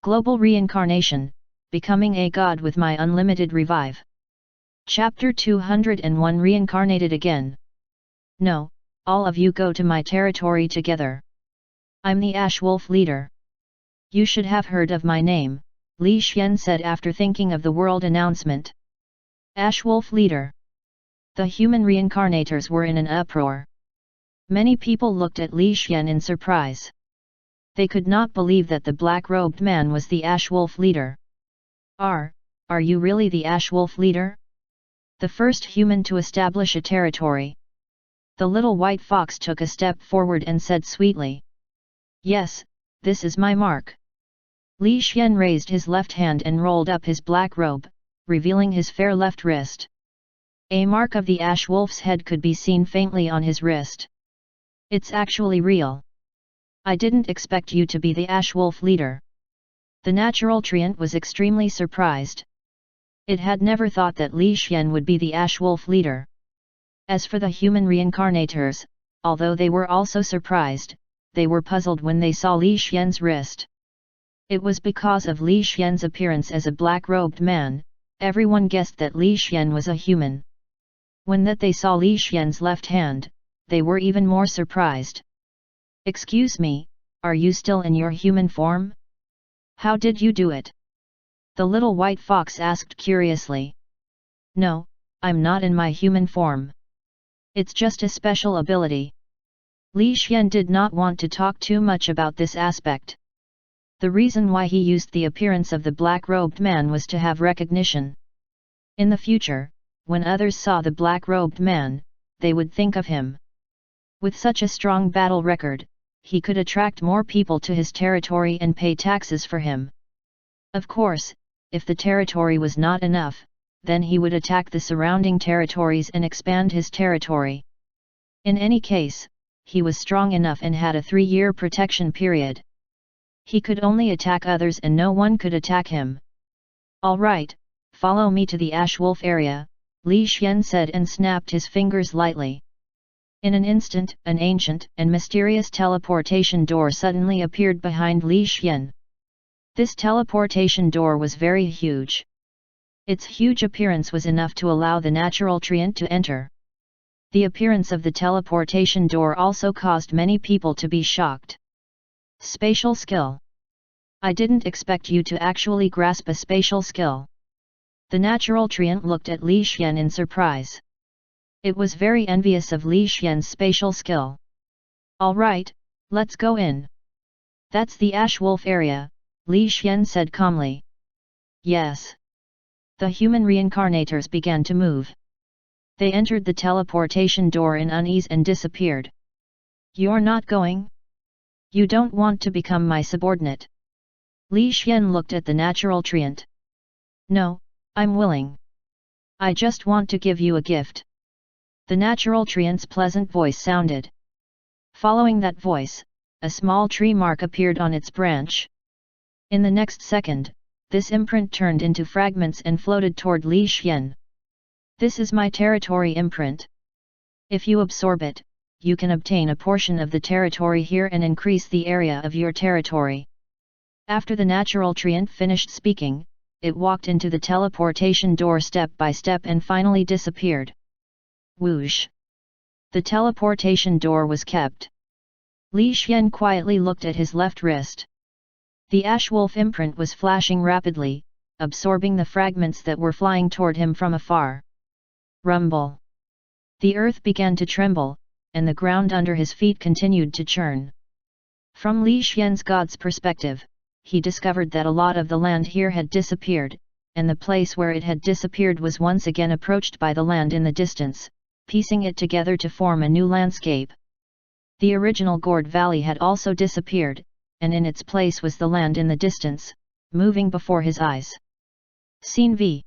Global Reincarnation, Becoming a God with My Unlimited Revive. Chapter 201 Reincarnated Again. No, all of you go to my territory together. I'm the Ash Wolf leader. You should have heard of my name, Li Xian said after thinking of the world announcement. Ash Wolf leader. The human reincarnators were in an uproar. Many people looked at Li Xian in surprise. They could not believe that the black-robed man was the Ash Wolf leader. Are you really the Ash Wolf leader? The first human to establish a territory. The little white fox took a step forward and said sweetly. Yes, this is my mark. Li Xian raised his left hand and rolled up his black robe, revealing his fair left wrist. A mark of the Ash Wolf's head could be seen faintly on his wrist. It's actually real. I didn't expect you to be the Ash Wolf leader. The natural treant was extremely surprised. It had never thought that Li Xian would be the Ash Wolf leader. As for the human reincarnators, although they were also surprised, they were puzzled when they saw Li Xian's wrist. It was because of Li Xian's appearance as a black-robed man, everyone guessed that Li Xian was a human. When they saw Li Xian's left hand, they were even more surprised. Excuse me, are you still in your human form? How did you do it? The little white fox asked curiously. No, I'm not in my human form. It's just a special ability. Li Xian did not want to talk too much about this aspect. The reason why he used the appearance of the black-robed man was to have recognition. In the future, when others saw the black-robed man, they would think of him. With such a strong battle record, he could attract more people to his territory and pay taxes for him. Of course, if the territory was not enough, then he would attack the surrounding territories and expand his territory. In any case, he was strong enough and had a 3-year protection period. He could only attack others and no one could attack him. All right, follow me to the Ash Wolf area, Li Xian said and snapped his fingers lightly. In an instant, an ancient and mysterious teleportation door suddenly appeared behind Li Xian. This teleportation door was very huge. Its huge appearance was enough to allow the natural treant to enter. The appearance of the teleportation door also caused many people to be shocked. Spatial skill. I didn't expect you to actually grasp a spatial skill. The natural treant looked at Li Xian in surprise. It was very envious of Li Xian's spatial skill. All right, let's go in. That's the Ash Wolf area, Li Xian said calmly. Yes. The human reincarnators began to move. They entered the teleportation door in unease and disappeared. You're not going? You don't want to become my subordinate? Li Xian looked at the natural treant. No, I'm willing. I just want to give you a gift. The natural treant's pleasant voice sounded. Following that voice, a small tree mark appeared on its branch. In the next second, this imprint turned into fragments and floated toward Li Xian. This is my territory imprint. If you absorb it, you can obtain a portion of the territory here and increase the area of your territory. After the natural treant finished speaking, it walked into the teleportation door step by step and finally disappeared. Whoosh! The teleportation door was kept. Li Xian quietly looked at his left wrist. The Ash Wolf imprint was flashing rapidly, absorbing the fragments that were flying toward him from afar. Rumble! The earth began to tremble, and the ground under his feet continued to churn. From Li Xian's god's perspective, he discovered that a lot of the land here had disappeared, and the place where it had disappeared was once again approached by the land in the distance, piecing it together to form a new landscape. The original gourd valley had also disappeared, and in its place was the land in the distance, moving before his eyes. Scene V.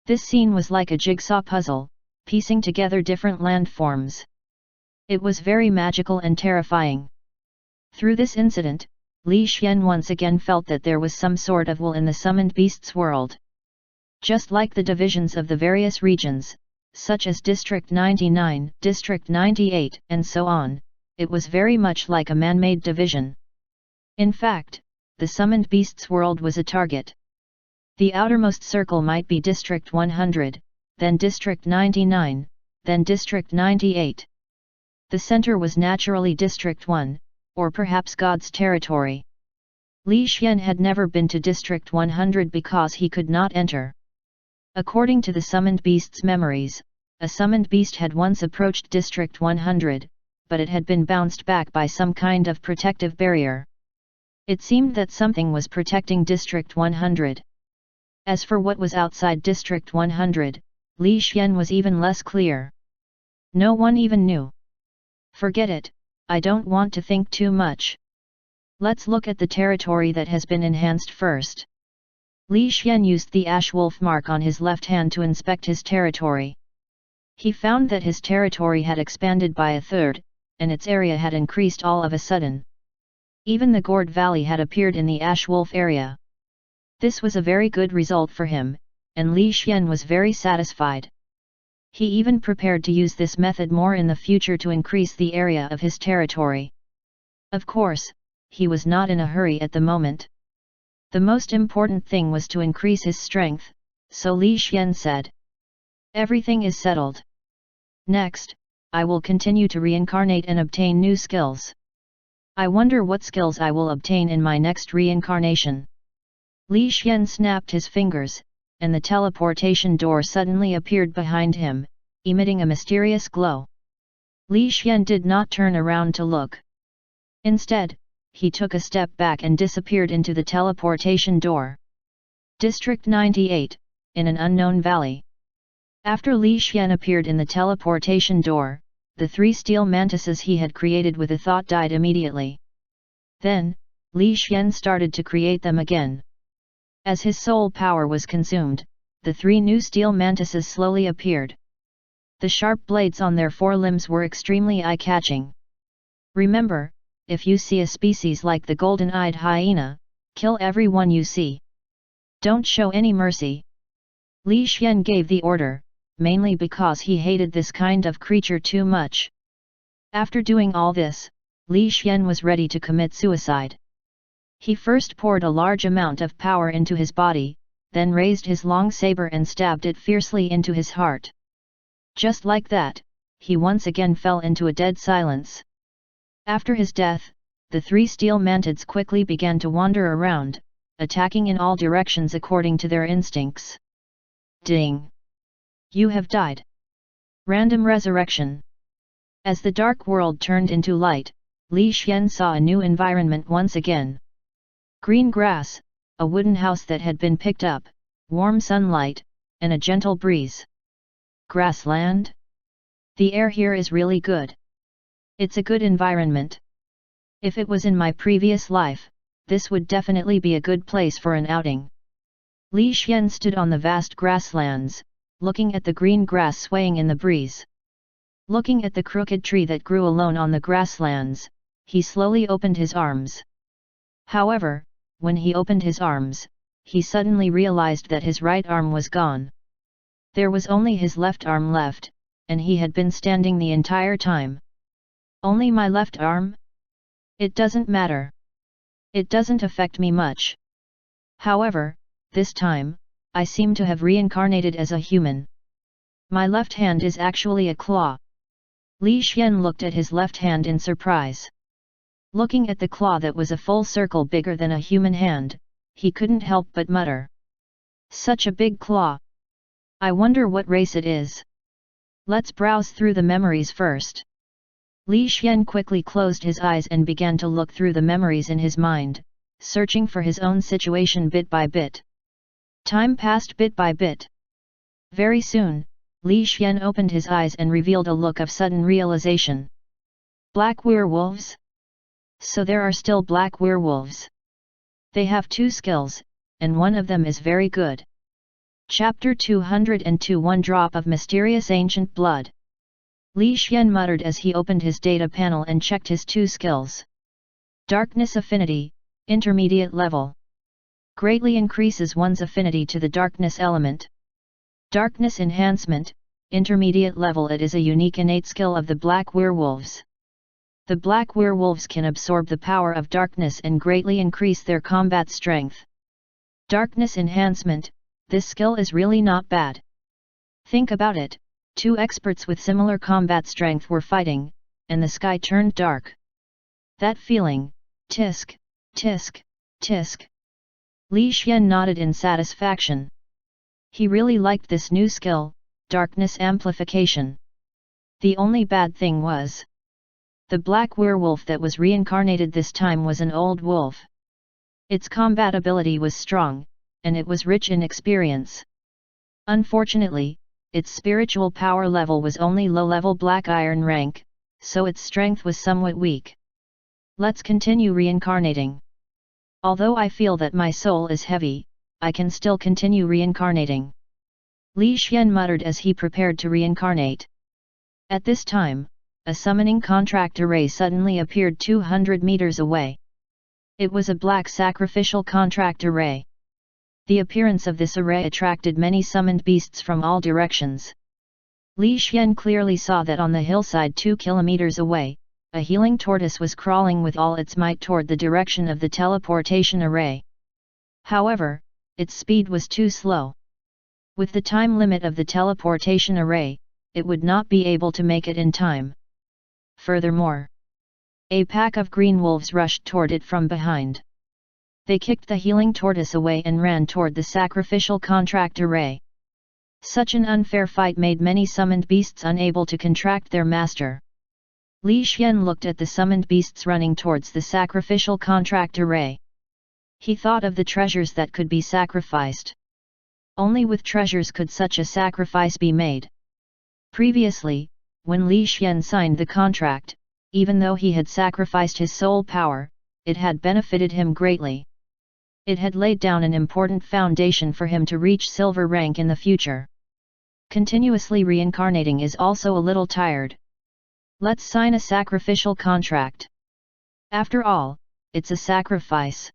This scene was like a jigsaw puzzle, piecing together different landforms. It was very magical and terrifying. Through this incident, Li Xian once again felt that there was some sort of will in the summoned beasts world. Just like the divisions of the various regions, such as District 99, District 98, and so on, it was very much like a man-made division. In fact, the summoned beast's world was a target. The outermost circle might be District 100, then District 99, then District 98. The center was naturally District 1, or perhaps God's territory. Li Xian had never been to District 100 because he could not enter. According to the summoned beast's memories, a summoned beast had once approached District 100, but it had been bounced back by some kind of protective barrier. It seemed that something was protecting District 100. As for what was outside District 100, Li Xian was even less clear. No one even knew. Forget it, I don't want to think too much. Let's look at the territory that has been enhanced first. Li Xian used the ash wolf mark on his left hand to inspect his territory. He found that his territory had expanded by a third, and its area had increased all of a sudden. Even the Gourd Valley had appeared in the ash wolf area. This was a very good result for him, and Li Xian was very satisfied. He even prepared to use this method more in the future to increase the area of his territory. Of course, he was not in a hurry at the moment. The most important thing was to increase his strength, so Li Xian said. Everything is settled. Next, I will continue to reincarnate and obtain new skills. I wonder what skills I will obtain in my next reincarnation. Li Xian snapped his fingers, and the teleportation door suddenly appeared behind him, emitting a mysterious glow. Li Xian did not turn around to look. Instead, he took a step back and disappeared into the teleportation door. District 98, in an unknown valley. After Li Xian appeared in the teleportation door, the 3 steel mantises he had created with a thought died immediately. Then, Li Xian started to create them again. As his soul power was consumed, the 3 new steel mantises slowly appeared. The sharp blades on their forelimbs were extremely eye-catching. Remember, if you see a species like the golden-eyed hyena, kill everyone you see. Don't show any mercy. Li Xian gave the order, mainly because he hated this kind of creature too much. After doing all this, Li Xian was ready to commit suicide. He first poured a large amount of power into his body, then raised his long saber and stabbed it fiercely into his heart. Just like that, he once again fell into a dead silence. After his death, the 3 steel mantids quickly began to wander around, attacking in all directions according to their instincts. Ding! You have died. Random resurrection. As the dark world turned into light, Li Xian saw a new environment once again. Green grass, a wooden house that had been picked up, warm sunlight, and a gentle breeze. Grassland? The air here is really good. It's a good environment. If it was in my previous life, this would definitely be a good place for an outing. Li Xian stood on the vast grasslands, looking at the green grass swaying in the breeze. Looking at the crooked tree that grew alone on the grasslands, he slowly opened his arms. However, when he opened his arms, he suddenly realized that his right arm was gone. There was only his left arm left, and he had been standing the entire time. Only my left arm? It doesn't matter. It doesn't affect me much. However, this time, I seem to have reincarnated as a human. My left hand is actually a claw. Li Xian looked at his left hand in surprise. Looking at the claw that was a full circle bigger than a human hand, he couldn't help but mutter. Such a big claw. I wonder what race it is. Let's browse through the memories first. Li Xian quickly closed his eyes and began to look through the memories in his mind, searching for his own situation bit by bit. Time passed bit by bit. Very soon, Li Xian opened his eyes and revealed a look of sudden realization. Black werewolves? So there are still black werewolves. They have 2 skills, and one of them is very good. Chapter 202 One Drop of Mysterious Ancient Blood. Li Xian muttered as he opened his data panel and checked his 2 skills. Darkness Affinity, Intermediate Level. Greatly increases one's affinity to the darkness element. Darkness Enhancement, Intermediate Level. It is a unique innate skill of the black werewolves. The black werewolves can absorb the power of darkness and greatly increase their combat strength. Darkness enhancement, this skill is really not bad. Think about it, two experts with similar combat strength were fighting, and the sky turned dark. That feeling, tisk, tisk, tisk. Li Xian nodded in satisfaction. He really liked this new skill, darkness amplification. The only bad thing was, the black werewolf that was reincarnated this time was an old wolf. Its combat ability was strong, and it was rich in experience. Unfortunately, its spiritual power level was only low-level black iron rank, so its strength was somewhat weak. Let's continue reincarnating. Although I feel that my soul is heavy, I can still continue reincarnating. Li Xian muttered as he prepared to reincarnate. At this time, a summoning contract array suddenly appeared 200 meters away. It was a black sacrificial contract array. The appearance of this array attracted many summoned beasts from all directions. Li Xian clearly saw that on the hillside 2 kilometers away, a healing tortoise was crawling with all its might toward the direction of the teleportation array. However, its speed was too slow. With the time limit of the teleportation array, it would not be able to make it in time. Furthermore, a pack of green wolves rushed toward it from behind. They kicked the healing tortoise away and ran toward the sacrificial contract array. Such an unfair fight made many summoned beasts unable to contract their master. Li Xian looked at the summoned beasts running towards the sacrificial contract array. He thought of the treasures that could be sacrificed. Only with treasures could such a sacrifice be made. Previously, when Li Xian signed the contract, even though he had sacrificed his soul power, it had benefited him greatly. It had laid down an important foundation for him to reach silver rank in the future. Continuously reincarnating is also a little tired. Let's sign a sacrificial contract. After all, it's a sacrifice.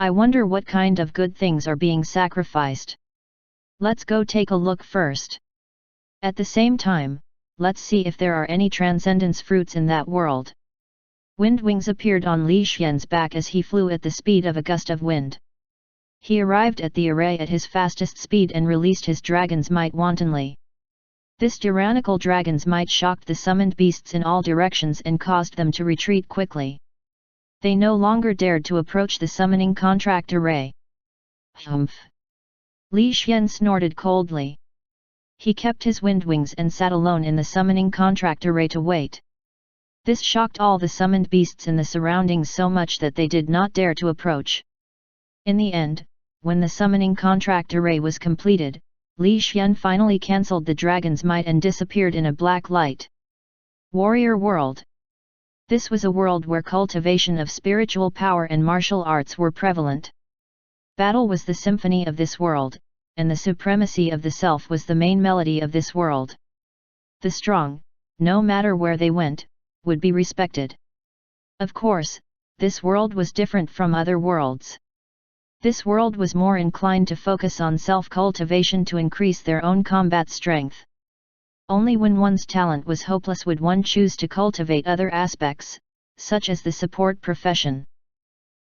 I wonder what kind of good things are being sacrificed. Let's go take a look first. At the same time, let's see if there are any transcendence fruits in that world. Wind wings appeared on Li Xian's back as he flew at the speed of a gust of wind. He arrived at the array at his fastest speed and released his dragon's might wantonly. This tyrannical dragon's might shocked the summoned beasts in all directions and caused them to retreat quickly. They no longer dared to approach the summoning contract array. Humph! Li Xian snorted coldly. He kept his wind wings and sat alone in the summoning contract array to wait. This shocked all the summoned beasts in the surroundings so much that they did not dare to approach. In the end, when the summoning contract array was completed, Li Xian finally cancelled the dragon's might and disappeared in a black light. Warrior World. This was a world where cultivation of spiritual power and martial arts were prevalent. Battle was the symphony of this world, and the supremacy of the self was the main melody of this world. The strong, no matter where they went, would be respected. Of course, this world was different from other worlds. This world was more inclined to focus on self-cultivation to increase their own combat strength. Only when one's talent was hopeless would one choose to cultivate other aspects, such as the support profession.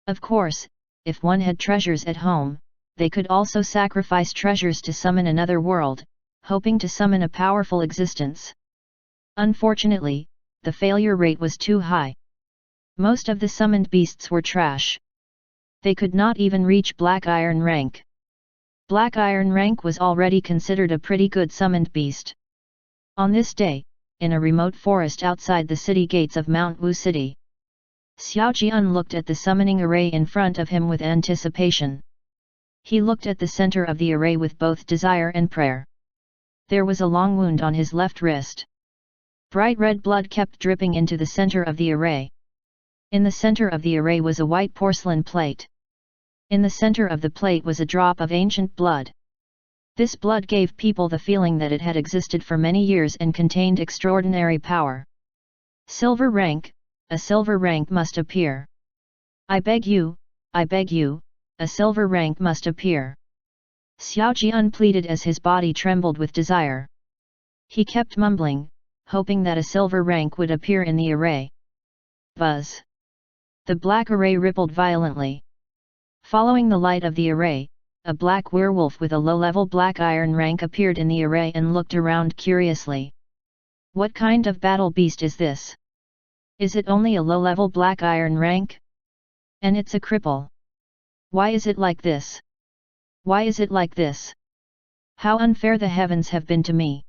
Of course, if one had treasures at home, they could also sacrifice treasures to summon another world, hoping to summon a powerful existence. Unfortunately, the failure rate was too high. Most of the summoned beasts were trash. They could not even reach Black Iron rank. Black Iron rank was already considered a pretty good summoned beast. On this day, in a remote forest outside the city gates of Mount Wu City, Xiao Jian looked at the summoning array in front of him with anticipation. He looked at the center of the array with both desire and prayer. There was a long wound on his left wrist. Bright red blood kept dripping into the center of the array. In the center of the array was a white porcelain plate. In the center of the plate was a drop of ancient blood. This blood gave people the feeling that it had existed for many years and contained extraordinary power. Silver rank, a silver rank must appear. I beg you, a silver rank must appear. Xiao Jian pleaded as his body trembled with desire. He kept mumbling, hoping that a silver rank would appear in the array. Buzz. The black array rippled violently. Following the light of the array, a black werewolf with a low-level black iron rank appeared in the array and looked around curiously. What kind of battle beast is this? Is it only a low-level black iron rank? And it's a cripple. Why is it like this? Why is it like this? How unfair the heavens have been to me.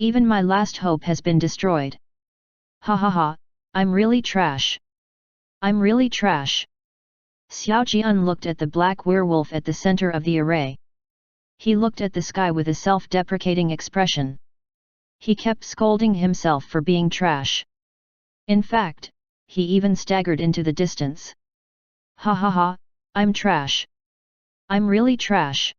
Even my last hope has been destroyed. Ha ha ha, I'm really trash. I'm really trash. Xiao Jian looked at the black werewolf at the center of the array. He looked at the sky with a self-deprecating expression. He kept scolding himself for being trash. In fact, he even staggered into the distance. Ha ha ha, I'm trash. I'm really trash.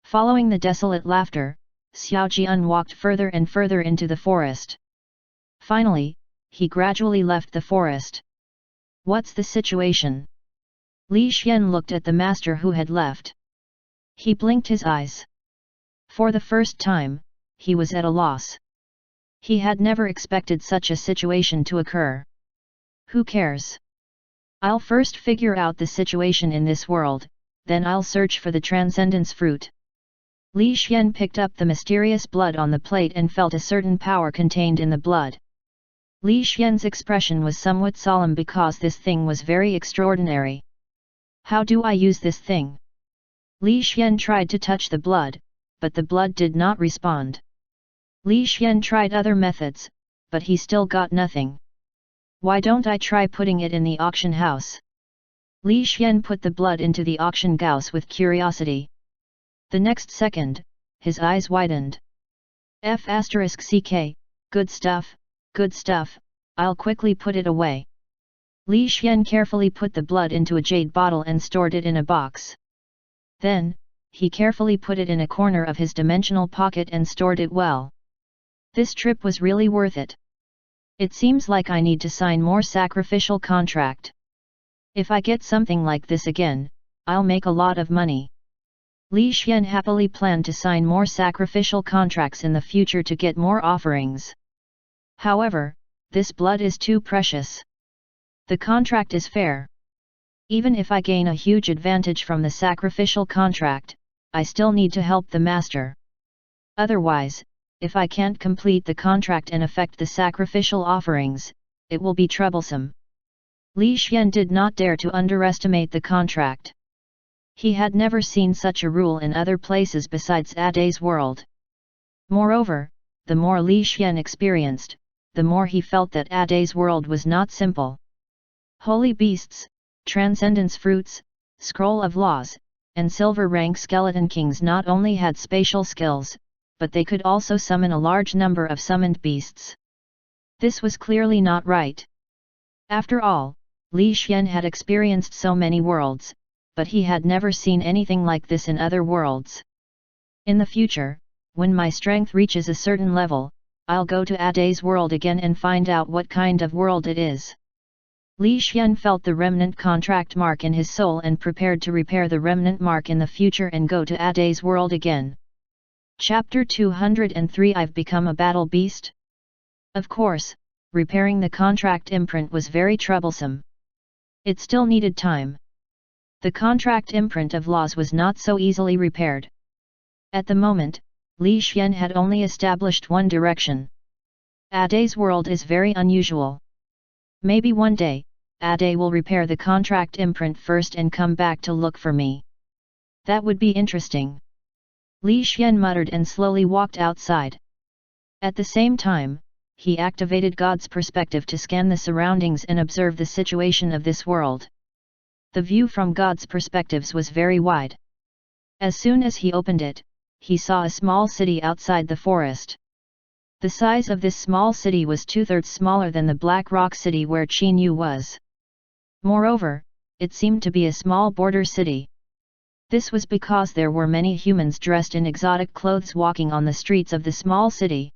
Following the desolate laughter, Xiao Jian walked further and further into the forest. Finally, he gradually left the forest. What's the situation? Li Xian looked at the master who had left. He blinked his eyes. For the first time, he was at a loss. He had never expected such a situation to occur. Who cares? I'll first figure out the situation in this world, then I'll search for the transcendence fruit. Li Xian picked up the mysterious blood on the plate and felt a certain power contained in the blood. Li Xian's expression was somewhat solemn because this thing was very extraordinary. How do I use this thing? Li Xian tried to touch the blood, but the blood did not respond. Li Xian tried other methods, but he still got nothing. Why don't I try putting it in the auction house? Li Xian put the blood into the auction house with curiosity. The next second, his eyes widened. F***ck, good stuff, I'll quickly put it away. Li Xian carefully put the blood into a jade bottle and stored it in a box. Then, he carefully put it in a corner of his dimensional pocket and stored it well. This trip was really worth it. It seems like I need to sign more sacrificial contract. If I get something like this again, I'll make a lot of money. Li Xian happily planned to sign more sacrificial contracts in the future to get more offerings. However, this blood is too precious. The contract is fair. Even if I gain a huge advantage from the sacrificial contract, I still need to help the master. Otherwise, if I can't complete the contract and affect the sacrificial offerings, it will be troublesome. Li Xian did not dare to underestimate the contract. He had never seen such a rule in other places besides Aday's world. Moreover, the more Li Xian experienced, the more he felt that Aday's world was not simple. Holy beasts, transcendence fruits, scroll of laws, and silver rank skeleton kings not only had spatial skills, but they could also summon a large number of summoned beasts. This was clearly not right. After all, Li Xian had experienced so many worlds, but he had never seen anything like this in other worlds. In the future, when my strength reaches a certain level, I'll go to Aday's world again and find out what kind of world it is. Li Xian felt the remnant contract mark in his soul and prepared to repair the remnant mark in the future and go to Aday's world again. Chapter 203 I've become a battle beast? Of course, repairing the contract imprint was very troublesome. It still needed time. The contract imprint of laws was not so easily repaired. At the moment, Li Xian had only established one direction. Aday's world is very unusual. Maybe one day, Aday will repair the contract imprint first and come back to look for me. That would be interesting. Li Xian muttered and slowly walked outside. At the same time, he activated God's perspective to scan the surroundings and observe the situation of this world. The view from God's perspectives was very wide. As soon as he opened it, he saw a small city outside the forest. The size of this small city was 2/3 smaller than the Black Rock city where Qin Yu was. Moreover, it seemed to be a small border city. This was because there were many humans dressed in exotic clothes walking on the streets of the small city.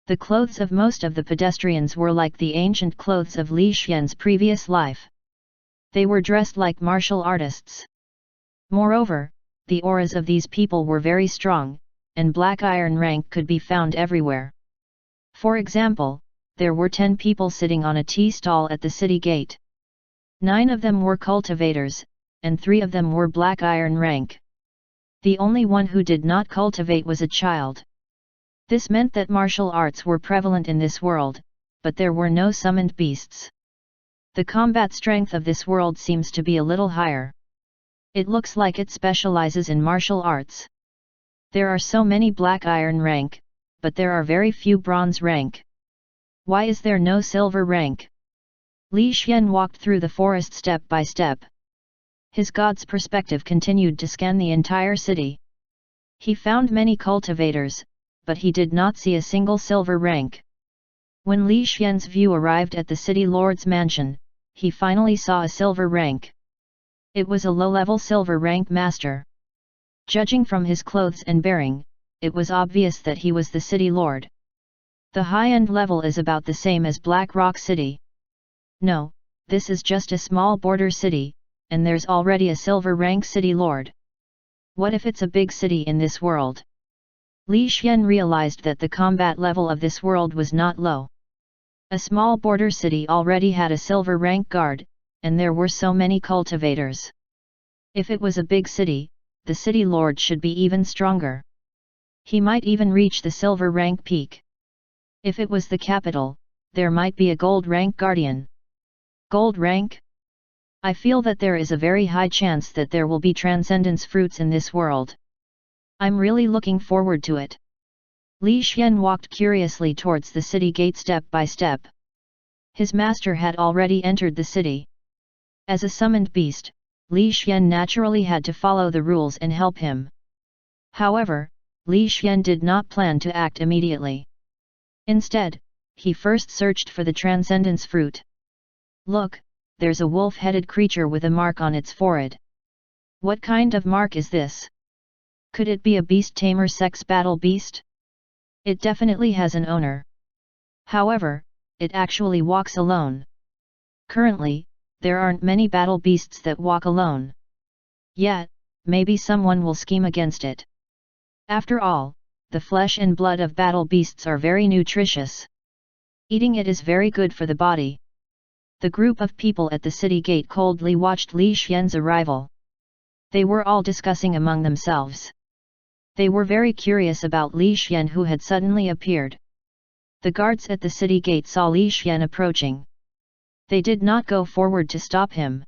The clothes of most of the pedestrians were like the ancient clothes of Li Xian's previous life. They were dressed like martial artists. Moreover, the auras of these people were very strong, and black iron rank could be found everywhere. For example, there were 10 people sitting on a tea stall at the city gate. 9 of them were cultivators, and 3 of them were black iron rank. The only one who did not cultivate was a child. This meant that martial arts were prevalent in this world, but there were no summoned beasts. The combat strength of this world seems to be a little higher. It looks like it specializes in martial arts. There are so many black iron rank, but there are very few bronze rank. Why is there no silver rank? Li Xian walked through the forest step by step. His god's perspective continued to scan the entire city. He found many cultivators, but he did not see a single silver rank. When Li Xian's view arrived at the city lord's mansion, he finally saw a silver rank. It was a low-level silver rank master. Judging from his clothes and bearing, it was obvious that he was the city lord. The high-end level is about the same as Black Rock City. No, this is just a small border city, and there's already a silver rank city lord. What if it's a big city in this world? Li Xian realized that the combat level of this world was not low. A small border city already had a silver rank guard, and there were so many cultivators. If it was a big city, the city lord should be even stronger. He might even reach the silver rank peak. If it was the capital, there might be a gold rank guardian. Gold rank? I feel that there is a very high chance that there will be transcendence fruits in this world. I'm really looking forward to it. Li Xian walked curiously towards the city gate step by step. His master had already entered the city. As a summoned beast, Li Xian naturally had to follow the rules and help him. However, Li Xian did not plan to act immediately. Instead, he first searched for the transcendence fruit. Look, there's a wolf-headed creature with a mark on its forehead. What kind of mark is this? Could it be a beast tamer sex battle beast? It definitely has an owner. However, it actually walks alone. Currently, there aren't many battle beasts that walk alone. Yet, maybe someone will scheme against it. After all, the flesh and blood of battle beasts are very nutritious. Eating it is very good for the body. The group of people at the city gate coldly watched Li Xian's arrival. They were all discussing among themselves. They were very curious about Li Xian who had suddenly appeared. The guards at the city gate saw Li Xian approaching. They did not go forward to stop him.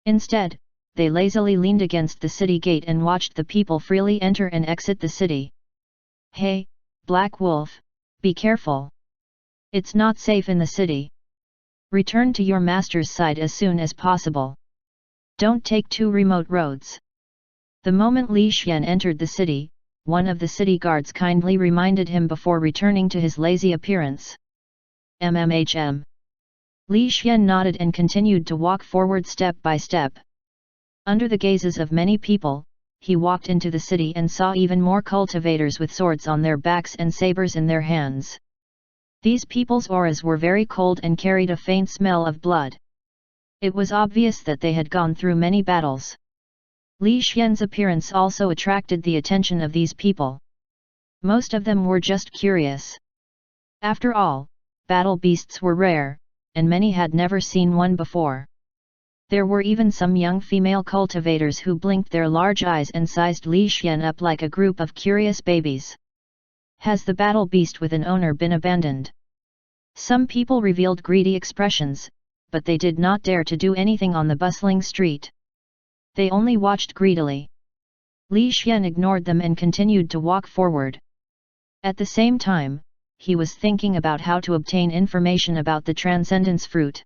Instead, they lazily leaned against the city gate and watched the people freely enter and exit the city. Hey, Black Wolf, be careful. It's not safe in the city. Return to your master's side as soon as possible. Don't take too remote roads. The moment Li Xian entered the city, one of the city guards kindly reminded him before returning to his lazy appearance. MMHM. Li Xian nodded and continued to walk forward step by step. Under the gazes of many people, he walked into the city and saw even more cultivators with swords on their backs and sabers in their hands. These people's auras were very cold and carried a faint smell of blood. It was obvious that they had gone through many battles. Li Xian's appearance also attracted the attention of these people. Most of them were just curious. After all, battle beasts were rare, and many had never seen one before. There were even some young female cultivators who blinked their large eyes and sized Li Xian up like a group of curious babies. Has the battle beast with an owner been abandoned? Some people revealed greedy expressions, but they did not dare to do anything on the bustling street. They only watched greedily. Li Xian ignored them and continued to walk forward. At the same time, he was thinking about how to obtain information about the transcendence fruit.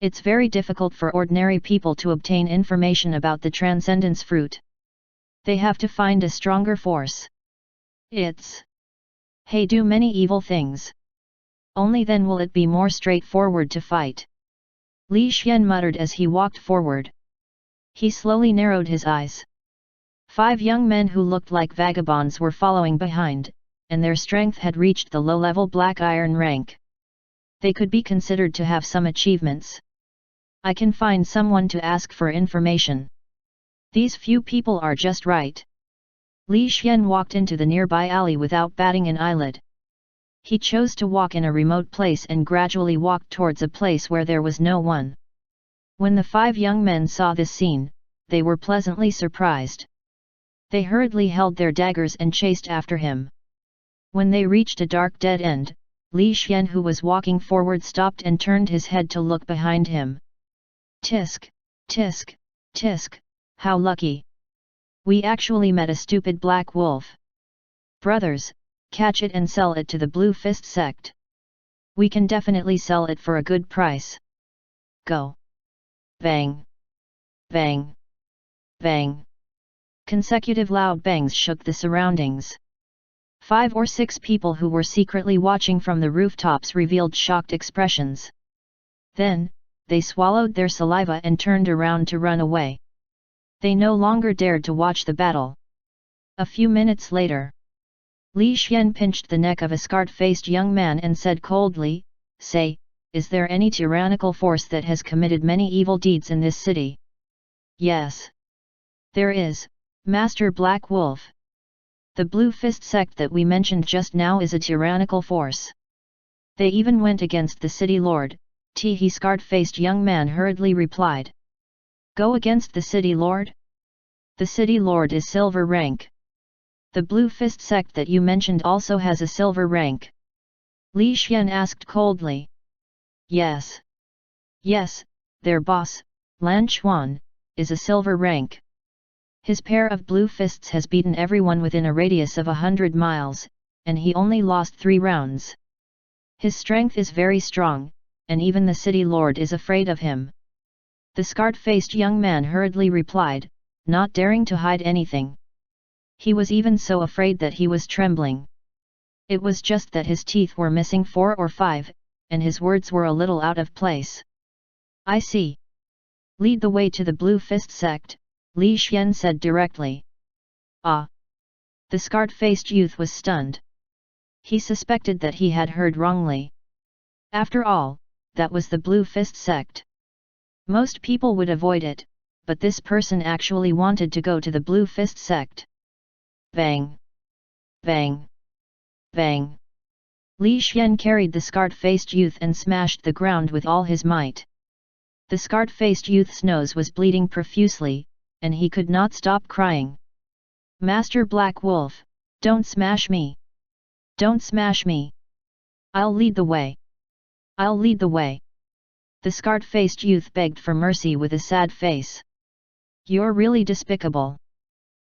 It's very difficult for ordinary people to obtain information about the transcendence fruit. They have to find a stronger force. Hey, do many evil things. Only then will it be more straightforward to fight. Li Xian muttered as he walked forward. He slowly narrowed his eyes. 5 young men who looked like vagabonds were following behind, and their strength had reached the low-level black iron rank. They could be considered to have some achievements. I can find someone to ask for information. These few people are just right. Li Xian walked into the nearby alley without batting an eyelid. He chose to walk in a remote place and gradually walked towards a place where there was no one. When the 5 young men saw this scene, they were pleasantly surprised. They hurriedly held their daggers and chased after him. When they reached a dark dead end, Li Xian, who was walking forward, stopped and turned his head to look behind him. Tisk, tisk, tisk, how lucky! We actually met a stupid black wolf. Brothers, catch it and sell it to the Blue Fist sect. We can definitely sell it for a good price. Go! Bang! Bang! Bang! Consecutive loud bangs shook the surroundings. 5 or 6 people who were secretly watching from the rooftops revealed shocked expressions. Then, they swallowed their saliva and turned around to run away. They no longer dared to watch the battle. A few minutes later, Li Xian pinched the neck of a scarred-faced young man and said coldly, "Say, is there any tyrannical force that has committed many evil deeds in this city?" "Yes. There is, Master Black Wolf. The Blue Fist sect that we mentioned just now is a tyrannical force. They even went against the city lord," He scarred-faced young man hurriedly replied. "Go against the city lord? The city lord is silver rank. The Blue Fist sect that you mentioned also has a silver rank?" Li Xian asked coldly. "Yes. Yes, their boss, Lan Chuan, is a silver rank. His pair of blue fists has beaten everyone within a radius of 100 miles, and he only lost 3 rounds. His strength is very strong, and even the city lord is afraid of him." The scarred-faced young man hurriedly replied, not daring to hide anything. He was even so afraid that he was trembling. It was just that his teeth were missing 4 or 5, and his words were a little out of place. "I see. Lead the way to the Blue Fist sect," Li Xian said directly. "Ah!" The scarred-faced youth was stunned. He suspected that he had heard wrongly. After all, that was the Blue Fist sect. Most people would avoid it, but this person actually wanted to go to the Blue Fist sect. Bang! Bang! Bang! Li Xian carried the scarred-faced youth and smashed the ground with all his might. The scarred-faced youth's nose was bleeding profusely, and he could not stop crying. "Master Black Wolf, don't smash me! Don't smash me! I'll lead the way! I'll lead the way!" The scarred-faced youth begged for mercy with a sad face. "You're really despicable.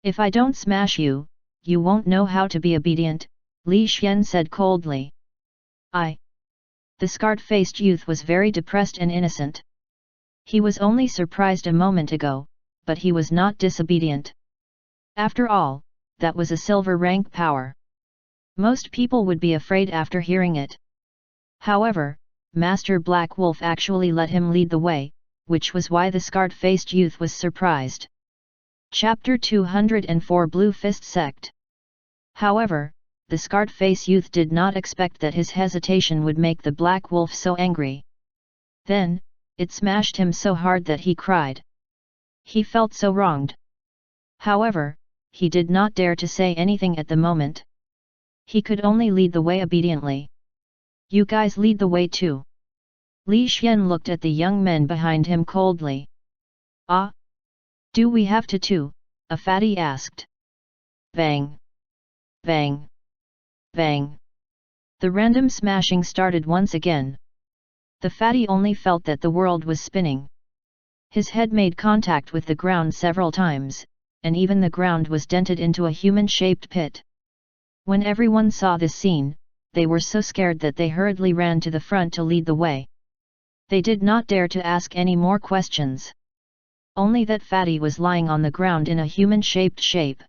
If I don't smash you, you won't know how to be obedient," Li Xian said coldly. The scarred-faced youth was very depressed and innocent. He was only surprised a moment ago, but he was not disobedient. After all, that was a silver rank power. Most people would be afraid after hearing it. However, Master Black Wolf actually let him lead the way, which was why the scarred-faced youth was surprised. Chapter 204 Blue Fist Sect. However, the scarred-faced youth did not expect that his hesitation would make the Black Wolf so angry. Then, it smashed him so hard that he cried. He felt so wronged. However, he did not dare to say anything at the moment. He could only lead the way obediently. "You guys lead the way too." Li Xian looked at the young men behind him coldly. "Ah? Do we have to too?" a fatty asked. Bang! Bang! Bang! The random smashing started once again. The fatty only felt that the world was spinning. His head made contact with the ground several times, and even the ground was dented into a human-shaped pit. When everyone saw this scene, they were so scared that they hurriedly ran to the front to lead the way. They did not dare to ask any more questions. Only that fatty was lying on the ground in a human-shaped shape.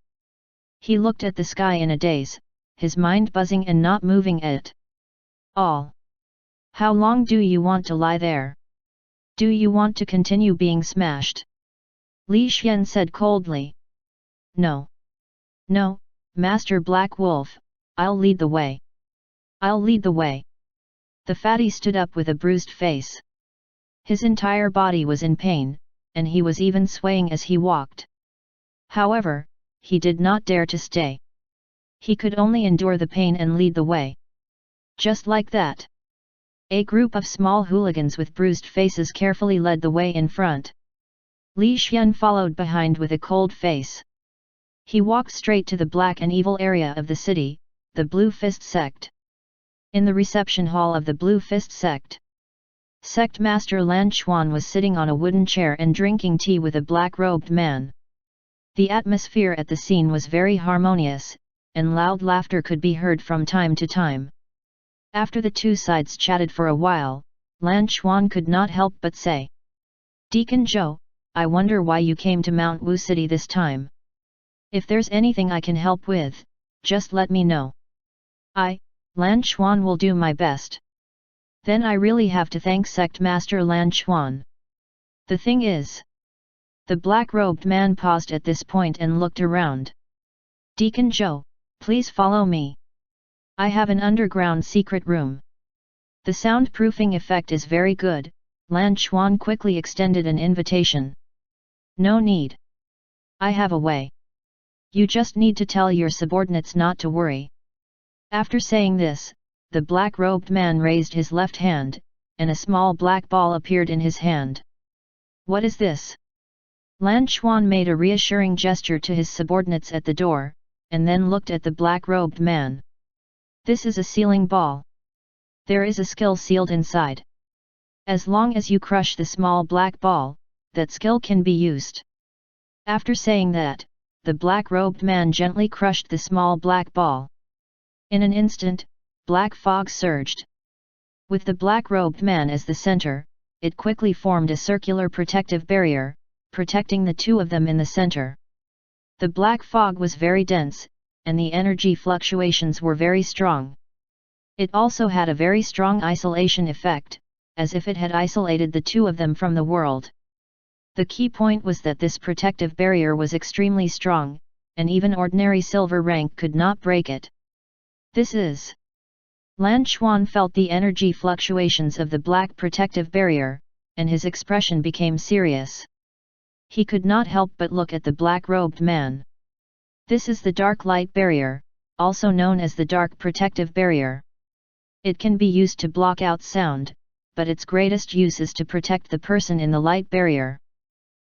He looked at the sky in a daze, his mind buzzing and not moving at all. "How long do you want to lie there? Do you want to continue being smashed?" Li Xian said coldly. "No. No, Master Black Wolf, I'll lead the way. I'll lead the way." The fatty stood up with a bruised face. His entire body was in pain, and he was even swaying as he walked. However, he did not dare to stay. He could only endure the pain and lead the way. Just like that. A group of small hooligans with bruised faces carefully led the way in front. Li Xian followed behind with a cold face. He walked straight to the black and evil area of the city, the Blue Fist sect. In the reception hall of the Blue Fist sect, Sect Master Lan Xuan was sitting on a wooden chair and drinking tea with a black-robed man. The atmosphere at the scene was very harmonious, and loud laughter could be heard from time to time. After the two sides chatted for a while, Lan Xuan could not help but say, "Deacon Zhou, I wonder why you came to Mount Wu City this time. If there's anything I can help with, just let me know. Lan Xuan will do my best." "Then I really have to thank Sect Master Lan Xuan. The thing is..." The black-robed man paused at this point and looked around. "Deacon Zhou, please follow me. I have an underground secret room. The soundproofing effect is very good." Lan Xuan quickly extended an invitation. "No need. I have a way. You just need to tell your subordinates not to worry." After saying this, the black-robed man raised his left hand, and a small black ball appeared in his hand. "What is this?" Lan Xuan made a reassuring gesture to his subordinates at the door, and then looked at the black-robed man. "This is a sealing ball. There is a skill sealed inside. As long as you crush the small black ball, that skill can be used." After saying that, the black-robed man gently crushed the small black ball. In an instant, black fog surged. With the black-robed man as the center, it quickly formed a circular protective barrier, protecting the two of them in the center. The black fog was very dense, and the energy fluctuations were very strong. It also had a very strong isolation effect, as if it had isolated the two of them from the world. The key point was that this protective barrier was extremely strong, and even ordinary silver rank could not break it. "This is..." Lan Xuan felt the energy fluctuations of the black protective barrier, and his expression became serious. He could not help but look at the black-robed man. "This is the dark light barrier, also known as the dark protective barrier. It can be used to block out sound, but its greatest use is to protect the person in the light barrier.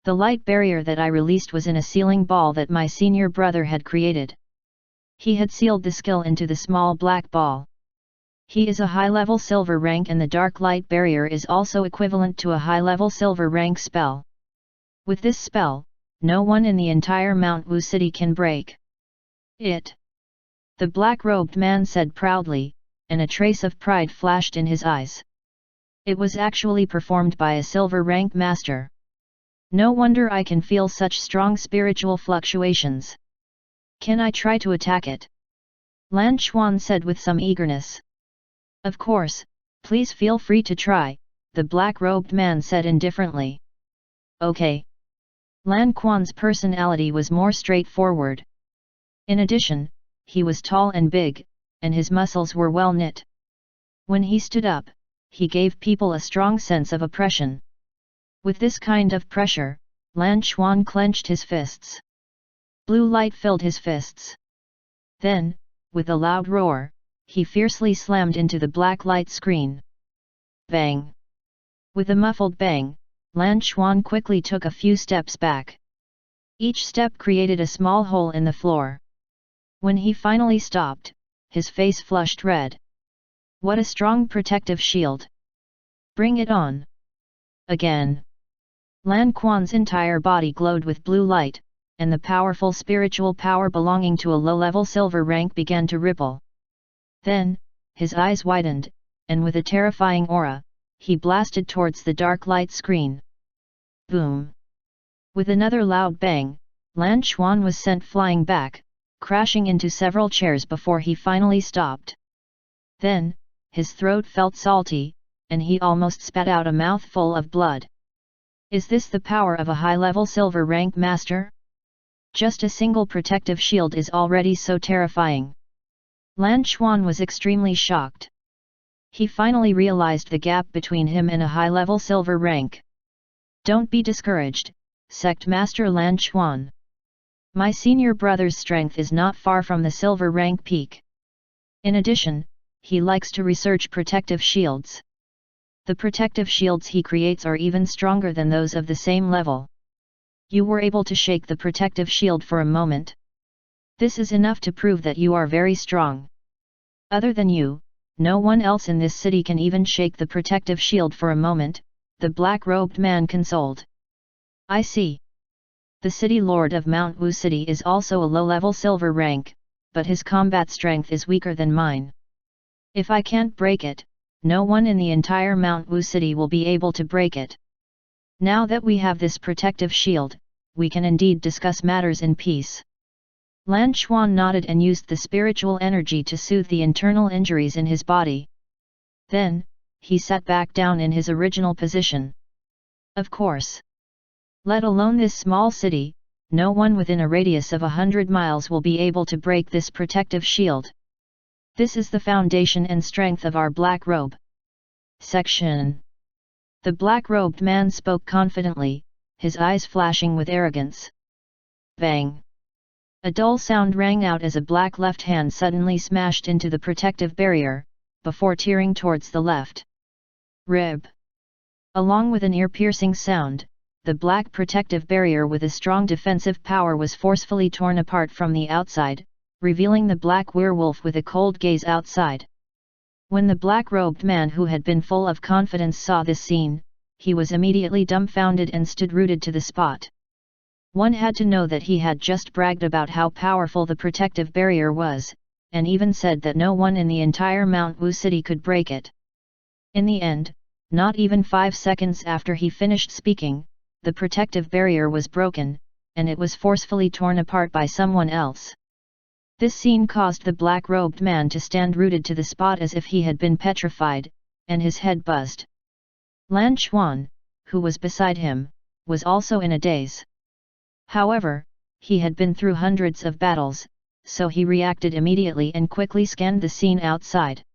The light barrier that I released was in a sealing ball that my senior brother had created. He had sealed the skill into the small black ball. He is a high-level silver rank, and the dark light barrier is also equivalent to a high-level silver rank spell. With this spell, no one in the entire Mount Wu City can break it," the black-robed man said proudly, and a trace of pride flashed in his eyes. "It was actually performed by a silver rank master. No wonder I can feel such strong spiritual fluctuations. Can I try to attack it?" Lan Xuan said with some eagerness. "Of course, please feel free to try," the black-robed man said indifferently. "Okay." Lan Xuan's personality was more straightforward. In addition, he was tall and big, and his muscles were well knit. When he stood up, he gave people a strong sense of oppression. With this kind of pressure, Lan Xuan clenched his fists. Blue light filled his fists. Then, with a loud roar, he fiercely slammed into the black light screen. Bang! With a muffled bang, Lan Xuan quickly took a few steps back. Each step created a small hole in the floor. When he finally stopped, his face flushed red. "What a strong protective shield! Bring it on!" Again. Lan Xuan's entire body glowed with blue light, and the powerful spiritual power belonging to a low-level silver rank began to ripple. Then, his eyes widened, and with a terrifying aura, he blasted towards the dark light screen. Boom! With another loud bang, Lan Xuan was sent flying back, crashing into several chairs before he finally stopped. Then, his throat felt salty, and he almost spat out a mouthful of blood. Is this the power of a high-level silver rank master? Just a single protective shield is already so terrifying. Lan Xuan was extremely shocked. He finally realized the gap between him and a high-level silver rank. Don't be discouraged, Sect Master Lan Xuan. My senior brother's strength is not far from the silver rank peak. In addition, he likes to research protective shields. The protective shields he creates are even stronger than those of the same level. You were able to shake the protective shield for a moment. This is enough to prove that you are very strong. Other than you, no one else in this city can even shake the protective shield for a moment, the black-robed man consoled. I see. The city lord of Mount Wu City is also a low-level silver rank, but his combat strength is weaker than mine. If I can't break it, no one in the entire Mount Wu City will be able to break it. Now that we have this protective shield, we can indeed discuss matters in peace. Lan Xuan nodded and used the spiritual energy to soothe the internal injuries in his body. Then, he sat back down in his original position. Of course. Let alone this small city, no one within a radius of 100 miles will be able to break this protective shield. This is the foundation and strength of our black robe. Section. The black-robed man spoke confidently, his eyes flashing with arrogance. Bang! A dull sound rang out as a black left hand suddenly smashed into the protective barrier, before tearing towards the left rib. Along with an ear-piercing sound, the black protective barrier with a strong defensive power was forcefully torn apart from the outside, revealing the black werewolf with a cold gaze outside. When the black-robed man who had been full of confidence saw this scene, he was immediately dumbfounded and stood rooted to the spot. One had to know that he had just bragged about how powerful the protective barrier was, and even said that no one in the entire Mount Wu City could break it. In the end, not even 5 seconds after he finished speaking, the protective barrier was broken, and it was forcefully torn apart by someone else. This scene caused the black-robed man to stand rooted to the spot as if he had been petrified, and his head buzzed. Lan Xuan, who was beside him, was also in a daze. However, he had been through hundreds of battles, so he reacted immediately and quickly scanned the scene outside.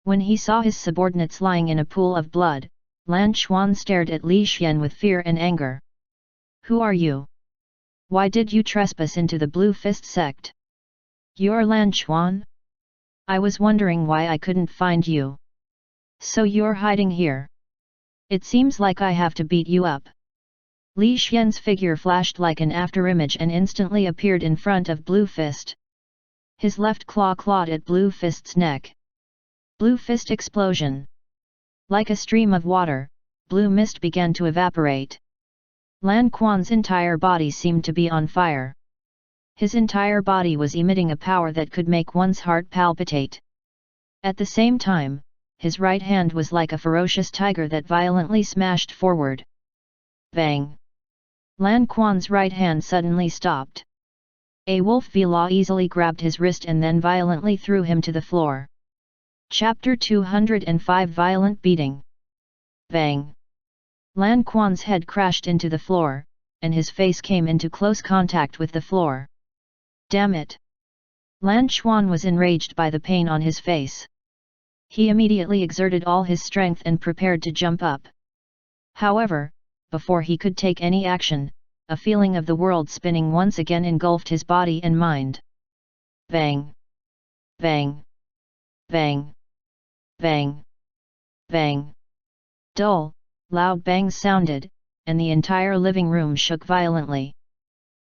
When he saw his subordinates lying in a pool of blood, Lan Xuan stared at Li Xian with fear and anger. Who are you? Why did you trespass into the Blue Fist sect? You're Lan Xuan? I was wondering why I couldn't find you. So you're hiding here? It seems like I have to beat you up. Li Xian's figure flashed like an afterimage and instantly appeared in front of Blue Fist. His left claw clawed at Blue Fist's neck. Blue Fist explosion. Like a stream of water, blue mist began to evaporate. Lan Quan's entire body seemed to be on fire. His entire body was emitting a power that could make one's heart palpitate. At the same time, his right hand was like a ferocious tiger that violently smashed forward. Bang! Lan Quan's right hand suddenly stopped. A wolf Vila easily grabbed his wrist and then violently threw him to the floor. Chapter 205 Violent Beating. Bang! Lan Quan's head crashed into the floor, and his face came into close contact with the floor. Damn it! Lan Xuan was enraged by the pain on his face. He immediately exerted all his strength and prepared to jump up. However, before he could take any action, a feeling of the world spinning once again engulfed his body and mind. Bang! Bang! Bang! Bang! Bang! Dull, loud bangs sounded, and the entire living room shook violently.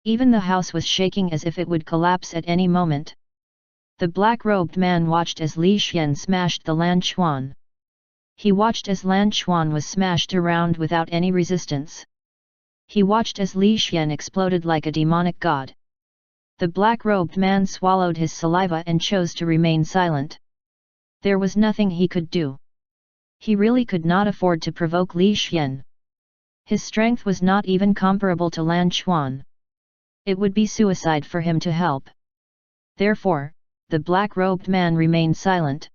Even the house was shaking as if it would collapse at any moment. The black-robed man watched as Li Xian smashed the Lan Xuan. He watched as Lan Xuan was smashed around without any resistance. He watched as Li Xian exploded like a demonic god. The black-robed man swallowed his saliva and chose to remain silent. There was nothing he could do. He really could not afford to provoke Li Xian. His strength was not even comparable to Lan Xuan. It would be suicide for him to help. Therefore, the black-robed man remained silent.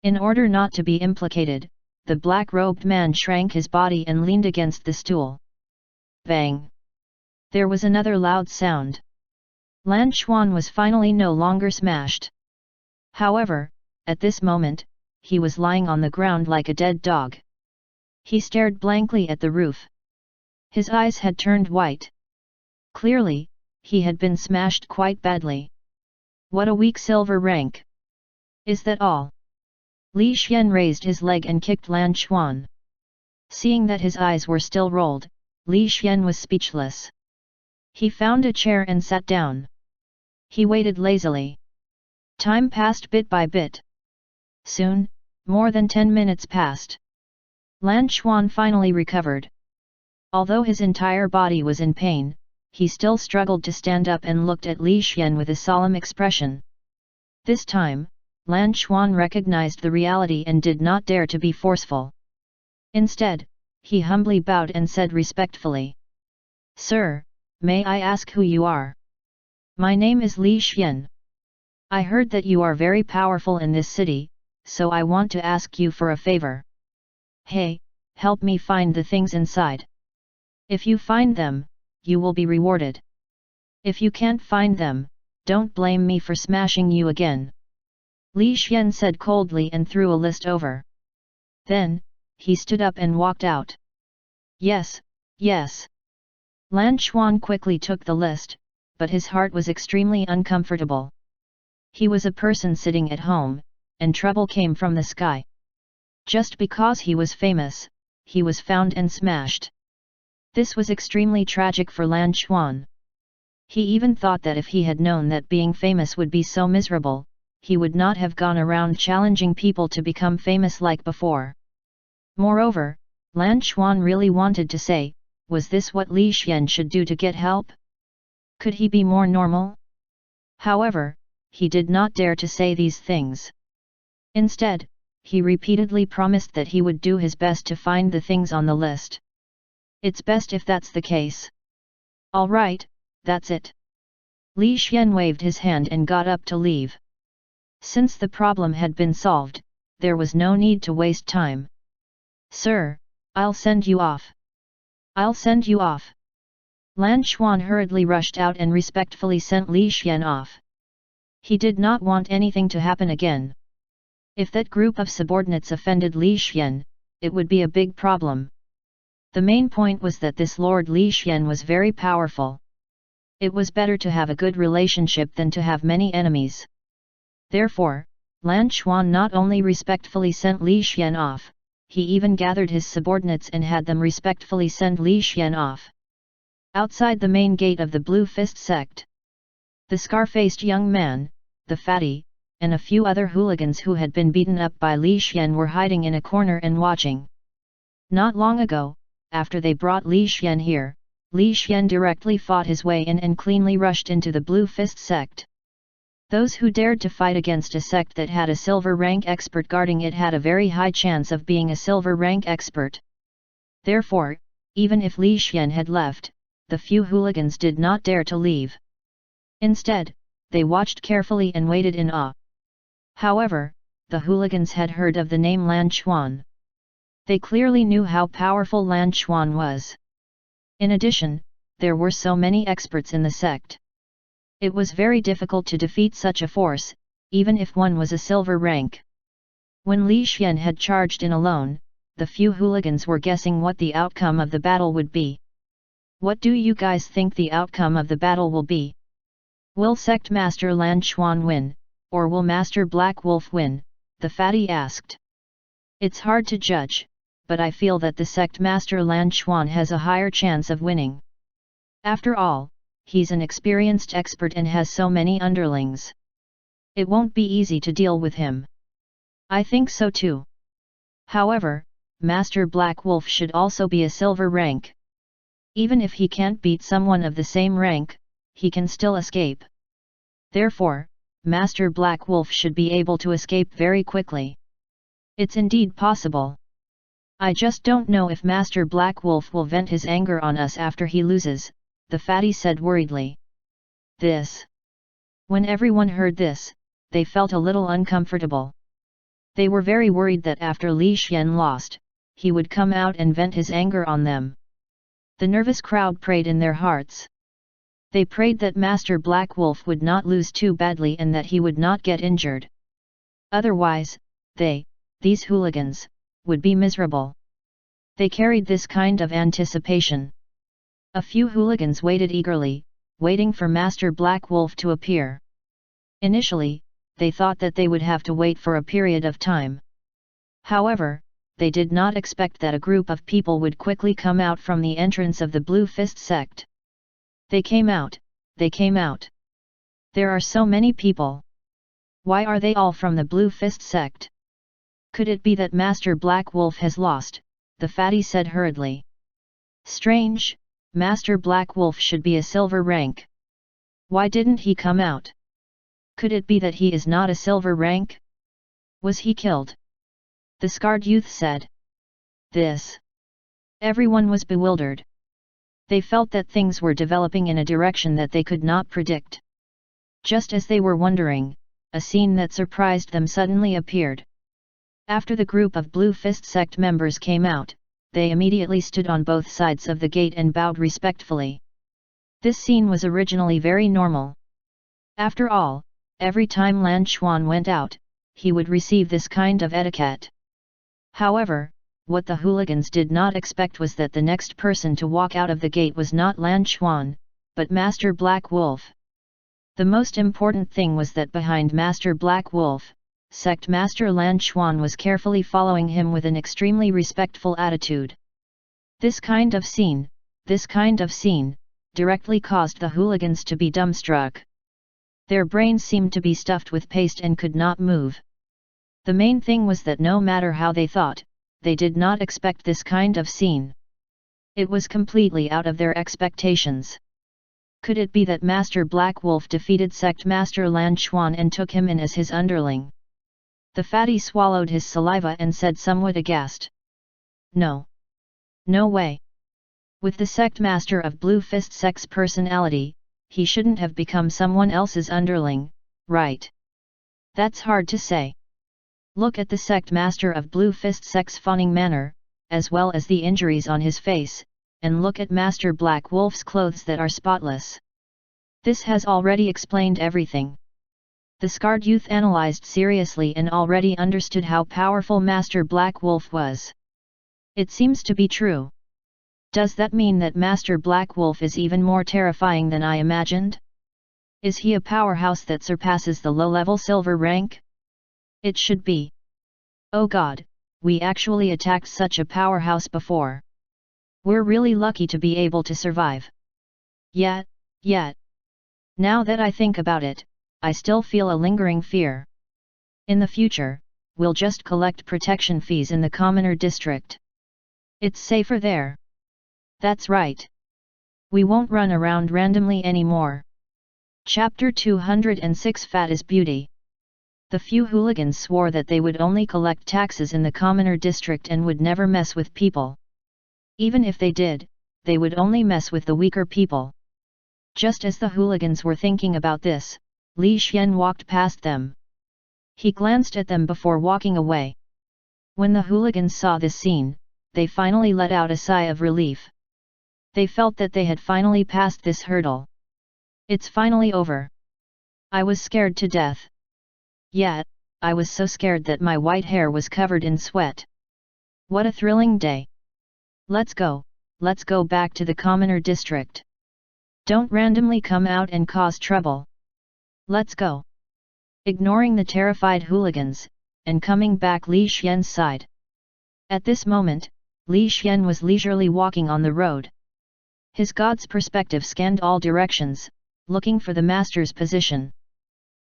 In order not to be implicated, the black-robed man shrank his body and leaned against the stool. Bang! There was another loud sound. Lan Xuan was finally no longer smashed. However, at this moment, he was lying on the ground like a dead dog. He stared blankly at the roof. His eyes had turned white. Clearly, he had been smashed quite badly. What a weak silver rank! Is that all? Li Xian raised his leg and kicked Lan Xuan. Seeing that his eyes were still rolled, Li Xian was speechless. He found a chair and sat down. He waited lazily. Time passed bit by bit. Soon, more than 10 minutes passed. Lan Xuan finally recovered. Although his entire body was in pain, he still struggled to stand up and looked at Li Xian with a solemn expression. This time, Lan Xuan recognized the reality and did not dare to be forceful. Instead, he humbly bowed and said respectfully, "Sir, may I ask who you are?" "My name is Li Xian. I heard that you are very powerful in this city, so I want to ask you for a favor. Hey, help me find the things inside. If you find them, you will be rewarded. If you can't find them, don't blame me for smashing you again." Li Xian said coldly and threw a list over. Then, he stood up and walked out. "Yes, yes." Lan Xuan quickly took the list, but his heart was extremely uncomfortable. He was a person sitting at home, and trouble came from the sky. Just because he was famous, he was found and smashed. This was extremely tragic for Lan Xuan. He even thought that if he had known that being famous would be so miserable, he would not have gone around challenging people to become famous like before. Moreover, Lan Xuan really wanted to say, was this what Li Xian should do to get help? Could he be more normal? However, he did not dare to say these things. Instead, he repeatedly promised that he would do his best to find the things on the list. "It's best if that's the case." "All right, that's it." Li Xian waved his hand and got up to leave. Since the problem had been solved, there was no need to waste time. "Sir, I'll send you off." "I'll send you off." Lan Xuan hurriedly rushed out and respectfully sent Li Xian off. He did not want anything to happen again. If that group of subordinates offended Li Xian, it would be a big problem. The main point was that this Lord Li Xian was very powerful. It was better to have a good relationship than to have many enemies. Therefore, Lan Xuan not only respectfully sent Li Xian off, he even gathered his subordinates and had them respectfully send Li Xian off. Outside the main gate of the Blue Fist sect, the scar-faced young man, the fatty, and a few other hooligans who had been beaten up by Li Xian were hiding in a corner and watching. Not long ago, after they brought Li Xian here, Li Xian directly fought his way in and cleanly rushed into the Blue Fist sect. Those who dared to fight against a sect that had a silver rank expert guarding it had a very high chance of being a silver rank expert. Therefore, even if Li Xian had left, the few hooligans did not dare to leave. Instead, they watched carefully and waited in awe. However, the hooligans had heard of the name Lan Xuan. They clearly knew how powerful Lan Xuan was. In addition, there were so many experts in the sect. It was very difficult to defeat such a force, even if one was a silver rank. When Li Xian had charged in alone, the few hooligans were guessing what the outcome of the battle would be. "What do you guys think the outcome of the battle will be? Will Sect Master Lan Xuan win, or will Master Black Wolf win?" the fatty asked. "It's hard to judge, but I feel that the Sect Master Lan Xuan has a higher chance of winning. After all, he's an experienced expert and has so many underlings. It won't be easy to deal with him." "I think so too. However, Master Black Wolf should also be a silver rank. Even if he can't beat someone of the same rank, he can still escape. Therefore, Master Black Wolf should be able to escape very quickly. It's indeed possible. I just don't know if Master Black Wolf will vent his anger on us after he loses," the fatty said worriedly. When everyone heard this, they felt a little uncomfortable. They were very worried that after Li Xian lost, he would come out and vent his anger on them. The nervous crowd prayed in their hearts. They prayed that Master Black Wolf would not lose too badly and that he would not get injured. Otherwise, these hooligans, would be miserable. They carried this kind of anticipation. A few hooligans waited eagerly, waiting for Master Black Wolf to appear. Initially, they thought that they would have to wait for a period of time. However, they did not expect that a group of people would quickly come out from the entrance of the Blue Fist sect. They came out, they came out. There are so many people. Why are they all from the Blue Fist sect? Could it be that Master Black Wolf has lost? The fatty said hurriedly. Strange, Master Black Wolf should be a silver rank. Why didn't he come out? Could it be that he is not a silver rank? Was he killed? The scarred youth said. This. Everyone was bewildered. They felt that things were developing in a direction that they could not predict. Just as they were wondering, a scene that surprised them suddenly appeared. After the group of Blue Fist sect members came out, they immediately stood on both sides of the gate and bowed respectfully. This scene was originally very normal. After all, every time Lan Xuan went out, he would receive this kind of etiquette. However, what the hooligans did not expect was that the next person to walk out of the gate was not Lan Xuan, but Master Black Wolf. The most important thing was that behind Master Black Wolf, Sect Master Lan Xuan was carefully following him with an extremely respectful attitude. This kind of scene, directly caused the hooligans to be dumbstruck. Their brains seemed to be stuffed with paste and could not move. The main thing was that no matter how they thought, they did not expect this kind of scene. It was completely out of their expectations. Could it be that Master Black Wolf defeated Sect Master Lan Xuan and took him in as his underling? The fatty swallowed his saliva and said somewhat aghast. No. No way. With the Sect Master of Blue Fist Sect's personality, he shouldn't have become someone else's underling, right? That's hard to say. Look at the Sect Master of Blue Fist Sect's fawning manner, as well as the injuries on his face, and look at Master Black Wolf's clothes that are spotless. This has already explained everything. The scarred youth analyzed seriously and already understood how powerful Master Black Wolf was. It seems to be true. Does that mean that Master Black Wolf is even more terrifying than I imagined? Is he a powerhouse that surpasses the low-level silver rank? It should be. Oh God, we actually attacked such a powerhouse before. We're really lucky to be able to survive. Yet. Now that I think about it, I still feel a lingering fear. In the future, we'll just collect protection fees in the commoner district. It's safer there. That's right. We won't run around randomly anymore. Chapter 206 Fat is Beauty. The few hooligans swore that they would only collect taxes in the commoner district and would never mess with people. Even if they did, they would only mess with the weaker people. Just as the hooligans were thinking about this, Li Xian walked past them. He glanced at them before walking away. When the hooligans saw this scene, they finally let out a sigh of relief. They felt that they had finally passed this hurdle. It's finally over. I was scared to death. Yet, I was so scared that my white hair was covered in sweat. What a thrilling day! Let's go back to the commoner district. Don't randomly come out and cause trouble. Let's go. Ignoring the terrified hooligans, and coming back Li Xian's side. At this moment, Li Xian was leisurely walking on the road. His god's perspective scanned all directions, looking for the master's position.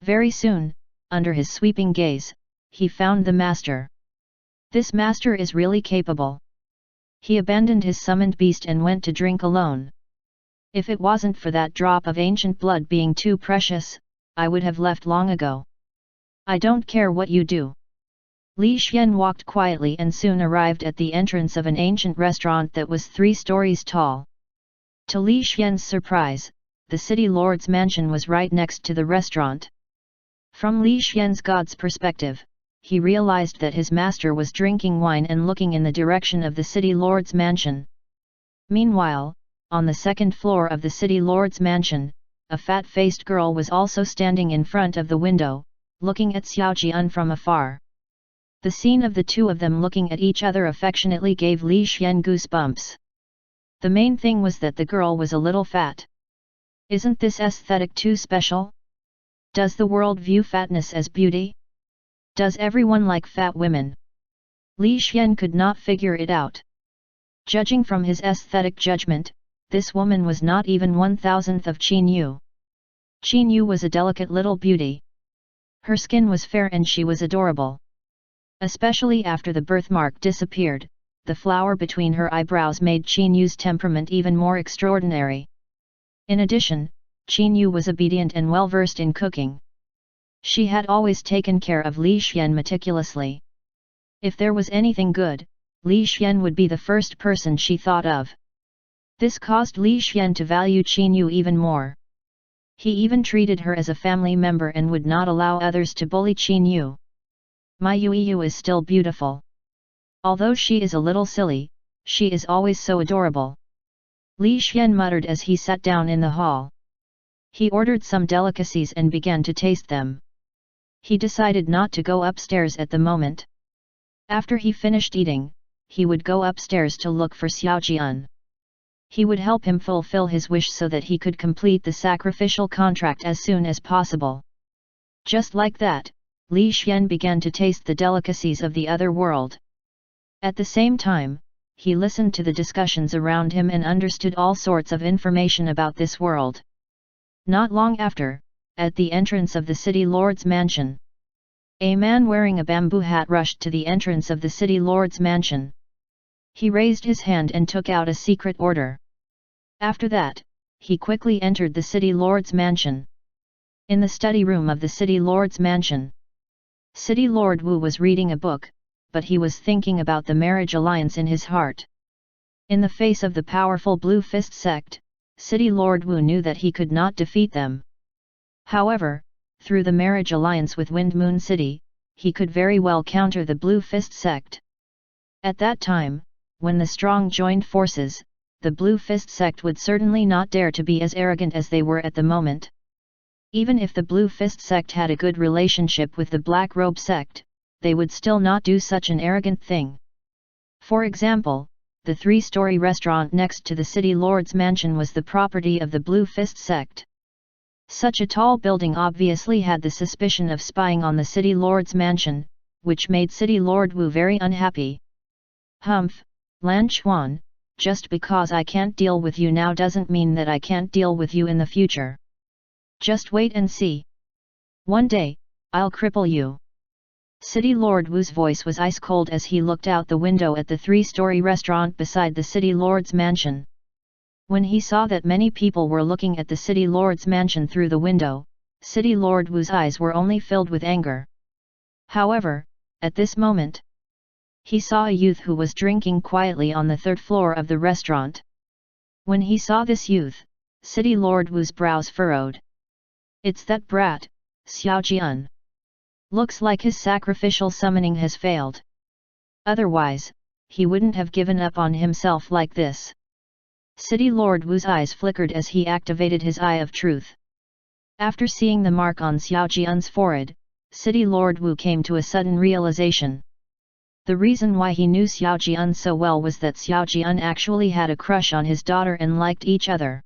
Very soon, under his sweeping gaze, he found the master. This master is really capable. He abandoned his summoned beast and went to drink alone. If it wasn't for that drop of ancient blood being too precious, I would have left long ago. I don't care what you do. Li Xian walked quietly and soon arrived at the entrance of an ancient restaurant that was 3 stories tall. To Li Xian's surprise, the city lord's mansion was right next to the restaurant. From Li Xian's god's perspective, he realized that his master was drinking wine and looking in the direction of the city lord's mansion. Meanwhile, on the 2nd floor of the city lord's mansion, a fat-faced girl was also standing in front of the window, looking at Xiao Jian from afar. The scene of the two of them looking at each other affectionately gave Li Xian goosebumps. The main thing was that the girl was a little fat. Isn't this aesthetic too special? Does the world view fatness as beauty? Does everyone like fat women? Li Xian could not figure it out. Judging from his aesthetic judgment, this woman was not even 1/1000th of Qin Yu. Qin Yu was a delicate little beauty. Her skin was fair and she was adorable. Especially after the birthmark disappeared, the flower between her eyebrows made Qin Yu's temperament even more extraordinary. In addition, Qin Yu was obedient and well-versed in cooking. She had always taken care of Li Xian meticulously. If there was anything good, Li Xian would be the first person she thought of. This caused Li Xian to value Qin Yu even more. He even treated her as a family member and would not allow others to bully Qin Yu. My Yu is still beautiful. Although she is a little silly, she is always so adorable. Li Xian muttered as he sat down in the hall. He ordered some delicacies and began to taste them. He decided not to go upstairs at the moment. After he finished eating, he would go upstairs to look for Xiao Jian. He would help him fulfill his wish so that he could complete the sacrificial contract as soon as possible. Just like that, Li Xian began to taste the delicacies of the other world. At the same time, he listened to the discussions around him and understood all sorts of information about this world. Not long after, at the entrance of the city lord's mansion, a man wearing a bamboo hat rushed to the entrance of the city lord's mansion. He raised his hand and took out a secret order. After that, he quickly entered the city lord's mansion. In the study room of the city lord's mansion, City Lord Wu was reading a book, but he was thinking about the marriage alliance in his heart. In the face of the powerful Blue Fist sect, City Lord Wu knew that he could not defeat them. However, through the marriage alliance with Wind Moon City, he could very well counter the Blue Fist sect. At that time, when the strong joined forces, the Blue Fist sect would certainly not dare to be as arrogant as they were at the moment. Even if the Blue Fist sect had a good relationship with the Black Robe sect, they would still not do such an arrogant thing. For example, the 3-story restaurant next to the city lord's mansion was the property of the Blue Fist sect. Such a tall building obviously had the suspicion of spying on the city lord's mansion, which made City Lord Wu very unhappy. Humph, Lan Chuan, just because I can't deal with you now doesn't mean that I can't deal with you in the future. Just wait and see. One day, I'll cripple you. City Lord Wu's voice was ice cold as he looked out the window at the 3-story restaurant beside the city lord's mansion. When he saw that many people were looking at the city lord's mansion through the window, City Lord Wu's eyes were only filled with anger. However, at this moment, he saw a youth who was drinking quietly on the 3rd floor of the restaurant. When he saw this youth, City Lord Wu's brows furrowed. It's that brat, Xiao Jian. Looks like his sacrificial summoning has failed. Otherwise, he wouldn't have given up on himself like this. City Lord Wu's eyes flickered as he activated his Eye of Truth. After seeing the mark on Xiao Jian's forehead, City Lord Wu came to a sudden realization. The reason why he knew Xiao Jian so well was that Xiao Jian actually had a crush on his daughter and liked each other.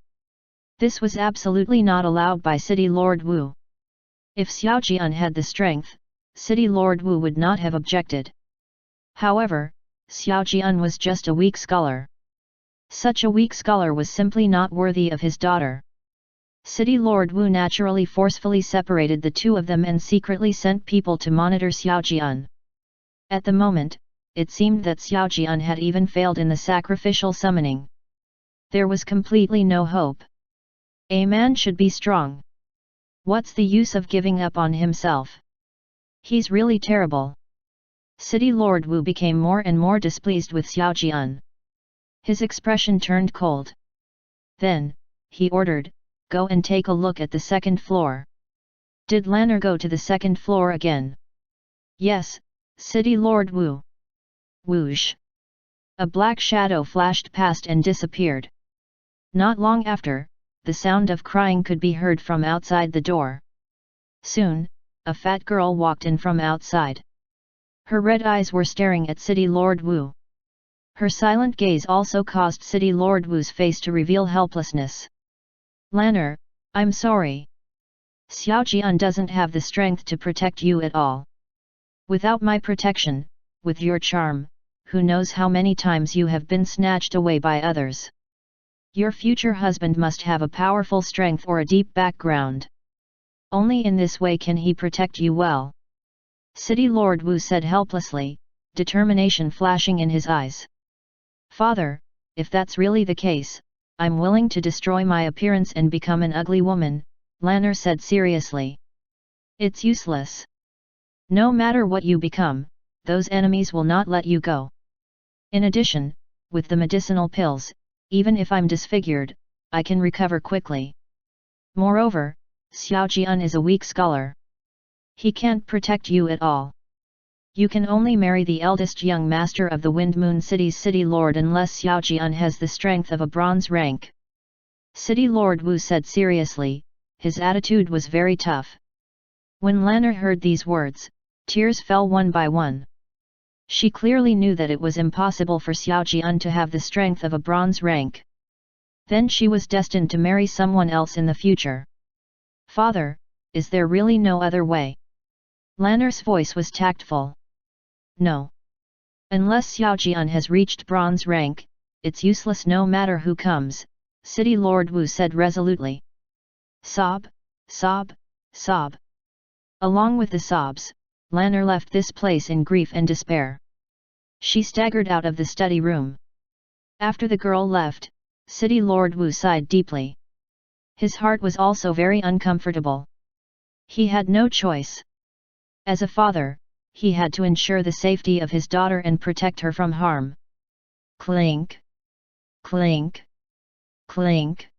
This was absolutely not allowed by City Lord Wu. If Xiao Jian had the strength, City Lord Wu would not have objected. However, Xiao Jian was just a weak scholar. Such a weak scholar was simply not worthy of his daughter. City Lord Wu naturally forcefully separated the two of them and secretly sent people to monitor Xiao Jian. At the moment, it seemed that Xiao Jian had even failed in the sacrificial summoning. There was completely no hope. A man should be strong. What's the use of giving up on himself? He's really terrible. City Lord Wu became more and more displeased with Xiao Jian. His expression turned cold. Then, he ordered, "Go and take a look at the 2nd floor." Did Lanner go to the 2nd floor again? Yes, City Lord Wu. Whoosh! A black shadow flashed past and disappeared. Not long after, the sound of crying could be heard from outside the door. Soon, a fat girl walked in from outside. Her red eyes were staring at City Lord Wu. Her silent gaze also caused City Lord Wu's face to reveal helplessness. "Lanner, I'm sorry. Xiao Jian doesn't have the strength to protect you at all. Without my protection, with your charm, who knows how many times you have been snatched away by others. Your future husband must have a powerful strength or a deep background. Only in this way can he protect you well. City Lord Wu said helplessly, determination flashing in his eyes. Father, if that's really the case, I'm willing to destroy my appearance and become an ugly woman, Lanner said seriously. It's useless. No matter what you become, those enemies will not let you go. In addition, with the medicinal pills, even if I'm disfigured, I can recover quickly. Moreover, Xiao Jian is a weak scholar. He can't protect you at all. You can only marry the eldest young master of the Wind Moon City's city lord unless Xiao Jian has the strength of a bronze rank. City Lord Wu said seriously, his attitude was very tough. When Lanner heard these words, tears fell one by one. She clearly knew that it was impossible for Xiao Jian to have the strength of a bronze rank. Then she was destined to marry someone else in the future. Father, is there really no other way? Lanner's voice was tactful. No. Unless Xiao Jian has reached bronze rank, it's useless no matter who comes, City Lord Wu said resolutely. Sob, sob, sob. Along with the sobs, Lanner left this place in grief and despair. She staggered out of the study room. After the girl left, City Lord Wu sighed deeply. His heart was also very uncomfortable. He had no choice. As a father, he had to ensure the safety of his daughter and protect her from harm. Clink! Clink! Clink!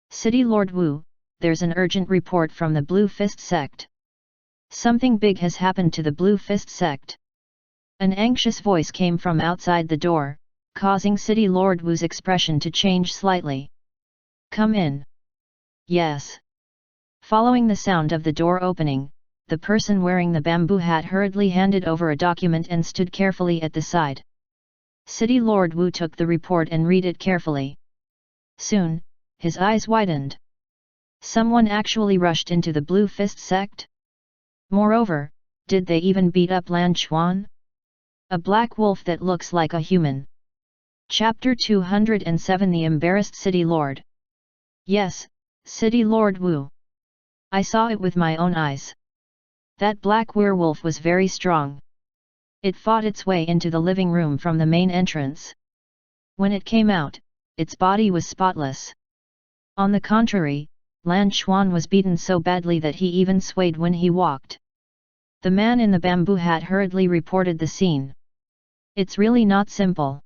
City Lord Wu, there's an urgent report from the Blue Fist sect. Something big has happened to the Blue Fist sect. An anxious voice came from outside the door, causing City Lord Wu's expression to change slightly. Come in. Yes. Following the sound of the door opening, the person wearing the bamboo hat hurriedly handed over a document and stood carefully at the side. City Lord Wu took the report and read it carefully. Soon, his eyes widened. Someone actually rushed into the Blue Fist sect? Moreover, did they even beat up Lan Chuan? A black wolf that looks like a human. Chapter 207 The Embarrassed City Lord. Yes, City Lord Wu. I saw it with my own eyes. That black werewolf was very strong. It fought its way into the living room from the main entrance. When it came out, its body was spotless. On the contrary, Lan Chuan was beaten so badly that he even swayed when he walked. The man in the bamboo hat hurriedly reported the scene. It's really not simple.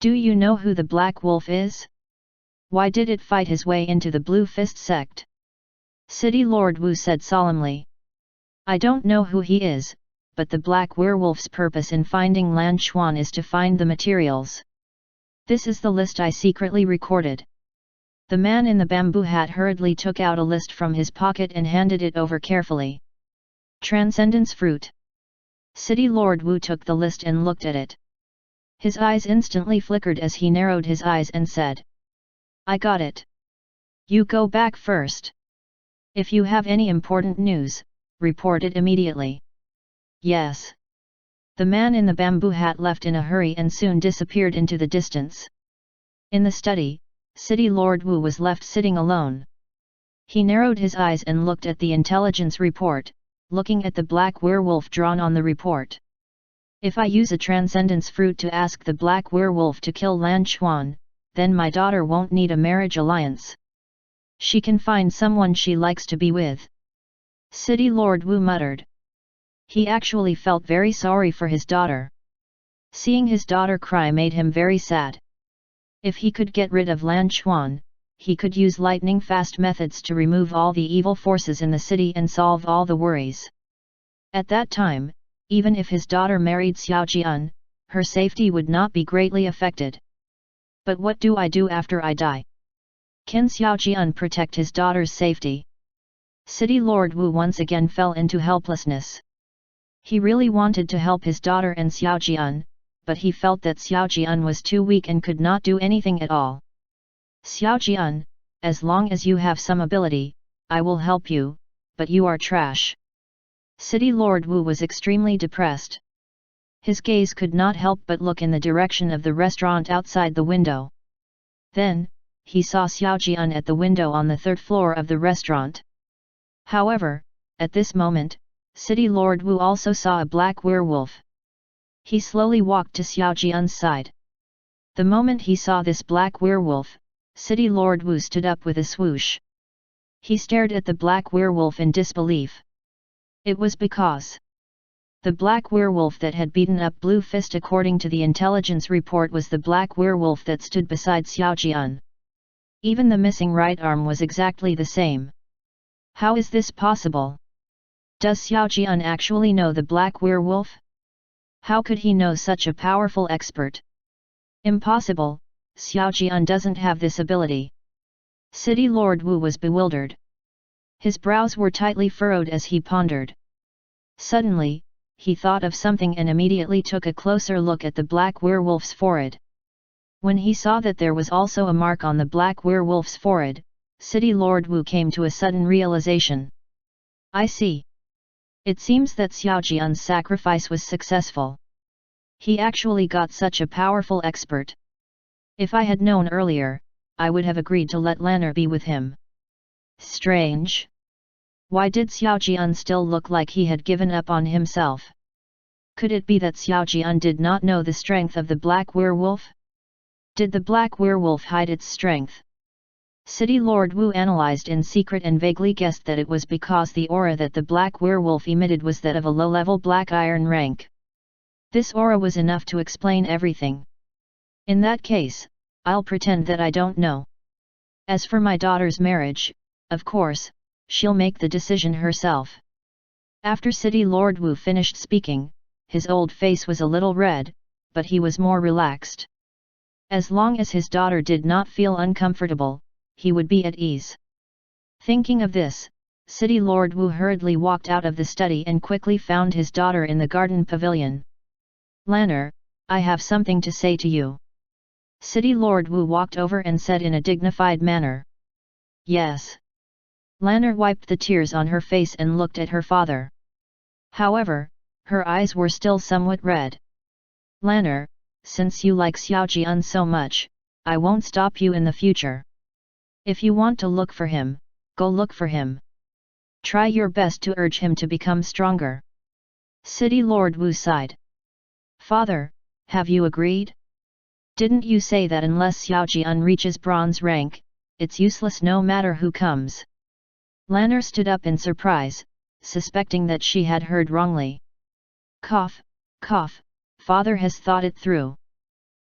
Do you know who the Black Wolf is? Why did it fight his way into the Blue Fist sect? City Lord Wu said solemnly. I don't know who he is, but the Black Werewolf's purpose in finding Lan Chuan is to find the materials. This is the list I secretly recorded. The man in the bamboo hat hurriedly took out a list from his pocket and handed it over carefully. Transcendence Fruit. City Lord Wu took the list and looked at it. His eyes instantly flickered as he narrowed his eyes and said. I got it. You go back first. If you have any important news, report it immediately. Yes. The man in the bamboo hat left in a hurry and soon disappeared into the distance. In the study, City Lord Wu was left sitting alone. He narrowed his eyes and looked at the intelligence report, looking at the black werewolf drawn on the report. If I use a transcendence fruit to ask the black werewolf to kill Lan Chuan, then my daughter won't need a marriage alliance. She can find someone she likes to be with. City Lord Wu muttered. He actually felt very sorry for his daughter. Seeing his daughter cry made him very sad. If he could get rid of Lan Chuan, he could use lightning-fast methods to remove all the evil forces in the city and solve all the worries. At that time, even if his daughter married Xiao Jian, her safety would not be greatly affected. But what do I do after I die? Can Xiao Jian protect his daughter's safety? City Lord Wu once again fell into helplessness. He really wanted to help his daughter and Xiao Jian, but he felt that Xiao Jian was too weak and could not do anything at all. Xiao Jian, as long as you have some ability, I will help you, but you are trash. City Lord Wu was extremely depressed. His gaze could not help but look in the direction of the restaurant outside the window. Then, he saw Xiao Jian at the window on the third floor of the restaurant. However, at this moment, City Lord Wu also saw a black werewolf. He slowly walked to Xiao Jian's side. The moment he saw this black werewolf, City Lord Wu stood up with a swoosh. He stared at the black werewolf in disbelief. It was because the black werewolf that had beaten up Blue Fist according to the intelligence report was the black werewolf that stood beside Xiao Jian. Even the missing right arm was exactly the same. How is this possible? Does Xiao Jian actually know the black werewolf? How could he know such a powerful expert? Impossible, Xiao Jian doesn't have this ability. City Lord Wu was bewildered. His brows were tightly furrowed as he pondered. Suddenly, he thought of something and immediately took a closer look at the black werewolf's forehead. When he saw that there was also a mark on the black werewolf's forehead, City Lord Wu came to a sudden realization. I see. It seems that Xiao Jian's sacrifice was successful. He actually got such a powerful expert. If I had known earlier, I would have agreed to let Lanner be with him. Strange. Why did Xiao Jian still look like he had given up on himself? Could it be that Xiao Jian did not know the strength of the black werewolf? Did the black werewolf hide its strength? City Lord Wu analyzed in secret and vaguely guessed that it was because the aura that the black werewolf emitted was that of a low-level black iron rank. This aura was enough to explain everything. In that case, I'll pretend that I don't know. As for my daughter's marriage, of course, she'll make the decision herself. After City Lord Wu finished speaking, his old face was a little red, but he was more relaxed. As long as his daughter did not feel uncomfortable, he would be at ease. Thinking of this, City Lord Wu hurriedly walked out of the study and quickly found his daughter in the garden pavilion. Lanner, I have something to say to you. City Lord Wu walked over and said in a dignified manner. Yes. Lanner wiped the tears on her face and looked at her father. However, her eyes were still somewhat red. Lanner, since you like Xiao Jian so much, I won't stop you in the future. If you want to look for him, go look for him. Try your best to urge him to become stronger. City Lord Wu sighed. Father, have you agreed? Didn't you say that unless Xiao Jian reaches bronze rank, it's useless no matter who comes? Lanner stood up in surprise, suspecting that she had heard wrongly. Cough, cough, father has thought it through.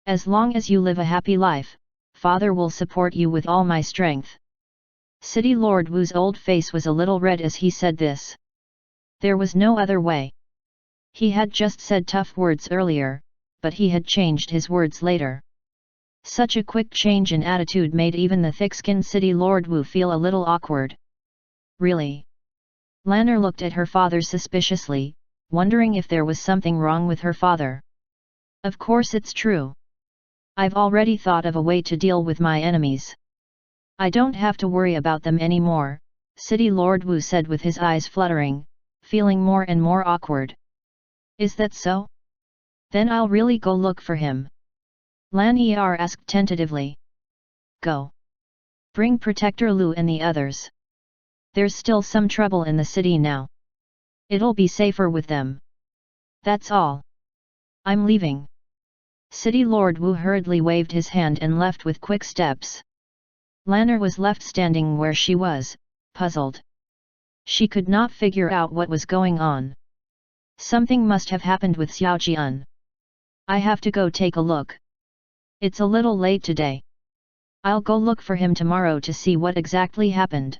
As long as you live a happy life, father will support you with all my strength. City Lord Wu's old face was a little red as he said this. There was no other way. He had just said tough words earlier, but he had changed his words later. Such a quick change in attitude made even the thick-skinned City Lord Wu feel a little awkward. Really? Lanner looked at her father suspiciously, wondering if there was something wrong with her father. Of course it's true. I've already thought of a way to deal with my enemies. I don't have to worry about them anymore, City Lord Wu said with his eyes fluttering, feeling more and more awkward. Is that so? Then I'll really go look for him. Lan Er asked tentatively. Go. Bring Protector Lu and the others. There's still some trouble in the city now. It'll be safer with them. That's all. I'm leaving. City Lord Wu hurriedly waved his hand and left with quick steps. Lanner was left standing where she was, puzzled. She could not figure out what was going on. Something must have happened with Xiao Jian. I have to go take a look. It's a little late today. I'll go look for him tomorrow to see what exactly happened.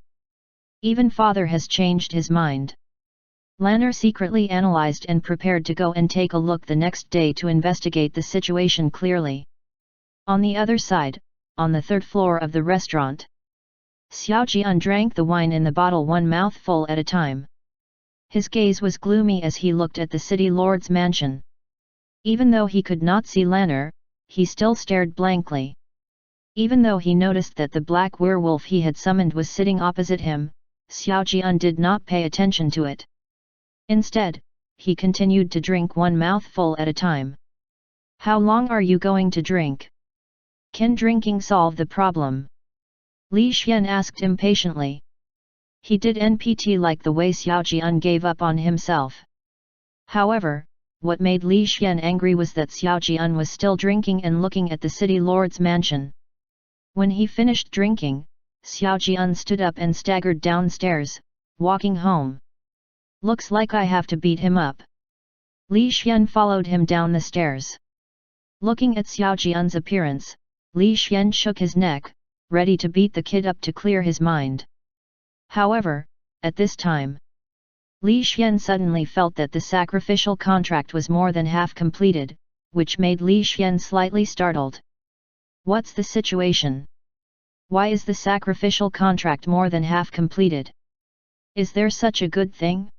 Even father has changed his mind. Lanner secretly analyzed and prepared to go and take a look the next day to investigate the situation clearly. On the other side, on the third floor of the restaurant, Xiao Jian drank the wine in the bottle one mouthful at a time. His gaze was gloomy as he looked at the city lord's mansion. Even though he could not see Lanner, he still stared blankly. Even though he noticed that the black werewolf he had summoned was sitting opposite him, Xiao Jian did not pay attention to it. Instead, he continued to drink one mouthful at a time. How long are you going to drink? Can drinking solve the problem? Li Xian asked impatiently. He did NPT like the way Xiao Jian gave up on himself. However, what made Li Xian angry was that Xiao Jian was still drinking and looking at the city lord's mansion. When he finished drinking, Xiao Jian stood up and staggered downstairs, walking home. Looks like I have to beat him up. Li Xian followed him down the stairs. Looking at Xiao Jian's appearance, Li Xian shook his neck, ready to beat the kid up to clear his mind. However, at this time, Li Xian suddenly felt that the sacrificial contract was more than half completed, which made Li Xian slightly startled. What's the situation? Why is the sacrificial contract more than half completed? Is there such a good thing?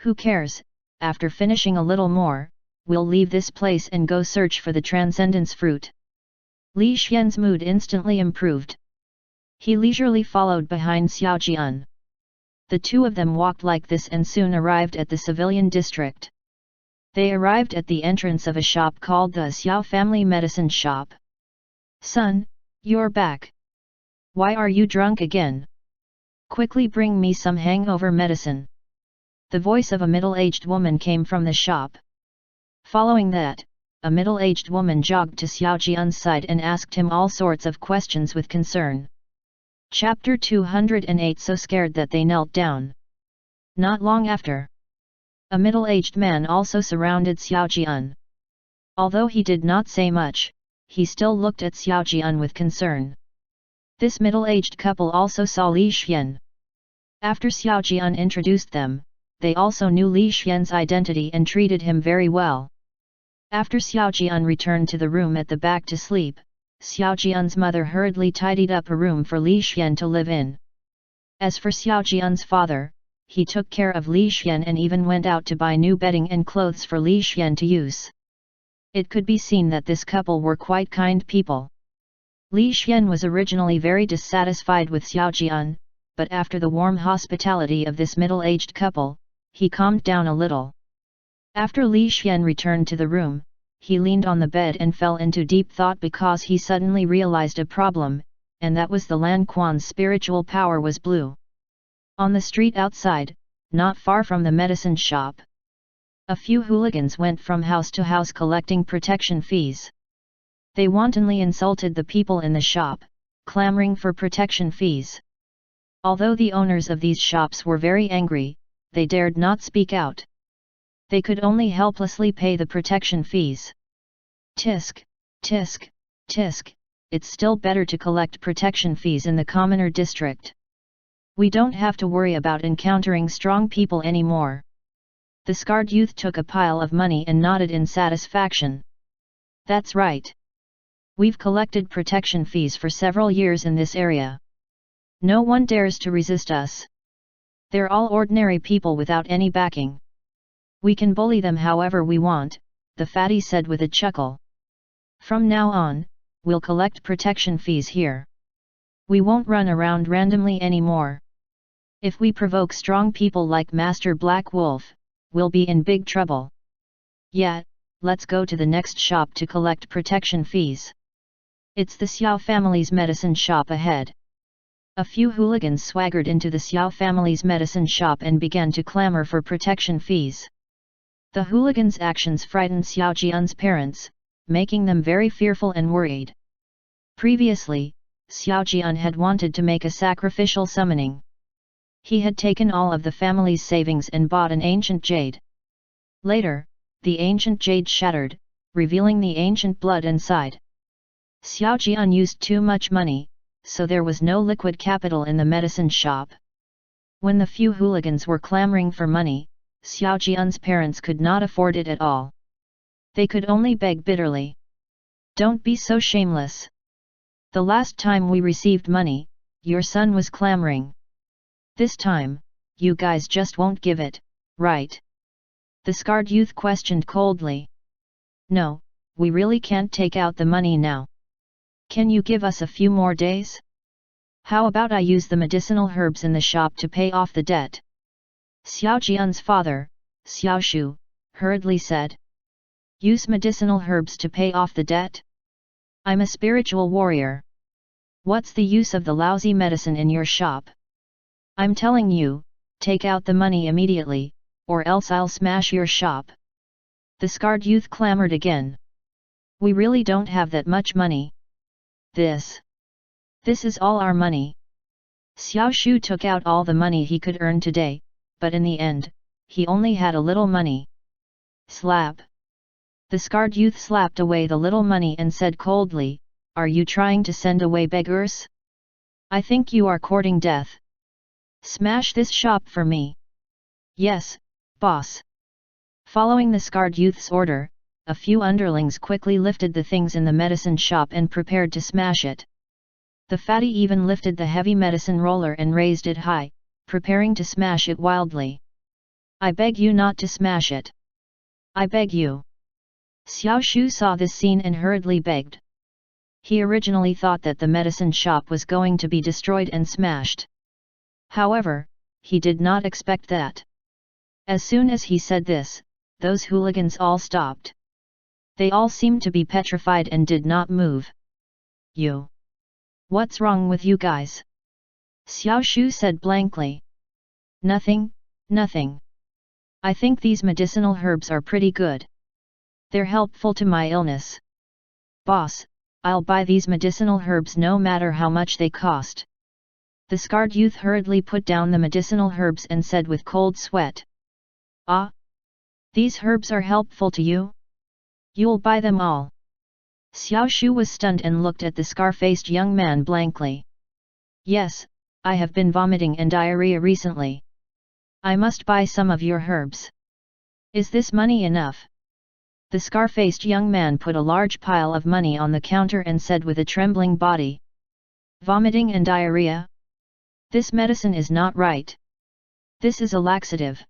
Who cares, after finishing a little more, we'll leave this place and go search for the transcendence fruit. Li Xian's mood instantly improved. He leisurely followed behind Xiao Jian. The two of them walked like this and soon arrived at the civilian district. They arrived at the entrance of a shop called the Xiao Family Medicine Shop. Son, you're back. Why are you drunk again? Quickly bring me some hangover medicine. The voice of a middle-aged woman came from the shop. Following that, a middle-aged woman jogged to Xiao Jian's side and asked him all sorts of questions with concern. Chapter 208. So scared that they knelt down. Not long after, a middle-aged man also surrounded Xiao Jian. Although he did not say much, he still looked at Xiao Jian with concern. This middle-aged couple also saw Li Xian. After Xiao Jian introduced them, they also knew Li Xian's identity and treated him very well. After Xiao Jian returned to the room at the back to sleep, Xiao Jian's mother hurriedly tidied up a room for Li Xian to live in. As for Xiao Jian's father, he took care of Li Xian and even went out to buy new bedding and clothes for Li Xian to use. It could be seen that this couple were quite kind people. Li Xian was originally very dissatisfied with Xiao Jian, but after the warm hospitality of this middle-aged couple, he calmed down a little. After Li Xian returned to the room, he leaned on the bed and fell into deep thought because he suddenly realized a problem, and that was the Lan Quan's spiritual power was blue. On the street outside, not far from the medicine shop, a few hooligans went from house to house collecting protection fees. They wantonly insulted the people in the shop, clamoring for protection fees. Although the owners of these shops were very angry, they dared not speak out. They could only helplessly pay the protection fees. Tisk, tisk, tisk, it's still better to collect protection fees in the commoner district. We don't have to worry about encountering strong people anymore. The scarred youth took a pile of money and nodded in satisfaction. That's right. We've collected protection fees for several years in this area. No one dares to resist us. They're all ordinary people without any backing. We can bully them however we want, the fatty said with a chuckle. From now on, we'll collect protection fees here. We won't run around randomly anymore. If we provoke strong people like Master Black Wolf, we'll be in big trouble. Yeah, let's go to the next shop to collect protection fees. It's the Xiao family's medicine shop ahead. A few hooligans swaggered into the Xiao family's medicine shop and began to clamor for protection fees. The hooligans' actions frightened Xiao Jian's parents, making them very fearful and worried. Previously, Xiao Jian had wanted to make a sacrificial summoning. He had taken all of the family's savings and bought an ancient jade. Later, the ancient jade shattered, revealing the ancient blood inside. Xiao Jian used too much money, so there was no liquid capital in the medicine shop. When the few hooligans were clamoring for money, Xiao Jian's parents could not afford it at all. They could only beg bitterly. Don't be so shameless. The last time we received money, your son was clamoring. This time, you guys just won't give it, right? The scarred youth questioned coldly. No, we really can't take out the money now. Can you give us a few more days? How about I use the medicinal herbs in the shop to pay off the debt? Xiao Jian's father, Xiao Shu hurriedly said. Use medicinal herbs to pay off the debt? I'm a spiritual warrior. What's the use of the lousy medicine in your shop? I'm telling you, take out the money immediately, or else I'll smash your shop. The scarred youth clamored again. We really don't have that much money. This is all our money. Xiao Shu took out all the money he could earn today, but in the end, he only had a little money. Slap. The scarred youth slapped away the little money and said coldly, Are you trying to send away beggars? I think you are courting death. Smash this shop for me. Yes, boss. Following the scarred youth's order, a few underlings quickly lifted the things in the medicine shop and prepared to smash it. The fatty even lifted the heavy medicine roller and raised it high, preparing to smash it wildly. I beg you not to smash it. I beg you. Xiao Shu saw this scene and hurriedly begged. He originally thought that the medicine shop was going to be destroyed and smashed. However, he did not expect that. As soon as he said this, those hooligans all stopped. They all seemed to be petrified and did not move. You. What's wrong with you guys? Xiao Shu said blankly. Nothing, nothing. I think these medicinal herbs are pretty good. They're helpful to my illness. Boss, I'll buy these medicinal herbs no matter how much they cost. The scarred youth hurriedly put down the medicinal herbs and said with cold sweat. Ah? These herbs are helpful to you? You'll buy them all. Xiao Shu was stunned and looked at the scar-faced young man blankly. Yes, I have been vomiting and diarrhea recently. I must buy some of your herbs. Is this money enough? The scar-faced young man put a large pile of money on the counter and said with a trembling body. Vomiting and diarrhea? This medicine is not right. This is a laxative.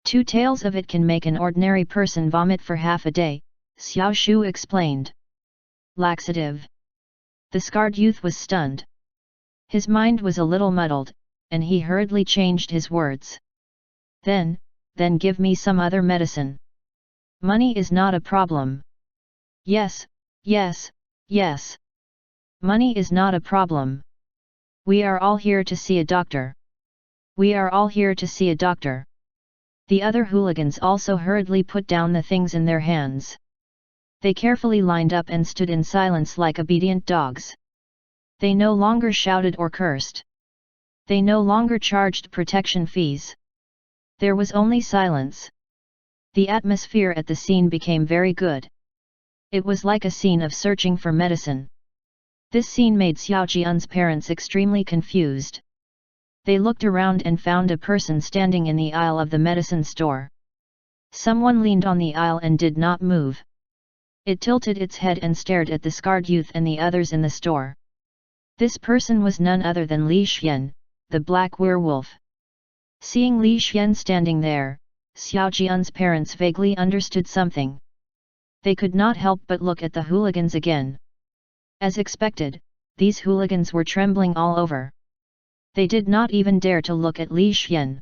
2 taels of it can make an ordinary person vomit for half a day, Xiao Shu explained. Laxative. The scarred youth was stunned. His mind was a little muddled, and he hurriedly changed his words. Then give me some other medicine. Money is not a problem. Yes, yes, yes. Money is not a problem. We are all here to see a doctor. We are all here to see a doctor. The other hooligans also hurriedly put down the things in their hands. They carefully lined up and stood in silence like obedient dogs. They no longer shouted or cursed. They no longer charged protection fees. There was only silence. The atmosphere at the scene became very good. It was like a scene of searching for medicine. This scene made Xiao Jian's parents extremely confused. They looked around and found a person standing in the aisle of the medicine store. Someone leaned on the aisle and did not move. It tilted its head and stared at the scarred youth and the others in the store. This person was none other than Li Xian, the black werewolf. Seeing Li Xian standing there, Xiao Jian's parents vaguely understood something. They could not help but look at the hooligans again. As expected, these hooligans were trembling all over. They did not even dare to look at Li Xian.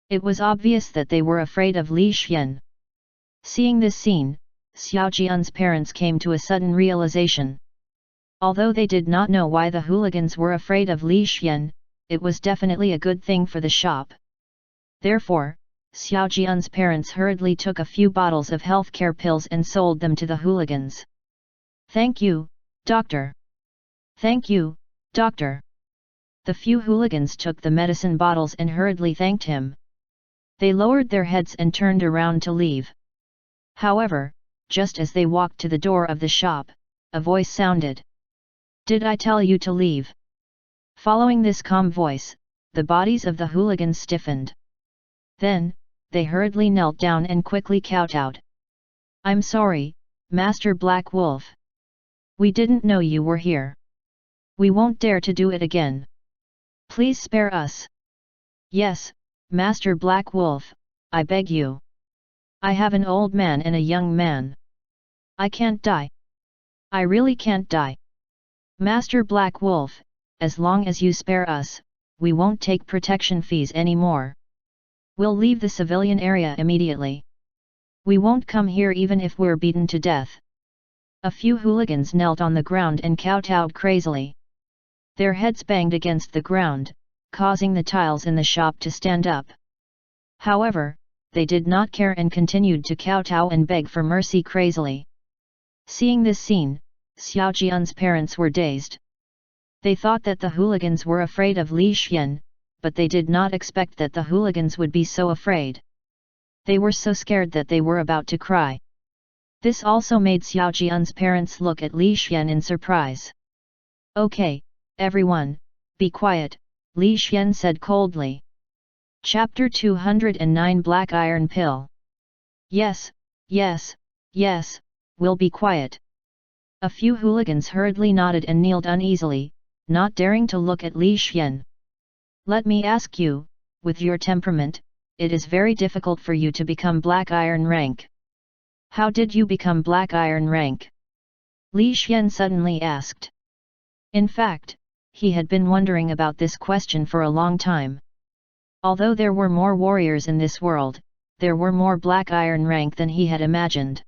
It was obvious that they were afraid of Li Xian. Seeing this scene, Xiao Jian's parents came to a sudden realization. Although they did not know why the hooligans were afraid of Li Xian, it was definitely a good thing for the shop. Therefore, Xiao Jian's parents hurriedly took a few bottles of healthcare pills and sold them to the hooligans. Thank you, doctor. Thank you, doctor. The few hooligans took the medicine bottles and hurriedly thanked him. They lowered their heads and turned around to leave. However, just as they walked to the door of the shop, a voice sounded. Did I tell you to leave? Following this calm voice, the bodies of the hooligans stiffened. Then, they hurriedly knelt down and quickly kowtowed. I'm sorry, Master Black Wolf. We didn't know you were here. We won't dare to do it again. Please spare us. Yes, Master Black Wolf, I beg you. I have an old man and a young man. I can't die. I really can't die. Master Black Wolf, as long as you spare us, we won't take protection fees anymore. We'll leave the civilian area immediately. We won't come here even if we're beaten to death. A few hooligans knelt on the ground and kowtowed crazily. Their heads banged against the ground, causing the tiles in the shop to stand up. However, they did not care and continued to kowtow and beg for mercy crazily. Seeing this scene, Xiao Jian's parents were dazed. They thought that the hooligans were afraid of Li Xian, but they did not expect that the hooligans would be so afraid. They were so scared that they were about to cry. This also made Xiao Jian's parents look at Li Xian in surprise. "Okay, everyone, be quiet," Li Xian said coldly. Chapter 209 Black Iron Pill. Yes, yes, yes, we'll be quiet. A few hooligans hurriedly nodded and kneeled uneasily, not daring to look at Li Xian. "Let me ask you, with your temperament, it is very difficult for you to become Black Iron rank. How did you become Black Iron rank?" Li Xian suddenly asked. In fact, he had been wondering about this question for a long time. Although there were more warriors in this world, there were more Black Iron rank than he had imagined.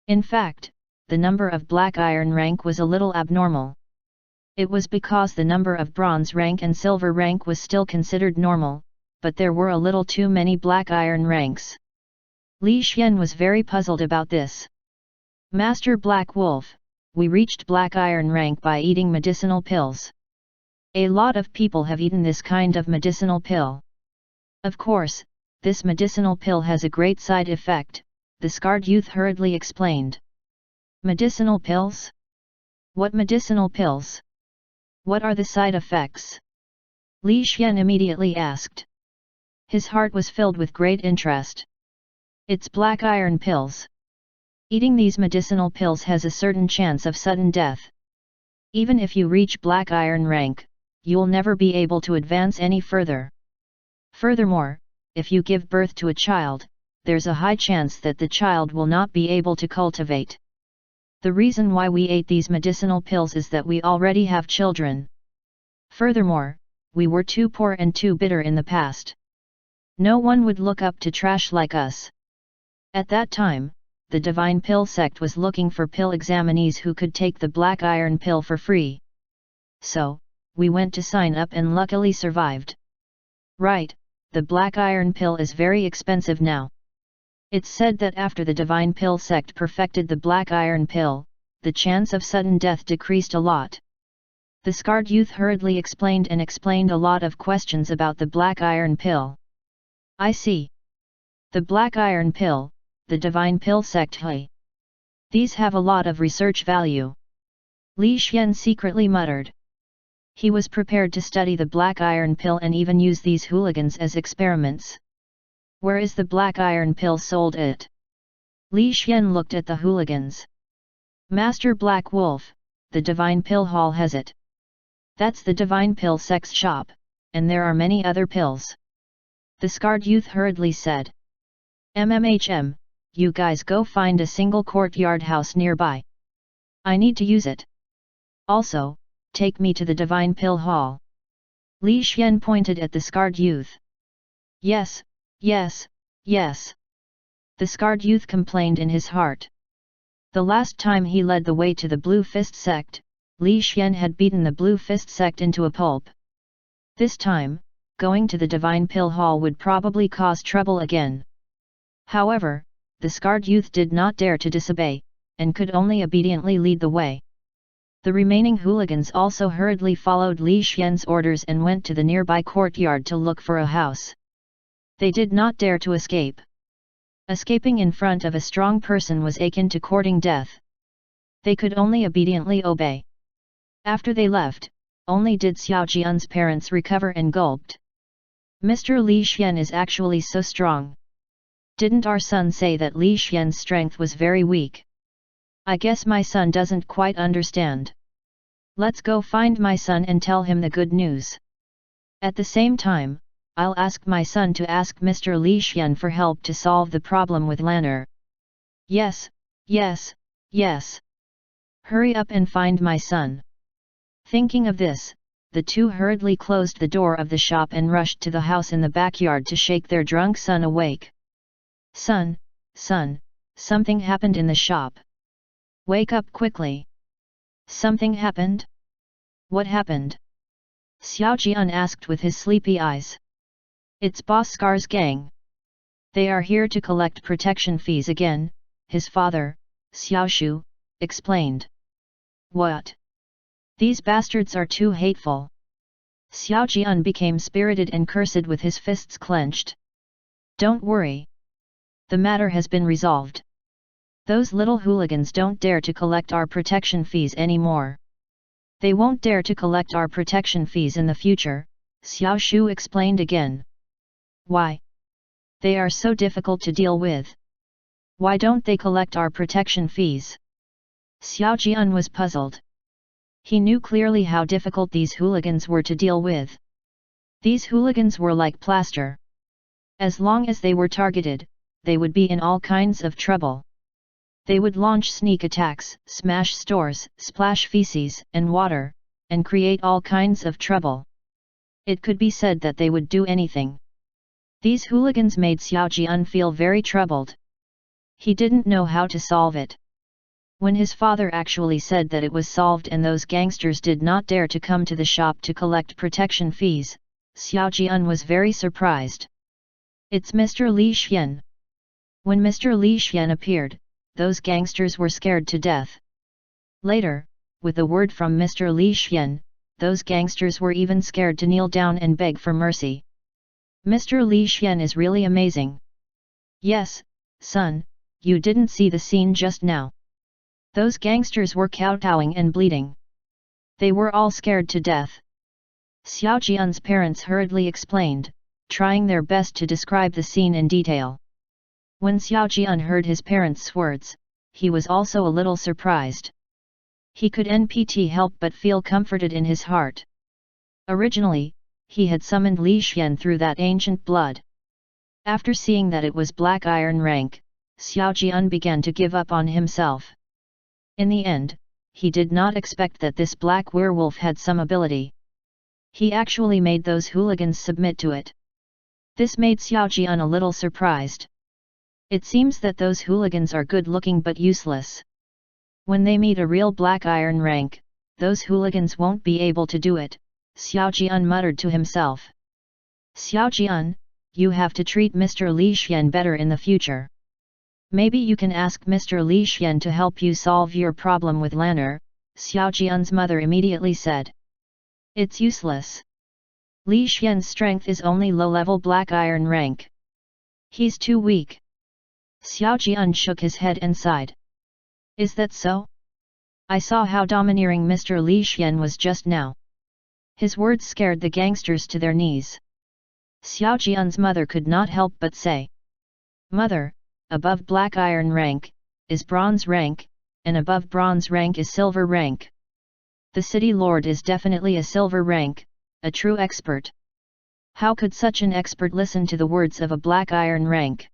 In fact, the number of Black Iron rank was a little abnormal. It was because the number of Bronze rank and Silver rank was still considered normal, but there were a little too many Black Iron ranks. Li Xian was very puzzled about this. "Master Black Wolf, we reached Black Iron rank by eating medicinal pills. A lot of people have eaten this kind of medicinal pill. Of course, this medicinal pill has a great side effect," the scarred youth hurriedly explained. "Medicinal pills? What medicinal pills? What are the side effects?" Li Xian immediately asked. His heart was filled with great interest. "It's Black Iron pills. Eating these medicinal pills has a certain chance of sudden death. Even if you reach Black Iron rank, you'll never be able to advance any further. Furthermore, if you give birth to a child, there's a high chance that the child will not be able to cultivate. The reason why we ate these medicinal pills is that we already have children. Furthermore, we were too poor and too bitter in the past. No one would look up to trash like us. At that time, the Divine Pill sect was looking for pill examinees who could take the Black Iron pill for free. So, we went to sign up and luckily survived. Right, the Black Iron pill is very expensive now. It's said that after the Divine Pill sect perfected the Black Iron pill, the chance of sudden death decreased a lot." The scarred youth hurriedly explained a lot of questions about the Black Iron pill. "I see. The Black Iron pill, the Divine Pill sect, hey. These have a lot of research value." Li Xian secretly muttered. He was prepared to study the Black Iron pill and even use these hooligans as experiments. "Where is the Black Iron pill sold at?" Li Xian looked at the hooligans. "Master Black Wolf, the Divine Pill Hall has it. That's the Divine Pill sect's shop, and there are many other pills," the scarred youth hurriedly said. "MMHM, you guys go find a single courtyard house nearby. I need to use it. Also, take me to the Divine Pill Hall." Li Xian pointed at the scarred youth. "Yes, yes, yes," the scarred youth complained in his heart. The last time he led the way to the Blue Fist sect, Li Xian had beaten the Blue Fist sect into a pulp. This time, going to the Divine Pill Hall would probably cause trouble again. However, the scarred youth did not dare to disobey, and could only obediently lead the way. The remaining hooligans also hurriedly followed Li Xian's orders and went to the nearby courtyard to look for a house. They did not dare to escape. Escaping in front of a strong person was akin to courting death. They could only obediently obey. After they left, only did Xiao Jian's parents recover and gulped. "Mr. Li Xian is actually so strong. Didn't our son say that Li Xian's strength was very weak? I guess my son doesn't quite understand. Let's go find my son and tell him the good news. At the same time, I'll ask my son to ask Mr. Li Xian for help to solve the problem with Lanner. Yes, yes, yes. Hurry up and find my son." Thinking of this, the two hurriedly closed the door of the shop and rushed to the house in the backyard to shake their drunk son awake. Son, son, something happened in the shop. Wake up quickly. Something happened? What happened? Xiao Jian asked with his sleepy eyes. It's Boss Scar's gang. They are here to collect protection fees again, his father, Xiao Shu, explained. What? These bastards are too hateful. Xiao Jian became spirited and cursed with his fists clenched. Don't worry. The matter has been resolved. Those little hooligans don't dare to collect our protection fees anymore. They won't dare to collect our protection fees in the future, Xiao Shu explained again. Why? They are so difficult to deal with. Why don't they collect our protection fees? Xiao Jian was puzzled. He knew clearly how difficult these hooligans were to deal with. These hooligans were like plaster. As long as they were targeted, they would be in all kinds of trouble. They would launch sneak attacks, smash stores, splash feces and water, and create all kinds of trouble. It could be said that they would do anything. These hooligans made Xiao Jian feel very troubled. He didn't know how to solve it. When his father actually said that it was solved and those gangsters did not dare to come to the shop to collect protection fees, Xiao Jian was very surprised. It's Mr. Li Xian. When Mr. Li Xian appeared, those gangsters were scared to death. Later, with a word from Mr. Li Xian, those gangsters were even scared to kneel down and beg for mercy. Mr. Li Xian is really amazing. Yes, son, you didn't see the scene just now. Those gangsters were kowtowing and bleeding. They were all scared to death. Xiao Jian's parents hurriedly explained, trying their best to describe the scene in detail. When Xiao Jian heard his parents' words, he was also a little surprised. He could NPT help but feel comforted in his heart. Originally, he had summoned Li Xian through that ancient blood. After seeing that it was black iron rank, Xiao Jian began to give up on himself. In the end, he did not expect that this black werewolf had some ability. He actually made those hooligans submit to it. This made Xiao Jian a little surprised. It seems that those hooligans are good-looking but useless. When they meet a real black iron rank, those hooligans won't be able to do it, Xiao Jian muttered to himself. Xiao Jian, you have to treat Mr. Li Xian better in the future. Maybe you can ask Mr. Li Xian to help you solve your problem with Lanner, Xiao Jian's mother immediately said. It's useless. Li Xian's strength is only low-level black iron rank. He's too weak. Xiao Jian shook his head and sighed. Is that so? I saw how domineering Mr. Li Xian was just now. His words scared the gangsters to their knees. Xiao Jian's mother could not help but say. Mother, above black iron rank, is bronze rank, and above bronze rank is silver rank. The city lord is definitely a silver rank, a true expert. How could such an expert listen to the words of a black iron rank?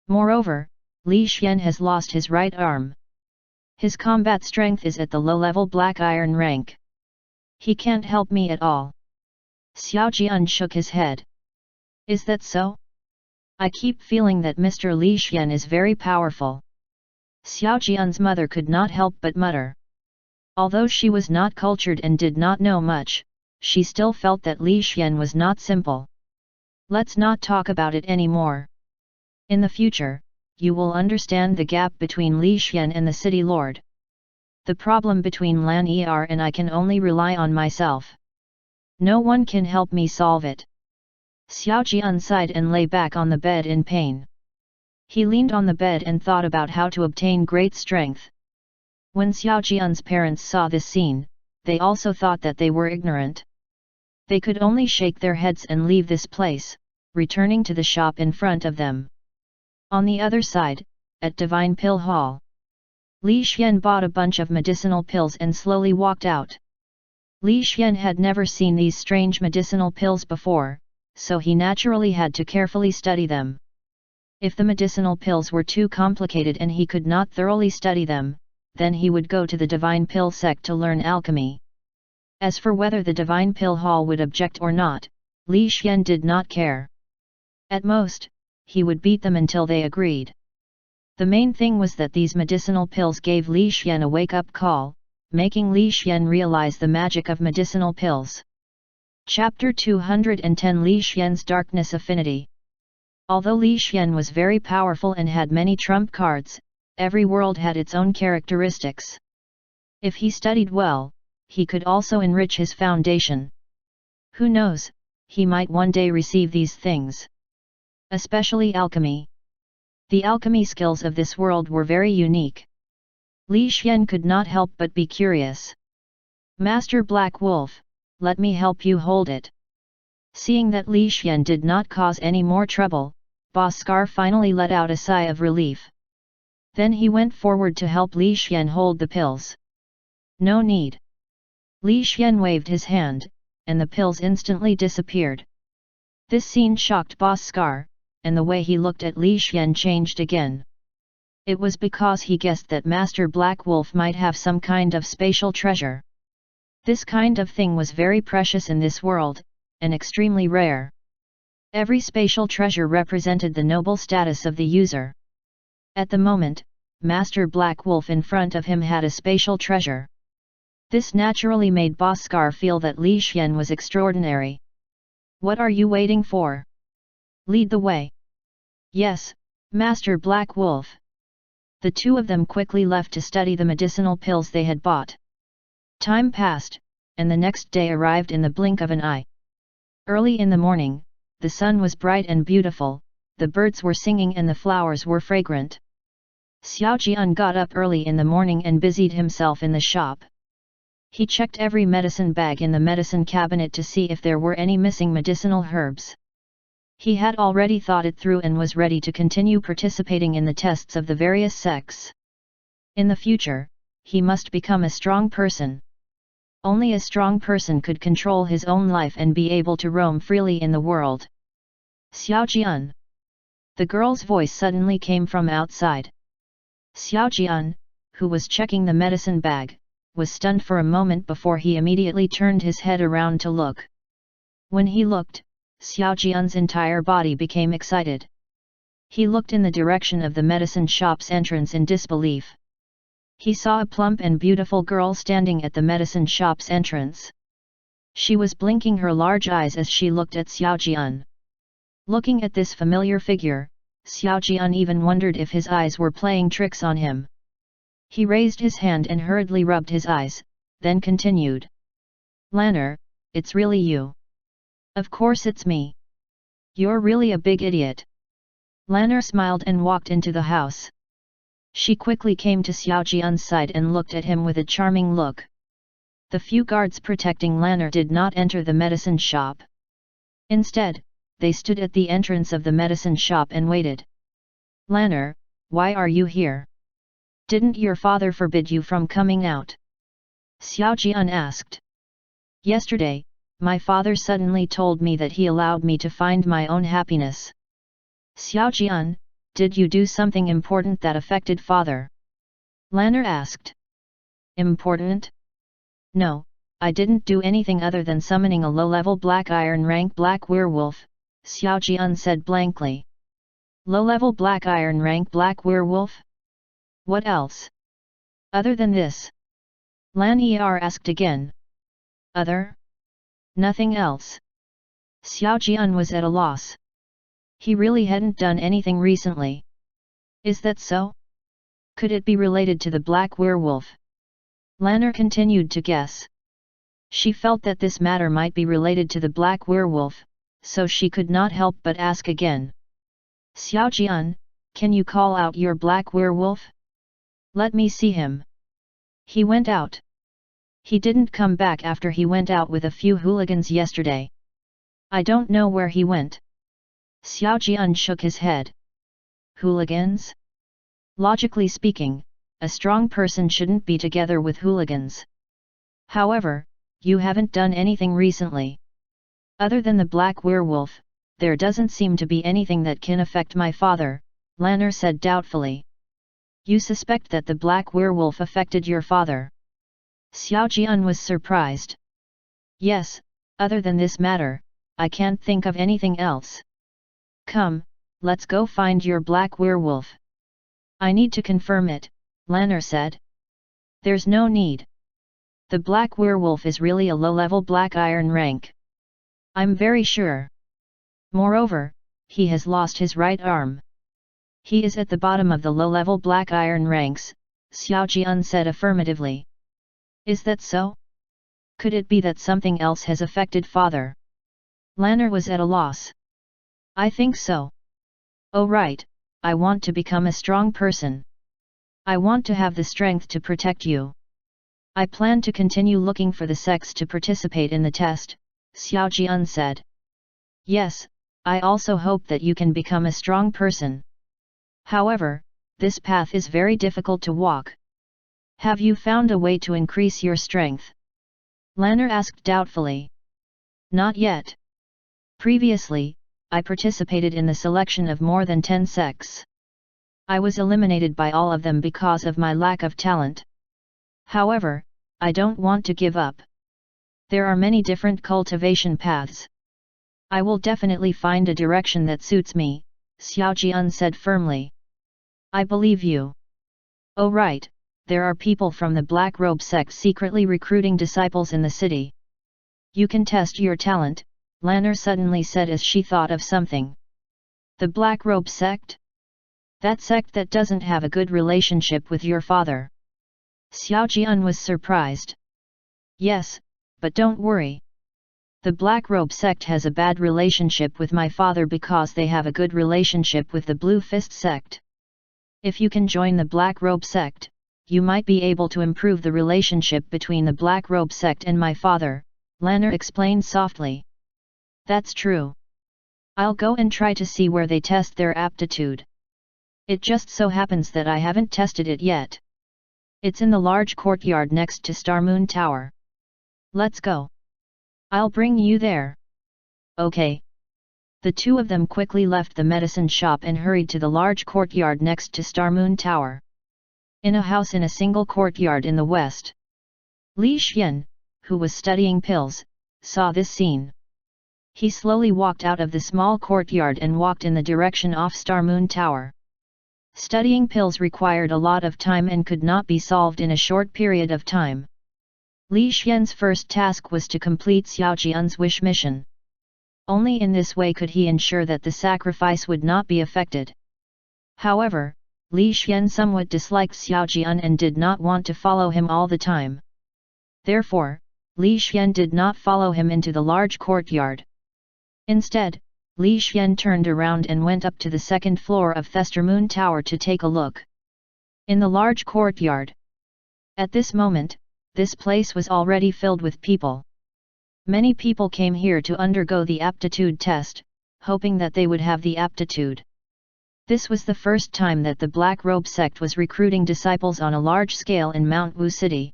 Moreover, Li Xian has lost his right arm. His combat strength is at the low-level black iron rank. He can't help me at all. Xiao Jian shook his head. Is that so? I keep feeling that Mr. Li Xian is very powerful. Xiao Jian's mother could not help but mutter. Although she was not cultured and did not know much, she still felt that Li Xian was not simple. Let's not talk about it anymore. In the future, you will understand the gap between Li Xian and the city lord. The problem between Lan Er and I can only rely on myself. No one can help me solve it. Xiao Jian sighed and lay back on the bed in pain. He leaned on the bed and thought about how to obtain great strength. When Xiao Jian's parents saw this scene, they also thought that they were ignorant. They could only shake their heads and leave this place, returning to the shop in front of them. On the other side, at Divine Pill Hall, Li Xian bought a bunch of medicinal pills and slowly walked out. Li Xian had never seen these strange medicinal pills before, so he naturally had to carefully study them. If the medicinal pills were too complicated and he could not thoroughly study them, then he would go to the Divine Pill sect to learn alchemy. As for whether the divine pill hall would object or not, Li Xian did not care. At most, he would beat them until they agreed. The main thing was that these medicinal pills gave Li Xian a wake-up call, making Li Xian realize the magic of medicinal pills. Chapter 210 Li Xian's Darkness Affinity. Although Li Xian was very powerful and had many trump cards, every world had its own characteristics. If he studied well, he could also enrich his foundation. Who knows, he might one day receive these things. Especially alchemy. The alchemy skills of this world were very unique. Li Xian could not help but be curious. Master Black Wolf, let me help you hold it. Seeing that Li Xian did not cause any more trouble, Bhaskar finally let out a sigh of relief. Then he went forward to help Li Xian hold the pills. No need. Li Xian waved his hand, and the pills instantly disappeared. This scene shocked Bhaskar, and the way he looked at Li Xian changed again. It was because he guessed that Master Black Wolf might have some kind of spatial treasure. This kind of thing was very precious in this world, and extremely rare. Every spatial treasure represented the noble status of the user. At the moment, Master Black Wolf in front of him had a spatial treasure. This naturally made Bhaskar feel that Li Xian was extraordinary. What are you waiting for? Lead the way. Yes, Master Black Wolf. The two of them quickly left to study the medicinal pills they had bought. Time passed, and the next day arrived in the blink of an eye. Early in the morning, the sun was bright and beautiful, the birds were singing and the flowers were fragrant. Xiao Jian got up early in the morning and busied himself in the shop. He checked every medicine bag in the medicine cabinet to see if there were any missing medicinal herbs. He had already thought it through and was ready to continue participating in the tests of the various sects. In the future, he must become a strong person. Only a strong person could control his own life and be able to roam freely in the world. Xiao Jian. The girl's voice suddenly came from outside. Xiao Jian, who was checking the medicine bag, was stunned for a moment before he immediately turned his head around to look. When he looked, Xiao Jian's entire body became excited. He looked in the direction of the medicine shop's entrance in disbelief. He saw a plump and beautiful girl standing at the medicine shop's entrance. She was blinking her large eyes as she looked at Xiao Jian. Looking at this familiar figure, Xiao Jian even wondered if his eyes were playing tricks on him. He raised his hand and hurriedly rubbed his eyes, then continued. Lanner, it's really you. Of course it's me. You're really a big idiot. Lanner smiled and walked into the house. She quickly came to Xiao Jian's side and looked at him with a charming look. The few guards protecting Lanner did not enter the medicine shop. Instead, they stood at the entrance of the medicine shop and waited. Lanner, why are you here? Didn't your father forbid you from coming out? Xiao Jian asked. Yesterday, my father suddenly told me that he allowed me to find my own happiness. Xiao Jian, did you do something important that affected father? Lanner asked. Important? No, I didn't do anything other than summoning a low-level black iron rank black werewolf, Xiao Jian said blankly. Low-level black iron rank black werewolf? What else? Other than this? Lan Er asked again. Other? Nothing else. Xiao Jian was at a loss. He really hadn't done anything recently. Is that so? Could it be related to the black werewolf? Lanner continued to guess. She felt that this matter might be related to the black werewolf, so she could not help but ask again. Xiao Jian, can you call out your black werewolf? Let me see him. He went out. He didn't come back after he went out with a few hooligans yesterday. I don't know where he went. Xiao Jian shook his head. Hooligans? Logically speaking, a strong person shouldn't be together with hooligans. However, you haven't done anything recently. Other than the black werewolf, there doesn't seem to be anything that can affect my father, Lanner said doubtfully. You suspect that the black werewolf affected your father? Xiao Jian was surprised. Yes, other than this matter, I can't think of anything else. Come, let's go find your black werewolf. I need to confirm it, Lanner said. There's no need. The black werewolf is really a low-level black iron rank. I'm very sure. Moreover, he has lost his right arm. He is at the bottom of the low-level black iron ranks, Xiao Jian said affirmatively. Is that so? Could it be that something else has affected father? Lanner was at a loss. I think so. Oh right, I want to become a strong person. I want to have the strength to protect you. I plan to continue looking for the sects to participate in the test, Xiao Jian said. Yes, I also hope that you can become a strong person. However, this path is very difficult to walk. Have you found a way to increase your strength? Lanner asked doubtfully. Not yet. Previously, I participated in the selection of more than 10 sects. I was eliminated by all of them because of my lack of talent. However, I don't want to give up. There are many different cultivation paths. I will definitely find a direction that suits me, Xiao Jian said firmly. I believe you. Oh right, there are people from the Black Robe sect secretly recruiting disciples in the city. You can test your talent, Lanner suddenly said as she thought of something. The Black Robe sect? That sect that doesn't have a good relationship with your father. Xiao Jian was surprised. Yes, but don't worry. The Black Robe sect has a bad relationship with my father because they have a good relationship with the Blue Fist sect. If you can join the Black Robe sect, you might be able to improve the relationship between the Black Robe sect and my father, Lanner explained softly. That's true. I'll go and try to see where they test their aptitude. It just so happens that I haven't tested it yet. It's in the large courtyard next to Star Moon Tower. Let's go. I'll bring you there. Okay. The two of them quickly left the medicine shop and hurried to the large courtyard next to Star Moon Tower. In a house in a single courtyard in the west. Li Xian, who was studying pills, saw this scene. He slowly walked out of the small courtyard and walked in the direction of Star Moon Tower. Studying pills required a lot of time and could not be solved in a short period of time. Li Xian's first task was to complete Xiao Jian's wish mission. Only in this way could he ensure that the sacrifice would not be affected. However, Li Xian somewhat disliked Xiao Jian and did not want to follow him all the time. Therefore, Li Xian did not follow him into the large courtyard. Instead, Li Xian turned around and went up to the second floor of Thester Moon Tower to take a look. In the large courtyard. At this moment, this place was already filled with people. Many people came here to undergo the aptitude test, hoping that they would have the aptitude. This was the first time that the Black Robe sect was recruiting disciples on a large scale in Mount Wu City.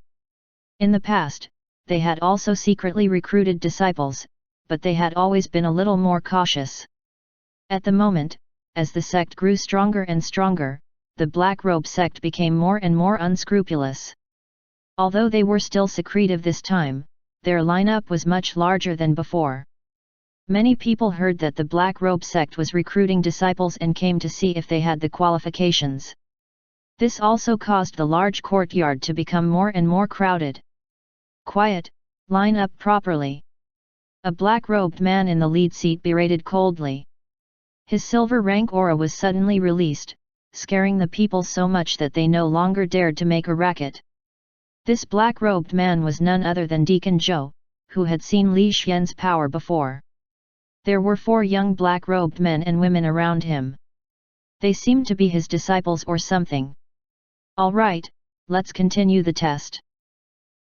In the past, they had also secretly recruited disciples, but they had always been a little more cautious. At the moment, as the sect grew stronger and stronger, the Black Robe sect became more and more unscrupulous. Although they were still secretive this time, their lineup was much larger than before. Many people heard that the Black Robe sect was recruiting disciples and came to see if they had the qualifications. This also caused the large courtyard to become more and more crowded. Quiet, line up properly. A black-robed man in the lead seat berated coldly. His silver rank aura was suddenly released, scaring the people so much that they no longer dared to make a racket. This black-robed man was none other than Deacon Zhou, who had seen Li Xian's power before. There were 4 young black-robed men and women around him. They seemed to be his disciples or something. All right, let's continue the test.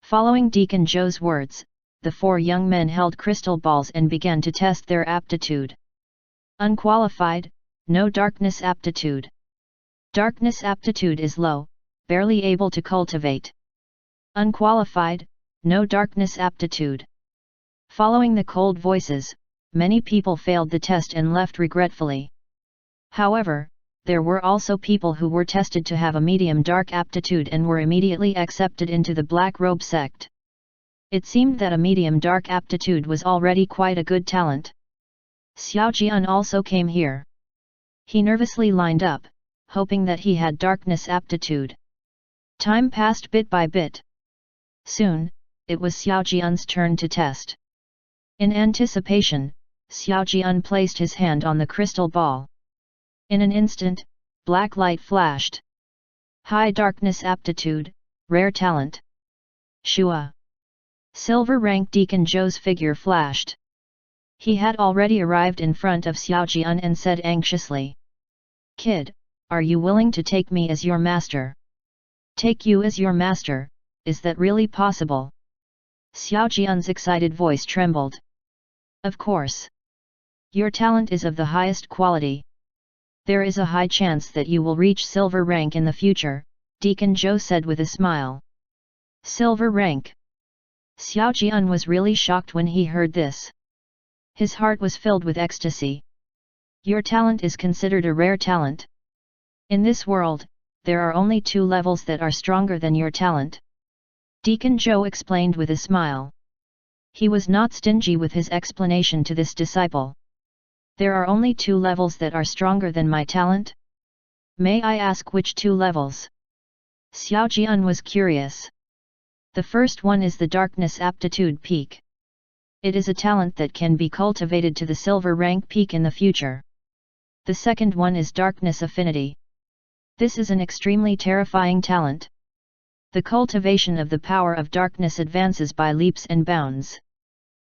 Following Deacon Zhou's words, the 4 young men held crystal balls and began to test their aptitude. Unqualified, no darkness aptitude. Darkness aptitude is low, barely able to cultivate. Unqualified, no darkness aptitude. Following the cold voices, many people failed the test and left regretfully. However, there were also people who were tested to have a medium dark aptitude and were immediately accepted into the Black Robe sect. It seemed that a medium dark aptitude was already quite a good talent. Xiao Jian also came here. He nervously lined up, hoping that he had darkness aptitude. Time passed bit by bit. Soon, it was Xiao Jian's turn to test. In anticipation, Xiao Jian placed his hand on the crystal ball. In an instant, black light flashed. High darkness aptitude, rare talent. Shua. Silver rank Deacon Zhou's figure flashed. He had already arrived in front of Xiao Jian and said anxiously. Kid, are you willing to take me as your master? Take you as your master, is that really possible? Xiao Jian's excited voice trembled. Of course. Your talent is of the highest quality. There is a high chance that you will reach silver rank in the future, Deacon Zhou said with a smile. Silver rank. Xiao Jian was really shocked when he heard this. His heart was filled with ecstasy. Your talent is considered a rare talent. In this world, there are only 2 levels that are stronger than your talent. Deacon Zhou explained with a smile. He was not stingy with his explanation to this disciple. There are only 2 levels that are stronger than my talent? May I ask which 2 levels? Xiao Jian was curious. The first one is the darkness aptitude peak. It is a talent that can be cultivated to the silver rank peak in the future. The second one is darkness affinity. This is an extremely terrifying talent. The cultivation of the power of darkness advances by leaps and bounds.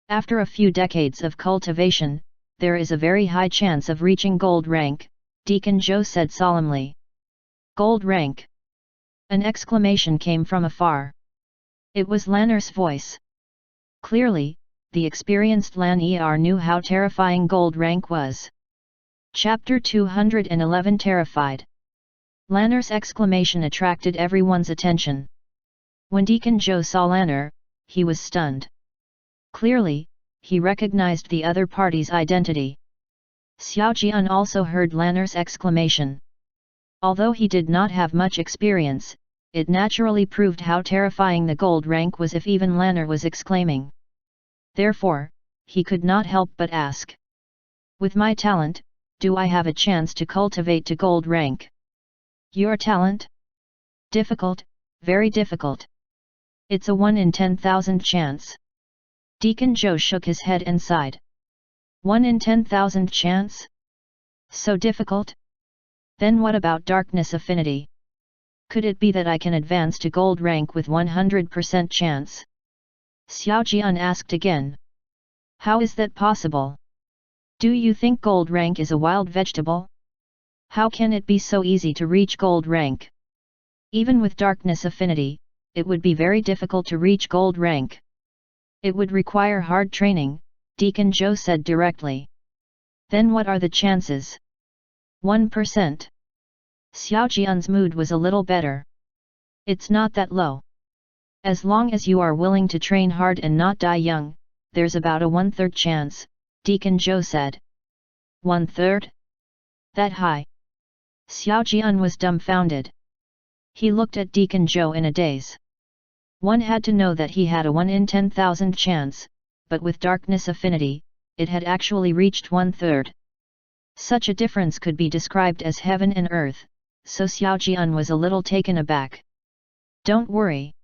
After a few decades of cultivation, there is a very high chance of reaching gold rank, Deacon Zhou said solemnly. Gold rank. An exclamation came from afar. It was Lanner's voice. Clearly, the experienced Lan Er knew how terrifying gold rank was. Chapter 211 Terrified. Lanner's exclamation attracted everyone's attention. When Deacon Zhou saw Lanner, he was stunned. Clearly, he recognized the other party's identity. Xiao Jian also heard Lanner's exclamation. Although he did not have much experience, it naturally proved how terrifying the gold rank was if even Lanner was exclaiming. Therefore, he could not help but ask. With my talent, do I have a chance to cultivate to gold rank? Your talent? Difficult, very difficult. It's a 1 in 10,000 chance. Deacon Zhou shook his head and sighed. 1 in 10,000 chance? So difficult? Then what about darkness affinity? Could it be that I can advance to gold rank with 100% chance? Xiao Jian asked again. How is that possible? Do you think gold rank is a wild vegetable? How can it be so easy to reach gold rank? Even with darkness affinity, it would be very difficult to reach gold rank. It would require hard training, Deacon Zhou said directly. Then what are the chances? 1%. Xiao Jian's mood was a little better. It's not that low. As long as you are willing to train hard and not die young, there's about a 1/3 chance, Deacon Zhou said. 1/3? That high? Xiao Jian was dumbfounded. He looked at Deacon Zhou in a daze. One had to know that he had a 1 in 10,000 chance, but with darkness affinity, it had actually reached 1/3. Such a difference could be described as heaven and earth, so Xiao Jian was a little taken aback. Don't worry.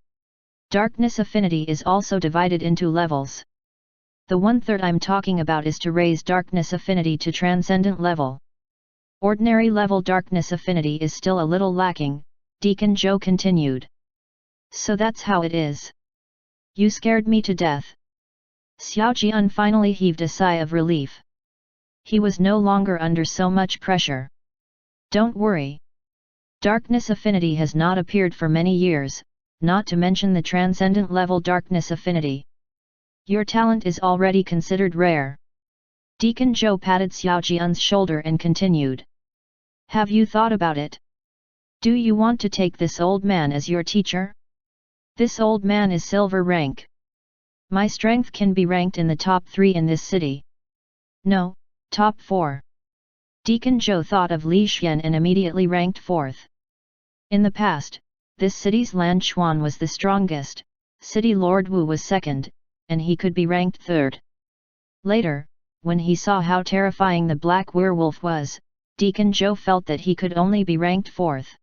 Darkness affinity is also divided into levels. The 1/3 I'm talking about is to raise darkness affinity to transcendent level. Ordinary level darkness affinity is still a little lacking, Deacon Zhou continued. So that's how it is. You scared me to death. Xiao Jian finally heaved a sigh of relief. He was no longer under so much pressure. Don't worry. Darkness affinity has not appeared for many years, not to mention the transcendent level darkness affinity. Your talent is already considered rare. Deacon Zhou patted Xiao Jian's shoulder and continued. Have you thought about it? Do you want to take this old man as your teacher? This old man is silver rank. My strength can be ranked in the top 3 in this city. No, top 4. Deacon Zhou thought of Li Xian and immediately ranked 4th. In the past, this city's Lan Chuan was the strongest, City Lord Wu was second, and he could be ranked third. Later, when he saw how terrifying the black werewolf was, Deacon Zhou felt that he could only be ranked fourth.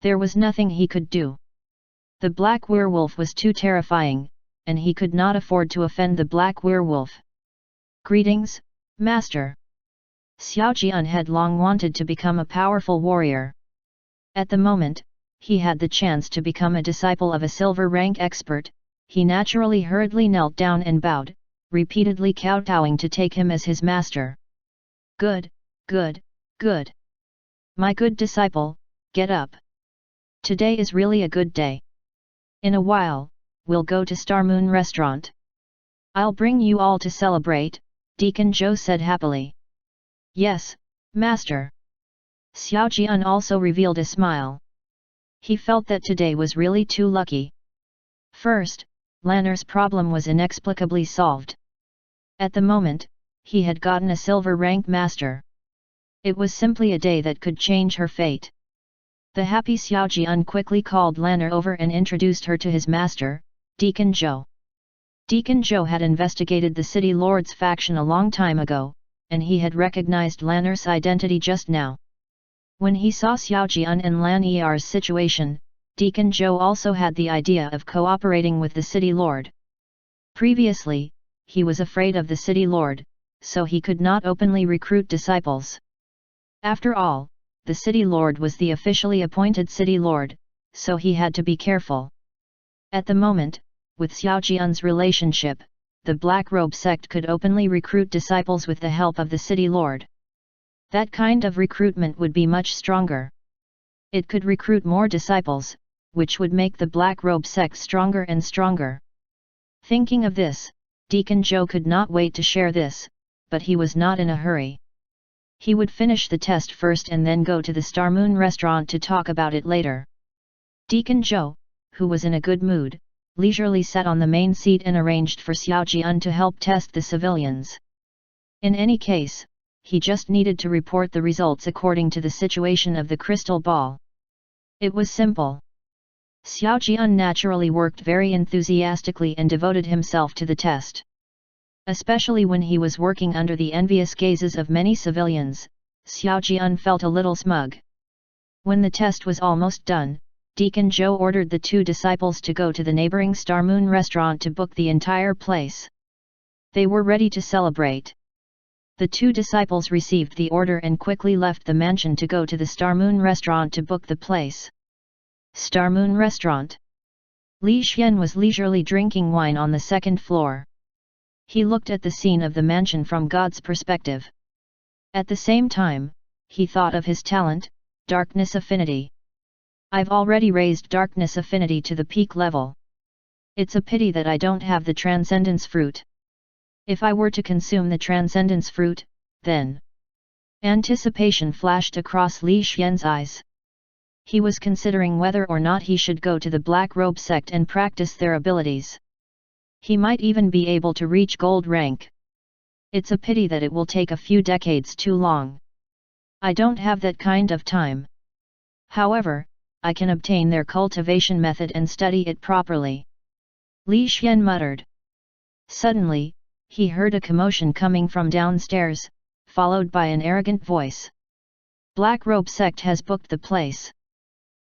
There was nothing he could do. The black werewolf was too terrifying, and he could not afford to offend the black werewolf. Greetings, Master. Xiao Jian had long wanted to become a powerful warrior. At the moment, he had the chance to become a disciple of a silver rank expert. He naturally hurriedly knelt down and bowed, repeatedly kowtowing to take him as his master. Good, good, good. My good disciple, get up. Today is really a good day. In a while, we'll go to Star Moon Restaurant. I'll bring you all to celebrate, Deacon Zhou said happily. Yes, Master. Xiao Jian also revealed a smile. He felt that today was really too lucky. First, Lanner's problem was inexplicably solved. At the moment, he had gotten a silver rank master. It was simply a day that could change her fate. The happy Xiao Jian quickly called Lanner over and introduced her to his master, Deacon Zhou. Deacon Zhou had investigated the City Lord's faction a long time ago, and he had recognized Lanner's identity just now. When he saw Xiao Jian and Lan Er's situation, Deacon Zhou also had the idea of cooperating with the City Lord. Previously, he was afraid of the City Lord, so he could not openly recruit disciples. After all, the City Lord was the officially appointed City Lord, so he had to be careful. At the moment, with Xiao Jian's relationship, the Black Robe sect could openly recruit disciples with the help of the City Lord. That kind of recruitment would be much stronger. It could recruit more disciples, which would make the Black Robe sect stronger and stronger. Thinking of this, Deacon Zhou could not wait to share this, but he was not in a hurry. He would finish the test first and then go to the Star Moon restaurant to talk about it later. Deacon Zhou, who was in a good mood, leisurely sat on the main seat and arranged for Xiao Jian to help test the civilians. In any case, he just needed to report the results according to the situation of the crystal ball. It was simple. Xiao Jian naturally worked very enthusiastically and devoted himself to the test. Especially when he was working under the envious gazes of many civilians, Xiao Jian felt a little smug. When the test was almost done, Deacon Zhou ordered the two disciples to go to the neighboring Star Moon restaurant to book the entire place. They were ready to celebrate. The two disciples received the order and quickly left the mansion to go to the Star Moon restaurant to book the place. Star Moon restaurant. Li Xian was leisurely drinking wine on the second floor. He looked at the scene of the mansion from God's perspective. At the same time, he thought of his talent, darkness affinity. I've already raised darkness affinity to the peak level. It's a pity that I don't have the transcendence fruit. If I were to consume the transcendence fruit, then... Anticipation flashed across Li Xian's eyes. He was considering whether or not he should go to the Black Robe sect and practice their abilities. He might even be able to reach gold rank. It's a pity that it will take a few decades too long. I don't have that kind of time. However, I can obtain their cultivation method and study it properly. Li Xian muttered. Suddenly, he heard a commotion coming from downstairs, followed by an arrogant voice. Black Robe sect has booked the place.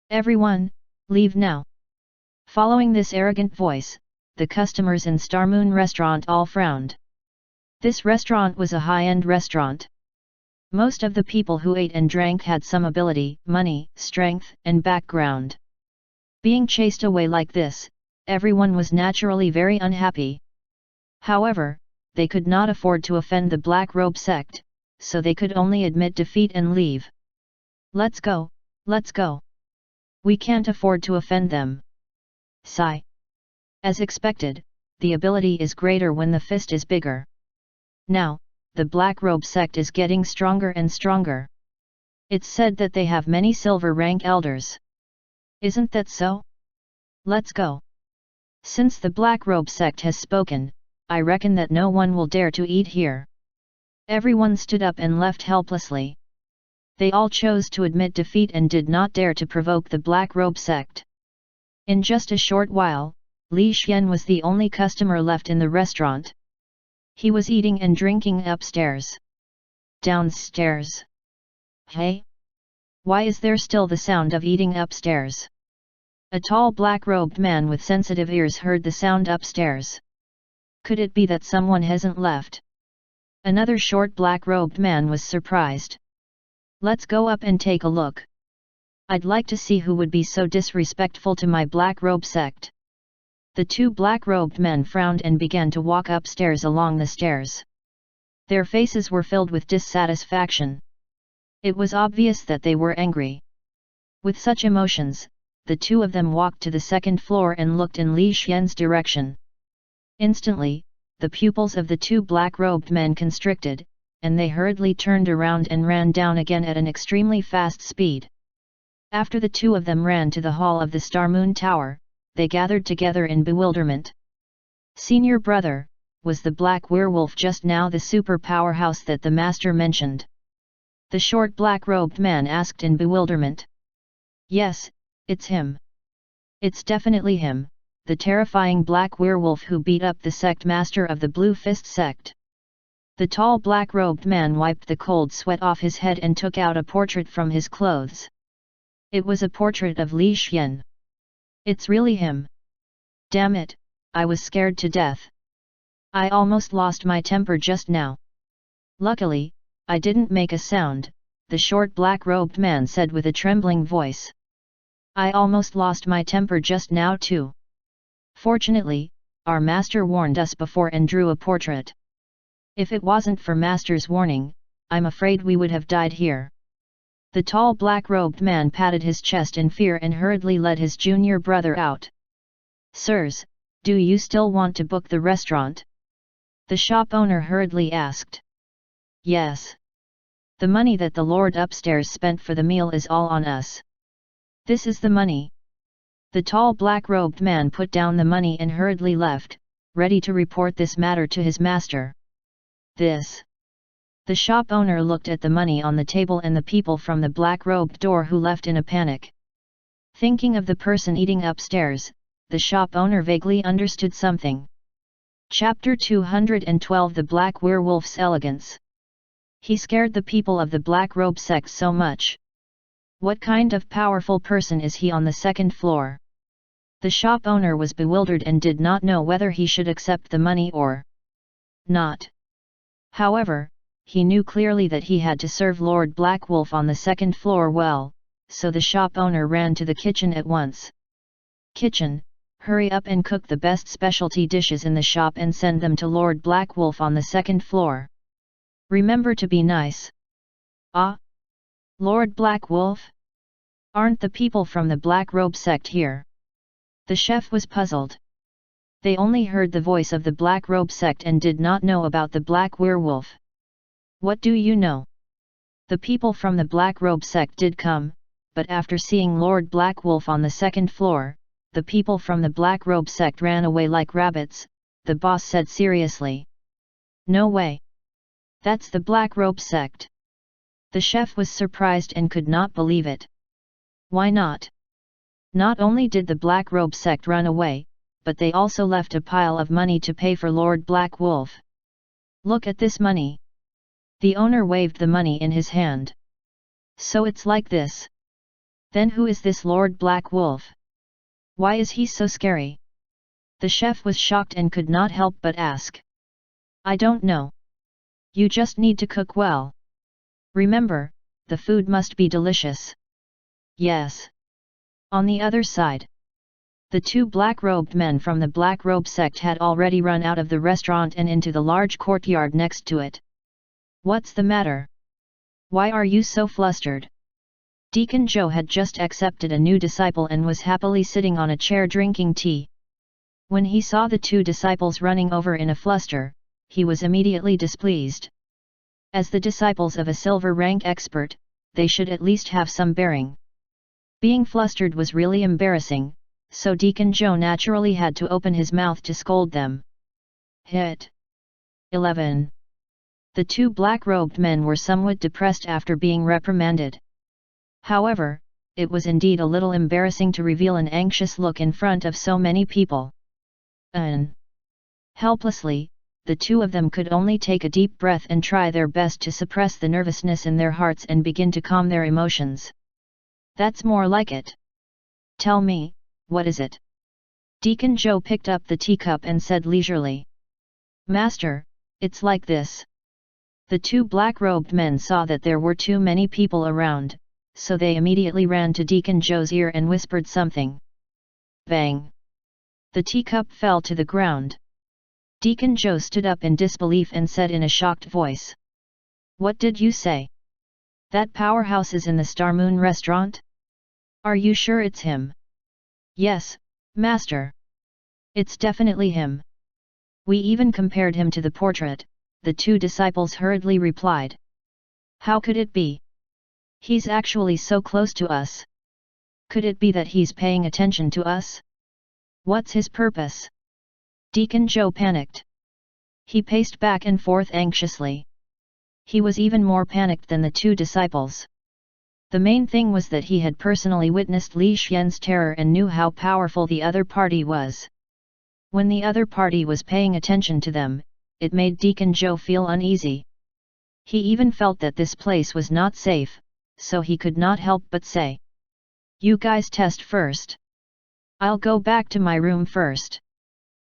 Everyone, leave now. Following this arrogant voice, the customers in Star Moon restaurant all frowned. This restaurant was a high-end restaurant. Most of the people who ate and drank had some ability, money, strength, and background. Being chased away like this, everyone was naturally very unhappy. However, they could not afford to offend the Black Robe sect, so they could only admit defeat and leave. Let's go, let's go. We can't afford to offend them. Sigh. As expected, the ability is greater when the fist is bigger. Now, the Black Robe sect is getting stronger and stronger. It's said that they have many silver rank elders. Isn't that so? Let's go. Since the Black Robe sect has spoken, I reckon that no one will dare to eat here. Everyone stood up and left helplessly. They all chose to admit defeat and did not dare to provoke the Black Robe sect. In just a short while, Li Xian was the only customer left in the restaurant. He was eating and drinking upstairs. Downstairs. Hey? Why is there still the sound of eating upstairs? A tall black-robed man with sensitive ears heard the sound upstairs. Could it be that someone hasn't left? Another short black-robed man was surprised. Let's go up and take a look. I'd like to see who would be so disrespectful to my black-robe sect. The two black-robed men frowned and began to walk upstairs along the stairs. Their faces were filled with dissatisfaction. It was obvious that they were angry. With such emotions, the two of them walked to the second floor and looked in Li Xian's direction. Instantly, the pupils of the two black-robed men constricted, and they hurriedly turned around and ran down again at an extremely fast speed. After the two of them ran to the hall of the Star Moon Tower, they gathered together in bewilderment. Senior brother, was the black werewolf just now the super powerhouse that the master mentioned? The short black-robed man asked in bewilderment. Yes, it's him. It's definitely him, the terrifying black werewolf who beat up the sect master of the Blue Fist sect. The tall black-robed man wiped the cold sweat off his head and took out a portrait from his clothes. It was a portrait of Li Xian. It's really him. Damn it, I was scared to death. I almost lost my temper just now. Luckily, I didn't make a sound, the short black-robed man said with a trembling voice. I almost lost my temper just now too. Fortunately, our master warned us before and drew a portrait. If it wasn't for master's warning, I'm afraid we would have died here. The tall black-robed man patted his chest in fear and hurriedly led his junior brother out. Sirs, do you still want to book the restaurant? The shop owner hurriedly asked. Yes. The money that the lord upstairs spent for the meal is all on us. This is the money. The tall black-robed man put down the money and hurriedly left, ready to report this matter to his master. This. The shop owner looked at the money on the table and the people from the black-robed door who left in a panic. Thinking of the person eating upstairs, the shop owner vaguely understood something. Chapter 212 The Black Werewolf's Elegance. He scared the people of the black robe sect so much. What kind of powerful person is he on the second floor? The shop owner was bewildered and did not know whether he should accept the money or not. However, he knew clearly that he had to serve Lord Blackwolf on the second floor well, so the shop owner ran to the kitchen at once. Kitchen, hurry up and cook the best specialty dishes in the shop and send them to Lord Blackwolf on the second floor. Remember to be nice. Ah? Lord Blackwolf? Aren't the people from the Black Robe sect here? The chef was puzzled. They only heard the voice of the Black Robe sect and did not know about the Black Werewolf. What do you know? The people from the Black Robe sect did come, but after seeing Lord Blackwolf on the second floor, the people from the Black Robe sect ran away like rabbits, the boss said seriously. No way. That's the Black Robe sect. The chef was surprised and could not believe it. Why not? Not only did the Black Robe sect run away, but they also left a pile of money to pay for Lord Blackwolf. Look at this money. The owner waved the money in his hand. So it's like this. Then who is this Lord Blackwolf? Why is he so scary? The chef was shocked and could not help but ask. I don't know. You just need to cook well. Remember, the food must be delicious. Yes. On the other side, the two black-robed men from the Black Robe sect had already run out of the restaurant and into the large courtyard next to it. What's the matter? Why are you so flustered? Deacon Joe had just accepted a new disciple and was happily sitting on a chair drinking tea. When he saw the two disciples running over in a fluster, he was immediately displeased. As the disciples of a silver rank expert, they should at least have some bearing. Being flustered was really embarrassing, so Deacon Joe naturally had to open his mouth to scold them. Hit. 11. The two black-robed men were somewhat depressed after being reprimanded. However, it was indeed a little embarrassing to reveal an anxious look in front of so many people. Helplessly, the two of them could only take a deep breath and try their best to suppress the nervousness in their hearts and begin to calm their emotions. That's more like it. Tell me, what is it? Deacon Joe picked up the teacup and said leisurely. Master, it's like this. The two black-robed men saw that there were too many people around, so they immediately ran to Deacon Joe's ear and whispered something. Bang! The teacup fell to the ground. Deacon Joe stood up in disbelief and said in a shocked voice. What did you say? That powerhouse is in the Star Moon restaurant? Are you sure it's him? Yes, Master. It's definitely him. We even compared him to the portrait, the two disciples hurriedly replied. How could it be? He's actually so close to us. Could it be that he's paying attention to us? What's his purpose? Deacon Joe panicked. He paced back and forth anxiously. He was even more panicked than the two disciples. The main thing was that he had personally witnessed Li Xian's terror and knew how powerful the other party was. When the other party was paying attention to them, it made Deacon Joe feel uneasy. He even felt that this place was not safe, so he could not help but say. You guys test first. I'll go back to my room first.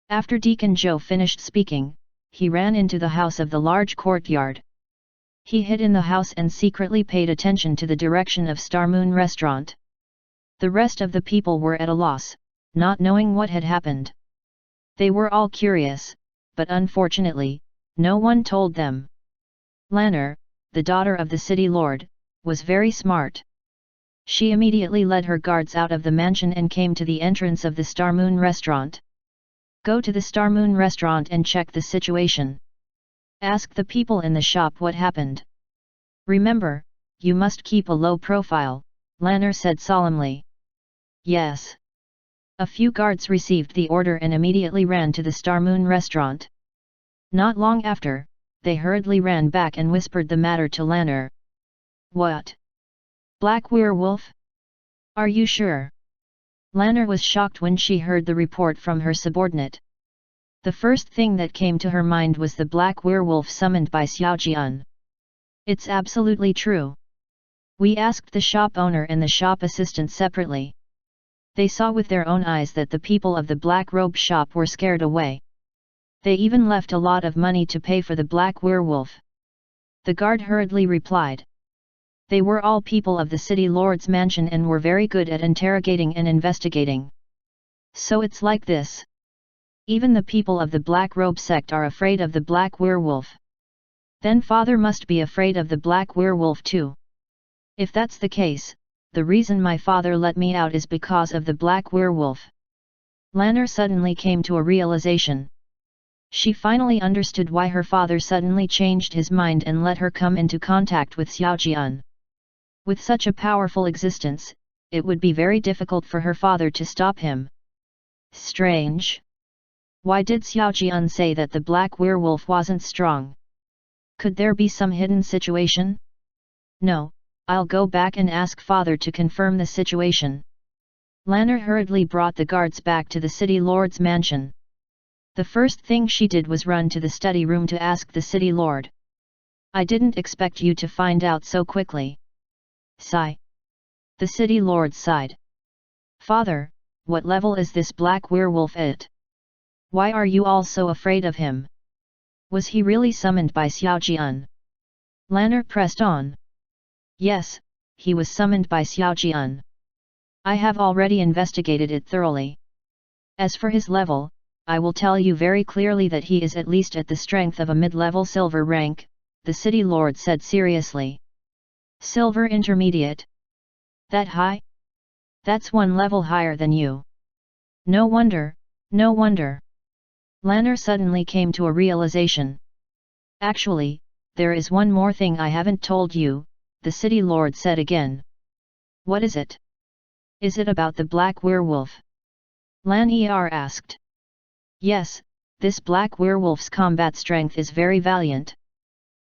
After Deacon Joe finished speaking, he ran into the house of the large courtyard. He hid in the house and secretly paid attention to the direction of Star Moon restaurant. The rest of the people were at a loss, not knowing what had happened. They were all curious, but unfortunately, no one told them. Lanner, the daughter of the city lord, was very smart. She immediately led her guards out of the mansion and came to the entrance of the Star Moon restaurant. Go to the Star Moon restaurant and check the situation. Ask the people in the shop what happened. Remember, you must keep a low profile, Lanner said solemnly. Yes. A few guards received the order and immediately ran to the Star Moon restaurant. Not long after, they hurriedly ran back and whispered the matter to Lanner. What? Black werewolf? Are you sure? Lanner was shocked when she heard the report from her subordinate. The first thing that came to her mind was the black werewolf summoned by Xiaojian. It's absolutely true. We asked the shop owner and the shop assistant separately. They saw with their own eyes that the people of the black robe shop were scared away. They even left a lot of money to pay for the black werewolf. The guard hurriedly replied. They were all people of the city lord's mansion and were very good at interrogating and investigating. So it's like this. Even the people of the black robe sect are afraid of the black werewolf. Then father must be afraid of the black werewolf too. If that's the case, the reason my father let me out is because of the black werewolf. Lanner suddenly came to a realization. She finally understood why her father suddenly changed his mind and let her come into contact with Xiaojian. With such a powerful existence, it would be very difficult for her father to stop him. Strange. Why did Xiaojian say that the black werewolf wasn't strong? Could there be some hidden situation? No, I'll go back and ask father to confirm the situation. Lanner hurriedly brought the guards back to the city lord's mansion. The first thing she did was run to the study room to ask the city lord. I didn't expect you to find out so quickly. Sigh. The city lord sighed. Father, what level is this black werewolf at? Why are you all so afraid of him? Was he really summoned by Xiaojian? Lanner pressed on. Yes, he was summoned by Xiaojian. I have already investigated it thoroughly. As for his level, I will tell you very clearly that he is at least at the strength of a mid-level silver rank, the city lord said seriously. Silver intermediate? That high? That's one level higher than you. No wonder, no wonder. Lanner suddenly came to a realization. Actually, there is one more thing I haven't told you, the city lord said again. What is it? Is it about the black werewolf? Lan Er asked. Yes, this black werewolf's combat strength is very valiant.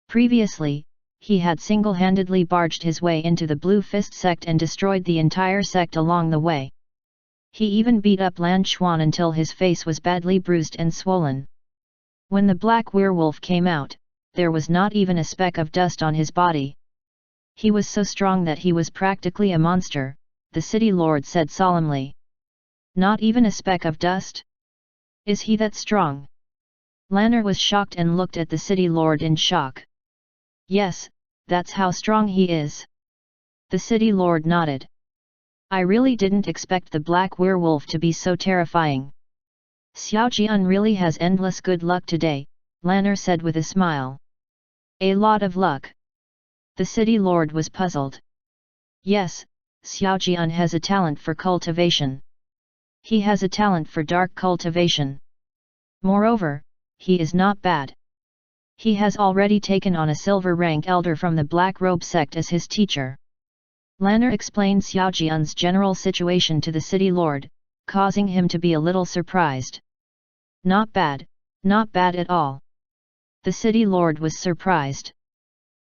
Previously, he had single-handedly barged his way into the Blue Fist sect and destroyed the entire sect along the way. He even beat up Lan Xuan until his face was badly bruised and swollen. When the black werewolf came out, there was not even a speck of dust on his body. He was so strong that he was practically a monster, the city lord said solemnly. Not even a speck of dust? Is he that strong? Lanner was shocked and looked at the city lord in shock. Yes, that's how strong he is. The city lord nodded. I really didn't expect the black werewolf to be so terrifying. Xiao Jian really has endless good luck today, Lanner said with a smile. A lot of luck. The city lord was puzzled. Yes, Xiao Jian has a talent for cultivation. He has a talent for dark cultivation. Moreover, he is not bad. He has already taken on a silver rank elder from the Black Robe sect as his teacher. Lanner explained Xiao Jian's general situation to the city lord, causing him to be a little surprised. Not bad at all. The city lord was surprised.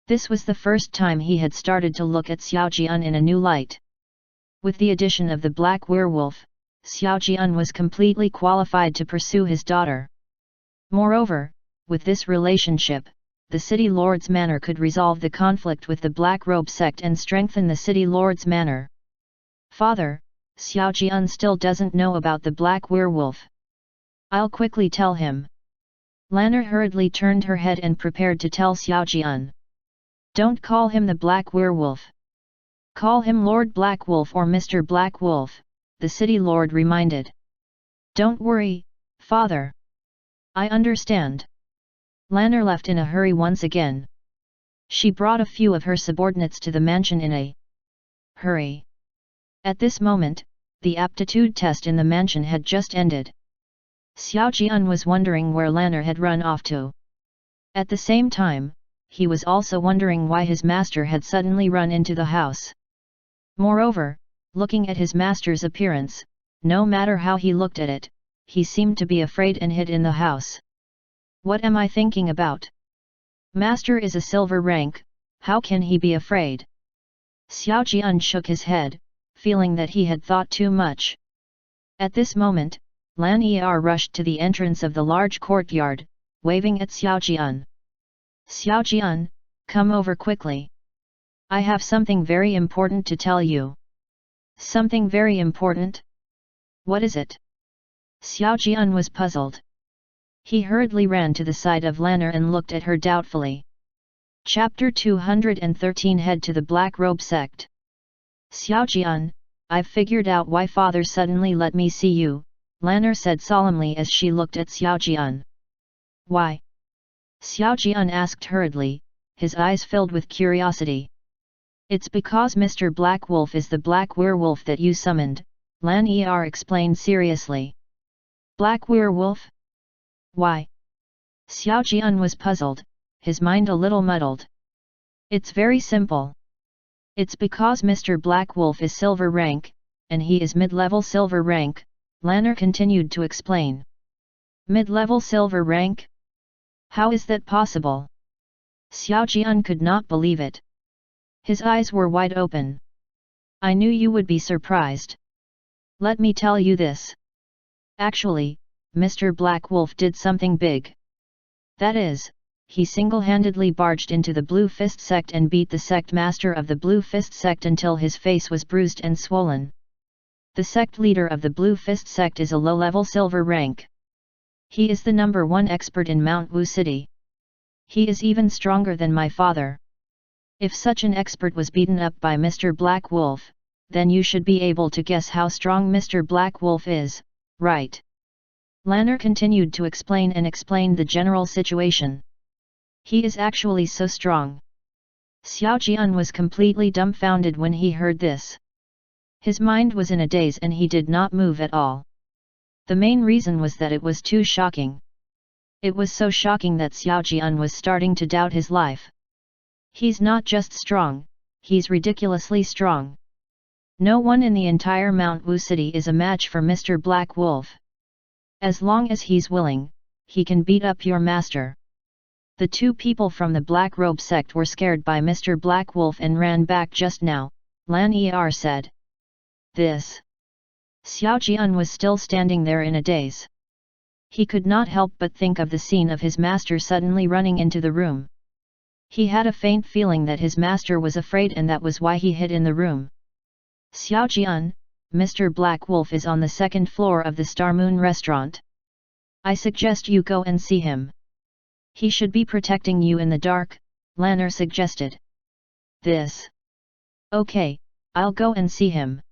This was the first time he had started to look at Xiao Jian in a new light. With the addition of the black werewolf, Xiao Jian was completely qualified to pursue his daughter. Moreover, with this relationship, the city lord's manor could resolve the conflict with the Black Robe sect and strengthen the city lord's manor. Father, Xiao Jian still doesn't know about the black werewolf. I'll quickly tell him. Lanner hurriedly turned her head and prepared to tell Xiao Jian. Don't call him the black werewolf. Call him Lord Black Wolf or Mr. Black Wolf, the city lord reminded. Don't worry, father. I understand. Lanner left in a hurry once again. She brought a few of her subordinates to the mansion in a hurry. At this moment, the aptitude test in the mansion had just ended. Xiao Jian was wondering where Lanner had run off to. At the same time, he was also wondering why his master had suddenly run into the house. Moreover, looking at his master's appearance, no matter how he looked at it, he seemed to be afraid and hid in the house. What am I thinking about? Master is a silver rank, how can he be afraid? Xiao Jian shook his head, feeling that he had thought too much. At this moment, Lan Er rushed to the entrance of the large courtyard, waving at Xiao Jian. Xiao Jian, come over quickly. I have something very important to tell you. Something very important? What is it? Xiao Jian was puzzled. He hurriedly ran to the side of Lanner and looked at her doubtfully. Chapter 213 Head to the Black Robe Sect. Xiao Jian, I've figured out why father suddenly let me see you, Lanner said solemnly as she looked at Xiao Jian. Why? Xiao Jian asked hurriedly, his eyes filled with curiosity. It's because Mr. Black Wolf is the black werewolf that you summoned, Lan Er explained seriously. Black werewolf? Why? Xiao Jian was puzzled, his mind a little muddled. It's very simple. It's because Mr. Black Wolf is silver rank, and he is mid-level silver rank, Lanner continued to explain. Mid-level silver rank? How is that possible? Xiao Jian could not believe it. His eyes were wide open. I knew you would be surprised. Let me tell you this. Actually, Mr. Black Wolf did something big. That is, he single-handedly barged into the Blue Fist sect and beat the sect master of the Blue Fist sect until his face was bruised and swollen. The sect leader of the Blue Fist sect is a low-level silver rank. He is the #1 expert in Mount Wu City. He is even stronger than my father. If such an expert was beaten up by Mr. Black Wolf, then you should be able to guess how strong Mr. Black Wolf is, right? Lanner continued to explain and explained the general situation. He is actually so strong. Xiao Jian was completely dumbfounded when he heard this. His mind was in a daze and he did not move at all. The main reason was that it was too shocking. It was so shocking that Xiao Jian was starting to doubt his life. He's not just strong, he's ridiculously strong. No one in the entire Mount Wu City is a match for Mr. Black Wolf. As long as he's willing, he can beat up your master. The two people from the Black Robe sect were scared by Mr. Black Wolf and ran back just now, Lan Er said. This. Xiao Jian was still standing there in a daze. He could not help but think of the scene of his master suddenly running into the room. He had a faint feeling that his master was afraid and that was why he hid in the room. Xiao Jian, Mr. Black Wolf is on the second floor of the Star Moon restaurant. I suggest you go and see him. He should be protecting you in the dark, Lanner suggested. This. Okay, I'll go and see him.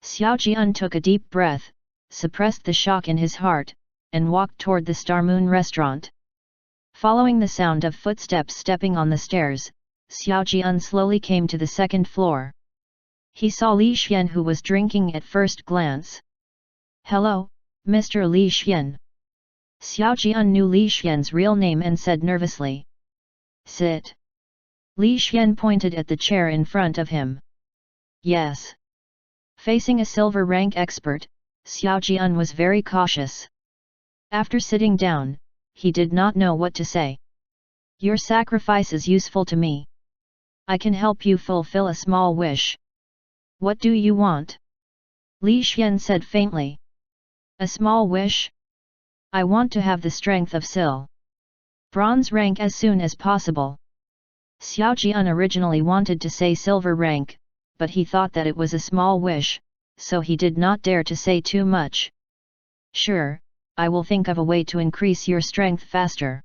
Xiao Jian took a deep breath, suppressed the shock in his heart, and walked toward the Star Moon restaurant. Following the sound of footsteps stepping on the stairs, Xiao Jian slowly came to the second floor. He saw Li Xian, who was drinking at first glance. Hello, Mr. Li Xian. Xiao Jian knew Li Xian's real name and said nervously. Sit. Li Xian pointed at the chair in front of him. Yes. Facing a silver rank expert, Xiao Jian was very cautious. After sitting down, he did not know what to say. Your sacrifice is useful to me. I can help you fulfill a small wish. What do you want? Li Xian said faintly. A small wish? I want to have the strength of Sil. Bronze rank as soon as possible. Xiao Jian originally wanted to say silver rank, but he thought that it was a small wish, so he did not dare to say too much. Sure, I will think of a way to increase your strength faster.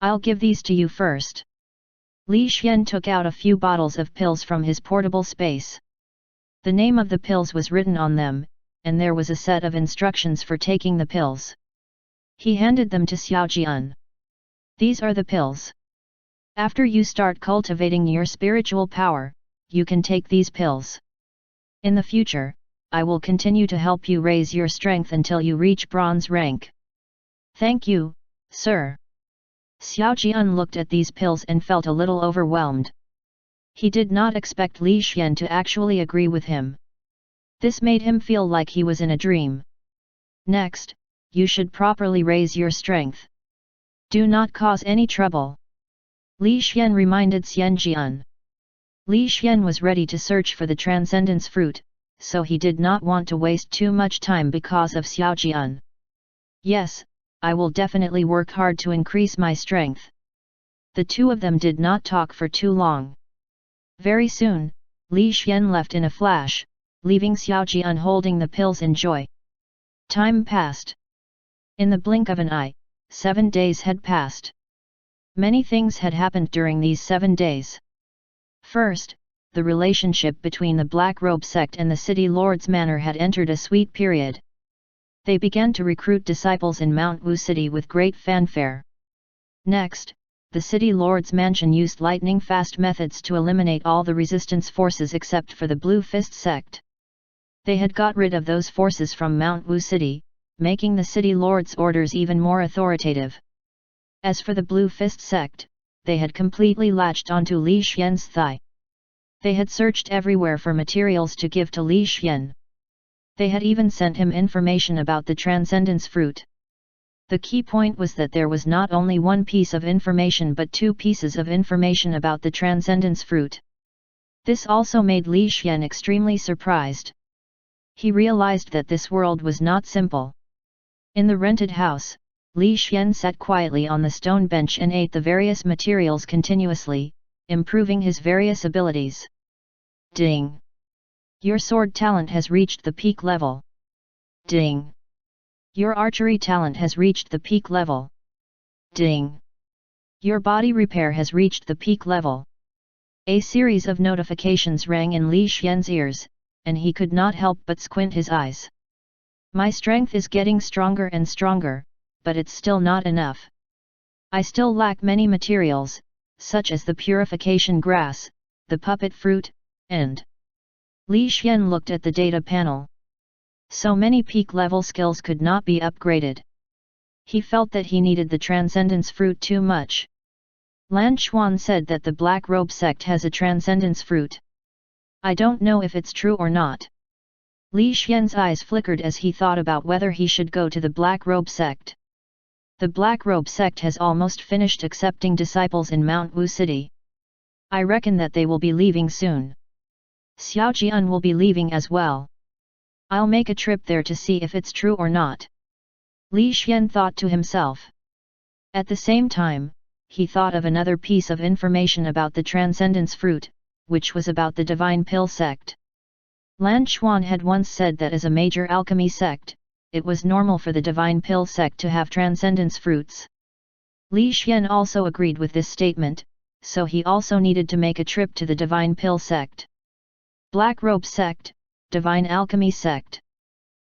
I'll give these to you first. Li Xian took out a few bottles of pills from his portable space. The name of the pills was written on them, and there was a set of instructions for taking the pills. He handed them to Xiao Jian. These are the pills. After you start cultivating your spiritual power, you can take these pills. In the future, I will continue to help you raise your strength until you reach bronze rank. Thank you, sir. Xiao Jian looked at these pills and felt a little overwhelmed. He did not expect Li Xian to actually agree with him. This made him feel like he was in a dream. Next, you should properly raise your strength. Do not cause any trouble. Li Xian reminded Xian Jian. Li Xian was ready to search for the transcendence fruit, so he did not want to waste too much time because of Xiao Jian. Yes, I will definitely work hard to increase my strength. The two of them did not talk for too long. Very soon, Li Xian left in a flash, leaving Xiao Jian holding the pills in joy. Time passed. In the blink of an eye, 7 days had passed. Many things had happened during these 7 days. First, the relationship between the Black Robe sect and the City Lord's Manor had entered a sweet period. They began to recruit disciples in Mount Wu City with great fanfare. Next, the City Lord's Mansion used lightning-fast methods to eliminate all the resistance forces except for the Blue Fist sect. They had got rid of those forces from Mount Wu City, making the City Lord's orders even more authoritative. As for the Blue Fist sect, they had completely latched onto Li Xian's thigh. They had searched everywhere for materials to give to Li Xian. They had even sent him information about the transcendence fruit. The key point was that there was not only one piece of information but 2 pieces of information about the transcendence fruit. This also made Li Xian extremely surprised. He realized that this world was not simple. In the rented house, Li Xian sat quietly on the stone bench and ate the various materials continuously, improving his various abilities. Ding! Your sword talent has reached the peak level. Ding! Your archery talent has reached the peak level. Ding! Your body repair has reached the peak level. A series of notifications rang in Li Xian's ears, and he could not help but squint his eyes. My strength is getting stronger and stronger, but it's still not enough. I still lack many materials, such as the purification grass, the puppet fruit, and... Li Xian looked at the data panel. So many peak-level skills could not be upgraded. He felt that he needed the transcendence fruit too much. Lan Xuan said that the Black Robe sect has a transcendence fruit. I don't know if it's true or not. Li Xian's eyes flickered as he thought about whether he should go to the Black Robe sect. The Black Robe sect has almost finished accepting disciples in Mount Wu City. I reckon that they will be leaving soon. Xiao Jian will be leaving as well. I'll make a trip there to see if it's true or not. Li Xian thought to himself. At the same time, he thought of another piece of information about the Transcendence Fruit, which was about the Divine Pill sect. Lan Xuan had once said that as a major alchemy sect, it was normal for the Divine Pill sect to have transcendence fruits. Li Xian also agreed with this statement, so he also needed to make a trip to the Divine Pill sect. Black Robe sect, Divine Alchemy sect.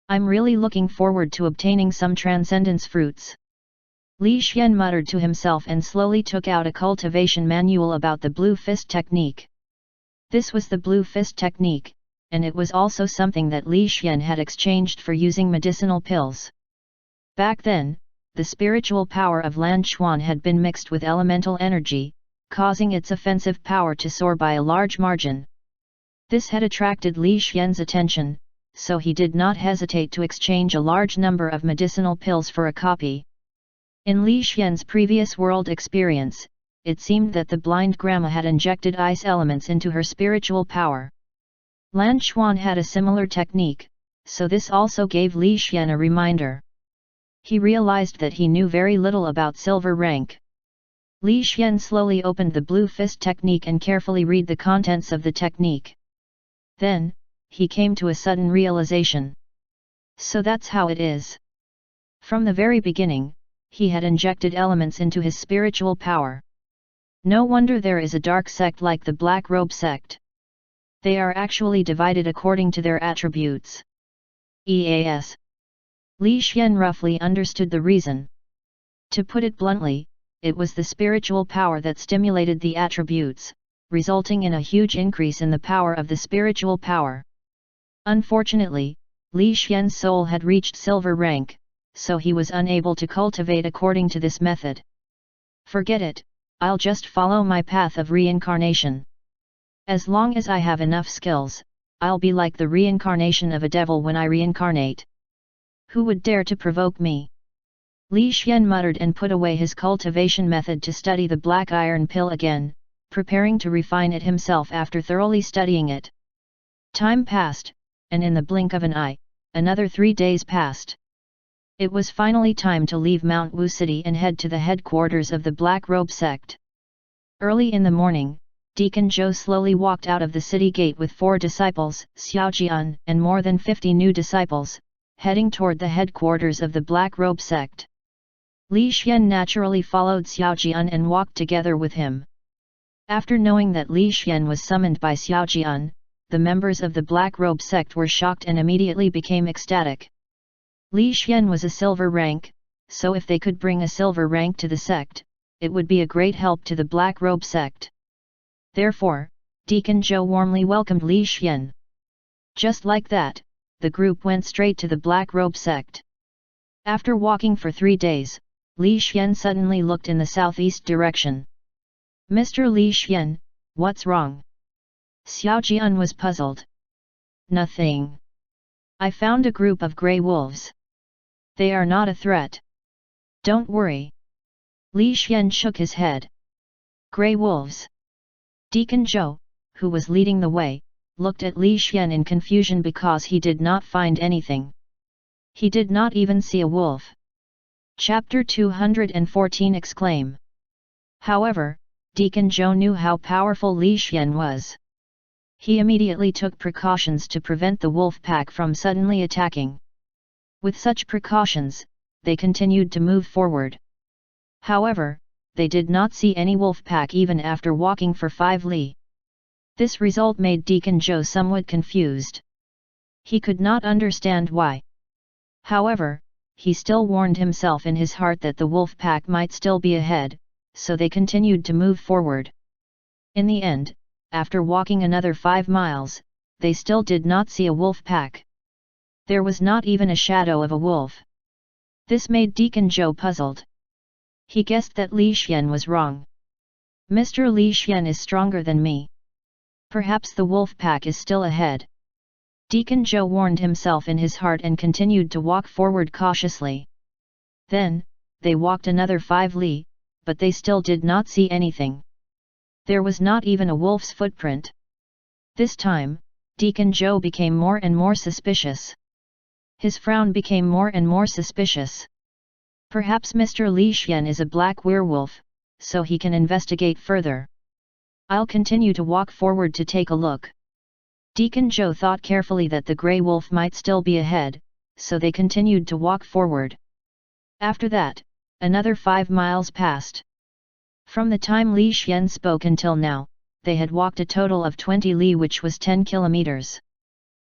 I'm really looking forward to obtaining some transcendence fruits. Li Xian muttered to himself and slowly took out a cultivation manual about the Blue Fist technique. This was the Blue Fist technique, and it was also something that Li Xian had exchanged for using medicinal pills. Back then, the spiritual power of Lan Xuan had been mixed with elemental energy, causing its offensive power to soar by a large margin. This had attracted Li Xian's attention, so he did not hesitate to exchange a large number of medicinal pills for a copy. In Li Xian's previous world experience, it seemed that the blind grandma had injected ice elements into her spiritual power. Lan Xuan had a similar technique, so this also gave Li Xian a reminder. He realized that he knew very little about silver rank. Li Xian slowly opened the Blue Fist technique and carefully read the contents of the technique. Then, he came to a sudden realization. So that's how it is. From the very beginning, he had injected elements into his spiritual power. No wonder there is a dark sect like the Black Robe sect. They are actually divided according to their attributes. EAS. Li Xian roughly understood the reason. To put it bluntly, it was the spiritual power that stimulated the attributes, resulting in a huge increase in the power of the spiritual power. Unfortunately, Li Xian's soul had reached silver rank, so he was unable to cultivate according to this method. Forget it, I'll just follow my path of reincarnation. As long as I have enough skills, I'll be like the reincarnation of a devil when I reincarnate. Who would dare to provoke me? Li Xian muttered and put away his cultivation method to study the black iron pill again, preparing to refine it himself after thoroughly studying it. Time passed, and in the blink of an eye, another 3 days passed. It was finally time to leave Mount Wu City and head to the headquarters of the Black Robe sect. Early in the morning, Deacon Zhou slowly walked out of the city gate with 4 disciples, Xiaojian, and more than 50 new disciples, heading toward the headquarters of the Black Robe sect. Li Xian naturally followed Xiaojian and walked together with him. After knowing that Li Xian was summoned by Xiaojian, the members of the Black Robe sect were shocked and immediately became ecstatic. Li Xian was a silver rank, so if they could bring a silver rank to the sect, it would be a great help to the Black Robe sect. Therefore, Deacon Zhou warmly welcomed Li Xian. Just like that, the group went straight to the Black Robe sect. After walking for 3 days, Li Xian suddenly looked in the southeast direction. Mr. Li Xian, what's wrong? Xiaojian was puzzled. Nothing. I found a group of grey wolves. They are not a threat. Don't worry. Li Xian shook his head. Grey wolves. Deacon Zhou, who was leading the way, looked at Li Xian in confusion because he did not find anything. He did not even see a wolf. Chapter 214 Exclaim. However, Deacon Zhou knew how powerful Li Xian was. He immediately took precautions to prevent the wolf pack from suddenly attacking. With such precautions, they continued to move forward. However, they did not see any wolf pack even after walking for 5 li. This result made Deacon Zhou somewhat confused. He could not understand why. However, he still warned himself in his heart that the wolf pack might still be ahead, so they continued to move forward. In the end, after walking another 5 miles, they still did not see a wolf pack. There was not even a shadow of a wolf. This made Deacon Zhou puzzled. He guessed that Li Xian was wrong. Mr. Li Xian is stronger than me. Perhaps the wolf pack is still ahead. Deacon Zhou warned himself in his heart and continued to walk forward cautiously. Then, they walked another 5 li, but they still did not see anything. There was not even a wolf's footprint. This time, Deacon Zhou became more and more suspicious. His frown became more and more suspicious. Perhaps Mr. Li Xian is a black werewolf, so he can investigate further. I'll continue to walk forward to take a look. Deacon Zhou thought carefully that the grey wolf might still be ahead, so they continued to walk forward. After that, another 5 miles passed. From the time Li Xian spoke until now, they had walked a total of 20 li, which was 10 kilometers.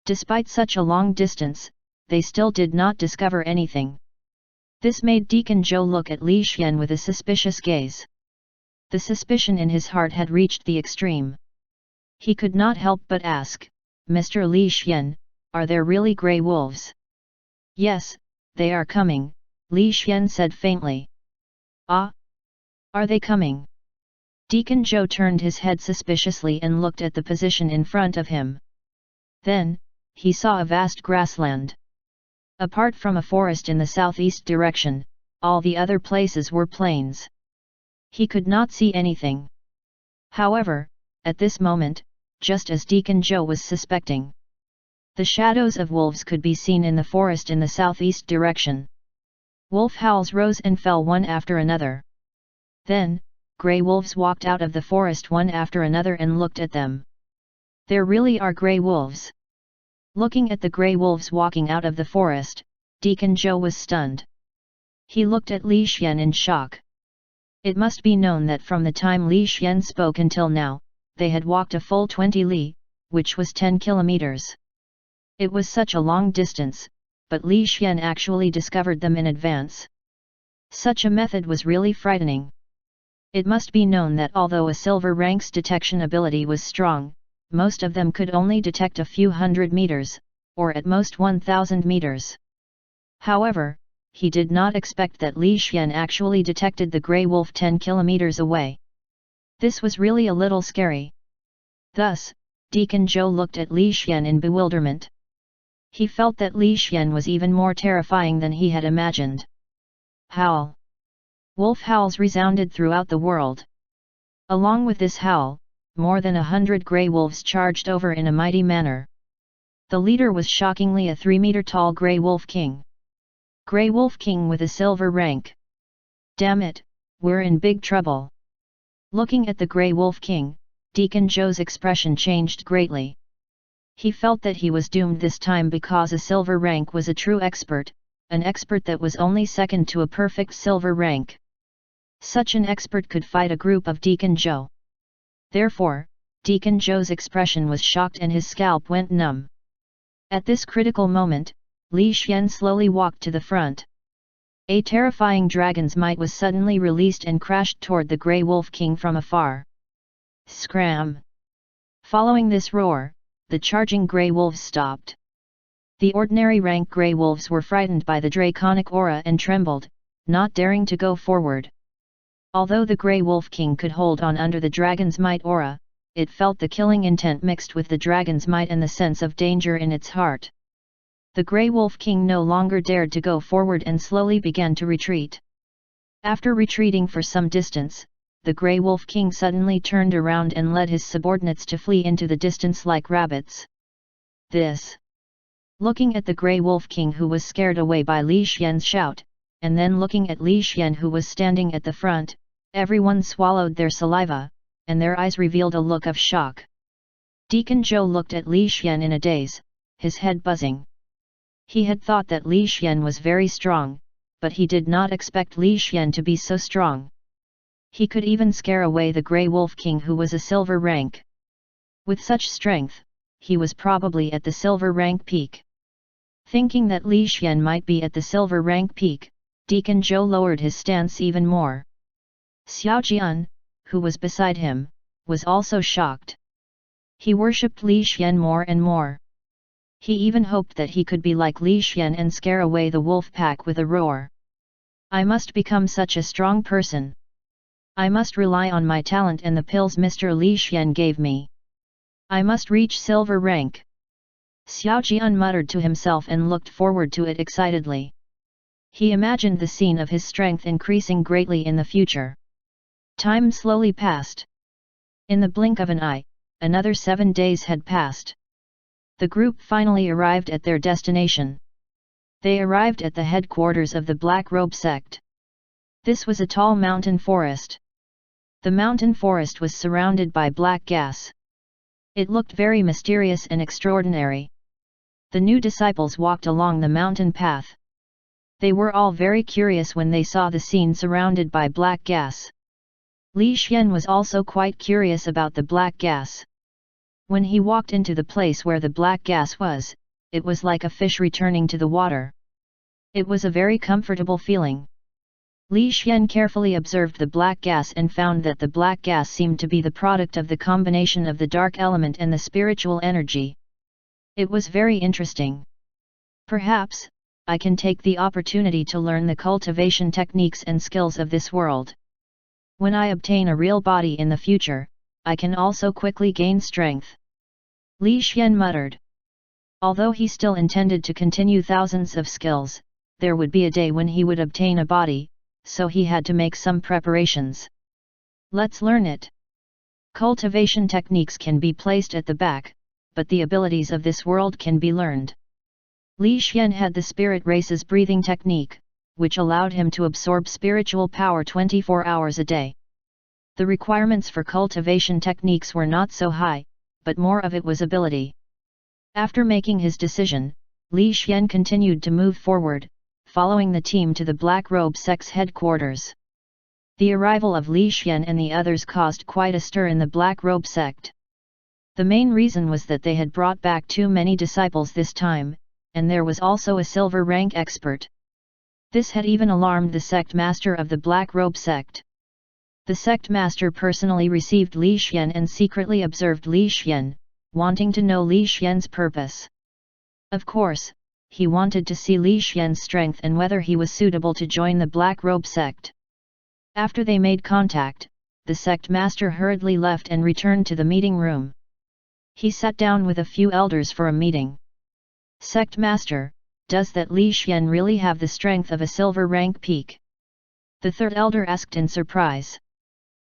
Despite such a long distance, they still did not discover anything. This made Deacon Zhou look at Li Xian with a suspicious gaze. The suspicion in his heart had reached the extreme. He could not help but ask, "Mr. Li Xian, are there really grey wolves?" "Yes, they are coming," Li Xian said faintly. "Ah? Are they coming?" Deacon Zhou turned his head suspiciously and looked at the position in front of him. Then, he saw a vast grassland. Apart from a forest in the southeast direction, all the other places were plains. He could not see anything. However, at this moment, just as Deacon Zhou was suspecting, the shadows of wolves could be seen in the forest in the southeast direction. Wolf howls rose and fell one after another. Then, grey wolves walked out of the forest one after another and looked at them. There really are grey wolves. Looking at the grey wolves walking out of the forest, Deacon Zhou was stunned. He looked at Li Xian in shock. It must be known that from the time Li Xian spoke until now, they had walked a full 20 li, which was 10 kilometers. It was such a long distance, but Li Xian actually discovered them in advance. Such a method was really frightening. It must be known that although a silver rank's detection ability was strong, most of them could only detect a few hundred meters, or at most 1,000 meters. However, he did not expect that Li Xian actually detected the grey wolf 10 kilometers away. This was really a little scary. Thus, Deacon Zhou looked at Li Xian in bewilderment. He felt that Li Xian was even more terrifying than he had imagined. Howl! Wolf howls resounded throughout the world. Along with this howl, more than 100 grey wolves charged over in a mighty manner. The leader was shockingly a 3-meter-tall grey wolf king. Grey wolf king with a silver rank. Damn it, we're in big trouble. Looking at the grey wolf king, Deacon Zhou's expression changed greatly. He felt that he was doomed this time because a silver rank was a true expert, an expert that was only second to a perfect silver rank. Such an expert could fight a group of Deacon Zhou. Therefore, Deacon Zhou's expression was shocked and his scalp went numb. At this critical moment, Li Xian slowly walked to the front. A terrifying dragon's might was suddenly released and crashed toward the grey wolf king from afar. Scram! Following this roar, the charging grey wolves stopped. The ordinary rank grey wolves were frightened by the draconic aura and trembled, not daring to go forward. Although the grey wolf king could hold on under the dragon's might aura, it felt the killing intent mixed with the dragon's might and the sense of danger in its heart. The grey wolf king no longer dared to go forward and slowly began to retreat. After retreating for some distance, the grey wolf king suddenly turned around and led his subordinates to flee into the distance like rabbits. This. Looking at the grey wolf king who was scared away by Li Xian's shout, and then looking at Li Xian who was standing at the front, everyone swallowed their saliva, and their eyes revealed a look of shock. Deacon Zhou looked at Li Xian in a daze, his head buzzing. He had thought that Li Xian was very strong, but he did not expect Li Xian to be so strong. He could even scare away the grey wolf king who was a silver rank. With such strength, he was probably at the silver rank peak. Thinking that Li Xian might be at the silver rank peak, Deacon Zhou lowered his stance even more. Xiao Jian, who was beside him, was also shocked. He worshipped Li Xian more and more. He even hoped that he could be like Li Xian and scare away the wolf pack with a roar. I must become such a strong person. I must rely on my talent and the pills Mr. Li Xian gave me. I must reach silver rank. Xiao Jian muttered to himself and looked forward to it excitedly. He imagined the scene of his strength increasing greatly in the future. Time slowly passed. In the blink of an eye, another 7 days had passed. The group finally arrived at their destination. They arrived at the headquarters of the Black Robe sect. This was a tall mountain forest. The mountain forest was surrounded by black gas. It looked very mysterious and extraordinary. The new disciples walked along the mountain path. They were all very curious when they saw the scene surrounded by black gas. Li Xian was also quite curious about the black gas. When he walked into the place where the black gas was, it was like a fish returning to the water. It was a very comfortable feeling. Li Xian carefully observed the black gas and found that the black gas seemed to be the product of the combination of the dark element and the spiritual energy. It was very interesting. Perhaps, I can take the opportunity to learn the cultivation techniques and skills of this world. When I obtain a real body in the future, I can also quickly gain strength. Li Xian muttered. Although he still intended to continue thousands of skills, there would be a day when he would obtain a body, so he had to make some preparations. Let's learn it. Cultivation techniques can be placed at the back, but the abilities of this world can be learned. Li Xian had the spirit race's breathing technique, which allowed him to absorb spiritual power 24 hours a day. The requirements for cultivation techniques were not so high, but more of it was ability. After making his decision, Li Xian continued to move forward, following the team to the Black Robe sect's headquarters. The arrival of Li Xian and the others caused quite a stir in the Black Robe sect. The main reason was that they had brought back too many disciples this time, and there was also a silver rank expert. This had even alarmed the sect master of the Black Robe sect. The sect master personally received Li Xian and secretly observed Li Xian, wanting to know Li Xian's purpose. Of course, he wanted to see Li Xian's strength and whether he was suitable to join the Black Robe sect. After they made contact, the sect master hurriedly left and returned to the meeting room. He sat down with a few elders for a meeting. Sect master, does that Li Xian really have the strength of a silver rank peak? The third elder asked in surprise.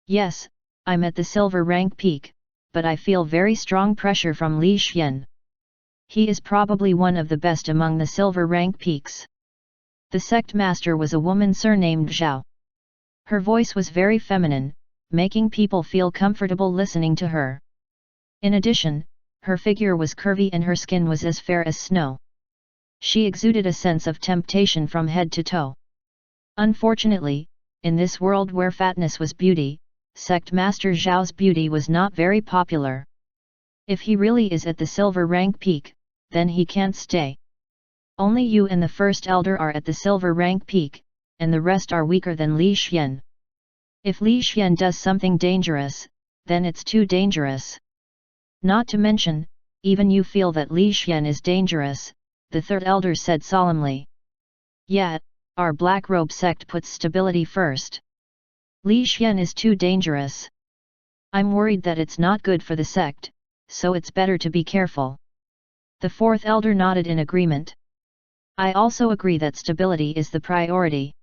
Yes, I'm at the silver rank peak, but I feel very strong pressure from Li Xian. He is probably one of the best among the silver rank peaks. The sect master was a woman surnamed Zhao. Her voice was very feminine, making people feel comfortable listening to her. In addition, her figure was curvy and her skin was as fair as snow. She exuded a sense of temptation from head to toe. Unfortunately, in this world where fatness was beauty, sect master Zhao's beauty was not very popular. If he really is at the silver rank peak, then he can't stay. Only you and the first elder are at the silver rank peak, and the rest are weaker than Li Xian. If Li Xian does something dangerous, then it's too dangerous. Not to mention, even you feel that Li Xian is dangerous, the third elder said solemnly. Yet, our Black Robe sect puts stability first. Li Xian is too dangerous. I'm worried that it's not good for the sect, so it's better to be careful. The fourth elder nodded in agreement. I also agree that stability is the priority.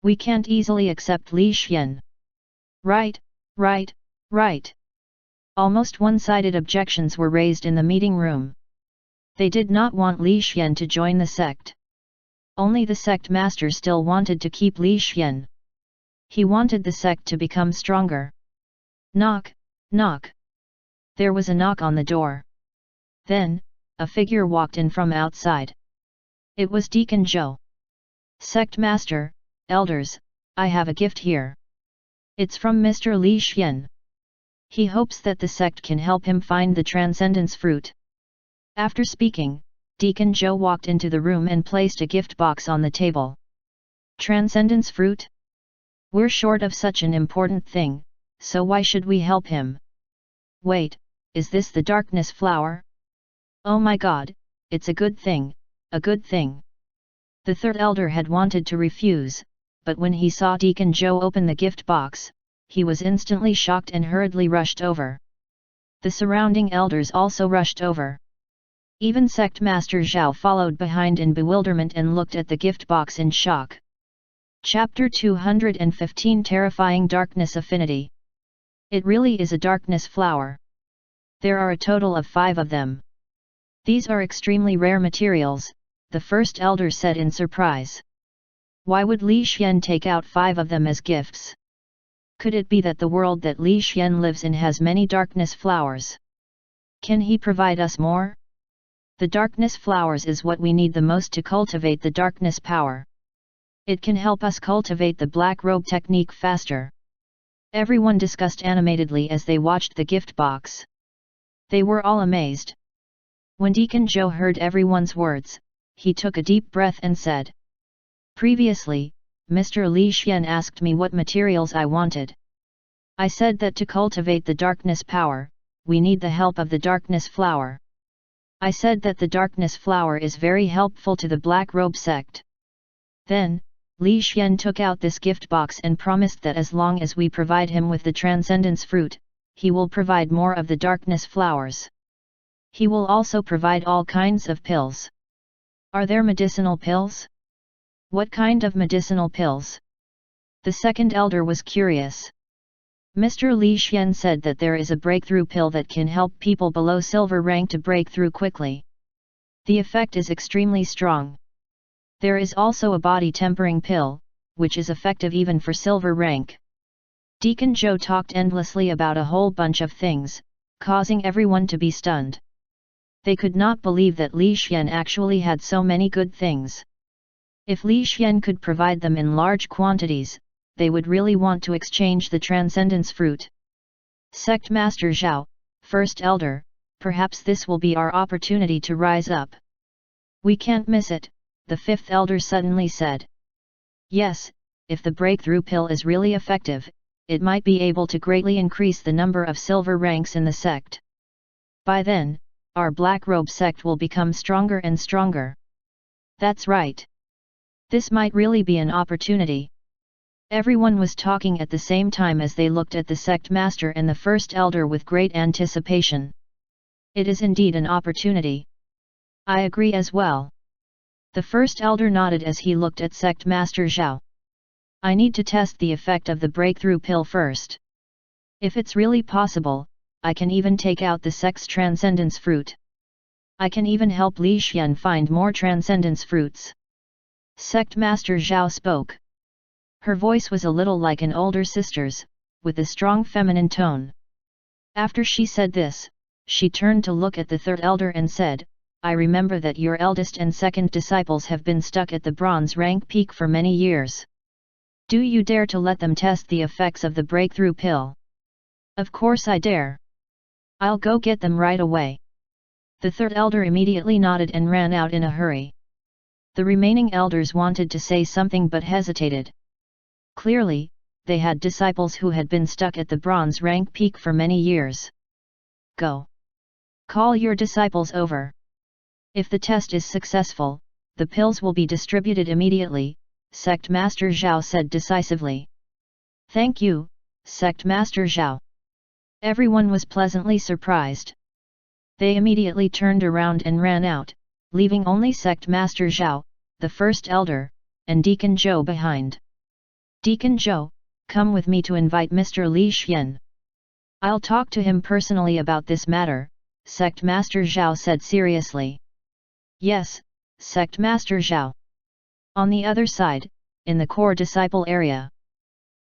We can't easily accept Li Xian. Right, right, right. Almost one-sided objections were raised in the meeting room. They did not want Li Xian to join the sect. Only the sect master still wanted to keep Li Xian. He wanted the sect to become stronger. Knock, knock. There was a knock on the door. Then, a figure walked in from outside. It was Deacon Zhou. Sect master, elders, I have a gift here. It's from Mr. Li Xian. He hopes that the sect can help him find the transcendence fruit. After speaking, Deacon Zhou walked into the room and placed a gift box on the table. Transcendence fruit? We're short of such an important thing, so why should we help him? Wait, is this the darkness flower? Oh my god, it's a good thing, a good thing. The third elder had wanted to refuse, but when he saw Deacon Zhou open the gift box, he was instantly shocked and hurriedly rushed over. The surrounding elders also rushed over. Even sect master Zhao followed behind in bewilderment and looked at the gift box in shock. Chapter 215 Terrifying Darkness Affinity. It really is a darkness flower. There are a total of 5 of them. These are extremely rare materials, the first elder said in surprise. Why would Li Xian take out 5 of them as gifts? Could it be that the world that Li Xian lives in has many darkness flowers? Can he provide us more? The darkness flowers is what we need the most to cultivate the darkness power. It can help us cultivate the black robe technique faster. Everyone discussed animatedly as they watched the gift box. They were all amazed. When Deacon Zhou heard everyone's words, he took a deep breath and said, "Previously, Mr. Li Xian asked me what materials I wanted. I said that to cultivate the darkness power, we need the help of the darkness flower. I said that the darkness flower is very helpful to the Black Robe sect. Then, Li Xian took out this gift box and promised that as long as we provide him with the transcendence fruit, he will provide more of the darkness flowers. He will also provide all kinds of pills. Are there medicinal pills? What kind of medicinal pills?" The second elder was curious. Mr. Li Xian said that there is a breakthrough pill that can help people below silver rank to break through quickly. The effect is extremely strong. There is also a body tempering pill, which is effective even for silver rank. Deacon Zhou talked endlessly about a whole bunch of things, causing everyone to be stunned. They could not believe that Li Xian actually had so many good things. If Li Xian could provide them in large quantities, they would really want to exchange the transcendence fruit. Sect Master Zhao, First Elder, perhaps this will be our opportunity to rise up. We can't miss it, the fifth elder suddenly said. Yes, if the breakthrough pill is really effective, it might be able to greatly increase the number of silver ranks in the sect. By then, our Black Robe sect will become stronger and stronger. That's right. This might really be an opportunity. Everyone was talking at the same time as they looked at the sect master and the first elder with great anticipation. It is indeed an opportunity. I agree as well. The first elder nodded as he looked at sect master Zhao. I need to test the effect of the breakthrough pill first. If it's really possible, I can even take out the sect's transcendence fruit. I can even help Li Xian find more transcendence fruits. Sect Master Zhao spoke. Her voice was a little like an older sister's, with a strong feminine tone. After she said this, she turned to look at the third elder and said, I remember that your eldest and second disciples have been stuck at the bronze rank peak for many years. Do you dare to let them test the effects of the breakthrough pill? Of course I dare. I'll go get them right away. The third elder immediately nodded and ran out in a hurry. The remaining elders wanted to say something but hesitated. Clearly, they had disciples who had been stuck at the bronze rank peak for many years. Go. Call your disciples over. If the test is successful, the pills will be distributed immediately, Sect Master Zhao said decisively. Thank you, Sect Master Zhao. Everyone was pleasantly surprised. They immediately turned around and ran out, leaving only Sect Master Zhao, the first elder, and Deacon Zhou behind. Deacon Zhou, come with me to invite Mr. Li Xian. I'll talk to him personally about this matter, Sect Master Zhao said seriously. Yes, Sect Master Zhao. On the other side, in the core disciple area,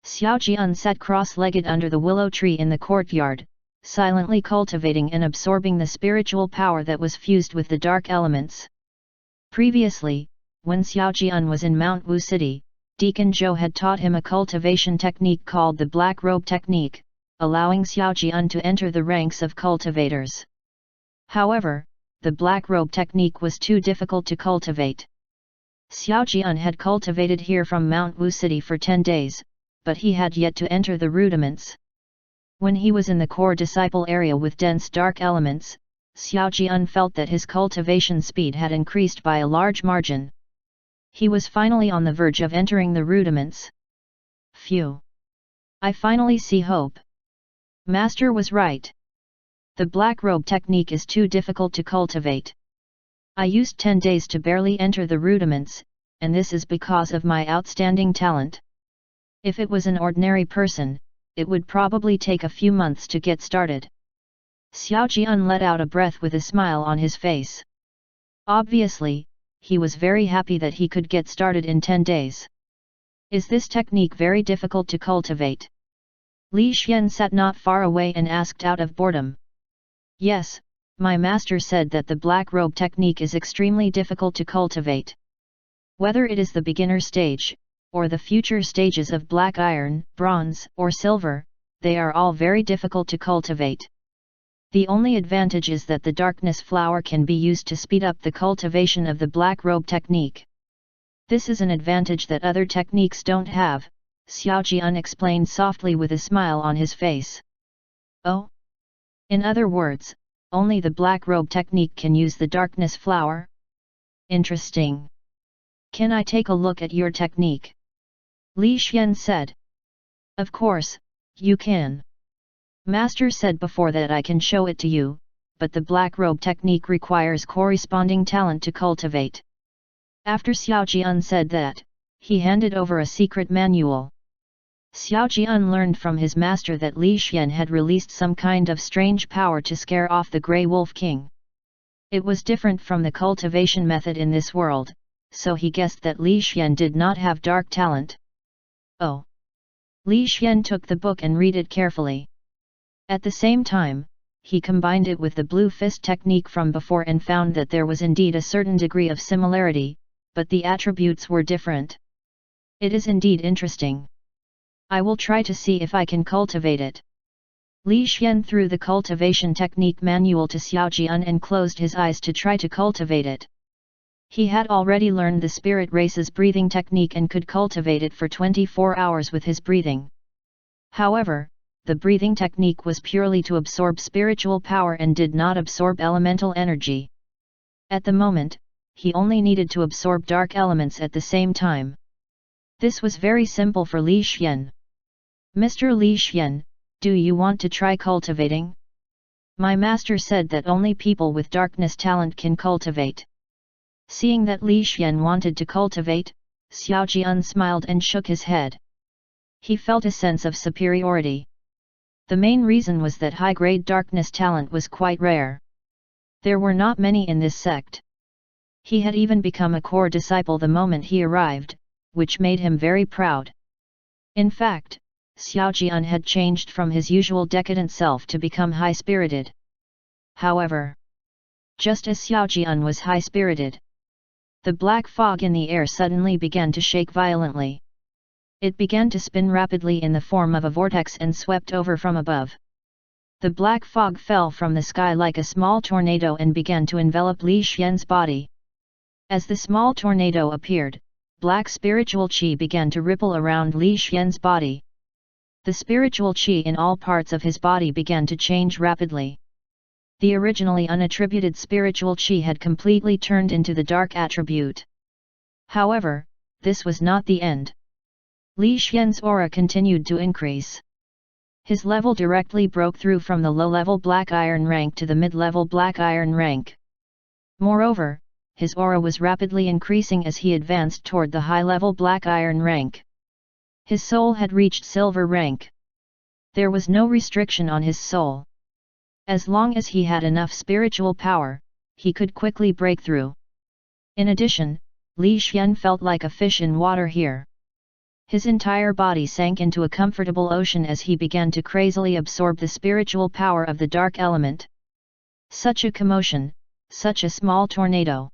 Xiao Jian sat cross-legged under the willow tree in the courtyard, silently cultivating and absorbing the spiritual power that was fused with the dark elements. Previously, when Xiao Jian was in Mount Wu City, Deacon Zhou had taught him a cultivation technique called the Black Robe Technique, allowing Xiao Jian to enter the ranks of cultivators. However, the Black Robe Technique was too difficult to cultivate. Xiao Jian had cultivated here from Mount Wu City for 10 days, but he had yet to enter the rudiments. When he was in the core disciple area with dense dark elements, Xiao Jian felt that his cultivation speed had increased by a large margin. He was finally on the verge of entering the rudiments. Phew! I finally see hope. Master was right. The Black Robe Technique is too difficult to cultivate. I used 10 days to barely enter the rudiments, and this is because of my outstanding talent. If it was an ordinary person, it would probably take a few months to get started. Xiao Jian let out a breath with a smile on his face. Obviously, he was very happy that he could get started in 10 days. Is this technique very difficult to cultivate? Li Xian sat not far away and asked out of boredom. Yes, my master said that the black robe technique is extremely difficult to cultivate. Whether it is the beginner stage, or the future stages of black iron, bronze, or silver, they are all very difficult to cultivate. The only advantage is that the darkness flower can be used to speed up the cultivation of the black robe technique. This is an advantage that other techniques don't have, Xiao Jian explained softly with a smile on his face. Oh? In other words, only the black robe technique can use the darkness flower? Interesting. Can I take a look at your technique? Li Xian said. Of course, you can. Master said before that I can show it to you, but the black robe technique requires corresponding talent to cultivate. After Xiao Jian said that, he handed over a secret manual. Xiao Jian learned from his master that Li Xian had released some kind of strange power to scare off the Grey Wolf King. It was different from the cultivation method in this world, so he guessed that Li Xian did not have dark talent. Oh! Li Xian took the book and read it carefully. At the same time, he combined it with the blue fist technique from before and found that there was indeed a certain degree of similarity, but the attributes were different. It is indeed interesting. I will try to see if I can cultivate it. Li Xian threw the cultivation technique manual to Xiao Jian and closed his eyes to try to cultivate it. He had already learned the spirit race's breathing technique and could cultivate it for 24 hours with his breathing. However, the breathing technique was purely to absorb spiritual power and did not absorb elemental energy. At the moment, he only needed to absorb dark elements at the same time. This was very simple for Li Xian. Mr. Li Xian, do you want to try cultivating? My master said that only people with darkness talent can cultivate. Seeing that Li Xian wanted to cultivate, Xiao Jian smiled and shook his head. He felt a sense of superiority. The main reason was that high-grade darkness talent was quite rare. There were not many in this sect. He had even become a core disciple the moment he arrived, which made him very proud. In fact, Xiao Jian had changed from his usual decadent self to become high-spirited. However, just as Xiao Jian was high-spirited, the black fog in the air suddenly began to shake violently. It began to spin rapidly in the form of a vortex and swept over from above. The black fog fell from the sky like a small tornado and began to envelop Li Xian's body. As the small tornado appeared, black spiritual qi began to ripple around Li Xian's body. The spiritual qi in all parts of his body began to change rapidly. The originally unattributed spiritual qi had completely turned into the dark attribute. However, this was not the end. Li Xian's aura continued to increase. His level directly broke through from the low-level black iron rank to the mid-level black iron rank. Moreover, his aura was rapidly increasing as he advanced toward the high-level black iron rank. His soul had reached silver rank. There was no restriction on his soul. As long as he had enough spiritual power, he could quickly break through. In addition, Li Xian felt like a fish in water here. His entire body sank into a comfortable ocean as he began to crazily absorb the spiritual power of the dark element. Such a commotion, such a small tornado.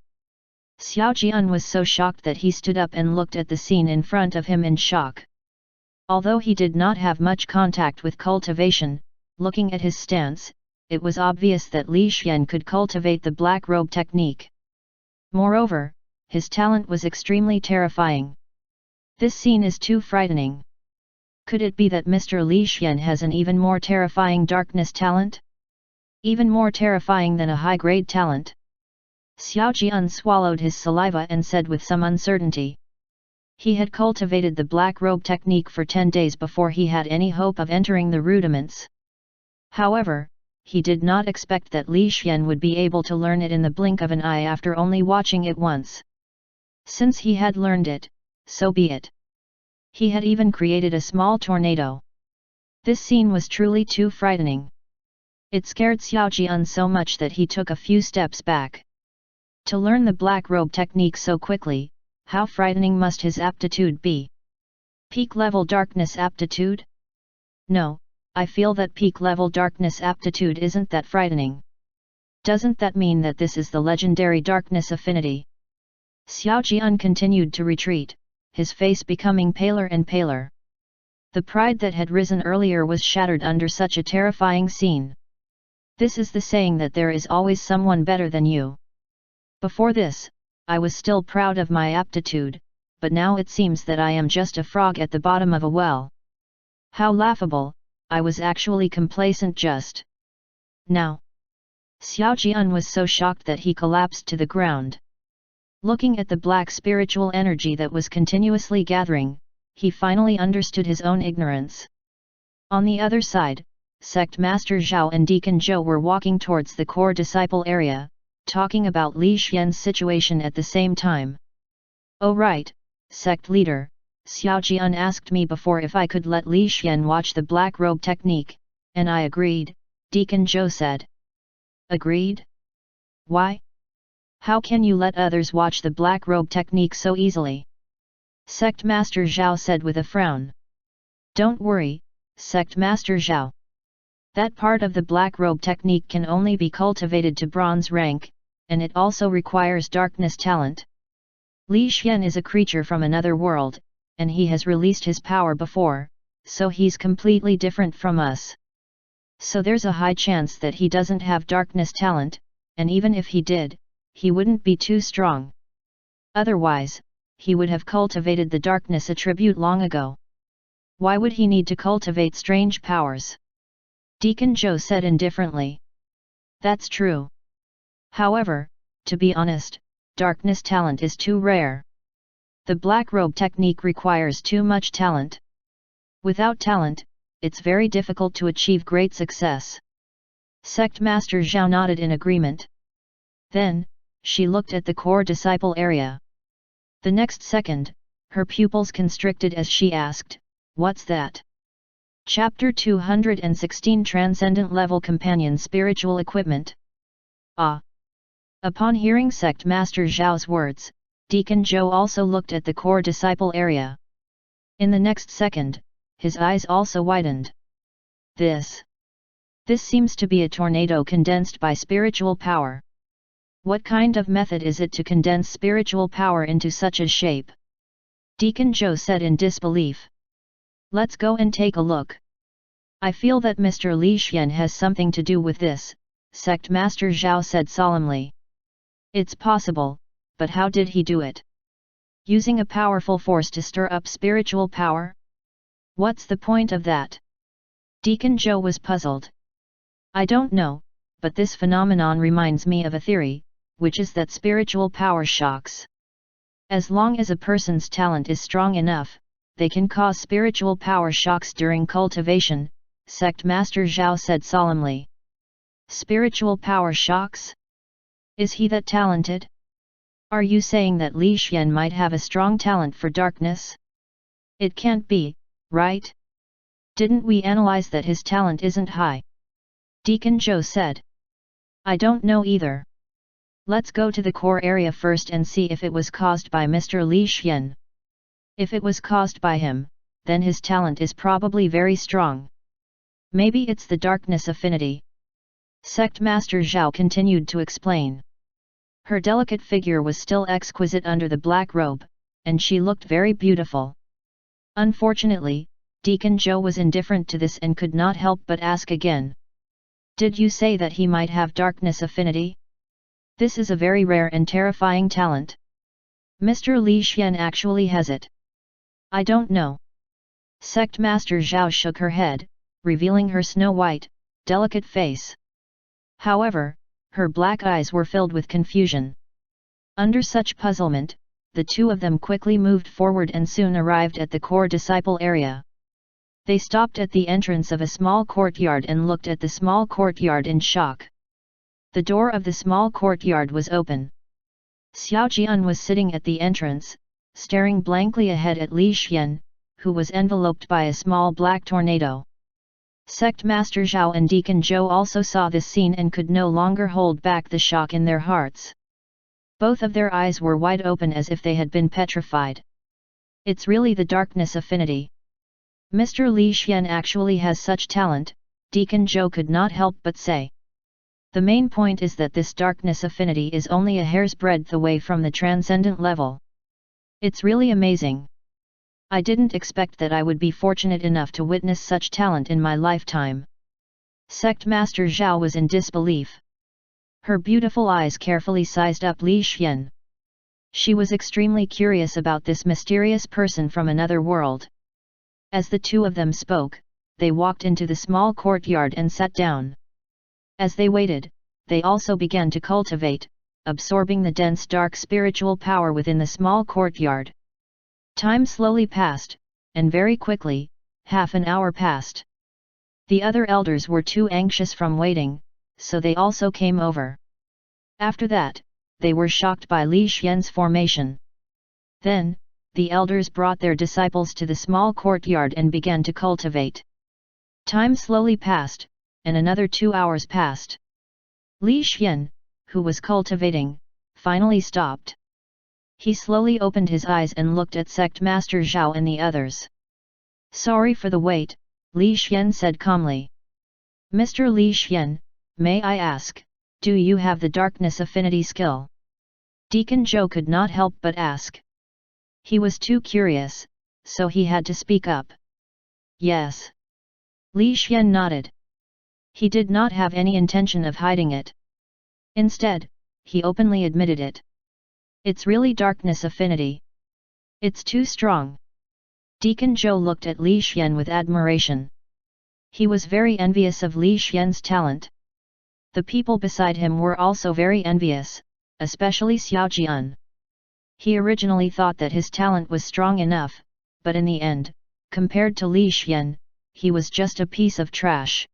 Xiao Jian was so shocked that he stood up and looked at the scene in front of him in shock. Although he did not have much contact with cultivation, looking at his stance, it was obvious that Li Xian could cultivate the black robe technique. Moreover, his talent was extremely terrifying. This scene is too frightening. Could it be that Mr. Li Xian has an even more terrifying darkness talent? Even more terrifying than a high-grade talent? Xiao Jian swallowed his saliva and said with some uncertainty. He had cultivated the black robe technique for 10 days before he had any hope of entering the rudiments. However, he did not expect that Li Xian would be able to learn it in the blink of an eye after only watching it once. Since he had learned it, so be it. He had even created a small tornado. This scene was truly too frightening. It scared Xiao Jian so much that he took a few steps back. To learn the black robe technique so quickly, how frightening must his aptitude be? Peak level darkness aptitude? No, I feel that peak level darkness aptitude isn't that frightening. Doesn't that mean that this is the legendary darkness affinity? Xiao Jian continued to retreat, his face becoming paler and paler. The pride that had risen earlier was shattered under such a terrifying scene. This is the saying that there is always someone better than you. Before this, I was still proud of my aptitude, but now it seems that I am just a frog at the bottom of a well. How laughable, I was actually complacent just now. Xiao Jian was so shocked that he collapsed to the ground. Looking at the black spiritual energy that was continuously gathering, he finally understood his own ignorance. On the other side, Sect Master Zhao and Deacon Zhou were walking towards the core disciple area, talking about Li Xian's situation at the same time. "Oh right, sect leader, Xiao Jian asked me before if I could let Li Xian watch the black robe technique, and I agreed," Deacon Zhou said. "Agreed? Why? How can you let others watch the black robe technique so easily?" Sect Master Zhao said with a frown. "Don't worry, Sect Master Zhao. That part of the black robe technique can only be cultivated to bronze rank, and it also requires darkness talent. Li Xian is a creature from another world, and he has released his power before, so he's completely different from us. So there's a high chance that he doesn't have darkness talent, and even if he did, he wouldn't be too strong. Otherwise, he would have cultivated the darkness attribute long ago. Why would he need to cultivate strange powers?" Deacon Zhou said indifferently. "That's true. However, to be honest, darkness talent is too rare. The black robe technique requires too much talent. Without talent, it's very difficult to achieve great success." Sect Master Zhao nodded in agreement. Then, she looked at the core disciple area. The next second, her pupils constricted as she asked, "What's that?" Chapter 216 Transcendent Level Companion Spiritual Equipment. Ah! Upon hearing Sect Master Zhao's words, Deacon Zhou also looked at the core disciple area. In the next second, his eyes also widened. This seems to be a tornado condensed by spiritual power. What kind of method is it to condense spiritual power into such a shape? Deacon Zhou said in disbelief. "Let's go and take a look. I feel that Mr. Li Xian has something to do with this," Sect Master Zhao said solemnly. "It's possible, but how did he do it? Using a powerful force to stir up spiritual power? What's the point of that?" Deacon Zhou was puzzled. "I don't know, but this phenomenon reminds me of a theory, which is that spiritual power shocks. As long as a person's talent is strong enough, they can cause spiritual power shocks during cultivation," Sect Master Zhao said solemnly. "Spiritual power shocks? Is he that talented? Are you saying that Li Xian might have a strong talent for darkness? It can't be, right? Didn't we analyze that his talent isn't high?" Deacon Zhou said. "I don't know either. Let's go to the core area first and see if it was caused by Mr. Li Xian. If it was caused by him, then his talent is probably very strong. Maybe it's the darkness affinity." Sect Master Zhao continued to explain. Her delicate figure was still exquisite under the black robe, and she looked very beautiful. Unfortunately, Deacon Zhou was indifferent to this and could not help but ask again. "Did you say that he might have darkness affinity? This is a very rare and terrifying talent. Mr. Li Xian actually has it." "I don't know." Sect Master Zhao shook her head, revealing her snow-white, delicate face. However, her black eyes were filled with confusion. Under such puzzlement, the two of them quickly moved forward and soon arrived at the core disciple area. They stopped at the entrance of a small courtyard and looked at the small courtyard in shock. The door of the small courtyard was open. Xiao Jian was sitting at the entrance, staring blankly ahead at Li Xian, who was enveloped by a small black tornado. Sect Master Zhao and Deacon Zhou also saw this scene and could no longer hold back the shock in their hearts. Both of their eyes were wide open as if they had been petrified. It's really the darkness affinity. Mr. Li Xian actually has such talent, Deacon Zhou could not help but say. The main point is that this darkness affinity is only a hair's breadth away from the transcendent level. It's really amazing. I didn't expect that I would be fortunate enough to witness such talent in my lifetime. Sect Master Zhao was in disbelief. Her beautiful eyes carefully sized up Li Xian. She was extremely curious about this mysterious person from another world. As the two of them spoke, they walked into the small courtyard and sat down. As they waited, they also began to cultivate, absorbing the dense dark spiritual power within the small courtyard. Time slowly passed, and very quickly, half an hour passed. The other elders were too anxious from waiting, so they also came over. After that, they were shocked by Li Xian's formation. Then, the elders brought their disciples to the small courtyard and began to cultivate. Time slowly passed, and another 2 hours passed. Li Xian, who was cultivating, finally stopped. He slowly opened his eyes and looked at Sect Master Zhao and the others. Sorry for the wait, Li Xian said calmly. Mr. Li Xian, may I ask, do you have the darkness affinity skill? Deacon Zhou could not help but ask. He was too curious, so he had to speak up. Yes. Li Xian nodded. He did not have any intention of hiding it. Instead, he openly admitted it. It's really darkness affinity. It's too strong. Deacon Zhou looked at Li Xian with admiration. He was very envious of Li Xian's talent. The people beside him were also very envious, especially Xiao Jian. He originally thought that his talent was strong enough, but in the end, compared to Li Xian, he was just a piece of trash.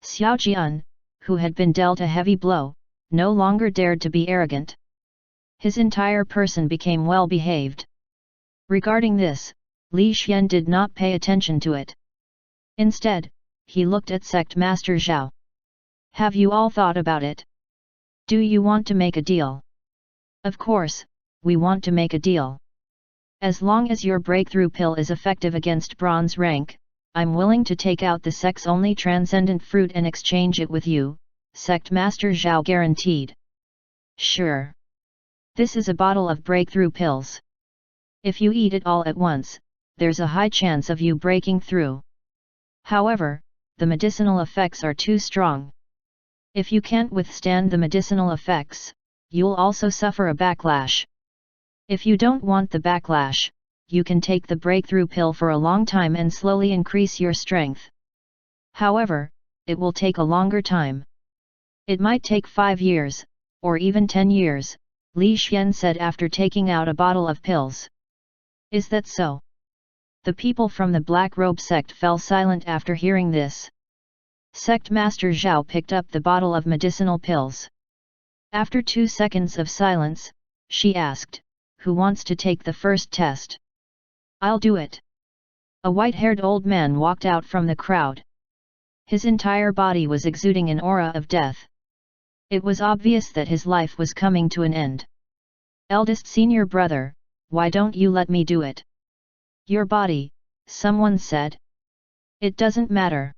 Xiao Jian, who had been dealt a heavy blow, no longer dared to be arrogant. His entire person became well behaved. Regarding this, Li Xian did not pay attention to it. Instead, he looked at Sect Master Zhao. Have you all thought about it? Do you want to make a deal? Of course, we want to make a deal. As long as your breakthrough pill is effective against bronze rank, I'm willing to take out the sex-only transcendent fruit and exchange it with you, Sect Master Zhao guaranteed. Sure. This is a bottle of breakthrough pills. If you eat it all at once, there's a high chance of you breaking through. However, the medicinal effects are too strong. If you can't withstand the medicinal effects, you'll also suffer a backlash. If you don't want the backlash, you can take the breakthrough pill for a long time and slowly increase your strength. However, it will take a longer time. It might take 5 years, or even 10 years, Li Xian said after taking out a bottle of pills. Is that so? The people from the Black Robe sect fell silent after hearing this. Sect Master Zhao picked up the bottle of medicinal pills. After 2 seconds of silence, she asked, who wants to take the first test? I'll do it. A white-haired old man walked out from the crowd. His entire body was exuding an aura of death. It was obvious that his life was coming to an end. Eldest senior brother, why don't you let me do it? Your body, someone said. It doesn't matter.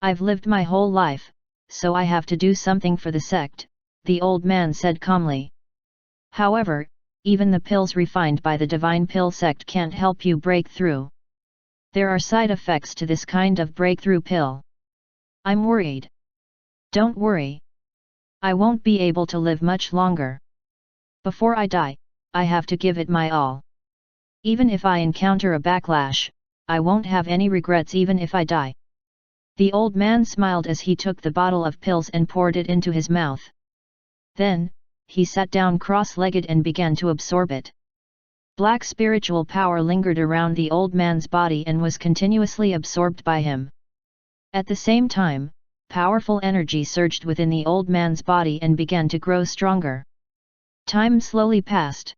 I've lived my whole life, so I have to do something for the sect, the old man said calmly. However, even the pills refined by the divine pill sect can't help you break through. There are side effects to this kind of breakthrough pill. I'm worried. Don't worry. I won't be able to live much longer. Before I die, I have to give it my all. Even if I encounter a backlash, I won't have any regrets even if I die. The old man smiled as he took the bottle of pills and poured it into his mouth. Then, he sat down cross-legged and began to absorb it. Black spiritual power lingered around the old man's body and was continuously absorbed by him. At the same time, powerful energy surged within the old man's body and began to grow stronger. Time slowly passed.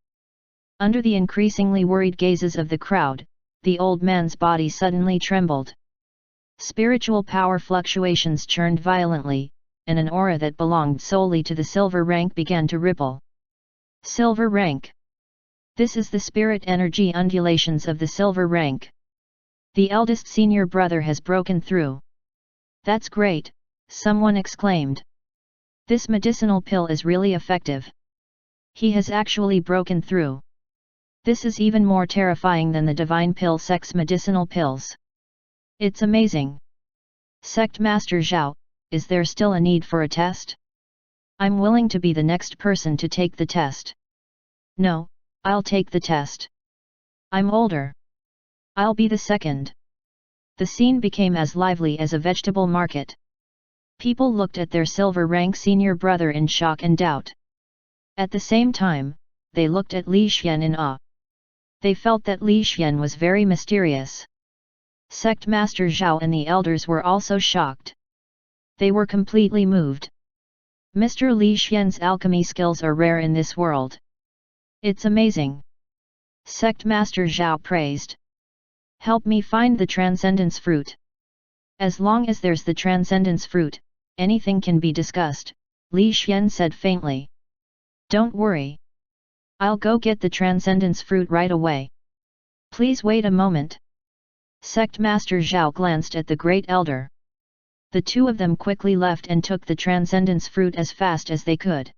Under the increasingly worried gazes of the crowd, the old man's body suddenly trembled. Spiritual power fluctuations churned violently, and an aura that belonged solely to the silver rank began to ripple. Silver rank. This is the spirit energy undulations of the silver rank. The eldest senior brother has broken through. That's great, someone exclaimed. This medicinal pill is really effective. He has actually broken through. This is even more terrifying than the divine pill sex medicinal pills. It's amazing. Sect Master Zhao, is there still a need for a test? I'm willing to be the next person to take the test. No, I'll take the test. I'm older. I'll be the second. The scene became as lively as a vegetable market. People looked at their silver rank senior brother in shock and doubt. At the same time, they looked at Li Xian in awe. They felt that Li Xian was very mysterious. Sect Master Zhao and the elders were also shocked. They were completely moved. Mr. Li Xian's alchemy skills are rare in this world. It's amazing. Sect Master Zhao praised. Help me find the transcendence fruit. As long as there's the transcendence fruit, anything can be discussed, Li Xian said faintly. Don't worry. I'll go get the transcendence fruit right away. Please wait a moment. Sect Master Zhao glanced at the great elder. The two of them quickly left and took the transcendence fruit as fast as they could.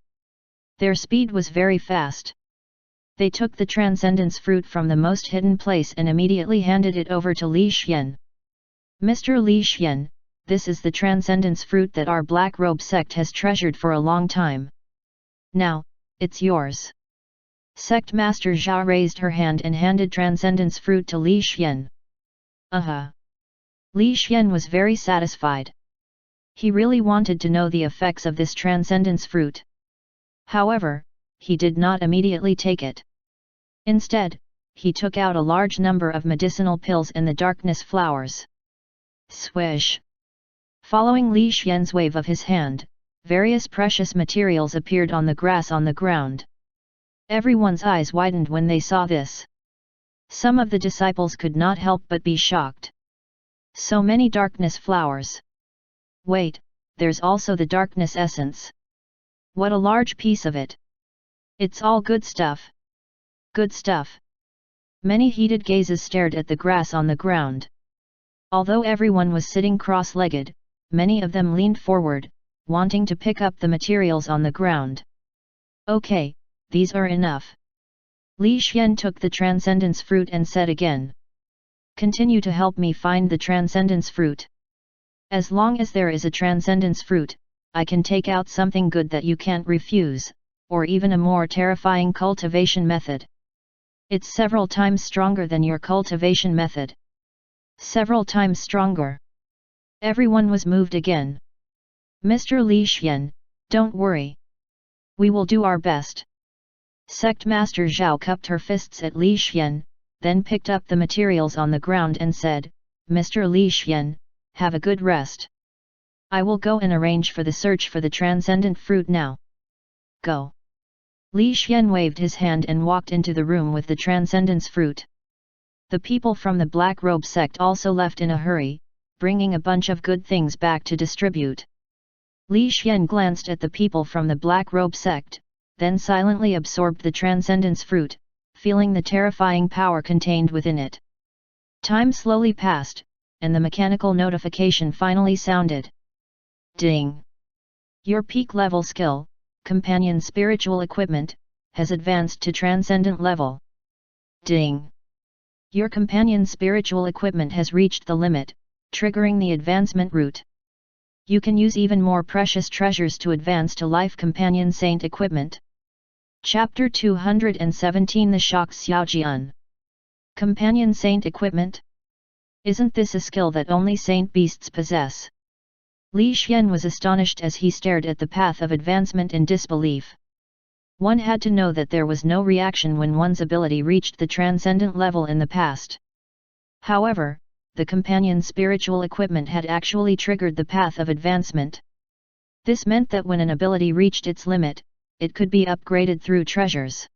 Their speed was very fast. They took the transcendence fruit from the most hidden place and immediately handed it over to Li Xian. Mr. Li Xian, this is the transcendence fruit that our Black Robe sect has treasured for a long time. Now, it's yours. Sect Master Zhao raised her hand and handed transcendence fruit to Li Xian. Li Xian was very satisfied. He really wanted to know the effects of this transcendence fruit. However, he did not immediately take it. Instead, he took out a large number of medicinal pills and the darkness flowers. Swish! Following Li Xian's wave of his hand, various precious materials appeared on the grass on the ground. Everyone's eyes widened when they saw this. Some of the disciples could not help but be shocked. So many darkness flowers. Wait, there's also the darkness essence. What a large piece of it. It's all good stuff. Good stuff. Many heated gazes stared at the grass on the ground. Although everyone was sitting cross-legged, many of them leaned forward, wanting to pick up the materials on the ground. Okay, these are enough. Li Xian took the transcendence fruit and said again. Continue to help me find the transcendence fruit. As long as there is a transcendence fruit, I can take out something good that you can't refuse, or even a more terrifying cultivation method. It's several times stronger than your cultivation method. Several times stronger. Everyone was moved again. Mr. Li Xian, don't worry. We will do our best. Sect Master Zhao cupped her fists at Li Xian, then picked up the materials on the ground and said, Mr. Li Xian, have a good rest. I will go and arrange for the search for the transcendent fruit now. Go. Li Xian waved his hand and walked into the room with the transcendence fruit. The people from the Black Robe sect also left in a hurry, bringing a bunch of good things back to distribute. Li Xian glanced at the people from the Black Robe sect, then silently absorbed the transcendence fruit, feeling the terrifying power contained within it. Time slowly passed, and the mechanical notification finally sounded. Ding! Your peak level skill, companion spiritual equipment, has advanced to transcendent level. Ding! Your companion spiritual equipment has reached the limit, triggering the advancement route. You can use even more precious treasures to advance to life companion saint equipment. Chapter 217 The Shock Xiaojian. Companion saint equipment? Isn't this a skill that only saint beasts possess? Li Xian was astonished as he stared at the path of advancement in disbelief. One had to know that there was no reaction when one's ability reached the transcendent level in the past. However, the companion spiritual equipment had actually triggered the path of advancement. This meant that when an ability reached its limit, it could be upgraded through treasures.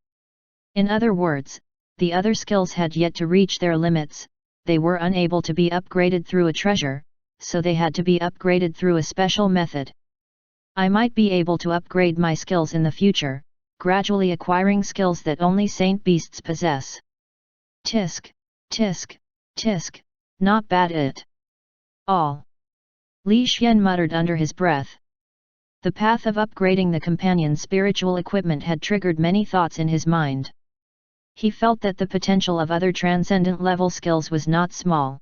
In other words, the other skills had yet to reach their limits, they were unable to be upgraded through a treasure, so they had to be upgraded through a special method. I might be able to upgrade my skills in the future, gradually acquiring skills that only saint beasts possess. Tisk, tisk, tisk, not bad at all. Li Xian muttered under his breath. The path of upgrading the companion's spiritual equipment had triggered many thoughts in his mind. He felt that the potential of other transcendent level skills was not small.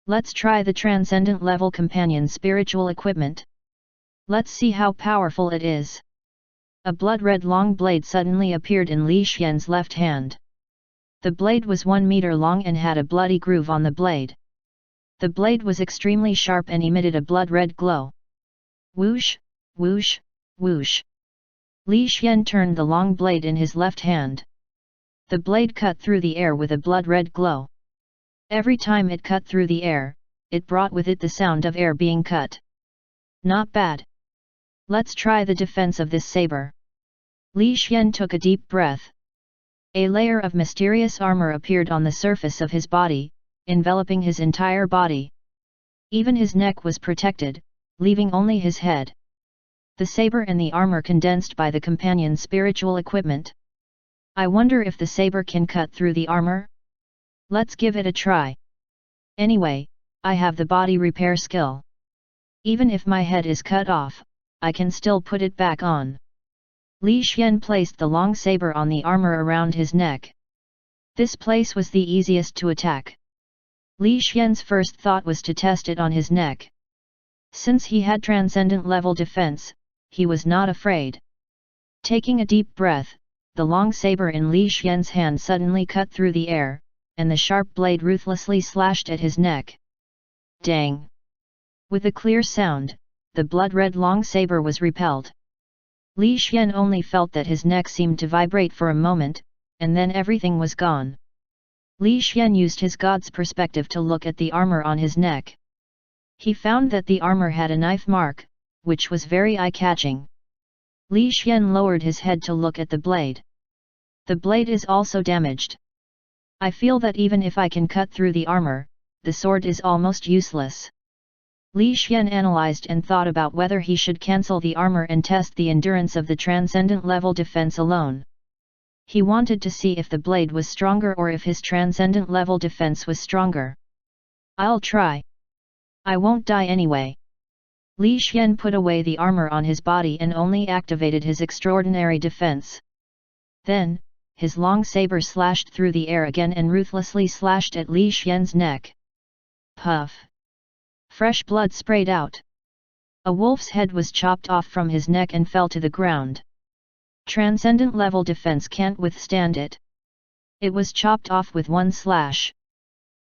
Let's try the transcendent level companion's spiritual equipment. Let's see how powerful it is. A blood-red long blade suddenly appeared in Li Xian's left hand. The blade was 1 meter long and had a bloody groove on the blade. The blade was extremely sharp and emitted a blood-red glow. Whoosh, whoosh, whoosh. Li Xian turned the long blade in his left hand. The blade cut through the air with a blood-red glow. Every time it cut through the air, it brought with it the sound of air being cut. Not bad. Let's try the defense of this saber. Li Xian took a deep breath. A layer of mysterious armor appeared on the surface of his body, enveloping his entire body. Even his neck was protected, leaving only his head. The saber and the armor condensed by the companion's spiritual equipment. I wonder if the saber can cut through the armor? Let's give it a try. Anyway, I have the body repair skill. Even if my head is cut off, I can still put it back on. Li Xian placed the long saber on the armor around his neck. This place was the easiest to attack. Li Xian's first thought was to test it on his neck. Since he had transcendent level defense, he was not afraid. Taking a deep breath, the long saber in Li Xian's hand suddenly cut through the air, and the sharp blade ruthlessly slashed at his neck. Dang! With a clear sound, the blood-red long saber was repelled. Li Xian only felt that his neck seemed to vibrate for a moment, and then everything was gone. Li Xian used his god's perspective to look at the armor on his neck. He found that the armor had a knife mark, which was very eye-catching. Li Xian lowered his head to look at the blade. The blade is also damaged. I feel that even if I can cut through the armor, the sword is almost useless. Li Xian analyzed and thought about whether he should cancel the armor and test the endurance of the transcendent level defense alone. He wanted to see if the blade was stronger or if his transcendent level defense was stronger. I'll try. I won't die anyway. Li Xian put away the armor on his body and only activated his extraordinary defense. Then, his long saber slashed through the air again and ruthlessly slashed at Li Xian's neck. Puff! Fresh blood sprayed out. A wolf's head was chopped off from his neck and fell to the ground. Transcendent level defense can't withstand it. It was chopped off with one slash.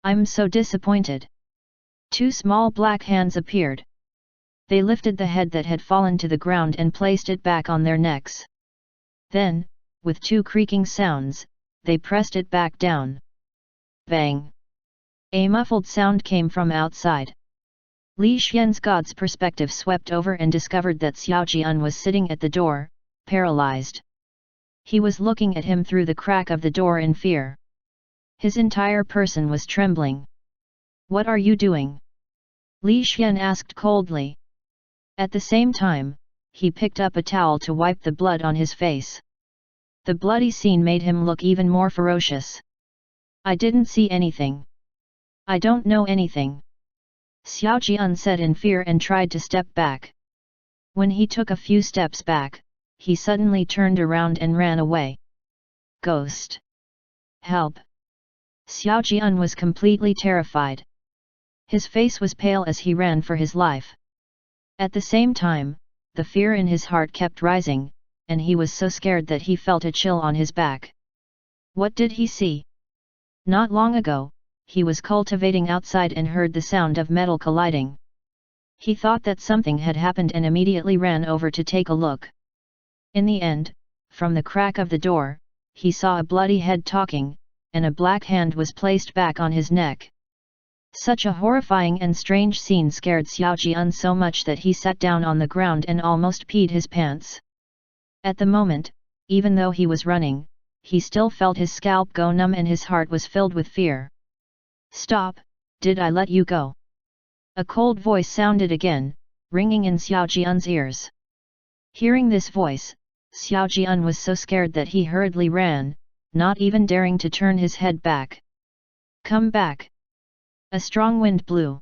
I'm so disappointed. Two small black hands appeared. They lifted the head that had fallen to the ground and placed it back on their necks. Then, with two creaking sounds, they pressed it back down. Bang! A muffled sound came from outside. Li Xian's god's perspective swept over and discovered that Xiao Jian was sitting at the door, paralyzed. He was looking at him through the crack of the door in fear. His entire person was trembling. What are you doing? Li Xian asked coldly. At the same time, he picked up a towel to wipe the blood on his face. The bloody scene made him look even more ferocious. I didn't see anything. I don't know anything. Xiao Jian said in fear and tried to step back. When he took a few steps back, he suddenly turned around and ran away. Ghost! Help! Xiao Jian was completely terrified. His face was pale as he ran for his life. At the same time, the fear in his heart kept rising, and he was so scared that he felt a chill on his back. What did he see? Not long ago, he was cultivating outside and heard the sound of metal colliding. He thought that something had happened and immediately ran over to take a look. In the end, from the crack of the door, he saw a bloody head talking, and a black hand was placed back on his neck. Such a horrifying and strange scene scared Xiao Jian so much that he sat down on the ground and almost peed his pants. At the moment, even though he was running, he still felt his scalp go numb and his heart was filled with fear. Stop, did I let you go? A cold voice sounded again, ringing in Xiao Jian's ears. Hearing this voice, Xiao Jian was so scared that he hurriedly ran, not even daring to turn his head back. Come back! A strong wind blew.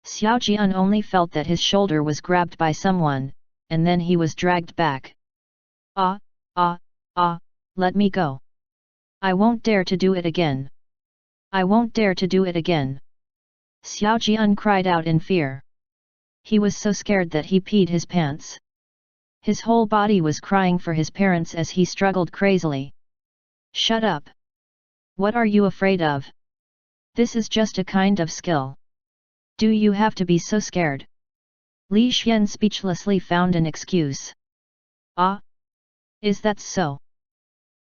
Xiao Jian only felt that his shoulder was grabbed by someone, and then he was dragged back. Ah, ah, ah, let me go. I won't dare to do it again. I won't dare to do it again. Xiao Jian cried out in fear. He was so scared that he peed his pants. His whole body was crying for his parents as he struggled crazily. Shut up! What are you afraid of? This is just a kind of skill. Do you have to be so scared? Li Xian speechlessly found an excuse. Ah? Is that so?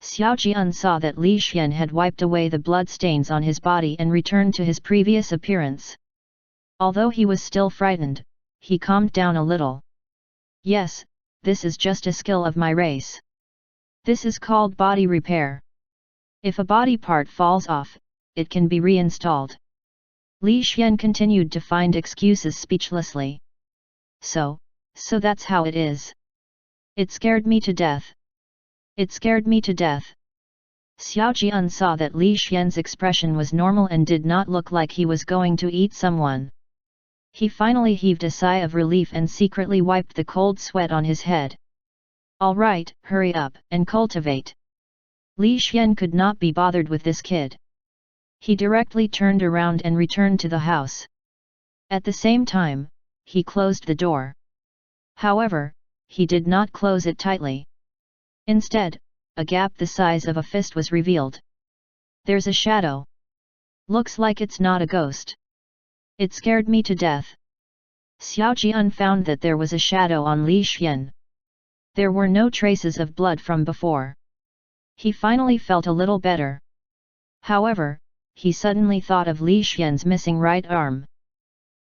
Xiao Jian saw that Li Xian had wiped away the blood stains on his body and returned to his previous appearance. Although he was still frightened, he calmed down a little. Yes, this is just a skill of my race. This is called body repair. If a body part falls off, it can be reinstalled. Li Xian continued to find excuses speechlessly. So that's how it is. It scared me to death. It scared me to death. Xiao Jian saw that Li Xian's expression was normal and did not look like he was going to eat someone. He finally heaved a sigh of relief and secretly wiped the cold sweat on his head. All right, hurry up and cultivate. Li Xian could not be bothered with this kid. He directly turned around and returned to the house. At the same time, he closed the door. However, he did not close it tightly. Instead, a gap the size of a fist was revealed. There's a shadow. Looks like it's not a ghost. It scared me to death. Xiao Jian found that there was a shadow on Li Xian. There were no traces of blood from before. He finally felt a little better. However, he suddenly thought of Li Xian's missing right arm.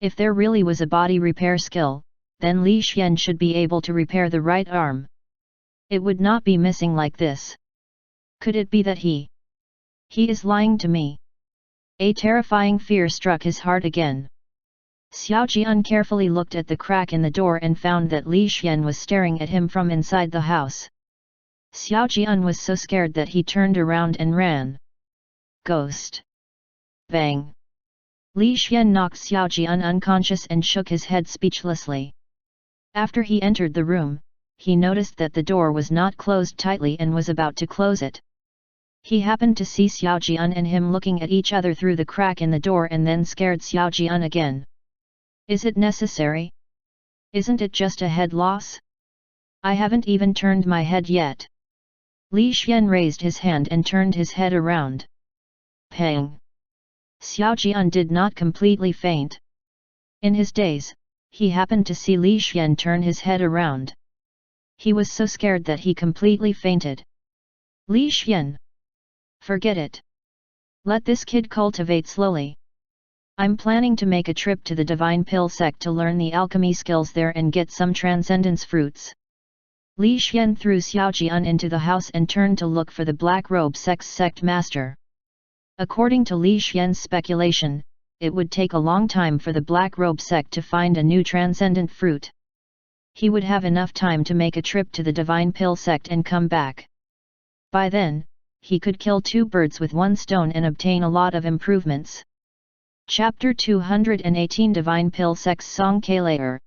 If there really was a body repair skill, then Li Xian should be able to repair the right arm. It would not be missing like this. Could it be that he is lying to me? A terrifying fear struck his heart again. Xiao Jian carefully looked at the crack in the door and found that Li Xian was staring at him from inside the house. Xiao Jian was so scared that he turned around and ran. Ghost! Bang! Li Xian knocked Xiao Jian unconscious and shook his head speechlessly. After he entered the room, he noticed that the door was not closed tightly and was about to close it. He happened to see Xiao Jian and him looking at each other through the crack in the door and then scared Xiao Jian again. Is it necessary? Isn't it just a head loss? I haven't even turned my head yet. Li Xian raised his hand and turned his head around. Pang! Xiao Jian did not completely faint. In his daze, he happened to see Li Xian turn his head around. He was so scared that he completely fainted. Li Xian! Forget it. Let this kid cultivate slowly. I'm planning to make a trip to the Divine Pill sect to learn the alchemy skills there and get some transcendence fruits. Li Xian threw Xiao Jian into the house and turned to look for the Black Robe sect's sect master. According to Li Xian's speculation, it would take a long time for the Black Robe sect to find a new transcendent fruit. He would have enough time to make a trip to the Divine Pill sect and come back. By then, he could kill two birds with one stone and obtain a lot of improvements. Chapter 218 Divine Pill Sect's Song Layer.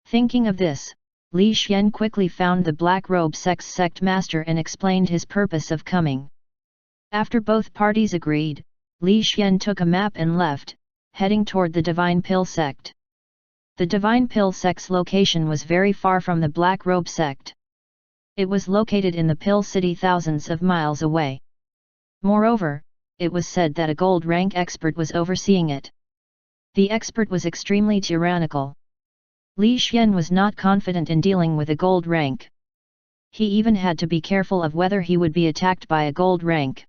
Thinking of this, Li Xian quickly found the Black Robe sect's sect master and explained his purpose of coming. After both parties agreed, Li Xian took a map and left, heading toward the Divine Pill sect. The Divine Pill sect's location was very far from the Black Robe sect. It was located in the Pill City thousands of miles away. Moreover, it was said that a gold rank expert was overseeing it. The expert was extremely tyrannical. Li Xian was not confident in dealing with a gold rank. He even had to be careful of whether he would be attacked by a gold rank.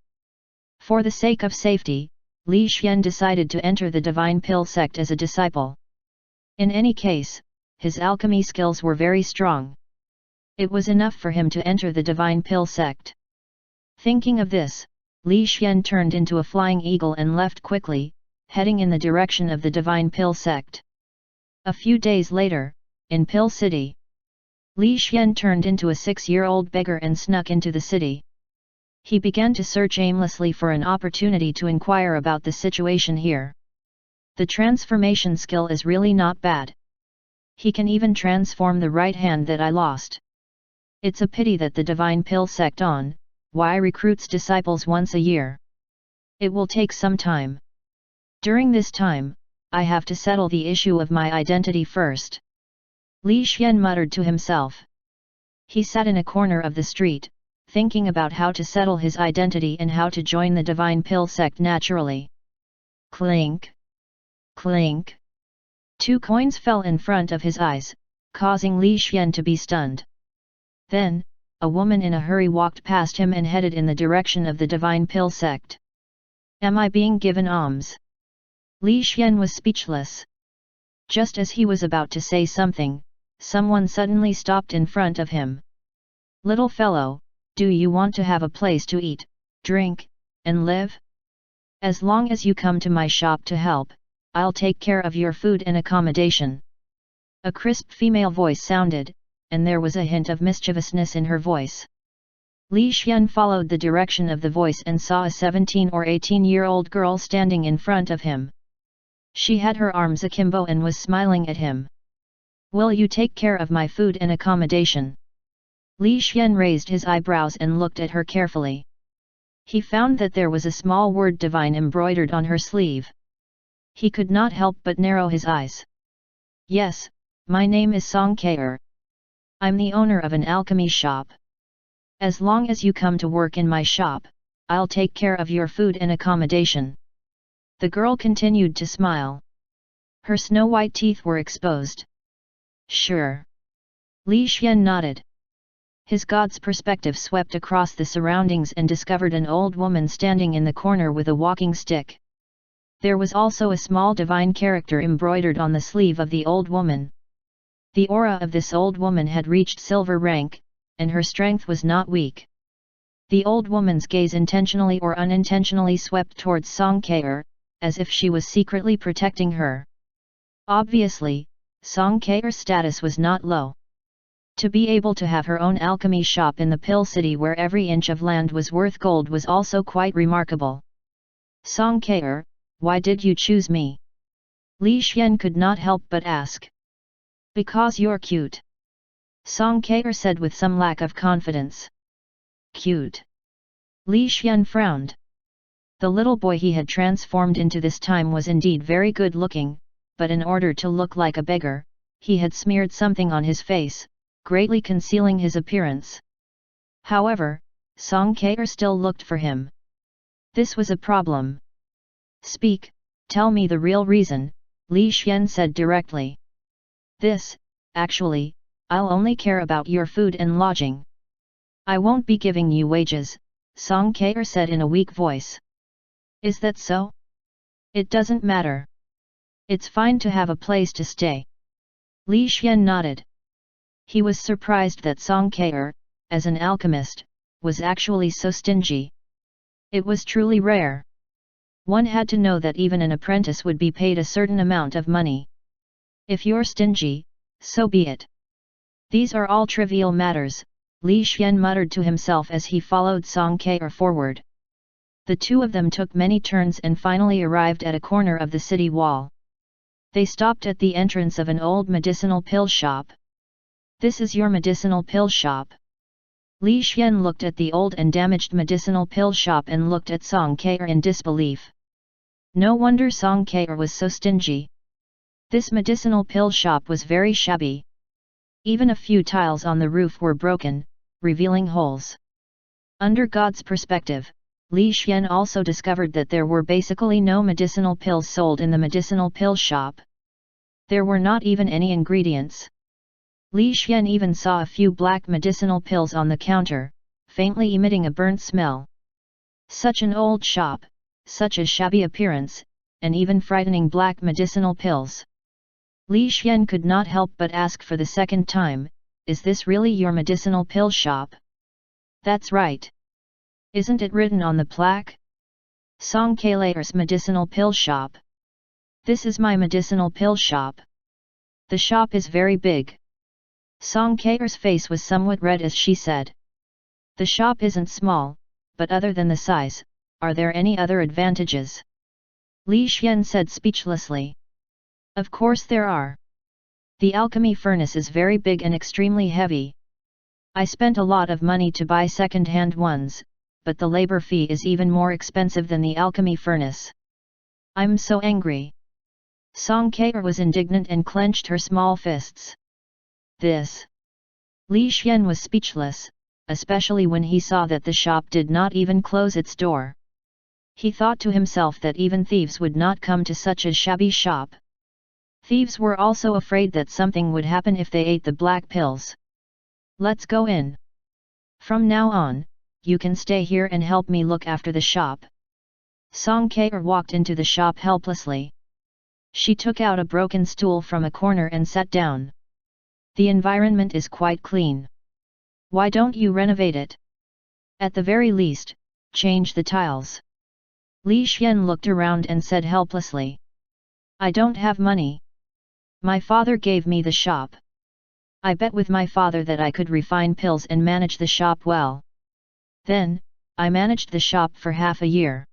For the sake of safety, Li Xian decided to enter the Divine Pill sect as a disciple. In any case, his alchemy skills were very strong. It was enough for him to enter the Divine Pill sect. Thinking of this, Li Xian turned into a flying eagle and left quickly, heading in the direction of the Divine Pill sect. A few days later, in Pill City. Li Xian turned into a 6-year-old beggar and snuck into the city. He began to search aimlessly for an opportunity to inquire about the situation here. The transformation skill is really not bad. He can even transform the right hand that I lost. It's a pity that the Divine Pill sect on Y recruits disciples once a year. It will take some time. During this time, I have to settle the issue of my identity first. Li Xian muttered to himself. He sat in a corner of the street, thinking about how to settle his identity and how to join the Divine Pill sect naturally. Clink! Clink! 2 coins fell in front of his eyes, causing Li Xian to be stunned. Then, a woman in a hurry walked past him and headed in the direction of the Divine Pill sect. Am I being given alms? Li Xian was speechless. Just as he was about to say something, someone suddenly stopped in front of him. Little fellow, do you want to have a place to eat, drink, and live? As long as you come to my shop to help, I'll take care of your food and accommodation. A crisp female voice sounded, and there was a hint of mischievousness in her voice. Li Xian followed the direction of the voice and saw a 17 or 18-year-old girl standing in front of him. She had her arms akimbo and was smiling at him. Will you take care of my food and accommodation? Li Xian raised his eyebrows and looked at her carefully. He found that there was a small word divine embroidered on her sleeve. He could not help but narrow his eyes. Yes, my name is Song Kair. I'm the owner of an alchemy shop. As long as you come to work in my shop, I'll take care of your food and accommodation. The girl continued to smile. Her snow-white teeth were exposed. Sure. Li Xian nodded. His god's perspective swept across the surroundings and discovered an old woman standing in the corner with a walking stick. There was also a small divine character embroidered on the sleeve of the old woman. The aura of this old woman had reached silver rank, and her strength was not weak. The old woman's gaze intentionally or unintentionally swept towards Song Kair, as if she was secretly protecting her. Obviously, Song Kair's status was not low. To be able to have her own alchemy shop in the Pill City where every inch of land was worth gold was also quite remarkable. Song Kair, why did you choose me? Li Xian could not help but ask. Because you're cute. Song Kair said with some lack of confidence. Cute. Li Xian frowned. The little boy he had transformed into this time was indeed very good looking, but in order to look like a beggar, he had smeared something on his face, greatly concealing his appearance. However, Song Kair still looked for him. This was a problem. Speak, tell me the real reason, Li Xian said directly. Actually, I'll only care about your food and lodging. I won't be giving you wages, Song Kair said in a weak voice. Is that so? It doesn't matter. It's fine to have a place to stay. Li Xian nodded. He was surprised that Song Kair, as an alchemist, was actually so stingy. It was truly rare. One had to know that even an apprentice would be paid a certain amount of money. If you're stingy, so be it. These are all trivial matters, Li Xian muttered to himself as he followed Song Kair forward. The two of them took many turns and finally arrived at a corner of the city wall. They stopped at the entrance of an old medicinal pill shop. This is your medicinal pill shop? Li Xian looked at the old and damaged medicinal pill shop and looked at Song Kair in disbelief. No wonder Song Kair was so stingy. This medicinal pill shop was very shabby. Even a few tiles on the roof were broken, revealing holes. Under God's perspective, Li Xian also discovered that there were basically no medicinal pills sold in the medicinal pill shop. There were not even any ingredients. Li Xian even saw a few black medicinal pills on the counter, faintly emitting a burnt smell. Such an old shop, such a shabby appearance, and even frightening black medicinal pills. Li Xian could not help but ask for the second time, is this really your medicinal pill shop? That's right. Isn't it written on the plaque? Song Kair's medicinal pill shop. This is my medicinal pill shop. The shop is very big. Song Kair's face was somewhat red as she said. The shop isn't small, but other than the size, are there any other advantages? Li Xian said speechlessly. Of course there are. The alchemy furnace is very big and extremely heavy. I spent a lot of money to buy second-hand ones, but the labor fee is even more expensive than the alchemy furnace. I'm so angry. Song Kair was indignant and clenched her small fists. This. Li Xian was speechless, especially when he saw that the shop did not even close its door. He thought to himself that even thieves would not come to such a shabby shop. Thieves were also afraid that something would happen if they ate the black pills. Let's go in. From now on, you can stay here and help me look after the shop. Song Kair walked into the shop helplessly. She took out a broken stool from a corner and sat down. The environment is quite clean. Why don't you renovate it? At the very least, change the tiles. Li Xian looked around and said helplessly. I don't have money. My father gave me the shop. I bet with my father that I could refine pills and manage the shop well. Then, I managed the shop for half a year.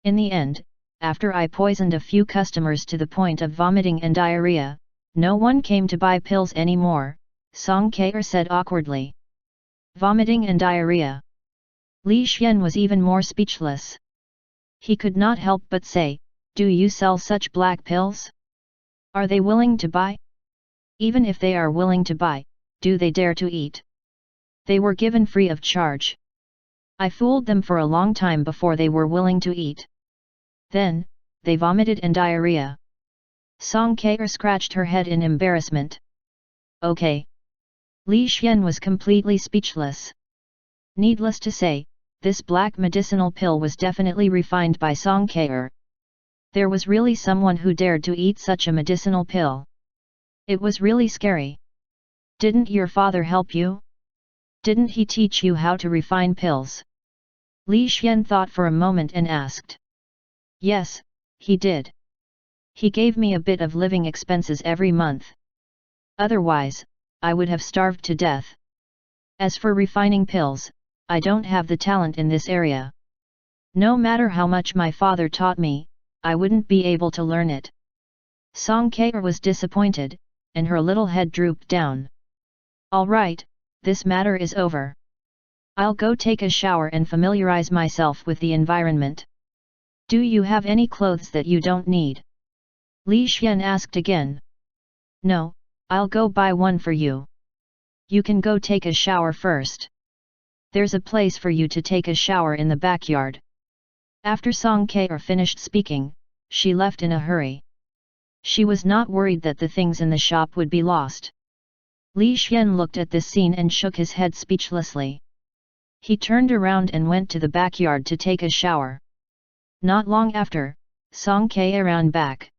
In the end, after I poisoned a few customers to the point of vomiting and diarrhea, no one came to buy pills anymore, Song Kair said awkwardly. Vomiting and diarrhea. Li Xian was even more speechless. He could not help but say, do you sell such black pills? Are they willing to buy? Even if they are willing to buy, do they dare to eat? They were given free of charge. I fooled them for a long time before they were willing to eat. Then, they vomited and diarrhea. Song Kair scratched her head in embarrassment. Okay. Li Xian was completely speechless. Needless to say, this black medicinal pill was definitely refined by Song Kair. There was really someone who dared to eat such a medicinal pill. It was really scary. Didn't your father help you? Didn't he teach you how to refine pills? Li Xian thought for a moment and asked. Yes, he did. He gave me a bit of living expenses every month. Otherwise, I would have starved to death. As for refining pills, I don't have the talent in this area. No matter how much my father taught me, I wouldn't be able to learn it. Song Kair was disappointed, and her little head drooped down. All right, this matter is over. I'll go take a shower and familiarize myself with the environment. Do you have any clothes that you don't need? Li Xian asked again. No, I'll go buy one for you. You can go take a shower first. There's a place for you to take a shower in the backyard. After Song Kair finished speaking, she left in a hurry. She was not worried that the things in the shop would be lost. Li Xian looked at this scene and shook his head speechlessly. He turned around and went to the backyard to take a shower. Not long after, Song Kair ran back.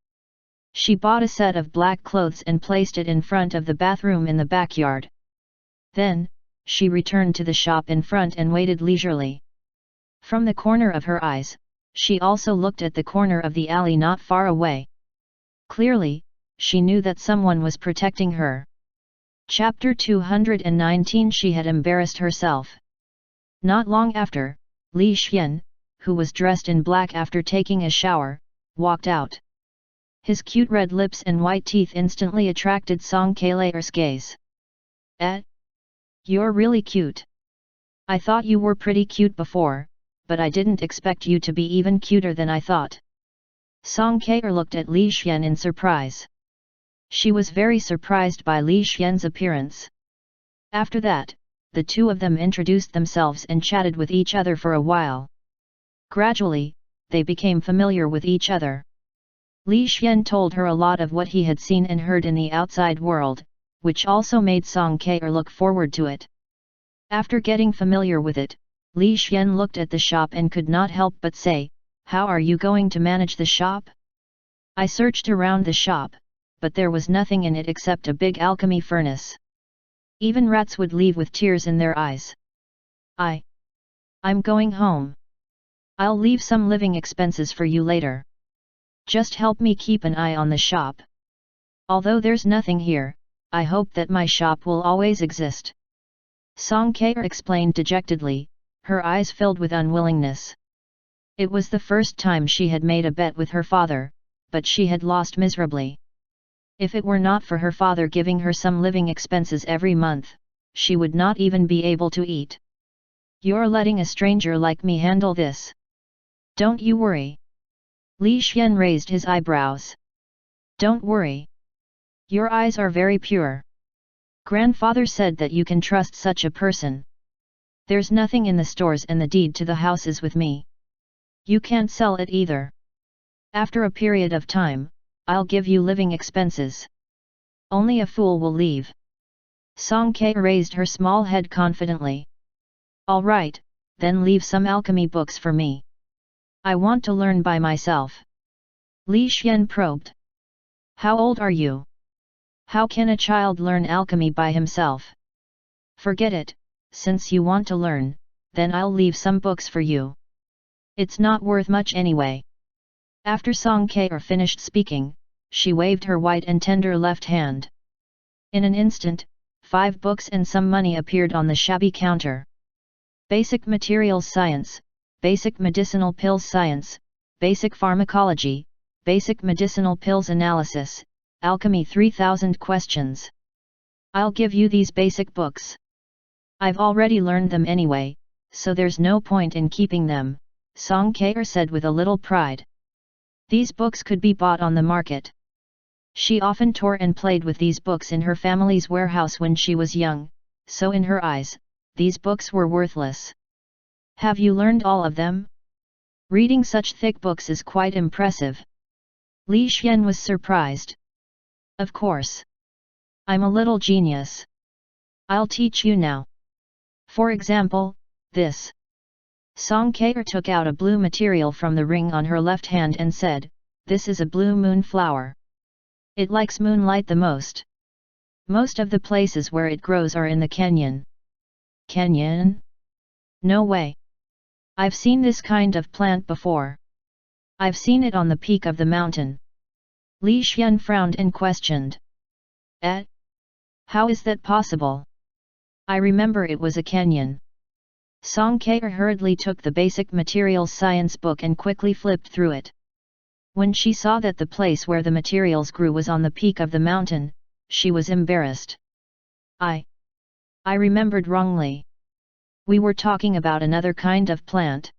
She bought a set of black clothes and placed it in front of the bathroom in the backyard. Then, she returned to the shop in front and waited leisurely. From the corner of her eyes, she also looked at the corner of the alley not far away. Clearly, she knew that someone was protecting her. Chapter 219. She had embarrassed herself. Not long after, Li Xian, who was dressed in black after taking a shower, walked out. His cute red lips and white teeth instantly attracted Song Kair's gaze. You're really cute. I thought you were pretty cute before, but I didn't expect you to be even cuter than I thought. Song Kair looked at Li Xian in surprise. She was very surprised by Li Xian's appearance. After that, the two of them introduced themselves and chatted with each other for a while. Gradually, they became familiar with each other. Li Xian told her a lot of what he had seen and heard in the outside world, which also made Song Kair look forward to it. After getting familiar with it, Li Xian looked at the shop and could not help but say, "How are you going to manage the shop?" "I searched around the shop, but there was nothing in it except a big alchemy furnace. Even rats would leave with tears in their eyes. I'm going home. I'll leave some living expenses for you later. Just help me keep an eye on the shop. Although there's nothing here, I hope that my shop will always exist. Song Kaer explained dejectedly, her eyes filled with unwillingness. It was the first time she had made a bet with her father, but she had lost miserably. If it were not for her father giving her some living expenses every month, she would not even be able to eat. You're letting a stranger like me handle this. Don't you worry. Li Xian raised his eyebrows. Don't worry. Your eyes are very pure. Grandfather said that you can trust such a person. There's nothing in the stores and the deed to the house is with me. You can't sell it either. After a period of time, I'll give you living expenses. Only a fool will leave. Song Kae raised her small head confidently. All right, then leave some alchemy books for me. I want to learn by myself. Li Xian probed. How old are you? How can a child learn alchemy by himself? Forget it, since you want to learn, then I'll leave some books for you. It's not worth much anyway. After Song Kae finished speaking, she waved her white and tender left hand. In an instant, 5 books and some money appeared on the shabby counter. Basic Materials Science, Basic Medicinal Pills Science, Basic Pharmacology, Basic Medicinal Pills Analysis, Alchemy 3000 Questions. I'll give you these basic books. I've already learned them anyway, so there's no point in keeping them, Song Kae said with a little pride. These books could be bought on the market. She often tore and played with these books in her family's warehouse when she was young, so in her eyes, these books were worthless. Have you learned all of them? Reading such thick books is quite impressive. Li Xian was surprised. Of course. I'm a little genius. I'll teach you now. For example, this. Song Kae took out a blue material from the ring on her left hand and said, this is a blue moon flower. It likes moonlight the most. Most of the places where it grows are in the canyon. Canyon? No way. I've seen this kind of plant before. I've seen it on the peak of the mountain. Li Xian frowned and questioned. How is that possible? I remember it was a canyon. Song Kae hurriedly took the Basic Materials Science book and quickly flipped through it. When she saw that the place where the materials grew was on the peak of the mountain, she was embarrassed. I remembered wrongly. We were talking about another kind of plant.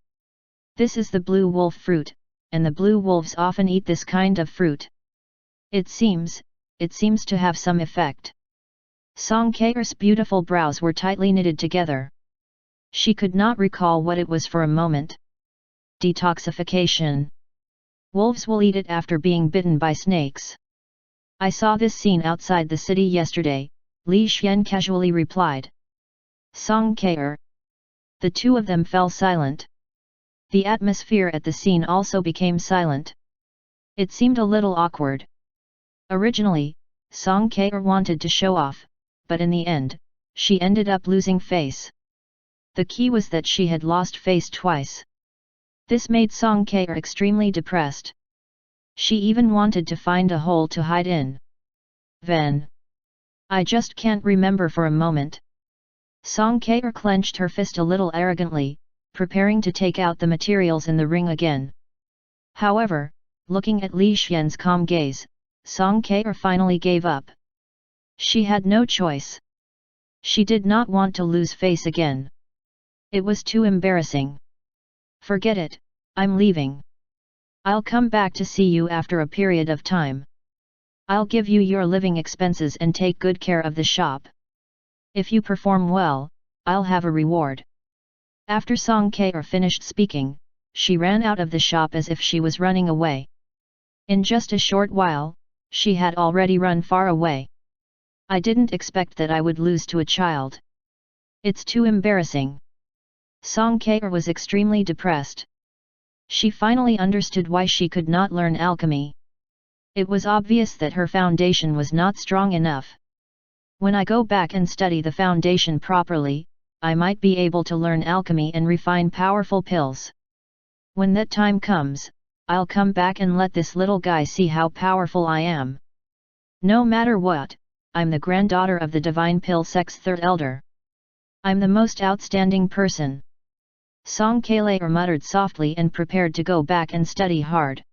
This is the blue wolf fruit, and the blue wolves often eat this kind of fruit. It seems to have some effect. Song Kae's beautiful brows were tightly knitted together. She could not recall what it was for a moment. Detoxification. Wolves will eat it after being bitten by snakes. I saw this scene outside the city yesterday, Li Xian casually replied. Song Kae. The two of them fell silent. The atmosphere at the scene also became silent. It seemed a little awkward. Originally, Song Kae wanted to show off, but in the end, she ended up losing face. The key was that she had lost face twice. This made Song Kae extremely depressed. She even wanted to find a hole to hide in. Then. I just can't remember for a moment. Song Kae clenched her fist a little arrogantly, preparing to take out the materials in the ring again. However, looking at Li Xian's calm gaze, Song Kae finally gave up. She had no choice. She did not want to lose face again. It was too embarrassing. Forget it, I'm leaving. I'll come back to see you after a period of time. I'll give you your living expenses and take good care of the shop. If you perform well, I'll have a reward. After Song Kae finished speaking, she ran out of the shop as if she was running away. In just a short while, she had already run far away. I didn't expect that I would lose to a child. It's too embarrassing. Song Kae was extremely depressed. She finally understood why she could not learn alchemy. It was obvious that her foundation was not strong enough. When I go back and study the foundation properly, I might be able to learn alchemy and refine powerful pills. When that time comes, I'll come back and let this little guy see how powerful I am. No matter what, I'm the granddaughter of the Divine Pill Sect's third elder. I'm the most outstanding person. Song Kalaer muttered softly and prepared to go back and study hard.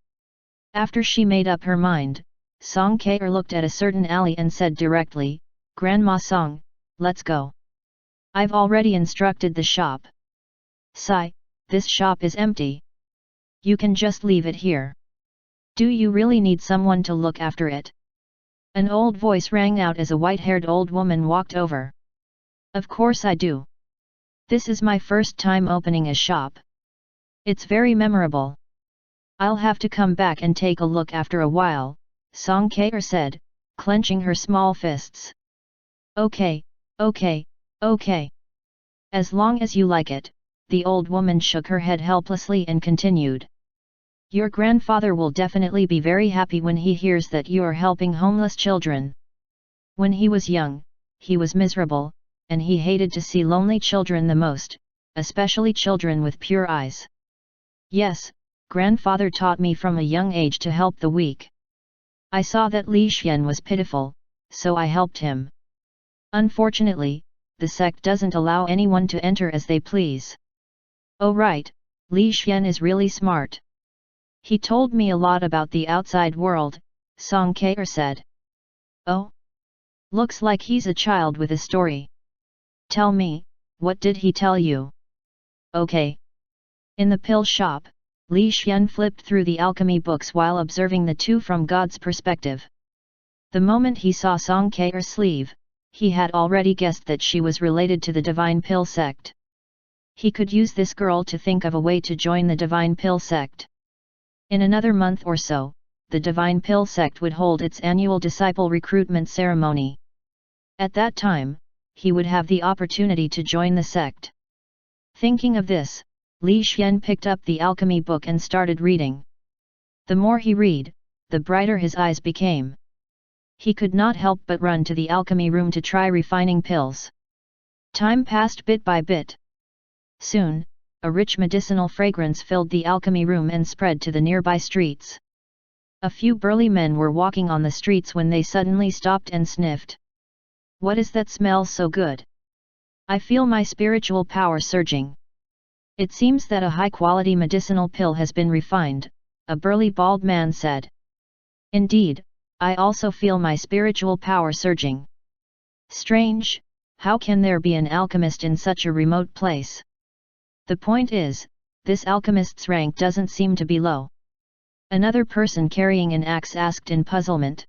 After she made up her mind, Song Kalaer looked at a certain alley and said directly, Grandma Song, let's go. I've already instructed the shop. Sigh, this shop is empty. You can just leave it here. Do you really need someone to look after it? An old voice rang out as a white-haired old woman walked over. Of course I do. This is my first time opening a shop. It's very memorable. I'll have to come back and take a look after a while, Song Kalaer said, clenching her small fists. Okay, okay, okay. As long as you like it, the old woman shook her head helplessly and continued. Your grandfather will definitely be very happy when he hears that you are helping homeless children. When he was young, he was miserable, and he hated to see lonely children the most, especially children with pure eyes. Yes, grandfather taught me from a young age to help the weak. I saw that Li Xian was pitiful, so I helped him. Unfortunately, the sect doesn't allow anyone to enter as they please. Oh right, Li Xian is really smart. He told me a lot about the outside world, Song Kalaer said. Oh? Looks like he's a child with a story. Tell me, what did he tell you? Okay. In the pill shop, Li Xian flipped through the alchemy books while observing the two from God's perspective. The moment he saw Song Kalaer's sleeve, he had already guessed that she was related to the Divine Pill sect. He could use this girl to think of a way to join the Divine Pill sect. In another month or so, the Divine Pill sect would hold its annual disciple recruitment ceremony. At that time, he would have the opportunity to join the sect. Thinking of this, Li Xian picked up the alchemy book and started reading. The more he read, the brighter his eyes became. He could not help but run to the alchemy room to try refining pills. Time passed bit by bit. Soon, a rich medicinal fragrance filled the alchemy room and spread to the nearby streets. A few burly men were walking on the streets when they suddenly stopped and sniffed. What is that smell so good? I feel my spiritual power surging. It seems that a high-quality medicinal pill has been refined, a burly bald man said. Indeed, I also feel my spiritual power surging. Strange, how can there be an alchemist in such a remote place? The point is, this alchemist's rank doesn't seem to be low. Another person carrying an axe asked in puzzlement.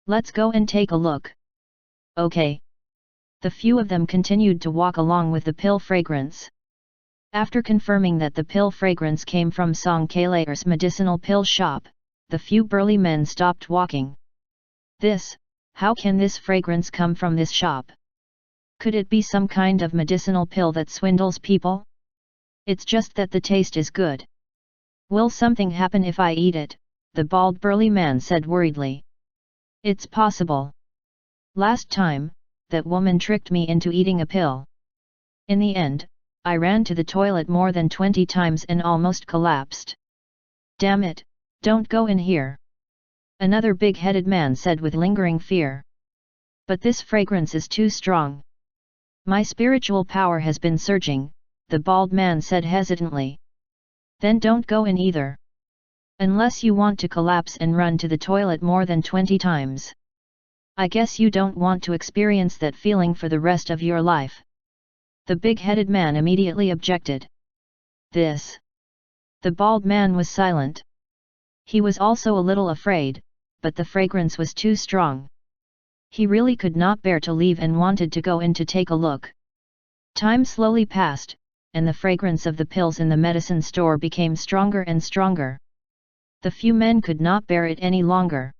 Let's go and take a look. Okay. The few of them continued to walk along with the pill fragrance. After confirming that the pill fragrance came from Song Kalaer's medicinal pill shop, the few burly men stopped walking. How can this fragrance come from this shop? Could it be some kind of medicinal pill that swindles people? It's just that the taste is good. Will something happen if I eat it? The bald burly man said worriedly. It's possible. Last time, that woman tricked me into eating a pill. In the end, I ran to the toilet more than 20 times and almost collapsed. Damn it, don't go in here. Another big-headed man said with lingering fear. But this fragrance is too strong. My spiritual power has been surging, the bald man said hesitantly. Then don't go in either. Unless you want to collapse and run to the toilet more than 20 times. I guess you don't want to experience that feeling for the rest of your life. The big-headed man immediately objected. This. The bald man was silent. He was also a little afraid, but the fragrance was too strong. He really could not bear to leave and wanted to go in to take a look. Time slowly passed, and the fragrance of the pills in the medicine store became stronger and stronger. The few men could not bear it any longer.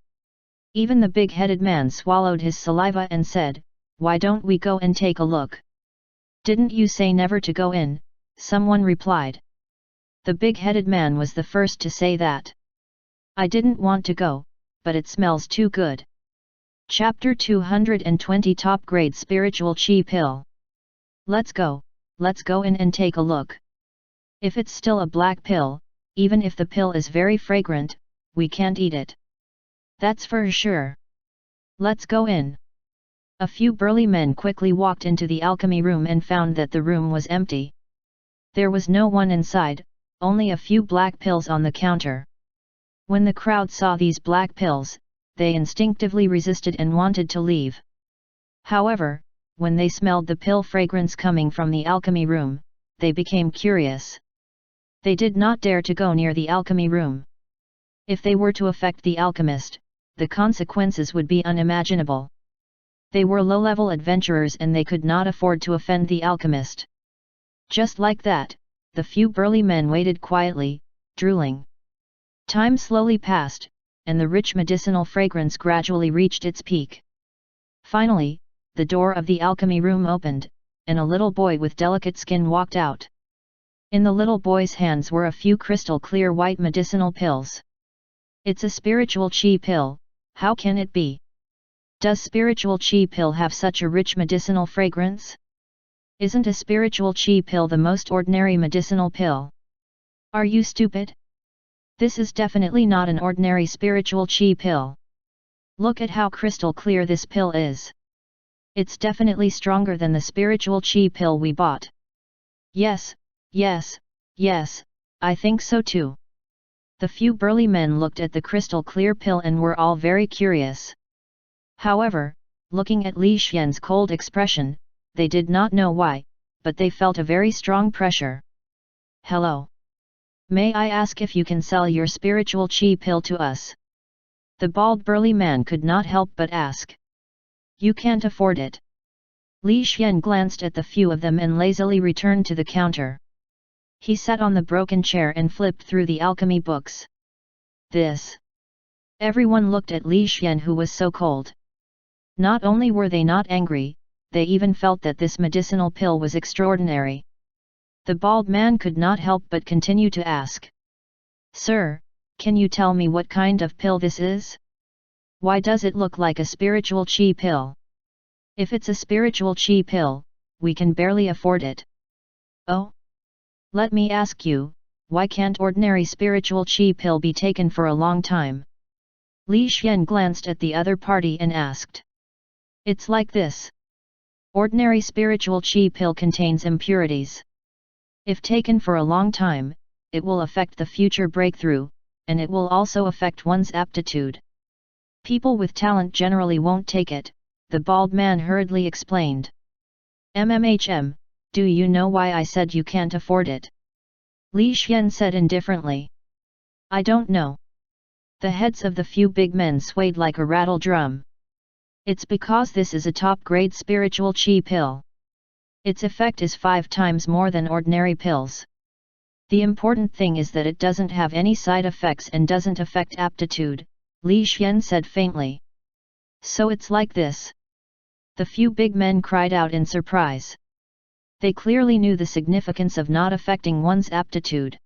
Even the big-headed man swallowed his saliva and said, "Why don't we go and take a look?" "Didn't you say never to go in?" someone replied. The big-headed man was the first to say that. "I didn't want to go, but it smells too good." Chapter 220 Top Grade Spiritual Chi Pill. Let's go in and take a look. If it's still a black pill, even if the pill is very fragrant, we can't eat it. That's for sure. Let's go in. A few burly men quickly walked into the alchemy room and found that the room was empty. There was no one inside, only a few black pills on the counter. When the crowd saw these black pills, they instinctively resisted and wanted to leave. However, when they smelled the pill fragrance coming from the alchemy room, they became curious. They did not dare to go near the alchemy room. If they were to affect the alchemist, the consequences would be unimaginable. They were low-level adventurers and they could not afford to offend the alchemist. Just like that, the few burly men waited quietly, drooling. Time slowly passed, and the rich medicinal fragrance gradually reached its peak. Finally, the door of the alchemy room opened, and a little boy with delicate skin walked out. In the little boy's hands were a few crystal-clear white medicinal pills. It's a spiritual chi pill, how can it be? Does spiritual chi pill have such a rich medicinal fragrance? Isn't a spiritual chi pill the most ordinary medicinal pill? Are you stupid? This is definitely not an ordinary spiritual chi pill. Look at how crystal clear this pill is. It's definitely stronger than the spiritual chi pill we bought. Yes, yes, yes, I think so too. The few burly men looked at the crystal clear pill and were all very curious. However, looking at Li Xian's cold expression, they did not know why, but they felt a very strong pressure. Hello. May I ask if you can sell your spiritual chi pill to us? The bald burly man could not help but ask. You can't afford it. Li Xian glanced at the few of them and lazily returned to the counter. He sat on the broken chair and flipped through the alchemy books. This. Everyone looked at Li Xian, who was so cold. Not only were they not angry, they even felt that this medicinal pill was extraordinary. The bald man could not help but continue to ask. Sir, can you tell me what kind of pill this is? Why does it look like a spiritual chi pill? If it's a spiritual chi pill, we can barely afford it. Oh? Let me ask you, why can't ordinary spiritual chi pill be taken for a long time? Li Xian glanced at the other party and asked. It's like this. Ordinary spiritual chi pill contains impurities. If taken for a long time, it will affect the future breakthrough, and it will also affect one's aptitude. People with talent generally won't take it, the bald man hurriedly explained. MMHM, do you know why I said you can't afford it? Li Xian said indifferently. I don't know. The heads of the few big men swayed like a rattle drum. It's because this is a top-grade spiritual chi pill. Its effect is 5 times more than ordinary pills. The important thing is that it doesn't have any side effects and doesn't affect aptitude, Li Xian said faintly. So it's like this. The few big men cried out in surprise. They clearly knew the significance of not affecting one's aptitude.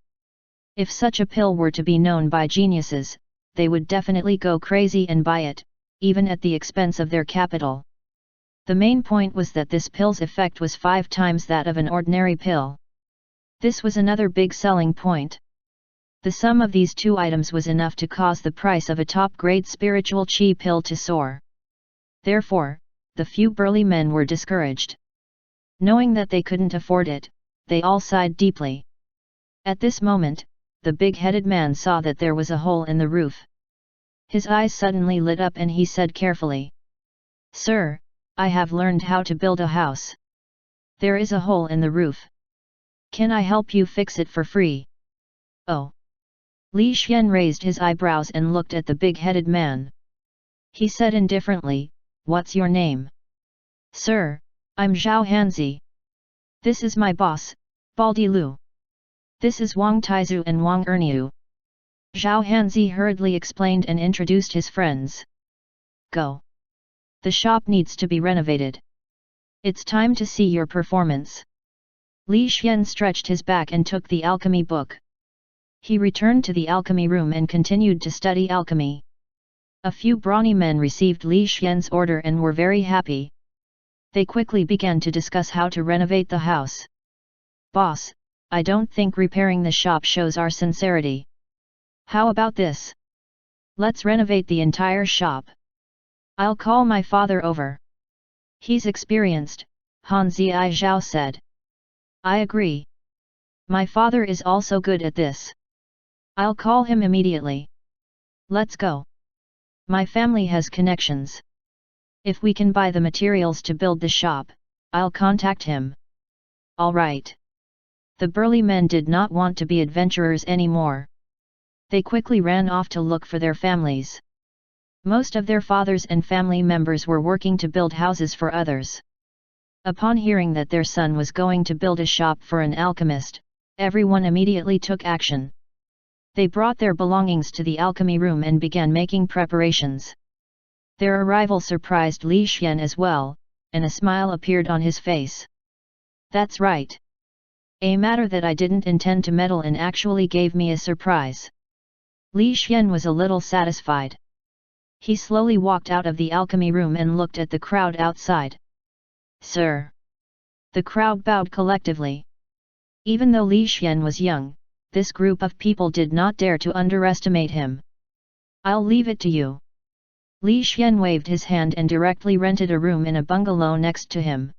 If such a pill were to be known by geniuses, they would definitely go crazy and buy it, even at the expense of their capital. The main point was that this pill's effect was 5 times that of an ordinary pill. This was another big selling point. The sum of these two items was enough to cause the price of a top-grade spiritual chi pill to soar. Therefore, the few burly men were discouraged. Knowing that they couldn't afford it, they all sighed deeply. At this moment, the big-headed man saw that there was a hole in the roof. His eyes suddenly lit up and he said carefully. Sir, I have learned how to build a house. There is a hole in the roof. Can I help you fix it for free? Oh. Li Xian raised his eyebrows and looked at the big-headed man. He said indifferently, What's your name? Sir, I'm Zhao Hanzi. This is my boss, Baldi Lu. This is Wang Taizu and Wang Erniu. Zhao Hanzi hurriedly explained and introduced his friends. Go. The shop needs to be renovated. It's time to see your performance. Li Xian stretched his back and took the alchemy book. He returned to the alchemy room and continued to study alchemy. A few brawny men received Li Xian's order and were very happy. They quickly began to discuss how to renovate the house. Boss, I don't think repairing the shop shows our sincerity. How about this? Let's renovate the entire shop. I'll call my father over. He's experienced, Han Ziai Zhao said. I agree. My father is also good at this. I'll call him immediately. Let's go. My family has connections. If we can buy the materials to build the shop, I'll contact him. All right. The burly men did not want to be adventurers anymore. They quickly ran off to look for their families. Most of their fathers and family members were working to build houses for others. Upon hearing that their son was going to build a shop for an alchemist, everyone immediately took action. They brought their belongings to the alchemy room and began making preparations. Their arrival surprised Li Xian as well, and a smile appeared on his face. That's right. A matter that I didn't intend to meddle in actually gave me a surprise. Li Xian was a little satisfied. He slowly walked out of the alchemy room and looked at the crowd outside. Sir! The crowd bowed collectively. Even though Li Xian was young, this group of people did not dare to underestimate him. I'll leave it to you. Li Xian waved his hand and directly rented a room in a bungalow next to him.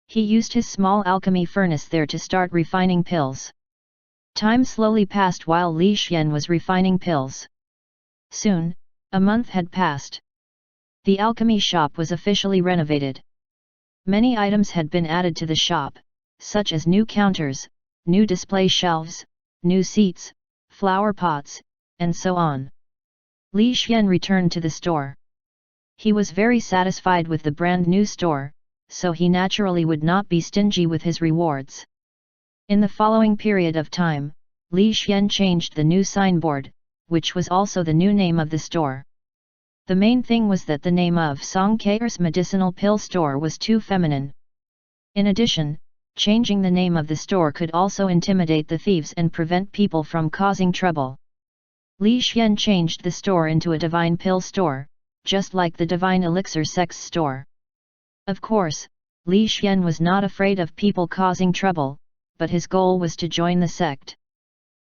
He used his small alchemy furnace there to start refining pills. Time slowly passed while Li Xian was refining pills. Soon, a month had passed. The alchemy shop was officially renovated. Many items had been added to the shop, such as new counters, new display shelves, new seats, flower pots, and so on. Li Xian returned to the store. He was very satisfied with the brand new store, so he naturally would not be stingy with his rewards. In the following period of time, Li Xian changed the new signboard, which was also the new name of the store. The main thing was that the name of Song Keir's medicinal pill store was too feminine. In addition, changing the name of the store could also intimidate the thieves and prevent people from causing trouble. Li Xian changed the store into a divine pill store, just like the divine elixir sex store. Of course, Li Xian was not afraid of people causing trouble, but his goal was to join the sect.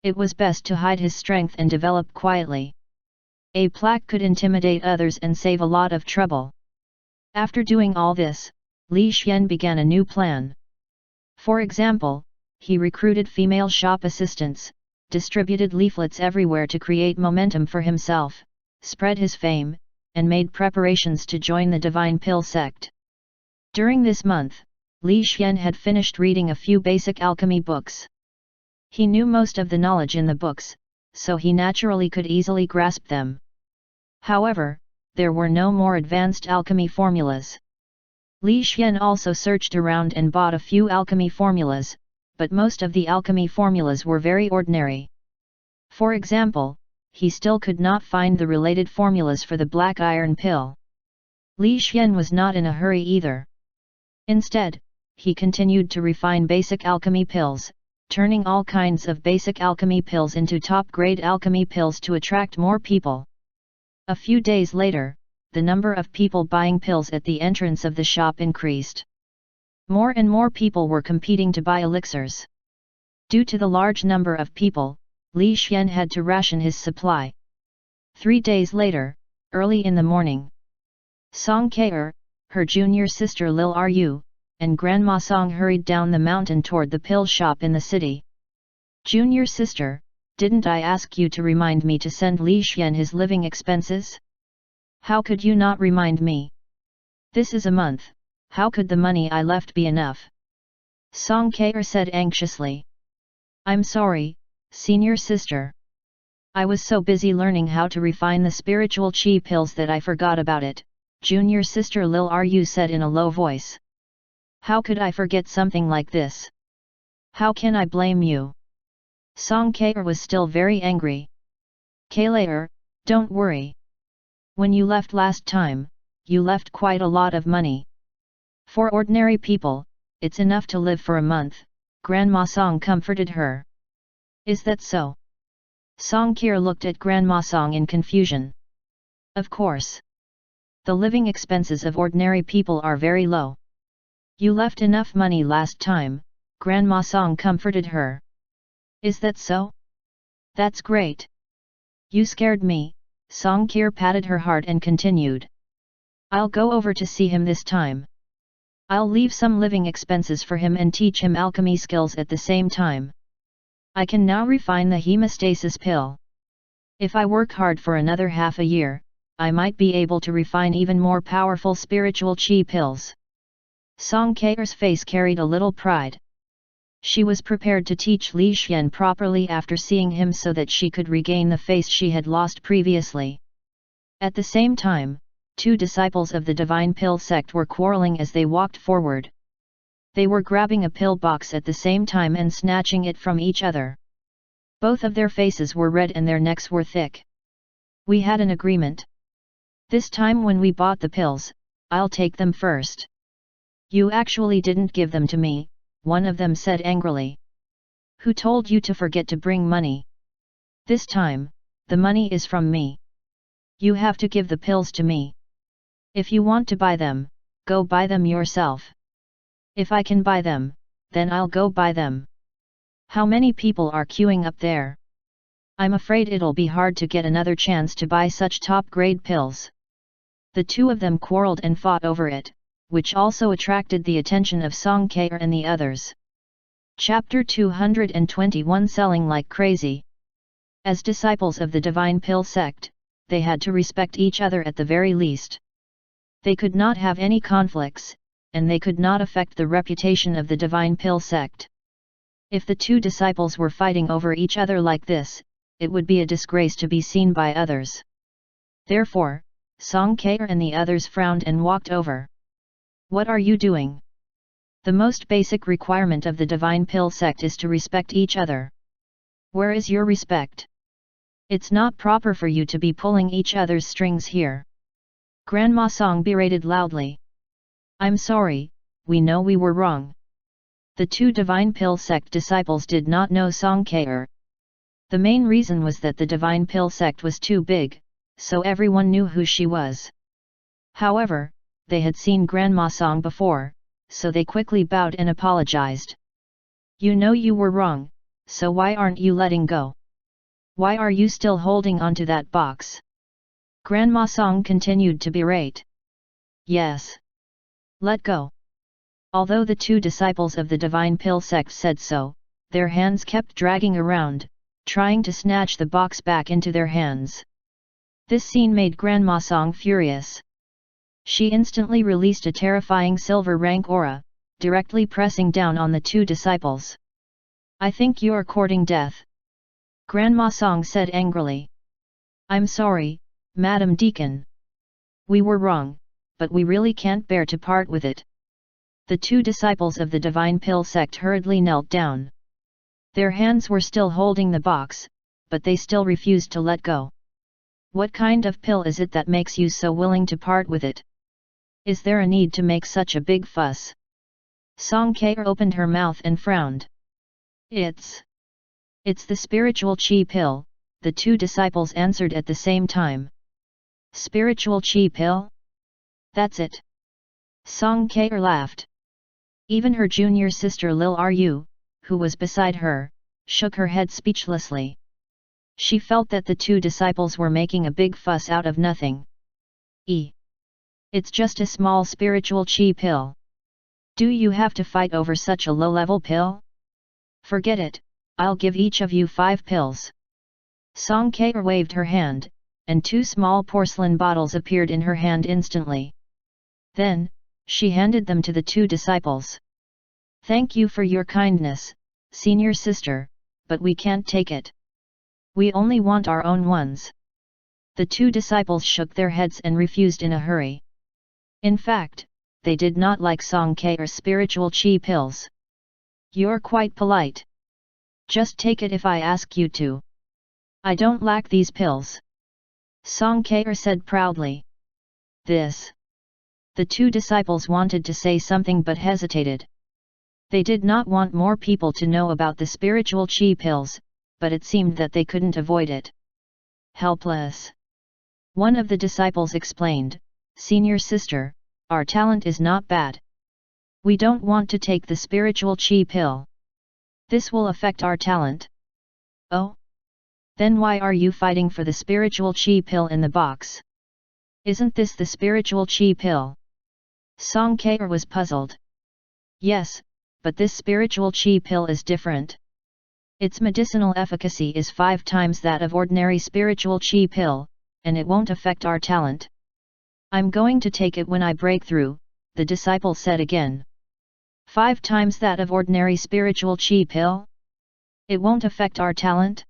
It was best to hide his strength and develop quietly. A plaque could intimidate others and save a lot of trouble. After doing all this, Li Xian began a new plan. For example, he recruited female shop assistants, distributed leaflets everywhere to create momentum for himself, spread his fame, and made preparations to join the Divine Pill sect. During this month, Li Xian had finished reading a few basic alchemy books. He knew most of the knowledge in the books, so he naturally could easily grasp them. However, there were no more advanced alchemy formulas. Li Xian also searched around and bought a few alchemy formulas, but most of the alchemy formulas were very ordinary. For example, he still could not find the related formulas for the black iron pill. Li Xian was not in a hurry either. Instead, he continued to refine basic alchemy pills, turning all kinds of basic alchemy pills into top-grade alchemy pills to attract more people. A few days later, the number of people buying pills at the entrance of the shop increased. More and more people were competing to buy elixirs. Due to the large number of people, Li Xian had to ration his supply. 3 days later, early in the morning, Song Keir, her junior sister Lil Ru, and Grandma Song hurried down the mountain toward the pill shop in the city. Junior sister, didn't I ask you to remind me to send Li Xian his living expenses? How could you not remind me? This is a month, how could the money I left be enough? Song Keir said anxiously. I'm sorry, senior sister. I was so busy learning how to refine the spiritual chi pills that I forgot about it, junior sister Lil Ru said in a low voice. How could I forget something like this? How can I blame you? Song Keir was still very angry. Later, don't worry. When you left last time, you left quite a lot of money. For ordinary people, it's enough to live for a month, Grandma Song comforted her. Is that so? Song Keir looked at Grandma Song in confusion. Of course. The living expenses of ordinary people are very low. You left enough money last time, Grandma Song comforted her. Is that so? That's great. You scared me, Song Keir patted her heart and continued. I'll go over to see him this time. I'll leave some living expenses for him and teach him alchemy skills at the same time. I can now refine the hemostasis pill. If I work hard for another half a year, I might be able to refine even more powerful spiritual chi pills. Song Keir's face carried a little pride. She was prepared to teach Li Xian properly after seeing him so that she could regain the face she had lost previously. At the same time, two disciples of the Divine Pill sect were quarreling as they walked forward. They were grabbing a pill box at the same time and snatching it from each other. Both of their faces were red and their necks were thick. We had an agreement. This time when we bought the pills, I'll take them first. You actually didn't give them to me, one of them said angrily. Who told you to forget to bring money? This time, the money is from me. You have to give the pills to me. If you want to buy them, go buy them yourself. If I can buy them, then I'll go buy them. How many people are queuing up there? I'm afraid it'll be hard to get another chance to buy such top-grade pills. The two of them quarreled and fought over it, which also attracted the attention of Song Keir and the others. Chapter 221 Selling Like Crazy. As disciples of the Divine Pill sect, they had to respect each other at the very least. They could not have any conflicts, and they could not affect the reputation of the Divine Pill sect. If the two disciples were fighting over each other like this, it would be a disgrace to be seen by others. Therefore, Song Keir and the others frowned and walked over. What are you doing? The most basic requirement of the Divine Pill sect is to respect each other. Where is your respect? It's not proper for you to be pulling each other's strings here. Grandma Song berated loudly. I'm sorry, we know we were wrong. The two Divine Pill sect disciples did not know Song Keir. The main reason was that the Divine Pill sect was too big, so everyone knew who she was. However, they had seen Grandma Song before, so they quickly bowed and apologized. You know you were wrong, so why aren't you letting go? Why are you still holding onto that box? Grandma Song continued to berate. Yes. Let go. Although the two disciples of the Divine Pill sect said so, their hands kept dragging around, trying to snatch the box back into their hands. This scene made Grandma Song furious. She instantly released a terrifying silver rank aura, directly pressing down on the two disciples. I think you're courting death. Grandma Song said angrily. I'm sorry, Madam Deacon. We were wrong, but we really can't bear to part with it. The two disciples of the Divine Pill sect hurriedly knelt down. Their hands were still holding the box, but they still refused to let go. What kind of pill is it that makes you so willing to part with it? Is there a need to make such a big fuss? Song Keir opened her mouth and frowned. It's the spiritual chi pill, the two disciples answered at the same time. Spiritual chi pill? That's it. Song Keir laughed. Even her junior sister Lil Ru, who was beside her, shook her head speechlessly. She felt that the two disciples were making a big fuss out of nothing. It's just a small spiritual chi pill. Do you have to fight over such a low-level pill? Forget it, I'll give each of you 5 pills. Song Keir waved her hand, and 2 small porcelain bottles appeared in her hand instantly. Then, she handed them to the two disciples. Thank you for your kindness, senior sister, but we can't take it. We only want our own ones. The two disciples shook their heads and refused in a hurry. In fact, they did not like Song Keir's spiritual chi pills. You're quite polite. Just take it if I ask you to. I don't lack these pills. Song Keir said proudly. The two disciples wanted to say something but hesitated. They did not want more people to know about the spiritual chi pills, but it seemed that they couldn't avoid it. Helpless. One of the disciples explained, Senior sister, our talent is not bad. We don't want to take the spiritual chi pill. This will affect our talent. Oh? Then why are you fighting for the spiritual chi pill in the box? Isn't this the spiritual chi pill? Song Kaur was puzzled. Yes, but this spiritual chi pill is different. Its medicinal efficacy is 5 times that of ordinary spiritual chi pill, and it won't affect our talent. I'm going to take it when I break through, the disciple said again. 5 times that of ordinary spiritual chi pill? It won't affect our talent?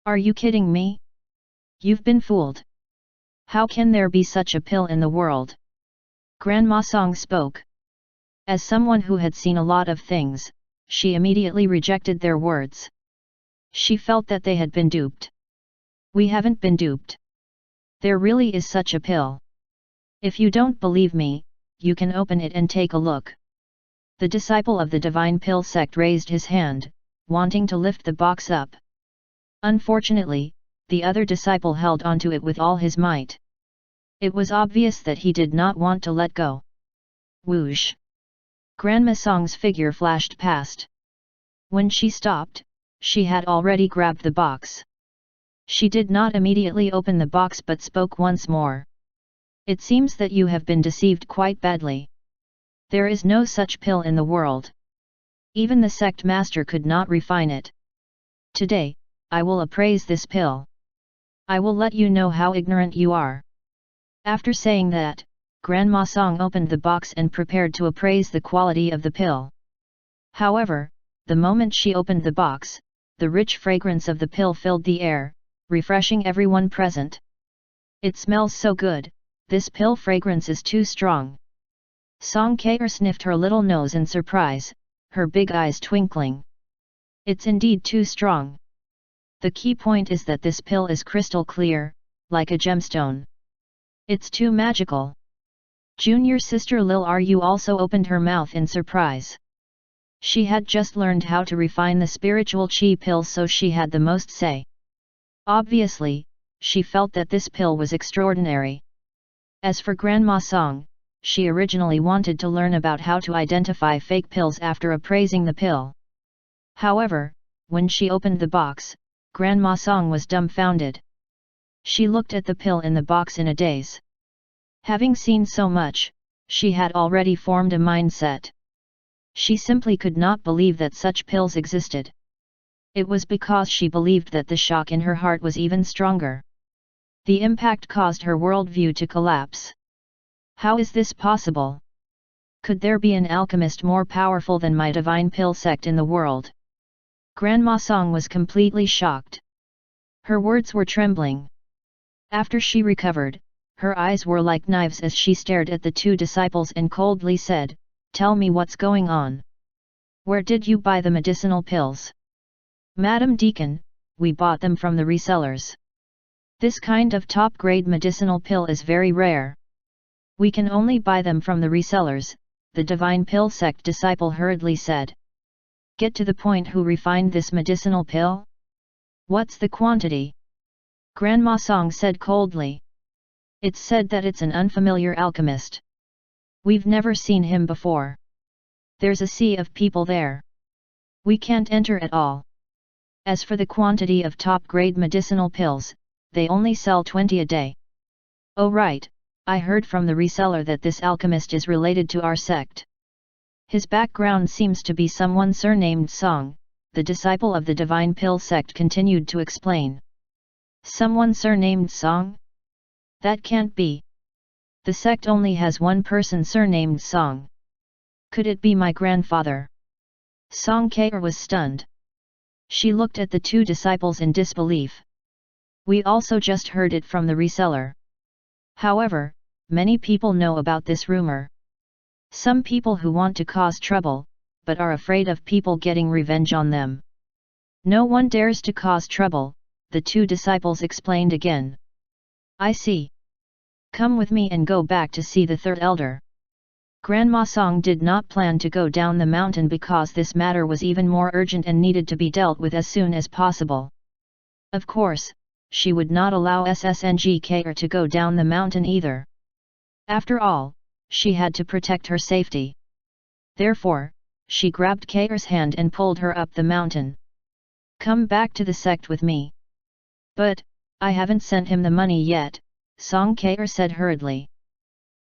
Are you kidding me? You've been fooled. How can there be such a pill in the world? Grandma Song spoke. As someone who had seen a lot of things, she immediately rejected their words. She felt that they had been duped. We haven't been duped. There really is such a pill. If you don't believe me, you can open it and take a look. The disciple of the Divine Pill sect raised his hand, wanting to lift the box up. Unfortunately, the other disciple held onto it with all his might. It was obvious that he did not want to let go. Whoosh! Grandma Song's figure flashed past. When she stopped, she had already grabbed the box. She did not immediately open the box but spoke once more. It seems that you have been deceived quite badly. There is no such pill in the world. Even the sect master could not refine it. Today, I will appraise this pill. I will let you know how ignorant you are. After saying that, Grandma Song opened the box and prepared to appraise the quality of the pill. However, the moment she opened the box, the rich fragrance of the pill filled the air, refreshing everyone present. It smells so good, this pill fragrance is too strong. Song Kaur sniffed her little nose in surprise, her big eyes twinkling. It's indeed too strong. The key point is that this pill is crystal clear, like a gemstone. It's too magical. Junior sister Lil Ru also opened her mouth in surprise. She had just learned how to refine the spiritual chi pill, so she had the most say. Obviously, she felt that this pill was extraordinary. As for Grandma Song, she originally wanted to learn about how to identify fake pills after appraising the pill. However, when she opened the box, Grandma Song was dumbfounded. She looked at the pill in the box in a daze. Having seen so much, she had already formed a mindset. She simply could not believe that such pills existed. It was because she believed that the shock in her heart was even stronger. The impact caused her worldview to collapse. How is this possible? Could there be an alchemist more powerful than my Divine Pill sect in the world? Grandma Song was completely shocked. Her words were trembling. After she recovered, her eyes were like knives as she stared at the 2 disciples and coldly said, "Tell me what's going on. Where did you buy the medicinal pills?" "Madam Deacon, we bought them from the resellers. This kind of top-grade medicinal pill is very rare. We can only buy them from the resellers," the Divine Pill sect disciple hurriedly said. "Get to the point. Who refined this medicinal pill? What's the quantity?" Grandma Song said coldly. "It's said that it's an unfamiliar alchemist. We've never seen him before. There's a sea of people there. We can't enter at all. As for the quantity of top-grade medicinal pills, they only sell 20 a day." "Oh right, I heard from the reseller that this alchemist is related to our sect. His background seems to be someone surnamed Song," the disciple of the Divine Pill sect continued to explain. "Someone surnamed Song? That can't be. The sect only has one person surnamed Song. Could it be my grandfather?" Song Kaur was stunned. She looked at the 2 disciples in disbelief. "We also just heard it from the reseller. However, many people know about this rumor. Some people who want to cause trouble, but are afraid of people getting revenge on them. No one dares to cause trouble," the 2 disciples explained again. "I see. Come with me and go back to see the 3rd elder." Grandma Song did not plan to go down the mountain because this matter was even more urgent and needed to be dealt with as soon as possible. Of course, she would not allow SSNG Kaur to go down the mountain either. After all, she had to protect her safety. Therefore, she grabbed Kaur's hand and pulled her up the mountain. "Come back to the sect with me." "But, I haven't sent him the money yet," Song Kaur said hurriedly.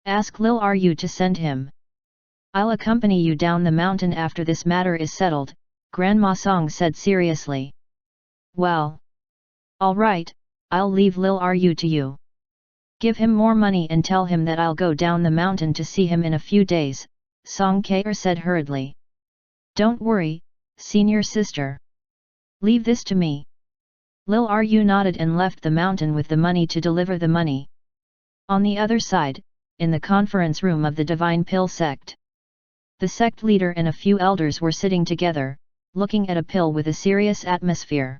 Ask Lil Ru to send him. I'll accompany you down the mountain after this matter is settled, Grandma Song said seriously. Well. Alright, I'll leave Lil Ru to you. Give him more money and tell him that I'll go down the mountain to see him in a few days, Song Kaer said hurriedly. Don't worry, senior sister. Leave this to me. Lil Ru nodded and left the mountain with the money to deliver the money. On the other side, in the conference room of the Divine Pill sect, the sect leader and a few elders were sitting together, looking at a pill with a serious atmosphere.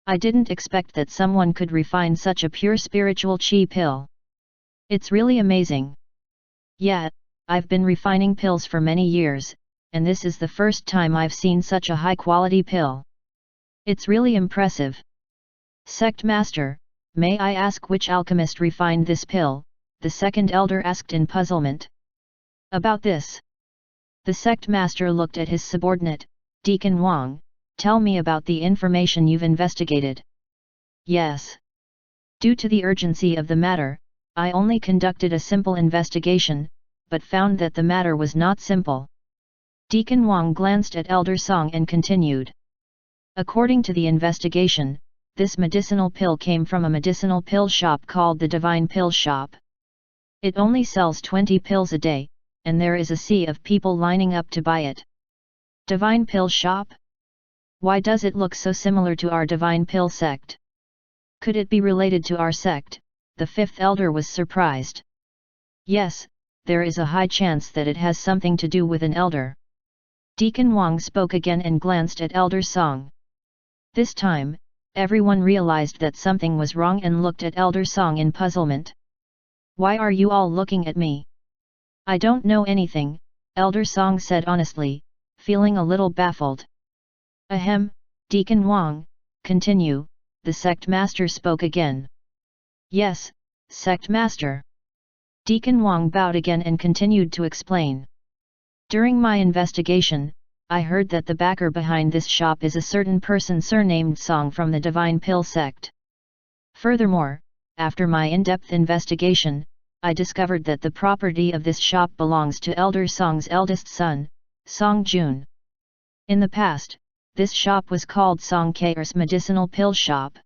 I didn't expect that someone could refine such a pure spiritual chi pill. It's really amazing. Yeah, I've been refining pills for many years, and this is the first time I've seen such a high-quality pill. It's really impressive. Sect Master, may I ask which alchemist refined this pill? The second elder asked in puzzlement. About this. The sect master looked at his subordinate, Deacon Wang. Tell me about the information you've investigated. Yes. Due to the urgency of the matter, I only conducted a simple investigation, but found that the matter was not simple. Deacon Wang glanced at Elder Song and continued. According to the investigation, this medicinal pill came from a medicinal pill shop called the Divine Pill Shop. It only sells 20 pills a day, and there is a sea of people lining up to buy it. Divine Pill Shop? Why does it look so similar to our Divine Pill sect? Could it be related to our sect? The fifth elder was surprised. Yes, there is a high chance that it has something to do with an elder. Deacon Wang spoke again and glanced at Elder Song. This time, everyone realized that something was wrong and looked at Elder Song in puzzlement. Why are you all looking at me? I don't know anything, Elder Song said honestly, feeling a little baffled. Ahem, Deacon Wang, continue, the sect master spoke again. Yes, sect master. Deacon Wang bowed again and continued to explain. During my investigation, I heard that the backer behind this shop is a certain person surnamed Song from the Divine Pill sect. Furthermore, after my in-depth investigation, I discovered that the property of this shop belongs to Elder Song's eldest son, Song Jun. In the past, this shop was called Song Kaer's Medicinal Pill Shop.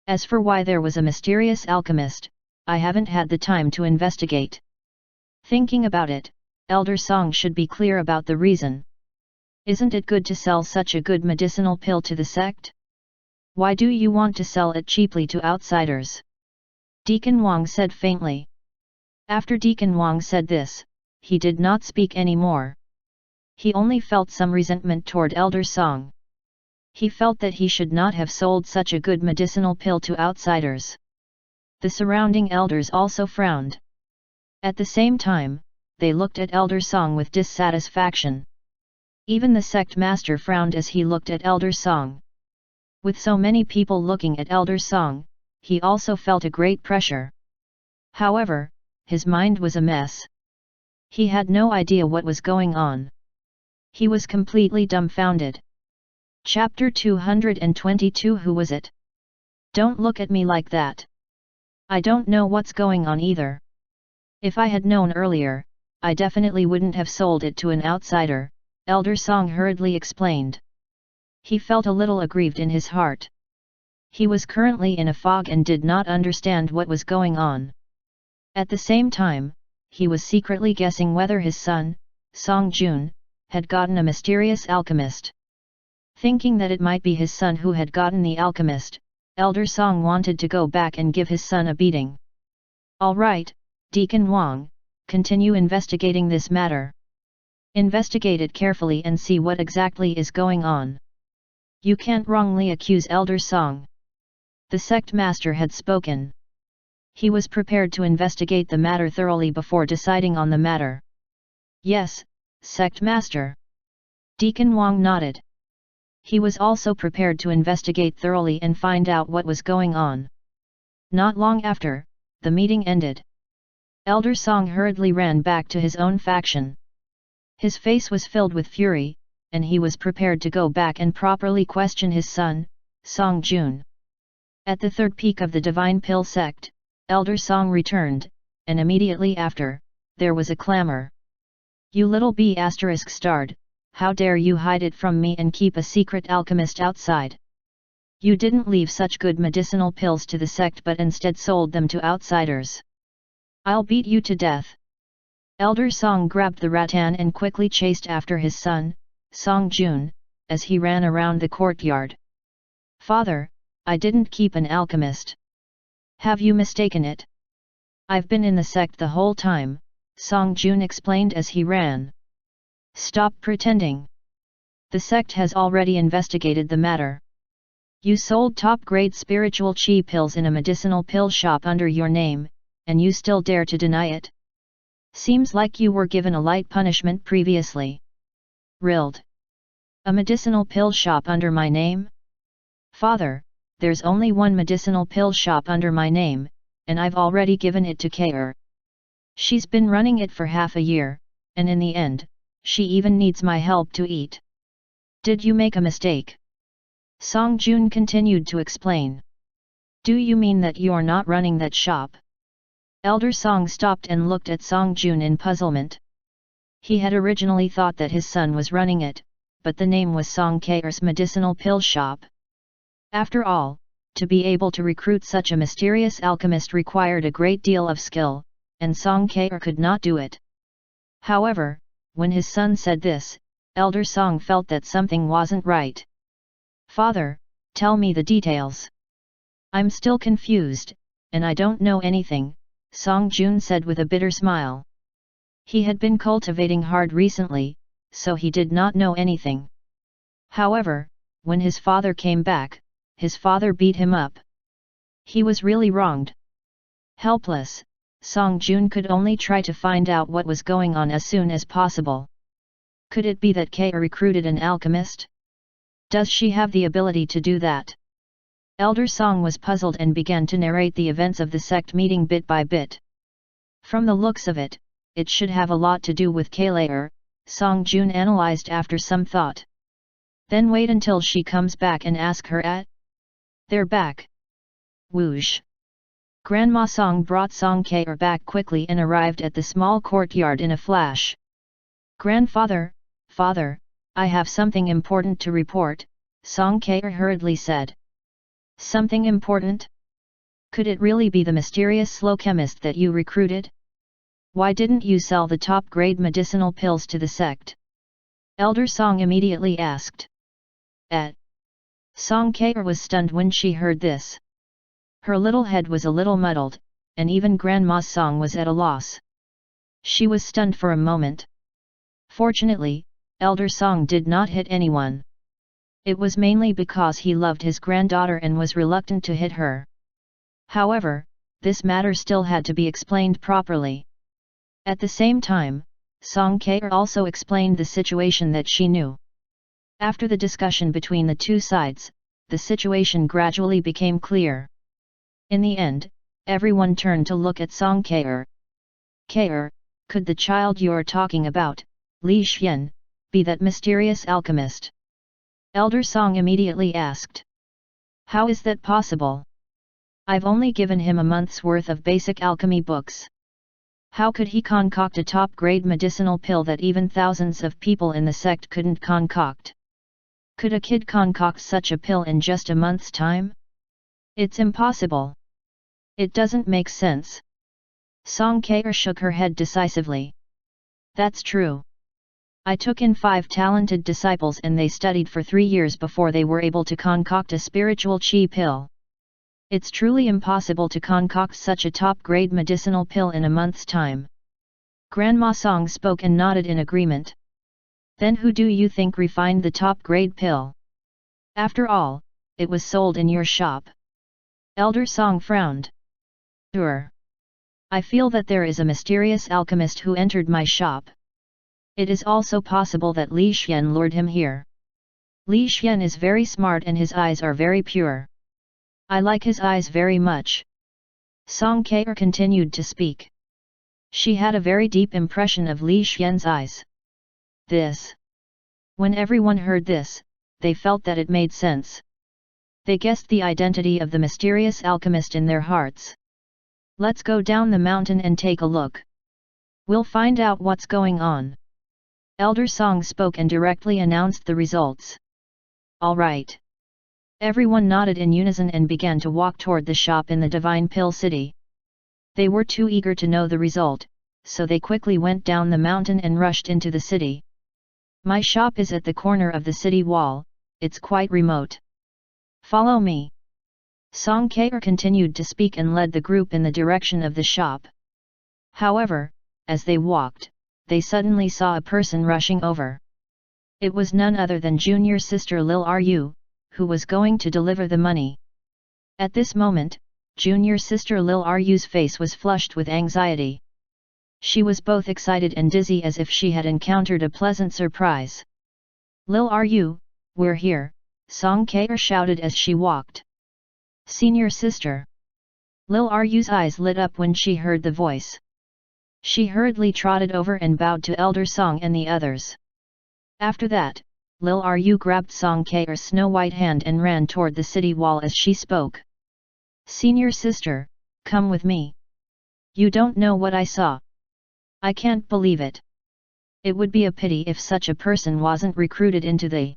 As for why there was a mysterious alchemist, I haven't had the time to investigate. Thinking about it, Elder Song should be clear about the reason. Isn't it good to sell such a good medicinal pill to the sect? Why do you want to sell it cheaply to outsiders? Deacon Wang said faintly. After Deacon Wang said this, he did not speak anymore. He only felt some resentment toward Elder Song. He felt that he should not have sold such a good medicinal pill to outsiders. The surrounding elders also frowned. At the same time, they looked at Elder Song with dissatisfaction. Even the sect master frowned as he looked at Elder Song. With so many people looking at Elder Song, he also felt a great pressure. However, his mind was a mess. He had no idea what was going on. He was completely dumbfounded. Chapter 222 Who was it? Don't look at me like that. I don't know what's going on either. If I had known earlier, I definitely wouldn't have sold it to an outsider, Elder Song hurriedly explained. He felt a little aggrieved in his heart. He was currently in a fog and did not understand what was going on. At the same time, he was secretly guessing whether his son, Song Jun, had gotten a mysterious alchemist. Thinking that it might be his son who had gotten the alchemist, Elder Song wanted to go back and give his son a beating. Alright, Deacon Wang, continue investigating this matter. Investigate it carefully and see what exactly is going on. You can't wrongly accuse Elder Song. The sect master had spoken. He was prepared to investigate the matter thoroughly before deciding on the matter. Yes, sect master. Deacon Wang nodded. He was also prepared to investigate thoroughly and find out what was going on. Not long after, the meeting ended. Elder Song hurriedly ran back to his own faction. His face was filled with fury, and he was prepared to go back and properly question his son, Song Jun. At the third peak of the Divine Pill sect, Elder Song returned, and immediately after, there was a clamor. "You little b*****, how dare you hide it from me and keep a secret alchemist outside? You didn't leave such good medicinal pills to the sect but instead sold them to outsiders. I'll beat you to death." Elder Song grabbed the rattan and quickly chased after his son, Song Jun, as he ran around the courtyard. "Father, I didn't keep an alchemist. Have you mistaken it? I've been in the sect the whole time," Song Jun explained as he ran. "Stop pretending. The sect has already investigated the matter. You sold top-grade spiritual chi pills in a medicinal pill shop under your name, and you still dare to deny it? Seems like you were given a light punishment previously." "Rilled. A medicinal pill shop under my name? Father, there's only one medicinal pill shop under my name, and I've already given it to K'er. She's been running it for half a year, and in the end, she even needs my help to eat. Did you make a mistake?" Song Jun continued to explain. "Do you mean that you're not running that shop?" Elder Song stopped and looked at Song Jun in puzzlement. He had originally thought that his son was running it, but the name was Song K'er's medicinal pill shop. After all, to be able to recruit such a mysterious alchemist required a great deal of skill, and Song K'er could not do it. However, when his son said this, Elder Song felt that something wasn't right. "Father, tell me the details. I'm still confused, and I don't know anything," Song Jun said with a bitter smile. He had been cultivating hard recently, so he did not know anything. However, when his father came back, his father beat him up. He was really wronged. Helpless, Song Jun could only try to find out what was going on as soon as possible. Could it be that K'er recruited an alchemist? Does she have the ability to do that? Elder Song was puzzled and began to narrate the events of the sect meeting bit by bit. From the looks of it, it should have a lot to do with K'er, Song Jun analyzed after some thought. Then wait until she comes back and ask her at. They're back. Whoosh. Grandma Song brought Song K'er back quickly and arrived at the small courtyard in a flash. "Grandfather, father, I have something important to report," Song K'er hurriedly said. "Something important? Could it really be the mysterious slow chemist that you recruited? Why didn't you sell the top-grade medicinal pills to the sect?" Elder Song immediately asked. Song K'er was stunned when she heard this. Her little head was a little muddled, and even Grandma Song was at a loss. She was stunned for a moment. Fortunately, Elder Song did not hit anyone. It was mainly because he loved his granddaughter and was reluctant to hit her. However, this matter still had to be explained properly. At the same time, Song K'er also explained the situation that she knew. After the discussion between the two sides, the situation gradually became clear. In the end, everyone turned to look at Song K'er. "K'er, could the child you're talking about, Li Xian, be that mysterious alchemist?" Elder Song immediately asked. "How is that possible? I've only given him a month's worth of basic alchemy books. How could he concoct a top-grade medicinal pill that even thousands of people in the sect couldn't concoct? Could a kid concoct such a pill in just a month's time? It's impossible. It doesn't make sense." Song K'er shook her head decisively. "That's true. I took in 5 talented disciples and they studied for 3 years before they were able to concoct a spiritual chi pill. It's truly impossible to concoct such a top-grade medicinal pill in a month's time." Grandma Song spoke and nodded in agreement. "Then who do you think refined the top-grade pill? After all, it was sold in your shop." Elder Song frowned. I feel that there is a mysterious alchemist who entered my shop. It is also possible that Li Xian lured him here. Li Xian is very smart and his eyes are very pure. I like his eyes very much." Song K'er continued to speak. She had a very deep impression of Li Xian's eyes. When everyone heard this, they felt that it made sense. They guessed the identity of the mysterious alchemist in their hearts. Let's go down the mountain and take a look. We'll find out what's going on. Elder Song spoke and directly announced the results. All right. Everyone nodded in unison and began to walk toward the shop in the Divine Pill City. They were too eager to know the result, so they quickly went down the mountain and rushed into the city. My shop is at the corner of the city wall, it's quite remote. Follow me. Song Kr continued to speak and led the group in the direction of the shop. However, as they walked, they suddenly saw a person rushing over. It was none other than junior sister Lil Ru, who was going to deliver the money. At this moment, junior sister Lil Ru's face was flushed with anxiety. She was both excited and dizzy as if she had encountered a pleasant surprise. Lil Ru, we're here, Song Kr shouted as she walked. Senior sister. Lil Ru's eyes lit up when she heard the voice. She hurriedly trotted over and bowed to Elder Song and the others. After that, Lil Ru grabbed Song Kr's snow-white hand and ran toward the city wall as she spoke. Senior sister, come with me. You don't know what I saw. I can't believe it. It would be a pity if such a person wasn't recruited into the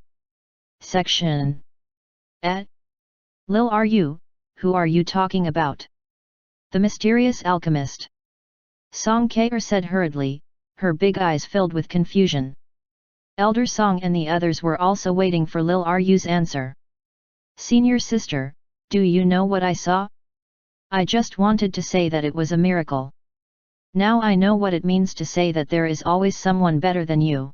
section. Lil Ru, who are you talking about? The mysterious alchemist. Song Kr said hurriedly, her big eyes filled with confusion. Elder Song and the others were also waiting for Lil Ru's answer. Senior sister, do you know what I saw? I just wanted to say that it was a miracle. Now I know what it means to say that there is always someone better than you.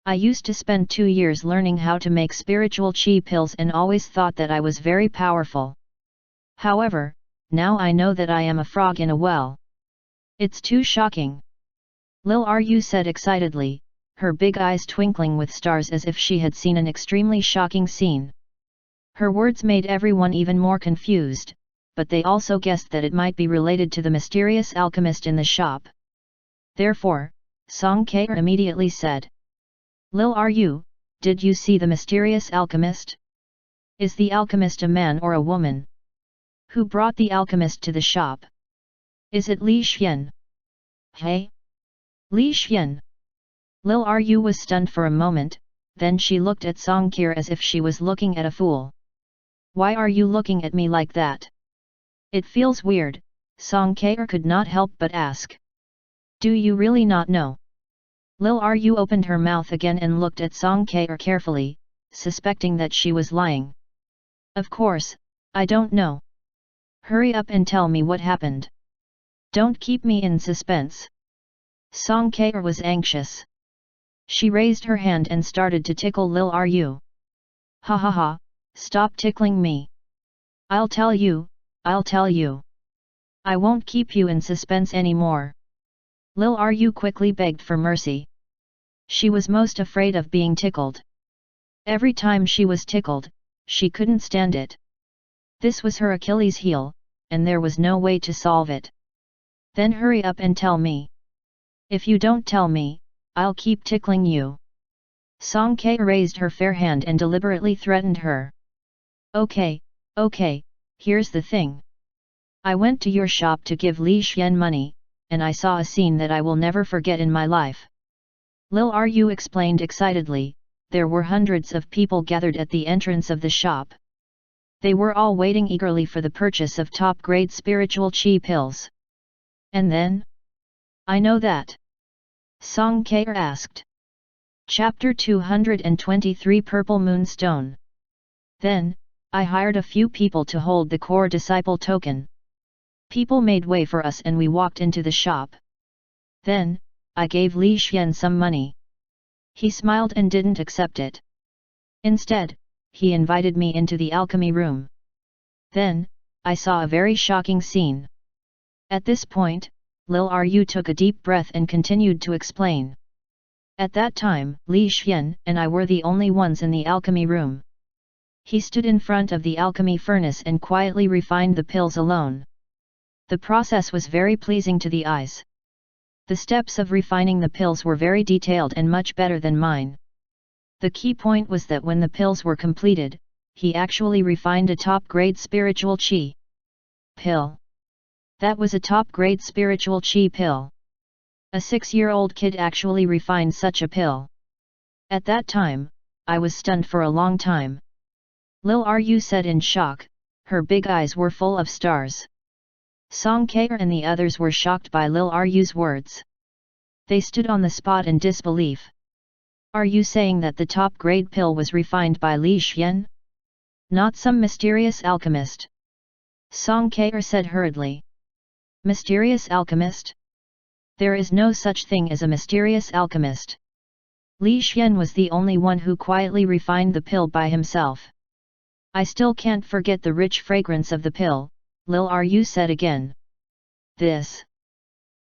I used to spend 2 years learning how to make spiritual chi pills and always thought that I was very powerful. However, now I know that I am a frog in a well. It's too shocking. Lil Ru said excitedly, her big eyes twinkling with stars as if she had seen an extremely shocking scene. Her words made everyone even more confused, but they also guessed that it might be related to the mysterious alchemist in the shop. Therefore, Song Kr immediately said. Lil Ru, did you see the mysterious alchemist? Is the alchemist a man or a woman? Who brought the alchemist to the shop? Is it Li Xian? Hey? Li Xian? Lil Ru was stunned for a moment, then she looked at Song Kr as if she was looking at a fool. Why are you looking at me like that? It feels weird, Song Kr could not help but ask. Do you really not know? Lil Ru opened her mouth again and looked at Song Kr carefully, suspecting that she was lying. Of course, I don't know. Hurry up and tell me what happened. Don't keep me in suspense. Song Kr was anxious. She raised her hand and started to tickle Lil Ru. Ha ha ha, stop tickling me. I'll tell you, I'll tell you. I won't keep you in suspense anymore. Lil Ru quickly begged for mercy. She was most afraid of being tickled. Every time she was tickled, she couldn't stand it. This was her Achilles heel, and there was no way to solve it. Then hurry up and tell me. If you don't tell me, I'll keep tickling you. Song Kr raised her fair hand and deliberately threatened her. Okay, here's the thing. I went to your shop to give Li Xian money, and I saw a scene that I will never forget in my life. Lil Ru explained excitedly, there were hundreds of people gathered at the entrance of the shop. They were all waiting eagerly for the purchase of top-grade spiritual chi pills. And then? I know that. Song Kr asked. Chapter 223 Purple Moonstone. Then, I hired a few people to hold the core disciple token. People made way for us and we walked into the shop. Then, I gave Li Xian some money. He smiled and didn't accept it. Instead, he invited me into the alchemy room. Then, I saw a very shocking scene. At this point, Lil Ru took a deep breath and continued to explain. At that time, Li Xian and I were the only ones in the alchemy room. He stood in front of the alchemy furnace and quietly refined the pills alone. The process was very pleasing to the eyes. The steps of refining the pills were very detailed and much better than mine. The key point was that when the pills were completed, he actually refined a top-grade spiritual chi pill. That was a top-grade spiritual chi pill. A 6-year-old kid actually refined such a pill. At that time, I was stunned for a long time. Lil Ru said in shock, her big eyes were full of stars. Song Kair and the others were shocked by Lil Ru's words. They stood on the spot in disbelief. Are you saying that the top-grade pill was refined by Li Xian? Not some mysterious alchemist. Song Kair said hurriedly. Mysterious alchemist? There is no such thing as a mysterious alchemist. Li Xian was the only one who quietly refined the pill by himself. I still can't forget the rich fragrance of the pill, Lil Ru said again. This.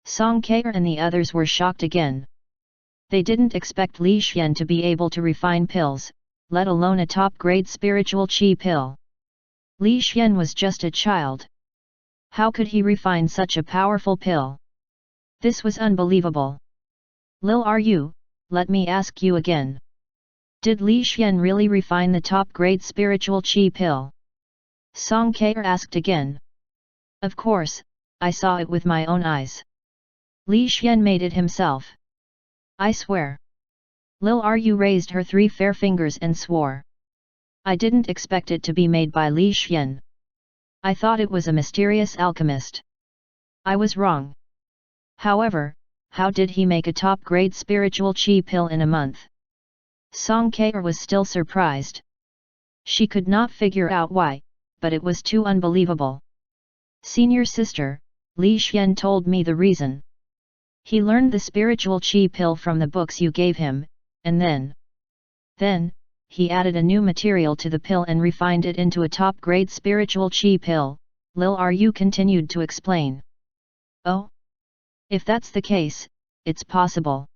Song Kair and the others were shocked again. They didn't expect Li Xian to be able to refine pills, let alone a top-grade spiritual chi pill. Li Xian was just a child. How could he refine such a powerful pill? This was unbelievable. Lil Ru, let me ask you again. Did Li Xian really refine the top-grade spiritual chi pill? Song Kair asked again. Of course, I saw it with my own eyes. Li Xian made it himself. I swear. Lil Ru raised her 3 fair fingers and swore. I didn't expect it to be made by Li Xian. I thought it was a mysterious alchemist. I was wrong. However, how did he make a top-grade spiritual chi pill in a month? Song Kair was still surprised. She could not figure out why, but it was too unbelievable. Senior sister, Li Xian told me the reason. He learned the spiritual chi pill from the books you gave him, and then, he added a new material to the pill and refined it into a top-grade spiritual chi pill, Lil Ru continued to explain. Oh? If that's the case, it's possible.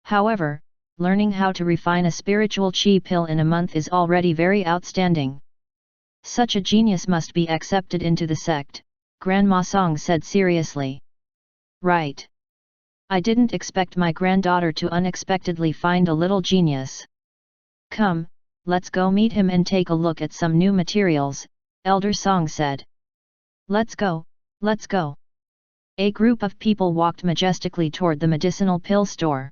However, learning how to refine a spiritual chi pill in a month is already very outstanding. Such a genius must be accepted into the sect, Grandma Song said seriously. Right. I didn't expect my granddaughter to unexpectedly find a little genius. Come, let's go meet him and take a look at some new materials, Elder Song said. Let's go, let's go. A group of people walked majestically toward the medicinal pill store.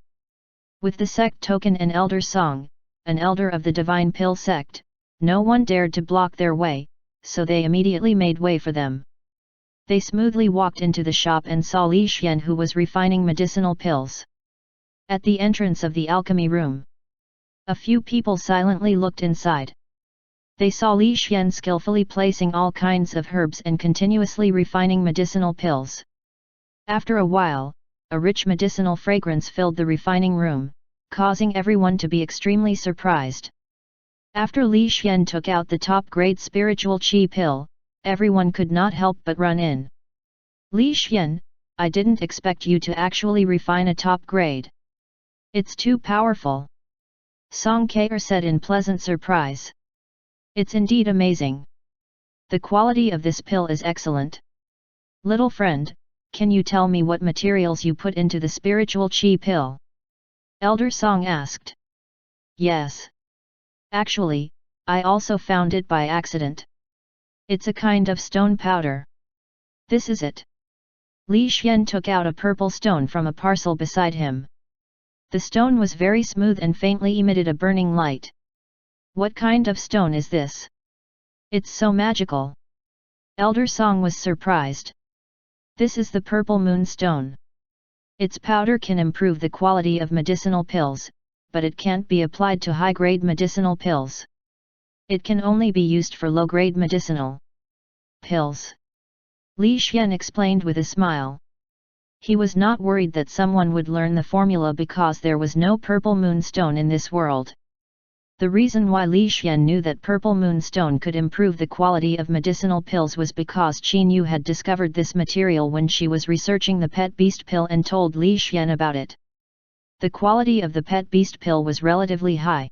With the sect token and Elder Song, an elder of the Divine Pill sect, no one dared to block their way, so they immediately made way for them. They smoothly walked into the shop and saw Li Xian, who was refining medicinal pills. At the entrance of the alchemy room, a few people silently looked inside. They saw Li Xian skillfully placing all kinds of herbs and continuously refining medicinal pills. After a while, a rich medicinal fragrance filled the refining room, causing everyone to be extremely surprised. After Li Xian took out the top-grade spiritual chi pill, everyone could not help but run in. Li Xian, I didn't expect you to actually refine a top grade. It's too powerful. Song Kair said in pleasant surprise. It's indeed amazing. The quality of this pill is excellent. Little friend, can you tell me what materials you put into the spiritual chi pill? Elder Song asked. Yes. Actually, I also found it by accident. It's a kind of stone powder. This is it. Li Xian took out a purple stone from a parcel beside him. The stone was very smooth and faintly emitted a burning light. What kind of stone is this? It's so magical. Elder Song was surprised. This is the purple moon stone. Its powder can improve the quality of medicinal pills, but it can't be applied to high-grade medicinal pills. It can only be used for low-grade medicinal pills. Li Xian explained with a smile. He was not worried that someone would learn the formula because there was no purple moonstone in this world. The reason why Li Xian knew that purple moonstone could improve the quality of medicinal pills was because Qin Yu had discovered this material when she was researching the pet beast pill and told Li Xian about it. The quality of the pet beast pill was relatively high.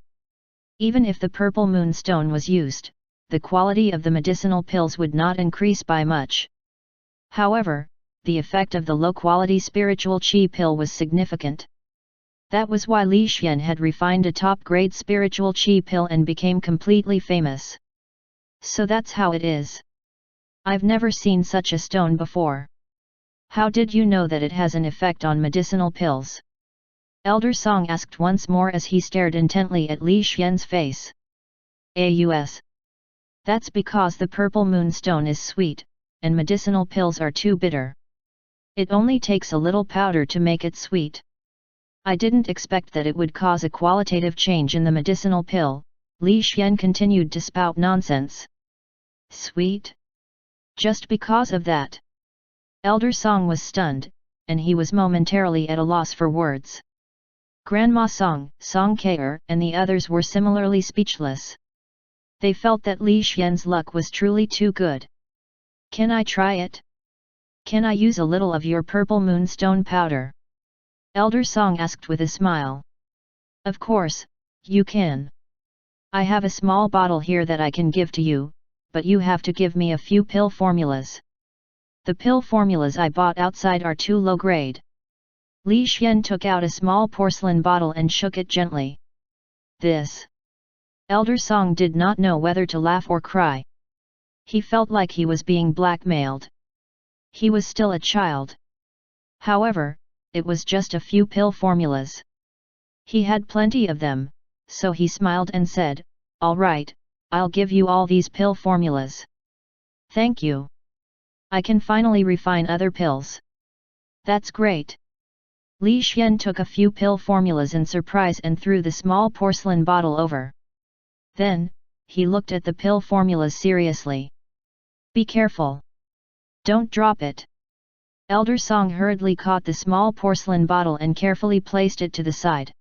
Even if the purple moonstone was used, the quality of the medicinal pills would not increase by much. However, the effect of the low-quality spiritual chi pill was significant. That was why Li Xian had refined a top-grade spiritual chi pill and became completely famous. So that's how it is. I've never seen such a stone before. How did you know that it has an effect on medicinal pills? Elder Song asked once more as he stared intently at Li Xian's face. Aus. That's because the purple moonstone is sweet, and medicinal pills are too bitter. It only takes a little powder to make it sweet. I didn't expect that it would cause a qualitative change in the medicinal pill. Li Xian continued to spout nonsense. Sweet? Just because of that? Elder Song was stunned, and he was momentarily at a loss for words. Grandma Song, Song Ke and the others were similarly speechless. They felt that Li Xian's luck was truly too good. Can I try it? Can I use a little of your purple moonstone powder? Elder Song asked with a smile. Of course, you can. I have a small bottle here that I can give to you, but you have to give me a few pill formulas. The pill formulas I bought outside are too low grade. Li Xian took out a small porcelain bottle and shook it gently. This. Elder Song did not know whether to laugh or cry. He felt like he was being blackmailed. He was still a child. However, it was just a few pill formulas. He had plenty of them, so he smiled and said, "All right, I'll give you all these pill formulas. Thank you. I can finally refine other pills." That's great. Li Xian took a few pill formulas in surprise and threw the small porcelain bottle over. Then, he looked at the pill formulas seriously. Be careful. Don't drop it. Elder Song hurriedly caught the small porcelain bottle and carefully placed it to the side.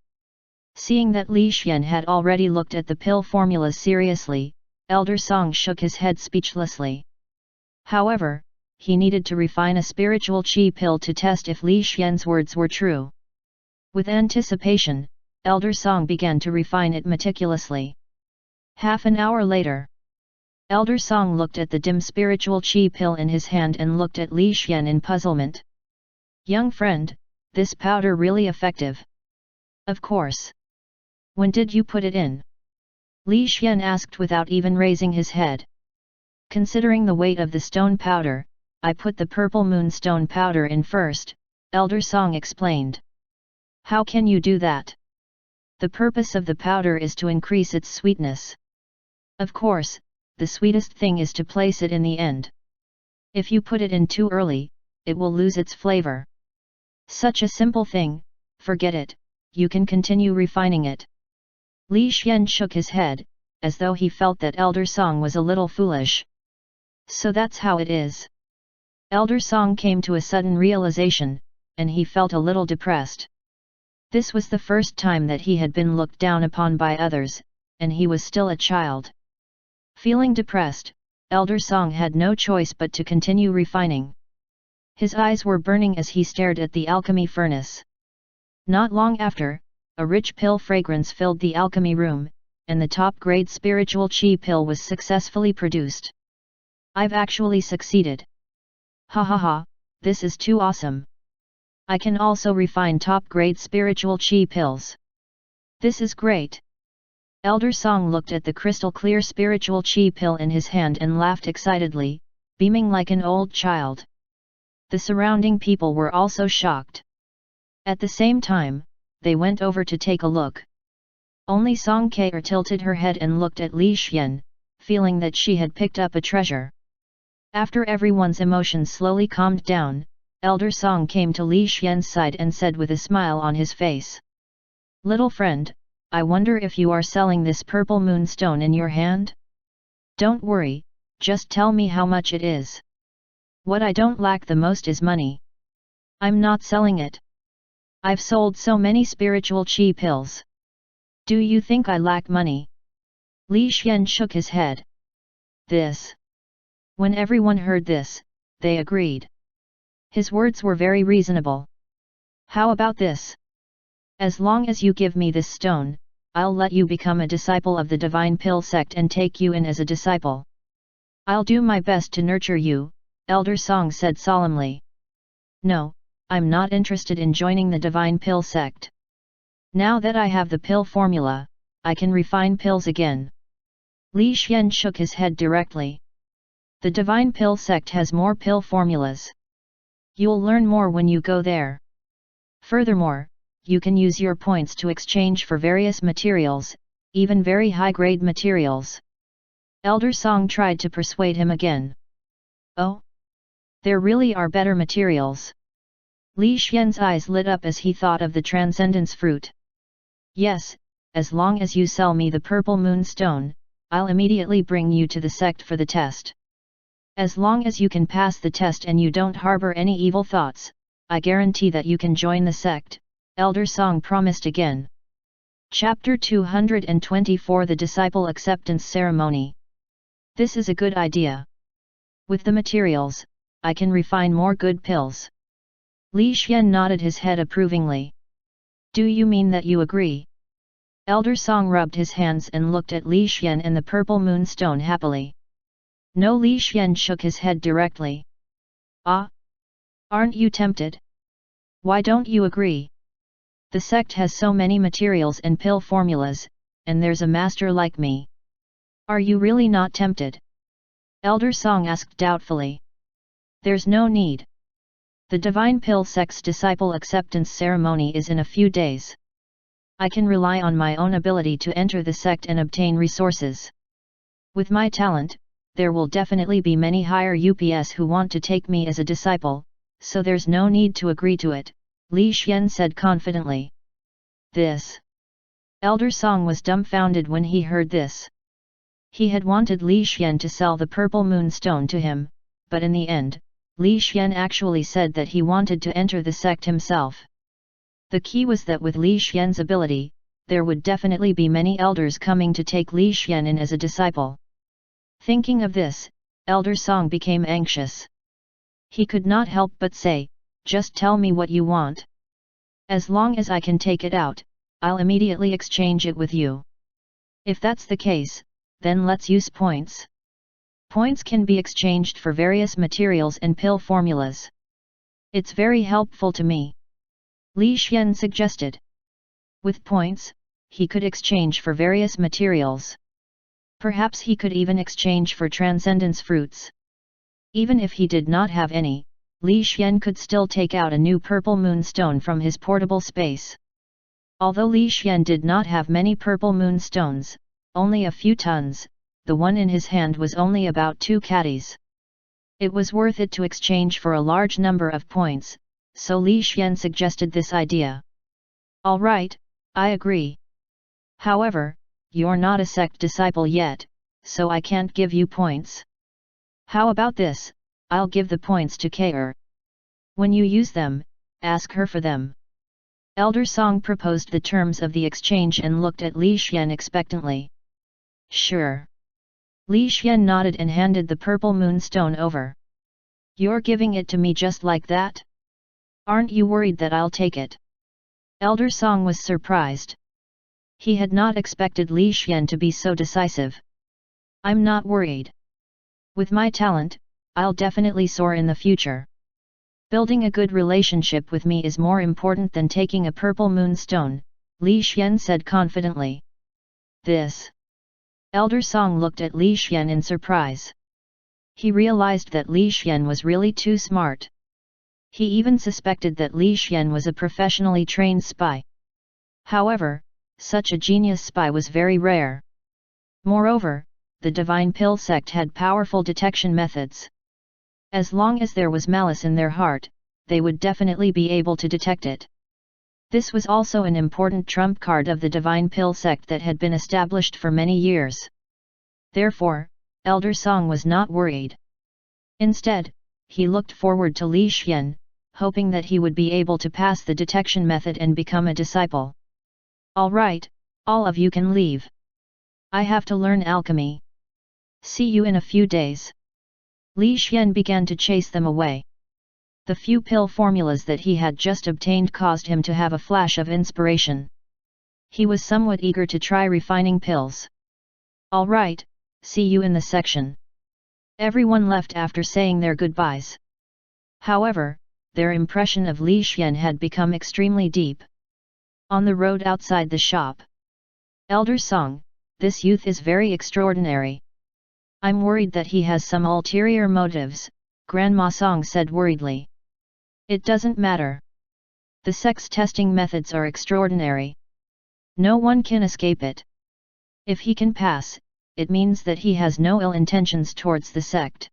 Seeing that Li Xian had already looked at the pill formulas seriously, Elder Song shook his head speechlessly. However, he needed to refine a spiritual qi pill to test if Li Xian's words were true. With anticipation, Elder Song began to refine it meticulously. Half an hour later, Elder Song looked at the dim spiritual qi pill in his hand and looked at Li Xian in puzzlement. Young friend, this powder really effective? Of course. When did you put it in? Li Xian asked without even raising his head. Considering the weight of the stone powder, I put the purple moonstone powder in first, Elder Song explained. How can you do that? The purpose of the powder is to increase its sweetness. Of course, the sweetest thing is to place it in the end. If you put it in too early, it will lose its flavor. Such a simple thing, forget it, you can continue refining it. Li Xian shook his head, as though he felt that Elder Song was a little foolish. So that's how it is. Elder Song came to a sudden realization, and he felt a little depressed. This was the first time that he had been looked down upon by others, and he was still a child. Feeling depressed, Elder Song had no choice but to continue refining. His eyes were burning as he stared at the alchemy furnace. Not long after, a rich pill fragrance filled the alchemy room, and the top-grade spiritual qi pill was successfully produced. I've actually succeeded. Ha ha ha, this is too awesome. I can also refine top-grade spiritual qi pills. This is great. Elder Song looked at the crystal-clear spiritual qi pill in his hand and laughed excitedly, beaming like an old child. The surrounding people were also shocked. At the same time, they went over to take a look. Only Song Ke tilted her head and looked at Li Xian, feeling that she had picked up a treasure. After everyone's emotions slowly calmed down, Elder Song came to Li Xian's side and said with a smile on his face. Little friend, I wonder if you are selling this purple moonstone in your hand? Don't worry, just tell me how much it is. What I don't lack the most is money. I'm not selling it. I've sold so many spiritual qi pills. Do you think I lack money? Li Xian shook his head. This. When everyone heard this, they agreed. His words were very reasonable. How about this? As long as you give me this stone, I'll let you become a disciple of the Divine Pill sect and take you in as a disciple. I'll do my best to nurture you, Elder Song said solemnly. No, I'm not interested in joining the Divine Pill sect. Now that I have the pill formula, I can refine pills again. Li Xian shook his head directly. The Divine Pill sect has more pill formulas. You'll learn more when you go there. Furthermore, you can use your points to exchange for various materials, even very high-grade materials. Elder Song tried to persuade him again. Oh? There really are better materials. Li Xian's eyes lit up as he thought of the transcendence fruit. Yes, as long as you sell me the purple moonstone, I'll immediately bring you to the sect for the test. As long as you can pass the test and you don't harbor any evil thoughts, I guarantee that you can join the sect, Elder Song promised again. Chapter 224 The Disciple Acceptance Ceremony. This is a good idea. With the materials, I can refine more good pills. Li Xian nodded his head approvingly. Do you mean that you agree? Elder Song rubbed his hands and looked at Li Xian and the purple moonstone happily. No, Li Xian shook his head directly. Ah? Aren't you tempted? Why don't you agree? The sect has so many materials and pill formulas, and there's a master like me. Are you really not tempted? Elder Song asked doubtfully. There's no need. The Divine Pill Sect's disciple acceptance ceremony is in a few days. I can rely on my own ability to enter the sect and obtain resources. With my talent, there will definitely be many higher UPS who want to take me as a disciple, so there's no need to agree to it, Li Xian said confidently. This. Elder Song was dumbfounded when he heard this. He had wanted Li Xian to sell the purple moonstone to him, but in the end, Li Xian actually said that he wanted to enter the sect himself. The key was that with Li Xian's ability, there would definitely be many elders coming to take Li Xian in as a disciple. Thinking of this, Elder Song became anxious. He could not help but say, just tell me what you want. As long as I can take it out, I'll immediately exchange it with you. If that's the case, then let's use points. Points can be exchanged for various materials and pill formulas. It's very helpful to me. Li Xian suggested. With points, he could exchange for various materials. Perhaps he could even exchange for transcendence fruits. Even if he did not have any, Li Xian could still take out a new purple moonstone from his portable space. Although Li Xian did not have many purple moonstones, only a few tons, the one in his hand was only about 2 caddies. It was worth it to exchange for a large number of points, so Li Xian suggested this idea. All right, I agree. However, you're not a sect disciple yet, so I can't give you points. How about this, I'll give the points to Kair. When you use them, ask her for them. Elder Song proposed the terms of the exchange and looked at Li Xian expectantly. Sure. Li Xian nodded and handed the purple moonstone over. You're giving it to me just like that? Aren't you worried that I'll take it? Elder Song was surprised. He had not expected Li Xian to be so decisive. I'm not worried. With my talent, I'll definitely soar in the future. Building a good relationship with me is more important than taking a purple moonstone, Li Xian said confidently. This. Elder Song looked at Li Xian in surprise. He realized that Li Xian was really too smart. He even suspected that Li Xian was a professionally trained spy. However, such a genius spy was very rare. Moreover, the Divine Pill sect had powerful detection methods. As long as there was malice in their heart, they would definitely be able to detect it. This was also an important trump card of the Divine Pill sect that had been established for many years. Therefore, Elder Song was not worried. Instead, he looked forward to Li Xian, hoping that he would be able to pass the detection method and become a disciple. All right, all of you can leave. I have to learn alchemy. See you in a few days. Li Xian began to chase them away. The few pill formulas that he had just obtained caused him to have a flash of inspiration. He was somewhat eager to try refining pills. All right, see you in the section. Everyone left after saying their goodbyes. However, their impression of Li Xian had become extremely deep. On the road outside the shop. Elder Song, this youth is very extraordinary. I'm worried that he has some ulterior motives, Grandma Song said worriedly. It doesn't matter. The sex testing methods are extraordinary. No one can escape it. If he can pass, it means that he has no ill intentions towards the sect.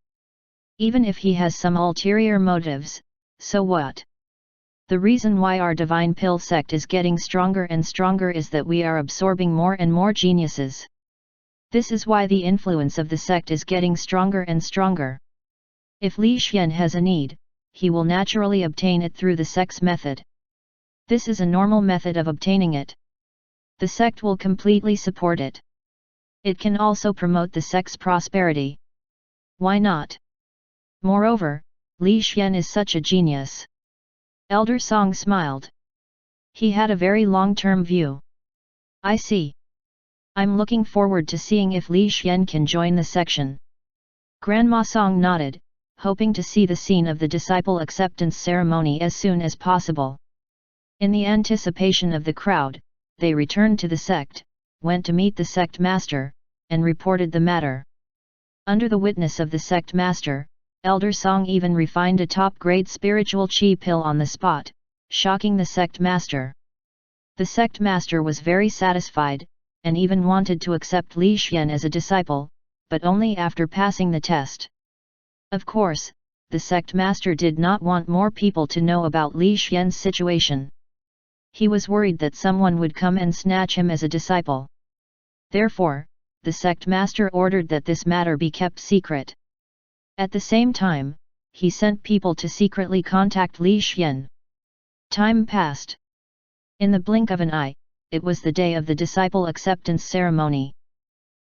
Even if he has some ulterior motives, so what? The reason why our Divine Pill sect is getting stronger and stronger is that we are absorbing more and more geniuses. This is why the influence of the sect is getting stronger and stronger. If Li Xian has a need, he will naturally obtain it through the sex method. This is a normal method of obtaining it. The sect will completely support it. It can also promote the sect's prosperity. Why not? Moreover, Li Xian is such a genius. Elder Song smiled. He had a very long-term view. I see. I'm looking forward to seeing if Li Xian can join the section. Grandma Song nodded, hoping to see the scene of the disciple acceptance ceremony as soon as possible. In the anticipation of the crowd, they returned to the sect, went to meet the sect master, and reported the matter. Under the witness of the sect master, Elder Song even refined a top-grade spiritual chi pill on the spot, shocking the sect master. The sect master was very satisfied, and even wanted to accept Li Xian as a disciple, but only after passing the test. Of course, the sect master did not want more people to know about Li Xian's situation. He was worried that someone would come and snatch him as a disciple. Therefore, the sect master ordered that this matter be kept secret. At the same time, he sent people to secretly contact Li Xian. Time passed. In the blink of an eye, it was the day of the disciple acceptance ceremony.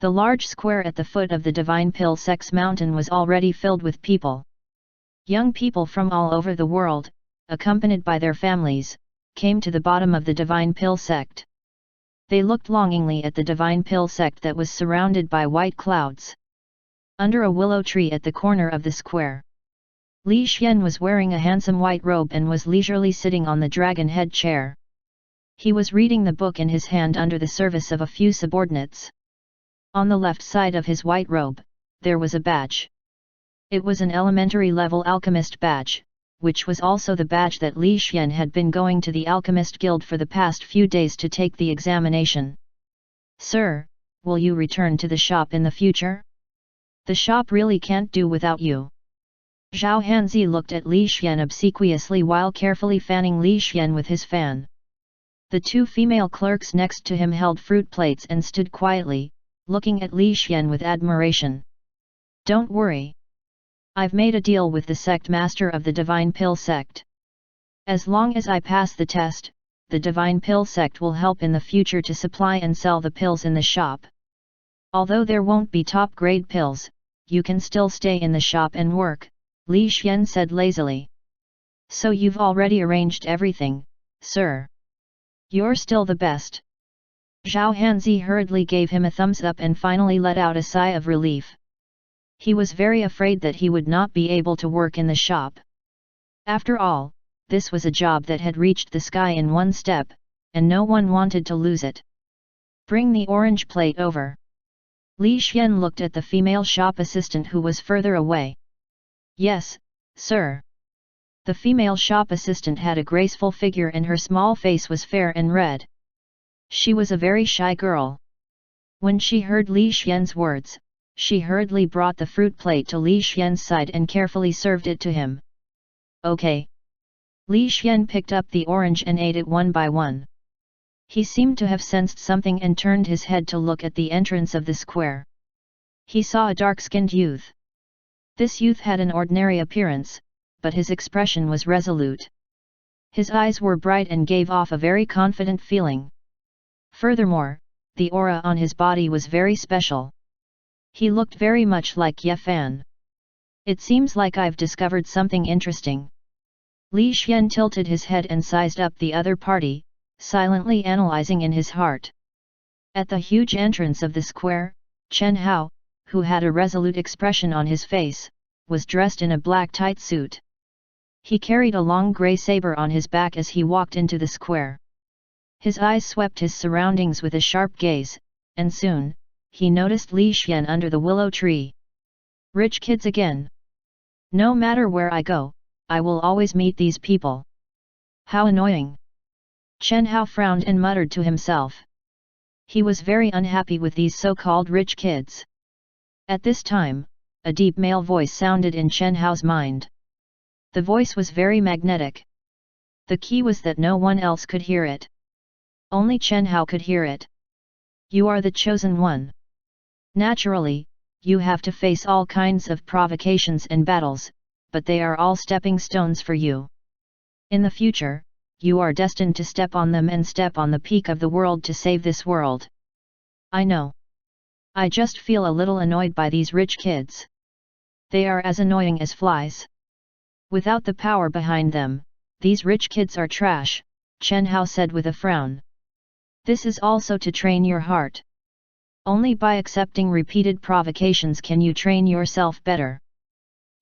The large square at the foot of the Divine Pill Sect's mountain was already filled with people. Young people from all over the world, accompanied by their families, came to the bottom of the Divine Pill Sect. They looked longingly at the Divine Pill Sect that was surrounded by white clouds. Under a willow tree at the corner of the square, Li Xian was wearing a handsome white robe and was leisurely sitting on the dragon head chair. He was reading the book in his hand under the service of a few subordinates. On the left side of his white robe, there was a badge. It was an elementary level alchemist badge, which was also the badge that Li Xian had been going to the Alchemist Guild for the past few days to take the examination. Sir, will you return to the shop in the future? The shop really can't do without you. Zhao Hanzi looked at Li Xian obsequiously while carefully fanning Li Xian with his fan. The two female clerks next to him held fruit plates and stood quietly, looking at Li Xian with admiration. Don't worry. I've made a deal with the sect master of the Divine Pill Sect. As long as I pass the test, the Divine Pill Sect will help in the future to supply and sell the pills in the shop. Although there won't be top-grade pills, you can still stay in the shop and work, Li Xian said lazily. So you've already arranged everything, sir. You're still the best. Zhao Hanzi hurriedly gave him a thumbs up and finally let out a sigh of relief. He was very afraid that he would not be able to work in the shop. After all, this was a job that had reached the sky in one step, and no one wanted to lose it. Bring the orange plate over. Li Xian looked at the female shop assistant who was further away. Yes, sir. The female shop assistant had a graceful figure and her small face was fair and red. She was a very shy girl. When she heard Li Xian's words, she hurriedly brought the fruit plate to Li Xian's side and carefully served it to him. Okay. Li Xian picked up the orange and ate it one by one. He seemed to have sensed something and turned his head to look at the entrance of the square. He saw a dark-skinned youth. This youth had an ordinary appearance, but his expression was resolute. His eyes were bright and gave off a very confident feeling. Furthermore, the aura on his body was very special. He looked very much like Ye Fan. It seems like I've discovered something interesting. Li Xian tilted his head and sized up the other party, silently analyzing in his heart. At the huge entrance of the square, Chen Hao, who had a resolute expression on his face, was dressed in a black tight suit. He carried a long grey saber on his back as he walked into the square. His eyes swept his surroundings with a sharp gaze, and soon, he noticed Li Xian under the willow tree. Rich kids again. No matter where I go, I will always meet these people. How annoying! Chen Hao frowned and muttered to himself. He was very unhappy with these so-called rich kids. At this time, a deep male voice sounded in Chen Hao's mind. The voice was very magnetic. The key was that no one else could hear it. Only Chen Hao could hear it. You are the chosen one. Naturally, you have to face all kinds of provocations and battles, but they are all stepping stones for you. In the future, you are destined to step on them and step on the peak of the world to save this world. I know. I just feel a little annoyed by these rich kids. They are as annoying as flies. Without the power behind them, these rich kids are trash, Chen Hao said with a frown. This is also to train your heart. Only by accepting repeated provocations can you train yourself better.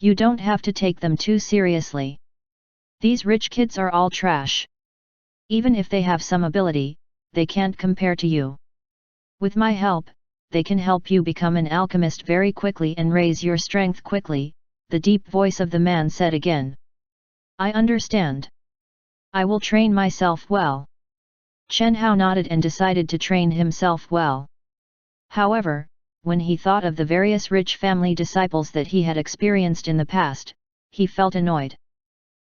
You don't have to take them too seriously. These rich kids are all trash. Even if they have some ability, they can't compare to you. With my help, they can help you become an alchemist very quickly and raise your strength quickly, the deep voice of the man said again. I understand. I will train myself well. Chen Hao nodded and decided to train himself well. However, when he thought of the various rich family disciples that he had experienced in the past, he felt annoyed.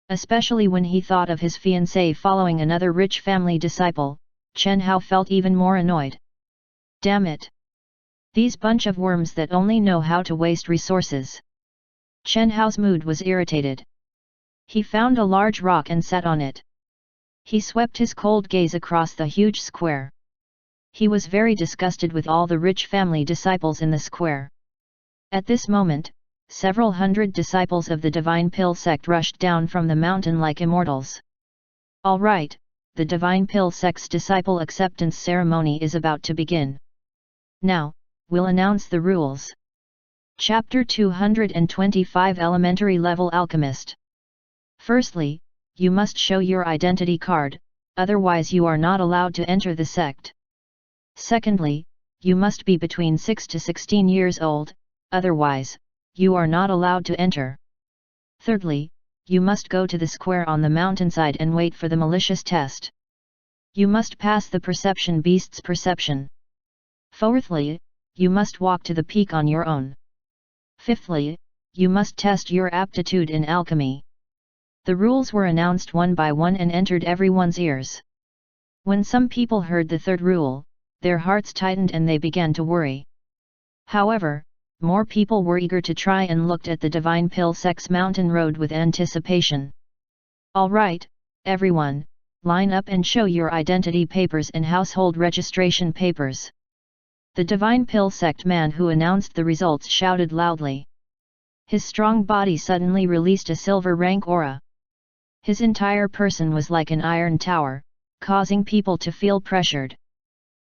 Especially when he thought of his fiancée following another rich family disciple, Chen Hao felt even more annoyed. Damn it! These bunch of worms that only know how to waste resources. Chen Hao's mood was irritated. He found a large rock and sat on it. He swept his cold gaze across the huge square. He was very disgusted with all the rich family disciples in the square. At this moment, several hundred disciples of the Divine Pill sect rushed down from the mountain like immortals. All right, the Divine Pill sect's disciple acceptance ceremony is about to begin. Now, we'll announce the rules. Chapter 225 Elementary Level Alchemist. Firstly, you must show your identity card, otherwise you are not allowed to enter the sect. Secondly, you must be between 6 to 16 years old, otherwise, you are not allowed to enter. Thirdly, you must go to the square on the mountainside and wait for the malicious test. You must pass the perception beast's perception. Fourthly, you must walk to the peak on your own. Fifthly, you must test your aptitude in alchemy. The rules were announced one by one and entered everyone's ears. When some people heard the third rule, their hearts tightened and they began to worry. However, more people were eager to try and looked at the Divine Pill sect's mountain road with anticipation. All right, everyone, line up and show your identity papers and household registration papers. The Divine Pill sect man who announced the results shouted loudly. His strong body suddenly released a silver rank aura. His entire person was like an iron tower, causing people to feel pressured.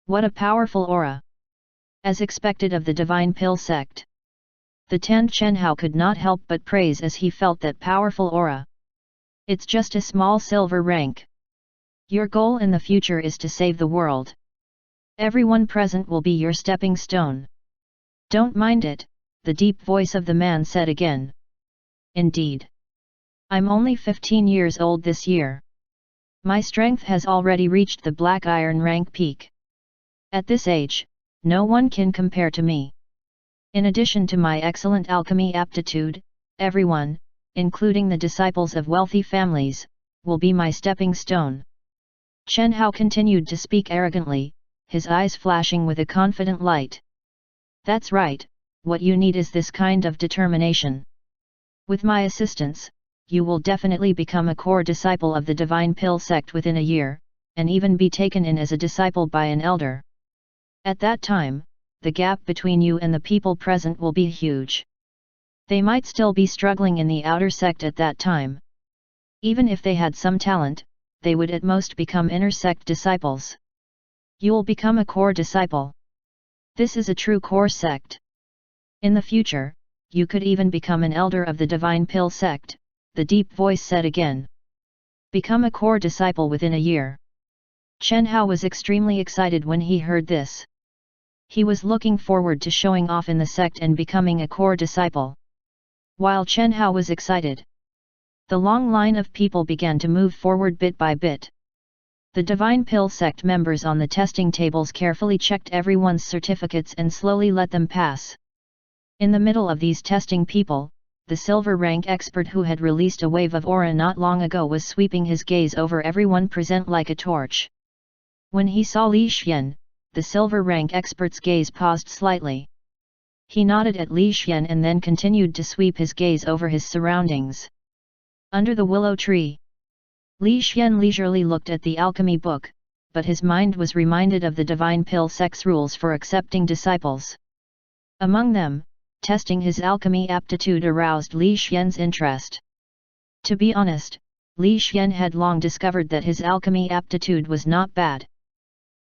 What a powerful aura! As expected of the Divine Pill sect. The Tan Chen Hao could not help but praise as he felt that powerful aura. It's just a small silver rank. Your goal in the future is to save the world. Everyone present will be your stepping stone. Don't mind it, the deep voice of the man said again. Indeed. I'm only 15 years old this year. My strength has already reached the black iron rank peak. At this age, no one can compare to me. In addition to my excellent alchemy aptitude, everyone, including the disciples of wealthy families, will be my stepping stone. Chen Hao continued to speak arrogantly, his eyes flashing with a confident light. That's right, what you need is this kind of determination. With my assistance, you will definitely become a core disciple of the Divine Pill sect within a year, and even be taken in as a disciple by an elder. At that time, the gap between you and the people present will be huge. They might still be struggling in the outer sect at that time. Even if they had some talent, they would at most become inner sect disciples. You'll become a core disciple. This is a true core sect. In the future, you could even become an elder of the Divine Pill sect, the deep voice said again. Become a core disciple within a year. Chen Hao was extremely excited when he heard this. He was looking forward to showing off in the sect and becoming a core disciple. While Chen Hao was excited, The long line of people began to move forward bit by bit. The Divine Pill sect members on the testing tables carefully checked everyone's certificates and slowly let them pass. In the middle of these testing people, the silver rank expert who had released a wave of aura not long ago was sweeping his gaze over everyone present like a torch. When he saw Li Xian, the silver rank expert's gaze paused slightly. He nodded at Li Xian and then continued to sweep his gaze over his surroundings. Under the willow tree, Li Xian leisurely looked at the alchemy book, but his mind was reminded of the Divine Pill sect's rules for accepting disciples. Among them, testing his alchemy aptitude aroused Li Xian's interest. To be honest, Li Xian had long discovered that his alchemy aptitude was not bad.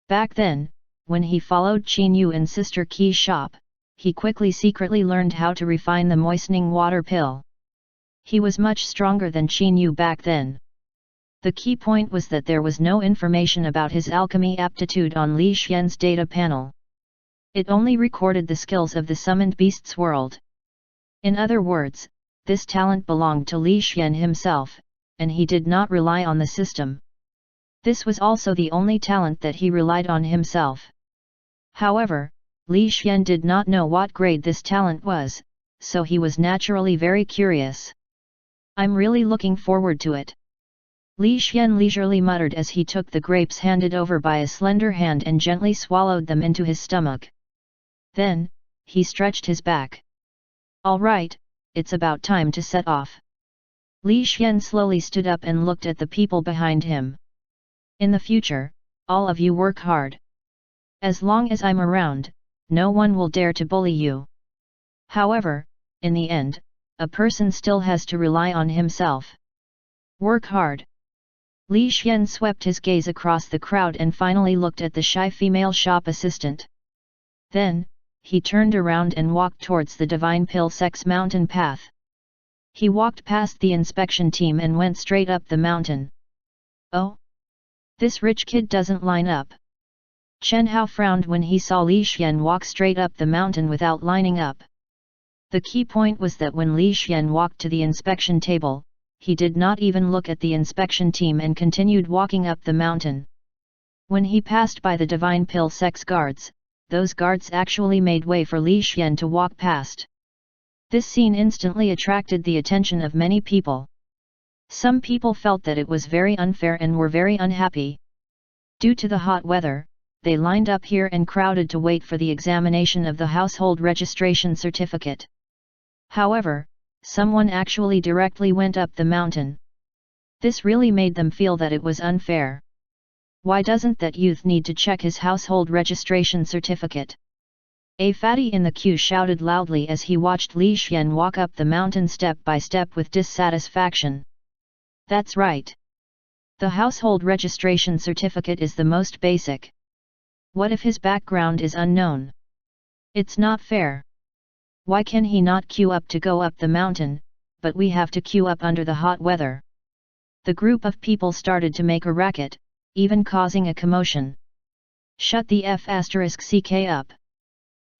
Back then, when he followed Qin Yu in Sister Qi's shop, he quickly secretly learned how to refine the moistening water pill. He was much stronger than Qin Yu back then. The key point was that there was no information about his alchemy aptitude on Li Xian's data panel. It only recorded the skills of the summoned beast's world. In other words, this talent belonged to Li Xian himself, and he did not rely on the system. This was also the only talent that he relied on himself. However, Li Xian did not know what grade this talent was, so he was naturally very curious. "I'm really looking forward to it," Li Xian leisurely muttered as he took the grapes handed over by a slender hand and gently swallowed them into his stomach. Then, he stretched his back. "All right, it's about time to set off." Li Xian slowly stood up and looked at the people behind him. "In the future, all of you work hard. As long as I'm around, no one will dare to bully you. However, in the end, a person still has to rely on himself. Work hard." Li Xian swept his gaze across the crowd and finally looked at the shy female shop assistant. Then, he turned around and walked towards the Divine Pill sect's mountain path. He walked past the inspection team and went straight up the mountain. "Oh? This rich kid doesn't line up." Chen Hao frowned when he saw Li Xian walk straight up the mountain without lining up. The key point was that when Li Xian walked to the inspection table, he did not even look at the inspection team and continued walking up the mountain. When he passed by the Divine Pill sect's guards, those guards actually made way for Li Xian to walk past. This scene instantly attracted the attention of many people. Some people felt that it was very unfair and were very unhappy. Due to the hot weather, they lined up here and crowded to wait for the examination of the household registration certificate. However, someone actually directly went up the mountain. This really made them feel that it was unfair. Why doesn't that youth need to check his household registration certificate? A fatty in the queue shouted loudly as he watched Li Xian walk up the mountain step by step with dissatisfaction. That's right. The household registration certificate is the most basic. What if his background is unknown? It's not fair. Why can he not queue up to go up the mountain, but we have to queue up under the hot weather? The group of people started to make a racket, even causing a commotion. Shut the F***ck up.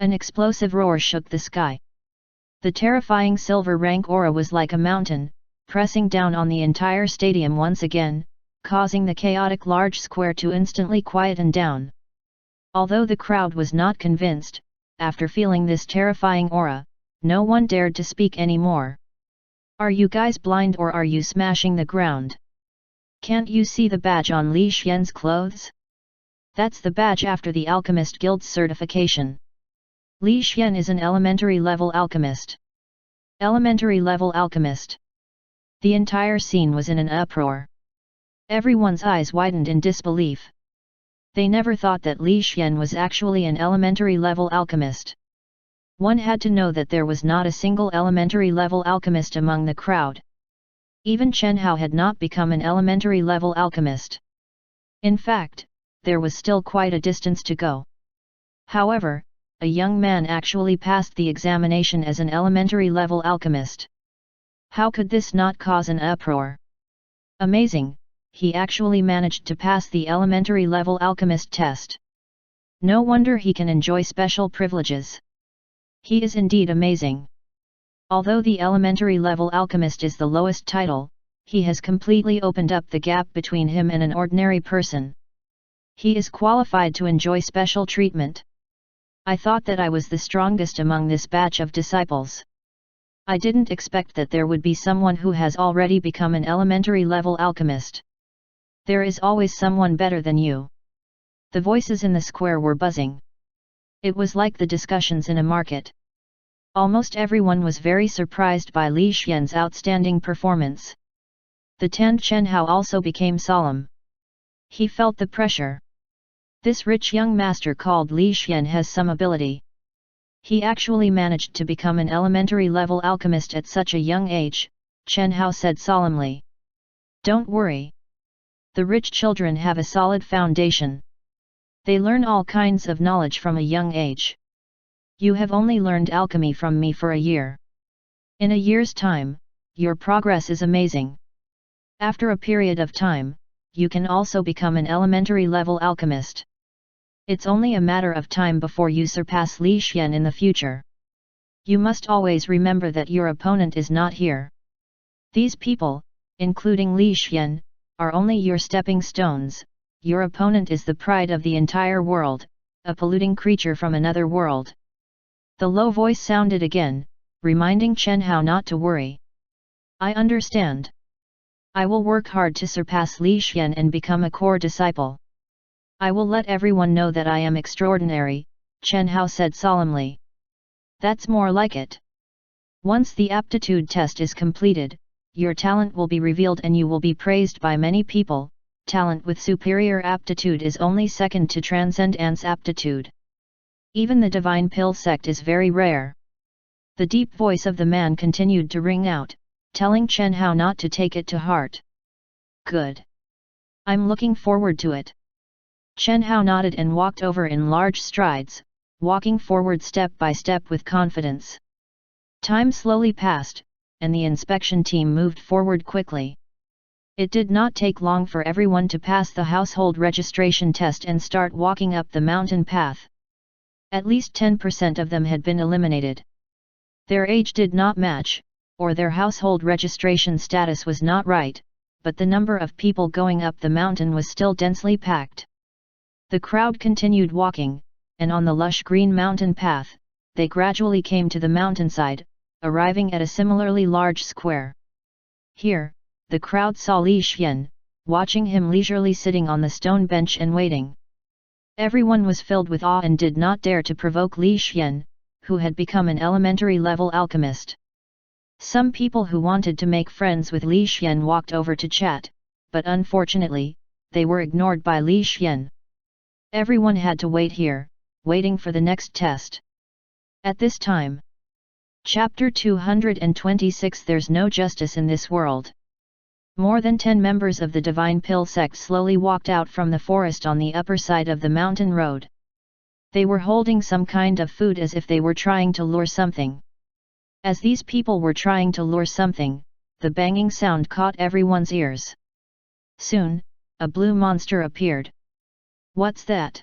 An explosive roar shook the sky. The terrifying silver rank aura was like a mountain, pressing down on the entire stadium once again, causing the chaotic large square to instantly quieten down. Although the crowd was not convinced, after feeling this terrifying aura, no one dared to speak anymore. "Are you guys blind or are you smashing the ground? Can't you see the badge on Li Xian's clothes? That's the badge after the Alchemist Guild's certification. Li Xian is an elementary level alchemist." Elementary level alchemist. The entire scene was in an uproar. Everyone's eyes widened in disbelief. They never thought that Li Xian was actually an elementary level alchemist. One had to know that there was not a single elementary level alchemist among the crowd. Even Chen Hao had not become an elementary level alchemist. In fact, there was still quite a distance to go. However, a young man actually passed the examination as an elementary level alchemist. How could this not cause an uproar? Amazing! He actually managed to pass the elementary level alchemist test. No wonder he can enjoy special privileges. He is indeed amazing. Although the elementary level alchemist is the lowest title, he has completely opened up the gap between him and an ordinary person. He is qualified to enjoy special treatment. I thought that I was the strongest among this batch of disciples. I didn't expect that there would be someone who has already become an elementary level alchemist. There is always someone better than you. The voices in the square were buzzing. It was like the discussions in a market. Almost everyone was very surprised by Li Xian's outstanding performance. The Tan Chen Hao also became solemn. He felt the pressure. This rich young master called Li Xian has some ability. He actually managed to become an elementary level alchemist at such a young age, Chen Hao said solemnly. Don't worry. The rich children have a solid foundation. They learn all kinds of knowledge from a young age. You have only learned alchemy from me for a year. In a year's time, your progress is amazing. After a period of time, you can also become an elementary level alchemist. It's only a matter of time before you surpass Li Xian in the future. You must always remember that your opponent is not here. These people, including Li Xian, are only your stepping stones. Your opponent is the pride of the entire world, a polluting creature from another world. The low voice sounded again, reminding Chen Hao not to worry. I understand. I will work hard to surpass Li Xian and become a core disciple. I will let everyone know that I am extraordinary, Chen Hao said solemnly. That's more like it. Once the aptitude test is completed, your talent will be revealed and you will be praised by many people. Talent with superior aptitude is only second to Transcendence aptitude. Even the Divine Pill sect is very rare. The deep voice of the man continued to ring out, telling Chen Hao not to take it to heart. Good. I'm looking forward to it. Chen Hao nodded and walked over in large strides, walking forward step by step with confidence. Time slowly passed, and the inspection team moved forward quickly. It did not take long for everyone to pass the household registration test and start walking up the mountain path. At least 10% of them had been eliminated. Their age did not match, or their household registration status was not right, but the number of people going up the mountain was still densely packed. The crowd continued walking, and on the lush green mountain path, they gradually came to the mountainside, arriving at a similarly large square. Here, the crowd saw Li Xian, watching him leisurely sitting on the stone bench and waiting. Everyone was filled with awe and did not dare to provoke Li Xian, who had become an elementary level alchemist. Some people who wanted to make friends with Li Xian walked over to chat, but unfortunately, they were ignored by Li Xian. Everyone had to wait here, waiting for the next test. At this time. Chapter 226 There's no justice in this world. More than 10 members of the Divine Pill sect slowly walked out from the forest on the upper side of the mountain road. They were holding some kind of food as if they were trying to lure something. As these people were trying to lure something, the banging sound caught everyone's ears. Soon, a blue monster appeared. What's that?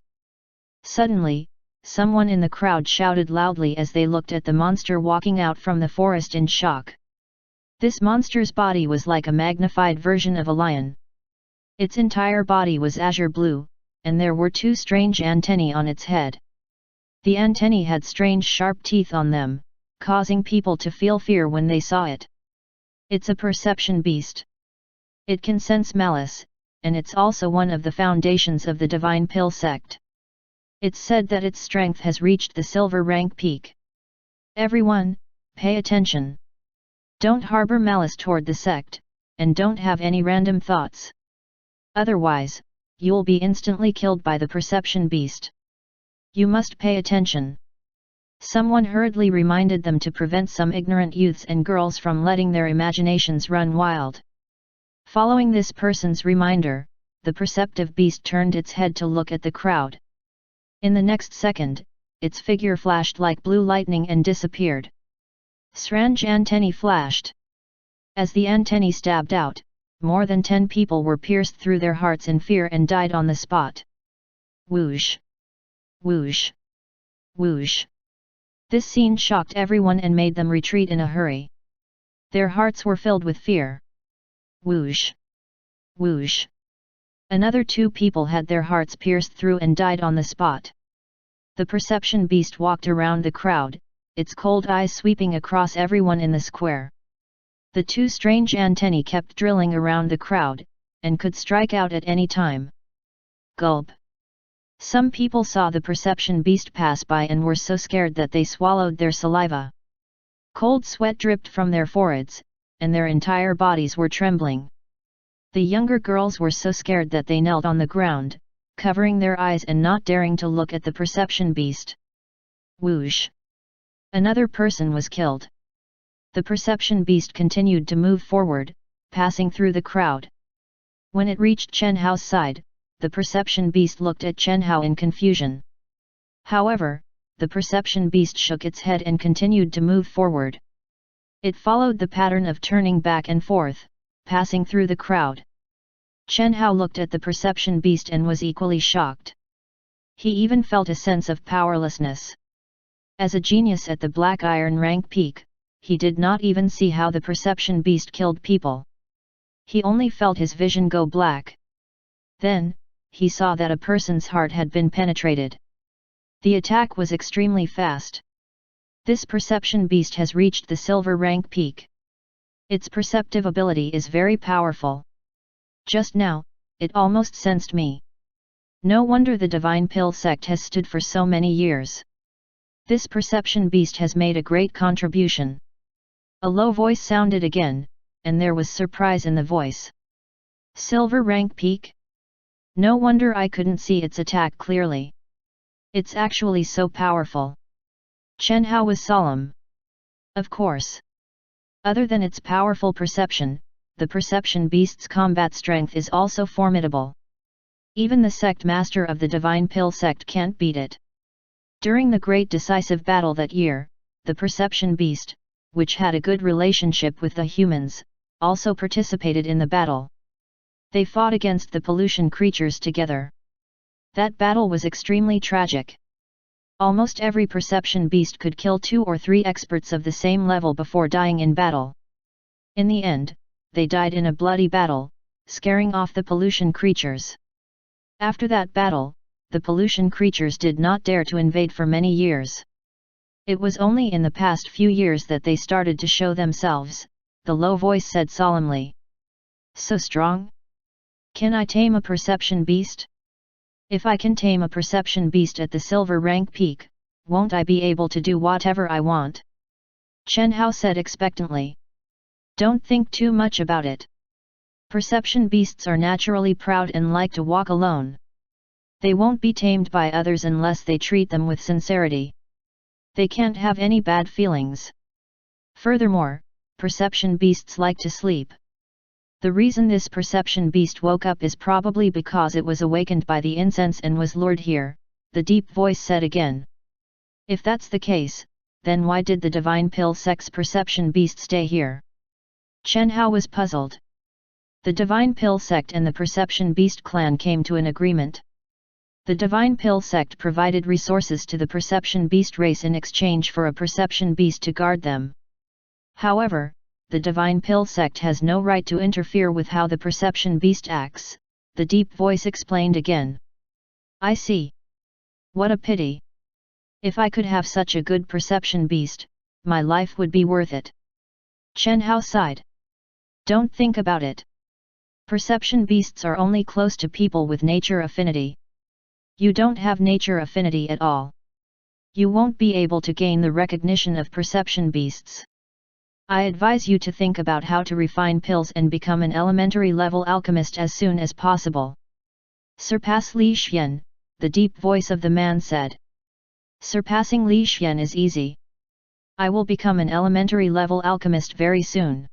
Suddenly, someone in the crowd shouted loudly as they looked at the monster walking out from the forest in shock. This monster's body was like a magnified version of a lion. Its entire body was azure blue, and there were 2 strange antennae on its head. The antennae had strange sharp teeth on them, causing people to feel fear when they saw it. It's a perception beast. It can sense malice, and it's also one of the foundations of the Divine Pill sect. It's said that its strength has reached the silver rank peak. Everyone, pay attention. Don't harbor malice toward the sect, and don't have any random thoughts. Otherwise, you'll be instantly killed by the perception beast. You must pay attention. Someone hurriedly reminded them to prevent some ignorant youths and girls from letting their imaginations run wild. Following this person's reminder, the perceptive beast turned its head to look at the crowd. In the next second, its figure flashed like blue lightning and disappeared. Strange antennae flashed. As the antennae stabbed out, more than 10 people were pierced through their hearts in fear and died on the spot. Whoosh! Whoosh! Whoosh! This scene shocked everyone and made them retreat in a hurry. Their hearts were filled with fear. Whoosh! Whoosh! Another 2 people had their hearts pierced through and died on the spot. The perception beast walked around the crowd, its cold eyes sweeping across everyone in the square. The 2 strange antennae kept drilling around the crowd, and could strike out at any time. Gulp! Some people saw the perception beast pass by and were so scared that they swallowed their saliva. Cold sweat dripped from their foreheads, and their entire bodies were trembling. The younger girls were so scared that they knelt on the ground, covering their eyes and not daring to look at the perception beast. Whoosh! Another person was killed. The perception beast continued to move forward, passing through the crowd. When it reached Chen Hao's side, the perception beast looked at Chen Hao in confusion. However, the perception beast shook its head and continued to move forward. It followed the pattern of turning back and forth, passing through the crowd. Chen Hao looked at the perception beast and was equally shocked. He even felt a sense of powerlessness. As a genius at the Black Iron rank peak, he did not even see how the perception beast killed people. He only felt his vision go black. Then, he saw that a person's heart had been penetrated. The attack was extremely fast. This perception beast has reached the silver rank peak. Its perceptive ability is very powerful. Just now, it almost sensed me. No wonder the Divine Pill sect has stood for so many years. This perception beast has made a great contribution. A low voice sounded again, and there was surprise in the voice. Silver rank peak? No wonder I couldn't see its attack clearly. It's actually so powerful. Chen Hao was solemn. Of course. Other than its powerful perception, the perception beast's combat strength is also formidable. Even the sect master of the Divine Pill sect can't beat it. During the great decisive battle that year, the perception beast, which had a good relationship with the humans, also participated in the battle. They fought against the pollution creatures together. That battle was extremely tragic. Almost every perception beast could kill 2 or 3 experts of the same level before dying in battle. In the end, they died in a bloody battle, scaring off the pollution creatures. After that battle, the pollution creatures did not dare to invade for many years. It was only in the past few years that they started to show themselves, the low voice said solemnly. So strong? Can I tame a perception beast? If I can tame a perception beast at the silver rank peak, won't I be able to do whatever I want? Chen Hao said expectantly. Don't think too much about it. Perception beasts are naturally proud and like to walk alone. They won't be tamed by others unless they treat them with sincerity. They can't have any bad feelings. Furthermore, perception beasts like to sleep. The reason this perception beast woke up is probably because it was awakened by the incense and was lured here, the deep voice said again. If that's the case, then why did the Divine Pill sect's perception beast stay here? Chen Hao was puzzled. The Divine Pill sect and the Perception Beast clan came to an agreement. The Divine Pill sect provided resources to the Perception Beast race in exchange for a Perception Beast to guard them. However, the Divine Pill sect has no right to interfere with how the Perception Beast acts, the deep voice explained again. I see. What a pity. If I could have such a good Perception Beast, my life would be worth it. Chen Hao sighed. Don't think about it. Perception beasts are only close to people with nature affinity. You don't have nature affinity at all. You won't be able to gain the recognition of perception beasts. I advise you to think about how to refine pills and become an elementary level alchemist as soon as possible. Surpass Li Xian, the deep voice of the man said. Surpassing Li Xian is easy. I will become an elementary level alchemist very soon.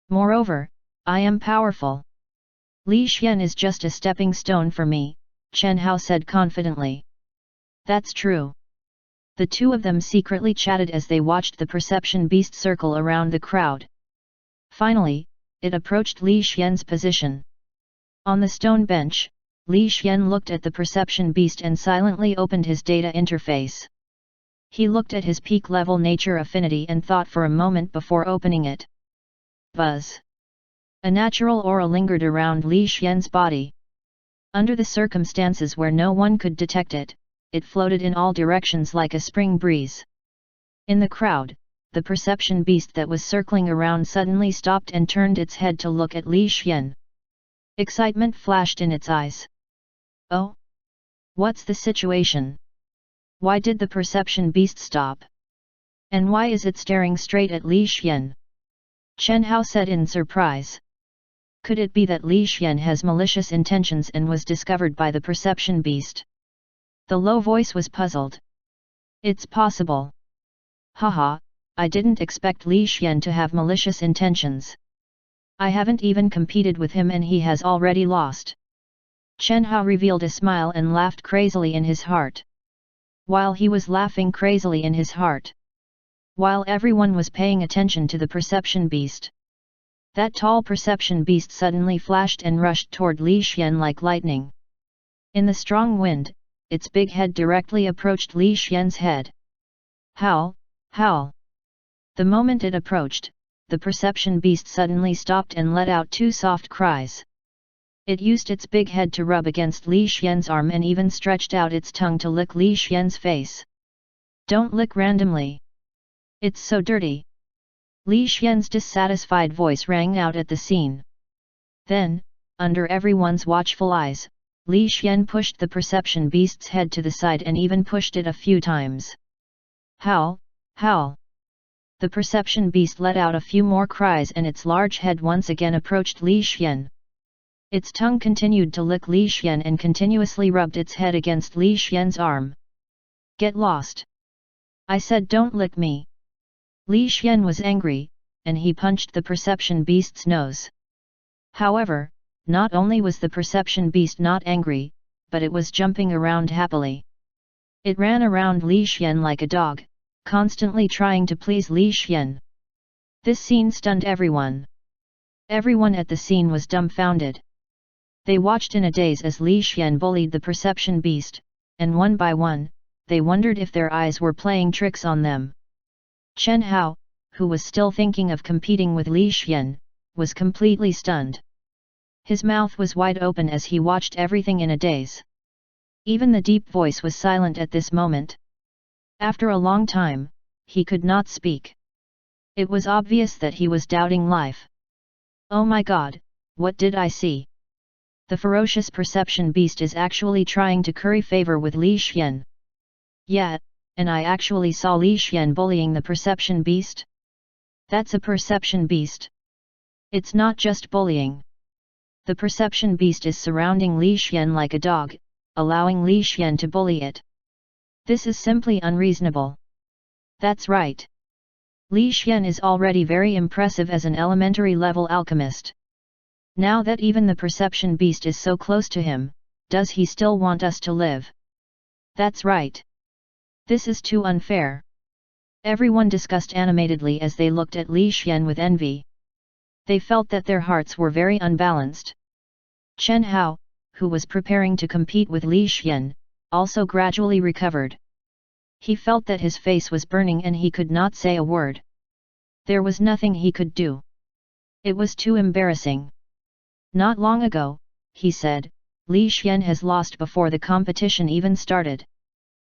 Moreover, I am powerful. Li Xian is just a stepping stone for me, Chen Hao said confidently. That's true. The two of them secretly chatted as they watched the perception beast circle around the crowd. Finally, it approached Li Xian's position. On the stone bench, Li Xian looked at the perception beast and silently opened his data interface. He looked at his peak level nature affinity and thought for a moment before opening it. Buzz. A natural aura lingered around Li Xian's body. Under the circumstances where no one could detect it, it floated in all directions like a spring breeze. In the crowd, the perception beast that was circling around suddenly stopped and turned its head to look at Li Xian. Excitement flashed in its eyes. Oh? What's the situation? Why did the perception beast stop? And why is it staring straight at Li Xian? Chen Hao said in surprise. Could it be that Li Xian has malicious intentions and was discovered by the perception beast? The low voice was puzzled. It's possible. Haha, I didn't expect Li Xian to have malicious intentions. I haven't even competed with him and he has already lost. Chen Hao revealed a smile and laughed crazily in his heart. While he was laughing crazily in his heart, while everyone was paying attention to the perception beast, that tall perception beast suddenly flashed and rushed toward Li Xian like lightning. In the strong wind, its big head directly approached Li Xian's head. Howl, howl! The moment it approached, the perception beast suddenly stopped and let out two soft cries. It used its big head to rub against Li Xian's arm and even stretched out its tongue to lick Li Xian's face. Don't lick randomly. It's so dirty. Li Xian's dissatisfied voice rang out at the scene. Then, under everyone's watchful eyes, Li Xian pushed the perception beast's head to the side and even pushed it a few times. Howl, howl! The perception beast let out a few more cries and its large head once again approached Li Xian. Its tongue continued to lick Li Xian and continuously rubbed its head against Li Xian's arm. Get lost! I said don't lick me! Li Xian was angry, and he punched the perception beast's nose. However, not only was the perception beast not angry, but it was jumping around happily. It ran around Li Xian like a dog, constantly trying to please Li Xian. This scene stunned everyone. Everyone at the scene was dumbfounded. They watched in a daze as Li Xian bullied the perception beast, and one by one, they wondered if their eyes were playing tricks on them. Chen Hao, who was still thinking of competing with Li Xian, was completely stunned. His mouth was wide open as he watched everything in a daze. Even the deep voice was silent at this moment. After a long time, he could not speak. It was obvious that he was doubting life. Oh my god, what did I see? The ferocious perception beast is actually trying to curry favor with Li Xian. Yeah, and I actually saw Li Xian bullying the perception beast? That's a perception beast. It's not just bullying. The perception beast is surrounding Li Xian like a dog, allowing Li Xian to bully it. This is simply unreasonable. That's right. Li Xian is already very impressive as an elementary level alchemist. Now that even the perception beast is so close to him, does he still want us to live? That's right. This is too unfair. Everyone discussed animatedly as they looked at Li Xian with envy. They felt that their hearts were very unbalanced. Chen Hao, who was preparing to compete with Li Xian, also gradually recovered. He felt that his face was burning and he could not say a word. There was nothing he could do. It was too embarrassing. Not long ago, he said, Li Xian has lost before the competition even started.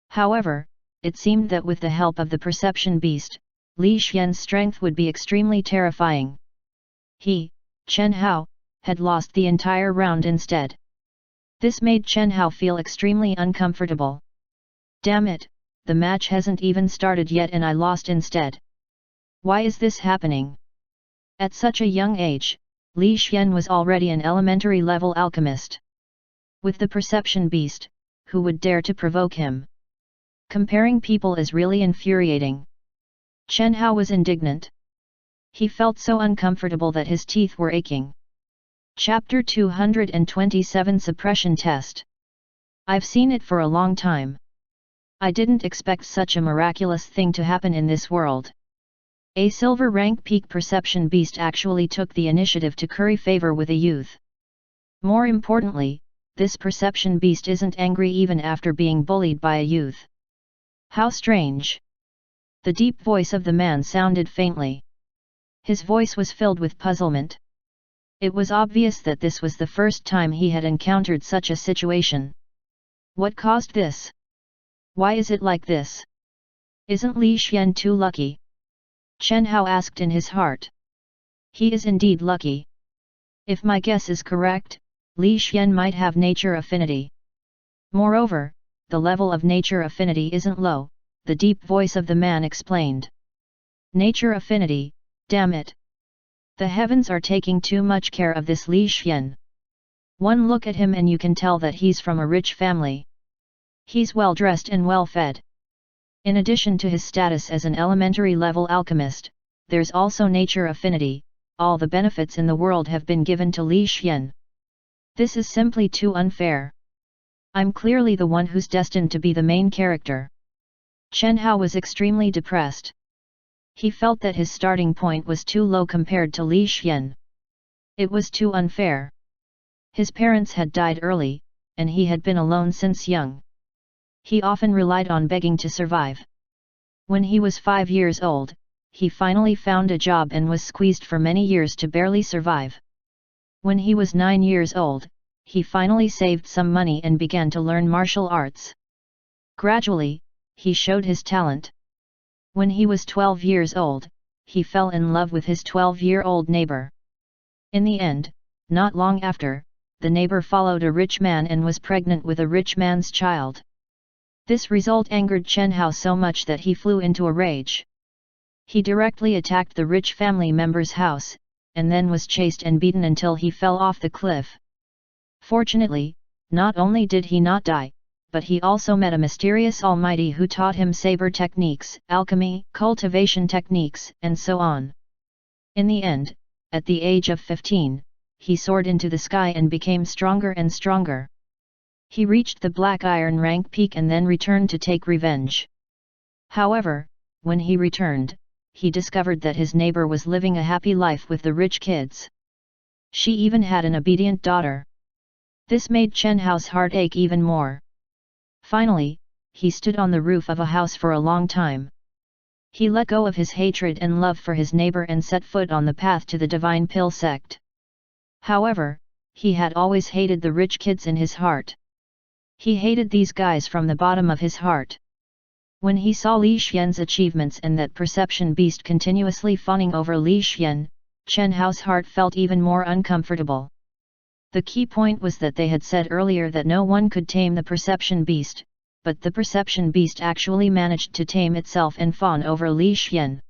However, it seemed that with the help of the perception beast, Li Xian's strength would be extremely terrifying. He, Chen Hao, had lost the entire round instead. This made Chen Hao feel extremely uncomfortable. Damn it, the match hasn't even started yet and I lost instead. Why is this happening? At such a young age, Li Xian was already an elementary level alchemist. With the perception beast, who would dare to provoke him? Comparing people is really infuriating. Chen Hao was indignant. He felt so uncomfortable that his teeth were aching. Chapter 227 Suppression Test. I've seen it for a long time. I didn't expect such a miraculous thing to happen in this world. A silver rank peak perception beast actually took the initiative to curry favor with a youth. More importantly, this perception beast isn't angry even after being bullied by a youth. How strange! The deep voice of the man sounded faintly. His voice was filled with puzzlement. It was obvious that this was the first time he had encountered such a situation. What caused this? Why is it like this? Isn't Li Xian too lucky? Chen Hao asked in his heart. He is indeed lucky. If my guess is correct, Li Xian might have nature affinity. Moreover, the level of nature affinity isn't low, the deep voice of the man explained. Nature affinity, damn it! The heavens are taking too much care of this Li Xian. One look at him and you can tell that he's from a rich family. He's well dressed and well fed. In addition to his status as an elementary level alchemist, there's also nature affinity. All the benefits in the world have been given to Li Xian. This is simply too unfair. I'm clearly the one who's destined to be the main character. Chen Hao was extremely depressed. He felt that his starting point was too low compared to Li Xian. It was too unfair. His parents had died early, and he had been alone since young. He often relied on begging to survive. When he was 5 years old, he finally found a job and was squeezed for many years to barely survive. When he was 9 years old, he finally saved some money and began to learn martial arts. Gradually, he showed his talent. When he was 12 years old, he fell in love with his 12-year-old neighbor. In the end, not long after, the neighbor followed a rich man and was pregnant with a rich man's child. This result angered Chen Hao so much that he flew into a rage. He directly attacked the rich family member's house, and then was chased and beaten until he fell off the cliff. Fortunately, not only did he not die, but he also met a mysterious almighty who taught him saber techniques, alchemy, cultivation techniques, and so on. In the end, at the age of 15, he soared into the sky and became stronger and stronger. He reached the Black Iron rank peak and then returned to take revenge. However, when he returned, he discovered that his neighbor was living a happy life with the rich kids. She even had an obedient daughter. This made Chen Hao's heart ache even more. Finally, he stood on the roof of a house for a long time. He let go of his hatred and love for his neighbor and set foot on the path to the Divine Pill sect. However, he had always hated the rich kids in his heart. He hated these guys from the bottom of his heart. When he saw Li Xian's achievements and that perception beast continuously fawning over Li Xian, Chen Hao's heart felt even more uncomfortable. The key point was that they had said earlier that no one could tame the perception beast, but the perception beast actually managed to tame itself and fawn over Li Xian.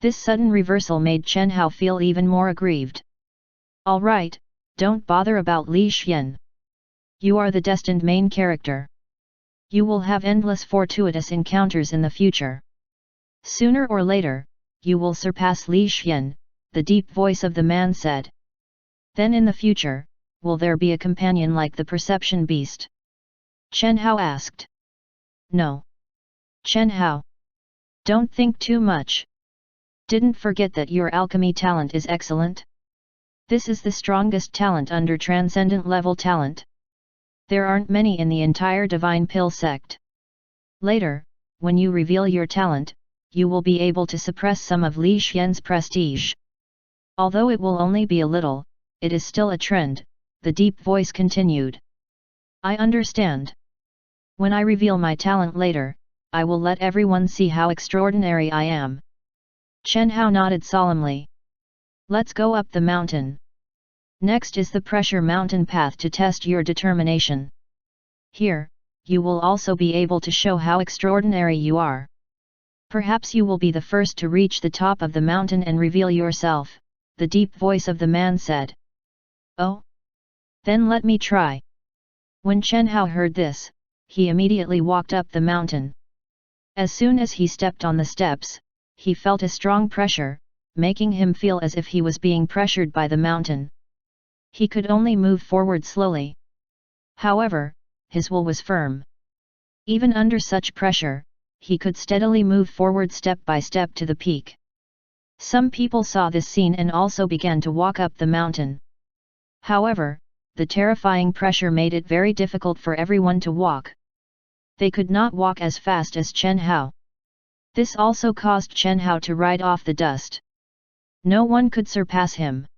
This sudden reversal made Chen Hao feel even more aggrieved. All right, don't bother about Li Xian. You are the destined main character. You will have endless fortuitous encounters in the future. Sooner or later, you will surpass Li Xian, the deep voice of the man said. Then in the future, will there be a companion like the perception beast? Chen Hao asked. No. Chen Hao. Don't think too much. Didn't forget that your alchemy talent is excellent. This is the strongest talent under transcendent level talent. There aren't many in the entire Divine Pill sect. Later, when you reveal your talent, you will be able to suppress some of Li Xian's prestige. Although it will only be a little, it is still a trend, the deep voice continued. I understand. When I reveal my talent later, I will let everyone see how extraordinary I am. Chen Hao nodded solemnly. Let's go up the mountain. Next is the pressure mountain path to test your determination. Here, you will also be able to show how extraordinary you are. Perhaps you will be the first to reach the top of the mountain and reveal yourself, the deep voice of the man said. Oh? Then let me try. When Chen Hao heard this, he immediately walked up the mountain. As soon as he stepped on the steps, he felt a strong pressure, making him feel as if he was being pressured by the mountain. He could only move forward slowly. However, his will was firm. Even under such pressure, he could steadily move forward step by step to the peak. Some people saw this scene and also began to walk up the mountain. However, the terrifying pressure made it very difficult for everyone to walk. They could not walk as fast as Chen Hao. This also caused Chen Hao to ride off the dust. No one could surpass him.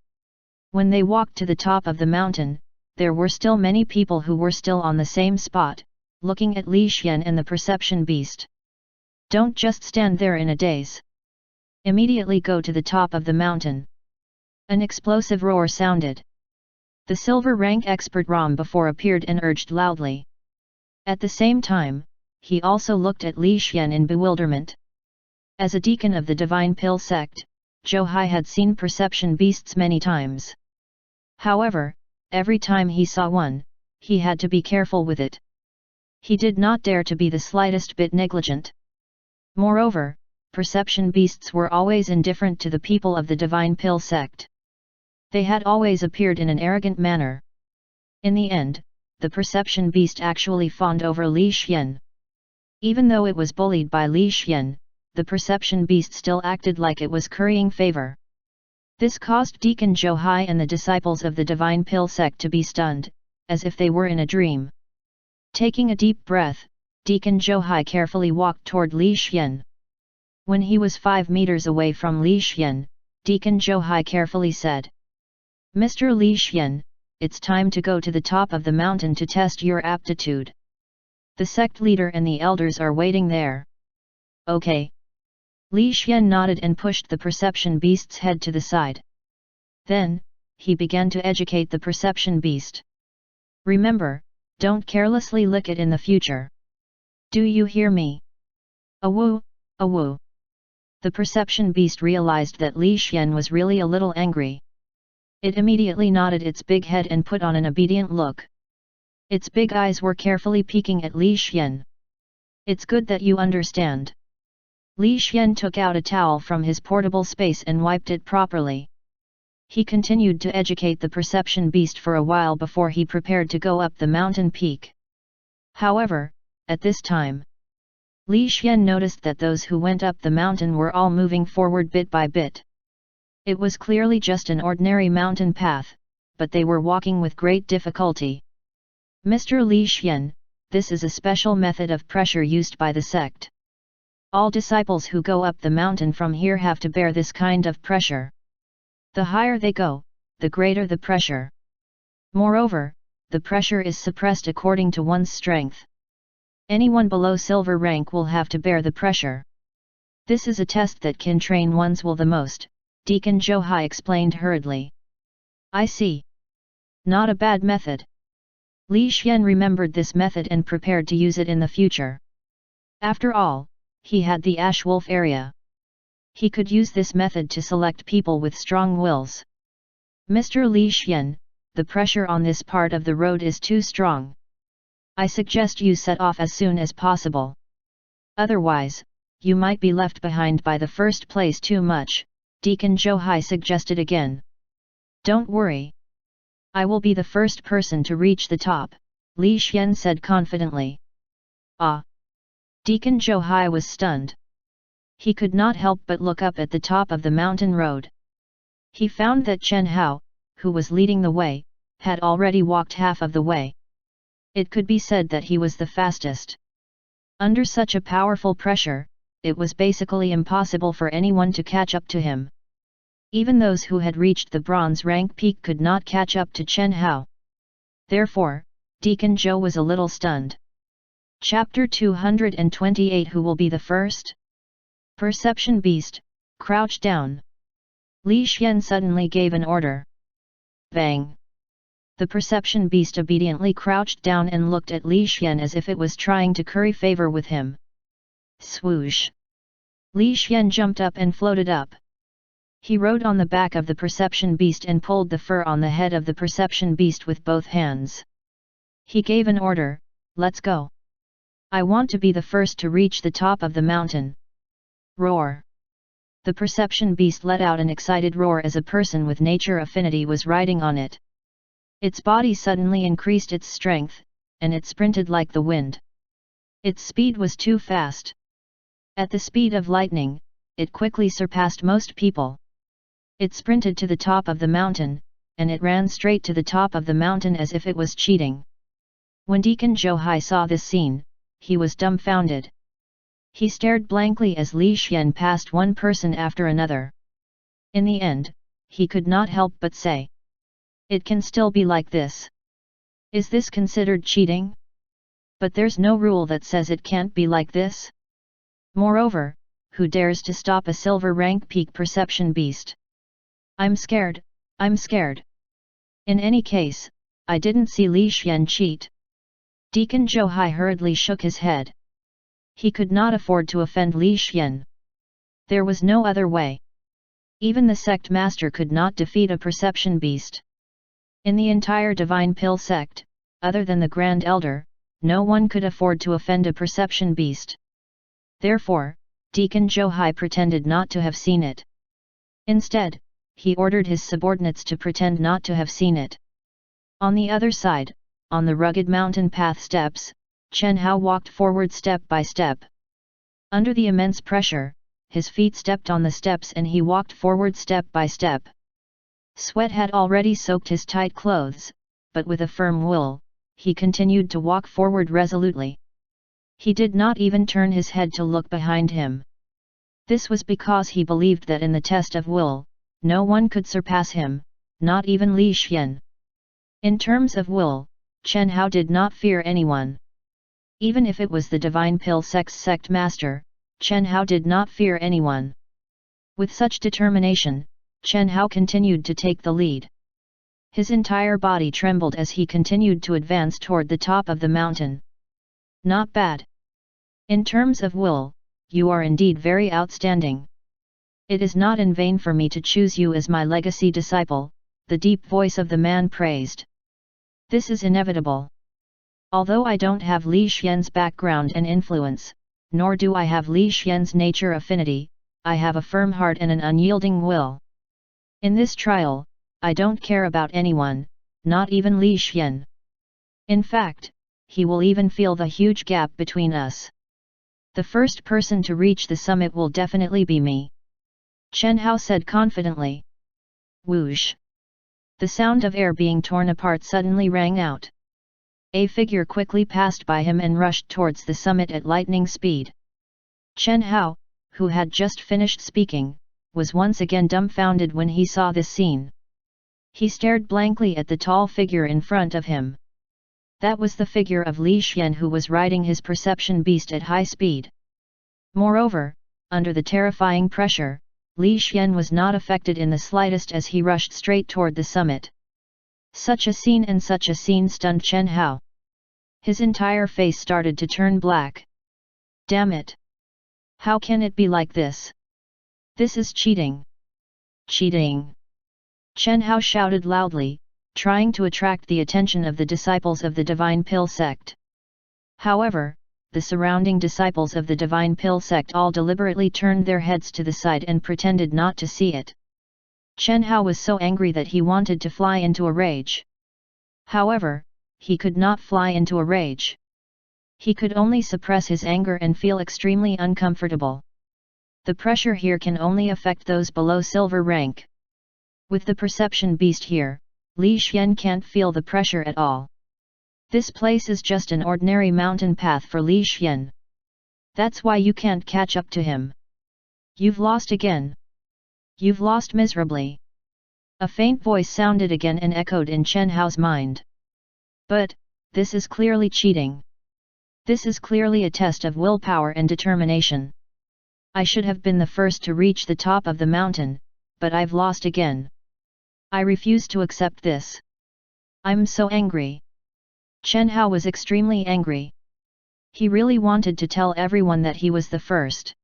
When they walked to the top of the mountain, there were still many people who were still on the same spot, looking at Li Xian and the perception beast. Don't just stand there in a daze. Immediately go to the top of the mountain. An explosive roar sounded. The silver rank expert Ram before appeared and urged loudly. At the same time, he also looked at Li Xian in bewilderment. As a deacon of the Divine Pill sect, Zhou Hai had seen perception beasts many times. However, every time he saw one, he had to be careful with it. He did not dare to be the slightest bit negligent. Moreover, perception beasts were always indifferent to the people of the Divine Pill sect. They had always appeared in an arrogant manner. In the end, the perception beast actually fawned over Li Xian. Even though it was bullied by Li Xian, the perception beast still acted like it was currying favor. This caused Deacon Zhou Hai and the disciples of the Divine Pill sect to be stunned, as if they were in a dream. Taking a deep breath, Deacon Zhou Hai carefully walked toward Li Xian. When he was 5 meters away from Li Xian, Deacon Zhou Hai carefully said, "Mr. Li Xian, it's time to go to the top of the mountain to test your aptitude. The sect leader and the elders are waiting there." "Okay." Li Xian nodded and pushed the perception beast's head to the side. Then, he began to educate the perception beast. "Remember, don't carelessly lick it in the future. Do you hear me? Awoo, awoo." The perception beast realized that Li Xian was really a little angry. It immediately nodded its big head and put on an obedient look. Its big eyes were carefully peeking at Li Xian. "It's good that you understand." Li Xian took out a towel from his portable space and wiped it properly. He continued to educate the perception beast for a while before he prepared to go up the mountain peak. However, at this time, Li Xian noticed that those who went up the mountain were all moving forward bit by bit. It was clearly just an ordinary mountain path, but they were walking with great difficulty. "Mr. Li Xian, this is a special method of pressure used by the sect. All disciples who go up the mountain from here have to bear this kind of pressure. The higher they go, the greater the pressure. Moreover, the pressure is suppressed according to one's strength. Anyone below silver rank will have to bear the pressure. This is a test that can train one's will the most," Deacon Zhou Hai explained hurriedly. "I see. Not a bad method." Li Xian remembered this method and prepared to use it in the future. After all, he had the Ash Wolf area. He could use this method to select people with strong wills. "Mr. Li Xian, the pressure on this part of the road is too strong. I suggest you set off as soon as possible. Otherwise, you might be left behind by the first place too much," Deacon Zhou Hai suggested again. "Don't worry. I will be the first person to reach the top," Li Xian said confidently. "Ah!" Deacon Zhou Hai was stunned. He could not help but look up at the top of the mountain road. He found that Chen Hao, who was leading the way, had already walked half of the way. It could be said that he was the fastest. Under such a powerful pressure, it was basically impossible for anyone to catch up to him. Even those who had reached the bronze rank peak could not catch up to Chen Hao. Therefore, Deacon Zhou was a little stunned. Chapter 228 Who will be the first? Perception Beast, crouch down. Li Xian suddenly gave an order. Bang! The perception beast obediently crouched down and looked at Li Xian as if it was trying to curry favor with him. Swoosh! Li Xian jumped up and floated up. He rode on the back of the perception beast and pulled the fur on the head of the perception beast with both hands. He gave an order, "Let's go. I want to be the first to reach the top of the mountain." Roar! The perception beast let out an excited roar as a person with nature affinity was riding on it. Its body suddenly increased its strength, and it sprinted like the wind. Its speed was too fast. At the speed of lightning, it quickly surpassed most people. It sprinted to the top of the mountain, and it ran straight to the top of the mountain as if it was cheating. When Deacon Zhou Hai saw this scene, he was dumbfounded. He stared blankly as Li Xian passed one person after another. In the end, he could not help but say, It can still be like this. Is this considered cheating? But there's no rule that says it can't be like this. Moreover, who dares to stop a silver rank peak perception beast? I'm scared, I'm scared. In any case, I didn't see Li Xian cheat. Deacon Zhou Hai hurriedly shook his head. He could not afford to offend Li Xian. There was no other way. Even the sect master could not defeat a perception beast. In the entire Divine Pill sect, other than the Grand Elder, no one could afford to offend a perception beast. Therefore, Deacon Zhou Hai pretended not to have seen it. Instead, he ordered his subordinates to pretend not to have seen it. On the other side, on the rugged mountain path steps, Chen Hao walked forward step by step. Under the immense pressure, his feet stepped on the steps and he walked forward step by step. Sweat had already soaked his tight clothes, but with a firm will, he continued to walk forward resolutely. He did not even turn his head to look behind him. This was because he believed that in the test of will, no one could surpass him, not even Li Xian. In terms of will, Chen Hao did not fear anyone. Even if it was the Divine Pill sect's sect master, Chen Hao did not fear anyone. With such determination, Chen Hao continued to take the lead. His entire body trembled as he continued to advance toward the top of the mountain. Not bad. In terms of will, you are indeed very outstanding. It is not in vain for me to choose you as my legacy disciple, the deep voice of the man praised. This is inevitable. Although I don't have Li Xian's background and influence, nor do I have Li Xian's nature affinity, I have a firm heart and an unyielding will. In this trial, I don't care about anyone, not even Li Xian. In fact, he will even feel the huge gap between us. The first person to reach the summit will definitely be me. Chen Hao said confidently. Whoosh! The sound of air being torn apart suddenly rang out. A figure quickly passed by him and rushed towards the summit at lightning speed. Chen Hao, who had just finished speaking, was once again dumbfounded when he saw this scene. He stared blankly at the tall figure in front of him. That was the figure of Li Xian, who was riding his perception beast at high speed. Moreover, under the terrifying pressure, Li Xian was not affected in the slightest as he rushed straight toward the summit. Such a scene stunned Chen Hao. His entire face started to turn black. Damn it! How can it be like this? This is cheating! Cheating! Chen Hao shouted loudly, trying to attract the attention of the disciples of the Divine Pill sect. However, the surrounding disciples of the Divine Pill sect all deliberately turned their heads to the side and pretended not to see it. Chen Hao was so angry that he wanted to fly into a rage. However, he could not fly into a rage. He could only suppress his anger and feel extremely uncomfortable. The pressure here can only affect those below silver rank. With the perception beast here, Li Xian can't feel the pressure at all. This place is just an ordinary mountain path for Li Xian. That's why you can't catch up to him. You've lost again. You've lost miserably. A faint voice sounded again and echoed in Chen Hao's mind. But, this is clearly cheating. This is clearly a test of willpower and determination. I should have been the first to reach the top of the mountain, but I've lost again. I refuse to accept this. I'm so angry. Chen Hao was extremely angry. He really wanted to tell everyone that he was the first.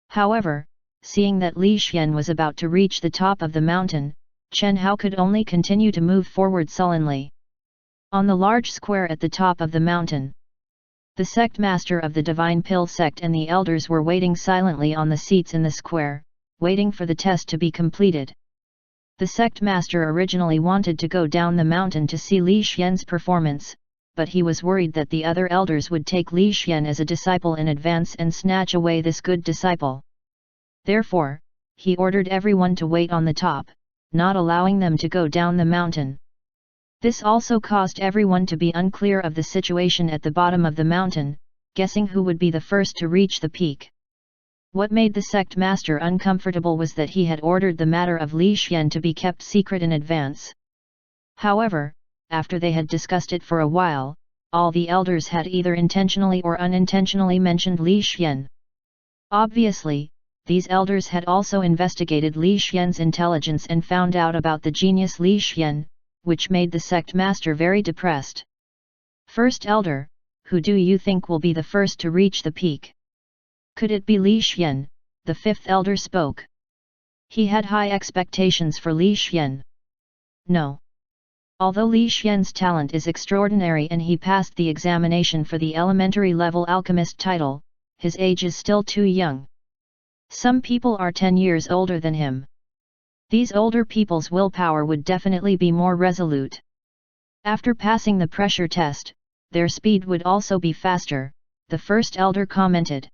However, seeing that Li Xian was about to reach the top of the mountain, Chen Hao could only continue to move forward sullenly. On the large square at the top of the mountain, the sect master of the Divine Pill sect and the elders were waiting silently on the seats in the square, waiting for the test to be completed. The sect master originally wanted to go down the mountain to see Li Xian's performance, but he was worried that the other elders would take Li Xian as a disciple in advance and snatch away this good disciple. Therefore, he ordered everyone to wait on the top, not allowing them to go down the mountain. This also caused everyone to be unclear of the situation at the bottom of the mountain, guessing who would be the first to reach the peak. What made the sect master uncomfortable was that he had ordered the matter of Li Xian to be kept secret in advance. However, after they had discussed it for a while, all the elders had either intentionally or unintentionally mentioned Li Xian. Obviously, these elders had also investigated Li Xian's intelligence and found out about the genius Li Xian, which made the sect master very depressed. First elder, who do you think will be the first to reach the peak? Could it be Li Xian? The fifth elder spoke. He had high expectations for Li Xian. No. Although Li Xian's talent is extraordinary and he passed the examination for the elementary level alchemist title, his age is still too young. Some people are 10 years older than him. These older people's willpower would definitely be more resolute. After passing the pressure test, their speed would also be faster, the first elder commented.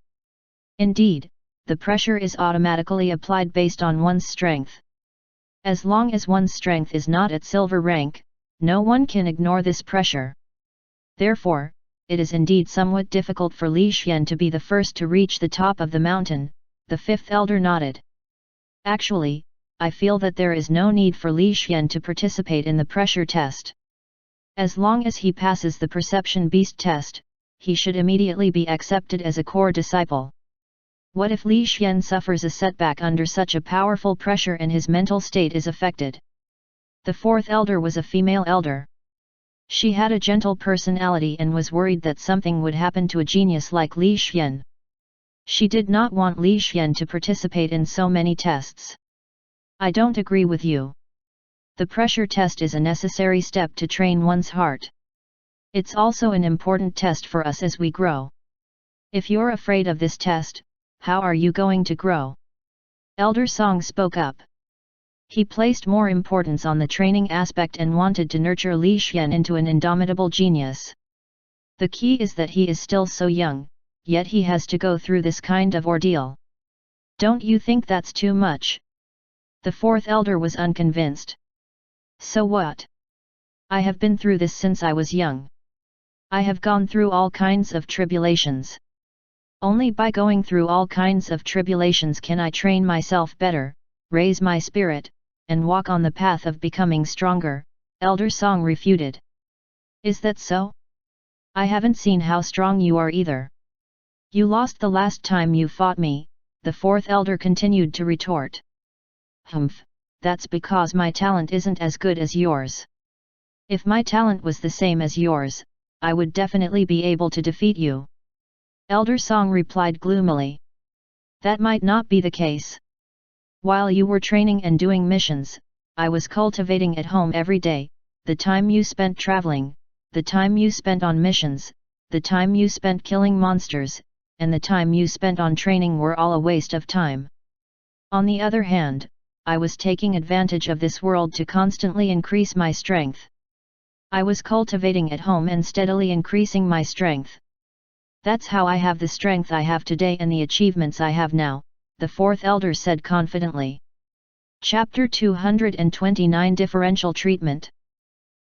Indeed, the pressure is automatically applied based on one's strength. As long as one's strength is not at silver rank, no one can ignore this pressure. Therefore, it is indeed somewhat difficult for Li Xian to be the first to reach the top of the mountain, the fifth elder nodded. Actually, I feel that there is no need for Li Xian to participate in the pressure test. As long as he passes the perception beast test, he should immediately be accepted as a core disciple. What if Li Xian suffers a setback under such a powerful pressure and his mental state is affected? The fourth elder was a female elder. She had a gentle personality and was worried that something would happen to a genius like Li Xian. She did not want Li Xian to participate in so many tests. I don't agree with you. The pressure test is a necessary step to train one's heart. It's also an important test for us as we grow. If you're afraid of this test, how are you going to grow? Elder Song spoke up. He placed more importance on the training aspect and wanted to nurture Li Xian into an indomitable genius. The key is that he is still so young, yet he has to go through this kind of ordeal. Don't you think that's too much? The fourth elder was unconvinced. So what? I have been through this since I was young. I have gone through all kinds of tribulations. Only by going through all kinds of tribulations can I train myself better, raise my spirit, and walk on the path of becoming stronger, Elder Song refuted. Is that so? I haven't seen how strong you are either. You lost the last time you fought me, the fourth elder continued to retort. Humph, that's because my talent isn't as good as yours. If my talent was the same as yours, I would definitely be able to defeat you. Elder Song replied gloomily. That might not be the case. While you were training and doing missions, I was cultivating at home every day. The time you spent traveling, the time you spent on missions, the time you spent killing monsters, and the time you spent on training were all a waste of time. On the other hand, I was taking advantage of this world to constantly increase my strength. I was cultivating at home and steadily increasing my strength. That's how I have the strength I have today and the achievements I have now, the fourth elder said confidently. Chapter 229 Differential Treatment.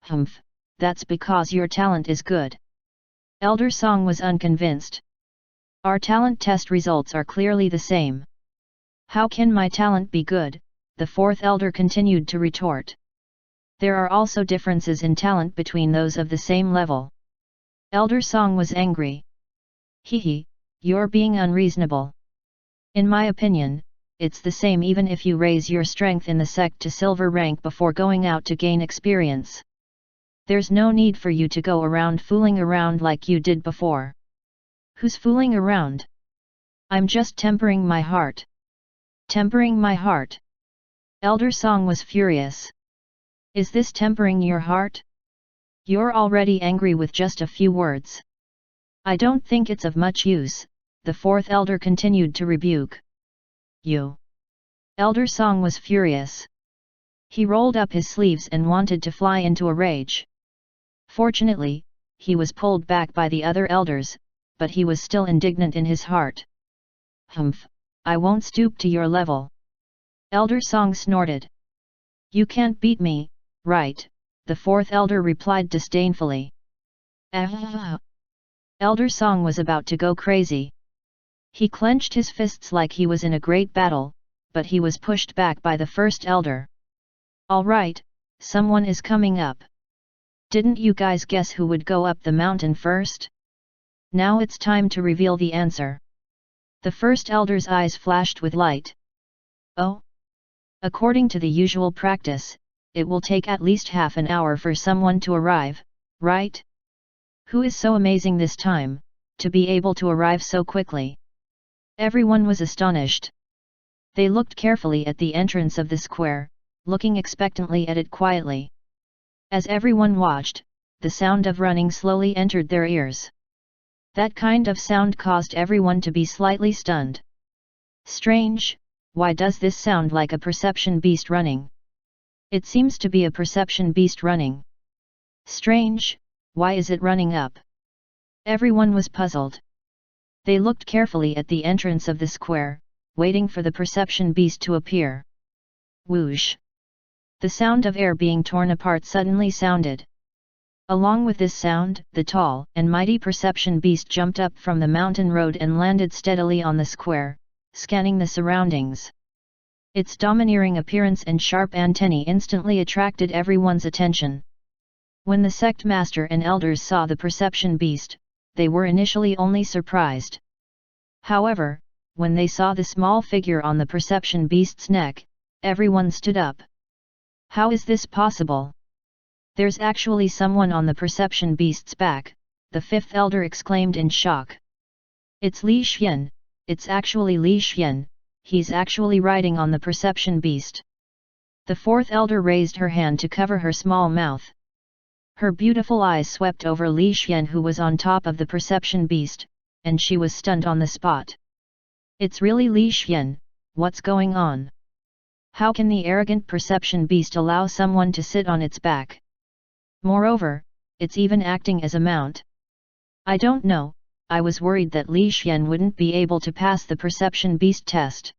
Humph, that's because your talent is good. Elder Song was unconvinced. Our talent test results are clearly the same. How can my talent be good? The fourth elder continued to retort. There are also differences in talent between those of the same level. Elder Song was angry. Hehe, you're being unreasonable. In my opinion, it's the same even if you raise your strength in the sect to silver rank before going out to gain experience. There's no need for you to go around fooling around like you did before. Who's fooling around? I'm just tempering my heart. Tempering my heart? Elder Song was furious. Is this tempering your heart? You're already angry with just a few words. I don't think it's of much use, the fourth elder continued to rebuke. You. Elder Song was furious. He rolled up his sleeves and wanted to fly into a rage. Fortunately, he was pulled back by the other elders, but he was still indignant in his heart. Humph, I won't stoop to your level. Elder Song snorted. You can't beat me, right? The fourth elder replied disdainfully. Ah! Elder Song was about to go crazy. He clenched his fists like he was in a great battle, but he was pushed back by the first elder. All right, someone is coming up. Didn't you guys guess who would go up the mountain first? Now it's time to reveal the answer. The first elder's eyes flashed with light. Oh? According to the usual practice, it will take at least half an hour for someone to arrive, right? Who is so amazing this time, to be able to arrive so quickly? Everyone was astonished. They looked carefully at the entrance of the square, looking expectantly at it quietly. As everyone watched, the sound of running slowly entered their ears. That kind of sound caused everyone to be slightly stunned. Strange, why does this sound like a perception beast running? It seems to be a perception beast running. Strange, why is it running up? Everyone was puzzled. They looked carefully at the entrance of the square, waiting for the perception beast to appear. Whoosh! The sound of air being torn apart suddenly sounded. Along with this sound, the tall and mighty perception beast jumped up from the mountain road and landed steadily on the square, scanning the surroundings. Its domineering appearance and sharp antennae instantly attracted everyone's attention. When the sect master and elders saw the perception beast, they were initially only surprised. However, when they saw the small figure on the perception beast's neck, everyone stood up. How is this possible? There's actually someone on the perception beast's back, the fifth elder exclaimed in shock. It's Li Xian, it's actually Li Xian, he's actually riding on the perception beast. The fourth elder raised her hand to cover her small mouth. Her beautiful eyes swept over Li Xian, who was on top of the perception beast, and she was stunned on the spot. It's really Li Xian, what's going on? How can the arrogant perception beast allow someone to sit on its back? Moreover, it's even acting as a mount. I don't know, I was worried that Li Xian wouldn't be able to pass the perception beast test.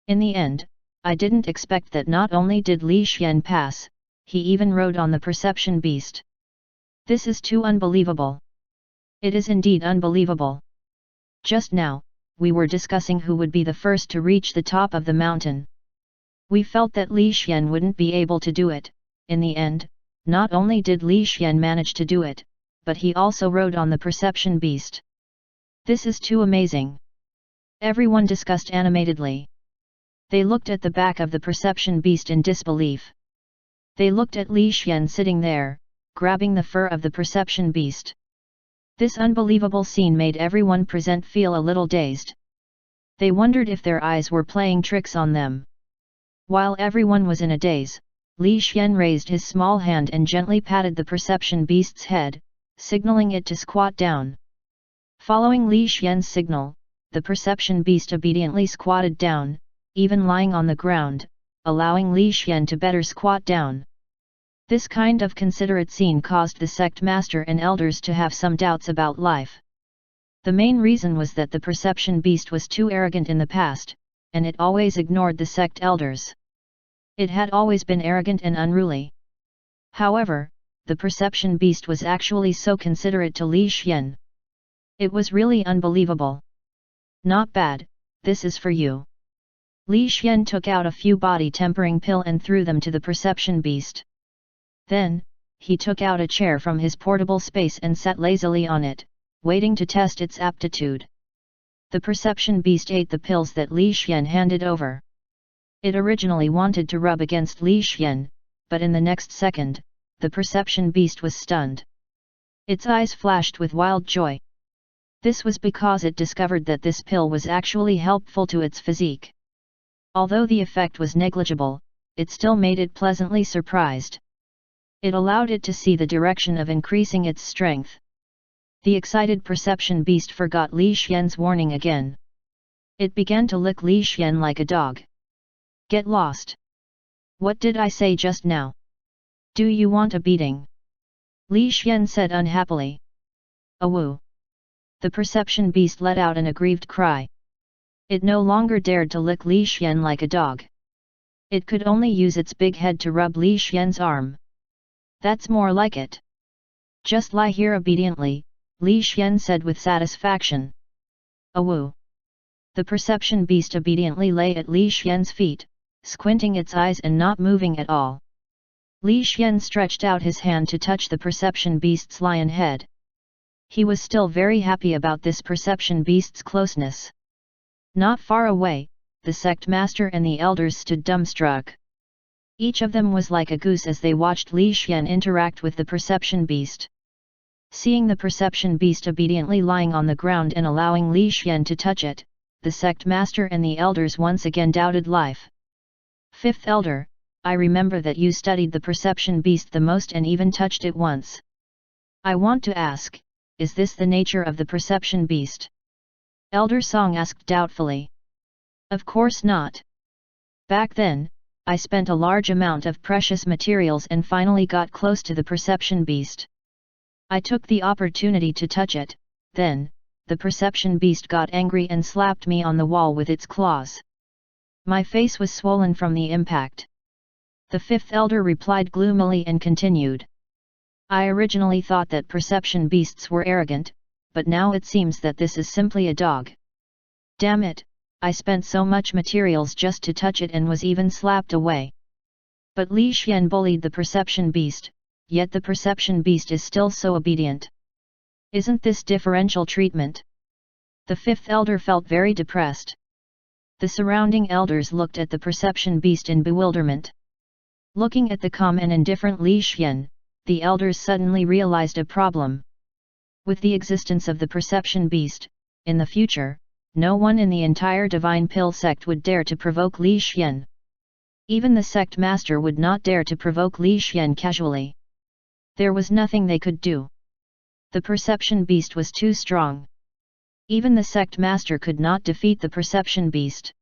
In the end, I didn't expect that not only did Li Xian pass, he even rode on the perception beast. This is too unbelievable. It is indeed unbelievable. Just now, we were discussing who would be the first to reach the top of the mountain. We felt that Li Xian wouldn't be able to do it. In the end, not only did Li Xian manage to do it, but he also rode on the perception beast. This is too amazing. Everyone discussed animatedly. They looked at the back of the perception beast in disbelief. They looked at Li Xian sitting there, grabbing the fur of the perception beast. This unbelievable scene made everyone present feel a little dazed. They wondered if their eyes were playing tricks on them. While everyone was in a daze, Li Xian raised his small hand and gently patted the perception beast's head, signaling it to squat down. Following Li Xian's signal, the perception beast obediently squatted down, even lying on the ground, allowing Li Xian to better squat down. This kind of considerate scene caused the sect master and elders to have some doubts about life. The main reason was that the perception beast was too arrogant in the past, and it always ignored the sect elders. It had always been arrogant and unruly. However, the perception beast was actually so considerate to Li Xian. It was really unbelievable. Not bad, this is for you. Li Xian took out a few body-tempering pills and threw them to the perception beast. Then, he took out a chair from his portable space and sat lazily on it, waiting to test its aptitude. The perception beast ate the pills that Li Xian handed over. It originally wanted to rub against Li Xian, but in the next second, the perception beast was stunned. Its eyes flashed with wild joy. This was because it discovered that this pill was actually helpful to its physique. Although the effect was negligible, it still made it pleasantly surprised. It allowed it to see the direction of increasing its strength. The excited perception beast forgot Li Xian's warning again. It began to lick Li Xian like a dog. Get lost! What did I say just now? Do you want a beating? Li Xian said unhappily. Awoo! The perception beast let out an aggrieved cry. It no longer dared to lick Li Xian like a dog. It could only use its big head to rub Li Xian's arm. That's more like it. Just lie here obediently, Li Xian said with satisfaction. Awoo! The perception beast obediently lay at Li Xian's feet, squinting its eyes and not moving at all. Li Xian stretched out his hand to touch the perception beast's lion head. He was still very happy about this perception beast's closeness. Not far away, the sect master and the elders stood dumbstruck. Each of them was like a goose as they watched Li Xian interact with the perception beast. Seeing the perception beast obediently lying on the ground and allowing Li Xian to touch it, the sect master and the elders once again doubted life. Fifth elder, I remember that you studied the perception beast the most and even touched it once. I want to ask, is this the nature of the perception beast? Elder Song asked doubtfully. Of course not. Back then, I spent a large amount of precious materials and finally got close to the perception beast. I took the opportunity to touch it, then, the perception beast got angry and slapped me on the wall with its claws. My face was swollen from the impact. The fifth elder replied gloomily and continued. I originally thought that perception beasts were arrogant, but now it seems that this is simply a dog. Damn it, I spent so much materials just to touch it and was even slapped away. But Li Xian bullied the perception beast, yet the perception beast is still so obedient. Isn't this differential treatment? The fifth elder felt very depressed. The surrounding elders looked at the perception beast in bewilderment. Looking at the calm and indifferent Li Xian, the elders suddenly realized a problem. With the existence of the perception beast, in the future, no one in the entire Divine Pill sect would dare to provoke Li Xian. Even the sect master would not dare to provoke Li Xian casually. There was nothing they could do. The perception beast was too strong. Even the sect master could not defeat the perception beast.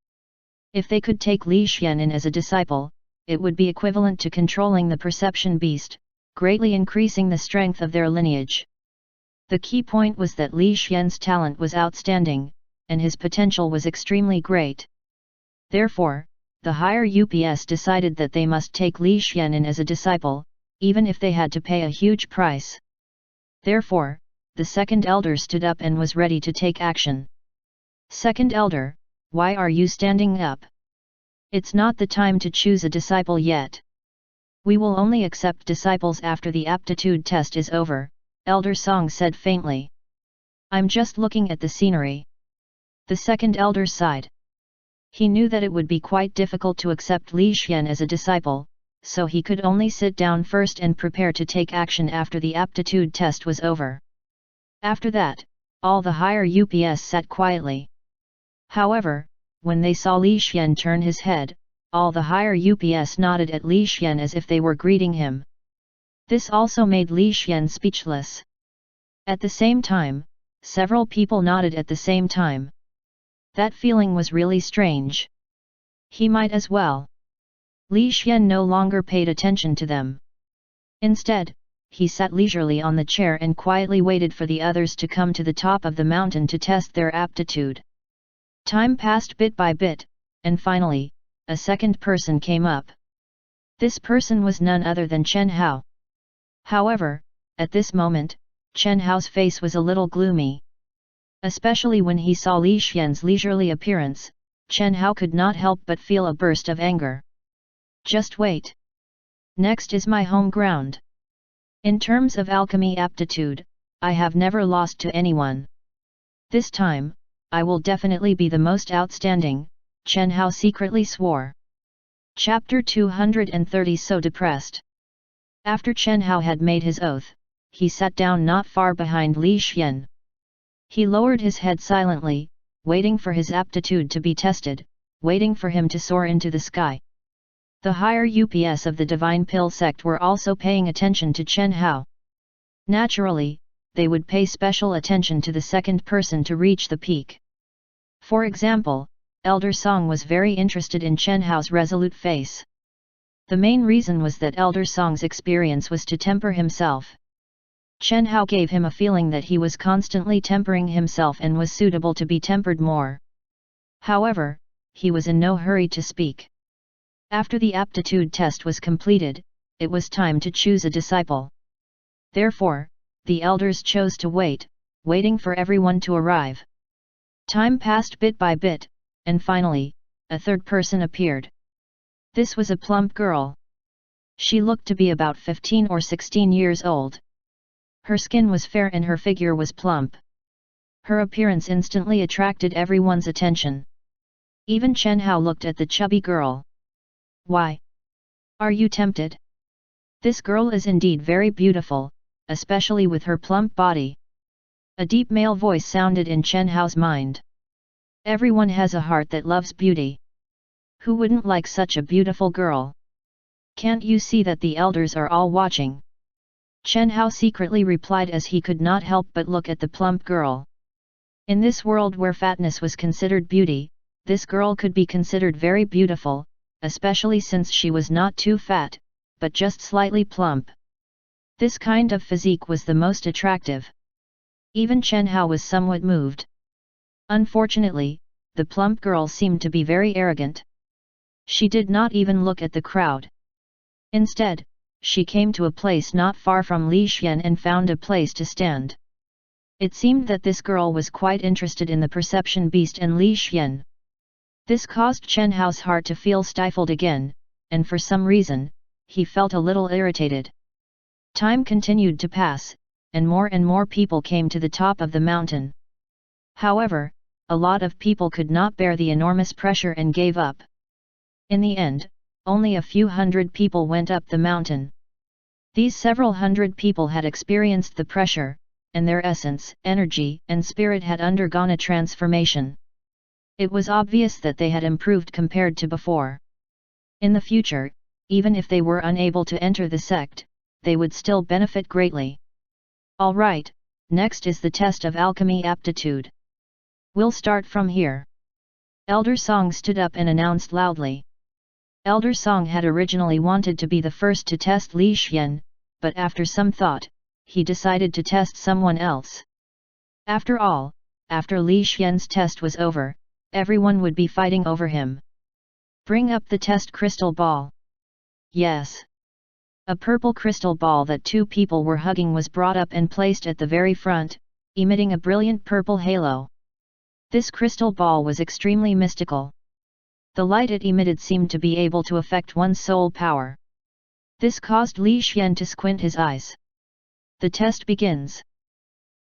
If they could take Li Xian in as a disciple, it would be equivalent to controlling the perception beast, greatly increasing the strength of their lineage. The key point was that Li Xian's talent was outstanding, and his potential was extremely great. Therefore, the higher UPS decided that they must take Li Xian in as a disciple, even if they had to pay a huge price. Therefore, the second elder stood up and was ready to take action. Second elder, why are you standing up? It's not the time to choose a disciple yet. We will only accept disciples after the aptitude test is over, Elder Song said faintly. I'm just looking at the scenery. The second elder sighed. He knew that it would be quite difficult to accept Li Xian as a disciple, so he could only sit down first and prepare to take action after the aptitude test was over. After that, all the higher UPS sat quietly. However, when they saw Li Xian turn his head, all the higher UPS nodded at Li Xian as if they were greeting him. This also made Li Xian speechless. At the same time, several people nodded at the same time. That feeling was really strange. He might as well. Li Xian no longer paid attention to them. Instead, he sat leisurely on the chair and quietly waited for the others to come to the top of the mountain to test their aptitude. Time passed bit by bit, and finally, a second person came up. This person was none other than Chen Hao. However, at this moment, Chen Hao's face was a little gloomy. Especially when he saw Li Xian's leisurely appearance, Chen Hao could not help but feel a burst of anger. Just wait. Next is my home ground. In terms of alchemy aptitude, I have never lost to anyone. This time, I will definitely be the most outstanding, Chen Hao secretly swore. Chapter 230. So depressed. After Chen Hao had made his oath, he sat down not far behind Li Xian. He lowered his head silently, waiting for his aptitude to be tested, waiting for him to soar into the sky. The higher UPS of the Divine Pill sect were also paying attention to Chen Hao. Naturally, they would pay special attention to the second person to reach the peak. For example, Elder Song was very interested in Chen Hao's resolute face. The main reason was that Elder Song's experience was to temper himself. Chen Hao gave him a feeling that he was constantly tempering himself and was suitable to be tempered more. However, he was in no hurry to speak. After the aptitude test was completed, it was time to choose a disciple. Therefore, the elders chose to wait, waiting for everyone to arrive. Time passed bit by bit, and finally, a third person appeared. This was a plump girl. She looked to be about 15 or 16 years old. Her skin was fair and her figure was plump. Her appearance instantly attracted everyone's attention. Even Chen Hao looked at the chubby girl. Why? Are you tempted? This girl is indeed very beautiful, especially with her plump body. A deep male voice sounded in Chen Hao's mind. Everyone has a heart that loves beauty. Who wouldn't like such a beautiful girl? Can't you see that the elders are all watching? Chen Hao secretly replied as he could not help but look at the plump girl. In this world where fatness was considered beauty, this girl could be considered very beautiful, especially since she was not too fat, but just slightly plump. This kind of physique was the most attractive. Even Chen Hao was somewhat moved. Unfortunately, the plump girl seemed to be very arrogant. She did not even look at the crowd. Instead, she came to a place not far from Li Xian and found a place to stand. It seemed that this girl was quite interested in the perception beast and Li Xian. This caused Chen Hao's heart to feel stifled again, and for some reason, he felt a little irritated. Time continued to pass, and more people came to the top of the mountain. However, a lot of people could not bear the enormous pressure and gave up. In the end, only a few hundred people went up the mountain. These several hundred people had experienced the pressure, and their essence, energy, and spirit had undergone a transformation. It was obvious that they had improved compared to before. In the future, even if they were unable to enter the sect, they would still benefit greatly. Alright, next is the test of alchemy aptitude. We'll start from here. Elder Song stood up and announced loudly. Elder Song had originally wanted to be the first to test Li Xian, but after some thought, he decided to test someone else. After all, after Li Xian's test was over, everyone would be fighting over him. Bring up the test crystal ball. Yes. A purple crystal ball that two people were hugging was brought up and placed at the very front, emitting a brilliant purple halo. This crystal ball was extremely mystical. The light it emitted seemed to be able to affect one's soul power. This caused Li Xian to squint his eyes. The test begins.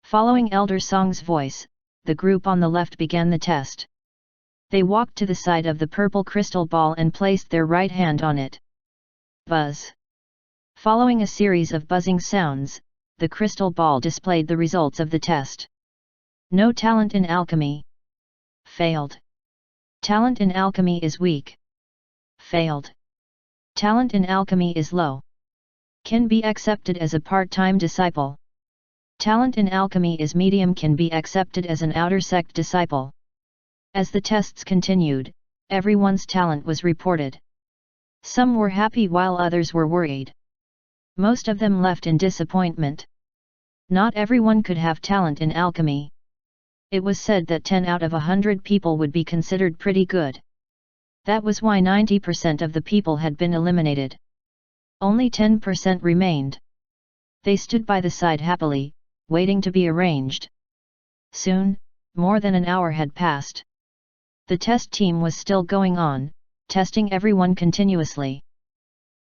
Following Elder Song's voice, the group on the left began the test. They walked to the side of the purple crystal ball and placed their right hand on it. Buzz. Following a series of buzzing sounds, the crystal ball displayed the results of the test. No talent in alchemy. Failed. Talent in alchemy is weak. Failed. Talent in alchemy is low. Can be accepted as a part-time disciple. Talent in alchemy is medium, can be accepted as an outer sect disciple. As the tests continued, everyone's talent was reported. Some were happy while others were worried. Most of them left in disappointment. Not everyone could have talent in alchemy. It was said that 10 out of 100 people would be considered pretty good. That was why 90% of the people had been eliminated. Only 10% remained. They stood by the side happily, waiting to be arranged. Soon, more than an hour had passed. The test team was still going on, testing everyone continuously.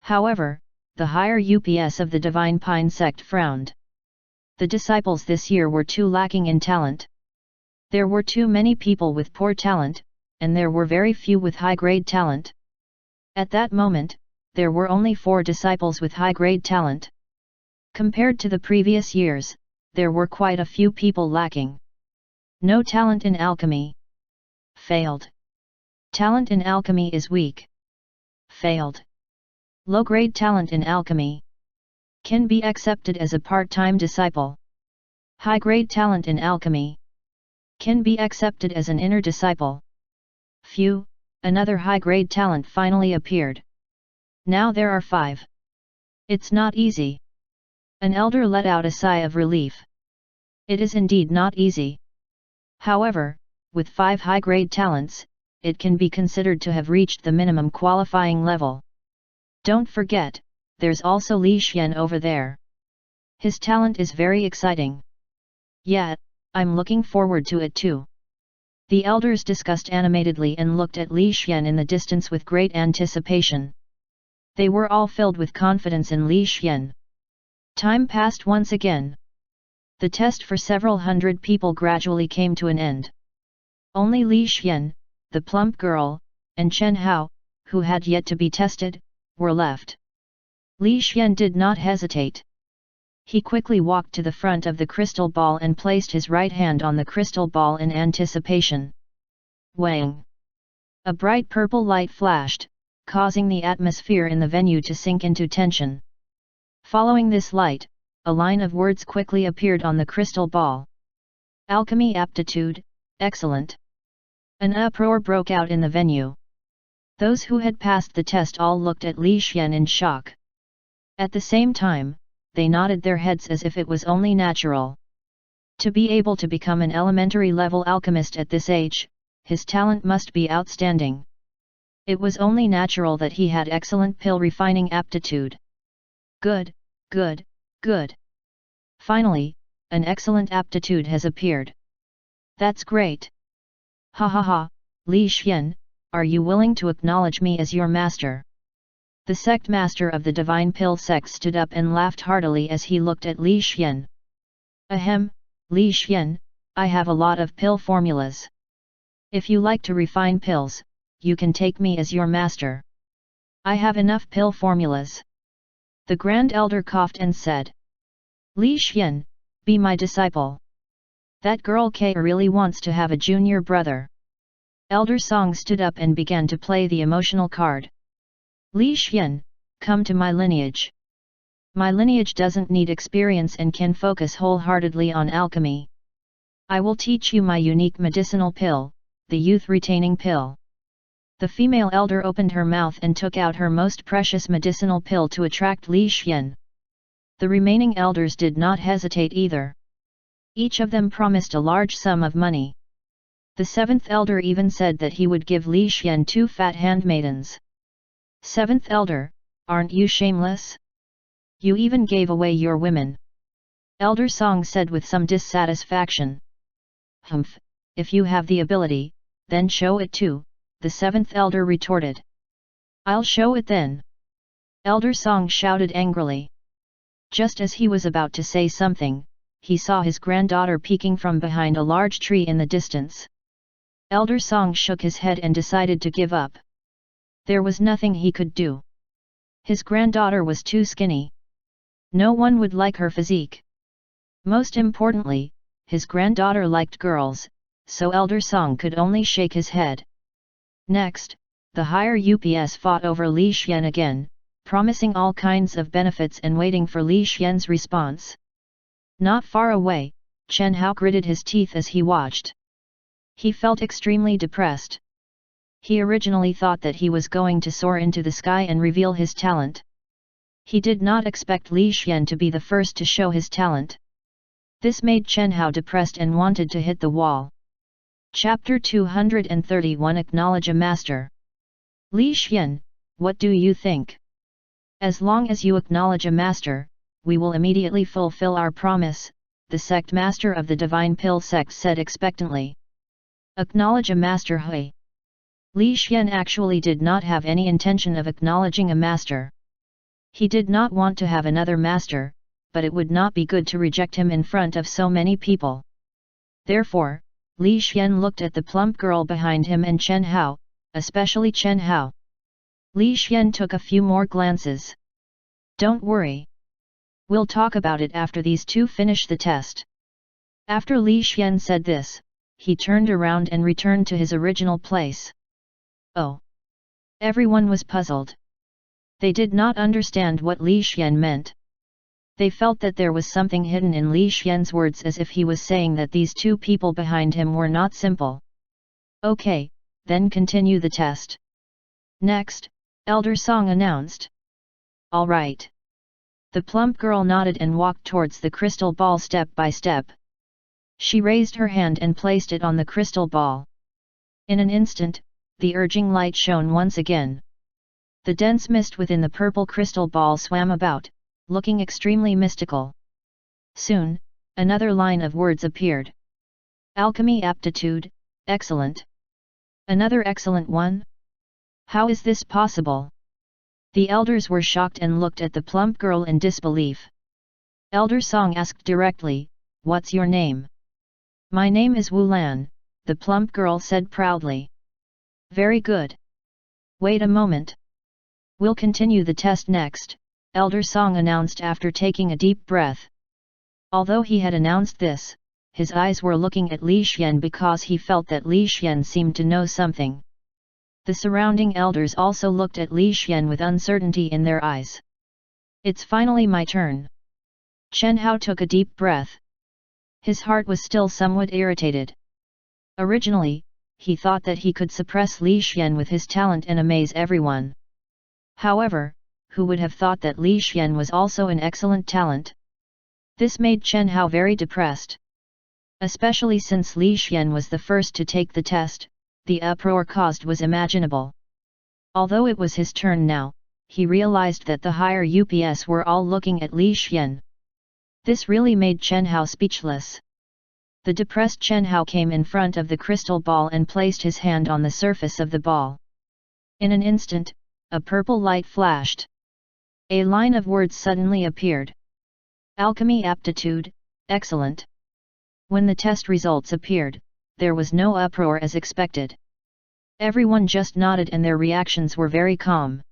However, the higher UPS of the Divine Pine sect frowned. The disciples this year were too lacking in talent. There were too many people with poor talent, and there were very few with high-grade talent. At that moment, there were only 4 disciples with high-grade talent. Compared to the previous years, there were quite a few people lacking. No talent in alchemy. Failed. Talent in alchemy is weak. Failed. Low-grade talent in alchemy. Can be accepted as a part-time disciple. High-grade talent in alchemy. Can be accepted as an inner disciple. Phew, another high-grade talent finally appeared. Now there are 5. It's not easy. An elder let out a sigh of relief. It is indeed not easy. However, with 5 high-grade talents, it can be considered to have reached the minimum qualifying level. Don't forget, there's also Li Xian over there. His talent is very exciting. Yeah, I'm looking forward to it too. The elders discussed animatedly and looked at Li Xian in the distance with great anticipation. They were all filled with confidence in Li Xian. Time passed once again. The test for several hundred people gradually came to an end. Only Li Xian, the plump girl, and Chen Hao, who had yet to be tested, were left. Li Xian did not hesitate. He quickly walked to the front of the crystal ball and placed his right hand on the crystal ball in anticipation. Wang! A bright purple light flashed, causing the atmosphere in the venue to sink into tension. Following this light, a line of words quickly appeared on the crystal ball. Alchemy aptitude, excellent. An uproar broke out in the venue. Those who had passed the test all looked at Li Xian in shock. At the same time, they nodded their heads as if it was only natural. To be able to become an elementary level alchemist at this age, his talent must be outstanding. It was only natural that he had excellent pill refining aptitude. Good, good, good. Finally, an excellent aptitude has appeared. That's great. Ha ha ha, Li Xian, are you willing to acknowledge me as your master? The sect master of the Divine Pill sect stood up and laughed heartily as he looked at Li Xian. Ahem, Li Xian, I have a lot of pill formulas. If you like to refine pills, you can take me as your master. I have enough pill formulas. The Grand Elder coughed and said. Li Xian, be my disciple. That girl K really wants to have a junior brother. Elder Song stood up and began to play the emotional card. Li Xian, come to my lineage. My lineage doesn't need experience and can focus wholeheartedly on alchemy. I will teach you my unique medicinal pill, the youth retaining pill. The female elder opened her mouth and took out her most precious medicinal pill to attract Li Xian. The remaining elders did not hesitate either. Each of them promised a large sum of money. The seventh elder even said that he would give Li Xian 2 fat handmaidens. Seventh elder, aren't you shameless? You even gave away your women. Elder Song said with some dissatisfaction. Humph, if you have the ability, then show it too, the seventh elder retorted. I'll show it then. Elder Song shouted angrily. Just as he was about to say something, he saw his granddaughter peeking from behind a large tree in the distance. Elder Song shook his head and decided to give up. There was nothing he could do. His granddaughter was too skinny. No one would like her physique. Most importantly, his granddaughter liked girls, so Elder Song could only shake his head. Next, the higher UPS fought over Li Xian again, promising all kinds of benefits and waiting for Li Xian's response. Not far away, Chen Hao gritted his teeth as he watched. He felt extremely depressed. He originally thought that he was going to soar into the sky and reveal his talent. He did not expect Li Xian to be the first to show his talent. This made Chen Hao depressed and wanted to hit the wall. Chapter 231 Acknowledge a Master. Li Xian, what do you think? As long as you acknowledge a master, we will immediately fulfill our promise, the sect master of the Divine Pill sect said expectantly. Acknowledge a master, hui. Li Xian actually did not have any intention of acknowledging a master. He did not want to have another master, but it would not be good to reject him in front of so many people. Therefore, Li Xian looked at the plump girl behind him and Chen Hao, especially Chen Hao. Li Xian took a few more glances. Don't worry. We'll talk about it after these two finish the test. After Li Xian said this, he turned around and returned to his original place. Oh! Everyone was puzzled. They did not understand what Li Xian meant. They felt that there was something hidden in Li Xian's words, as if he was saying that these two people behind him were not simple. Okay, then continue the test. Next, Elder Song announced. All right. The plump girl nodded and walked towards the crystal ball step by step. She raised her hand and placed it on the crystal ball. In an instant, the urging light shone once again. The dense mist within the purple crystal ball swam about, looking extremely mystical. Soon, another line of words appeared. Alchemy aptitude, excellent. Another excellent one? How is this possible? The elders were shocked and looked at the plump girl in disbelief. Elder Song asked directly, "What's your name?" "My name is Wu Lan," the plump girl said proudly. "Very good. Wait a moment. We'll continue the test next," Elder Song announced after taking a deep breath. Although he had announced this, his eyes were looking at Li Xian because he felt that Li Xian seemed to know something. The surrounding elders also looked at Li Xian with uncertainty in their eyes. "It's finally my turn." Chen Hao took a deep breath. His heart was still somewhat irritated. Originally, he thought that he could suppress Li Xian with his talent and amaze everyone. However, who would have thought that Li Xian was also an excellent talent? This made Chen Hao very depressed. Especially since Li Xian was the first to take the test, the uproar caused was imaginable. Although it was his turn now, he realized that the higher UPS were all looking at Li Xian. This really made Chen Hao speechless. The depressed Chen Hao came in front of the crystal ball and placed his hand on the surface of the ball. In an instant, a purple light flashed. A line of words suddenly appeared. "Alchemy aptitude, excellent." When the test results appeared, there was no uproar as expected. Everyone just nodded and their reactions were very calm.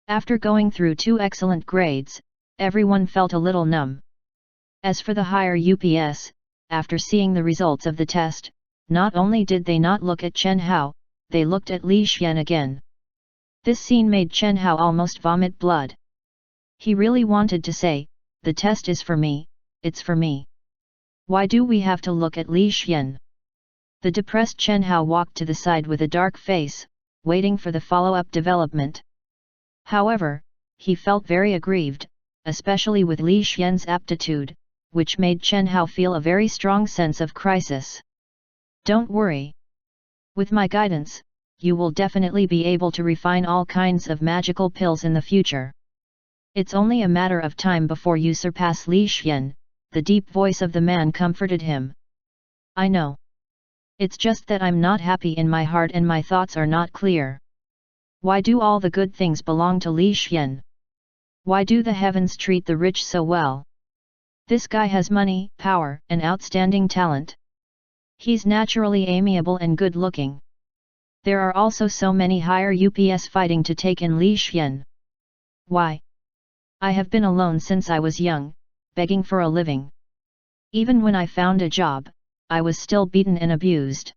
After going through 2 excellent grades, everyone felt a little numb. As for the higher UPS, after seeing the results of the test, not only did they not look at Chen Hao, they looked at Li Xian again. This scene made Chen Hao almost vomit blood. He really wanted to say, "The test is for me, it's for me. Why do we have to look at Li Xian?" The depressed Chen Hao walked to the side with a dark face, waiting for the follow-up development. However, he felt very aggrieved, especially with Li Xian's aptitude, which made Chen Hao feel a very strong sense of crisis. "Don't worry. With my guidance, you will definitely be able to refine all kinds of magical pills in the future. It's only a matter of time before you surpass Li Xian," the deep voice of the man comforted him. "I know. It's just that I'm not happy in my heart and my thoughts are not clear. Why do all the good things belong to Li Xian? Why do the heavens treat the rich so well? This guy has money, power, and outstanding talent. He's naturally amiable and good-looking. There are also so many higher UPS fighting to take in Li Xian. Why? I have been alone since I was young, begging for a living. Even when I found a job, I was still beaten and abused.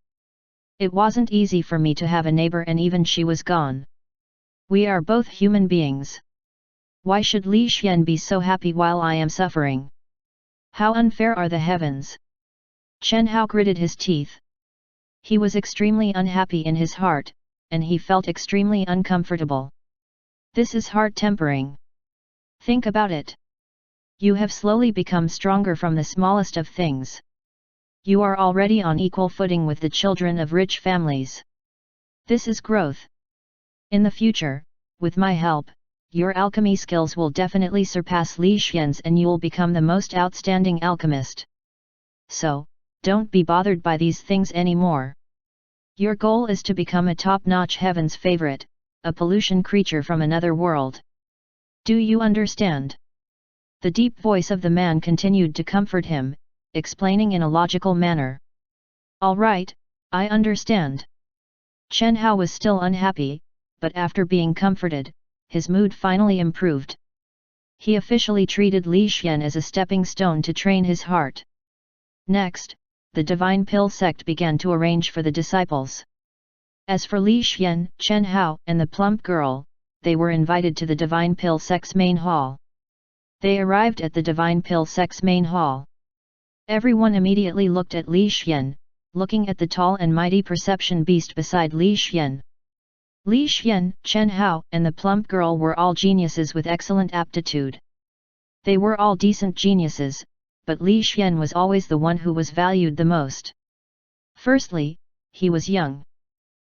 It wasn't easy for me to have a neighbor and even she was gone. We are both human beings. Why should Li Xian be so happy while I am suffering? How unfair are the heavens?" Chen Hao gritted his teeth. He was extremely unhappy in his heart, and he felt extremely uncomfortable. This is heart-tempering. Think about it. You have slowly become stronger from the smallest of things. You are already on equal footing with the children of rich families. This is growth. In the future, with my help, your alchemy skills will definitely surpass Li Xian's and you'll become the most outstanding alchemist. So, don't be bothered by these things anymore. Your goal is to become a top-notch heaven's favorite, a pollution creature from another world. Do you understand?" The deep voice of the man continued to comfort him, explaining in a logical manner. "All right, I understand." Chen Hao was still unhappy, but after being comforted, his mood finally improved. He officially treated Li Xian as a stepping stone to train his heart. Next, the Divine Pill sect began to arrange for the disciples. As for Li Xian, Chen Hao, and the plump girl, they were invited to the Divine Pill sect's main hall. They arrived at the Divine Pill sect's main hall. Everyone immediately looked at Li Xian, looking at the tall and mighty perception beast beside Li Xian. Li Xian, Chen Hao, and the plump girl were all geniuses with excellent aptitude. They were all decent geniuses, but Li Xian was always the one who was valued the most. Firstly, he was young.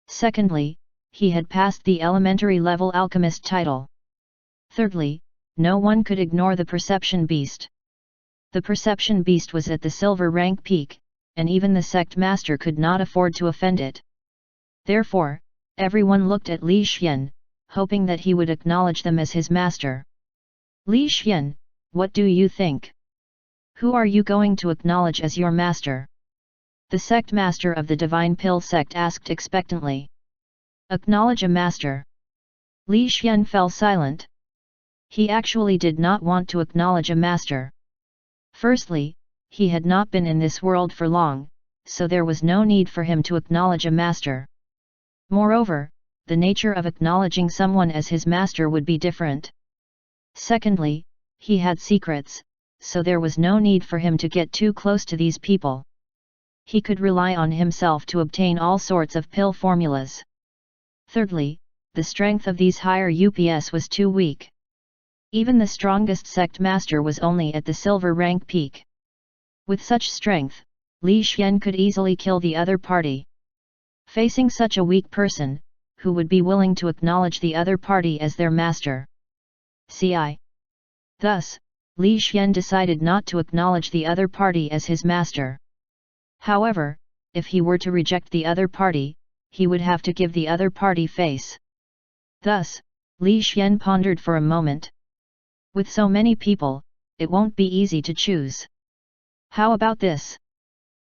Secondly, he had passed the elementary level alchemist title. Thirdly, no one could ignore the perception beast. The perception beast was at the silver rank peak, and even the sect master could not afford to offend it. Therefore, everyone looked at Li Xian, hoping that he would acknowledge them as his master. Li Xian, what do you think? Who are you going to acknowledge as your master? The sect master of the Divine Pill sect asked expectantly. Acknowledge a master. Li Xian fell silent. He actually did not want to acknowledge a master. Firstly, he had not been in this world for long, so there was no need for him to acknowledge a master. Moreover, the nature of acknowledging someone as his master would be different. Secondly, he had secrets, so there was no need for him to get too close to these people. He could rely on himself to obtain all sorts of pill formulas. Thirdly, the strength of these higher UPS was too weak. Even the strongest sect master was only at the silver rank peak. With such strength, Li Xian could easily kill the other party. Facing such a weak person, who would be willing to acknowledge the other party as their master? CI. Thus, Li Xian decided not to acknowledge the other party as his master. However, if he were to reject the other party, he would have to give the other party face. Thus, Li Xian pondered for a moment. With so many people, it won't be easy to choose. How about this?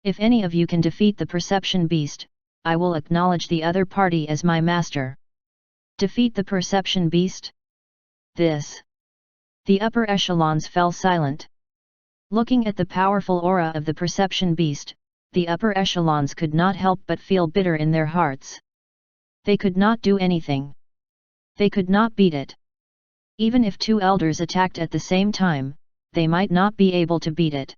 If any of you can defeat the perception beast, I will acknowledge the other party as my master. Defeat the perception beast? This. The upper echelons fell silent. Looking at the powerful aura of the perception beast, the upper echelons could not help but feel bitter in their hearts. They could not do anything. They could not beat it. Even if two elders attacked at the same time, they might not be able to beat it.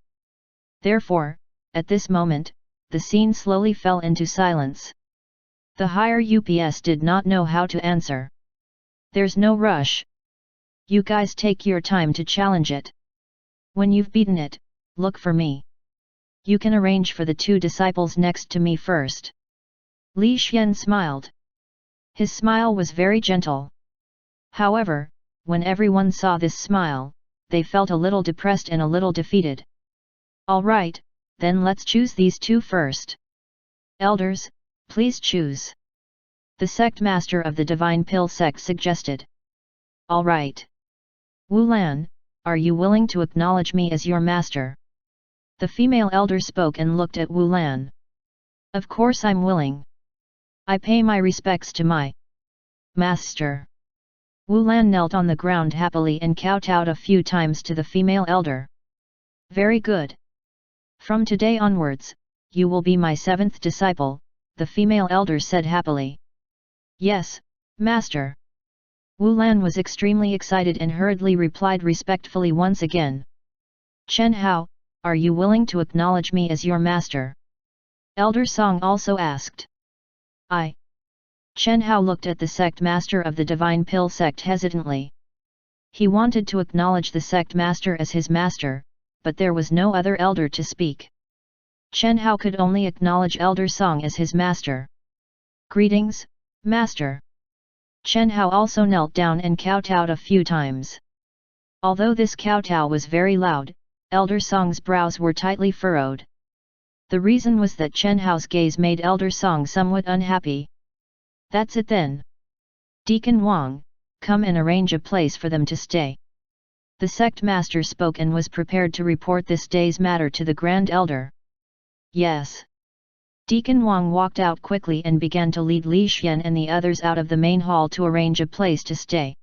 Therefore, at this moment, the scene slowly fell into silence. The higher UPS did not know how to answer. There's no rush. You guys take your time to challenge it. When you've beaten it, look for me. You can arrange for the two disciples next to me first. Li Xian smiled. His smile was very gentle. However, when everyone saw this smile, they felt a little depressed and a little defeated. All right, then let's choose these two first. Elders, please choose. The sect master of the Divine Pill sect suggested. All right. Wu Lan, are you willing to acknowledge me as your master? The female elder spoke and looked at Wu Lan. Of course I'm willing. I pay my respects to my master. Wu Lan knelt on the ground happily and kowtowed a few times to the female elder. Very good. From today onwards, you will be my seventh disciple, the female elder said happily. Yes, master. Wu Lan was extremely excited and hurriedly replied respectfully once again. Chen Hao, are you willing to acknowledge me as your master? Elder Song also asked. I. Chen Hao looked at the sect master of the Divine Pill sect hesitantly. He wanted to acknowledge the sect master as his master, but there was no other elder to speak. Chen Hao could only acknowledge Elder Song as his master. Greetings, master. Chen Hao also knelt down and kowtowed a few times. Although this kowtow was very loud, Elder Song's brows were tightly furrowed. The reason was that Chen Hao's gaze made Elder Song somewhat unhappy. That's it then. Deacon Wang, come and arrange a place for them to stay. The sect master spoke and was prepared to report this day's matter to the Grand Elder. Yes. Deacon Wang walked out quickly and began to lead Li Xian and the others out of the main hall to arrange a place to stay.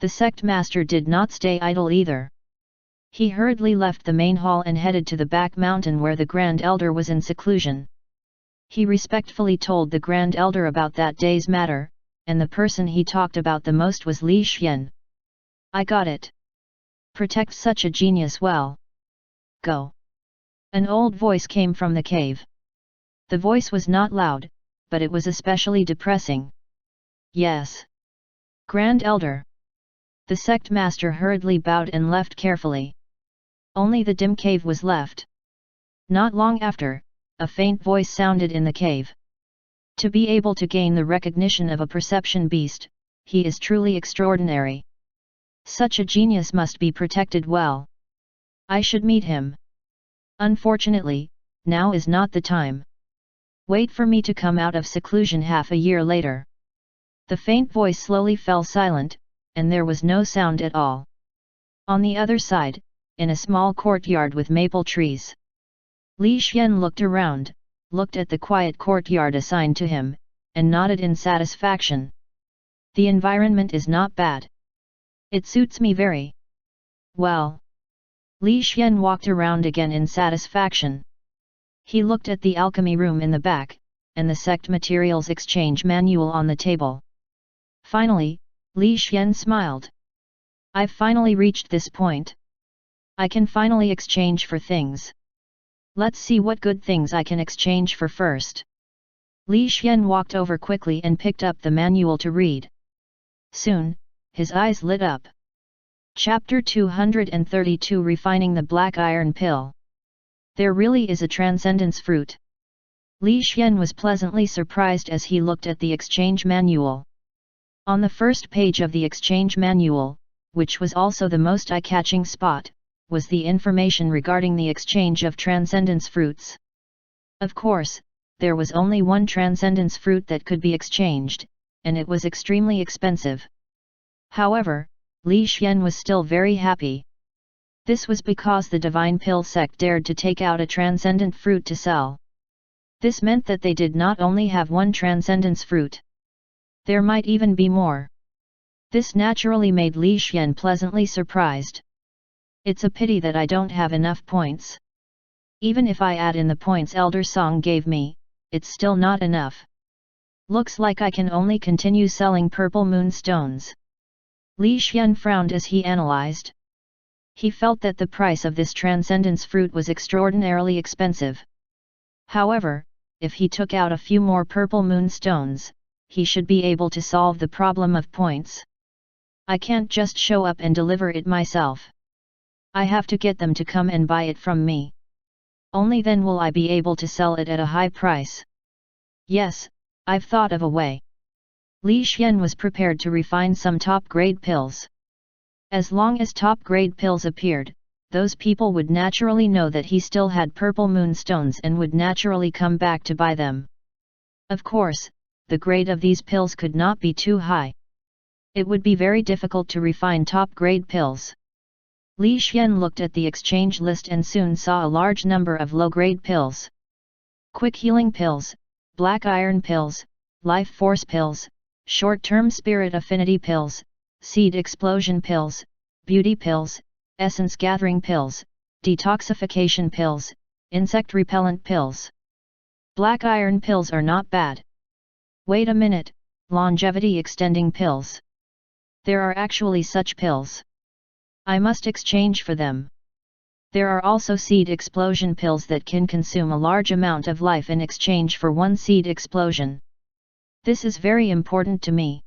The sect master did not stay idle either. He hurriedly left the main hall and headed to the back mountain where the Grand Elder was in seclusion. He respectfully told the Grand Elder about that day's matter, and the person he talked about the most was Li Xian. I got it. Protect such a genius well. Go. An old voice came from the cave. The voice was not loud, but it was especially depressing. Yes. Grand Elder. The sect master hurriedly bowed and left carefully. Only the dim cave was left. Not long after, a faint voice sounded in the cave. To be able to gain the recognition of a perception beast, he is truly extraordinary. Such a genius must be protected well. I should meet him. Unfortunately, now is not the time. Wait for me to come out of seclusion half a year later. The faint voice slowly fell silent, and there was no sound at all. On the other side, in a small courtyard with maple trees, Li Xian looked around, looked at the quiet courtyard assigned to him, and nodded in satisfaction. The environment is not bad. It suits me very well. Li Xian walked around again in satisfaction. He looked at the alchemy room in the back, and the sect materials exchange manual on the table. Finally, Li Xian smiled. I've finally reached this point. I can finally exchange for things. Let's see what good things I can exchange for first. Li Xian walked over quickly and picked up the manual to read. Soon, his eyes lit up. Chapter 232 Refining the Black Iron Pill. There really is a transcendence fruit. Li Xian was pleasantly surprised as he looked at the exchange manual. On the first page of the exchange manual, which was also the most eye-catching spot, was the information regarding the exchange of transcendence fruits. Of course, there was only one transcendence fruit that could be exchanged, and it was extremely expensive. However, Li Xian was still very happy. This was because the Divine Pill sect dared to take out a transcendent fruit to sell. This meant that they did not only have one transcendence fruit. There might even be more. This naturally made Li Xian pleasantly surprised. It's a pity that I don't have enough points. Even if I add in the points Elder Song gave me, it's still not enough. Looks like I can only continue selling purple moon stones. Li Xian frowned as he analyzed. He felt that the price of this transcendence fruit was extraordinarily expensive. However, if he took out a few more purple moon stones, he should be able to solve the problem of points. I can't just show up and deliver it myself. I have to get them to come and buy it from me. Only then will I be able to sell it at a high price. Yes, I've thought of a way. Li Xian was prepared to refine some top-grade pills. As long as top-grade pills appeared, those people would naturally know that he still had purple moonstones and would naturally come back to buy them. Of course, the grade of these pills could not be too high. It would be very difficult to refine top-grade pills. Li Xian looked at the exchange list and soon saw a large number of low-grade pills. Quick healing pills, black iron pills, life force pills, short-term spirit affinity pills, seed explosion pills, beauty pills, essence gathering pills, detoxification pills, insect repellent pills. Black iron pills are not bad. Wait a minute, longevity extending pills. There are actually such pills. I must exchange for them. There are also seed explosion pills that can consume a large amount of life in exchange for one seed explosion. This is very important to me.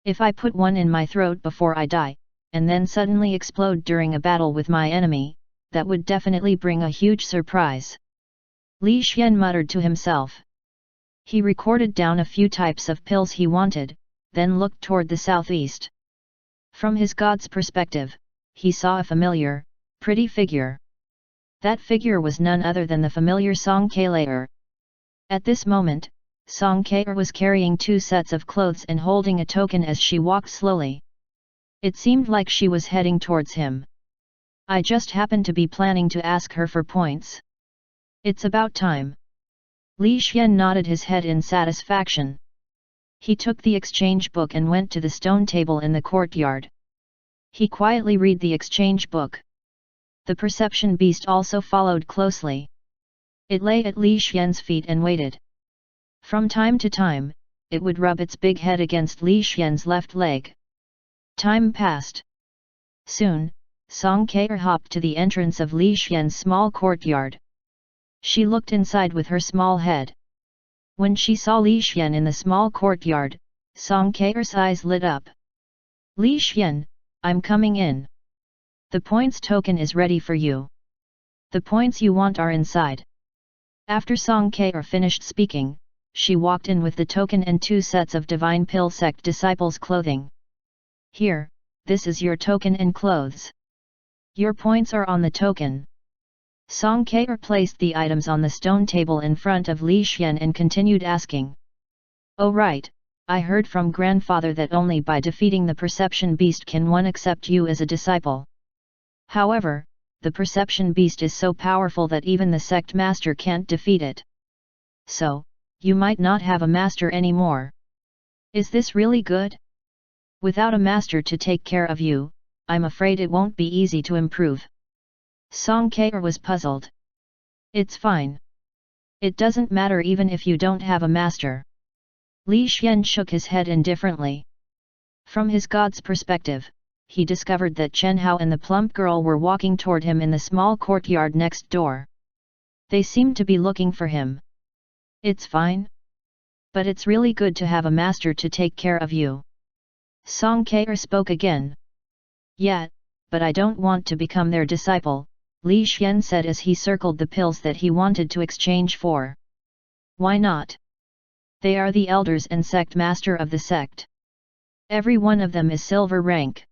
If I put one in my throat before I die, and then suddenly explode during a battle with my enemy, that would definitely bring a huge surprise. Li Xian muttered to himself. He recorded down a few types of pills he wanted, then looked toward the southeast. From his god's perspective, he saw a familiar, pretty figure. That figure was none other than the familiar Song Kaler. At this moment, Song Kaler was carrying two sets of clothes and holding a token as she walked slowly. It seemed like she was heading towards him. I just happened to be planning to ask her for points. It's about time. Li Xian nodded his head in satisfaction. He took the exchange book and went to the stone table in the courtyard. He quietly read the exchange book. The perception beast also followed closely. It lay at Li Xian's feet and waited. From time to time, it would rub its big head against Li Xian's left leg. Time passed. Soon, Song Kaer hopped to the entrance of Li Xian's small courtyard. She looked inside with her small head. When she saw Li Xian in the small courtyard, Song Kaer's eyes lit up. Li Xian, I'm coming in. The points token is ready for you. The points you want are inside. After Song Kaer finished speaking, she walked in with the token and two sets of Divine Pill Sect disciples' clothing. Here, this is your token and clothes. Your points are on the token. Song Kaer placed the items on the stone table in front of Li Xian and continued asking. Oh right, I heard from grandfather that only by defeating the perception beast can one accept you as a disciple. However, the perception beast is so powerful that even the sect master can't defeat it. So, you might not have a master anymore. Is this really good? Without a master to take care of you, I'm afraid it won't be easy to improve. Song Kaer was puzzled. It's fine. It doesn't matter even if you don't have a master. Li Xian shook his head indifferently. From his god's perspective, he discovered that Chen Hao and the plump girl were walking toward him in the small courtyard next door. They seemed to be looking for him. It's fine. But it's really good to have a master to take care of you. Song Kaer spoke again. Yeah, but I don't want to become their disciple, Li Xian said as he circled the pills that he wanted to exchange for. Why not? They are the elders and sect master of the sect. Every one of them is silver rank.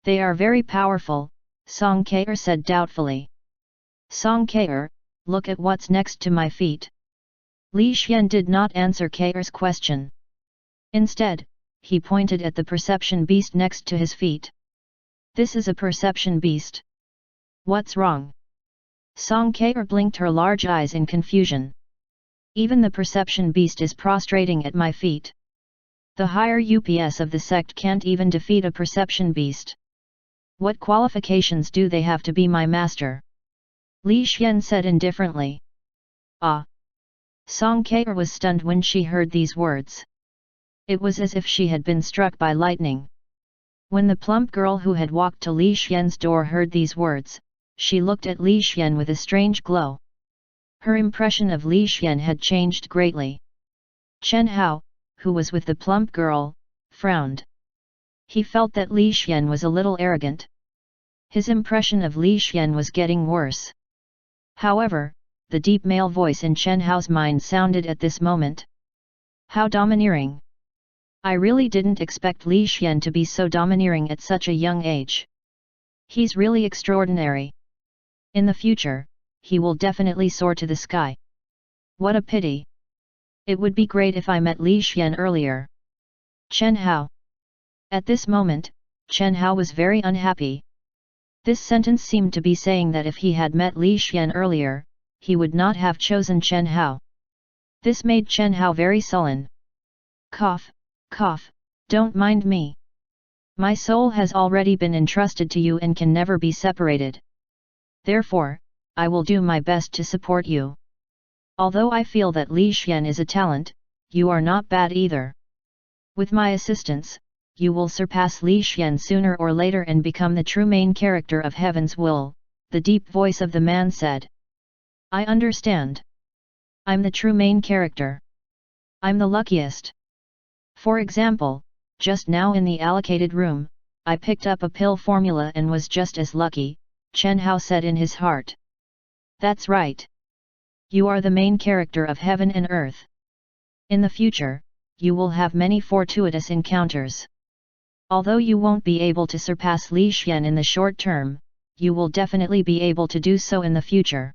They are very powerful, Song Kaer said doubtfully. Song Kaer, look at what's next to my feet. Li Xian did not answer Kaer's question. Instead, he pointed at the perception beast next to his feet. This is a perception beast. What's wrong? Song Kaer blinked her large eyes in confusion. Even the perception beast is prostrating at my feet. The higher UPS of the sect can't even defeat a perception beast. What qualifications do they have to be my master? Li Xian said indifferently. Ah! Song Kaer was stunned when she heard these words. It was as if she had been struck by lightning. When the plump girl who had walked to Li Xian's door heard these words, she looked at Li Xian with a strange glow. Her impression of Li Xian had changed greatly. Chen Hao, who was with the plump girl, frowned. He felt that Li Xian was a little arrogant. His impression of Li Xian was getting worse. However, the deep male voice in Chen Hao's mind sounded at this moment. How domineering! I really didn't expect Li Xian to be so domineering at such a young age. He's really extraordinary. In the future, he will definitely soar to the sky. What a pity! It would be great if I met Li Xian earlier. Chen Hao. At this moment, Chen Hao was very unhappy. This sentence seemed to be saying that if he had met Li Xian earlier, he would not have chosen Chen Hao. This made Chen Hao very sullen. Cough, cough, don't mind me. My soul has already been entrusted to you and can never be separated. Therefore, I will do my best to support you. Although I feel that Li Xian is a talent, you are not bad either. With my assistance, you will surpass Li Xian sooner or later and become the true main character of Heaven's Will, the deep voice of the man said. I understand. I'm the true main character. I'm the luckiest. For example, just now in the allocated room, I picked up a pill formula and was just as lucky, Chen Hao said in his heart. That's right. You are the main character of heaven and earth. In the future, you will have many fortuitous encounters. Although you won't be able to surpass Li Xian in the short term, you will definitely be able to do so in the future.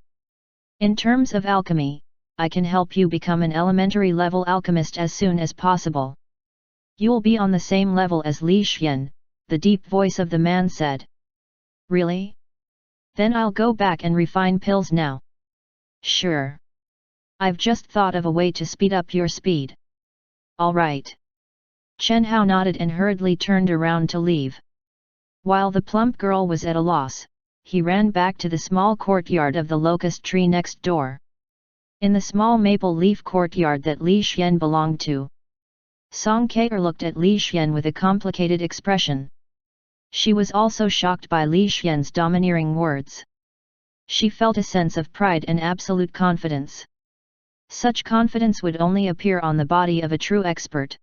In terms of alchemy, I can help you become an elementary level alchemist as soon as possible. You'll be on the same level as Li Xian, the deep voice of the man said. Really? Then I'll go back and refine pills now. Sure. I've just thought of a way to speed up your speed. All right. Chen Hao nodded and hurriedly turned around to leave. While the plump girl was at a loss, he ran back to the small courtyard of the locust tree next door. In the small maple leaf courtyard that Li Xian belonged to, Song Kaer looked at Li Xian with a complicated expression. She was also shocked by Li Xian's domineering words. She felt a sense of pride and absolute confidence. Such confidence would only appear on the body of a true expert.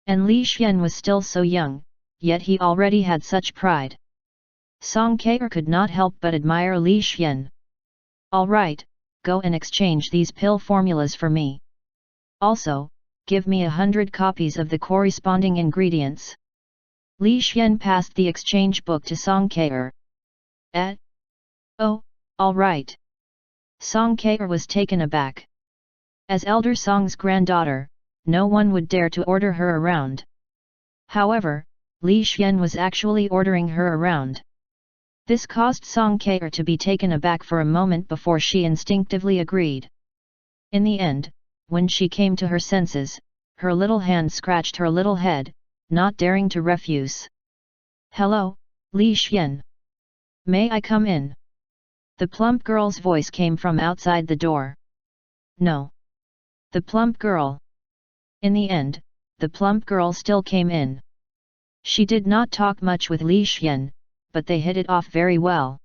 And Li Xian was still so young, yet he already had such pride. Song Kaer could not help but admire Li Xian. All right, go and exchange these pill formulas for me. Also, give me 100 copies of the corresponding ingredients. Li Xian passed the exchange book to Song Kaer. Oh, all right. Song Kaer was taken aback. As Elder Song's granddaughter, no one would dare to order her around. However, Li Xian was actually ordering her around. This caused Song Ke'er to be taken aback for a moment before she instinctively agreed. In the end, when she came to her senses, her little hand scratched her little head, not daring to refuse. "Hello, Li Xian. May I come in?" The plump girl's voice came from outside the door. "No." The plump girl. In the end, the plump girl still came in. She did not talk much with Li Xian, but they hit it off very well.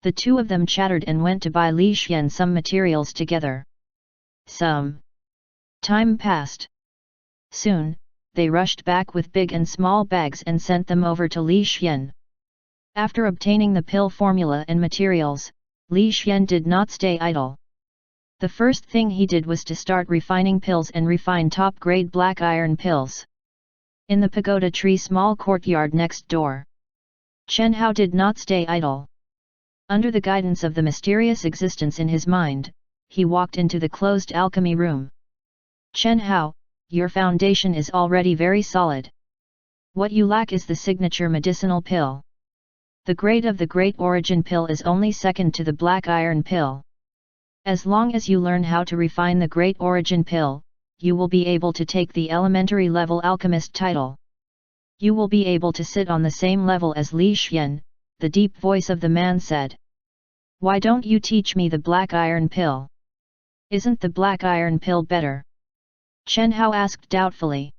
The two of them chattered and went to buy Li Xian some materials together. Some time passed. Soon, they rushed back with big and small bags and sent them over to Li Xian. After obtaining the pill formula and materials, Li Xian did not stay idle. The first thing he did was to start refining pills and refine top-grade black iron pills. In the pagoda tree small courtyard next door, Chen Hao did not stay idle. Under the guidance of the mysterious existence in his mind, he walked into the closed alchemy room. "Chen Hao, your foundation is already very solid. What you lack is the signature medicinal pill. The grade of the Great Origin pill is only second to the Black Iron pill. As long as you learn how to refine the Great Origin pill, you will be able to take the elementary level alchemist title. You will be able to sit on the same level as Li Xian," the deep voice of the man said. "Why don't you teach me the Black Iron pill? Isn't the Black Iron pill better?" Chen Hao asked doubtfully.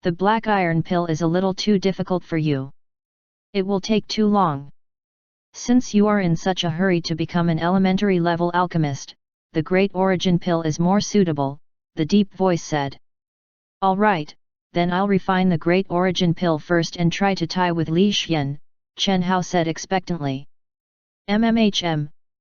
"The Black Iron pill is a little too difficult for you. It will take too long. Since you are in such a hurry to become an elementary level alchemist, the Great Origin pill is more suitable," the deep voice said. "All right, then I'll refine the Great Origin pill first and try to tie with Li Xian," Chen Hao said expectantly.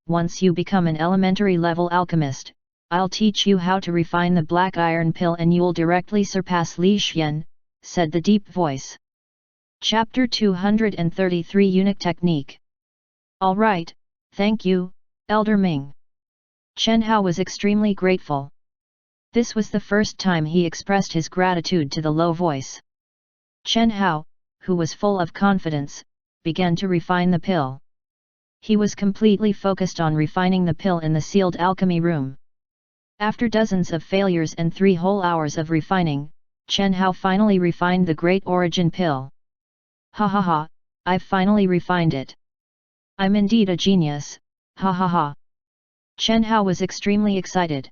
Once you become an elementary level alchemist, I'll teach you how to refine the Black Iron pill and you'll directly surpass Li Xian," said the deep voice. Chapter 233 Eunuch Technique. "All right, thank you, Elder Ming." Chen Hao was extremely grateful. This was the first time he expressed his gratitude to the low voice. Chen Hao, who was full of confidence, began to refine the pill. He was completely focused on refining the pill in the sealed alchemy room. After dozens of failures and 3 whole hours of refining, Chen Hao finally refined the Great Origin pill. "Ha ha ha, I've finally refined it. I'm indeed a genius, ha ha ha." Chen Hao was extremely excited.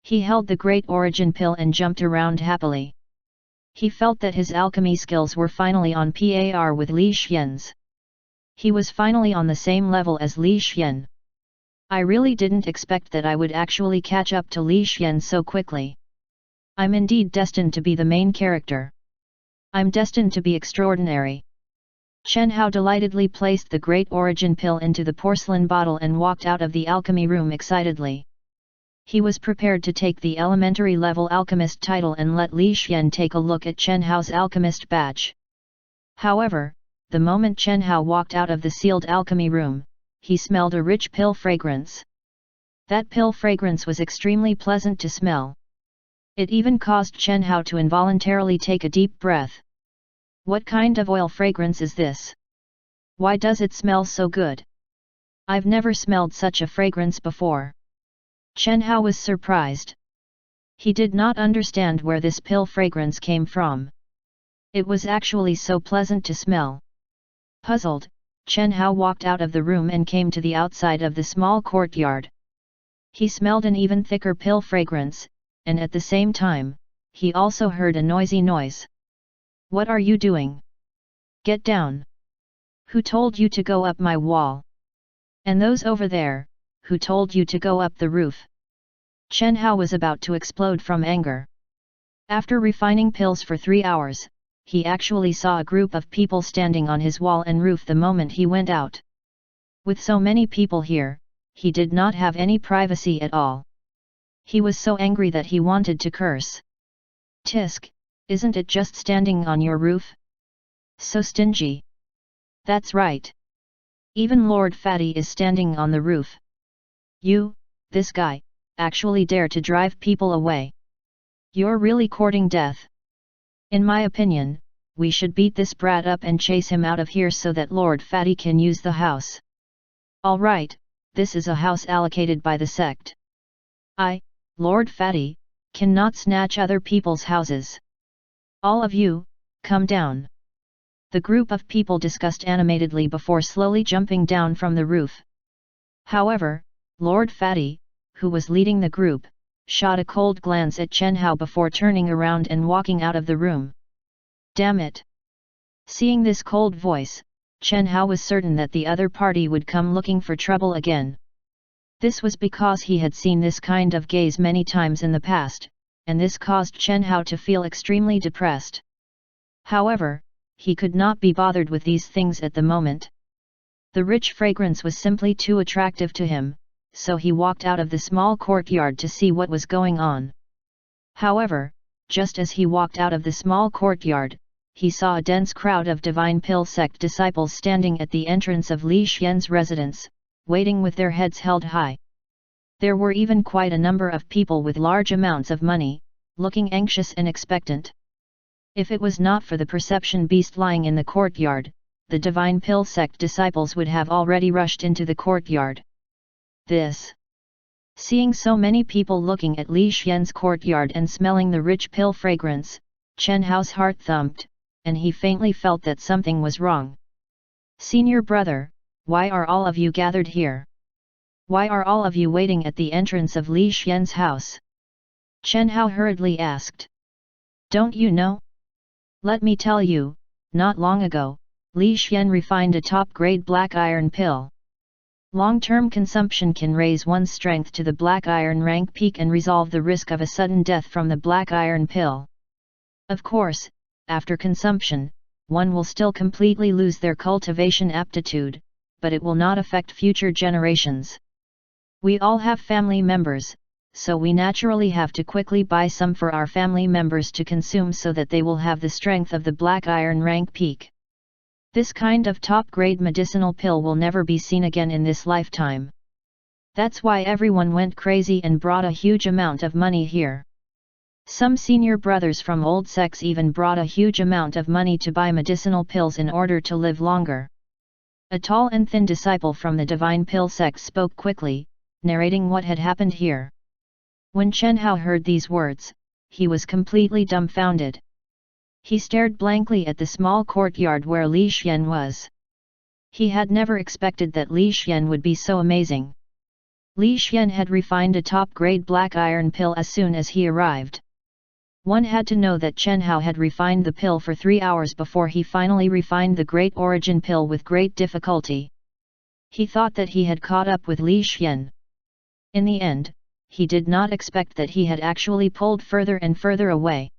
He held the Great Origin pill and jumped around happily. He felt that his alchemy skills were finally on par with Li Xian's. He was finally on the same level as Li Xian. "I really didn't expect that I would actually catch up to Li Xian so quickly. I'm indeed destined to be the main character. I'm destined to be extraordinary." Chen Hao delightedly placed the Great Origin pill into the porcelain bottle and walked out of the alchemy room excitedly. He was prepared to take the elementary level alchemist title and let Li Xian take a look at Chen Hao's alchemist badge. However, the moment Chen Hao walked out of the sealed alchemy room, he smelled a rich pill fragrance. That pill fragrance was extremely pleasant to smell. It even caused Chen Hao to involuntarily take a deep breath. "What kind of oil fragrance is this? Why does it smell so good? I've never smelled such a fragrance before." Chen Hao was surprised. He did not understand where this pill fragrance came from. It was actually so pleasant to smell. Puzzled, Chen Hao walked out of the room and came to the outside of the small courtyard. He smelled an even thicker pill fragrance, and at the same time, he also heard a noisy noise. "What are you doing? Get down! Who told you to go up my wall? And those over there, who told you to go up the roof?" Chen Hao was about to explode from anger. After refining pills for 3 hours, he actually saw a group of people standing on his wall and roof the moment he went out. With so many people here, he did not have any privacy at all. He was so angry that he wanted to curse. "Tisk, isn't it just standing on your roof? So stingy." "That's right. Even Lord Fatty is standing on the roof. You, this guy, actually dare to drive people away. You're really courting death. In my opinion, we should beat this brat up and chase him out of here so that Lord Fatty can use the house. Alright, this is a house allocated by the sect. I, Lord Fatty, cannot snatch other people's houses. All of you, come down. The group of people discussed animatedly before slowly jumping down from the roof. However, Lord Fatty, who was leading the group, shot a cold glance at Chen Hao before turning around and walking out of the room. Damn it! Seeing this cold voice, Chen Hao was certain that the other party would come looking for trouble again. This was because he had seen this kind of gaze many times in the past, and this caused Chen Hao to feel extremely depressed. However, he could not be bothered with these things at the moment. The rich fragrance was simply too attractive to him, so he walked out of the small courtyard to see what was going on. However, just as he walked out of the small courtyard, he saw a dense crowd of Divine Pill sect disciples standing at the entrance of Li Xian's residence, waiting with their heads held high. There were even quite a number of people with large amounts of money, looking anxious and expectant. If it was not for the perception beast lying in the courtyard, the Divine Pill sect disciples would have already rushed into the courtyard. Seeing so many people looking at Li Xian's courtyard and smelling the rich pill fragrance, Chen Hao's heart thumped, and he faintly felt that something was wrong. Senior brother, why are all of you gathered here? Why are all of you waiting at the entrance of Li Xian's house? Chen Hao hurriedly asked. Don't you know? Let me tell you, not long ago, Li Xian refined a top-grade black iron pill. Long-term consumption can raise one's strength to the black iron rank peak and resolve the risk of a sudden death from the black iron pill. Of course, after consumption, one will still completely lose their cultivation aptitude, but it will not affect future generations. We all have family members, so we naturally have to quickly buy some for our family members to consume so that they will have the strength of the black iron rank peak. This kind of top-grade medicinal pill will never be seen again in this lifetime. That's why everyone went crazy and brought a huge amount of money here. Some senior brothers from old sects even brought a huge amount of money to buy medicinal pills in order to live longer. A tall and thin disciple from the Divine Pill sect spoke quickly, narrating what had happened here. When Chen Hao heard these words, he was completely dumbfounded. He stared blankly at the small courtyard where Li Xian was. He had never expected that Li Xian would be so amazing. Li Xian had refined a top-grade black iron pill as soon as he arrived. One had to know that Chen Hao had refined the pill for 3 hours before he finally refined the Great Origin pill with great difficulty. He thought that he had caught up with Li Xian. In the end, he did not expect that he had actually pulled further and further away.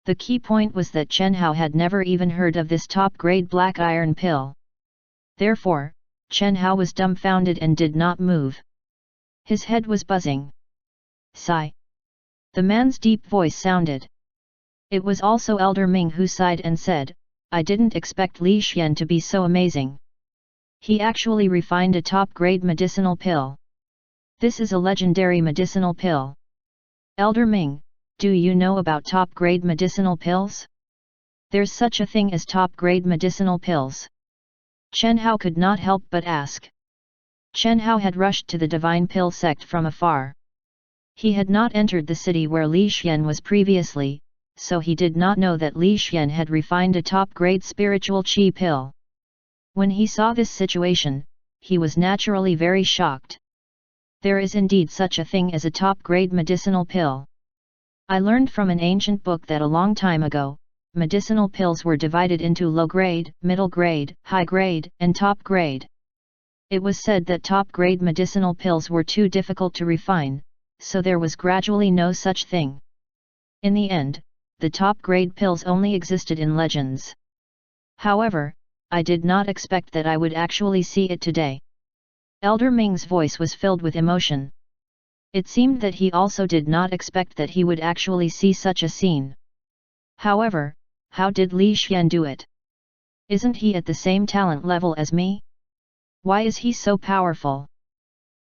The key point was that Chen Hao had never even heard of this top-grade black iron pill. Therefore, Chen Hao was dumbfounded and did not move. His head was buzzing. Sigh. The man's deep voice sounded. It was also Elder Ming who sighed and said, I didn't expect Li Xian to be so amazing. He actually refined a top-grade medicinal pill. This is a legendary medicinal pill. Elder Ming, do you know about top-grade medicinal pills? There's such a thing as top-grade medicinal pills. Chen Hao could not help but ask. Chen Hao had rushed to the Divine Pill sect from afar. He had not entered the city where Li Xian was previously, so he did not know that Li Xian had refined a top-grade spiritual qi pill. When he saw this situation, he was naturally very shocked. There is indeed such a thing as a top-grade medicinal pill. I learned from an ancient book that a long time ago, medicinal pills were divided into low grade, middle grade, high grade, and top grade. It was said that top grade medicinal pills were too difficult to refine, so there was gradually no such thing. In the end, the top grade pills only existed in legends. However, I did not expect that I would actually see it today. Elder Ming's voice was filled with emotion. It seemed that he also did not expect that he would actually see such a scene. However, how did Li Xian do it? Isn't he at the same talent level as me? Why is he so powerful?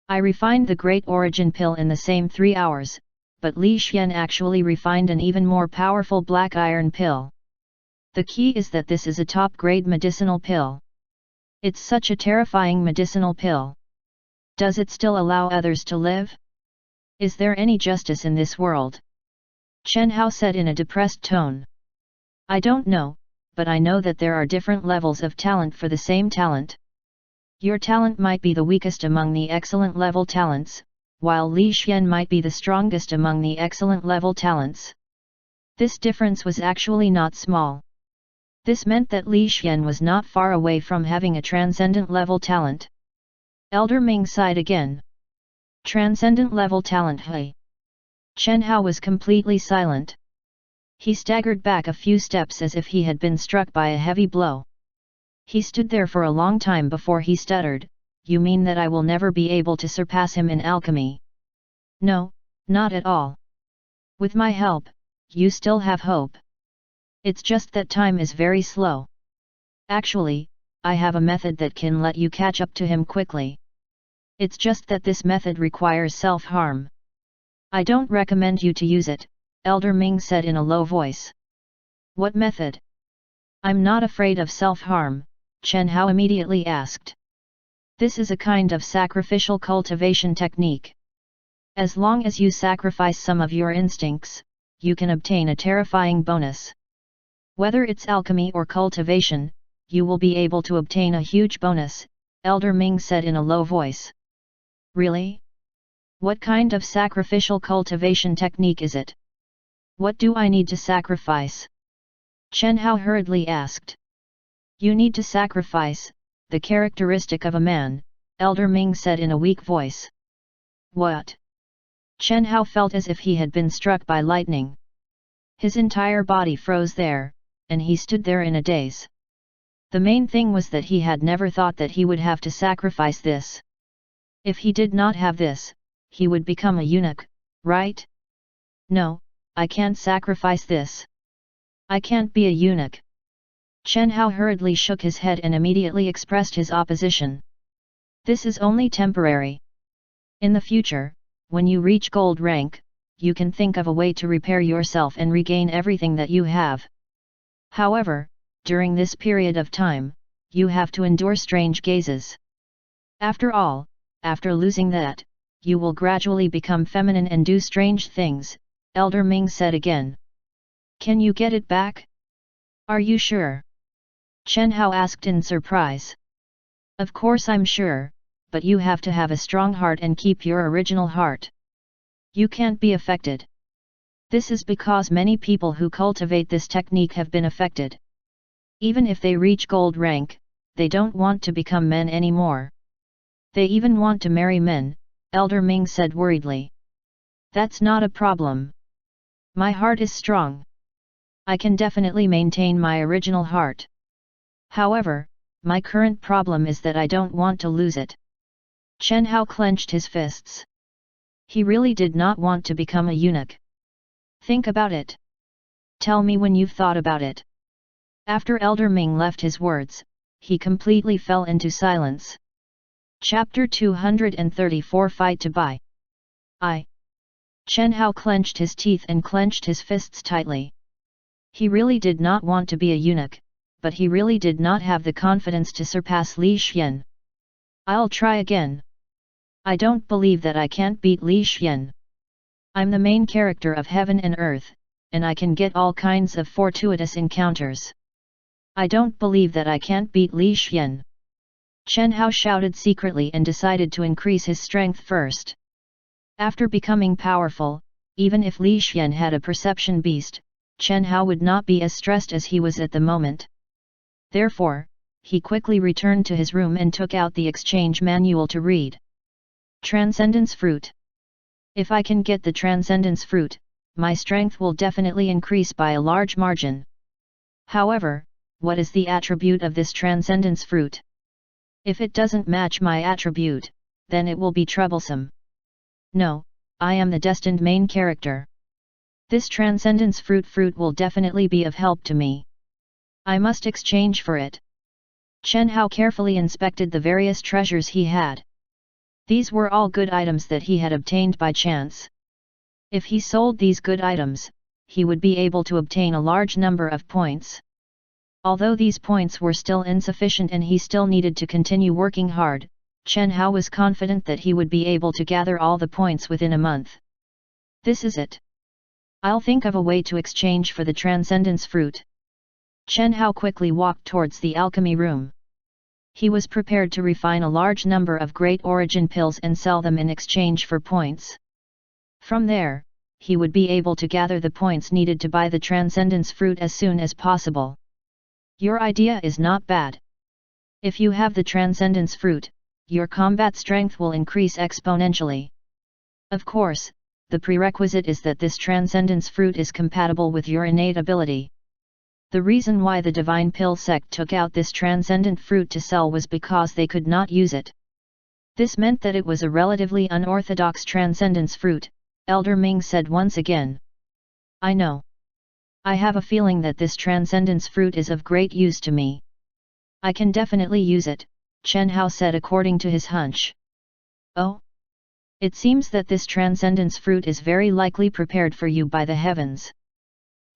I refined the Great Origin pill in the same 3 hours, but Li Xian actually refined an even more powerful black iron pill. The key is that this is a top-grade medicinal pill. It's such a terrifying medicinal pill. Does it still allow others to live? Is there any justice in this world? Chen Hao said in a depressed tone. I don't know, but I know that there are different levels of talent for the same talent. Your talent might be the weakest among the excellent level talents, while Li Xian might be the strongest among the excellent level talents. This difference was actually not small. This meant that Li Xian was not far away from having a transcendent level talent. Elder Ming sighed again. Transcendent level talent, hey. Chen Hao was completely silent. He staggered back a few steps as if he had been struck by a heavy blow. He stood there for a long time before he stuttered, "You mean that I will never be able to surpass him in alchemy?" "No, not at all. With my help, you still have hope. It's just that time is very slow. Actually, I have a method that can let you catch up to him quickly. It's just that this method requires self-harm. I don't recommend you to use it," Elder Ming said in a low voice. "What method?" "I'm not afraid of self-harm," Chen Hao immediately asked. "This is a kind of sacrificial cultivation technique. As long as you sacrifice some of your instincts, you can obtain a terrifying bonus. Whether it's alchemy or cultivation, you will be able to obtain a huge bonus," Elder Ming said in a low voice. "Really? What kind of sacrificial cultivation technique is it? What do I need to sacrifice?" Chen Hao hurriedly asked. "You need to sacrifice the characteristic of a man," Elder Ming said in a weak voice. "What?" Chen Hao felt as if he had been struck by lightning. His entire body froze there, and he stood there in a daze. The main thing was that he had never thought that he would have to sacrifice this. If he did not have this, he would become a eunuch, right? "No, I can't sacrifice this. I can't be a eunuch." Chen Hao hurriedly shook his head and immediately expressed his opposition. "This is only temporary. In the future, when you reach gold rank, you can think of a way to repair yourself and regain everything that you have. However, during this period of time, you have to endure strange gazes. After all, after losing that, you will gradually become feminine and do strange things," Elder Ming said again. "Can you get it back? Are you sure?" Chen Hao asked in surprise. "Of course I'm sure, but you have to have a strong heart and keep your original heart. You can't be affected. This is because many people who cultivate this technique have been affected. Even if they reach gold rank, they don't want to become men anymore. They even want to marry men," Elder Ming said worriedly. "That's not a problem. My heart is strong. I can definitely maintain my original heart. However, my current problem is that I don't want to lose it." Chen Hao clenched his fists. He really did not want to become a eunuch. "Think about it. Tell me when you've thought about it." After Elder Ming left his words, he completely fell into silence. Chapter 234 Fight to Buy. Chen Hao clenched his teeth and clenched his fists tightly. He really did not want to be a eunuch, but he really did not have the confidence to surpass Li Xian. "I'll try again. I don't believe that I can't beat Li Xian. I'm the main character of heaven and earth, and I can get all kinds of fortuitous encounters. I don't believe that I can't beat Li Xian." Chen Hao shouted secretly and decided to increase his strength first. After becoming powerful, even if Li Xian had a perception beast, Chen Hao would not be as stressed as he was at the moment. Therefore, he quickly returned to his room and took out the exchange manual to read. Transcendence Fruit. If I can get the Transcendence Fruit, my strength will definitely increase by a large margin. However, what is the attribute of this Transcendence Fruit? If it doesn't match my attribute, then it will be troublesome. No, I am the destined main character. This Transcendence Fruit will definitely be of help to me. I must exchange for it. Chen Hao carefully inspected the various treasures he had. These were all good items that he had obtained by chance. If he sold these good items, he would be able to obtain a large number of points. Although these points were still insufficient and he still needed to continue working hard, Chen Hao was confident that he would be able to gather all the points within a month. This is it. I'll think of a way to exchange for the transcendence fruit. Chen Hao quickly walked towards the alchemy room. He was prepared to refine a large number of great origin pills and sell them in exchange for points. From there, he would be able to gather the points needed to buy the transcendence fruit as soon as possible. Your idea is not bad. If you have the transcendence fruit, your combat strength will increase exponentially. Of course, the prerequisite is that this transcendence fruit is compatible with your innate ability. The reason why the Divine Pill sect took out this transcendent fruit to sell was because they could not use it. This meant that it was a relatively unorthodox transcendence fruit, Elder Ming said once again. I know. I have a feeling that this transcendence fruit is of great use to me. I can definitely use it, Chen Hao said according to his hunch. Oh? It seems that this transcendence fruit is very likely prepared for you by the heavens.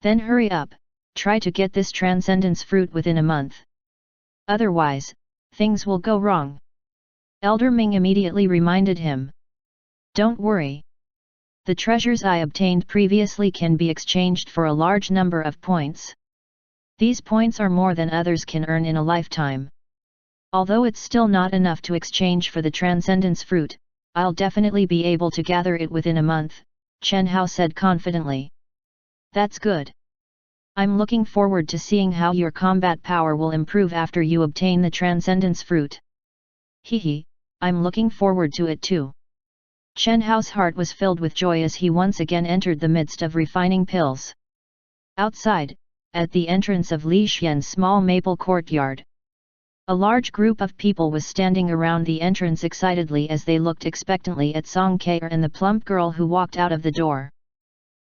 Then hurry up. Try to get this transcendence fruit within a month. Otherwise, things will go wrong. Elder Ming immediately reminded him. Don't worry. The treasures I obtained previously can be exchanged for a large number of points. These points are more than others can earn in a lifetime. Although it's still not enough to exchange for the transcendence fruit, I'll definitely be able to gather it within a month, Chen Hao said confidently. That's good. I'm looking forward to seeing how your combat power will improve after you obtain the transcendence fruit. Hehe, I'm looking forward to it too. Chen Hao's heart was filled with joy as he once again entered the midst of refining pills. Outside, at the entrance of Li Xian's small maple courtyard, a large group of people was standing around the entrance excitedly as they looked expectantly at Song Ke and the plump girl who walked out of the door.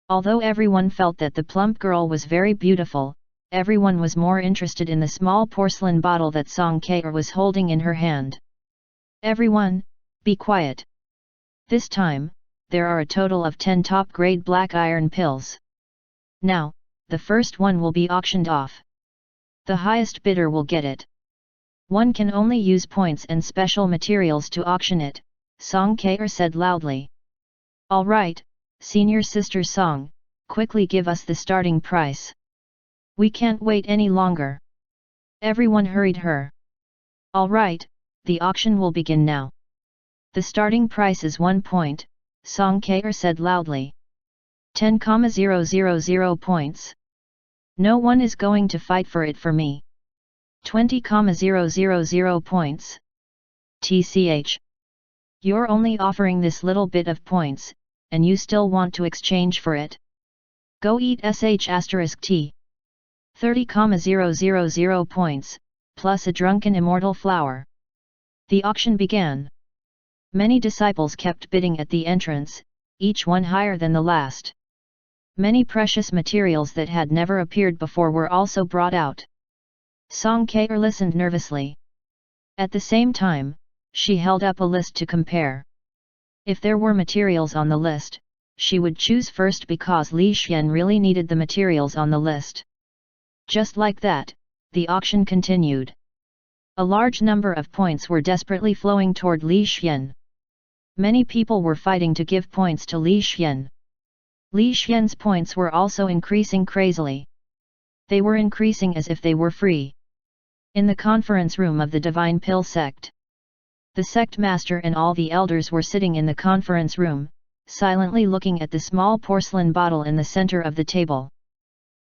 Although everyone felt that the plump girl was very beautiful, everyone was more interested in the small porcelain bottle that Song Ke was holding in her hand. Everyone, be quiet. This time, there are a total of 10 top-grade black iron pills. Now, the first one will be auctioned off. The highest bidder will get it. One can only use points and special materials to auction it, Song Ke said loudly. All right. Senior sister Song, quickly give us the starting price. We can't wait any longer. Everyone hurried her. All right, the auction will begin now. The starting price is 1 point, Song Ke said loudly. 10,000 points. No one is going to fight for it for me. 20,000 points. TCH. You're only offering this little bit of points, and you still want to exchange for it? Go eat *T. 30,000 points, plus a drunken immortal flower. The auction began. Many disciples kept bidding at the entrance, each one higher than the last. Many precious materials that had never appeared before were also brought out. Song Ke listened nervously. At the same time, she held up a list to compare. If there were materials on the list, she would choose first because Li Xian really needed the materials on the list. Just like that, the auction continued. A large number of points were desperately flowing toward Li Xian. Many people were fighting to give points to Li Xian. Li Xian's points were also increasing crazily. They were increasing as if they were free. In the conference room of the Divine Pill sect, the sect master and all the elders were sitting in the conference room, silently looking at the small porcelain bottle in the center of the table.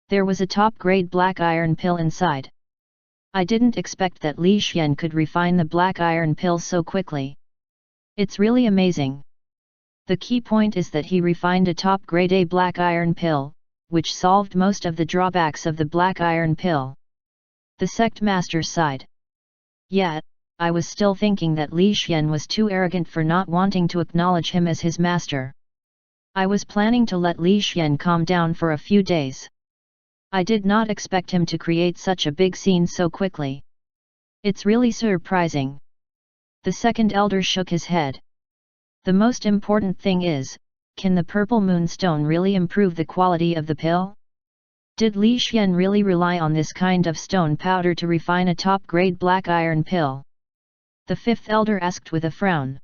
There was a top-grade black iron pill inside. I didn't expect that Li Xian could refine the black iron pill so quickly. It's really amazing. The key point is that he refined a top-grade A black iron pill, which solved most of the drawbacks of the black iron pill. The sect master sighed. Yet, I was still thinking that Li Xian was too arrogant for not wanting to acknowledge him as his master. I was planning to let Li Xian calm down for a few days. I did not expect him to create such a big scene so quickly. It's really surprising. The second elder shook his head. The most important thing is, can the purple moonstone really improve the quality of the pill? Did Li Xian really rely on this kind of stone powder to refine a top-grade black iron pill? The fifth elder asked with a frown.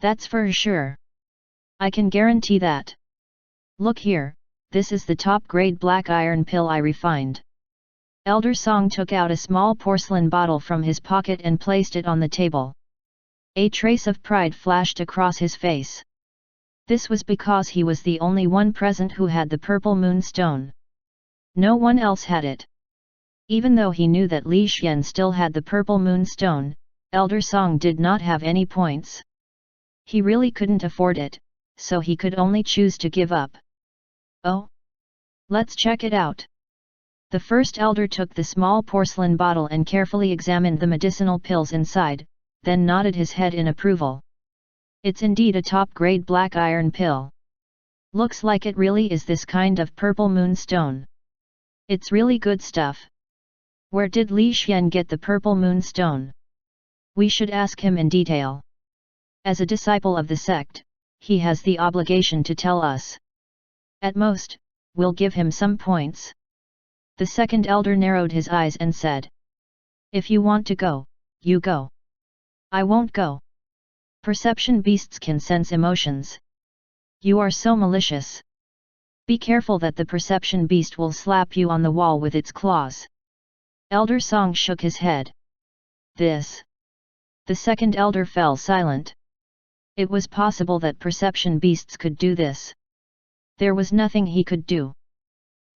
That's for sure. I can guarantee that. Look here, this is the top-grade black iron pill I refined. Elder Song took out a small porcelain bottle from his pocket and placed it on the table. A trace of pride flashed across his face. This was because he was the only one present who had the purple moonstone. No one else had it. Even though he knew that Li Xian still had the purple moonstone, Elder Song did not have any points. He really couldn't afford it, so he could only choose to give up. Oh? Let's check it out. The first elder took the small porcelain bottle and carefully examined the medicinal pills inside, then nodded his head in approval. It's indeed a top-grade black iron pill. Looks like it really is this kind of purple moonstone. It's really good stuff. Where did Li Xian get the purple moonstone? We should ask him in detail. As a disciple of the sect, he has the obligation to tell us. At most, we'll give him some points. The second elder narrowed his eyes and said. If you want to go, you go. I won't go. Perception beasts can sense emotions. You are so malicious. Be careful that the perception beast will slap you on the wall with its claws. Elder Song shook his head. This. The second elder fell silent. It was possible that perception beasts could do this. There was nothing he could do.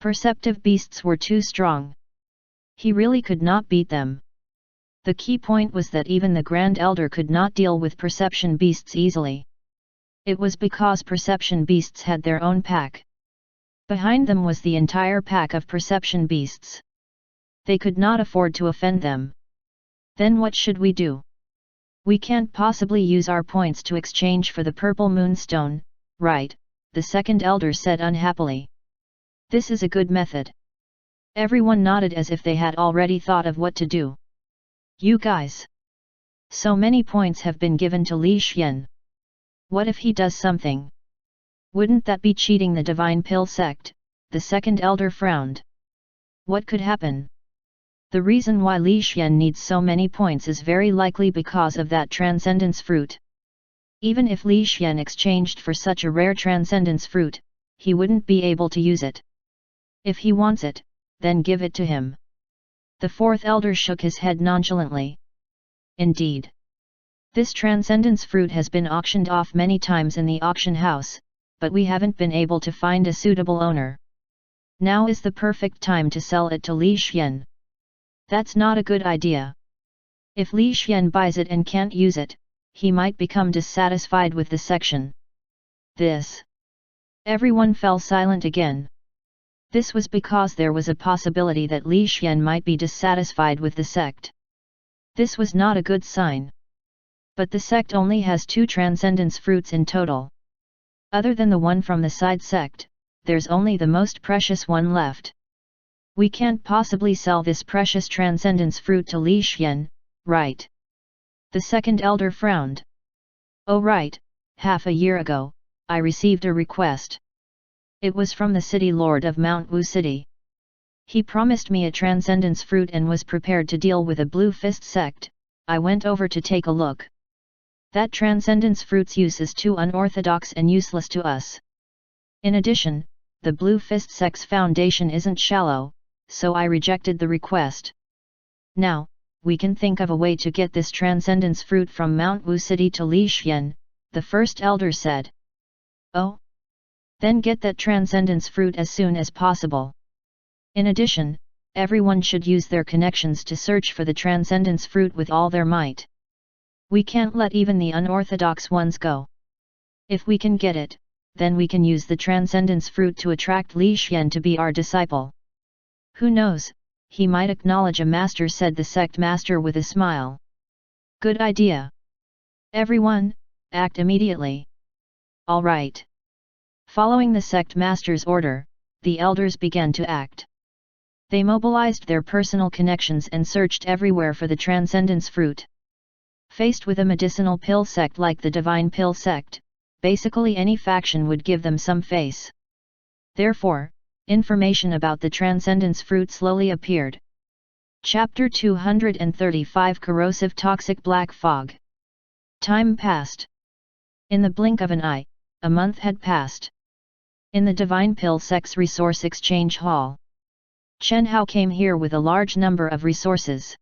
Perceptive beasts were too strong. He really could not beat them. The key point was that even the Grand Elder could not deal with perception beasts easily. It was because perception beasts had their own pack. Behind them was the entire pack of perception beasts. They could not afford to offend them. Then what should we do? We can't possibly use our points to exchange for the purple moonstone, right? The second elder said unhappily. This is a good method. Everyone nodded as if they had already thought of what to do. You guys! So many points have been given to Li Xian. What if he does something? Wouldn't that be cheating the Divine Pill sect? The second elder frowned. What could happen? The reason why Li Xian needs so many points is very likely because of that transcendence fruit. Even if Li Xian exchanged for such a rare transcendence fruit, he wouldn't be able to use it. If he wants it, then give it to him. The fourth elder shook his head nonchalantly. Indeed. This transcendence fruit has been auctioned off many times in the auction house, but we haven't been able to find a suitable owner. Now is the perfect time to sell it to Li Xian. That's not a good idea. If Li Xian buys it and can't use it, he might become dissatisfied with the section. This. Everyone fell silent again. This was because there was a possibility that Li Xian might be dissatisfied with the sect. This was not a good sign. But the sect only has 2 transcendence fruits in total. Other than the one from the side sect, there's only the most precious one left. We can't possibly sell this precious transcendence fruit to Li Xian, right? The second elder frowned. Oh right, half a year ago, I received a request. It was from the city lord of Mount Wu City. He promised me a transcendence fruit and was prepared to deal with a blue fist sect. I went over to take a look. That transcendence fruit's use is too unorthodox and useless to us. In addition, the blue fist sect's foundation isn't shallow, so I rejected the request. Now, we can think of a way to get this transcendence fruit from Mount Wu City to Li Xian, the first elder said. Oh? Then get that transcendence fruit as soon as possible. In addition, everyone should use their connections to search for the transcendence fruit with all their might. We can't let even the unorthodox ones go. If we can get it, then we can use the transcendence fruit to attract Li Xian to be our disciple. Who knows, he might acknowledge a master, said the sect master with a smile. Good idea. Everyone, act immediately. All right. Following the sect master's order, the elders began to act. They mobilized their personal connections and searched everywhere for the transcendence fruit. Faced with a medicinal pill sect like the Divine Pill sect, basically any faction would give them some face. Therefore, information about the Transcendence fruit slowly appeared. Chapter 235 Corrosive Toxic Black Fog. Time passed. In the blink of an eye, a month had passed. In the Divine Pill Sex Resource Exchange Hall, Chen Hao came here with a large number of resources.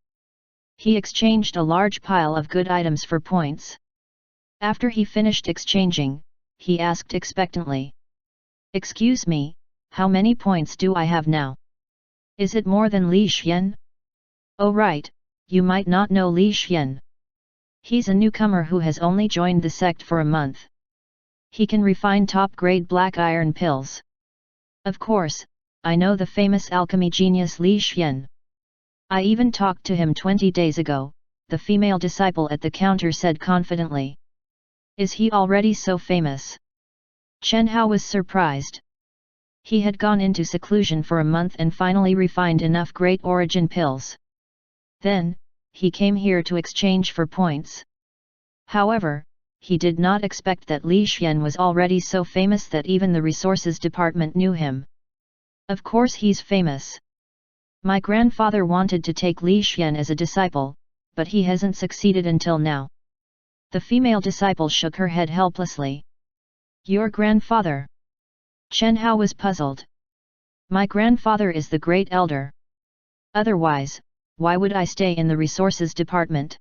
He exchanged a large pile of good items for points. After he finished exchanging, he asked expectantly, "Excuse me, how many points do I have now? Is it more than Li Xian?" "Oh right, you might not know Li Xian. He's a newcomer who has only joined the sect for a month. He can refine top-grade black iron pills." "Of course, I know the famous alchemy genius Li Xian. I even talked to him 20 days ago," the female disciple at the counter said confidently. "Is he already so famous?" Chen Hao was surprised. He had gone into seclusion for a month and finally refined enough great origin pills. Then, he came here to exchange for points. However, he did not expect that Li Xian was already so famous that even the resources department knew him. "Of course he's famous. My grandfather wanted to take Li Xian as a disciple, but he hasn't succeeded until now." The female disciple shook her head helplessly. "Your grandfather?" Chen Hao was puzzled. "My grandfather is the great elder. Otherwise, why would I stay in the resources department?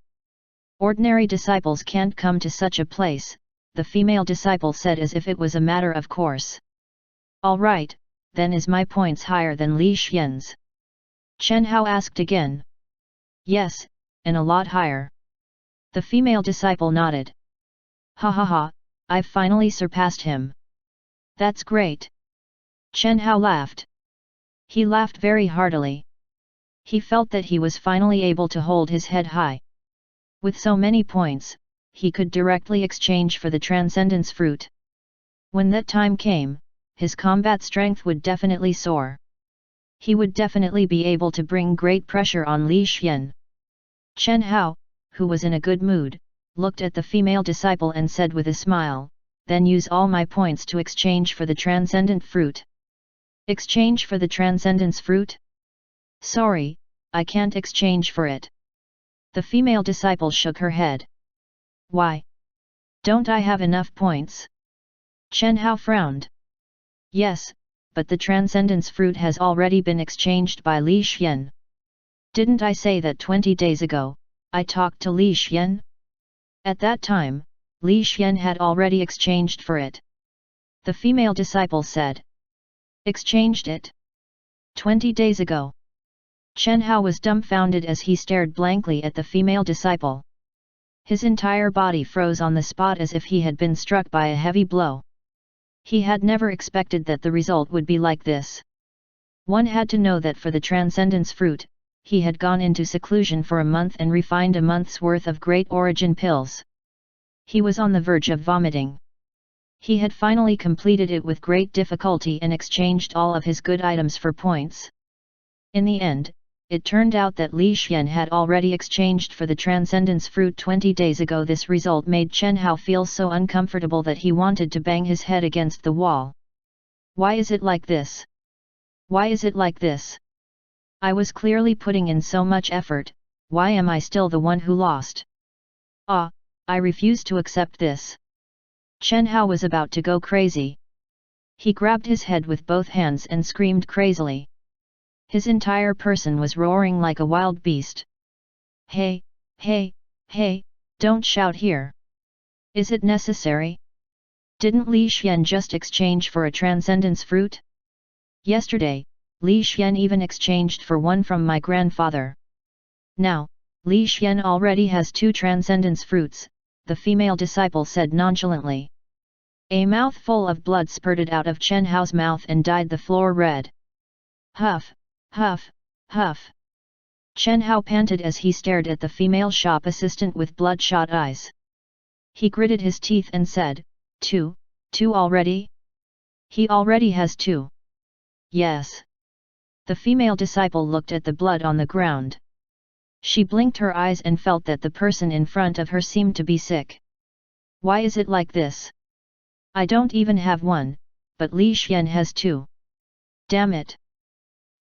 Ordinary disciples can't come to such a place," the female disciple said as if it was a matter of course. "All right, then is my points higher than Li Xian's?" Chen Hao asked again. "Yes, and a lot higher." The female disciple nodded. "Ha ha ha, I've finally surpassed him." "That's great." Chen Hao laughed. He laughed very heartily. He felt that he was finally able to hold his head high. With so many points, he could directly exchange for the Transcendence fruit. When that time came, his combat strength would definitely soar. He would definitely be able to bring great pressure on Li Xian. Chen Hao, who was in a good mood, looked at the female disciple and said with a smile, "Then use all my points to exchange for the Transcendent fruit." "Exchange for the Transcendence fruit?" "Sorry, I can't exchange for it." The female disciple shook her head. "Why? Don't I have enough points?" Chen Hao frowned. "Yes, but the Transcendence fruit has already been exchanged by Li Xian. Didn't I say that 20 days ago, I talked to Li Xian? At that time, Li Xian had already exchanged for it." The female disciple said. "Exchanged it? 20 days ago?" Chen Hao was dumbfounded as he stared blankly at the female disciple. His entire body froze on the spot as if he had been struck by a heavy blow. He had never expected that the result would be like this. One had to know that for the Transcendence fruit, he had gone into seclusion for a month and refined a month's worth of great origin pills. He was on the verge of vomiting. He had finally completed it with great difficulty and exchanged all of his good items for points. In the end, it turned out that Li Xian had already exchanged for the Transcendence fruit 20 days ago. This result made Chen Hao feel so uncomfortable that he wanted to bang his head against the wall. "Why is it like this? Why is it like this? I was clearly putting in so much effort, why am I still the one who lost? Ah, I refuse to accept this." Chen Hao was about to go crazy. He grabbed his head with both hands and screamed crazily. His entire person was roaring like a wild beast. "Hey, hey, hey, don't shout here. Is it necessary? Didn't Li Xian just exchange for a Transcendence fruit? Yesterday, Li Xian even exchanged for one from my grandfather. Now, Li Xian already has 2 Transcendence fruits," the female disciple said nonchalantly. A mouthful of blood spurted out of Chen Hao's mouth and dyed the floor red. Huff, huff, huff. Chen Hao panted as he stared at the female shop assistant with bloodshot eyes. He gritted his teeth and said, Two already? He already has 2. Yes. The female disciple looked at the blood on the ground. She blinked her eyes and felt that the person in front of her seemed to be sick. Why is it like this? I don't even have one, but Li Xian has two. Damn it!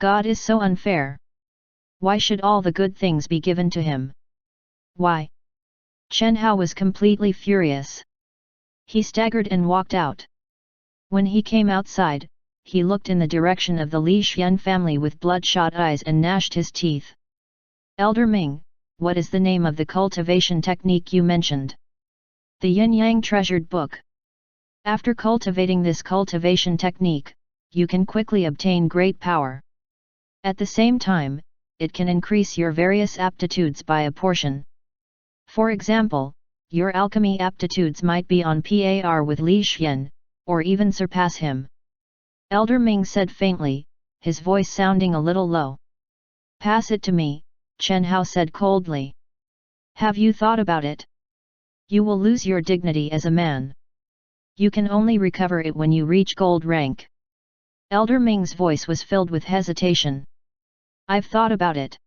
God is so unfair. Why should all the good things be given to him? Why? Chen Hao was completely furious. He staggered and walked out. When he came outside, he looked in the direction of the Li Xian family with bloodshot eyes and gnashed his teeth. Elder Ming, what is the name of the cultivation technique you mentioned? The Yin-Yang Treasured Book. After cultivating this cultivation technique, you can quickly obtain great power. At the same time, it can increase your various aptitudes by a portion. For example, your alchemy aptitudes might be on par with Li Xian, or even surpass him. Elder Ming said faintly, his voice sounding a little low. Pass it to me, Chen Hao said coldly. Have you thought about it? You will lose your dignity as a man. You can only recover it when you reach gold rank. Elder Ming's voice was filled with hesitation. I've thought about it.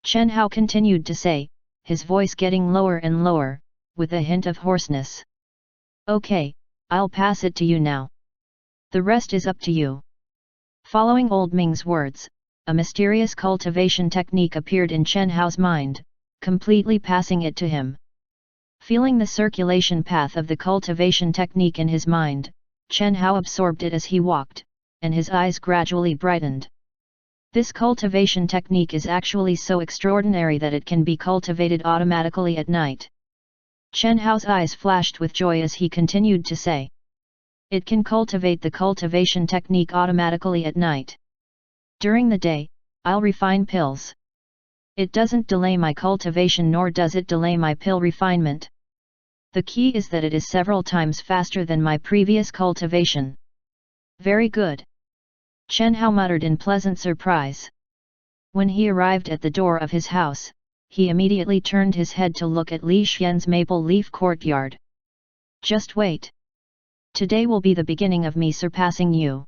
Chen Hao continued to say, his voice getting lower and lower, with a hint of hoarseness. Okay, I'll pass it to you now. The rest is up to you. Following Old Ming's words, a mysterious cultivation technique appeared in Chen Hao's mind, completely passing it to him. Feeling the circulation path of the cultivation technique in his mind, Chen Hao absorbed it as he walked, and his eyes gradually brightened. This cultivation technique is actually so extraordinary that it can be cultivated automatically at night. Chen Hao's eyes flashed with joy as he continued to say. It can cultivate the cultivation technique automatically at night. During the day, I'll refine pills. It doesn't delay my cultivation nor does it delay my pill refinement. The key is that it is several times faster than my previous cultivation. Very good. Chen Hao muttered in pleasant surprise. When he arrived at the door of his house, he immediately turned his head to look at Li Xian's maple leaf courtyard. Just wait. Today will be the beginning of me surpassing you.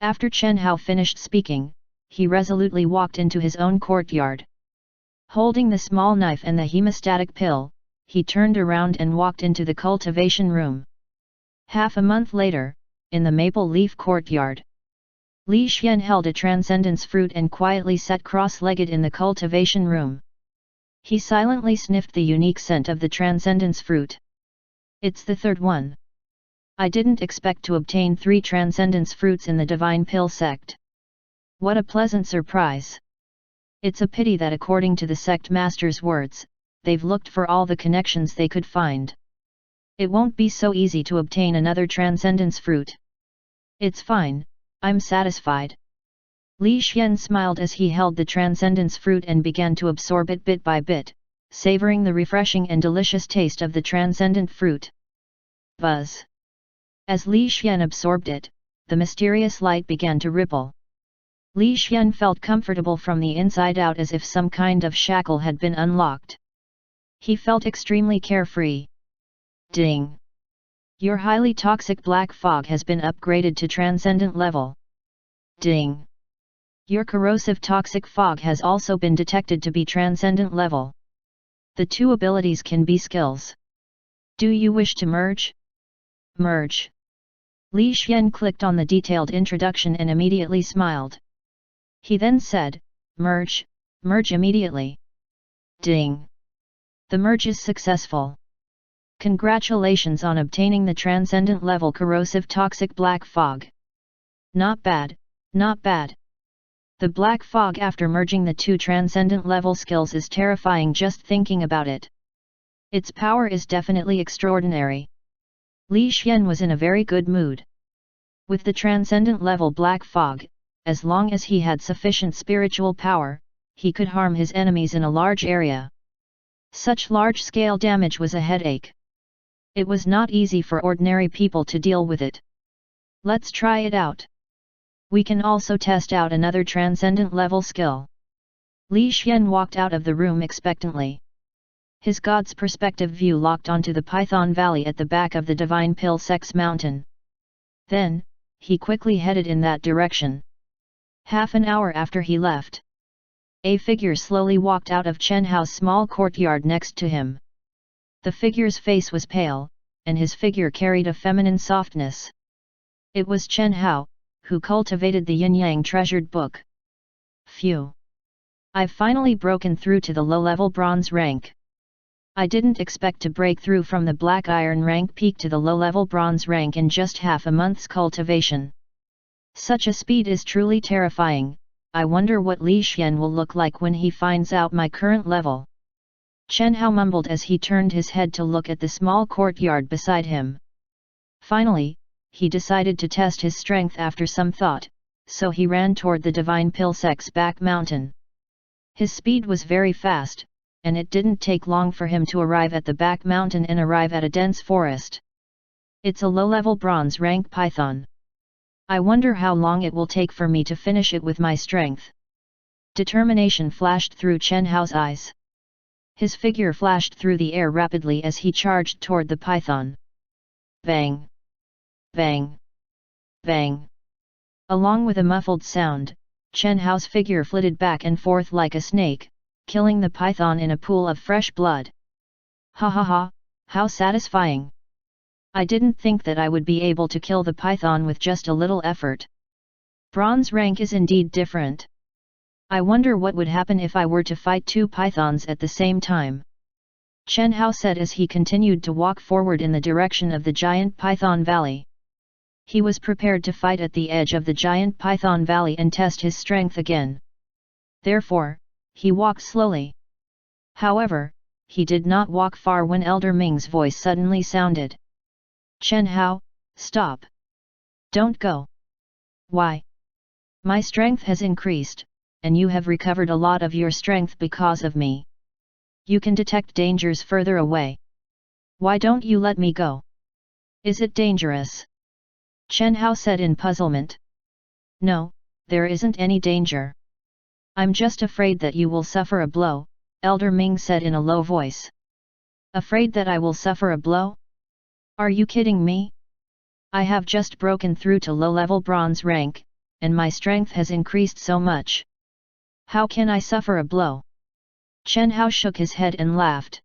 After Chen Hao finished speaking, he resolutely walked into his own courtyard. Holding the small knife and the hemostatic pill, he turned around and walked into the cultivation room. Half a month later, in the maple leaf courtyard, Li Xian held a transcendence fruit and quietly sat cross-legged in the cultivation room. He silently sniffed the unique scent of the transcendence fruit. It's the third one. I didn't expect to obtain 3 transcendence fruits in the divine pill sect. What a pleasant surprise! It's a pity that according to the sect master's words, they've looked for all the connections they could find. It won't be so easy to obtain another transcendence fruit. It's fine, I'm satisfied. Li Xian smiled as he held the transcendence fruit and began to absorb it bit by bit, savoring the refreshing and delicious taste of the transcendent fruit. Buzz! As Li Xian absorbed it, the mysterious light began to ripple. Li Xian felt comfortable from the inside out as if some kind of shackle had been unlocked. He felt extremely carefree. Ding! Your highly toxic black fog has been upgraded to transcendent level. Ding! Your corrosive toxic fog has also been detected to be transcendent level. The 2 abilities can be skills. Do you wish to merge? Merge. Li Xian clicked on the detailed introduction and immediately smiled. He then said, merge, merge immediately. Ding! The merge is successful. Congratulations on obtaining the transcendent level corrosive toxic black fog. Not bad, not bad. The black fog after merging the 2 transcendent level skills is terrifying just thinking about it. Its power is definitely extraordinary. Li Xian was in a very good mood. With the transcendent level black fog, as long as he had sufficient spiritual power, he could harm his enemies in a large area. Such large-scale damage was a headache. It was not easy for ordinary people to deal with it. Let's try it out. We can also test out another transcendent level skill. Li Xian walked out of the room expectantly. His god's perspective view locked onto the Python Valley at the back of the Divine Pill Sex Mountain. Then, he quickly headed in that direction. Half an hour after he left, a figure slowly walked out of Chen Hao's small courtyard next to him. The figure's face was pale, and his figure carried a feminine softness. It was Chen Hao, who cultivated the yin-yang treasured book. Phew! I've finally broken through to the low-level bronze rank. I didn't expect to break through from the black iron rank peak to the low-level bronze rank in just half a month's cultivation. Such a speed is truly terrifying. I wonder what Li Xian will look like when he finds out my current level. Chen Hao mumbled as he turned his head to look at the small courtyard beside him. Finally, he decided to test his strength after some thought, so he ran toward the Divine Pilsek's back mountain. His speed was very fast, and it didn't take long for him to arrive at the back mountain and arrive at a dense forest. It's a low-level bronze rank python. I wonder how long it will take for me to finish it with my strength. Determination flashed through Chen Hao's eyes. His figure flashed through the air rapidly as he charged toward the python. Bang! Bang! Bang! Along with a muffled sound, Chen Hao's figure flitted back and forth like a snake, killing the python in a pool of fresh blood. Ha ha ha, how satisfying! I didn't think that I would be able to kill the python with just a little effort. Bronze rank is indeed different. I wonder what would happen if I were to fight two pythons at the same time. Chen Hao said as he continued to walk forward in the direction of the giant python valley. He was prepared to fight at the edge of the giant python valley and test his strength again. Therefore, he walked slowly. However, he did not walk far when Elder Ming's voice suddenly sounded. Chen Hao, stop! Don't go! Why? My strength has increased, and you have recovered a lot of your strength because of me. You can detect dangers further away. Why don't you let me go? Is it dangerous? Chen Hao said in puzzlement. No, there isn't any danger. I'm just afraid that you will suffer a blow, Elder Ming said in a low voice. Afraid that I will suffer a blow? Are you kidding me? I have just broken through to low-level bronze rank, and my strength has increased so much. How can I suffer a blow? Chen Hao shook his head and laughed.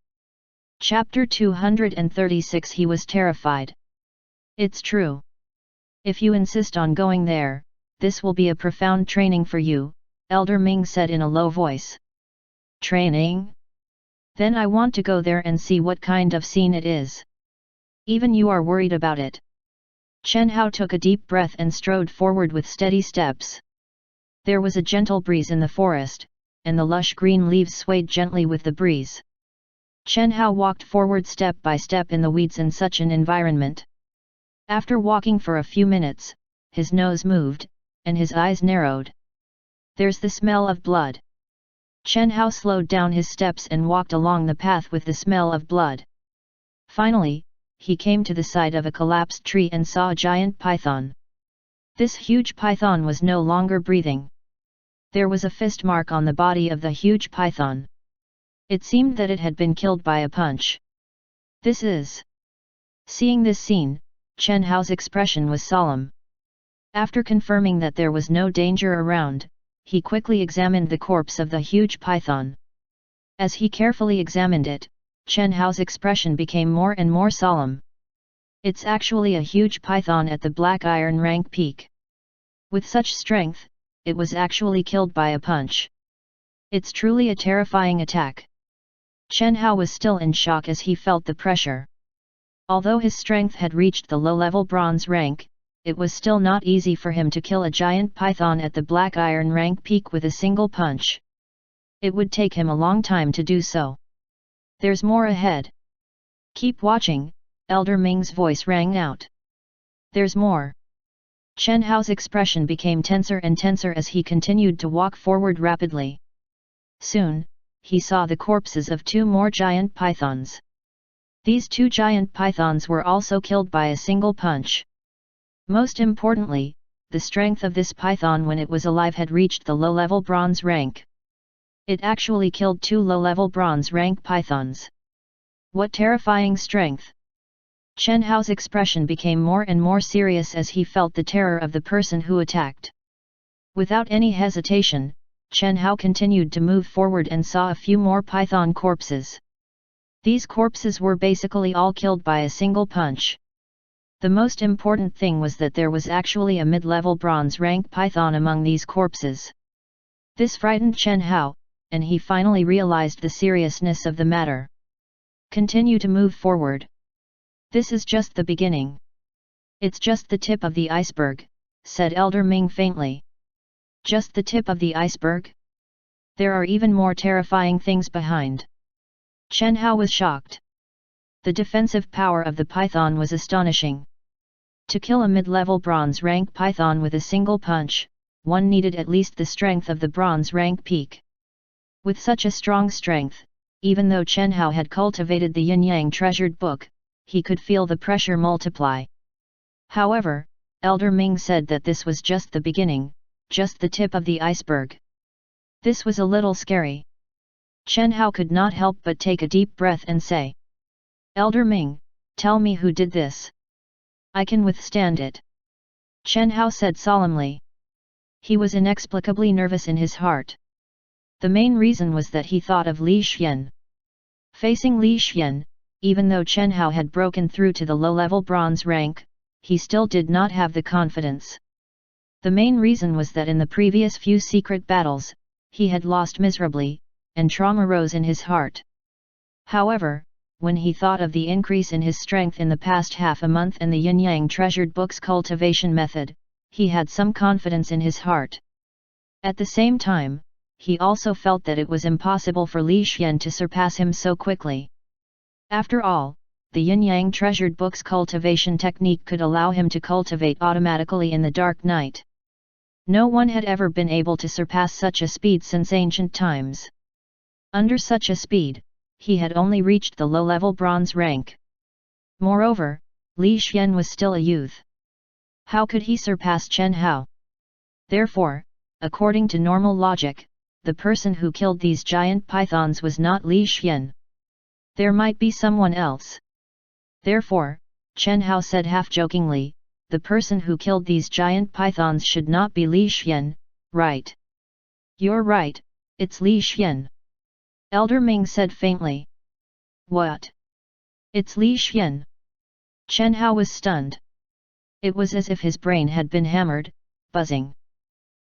Chapter 236. He was terrified. It's true. If you insist on going there, this will be a profound training for you, Elder Ming said in a low voice. Training? Then I want to go there and see what kind of scene it is. Even you are worried about it. Chen Hao took a deep breath and strode forward with steady steps. There was a gentle breeze in the forest, and the lush green leaves swayed gently with the breeze. Chen Hao walked forward step by step in the weeds in such an environment. After walking for a few minutes, his nose moved, and his eyes narrowed. There's the smell of blood. Chen Hao slowed down his steps and walked along the path with the smell of blood. Finally, he came to the side of a collapsed tree and saw a giant python. This huge python was no longer breathing. There was a fist mark on the body of the huge python. It seemed that it had been killed by a punch. This is... Seeing this scene, Chen Hao's expression was solemn. After confirming that there was no danger around, he quickly examined the corpse of the huge python. As he carefully examined it, Chen Hao's expression became more and more solemn. It's actually a huge python at the black iron rank peak. With such strength, it was actually killed by a punch. It's truly a terrifying attack. Chen Hao was still in shock as he felt the pressure. Although his strength had reached the low-level bronze rank, it was still not easy for him to kill a giant python at the black iron rank peak with a single punch. It would take him a long time to do so. There's more ahead. Keep watching, Elder Ming's voice rang out. There's more. Chen Hao's expression became tenser and tenser as he continued to walk forward rapidly. Soon, he saw the corpses of two more giant pythons. These two giant pythons were also killed by a single punch. Most importantly, the strength of this python when it was alive had reached the low-level bronze rank. It actually killed two low-level bronze rank pythons. What terrifying strength! Chen Hao's expression became more and more serious as he felt the terror of the person who attacked. Without any hesitation, Chen Hao continued to move forward and saw a few more python corpses. These corpses were basically all killed by a single punch. The most important thing was that there was actually a mid-level bronze rank python among these corpses. This frightened Chen Hao, and he finally realized the seriousness of the matter. Continue to move forward. This is just the beginning. It's just the tip of the iceberg, said Elder Ming faintly. Just the tip of the iceberg? There are even more terrifying things behind. Chen Hao was shocked. The defensive power of the python was astonishing. To kill a mid-level bronze rank python with a single punch, one needed at least the strength of the bronze rank peak. With such a strong strength, even though Chen Hao had cultivated the yin-yang treasured book, he could feel the pressure multiply. However, Elder Ming said that this was just the beginning, just the tip of the iceberg. This was a little scary. Chen Hao could not help but take a deep breath and say, Elder Ming, tell me who did this. I can withstand it. Chen Hao said solemnly. He was inexplicably nervous in his heart. The main reason was that he thought of Li Xian. Facing Li Xian, even though Chen Hao had broken through to the low-level bronze rank, he still did not have the confidence. The main reason was that in the previous few secret battles, he had lost miserably, and trauma rose in his heart. However, when he thought of the increase in his strength in the past half a month and the yin-yang treasured book's cultivation method, he had some confidence in his heart. At the same time, he also felt that it was impossible for Li Xian to surpass him so quickly. After all, the yin-yang treasured book's cultivation technique could allow him to cultivate automatically in the dark night. No one had ever been able to surpass such a speed since ancient times. Under such a speed, he had only reached the low-level bronze rank. Moreover, Li Xian was still a youth. How could he surpass Chen Hao? Therefore, according to normal logic, the person who killed these giant pythons was not Li Xian. There might be someone else. Therefore, Chen Hao said half-jokingly, the person who killed these giant pythons should not be Li Xian, right? You're right, it's Li Xian. Elder Ming said faintly. What? It's Li Xian? Chen Hao was stunned. It was as if his brain had been hammered, buzzing.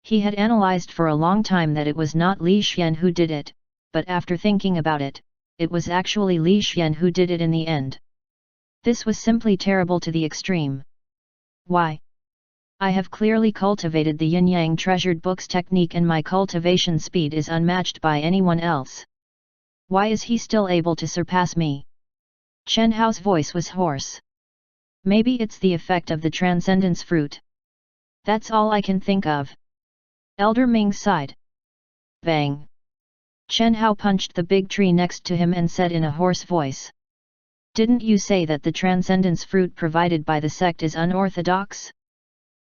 He had analyzed for a long time that it was not Li Xian who did it, but after thinking about it, it was actually Li Xian who did it in the end. This was simply terrible to the extreme. Why? I have clearly cultivated the yin-yang treasured book's technique and my cultivation speed is unmatched by anyone else. Why is he still able to surpass me? Chen Hao's voice was hoarse. Maybe it's the effect of the transcendence fruit. That's all I can think of. Elder Ming sighed. Bang! Chen Hao punched the big tree next to him and said in a hoarse voice. Didn't you say that the transcendence fruit provided by the sect is unorthodox?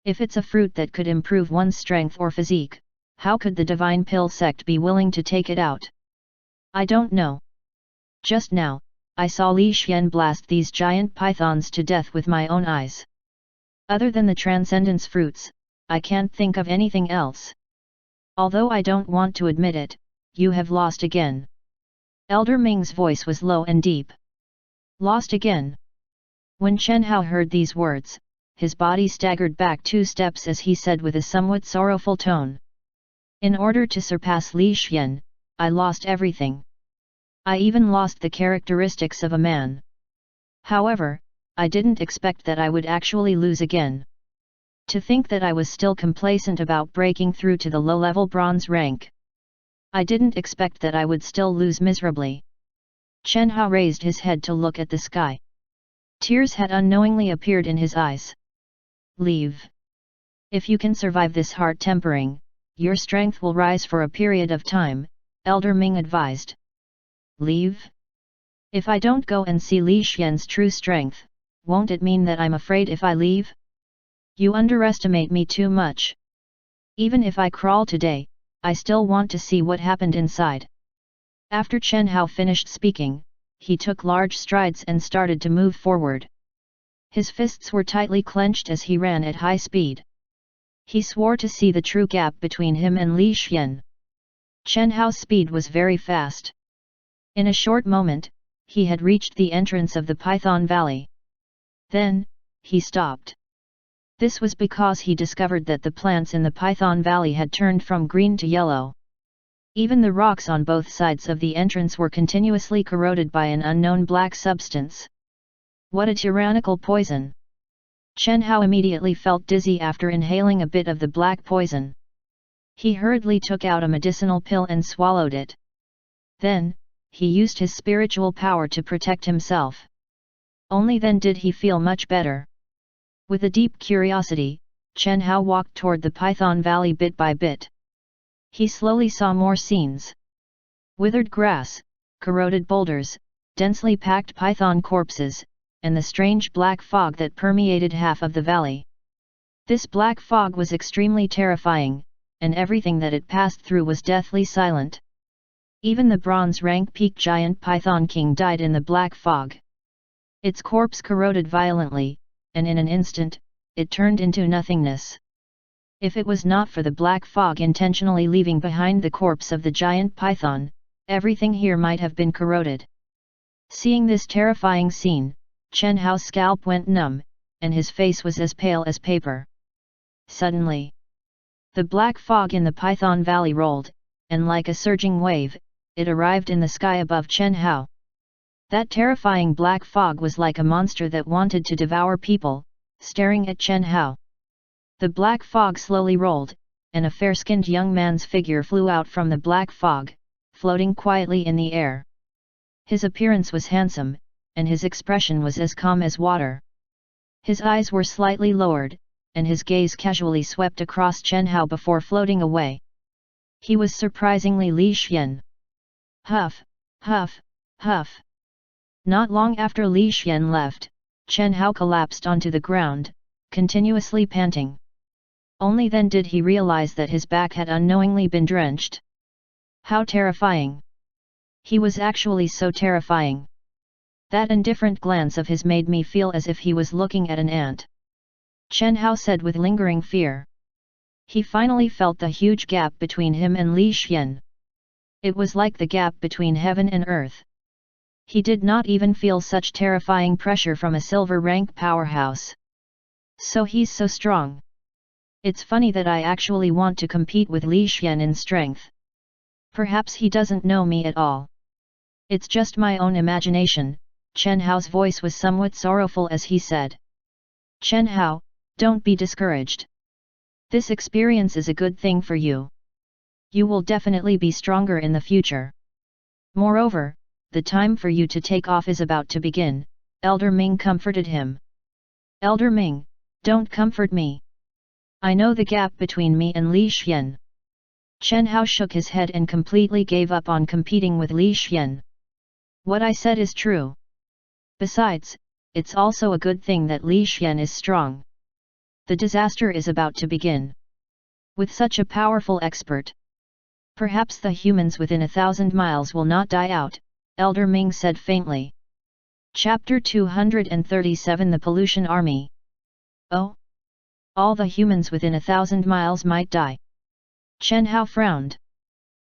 If it's a fruit that could improve one's strength or physique, how could the Divine Pill sect be willing to take it out? I don't know. Just now, I saw Li Xian blast these giant pythons to death with my own eyes. Other than the transcendence fruits, I can't think of anything else. Although I don't want to admit it, you have lost again. Elder Ming's voice was low and deep. Lost again? When Chen Hao heard these words, his body staggered back 2 steps as he said with a somewhat sorrowful tone. In order to surpass Li Xian, I lost everything. I even lost the characteristics of a man. However, I didn't expect that I would actually lose again. To think that I was still complacent about breaking through to the low-level bronze rank. I didn't expect that I would still lose miserably. Chen Hao raised his head to look at the sky. Tears had unknowingly appeared in his eyes. Leave. If you can survive this heart tempering, your strength will rise for a period of time, Elder Ming advised. Leave? If I don't go and see Li Xian's true strength, won't it mean that I'm afraid if I leave? You underestimate me too much. Even if I crawl today, I still want to see what happened inside. After Chen Hao finished speaking, he took large strides and started to move forward. His fists were tightly clenched as he ran at high speed. He swore to see the true gap between him and Li Xian. Chen Hao's speed was very fast. In a short moment, he had reached the entrance of the Python Valley. Then, he stopped. This was because he discovered that the plants in the Python Valley had turned from green to yellow. Even the rocks on both sides of the entrance were continuously corroded by an unknown black substance. What a tyrannical poison! Chen Hao immediately felt dizzy after inhaling a bit of the black poison. He hurriedly took out a medicinal pill and swallowed it. Then, he used his spiritual power to protect himself. Only then did he feel much better. With a deep curiosity, Chen Hao walked toward the Python Valley bit by bit. He slowly saw more scenes. Withered grass, corroded boulders, densely packed python corpses, and the strange black fog that permeated half of the valley. This black fog was extremely terrifying, and everything that it passed through was deathly silent. Even the bronze rank peak giant python king died in the black fog. Its corpse corroded violently, and in an instant, it turned into nothingness. If it was not for the black fog intentionally leaving behind the corpse of the giant python, everything here might have been corroded. Seeing this terrifying scene, Chen Hao's scalp went numb, and his face was as pale as paper. Suddenly, the black fog in the Python Valley rolled, and like a surging wave, it arrived in the sky above Chen Hao. That terrifying black fog was like a monster that wanted to devour people, staring at Chen Hao. The black fog slowly rolled, and a fair-skinned young man's figure flew out from the black fog, floating quietly in the air. His appearance was handsome, and his expression was as calm as water. His eyes were slightly lowered, and his gaze casually swept across Chen Hao before floating away. He was surprisingly Li Xian. Huff, huff, huff. Not long after Li Xian left, Chen Hao collapsed onto the ground, continuously panting. Only then did he realize that his back had unknowingly been drenched. How terrifying! He was actually so terrifying. That indifferent glance of his made me feel as if he was looking at an ant. Chen Hao said with lingering fear. He finally felt the huge gap between him and Li Xian. It was like the gap between heaven and earth. He did not even feel such terrifying pressure from a silver rank powerhouse. So he's so strong. It's funny that I actually want to compete with Li Xian in strength. Perhaps he doesn't know me at all. It's just my own imagination. Chen Hao's voice was somewhat sorrowful as he said. Chen Hao, don't be discouraged. This experience is a good thing for you. You will definitely be stronger in the future. Moreover, the time for you to take off is about to begin, Elder Ming comforted him. Elder Ming, don't comfort me. I know the gap between me and Li Xian. Chen Hao shook his head and completely gave up on competing with Li Xian. What I said is true. Besides, it's also a good thing that Li Xian is strong. The disaster is about to begin. With such a powerful expert, perhaps the humans within 1,000 miles will not die out, Elder Ming said faintly. Chapter 237 The Pollution Army. Oh? All the humans within 1,000 miles might die. Chen Hao frowned.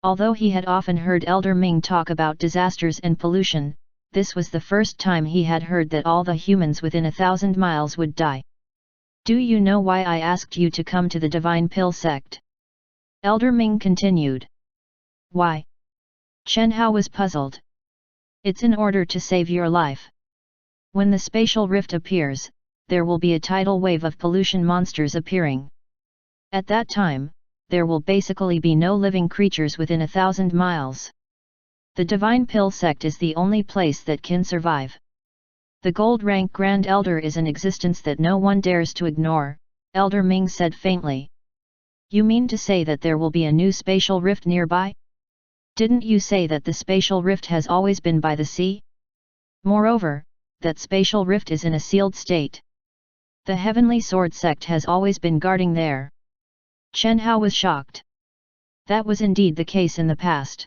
Although he had often heard Elder Ming talk about disasters and pollution, this was the first time he had heard that all the humans within 1,000 miles would die. Do you know why I asked you to come to the Divine Pill sect? Elder Ming continued. Why? Chen Hao was puzzled. It's in order to save your life. When the spatial rift appears, there will be a tidal wave of pollution monsters appearing. At that time, there will basically be no living creatures within 1,000 miles. The Divine Pill sect is the only place that can survive. The Gold Rank Grand Elder is an existence that no one dares to ignore, Elder Ming said faintly. You mean to say that there will be a new spatial rift nearby? Didn't you say that the spatial rift has always been by the sea? Moreover, that spatial rift is in a sealed state. The Heavenly Sword sect has always been guarding there. Chen Hao was shocked. That was indeed the case in the past.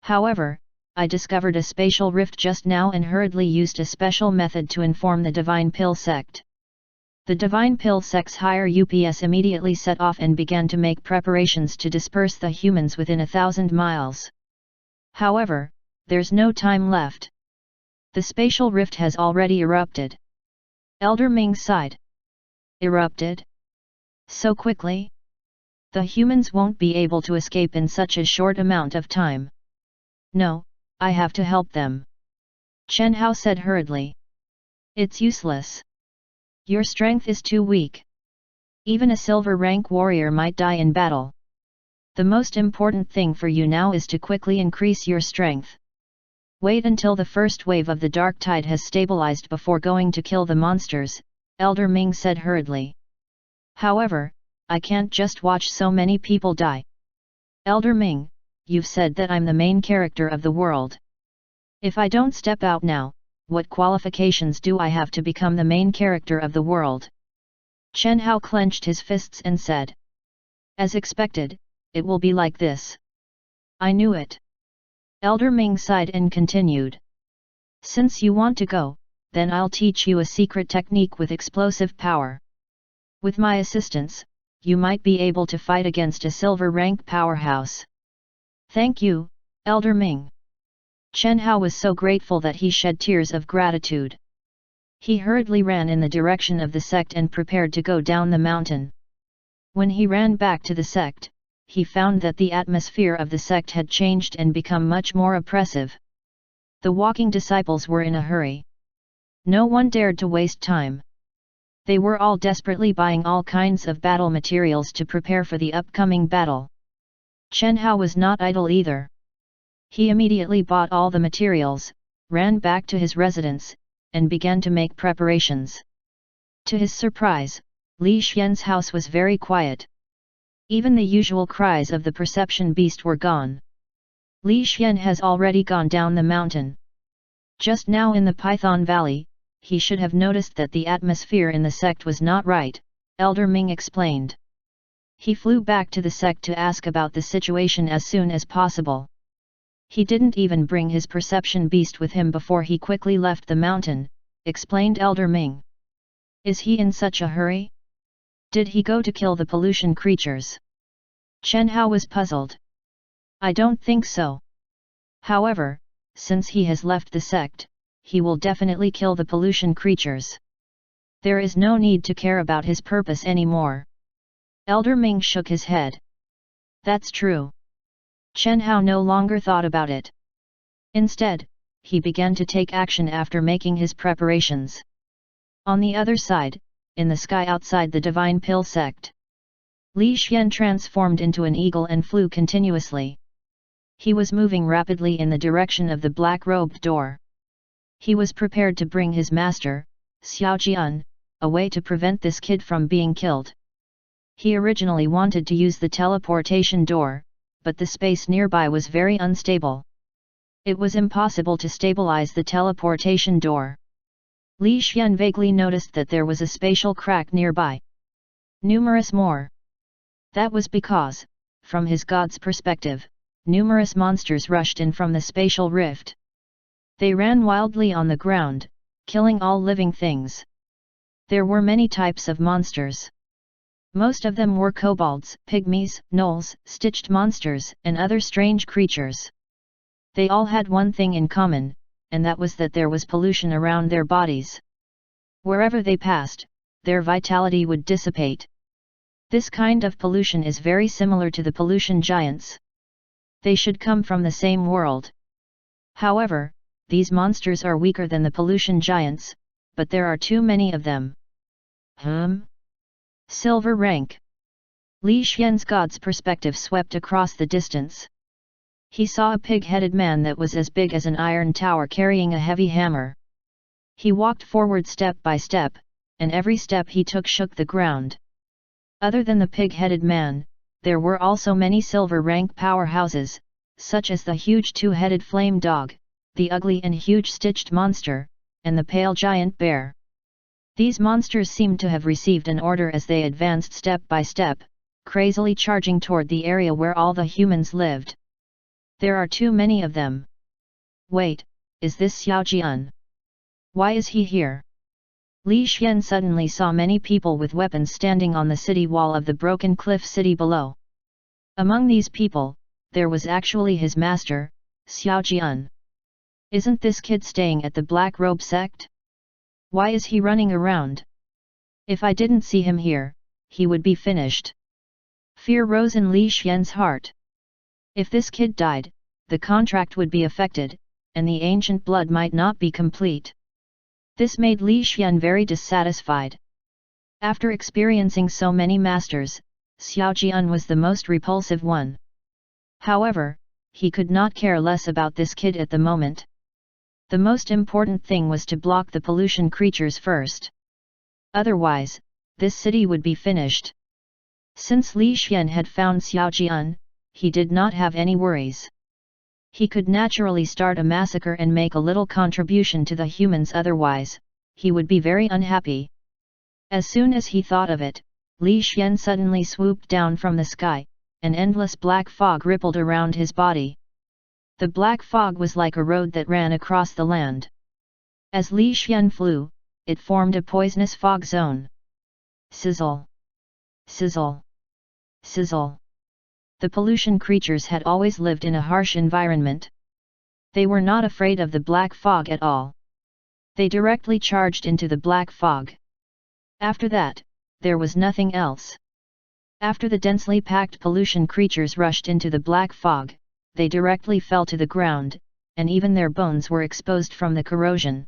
However, I discovered a spatial rift just now and hurriedly used a special method to inform the Divine Pill sect. The Divine Pill sect's higher UPS immediately set off and began to make preparations to disperse the humans within 1,000 miles. However, there's no time left. The spatial rift has already erupted. Elder Ming sighed. Erupted? So quickly? The humans won't be able to escape in such a short amount of time. No, I have to help them. Chen Hao said hurriedly. It's useless. Your strength is too weak. Even a silver rank warrior might die in battle. The most important thing for you now is to quickly increase your strength. Wait until the first wave of the dark tide has stabilized before going to kill the monsters, Elder Ming said hurriedly. However, I can't just watch so many people die. Elder Ming, you've said that I'm the main character of the world. If I don't step out now, what qualifications do I have to become the main character of the world? Chen Hao clenched his fists and said. As expected, it will be like this. I knew it. Elder Ming sighed and continued. Since you want to go, then I'll teach you a secret technique with explosive power. With my assistance, you might be able to fight against a silver rank powerhouse. Thank you, Elder Ming. Chen Hao was so grateful that he shed tears of gratitude. He hurriedly ran in the direction of the sect and prepared to go down the mountain. When he ran back to the sect, he found that the atmosphere of the sect had changed and become much more oppressive. The walking disciples were in a hurry. No one dared to waste time. They were all desperately buying all kinds of battle materials to prepare for the upcoming battle. Chen Hao was not idle either. He immediately bought all the materials, ran back to his residence, and began to make preparations. To his surprise, Li Xian's house was very quiet. Even the usual cries of the perception beast were gone. Li Xian has already gone down the mountain. Just now in the Python Valley, he should have noticed that the atmosphere in the sect was not right, Elder Ming explained. He flew back to the sect to ask about the situation as soon as possible. He didn't even bring his perception beast with him before he quickly left the mountain, explained Elder Ming. Is he in such a hurry? Did he go to kill the pollution creatures? Chen Hao was puzzled. I don't think so. However, since he has left the sect, he will definitely kill the pollution creatures. There is no need to care about his purpose anymore. Elder Ming shook his head. That's true. Chen Hao no longer thought about it. Instead, he began to take action after making his preparations. On the other side, in the sky outside the Divine Pill sect, Li Xian transformed into an eagle and flew continuously. He was moving rapidly in the direction of the black-robed door. He was prepared to bring his master, Xiao Jian, away to prevent this kid from being killed. He originally wanted to use the teleportation door, but the space nearby was very unstable. It was impossible to stabilize the teleportation door. Li Xian vaguely noticed that there was a spatial crack nearby. Numerous more. That was because, from his god's perspective, numerous monsters rushed in from the spatial rift. They ran wildly on the ground, killing all living things. There were many types of monsters. Most of them were kobolds, pygmies, gnolls, stitched monsters, and other strange creatures. They all had one thing in common, and that was that there was pollution around their bodies. Wherever they passed, their vitality would dissipate. This kind of pollution is very similar to the pollution giants. They should come from the same world. However, these monsters are weaker than the pollution giants, but there are too many of them. Silver rank. Li Xian's god's perspective swept across the distance. He saw a pig-headed man that was as big as an iron tower carrying a heavy hammer. He walked forward step by step, and every step he took shook the ground. Other than the pig-headed man, there were also many silver rank powerhouses, such as the huge two-headed flame dog, the ugly and huge stitched monster, and the pale giant bear. These monsters seemed to have received an order as they advanced step by step, crazily charging toward the area where all the humans lived. There are too many of them. Wait, is this Xiao Jian? Why is he here? Li Xian suddenly saw many people with weapons standing on the city wall of the broken cliff city below. Among these people, there was actually his master, Xiao Jian. Isn't this kid staying at the Black Robe sect? Why is he running around? If I didn't see him here, he would be finished. Fear rose in Li Xian's heart. If this kid died, the contract would be affected, and the ancient blood might not be complete. This made Li Xian very dissatisfied. After experiencing so many masters, Xiao Jian was the most repulsive one. However, he could not care less about this kid at the moment. The most important thing was to block the pollution creatures first. Otherwise, this city would be finished. Since Li Xian had found Xiao Jian, he did not have any worries. He could naturally start a massacre and make a little contribution to the humans, otherwise, he would be very unhappy. As soon as he thought of it, Li Xian suddenly swooped down from the sky, an endless black fog rippled around his body. The black fog was like a road that ran across the land. As Li Xian flew, it formed a poisonous fog zone. Sizzle! Sizzle! Sizzle! The pollution creatures had always lived in a harsh environment. They were not afraid of the black fog at all. They directly charged into the black fog. After that, there was nothing else. After the densely packed pollution creatures rushed into the black fog, they directly fell to the ground, and even their bones were exposed from the corrosion.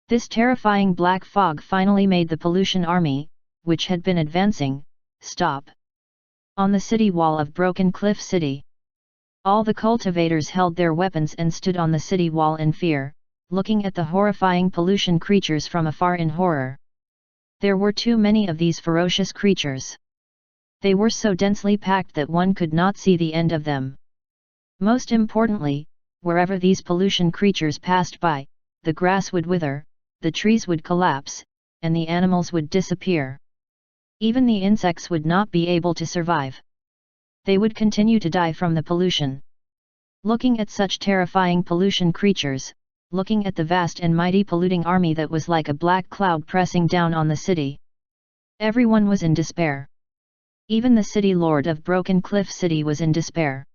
This terrifying black fog finally made the pollution army, which had been advancing, stop. On the city wall of Broken Cliff City, all the cultivators held their weapons and stood on the city wall in fear, looking at the horrifying pollution creatures from afar in horror. There were too many of these ferocious creatures. They were so densely packed that one could not see the end of them. Most importantly, wherever these pollution creatures passed by, the grass would wither, the trees would collapse, and the animals would disappear. Even the insects would not be able to survive. They would continue to die from the pollution. Looking at such terrifying pollution creatures, looking at the vast and mighty polluting army that was like a black cloud pressing down on the city, everyone was in despair. Even the city lord of Broken Cliff City was in despair.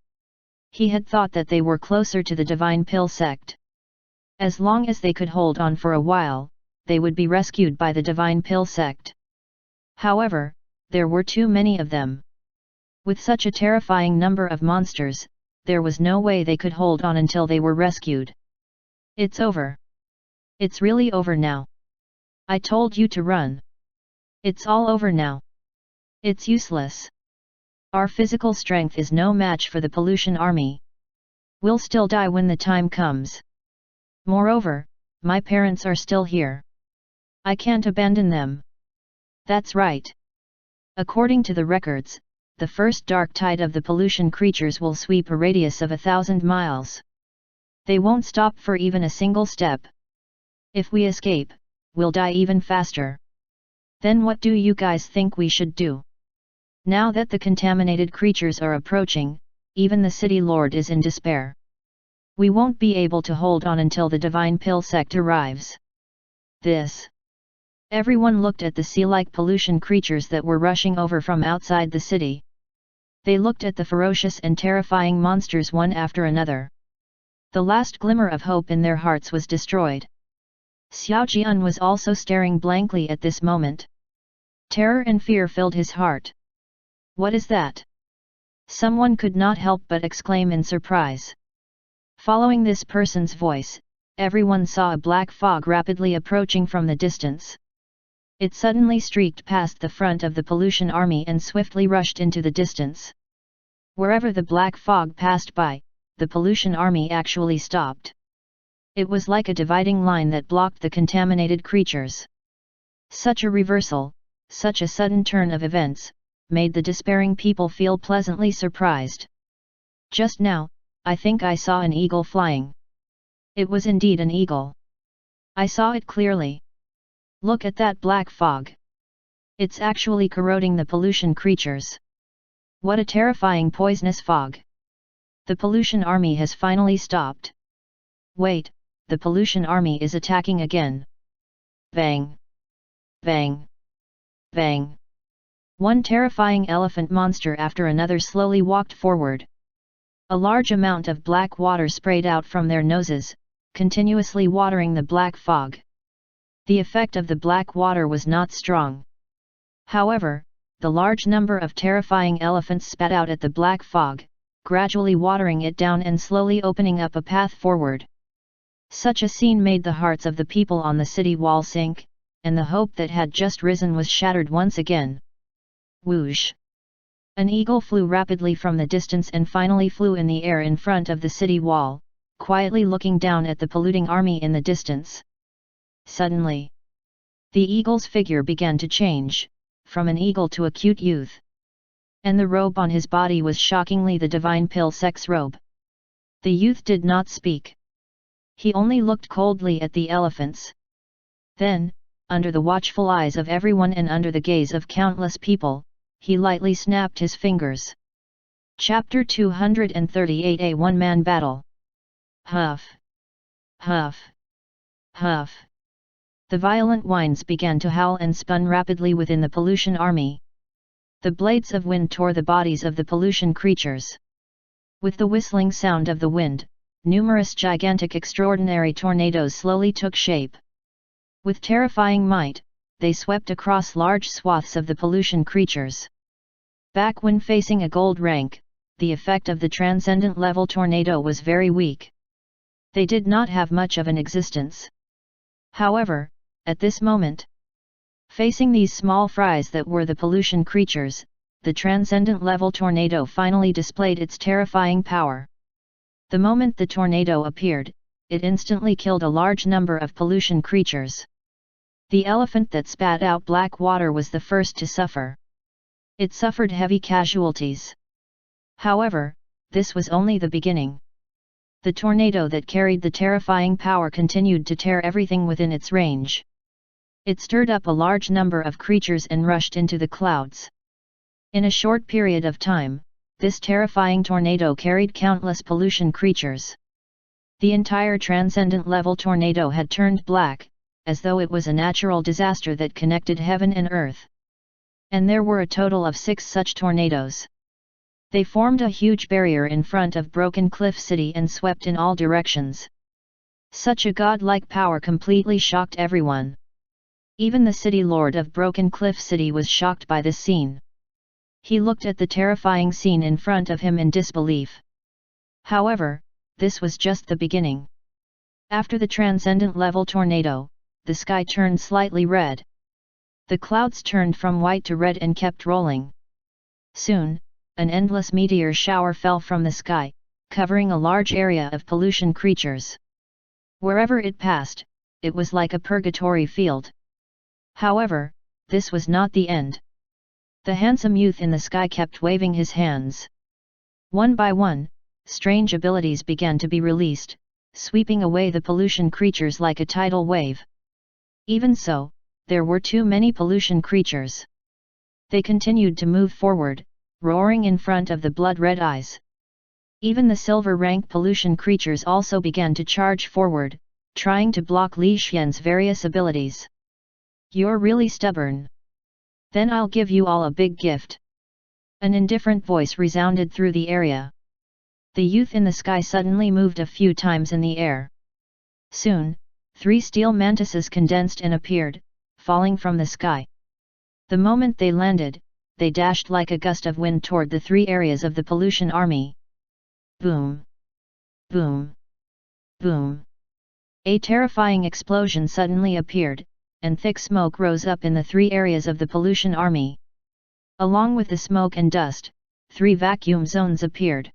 He had thought that they were closer to the Divine Pill sect. As long as they could hold on for a while, they would be rescued by the Divine Pill sect. However, there were too many of them. With such a terrifying number of monsters, there was no way they could hold on until they were rescued. It's over. It's really over now. I told you to run. It's all over now. It's useless. Our physical strength is no match for the pollution army. We'll still die when the time comes. Moreover, my parents are still here. I can't abandon them. That's right. According to the records, the first dark tide of the pollution creatures will sweep a radius of 1,000 miles. They won't stop for even a single step. If we escape, we'll die even faster. Then what do you guys think we should do? Now that the contaminated creatures are approaching, even the city lord is in despair. We won't be able to hold on until the Divine Pill sect arrives. Everyone looked at the sea-like pollution creatures that were rushing over from outside the city. They looked at the ferocious and terrifying monsters one after another. The last glimmer of hope in their hearts was destroyed. Xiao Jian was also staring blankly at this moment. Terror and fear filled his heart. What is that? Someone could not help but exclaim in surprise. Following this person's voice, everyone saw a black fog rapidly approaching from the distance. It suddenly streaked past the front of the pollution army and swiftly rushed into the distance. Wherever the black fog passed by, the pollution army actually stopped. It was like a dividing line that blocked the contaminated creatures. Such a reversal, such a sudden turn of events, made the despairing people feel pleasantly surprised. Just now, I think I saw an eagle flying. It was indeed an eagle. I saw it clearly. Look at that black fog. It's actually corroding the pollution creatures. What a terrifying poisonous fog. The pollution army has finally stopped. Wait, the pollution army is attacking again. Bang! Bang! Bang! One terrifying elephant monster after another slowly walked forward. A large amount of black water sprayed out from their noses, continuously watering the black fog. The effect of the black water was not strong. However, the large number of terrifying elephants spat out at the black fog, gradually watering it down and slowly opening up a path forward. Such a scene made the hearts of the people on the city wall sink, and the hope that had just risen was shattered once again. Whoosh! An eagle flew rapidly from the distance and finally flew in the air in front of the city wall, quietly looking down at the polluting army in the distance. Suddenly, the eagle's figure began to change, from an eagle to a cute youth. And the robe on his body was shockingly the divine pill sex robe. The youth did not speak. He only looked coldly at the elephants. Then, under the watchful eyes of everyone and under the gaze of countless people, he lightly snapped his fingers. Chapter 238, A One-Man Battle. Huff! Huff! Huff! The violent winds began to howl and spun rapidly within the pollution army. The blades of wind tore the bodies of the pollution creatures. With the whistling sound of the wind, numerous gigantic extraordinary tornadoes slowly took shape. With terrifying might, they swept across large swaths of the pollution creatures. Back when facing a gold rank, the effect of the transcendent level tornado was very weak. They did not have much of an existence. However, at this moment, facing these small fries that were the pollution creatures, the transcendent level tornado finally displayed its terrifying power. The moment the tornado appeared, it instantly killed a large number of pollution creatures. The elephant that spat out black water was the first to suffer. It suffered heavy casualties. However, this was only the beginning. The tornado that carried the terrifying power continued to tear everything within its range. It stirred up a large number of creatures and rushed into the clouds. In a short period of time, this terrifying tornado carried countless pollution creatures. The entire transcendent level tornado had turned black, as though it was a natural disaster that connected heaven and earth. And there were a total of 6 such tornadoes. They formed a huge barrier in front of Broken Cliff City and swept in all directions. Such a godlike power completely shocked everyone. Even the city lord of Broken Cliff City was shocked by this scene. He looked at the terrifying scene in front of him in disbelief. However, this was just the beginning. After the transcendent level tornado, the sky turned slightly red. The clouds turned from white to red and kept rolling. Soon, an endless meteor shower fell from the sky, covering a large area of pollution creatures. Wherever it passed, it was like a purgatory field. However, this was not the end. The handsome youth in the sky kept waving his hands. One by one, strange abilities began to be released, sweeping away the pollution creatures like a tidal wave. Even so, there were too many pollution creatures. They continued to move forward, roaring in front of the blood-red eyes. Even the silver rank pollution creatures also began to charge forward, trying to block Li Xian's various abilities. "You're really stubborn. Then I'll give you all a big gift." An indifferent voice resounded through the area. The youth in the sky suddenly moved a few times in the air. Soon, 3 steel mantises condensed and appeared, falling from the sky. The moment they landed, they dashed like a gust of wind toward the 3 areas of the pollution army. Boom! Boom! Boom! A terrifying explosion suddenly appeared, and thick smoke rose up in the 3 areas of the pollution army. Along with the smoke and dust, 3 vacuum zones appeared.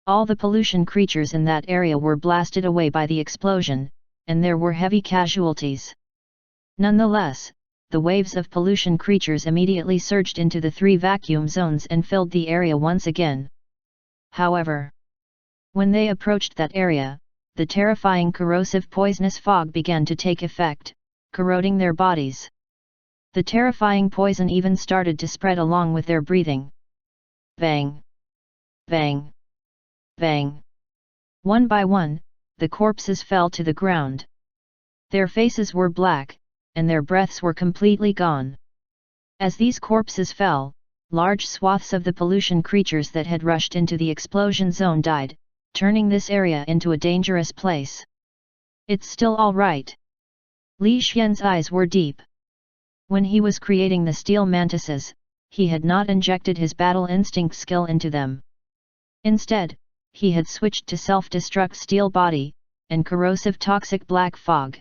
All the pollution creatures in that area were blasted away by the explosion, and there were heavy casualties. Nonetheless, the waves of pollution creatures immediately surged into the 3 vacuum zones and filled the area once again. However, when they approached that area, the terrifying corrosive poisonous fog began to take effect, corroding their bodies. The terrifying poison even started to spread along with their breathing. Bang! Bang! Bang! One by one, the corpses fell to the ground. Their faces were black, and their breaths were completely gone. As these corpses fell, large swaths of the pollution creatures that had rushed into the explosion zone died, turning this area into a dangerous place. It's still all right. Li Xian's eyes were deep. When he was creating the steel mantises, he had not injected his battle instinct skill into them. Instead, he had switched to self-destruct steel body, and corrosive toxic black fog.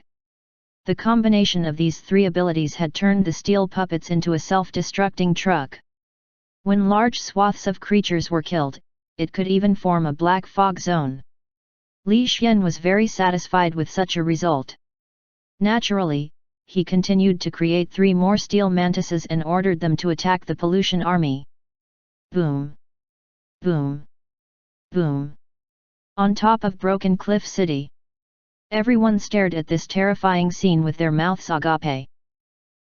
The combination of these three abilities had turned the steel puppets into a self-destructing truck. When large swaths of creatures were killed, it could even form a black fog zone. Li Xian was very satisfied with such a result. Naturally, he continued to create 3 more steel mantises and ordered them to attack the pollution army. Boom! Boom! Boom! On top of Broken Cliff City. Everyone stared at this terrifying scene with their mouths agape.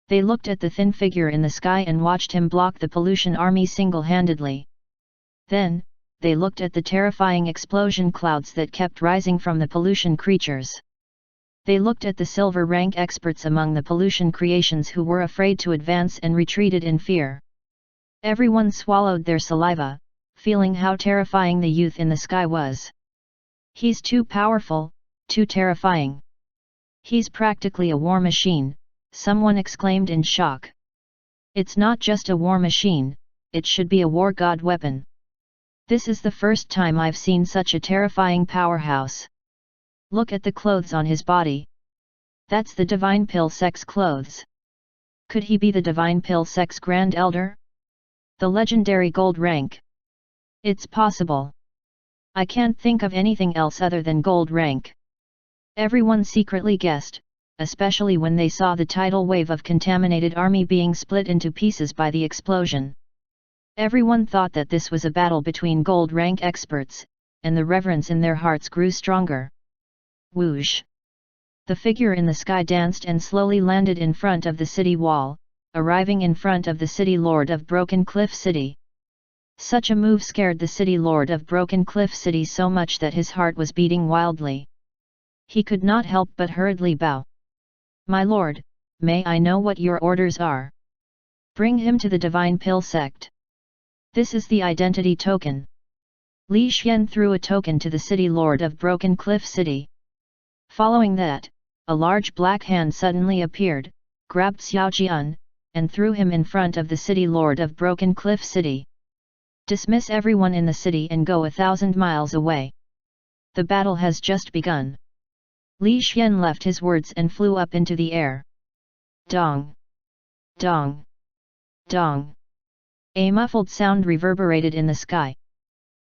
They looked at the thin figure in the sky and watched him block the pollution army single-handedly. Then, they looked at the terrifying explosion clouds that kept rising from the pollution creatures. They looked at the silver rank experts among the pollution creations who were afraid to advance and retreated in fear. Everyone swallowed their saliva, feeling how terrifying the youth in the sky was. He's too powerful, too terrifying. He's practically a war machine, someone exclaimed in shock. It's not just a war machine, it should be a war god weapon. This is the first time I've seen such a terrifying powerhouse. Look at the clothes on his body. That's the Divine Pill Sex clothes. Could he be the Divine Pill Sex Grand Elder? The legendary gold rank. It's possible. I can't think of anything else other than gold rank. Everyone secretly guessed, especially when they saw the tidal wave of contaminated army being split into pieces by the explosion. Everyone thought that this was a battle between gold rank experts, and the reverence in their hearts grew stronger. Whoosh! The figure in the sky danced and slowly landed in front of the city wall, arriving in front of the city lord of Broken Cliff City. Such a move scared the city lord of Broken Cliff City so much that his heart was beating wildly. He could not help but hurriedly bow. My lord, may I know what your orders are? Bring him to the Divine Pill Sect. This is the identity token. Li Xian threw a token to the city lord of Broken Cliff City. Following that, a large black hand suddenly appeared, grabbed Xiao Jian, and threw him in front of the city lord of Broken Cliff City. Dismiss everyone in the city and go 1,000 miles away. The battle has just begun. Li Xian left his words and flew up into the air. Dong! Dong! Dong! A muffled sound reverberated in the sky.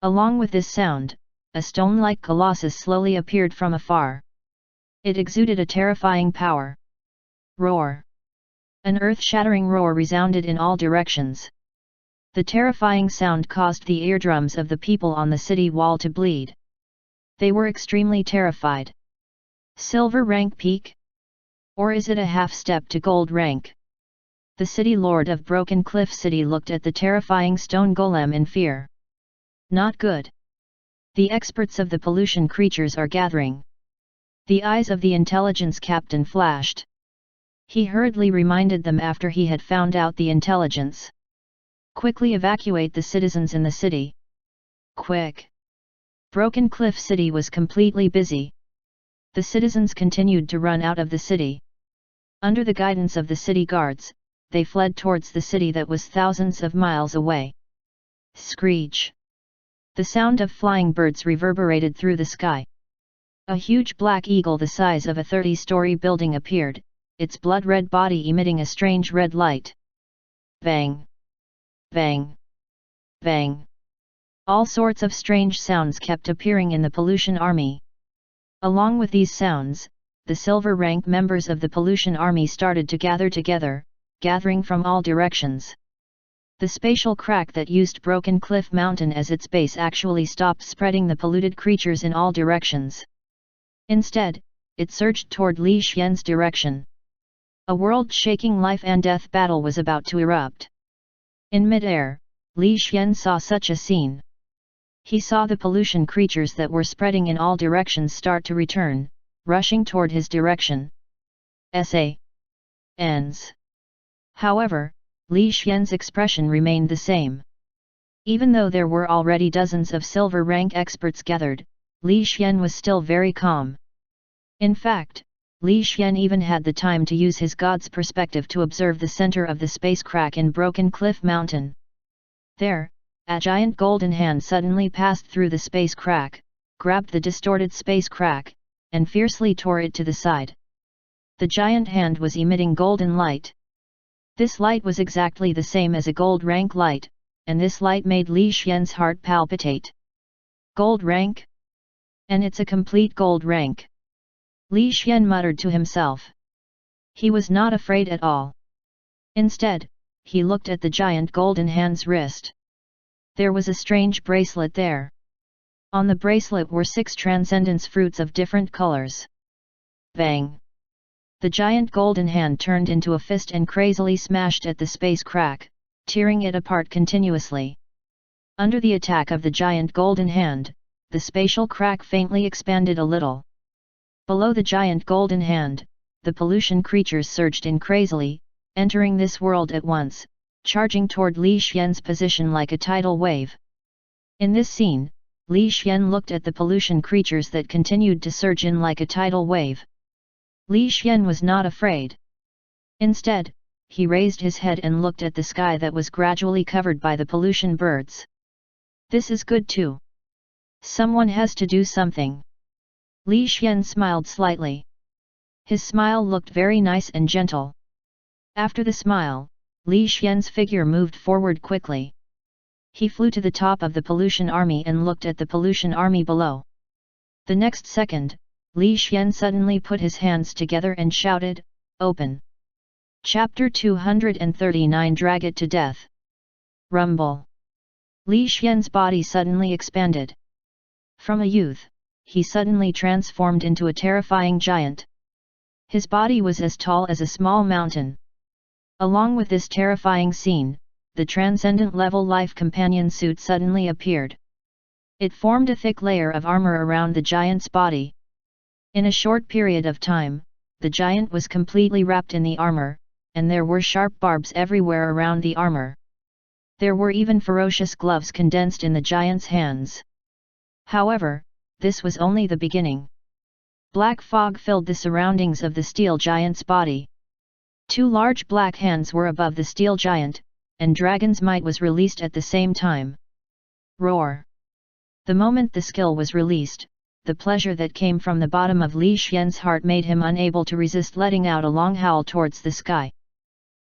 Along with this sound, a stone-like colossus slowly appeared from afar. It exuded a terrifying power. Roar! An earth-shattering roar resounded in all directions. The terrifying sound caused the eardrums of the people on the city wall to bleed. They were extremely terrified. Silver rank peak? Or is it a half-step to gold rank? The city lord of Broken Cliff City looked at the terrifying stone golem in fear. Not good. The experts of the pollution creatures are gathering. The eyes of the intelligence captain flashed. He hurriedly reminded them after he had found out the intelligence. Quickly evacuate the citizens in the city. Quick! Broken Cliff City was completely busy. The citizens continued to run out of the city. Under the guidance of the city guards, they fled towards the city that was thousands of miles away. Screech! The sound of flying birds reverberated through the sky. A huge black eagle the size of a 30-story building appeared, its blood-red body emitting a strange red light. Bang! Bang! Bang! All sorts of strange sounds kept appearing in the pollution army. Along with these sounds, the silver rank members of the pollution army started to gather together, gathering from all directions. The spatial crack that used Broken Cliff Mountain as its base actually stopped spreading the polluted creatures in all directions. Instead, it surged toward Li Xian's direction. A world-shaking life-and-death battle was about to erupt. In mid-air, Li Xian saw such a scene. He saw the pollution creatures that were spreading in all directions start to return, rushing toward his direction. Ends. However, Li Xian's expression remained the same. Even though there were already dozens of silver rank experts gathered, Li Xian was still very calm. In fact, Li Xian even had the time to use his god's perspective to observe the center of the space crack in Broken Cliff Mountain. There, a giant golden hand suddenly passed through the space crack, grabbed the distorted space crack, and fiercely tore it to the side. The giant hand was emitting golden light. This light was exactly the same as a gold rank light, and this light made Li Xian's heart palpitate. Gold rank? And it's a complete gold rank. Li Xian muttered to himself. He was not afraid at all. Instead, he looked at the giant golden hand's wrist. There was a strange bracelet there. On the bracelet were 6 transcendence fruits of different colors. Bang! The giant golden hand turned into a fist and crazily smashed at the space crack, tearing it apart continuously. Under the attack of the giant golden hand, the spatial crack faintly expanded a little. Below the giant golden hand, the pollution creatures surged in crazily, entering this world at once, charging toward Li Xian's position like a tidal wave. In this scene, Li Xian looked at the pollution creatures that continued to surge in like a tidal wave. Li Xian was not afraid. Instead, he raised his head and looked at the sky that was gradually covered by the pollution birds. This is good too. Someone has to do something. Li Xian smiled slightly. His smile looked very nice and gentle. After the smile, Li Xian's figure moved forward quickly. He flew to the top of the pollution army and looked at the pollution army below. The next second, Li Xian suddenly put his hands together and shouted, "Open!" Chapter 239 Drag It to Death. Rumble. Li Xian's body suddenly expanded. From a youth, he suddenly transformed into a terrifying giant. His body was as tall as a small mountain. Along with this terrifying scene, the transcendent level life companion suit suddenly appeared. It formed a thick layer of armor around the giant's body. In a short period of time, the giant was completely wrapped in the armor, and there were sharp barbs everywhere around the armor. There were even ferocious gloves condensed in the giant's hands. However, this was only the beginning. Black fog filled the surroundings of the steel giant's body. 2 large black hands were above the steel giant, and dragon's might was released at the same time. Roar! The moment the skill was released, the pleasure that came from the bottom of Li Xian's heart made him unable to resist letting out a long howl towards the sky.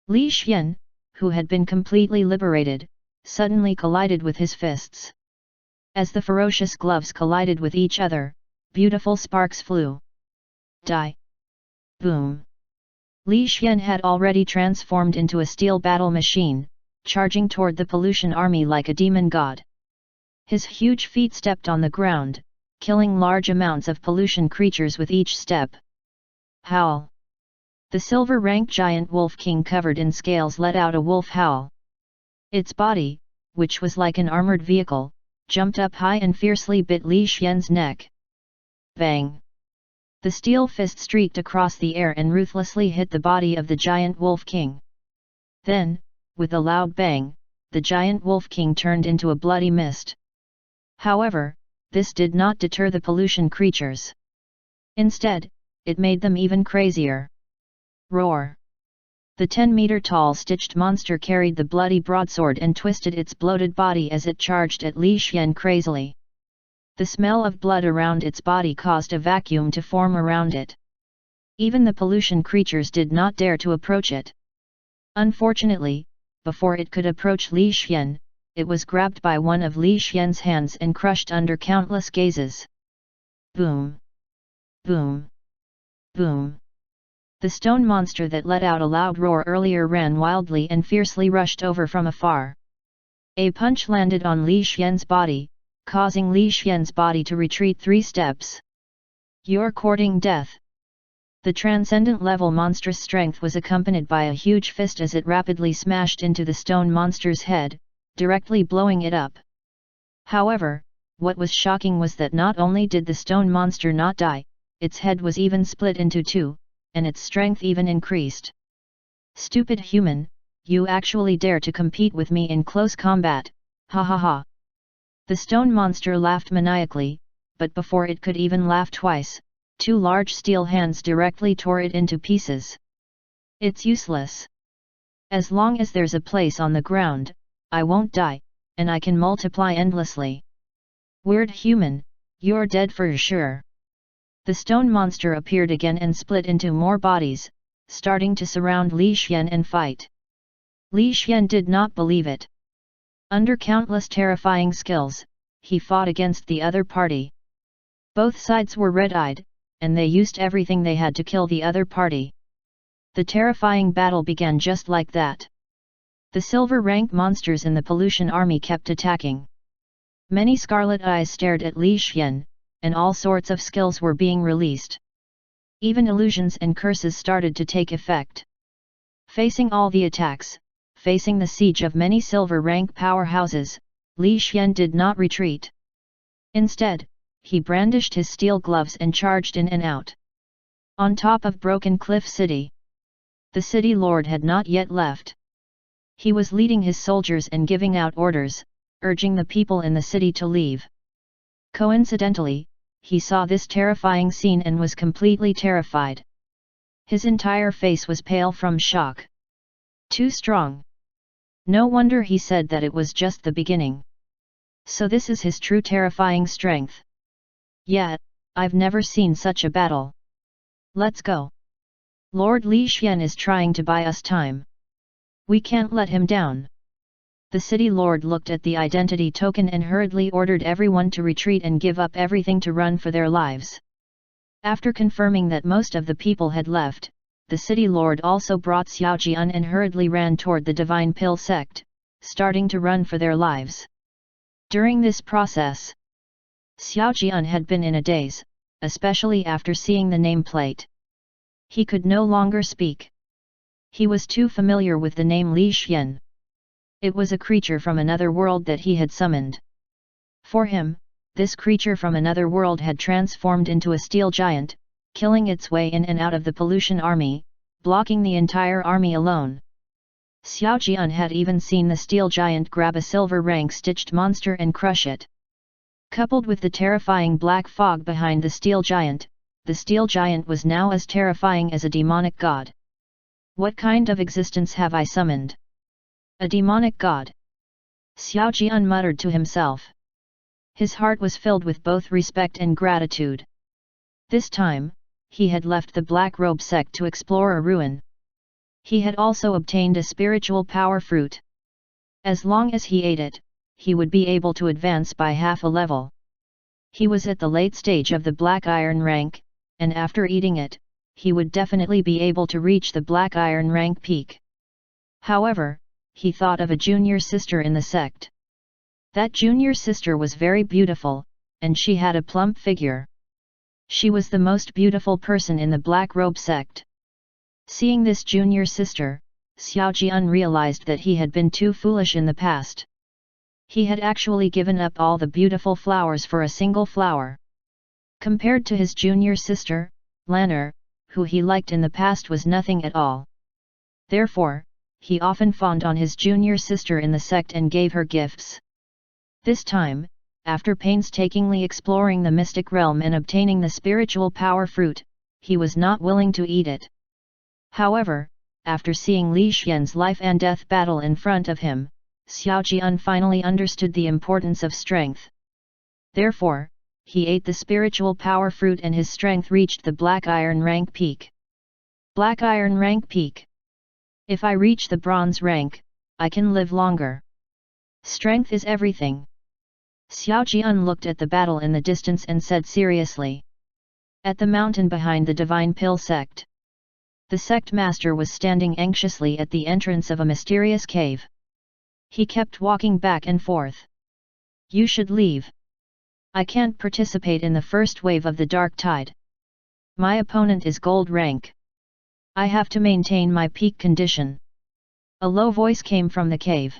Li Xian, who had been completely liberated, suddenly collided with his fists. As the ferocious gloves collided with each other, beautiful sparks flew. Die! Boom! Li Xian had already transformed into a steel battle machine, charging toward the pollution army like a demon god. His huge feet stepped on the ground, killing large amounts of pollution creatures with each step. Howl! The silver-rank giant wolf king covered in scales let out a wolf howl. Its body, which was like an armored vehicle, jumped up high and fiercely bit Li Xian's neck. Bang! The steel fist streaked across the air and ruthlessly hit the body of the giant wolf king. Then, with a loud bang, the giant wolf king turned into a bloody mist. However, this did not deter the pollution creatures. Instead, it made them even crazier. Roar! The 10-meter-tall stitched monster carried the bloody broadsword and twisted its bloated body as it charged at Li Xian crazily. The smell of blood around its body caused a vacuum to form around it. Even the pollution creatures did not dare to approach it. Unfortunately, before it could approach Li Xian, it was grabbed by one of Li Xian's hands and crushed under countless gazes. Boom! Boom! Boom! The stone monster that let out a loud roar earlier ran wildly and fiercely rushed over from afar. A punch landed on Li Xian's body, causing Li Xian's body to retreat 3 steps. You're courting death. The transcendent level monstrous strength was accompanied by a huge fist as it rapidly smashed into the stone monster's head, directly blowing it up. However, what was shocking was that not only did the stone monster not die, its head was even split into 2, and its strength even increased. Stupid human, you actually dare to compete with me in close combat, ha ha ha. The stone monster laughed maniacally, but before it could even laugh twice, Two large steel hands directly tore it into pieces. It's useless. As long as there's a place on the ground, I won't die, and I can multiply endlessly. Weird human, you're dead for sure. The stone monster appeared again and split into more bodies, starting to surround Li Xian and fight. Li Xian did not believe it. Under countless terrifying skills, he fought against the other party. Both sides were red-eyed, and they used everything they had to kill the other party. The terrifying battle began just like that. The silver rank monsters in the pollution army kept attacking. Many scarlet eyes stared at Li Xian, and all sorts of skills were being released. Even illusions and curses started to take effect. Facing all the attacks, facing the siege of many silver rank powerhouses, Li Xian did not retreat. Instead, he brandished his steel gloves and charged in and out. On top of Broken Cliff City, the city lord had not yet left. He was leading his soldiers and giving out orders, urging the people in the city to leave. Coincidentally, he saw this terrifying scene and was completely terrified. His entire face was pale from shock. Too strong. No wonder he said that it was just the beginning. So this is his true terrifying strength. Yeah, I've never seen such a battle. Let's go. Lord Li Xian is trying to buy us time. We can't let him down. The city lord looked at the identity token and hurriedly ordered everyone to retreat and give up everything to run for their lives. After confirming that most of the people had left, the city lord also brought Xiaojian and hurriedly ran toward the Divine Pill sect, starting to run for their lives. During this process, Xiaojian had been in a daze, especially after seeing the nameplate. He could no longer speak. He was too familiar with the name Li Xian. It was a creature from another world that he had summoned. For him, this creature from another world had transformed into a steel giant, killing its way in and out of the pollution army, blocking the entire army alone. Xiaojian had even seen the steel giant grab a silver rank-stitched monster and crush it. Coupled with the terrifying black fog behind the steel giant was now as terrifying as a demonic god. What kind of existence have I summoned? A demonic god. Xiaojian muttered to himself. His heart was filled with both respect and gratitude. This time, he had left the Black Robe sect to explore a ruin. He had also obtained a spiritual power fruit. As long as he ate it, he would be able to advance by half a level. He was at the late stage of the Black Iron rank, and after eating it, he would definitely be able to reach the Black Iron rank peak. However, he thought of a junior sister in the sect. That junior sister was very beautiful, and she had a plump figure. She was the most beautiful person in the Black Robe sect. Seeing this junior sister, Xiaojian realized that he had been too foolish in the past. He had actually given up all the beautiful flowers for a single flower. Compared to his junior sister, Lanner, who he liked in the past, was nothing at all. Therefore, he often fawned on his junior sister in the sect and gave her gifts. This time, after painstakingly exploring the mystic realm and obtaining the spiritual power fruit, he was not willing to eat it. However, after seeing Li Xian's life and death battle in front of him, Xiaojian finally understood the importance of strength. Therefore, he ate the spiritual power fruit and his strength reached the Black Iron rank peak. Black Iron rank peak. If I reach the bronze rank, I can live longer. Strength is everything. Xiaojian looked at the battle in the distance and said seriously. At the mountain behind the Divine Pill sect, the sect master was standing anxiously at the entrance of a mysterious cave. He kept walking back and forth. You should leave. I can't participate in the first wave of the dark tide. My opponent is gold rank. I have to maintain my peak condition. A low voice came from the cave.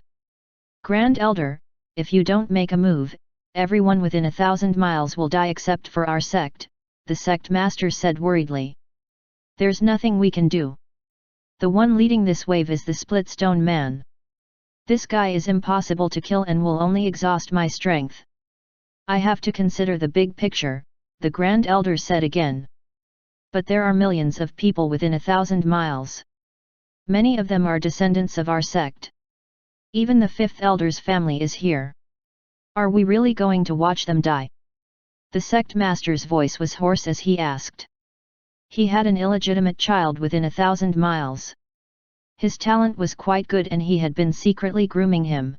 Grand Elder, if you don't make a move, everyone within 1,000 miles will die except for our sect, the sect master said worriedly. There's nothing we can do. The one leading this wave is the Split Stone Man. This guy is impossible to kill and will only exhaust my strength. I have to consider the big picture, the Grand Elder said again. But there are millions of people within 1,000 miles. Many of them are descendants of our sect. Even the fifth elder's family is here. Are we really going to watch them die? The sect master's voice was hoarse as he asked. He had an illegitimate child within 1,000 miles. His talent was quite good and he had been secretly grooming him.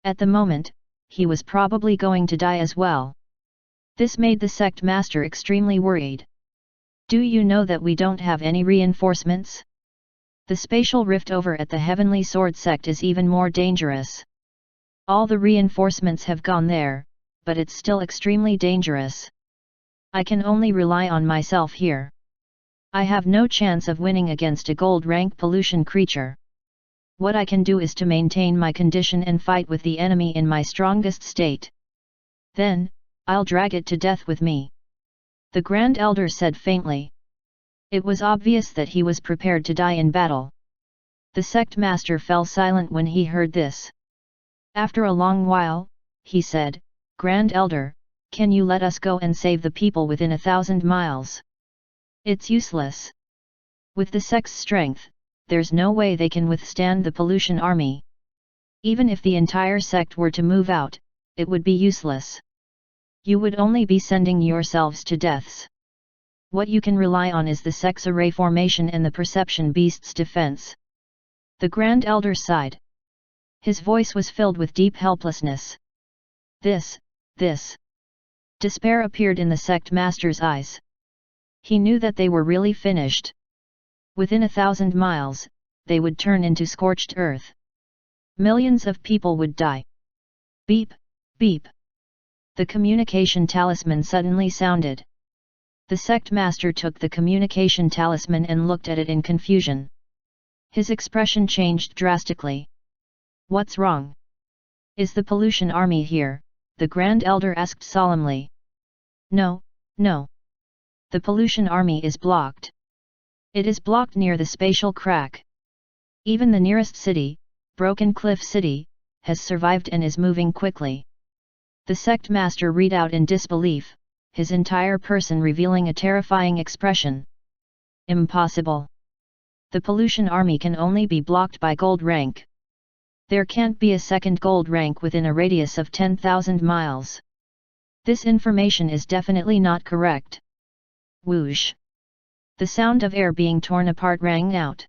At the moment, he was probably going to die as well. This made the sect master extremely worried. Do you know that we don't have any reinforcements? The spatial rift over at the Heavenly Sword sect is even more dangerous. All the reinforcements have gone there, but it's still extremely dangerous. I can only rely on myself here. I have no chance of winning against a gold rank pollution creature. What I can do is to maintain my condition and fight with the enemy in my strongest state. Then, I'll drag it to death with me. The Grand Elder said faintly. It was obvious that he was prepared to die in battle. The sect master fell silent when he heard this. After a long while, he said, Grand Elder, can you let us go and save the people within 1,000 miles? It's useless. With the sect's strength, there's no way they can withstand the pollution army. Even if the entire sect were to move out, it would be useless. You would only be sending yourselves to deaths. What you can rely on is the sect's array formation and the perception beast's defense. The Grand Elder sighed. His voice was filled with deep helplessness. This. Despair appeared in the sect master's eyes. He knew that they were really finished. Within 1,000 miles, they would turn into scorched earth. Millions of people would die. Beep, beep. The communication talisman suddenly sounded. The sect master took the communication talisman and looked at it in confusion. His expression changed drastically. What's wrong? Is the pollution army here? The Grand Elder asked solemnly. No. The pollution army is blocked. It is blocked near the spatial crack. Even the nearest city, Broken Cliff City, has survived and is moving quickly. The sect master read out in disbelief, his entire person revealing a terrifying expression. Impossible. The pollution army can only be blocked by gold rank. There can't be a second gold rank within a radius of 10,000 miles. This information is definitely not correct. Whoosh! The sound of air being torn apart rang out.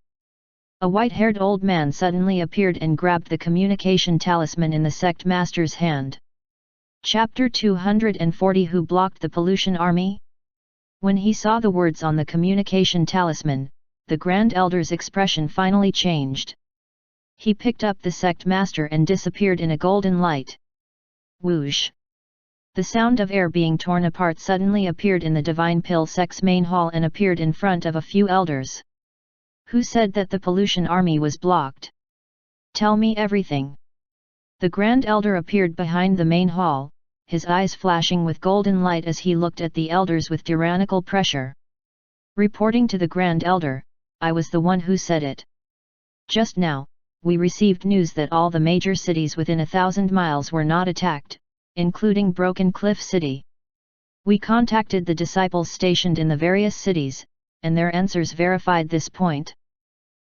A white-haired old man suddenly appeared and grabbed the communication talisman in the sect master's hand. Chapter 240 Who blocked the pollution army? When he saw the words on the communication talisman, the Grand Elder's expression finally changed. He picked up the sect master and disappeared in a golden light. Whoosh! The sound of air being torn apart suddenly appeared in the Divine Pill sect's main hall and appeared in front of a few elders. Who said that the pollution army was blocked? Tell me everything. The Grand Elder appeared behind the main hall, his eyes flashing with golden light as he looked at the elders with tyrannical pressure. Reporting to the Grand Elder, I was the one who said it. Just now, we received news that all the major cities within 1,000 miles were not attacked, including Broken Cliff City. We contacted the disciples stationed in the various cities, and their answers verified this point.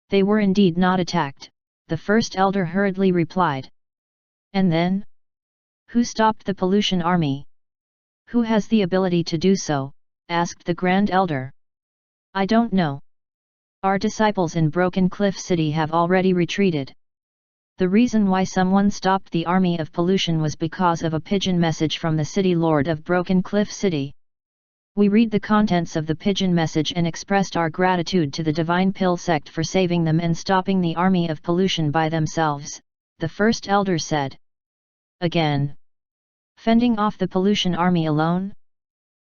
They were indeed not attacked, the first elder hurriedly replied. And then? Who stopped the pollution army? Who has the ability to do so? Asked the Grand Elder. I don't know. Our disciples in Broken Cliff City have already retreated. The reason why someone stopped the army of pollution was because of a pigeon message from the city lord of Broken Cliff City. We read the contents of the pigeon message and expressed our gratitude to the Divine Pill sect for saving them and stopping the army of pollution by themselves, the first elder said. Again. Fending off the pollution army alone?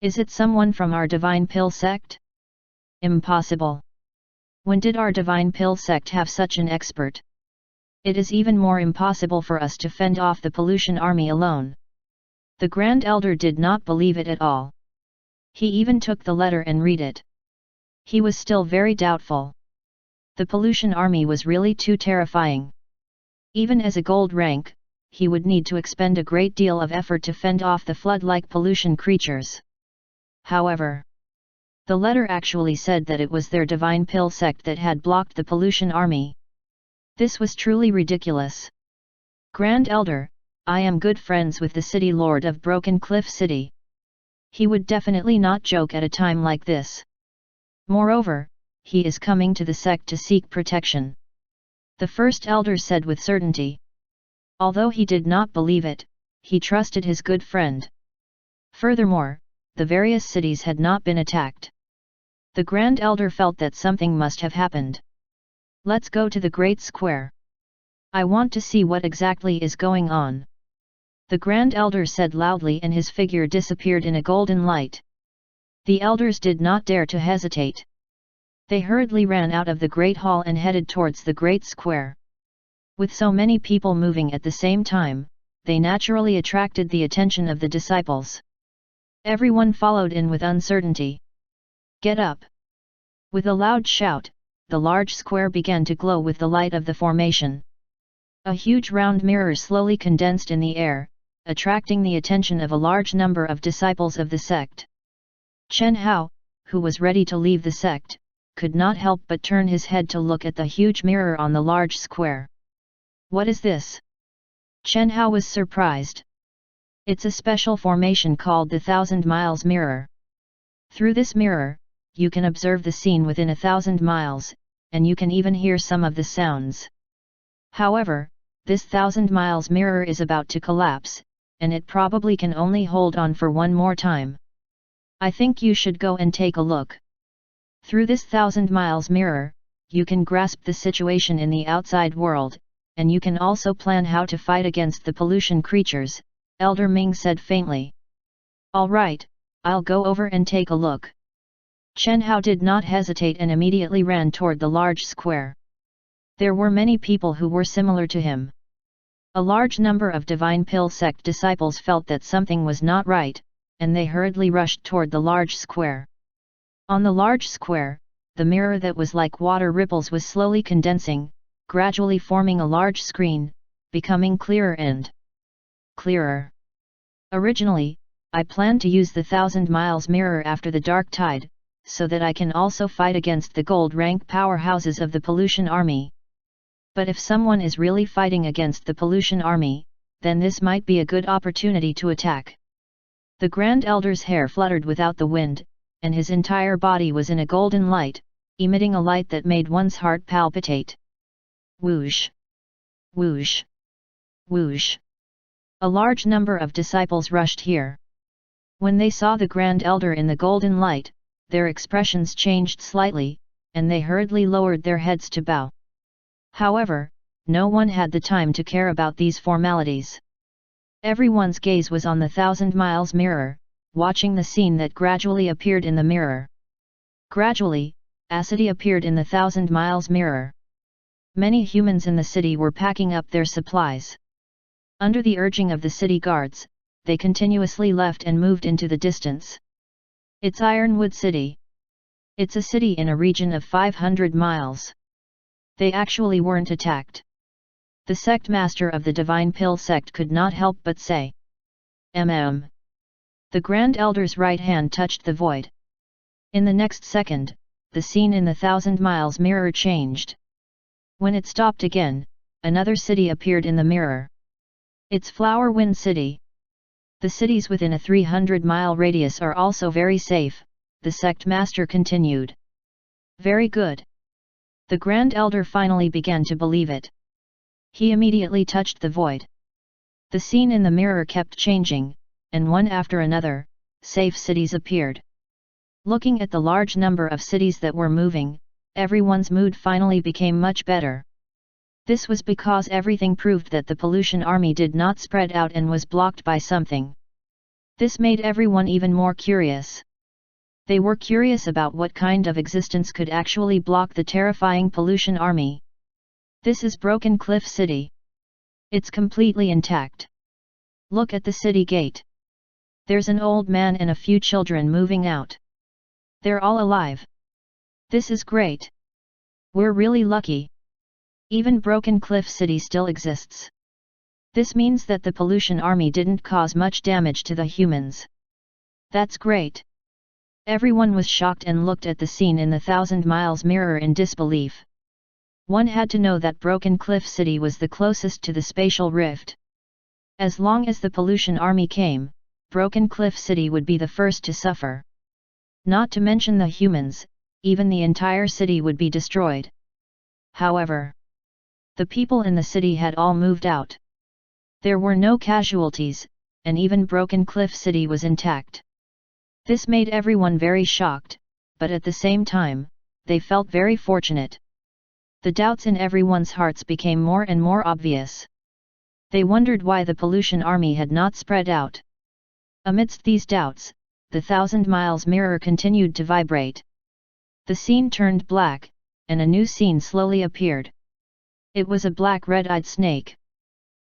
Is it someone from our Divine Pill sect? Impossible. When did our Divine Pill sect have such an expert? It is even more impossible for us to fend off the pollution army alone. The Grand Elder did not believe it at all. He even took the letter and read it. He was still very doubtful. The pollution army was really too terrifying. Even as a gold rank, he would need to expend a great deal of effort to fend off the flood-like pollution creatures. However, The letter actually said that it was their divine pill sect that had blocked the pollution army. This was truly ridiculous. Grand Elder, I am good friends with the city lord of Broken Cliff City. He would definitely not joke at a time like this. Moreover, he is coming to the sect to seek protection. The first elder said with certainty. Although he did not believe it, he trusted his good friend. Furthermore, the various cities had not been attacked. The Grand Elder felt that something must have happened. Let's go to the Great Square. I want to see what exactly is going on. The Grand Elder said loudly, and his figure disappeared in a golden light. The elders did not dare to hesitate. They hurriedly ran out of the Great Hall and headed towards the Great Square. With so many people moving at the same time, they naturally attracted the attention of the disciples. Everyone followed in with uncertainty. Get up! With a loud shout, the large square began to glow with the light of the formation. A huge round mirror slowly condensed in the air, attracting the attention of a large number of disciples of the sect. Chen Hao, who was ready to leave the sect, could not help but turn his head to look at the huge mirror on the large square. What is this? Chen Hao was surprised. It's a special formation called the 1,000 Miles Mirror. Through this mirror, you can observe the scene within 1,000 miles, and you can even hear some of the sounds. However, this 1,000 Miles Mirror is about to collapse, and it probably can only hold on for one more time. I think you should go and take a look. Through this 1,000 Miles Mirror, you can grasp the situation in the outside world, and you can also plan how to fight against the pollution creatures, Elder Ming said faintly. All right, I'll go over and take a look. Chen Hao did not hesitate and immediately ran toward the large square. There were many people who were similar to him. A large number of Divine Pill sect disciples felt that something was not right, and they hurriedly rushed toward the large square. On the large square, the mirror that was like water ripples was slowly condensing, gradually forming a large screen, becoming clearer and clearer. Originally, I planned to use the 1,000 Miles Mirror after the Dark Tide, so that I can also fight against the gold rank powerhouses of the pollution army. But if someone is really fighting against the pollution army, then this might be a good opportunity to attack. The Grand Elder's hair fluttered without the wind, and his entire body was in a golden light, emitting a light that made one's heart palpitate. Whoosh! Whoosh! Whoosh! A large number of disciples rushed here. When they saw the Grand Elder in the golden light, their expressions changed slightly, and they hurriedly lowered their heads to bow. However, no one had the time to care about these formalities. Everyone's gaze was on the 1,000 Miles Mirror, watching the scene that gradually appeared in the mirror. Gradually, a city appeared in the 1,000 Miles Mirror. Many humans in the city were packing up their supplies. Under the urging of the city guards, they continuously left and moved into the distance. It's Ironwood City. It's a city in a region of 500 miles. They actually weren't attacked. The sect master of the Divine Pill sect could not help but say, The Grand Elder's right hand touched the void. In the next second, the scene in the 1,000 Miles Mirror changed. When it stopped again, another city appeared in the mirror. It's Flower Wind City. The cities within a 300-mile radius are also very safe, the sect master continued. Very good. The Grand Elder finally began to believe it. He immediately touched the void. The scene in the mirror kept changing, and one after another, safe cities appeared. Looking at the large number of cities that were moving, everyone's mood finally became much better. This was because everything proved that the pollution army did not spread out and was blocked by something. This made everyone even more curious. They were curious about what kind of existence could actually block the terrifying pollution army. This is Broken Cliff City. It's completely intact. Look at the city gate. There's an old man and a few children moving out. They're all alive. This is great. We're really lucky. Even Broken Cliff City still exists. This means that the pollution army didn't cause much damage to the humans. That's great. Everyone was shocked and looked at the scene in the 1,000 miles mirror in disbelief. One had to know that Broken Cliff City was the closest to the spatial rift. As long as the pollution army came, Broken Cliff City would be the first to suffer. Not to mention the humans, even the entire city would be destroyed. However, the people in the city had all moved out. There were no casualties, and even Broken Cliff City was intact. This made everyone very shocked, but at the same time, they felt very fortunate. The doubts in everyone's hearts became more and more obvious. They wondered why the pollution army had not spread out. Amidst these doubts, the 1,000 miles mirror continued to vibrate. The scene turned black, and a new scene slowly appeared. It was a black red-eyed snake.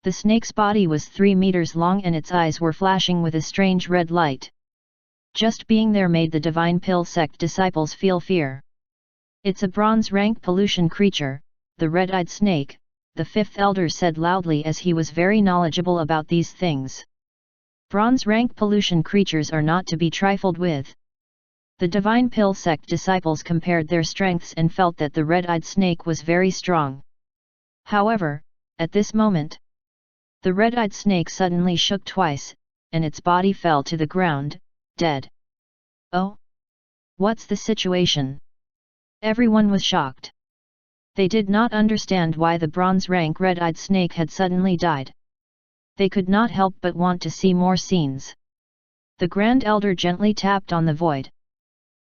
The snake's body was 3 meters long and its eyes were flashing with a strange red light. Just being there made the Divine Pill sect disciples feel fear. "It's a bronze-rank pollution creature, the red-eyed snake," the fifth elder said loudly as he was very knowledgeable about these things. Bronze-rank pollution creatures are not to be trifled with. The Divine Pill sect disciples compared their strengths and felt that the red-eyed snake was very strong. However, at this moment, the red-eyed snake suddenly shook twice, and its body fell to the ground, dead. "Oh? What's the situation?" Everyone was shocked. They did not understand why the bronze-rank red-eyed snake had suddenly died. They could not help but want to see more scenes. The Grand Elder gently tapped on the void.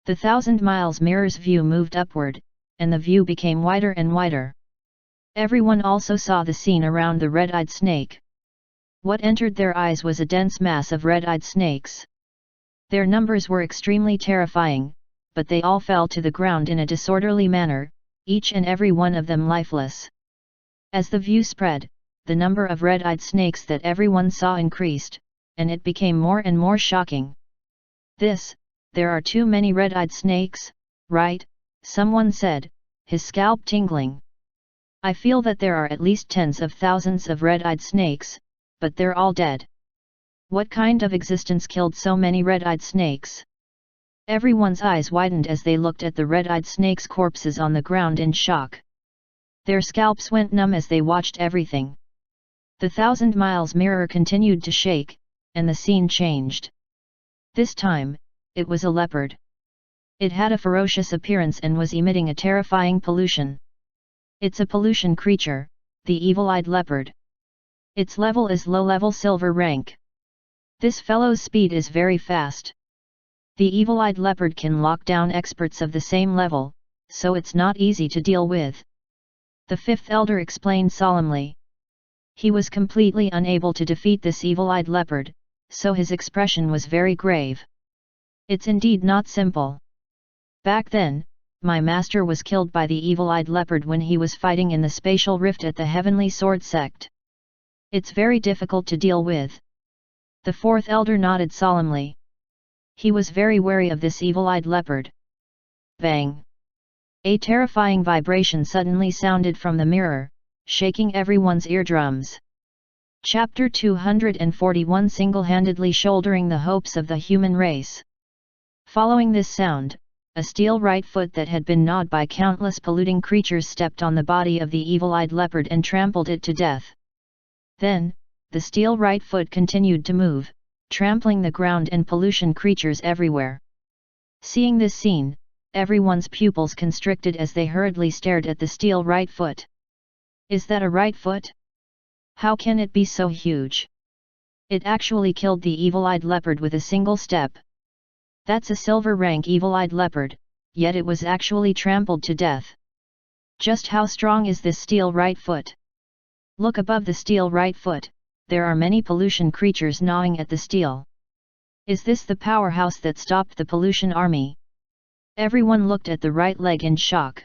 The 1,000 miles mirror's view moved upward, and the view became wider and wider. Everyone also saw the scene around the red-eyed snake. What entered their eyes was a dense mass of red-eyed snakes. Their numbers were extremely terrifying, but they all fell to the ground in a disorderly manner, each and every one of them lifeless. As the view spread, the number of red-eyed snakes that everyone saw increased, and it became more and more shocking. There are too many red-eyed snakes, right?" someone said, his scalp tingling. "I feel that there are at least tens of thousands of red-eyed snakes, but they're all dead. What kind of existence killed so many red-eyed snakes?" Everyone's eyes widened as they looked at the red-eyed snakes' corpses on the ground in shock. Their scalps went numb as they watched everything. The 1,000 miles mirror continued to shake, and the scene changed. This time, it was a leopard. It had a ferocious appearance and was emitting a terrifying pollution. It's a pollution creature, the evil-eyed leopard. Its level is low-level silver rank. This fellow's speed is very fast. The evil-eyed leopard can lock down experts of the same level, so it's not easy to deal with. The fifth elder explained solemnly. He was completely unable to defeat this evil-eyed leopard, so his expression was very grave. "It's indeed not simple. Back then, my master was killed by the evil-eyed leopard when he was fighting in the spatial rift at the Heavenly Sword sect. It's very difficult to deal with." The fourth elder nodded solemnly. He was very wary of this evil-eyed leopard. Bang! A terrifying vibration suddenly sounded from the mirror, shaking everyone's eardrums. Chapter 241 Single-handedly shouldering the hopes of the human race. Following this sound, a steel right foot that had been gnawed by countless polluting creatures stepped on the body of the evil-eyed leopard and trampled it to death. Then, the steel right foot continued to move, trampling the ground and pollution creatures everywhere. Seeing this scene, everyone's pupils constricted as they hurriedly stared at the steel right foot. Is that a right foot? How can it be so huge? It actually killed the evil-eyed leopard with a single step. That's a silver rank evil-eyed leopard, yet it was actually trampled to death. Just how strong is this steel right foot? Look above the steel right foot, there are many pollution creatures gnawing at the steel. Is this the powerhouse that stopped the pollution army? Everyone looked at the right leg in shock.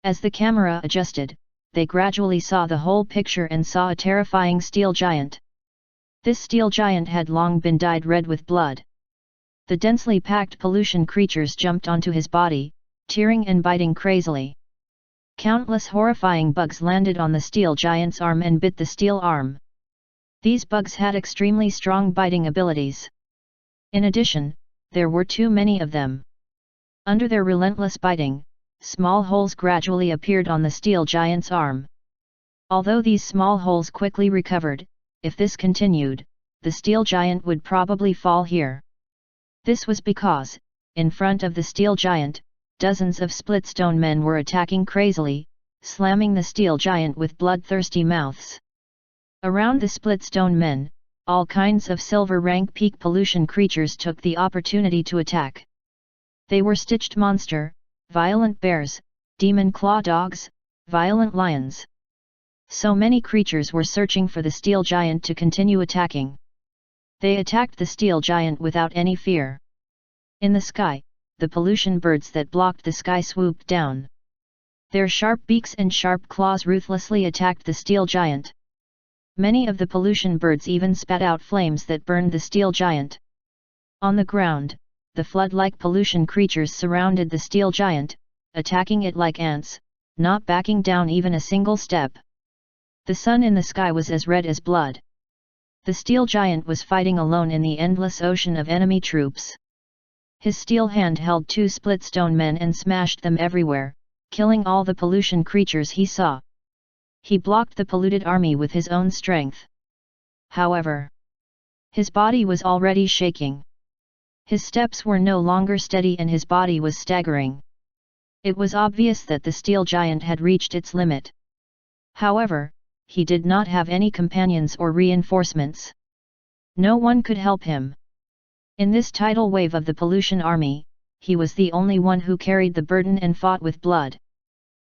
As the camera adjusted, they gradually saw the whole picture and saw a terrifying steel giant. This steel giant had long been dyed red with blood. The densely packed pollution creatures jumped onto his body, tearing and biting crazily. Countless horrifying bugs landed on the steel giant's arm and bit the steel arm. These bugs had extremely strong biting abilities. In addition, there were too many of them. Under their relentless biting, small holes gradually appeared on the steel giant's arm. Although these small holes quickly recovered, if this continued, the steel giant would probably fall here. This was because, in front of the steel giant, dozens of split-stone men were attacking crazily, slamming the steel giant with bloodthirsty mouths. Around the split-stone men, all kinds of silver rank peak pollution creatures took the opportunity to attack. They were stitched monster, violent bears, demon claw dogs, violent lions. So many creatures were searching for the steel giant to continue attacking. They attacked the steel giant without any fear. In the sky, the pollution birds that blocked the sky swooped down. Their sharp beaks and sharp claws ruthlessly attacked the steel giant. Many of the pollution birds even spat out flames that burned the steel giant. On the ground, the flood-like pollution creatures surrounded the steel giant, attacking it like ants, not backing down even a single step. The sun in the sky was as red as blood. The steel giant was fighting alone in the endless ocean of enemy troops. His steel hand held two split-stone men and smashed them everywhere, killing all the pollution creatures he saw. He blocked the polluted army with his own strength. However, his body was already shaking. His steps were no longer steady and his body was staggering. It was obvious that the steel giant had reached its limit. However, he did not have any companions or reinforcements. No one could help him. In this tidal wave of the pollution army, he was the only one who carried the burden and fought with blood.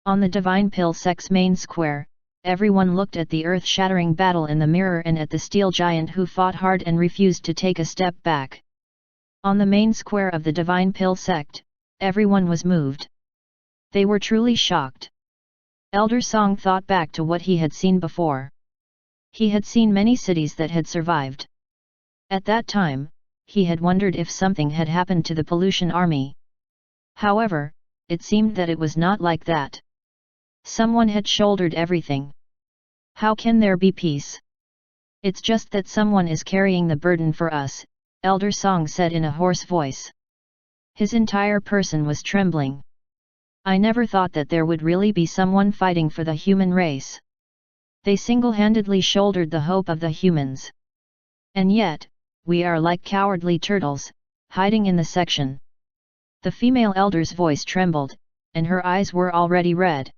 On the Divine Pill Sect's main square, everyone looked at the earth-shattering battle in the mirror and at the steel giant who fought hard and refused to take a step back. On the main square of the Divine Pill Sect, everyone was moved. They were truly shocked. Elder Song thought back to what he had seen before. He had seen many cities that had survived. At that time, he had wondered if something had happened to the pollution army. However, it seemed that it was not like that. Someone had shouldered everything. How can there be peace? It's just that someone is carrying the burden for us, Elder Song said in a hoarse voice. His entire person was trembling. I never thought that there would really be someone fighting for the human race. They single-handedly shouldered the hope of the humans. And yet, we are like cowardly turtles, hiding in the section. The female elder's voice trembled, and her eyes were already red.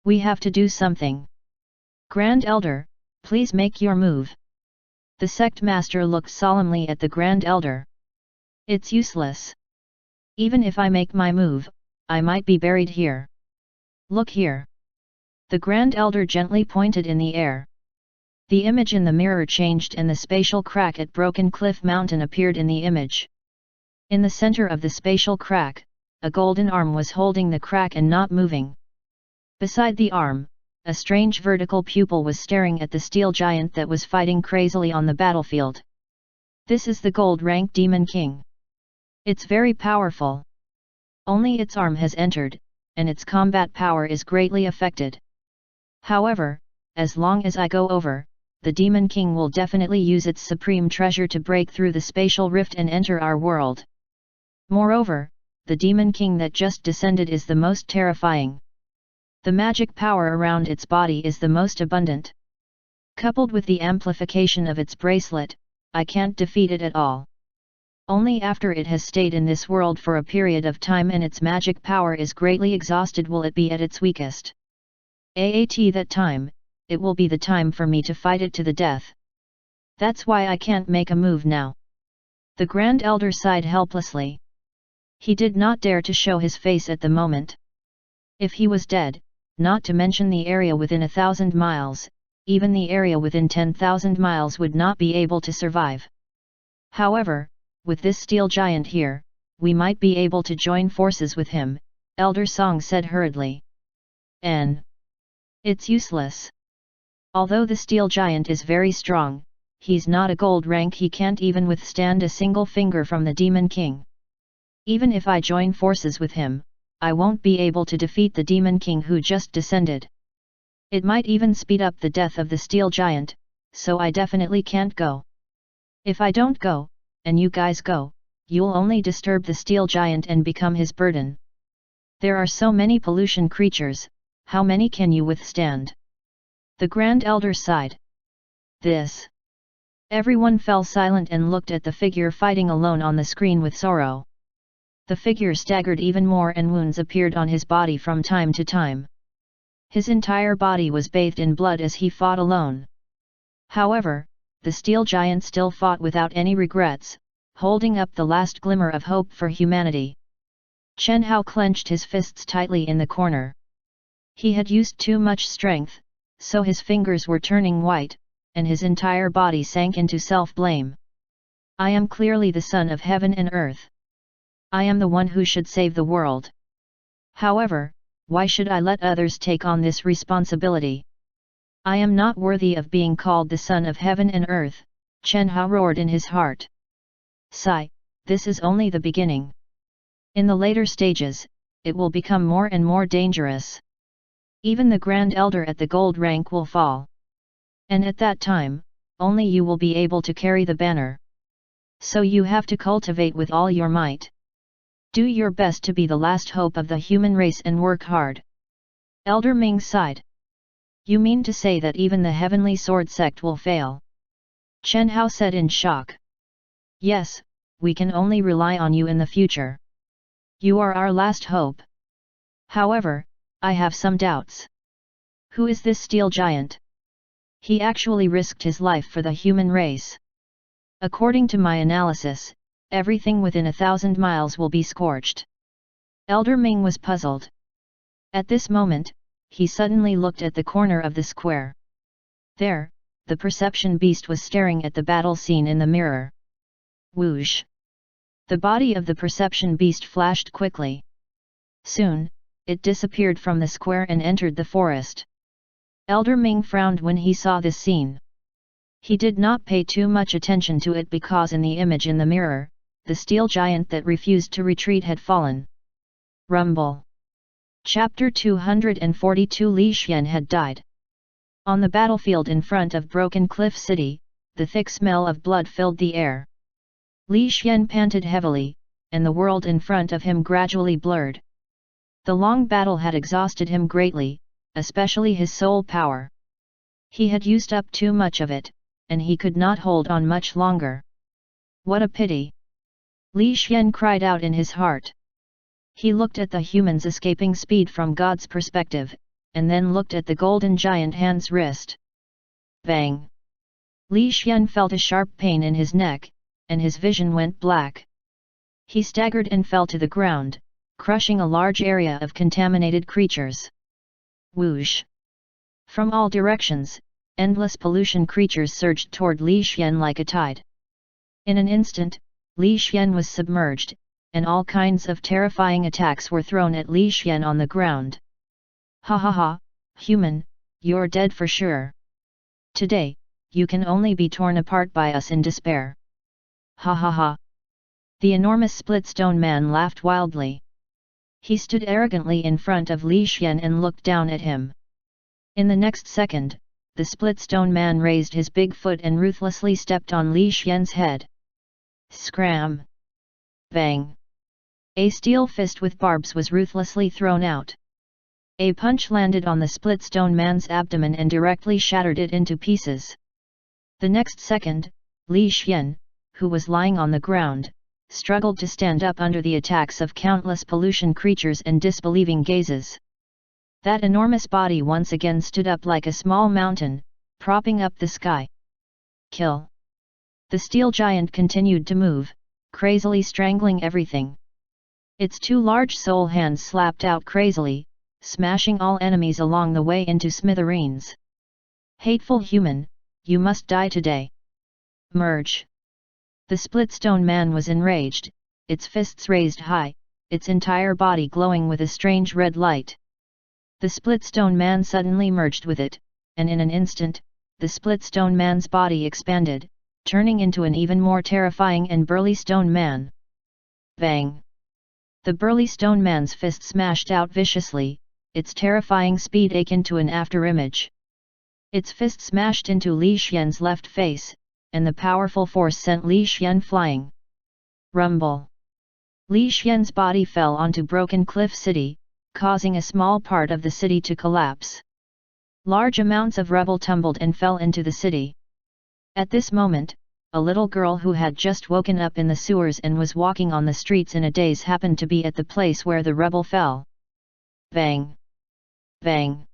We have to do something. Grand Elder, please make your move. The sect master looked solemnly at the Grand Elder. It's useless. Even if I make my move, I might be buried here. Look here. The Grand Elder gently pointed in the air. The image in the mirror changed and the spatial crack at Broken Cliff Mountain appeared in the image. In the center of the spatial crack, a golden arm was holding the crack and not moving. Beside the arm, a strange vertical pupil was staring at the steel giant that was fighting crazily on the battlefield. This is the gold rank Demon King. It's very powerful. Only its arm has entered, and its combat power is greatly affected. However, as long as I go over, the Demon King will definitely use its supreme treasure to break through the spatial rift and enter our world. Moreover, the Demon King that just descended is the most terrifying. The magic power around its body is the most abundant. Coupled with the amplification of its bracelet, I can't defeat it at all. Only after it has stayed in this world for a period of time and its magic power is greatly exhausted will it be at its weakest. That time, it will be the time for me to fight it to the death. That's why I can't make a move now. The Grand Elder sighed helplessly. He did not dare to show his face at the moment. If he was dead, not to mention the area within 1,000 miles, even the area within 10,000 miles would not be able to survive. However, with this steel giant here, we might be able to join forces with him, Elder Song said hurriedly. It's useless. Although the steel giant is very strong, he's not a gold rank, he can't even withstand a single finger from the Demon King. Even if I join forces with him, I won't be able to defeat the Demon King who just descended. It might even speed up the death of the steel giant, so I definitely can't go. If I don't go, and you guys go, you'll only disturb the steel giant and become his burden. There are so many pollution creatures, how many can you withstand? The Grand Elder sighed. This. Everyone fell silent and looked at the figure fighting alone on the screen with sorrow. The figure staggered even more and wounds appeared on his body from time to time. His entire body was bathed in blood as he fought alone. However, the steel giant still fought without any regrets, holding up the last glimmer of hope for humanity. Chen Hao clenched his fists tightly in the corner. He had used too much strength, so his fingers were turning white, and his entire body sank into self-blame. I am clearly the son of heaven and earth. I am the one who should save the world. However, why should I let others take on this responsibility? I am not worthy of being called the son of heaven and earth, Chen Hao roared in his heart. Sigh, this is only the beginning. In the later stages, it will become more and more dangerous. Even the Grand Elder at the gold rank will fall. And at that time, only you will be able to carry the banner. So you have to cultivate with all your might. Do your best to be the last hope of the human race and work hard. Elder Ming sighed. You mean to say that even the heavenly sword sect will fail? Chen Hao said in shock. Yes, we can only rely on you in the future. You are our last hope. However, I have some doubts. Who is this steel giant? He actually risked his life for the human race. According to my analysis, everything within 1,000 miles will be scorched. Elder Ming was puzzled. At this moment, he suddenly looked at the corner of the square. There, the perception beast was staring at the battle scene in the mirror. Whoosh! The body of the perception beast flashed quickly. Soon, it disappeared from the square and entered the forest. Elder Ming frowned when he saw this scene. He did not pay too much attention to it because in the image in the mirror, the steel giant that refused to retreat had fallen. Rumble. Chapter 242 Li Xian had died. On the battlefield in front of Broken Cliff City, the thick smell of blood filled the air. Li Xian panted heavily, and the world in front of him gradually blurred. The long battle had exhausted him greatly, especially his soul power. He had used up too much of it, and he could not hold on much longer. What a pity! Li Xian cried out in his heart. He looked at the humans escaping speed from God's perspective, and then looked at the golden giant hand's wrist. Bang! Li Xian felt a sharp pain in his neck, and his vision went black. He staggered and fell to the ground, crushing a large area of contaminated creatures. Whoosh! From all directions, endless pollution creatures surged toward Li Xian like a tide. In an instant, Li Xian was submerged, and all kinds of terrifying attacks were thrown at Li Xian on the ground. Ha ha ha, human, you're dead for sure. Today, you can only be torn apart by us in despair. Ha ha ha. The enormous split stone man laughed wildly. He stood arrogantly in front of Li Xian and looked down at him. In the next second, the split stone man raised his big foot and ruthlessly stepped on Li Xian's head. Scram! Bang! A steel fist with barbs was ruthlessly thrown out. A punch landed on the split stone man's abdomen and directly shattered it into pieces. The next second, Li Xian, who was lying on the ground, struggled to stand up under the attacks of countless pollution creatures and disbelieving gazes. That enormous body once again stood up like a small mountain, propping up the sky. Kill! The steel giant continued to move, crazily strangling everything. Its two large soul hands slapped out crazily, smashing all enemies along the way into smithereens. Hateful human, you must die today. Merge! The split stone man was enraged, its fists raised high, its entire body glowing with a strange red light. The split stone man suddenly merged with it, and in an instant, the split stone man's body expanded, turning into an even more terrifying and burly stone man. Bang! The burly stone man's fist smashed out viciously, its terrifying speed akin to an afterimage. Its fist smashed into Li Xian's left face, and the powerful force sent Li Xian flying. Rumble. Li Xian's body fell onto Broken Cliff City, causing a small part of the city to collapse. Large amounts of rubble tumbled and fell into the city. At this moment, a little girl who had just woken up in the sewers and was walking on the streets in a daze happened to be at the place where the rubble fell. Bang! Bang!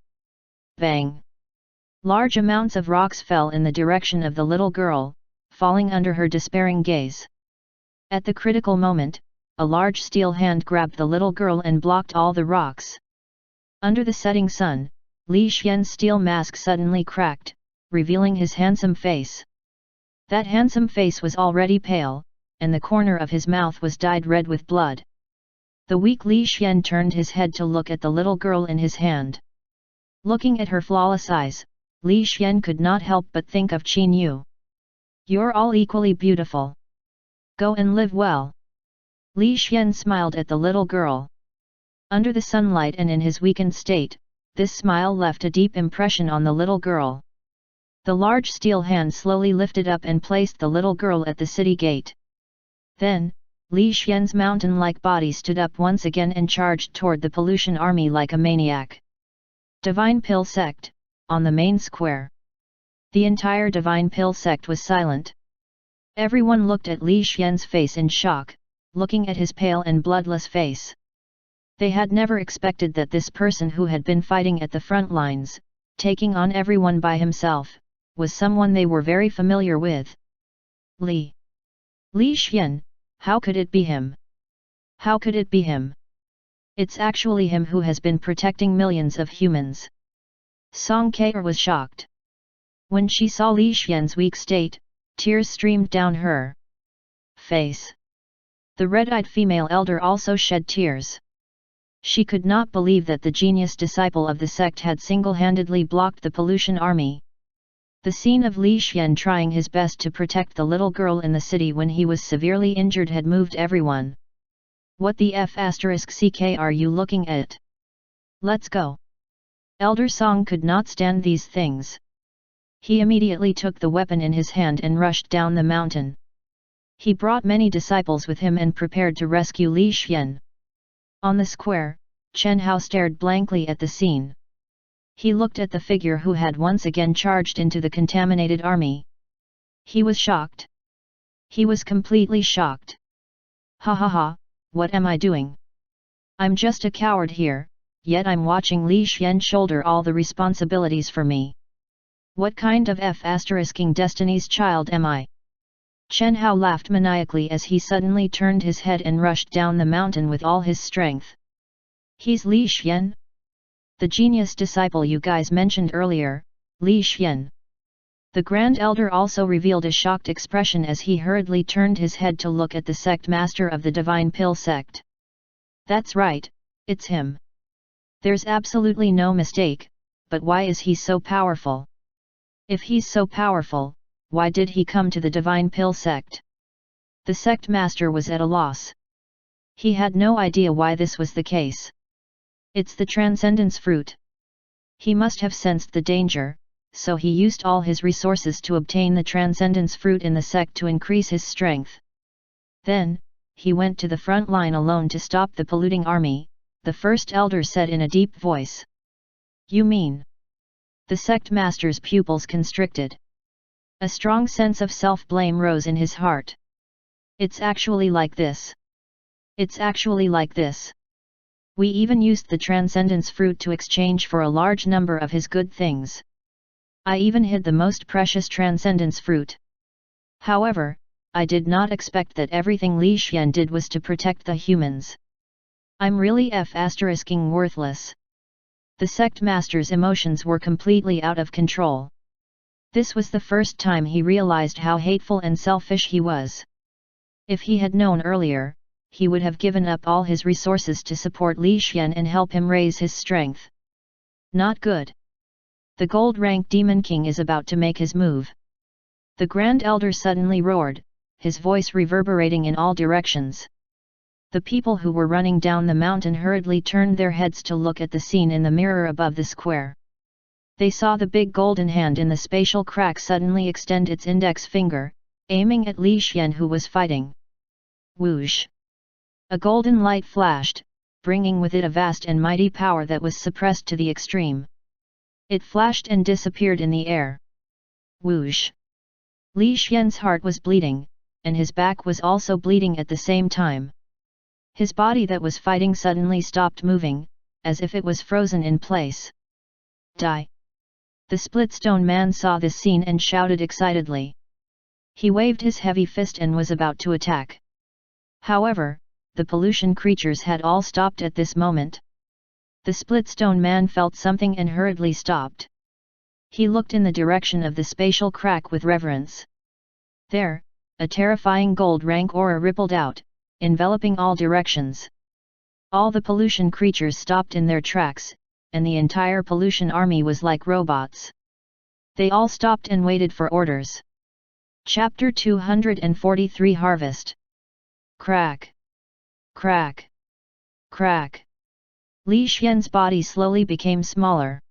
Bang! Large amounts of rocks fell in the direction of the little girl, falling under her despairing gaze. At the critical moment, a large steel hand grabbed the little girl and blocked all the rocks. Under the setting sun, Li Xian's steel mask suddenly cracked, revealing his handsome face. That handsome face was already pale, and the corner of his mouth was dyed red with blood. The weak Li Xian turned his head to look at the little girl in his hand. Looking at her flawless eyes, Li Xian could not help but think of Qin Yu. "You're all equally beautiful. Go and live well." Li Xian smiled at the little girl. Under the sunlight and in his weakened state, this smile left a deep impression on the little girl. The large steel hand slowly lifted up and placed the little girl at the city gate. Then, Li Xian's mountain-like body stood up once again and charged toward the pollution army like a maniac. Divine Pill Sect, on the main square. The entire Divine Pill Sect was silent. Everyone looked at Li Xian's face in shock, looking at his pale and bloodless face. They had never expected that this person who had been fighting at the front lines, taking on everyone by himself, was someone they were very familiar with. Li Xian, how could it be him? How could it be him? It's actually him who has been protecting millions of humans. Song Ke'er was shocked. When she saw Li Xian's weak state, tears streamed down her face. The red-eyed female elder also shed tears. She could not believe that the genius disciple of the sect had single-handedly blocked the pollution army. The scene of Li Xian trying his best to protect the little girl in the city when he was severely injured had moved everyone. "What the f***ck are you looking at? Let's go." Elder Song could not stand these things. He immediately took the weapon in his hand and rushed down the mountain. He brought many disciples with him and prepared to rescue Li Xian. On the square, Chen Hao stared blankly at the scene. He looked at the figure who had once again charged into the contaminated army. He was shocked. He was completely shocked. "Ha ha ha, what am I doing? I'm just a coward here, yet I'm watching Li Xian shoulder all the responsibilities for me. What kind of f***ing destiny's child am I?" Chen Hao laughed maniacally as he suddenly turned his head and rushed down the mountain with all his strength. "He's Li Xian? The genius disciple you guys mentioned earlier, Li Xian." The Grand Elder also revealed a shocked expression as he hurriedly turned his head to look at the sect master of the Divine Pill Sect. "That's right, it's him. There's absolutely no mistake, but why is he so powerful? If he's so powerful, why did he come to the Divine Pill Sect?" The sect master was at a loss. He had no idea why this was the case. "It's the Transcendence Fruit." He must have sensed the danger, so he used all his resources to obtain the Transcendence Fruit in the sect to increase his strength. Then, he went to the front line alone to stop the polluting army, the first elder said in a deep voice. "You mean?" The sect master's pupils constricted. A strong sense of self-blame rose in his heart. "It's actually like this. It's actually like this. We even used the Transcendence Fruit to exchange for a large number of his good things. I even hid the most precious Transcendence Fruit. However, I did not expect that everything Li Xian did was to protect the humans. I'm really f***ing worthless." The sect master's emotions were completely out of control. This was the first time he realized how hateful and selfish he was. If he had known earlier, he would have given up all his resources to support Li Xian and help him raise his strength. Not good. The gold-rank Demon King is about to make his move. The Grand Elder suddenly roared, his voice reverberating in all directions. The people who were running down the mountain hurriedly turned their heads to look at the scene in the mirror above the square. They saw the big golden hand in the spatial crack suddenly extend its index finger, aiming at Li Xian who was fighting. Whoosh! A golden light flashed, bringing with it a vast and mighty power that was suppressed to the extreme. It flashed and disappeared in the air. Whoosh! Li Xian's heart was bleeding, and his back was also bleeding at the same time. His body that was fighting suddenly stopped moving, as if it was frozen in place. Die! The split stone man saw this scene and shouted excitedly. He waved his heavy fist and was about to attack. However, the pollution creatures had all stopped at this moment. The split stone man felt something and hurriedly stopped. He looked in the direction of the spatial crack with reverence. There, a terrifying gold rank aura rippled out, enveloping all directions. All the pollution creatures stopped in their tracks, and the entire pollution army was like robots. They all stopped and waited for orders. Chapter 243 Harvest. Crack! Crack! Crack! Li Xian's body slowly became smaller.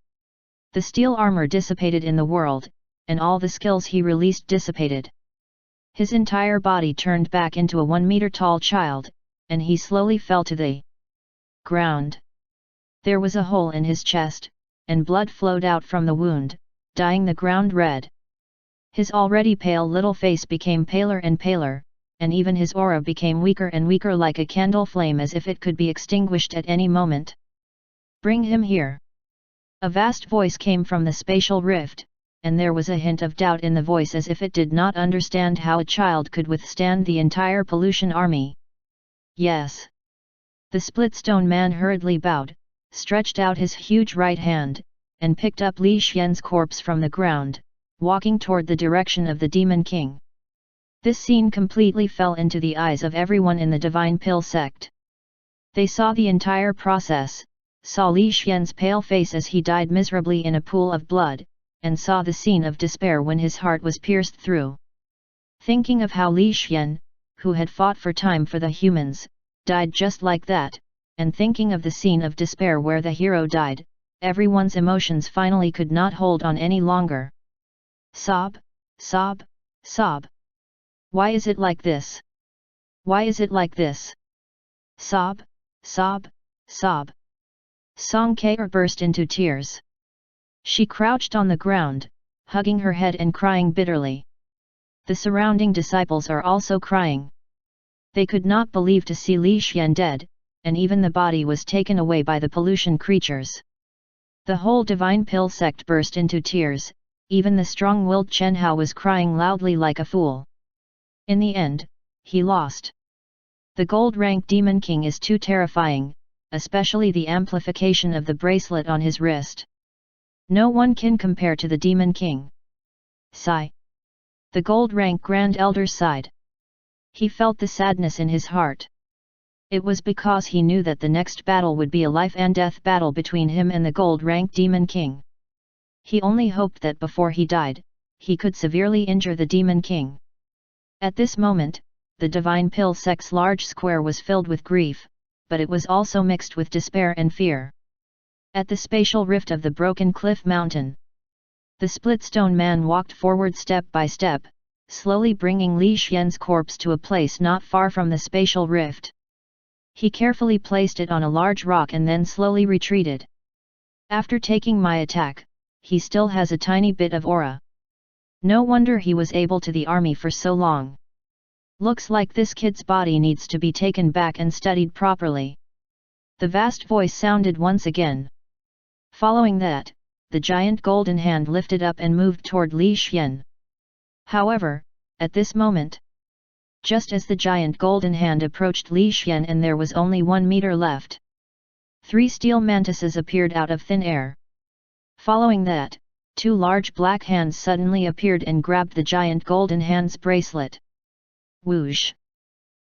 The steel armor dissipated in the world, and all the skills he released dissipated. His entire body turned back into a 1-meter tall child, and he slowly fell to the ground. There was a hole in his chest, and blood flowed out from the wound, dyeing the ground red. His already pale little face became paler and paler, and even his aura became weaker and weaker like a candle flame as if it could be extinguished at any moment. Bring him here! A vast voice came from the spatial rift, and there was a hint of doubt in the voice as if it did not understand how a child could withstand the entire pollution army. Yes. The split stone man hurriedly bowed, stretched out his huge right hand, and picked up Li Xian's corpse from the ground, walking toward the direction of the Demon King. This scene completely fell into the eyes of everyone in the Divine Pill sect. They saw the entire process, saw Li Xian's pale face as he died miserably in a pool of blood, and saw the scene of despair when his heart was pierced through. Thinking of how Li Xian, who had fought for time for the humans, died just like that, and thinking of the scene of despair where the hero died, everyone's emotions finally could not hold on any longer. Sob, sob, sob. Why is it like this? Why is it like this? Sob, sob, sob. Song Kaur burst into tears. She crouched on the ground, hugging her head and crying bitterly. The surrounding disciples are also crying. They could not believe to see Li Xian dead, and even the body was taken away by the pollution creatures. The whole Divine Pill sect burst into tears, even the strong-willed Chen Hao was crying loudly like a fool. In the end, he lost. The gold-rank Demon King is too terrifying, especially the amplification of the bracelet on his wrist. No one can compare to the Demon King. Sigh. The gold-rank Grand Elder sighed. He felt the sadness in his heart. It was because he knew that the next battle would be a life-and-death battle between him and the gold-rank Demon King. He only hoped that before he died, he could severely injure the Demon King. At this moment, the Divine Pill sect's large square was filled with grief, but it was also mixed with despair and fear. At the spatial rift of the broken cliff mountain, the split stone man walked forward step by step, slowly bringing Li Xian's corpse to a place not far from the spatial rift. He carefully placed it on a large rock and then slowly retreated. After taking my attack, he still has a tiny bit of aura. No wonder he was able to the army for so long. Looks like this kid's body needs to be taken back and studied properly. The vast voice sounded once again. Following that, the giant golden hand lifted up and moved toward Li Xian. However, at this moment, just as the giant golden hand approached Li Xian and there was only 1 meter left, 3 steel mantises appeared out of thin air. Following that, 2 large black hands suddenly appeared and grabbed the giant golden hand's bracelet. Whoosh!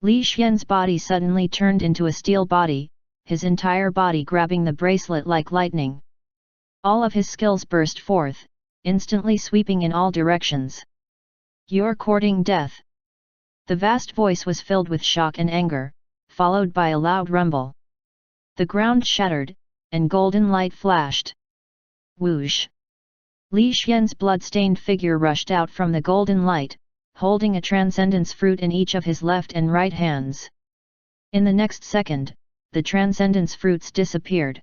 Li Xian's body suddenly turned into a steel body, his entire body grabbing the bracelet like lightning. All of his skills burst forth, instantly sweeping in all directions. You're courting death. The vast voice was filled with shock and anger, followed by a loud rumble. The ground shattered, and golden light flashed. Whoosh! Li Xian's blood-stained figure rushed out from the golden light, holding a transcendence fruit in each of his left and right hands. In the next second, the transcendence fruits disappeared.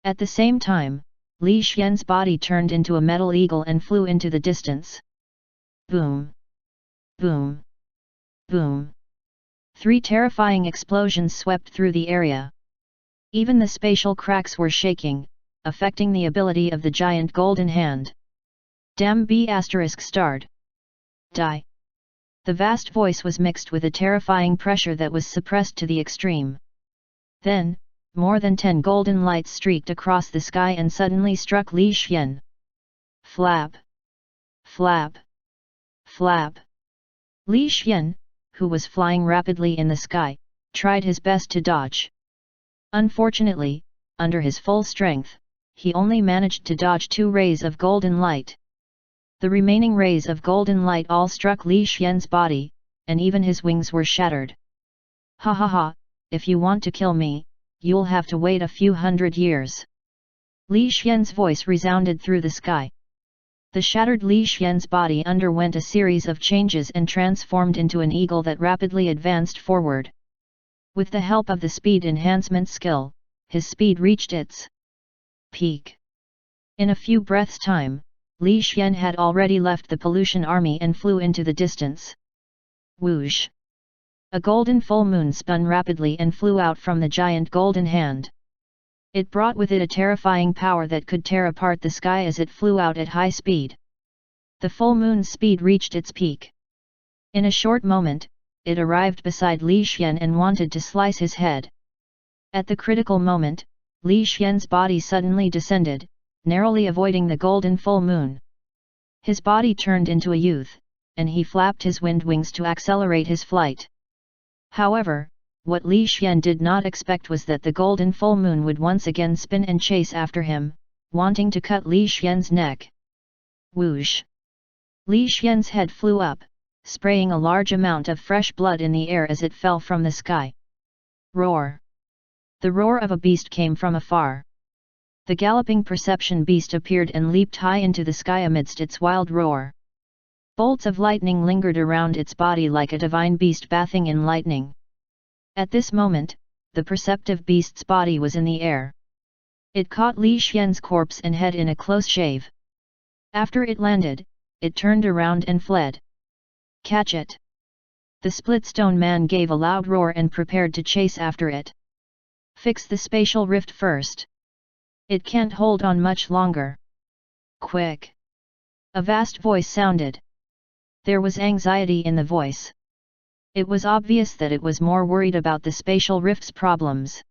At the same time, Li Xian's body turned into a metal eagle and flew into the distance. Boom! Boom! Boom! 3 terrifying explosions swept through the area. Even the spatial cracks were shaking, affecting the ability of the giant golden hand. Damn B****. Die! The vast voice was mixed with a terrifying pressure that was suppressed to the extreme. Then, more than 10 golden lights streaked across the sky and suddenly struck Li Xian. Flap! Flap! Flap! Li Xian, who was flying rapidly in the sky, tried his best to dodge. Unfortunately, under his full strength, he only managed to dodge 2 rays of golden light. The remaining rays of golden light all struck Li Xian's body, and even his wings were shattered. Ha ha ha, if you want to kill me, you'll have to wait a few hundred years. Li Xian's voice resounded through the sky. The shattered Li Xian's body underwent a series of changes and transformed into an eagle that rapidly advanced forward. With the help of the speed enhancement skill, his speed reached its peak. In a few breaths' time, Li Xian had already left the pollution army and flew into the distance. Whoosh! A golden full moon spun rapidly and flew out from the giant golden hand. It brought with it a terrifying power that could tear apart the sky as it flew out at high speed. The full moon's speed reached its peak. In a short moment, it arrived beside Li Xian and wanted to slice his head. At the critical moment, Li Xian's body suddenly descended, narrowly avoiding the golden full moon. His body turned into a youth, and he flapped his wind wings to accelerate his flight. However, what Li Xian did not expect was that the golden full moon would once again spin and chase after him, wanting to cut Li Xian's neck. Whoosh! Li Xian's head flew up, spraying a large amount of fresh blood in the air as it fell from the sky. Roar! The roar of a beast came from afar. The galloping perception beast appeared and leaped high into the sky amidst its wild roar. Bolts of lightning lingered around its body like a divine beast bathing in lightning. At this moment, the perceptive beast's body was in the air. It caught Li Xian's corpse and head in a close shave. After it landed, it turned around and fled. Catch it! The split stone man gave a loud roar and prepared to chase after it. Fix the spatial rift first. It can't hold on much longer. Quick! A vast voice sounded. There was anxiety in the voice. It was obvious that it was more worried about the spatial rift's problems.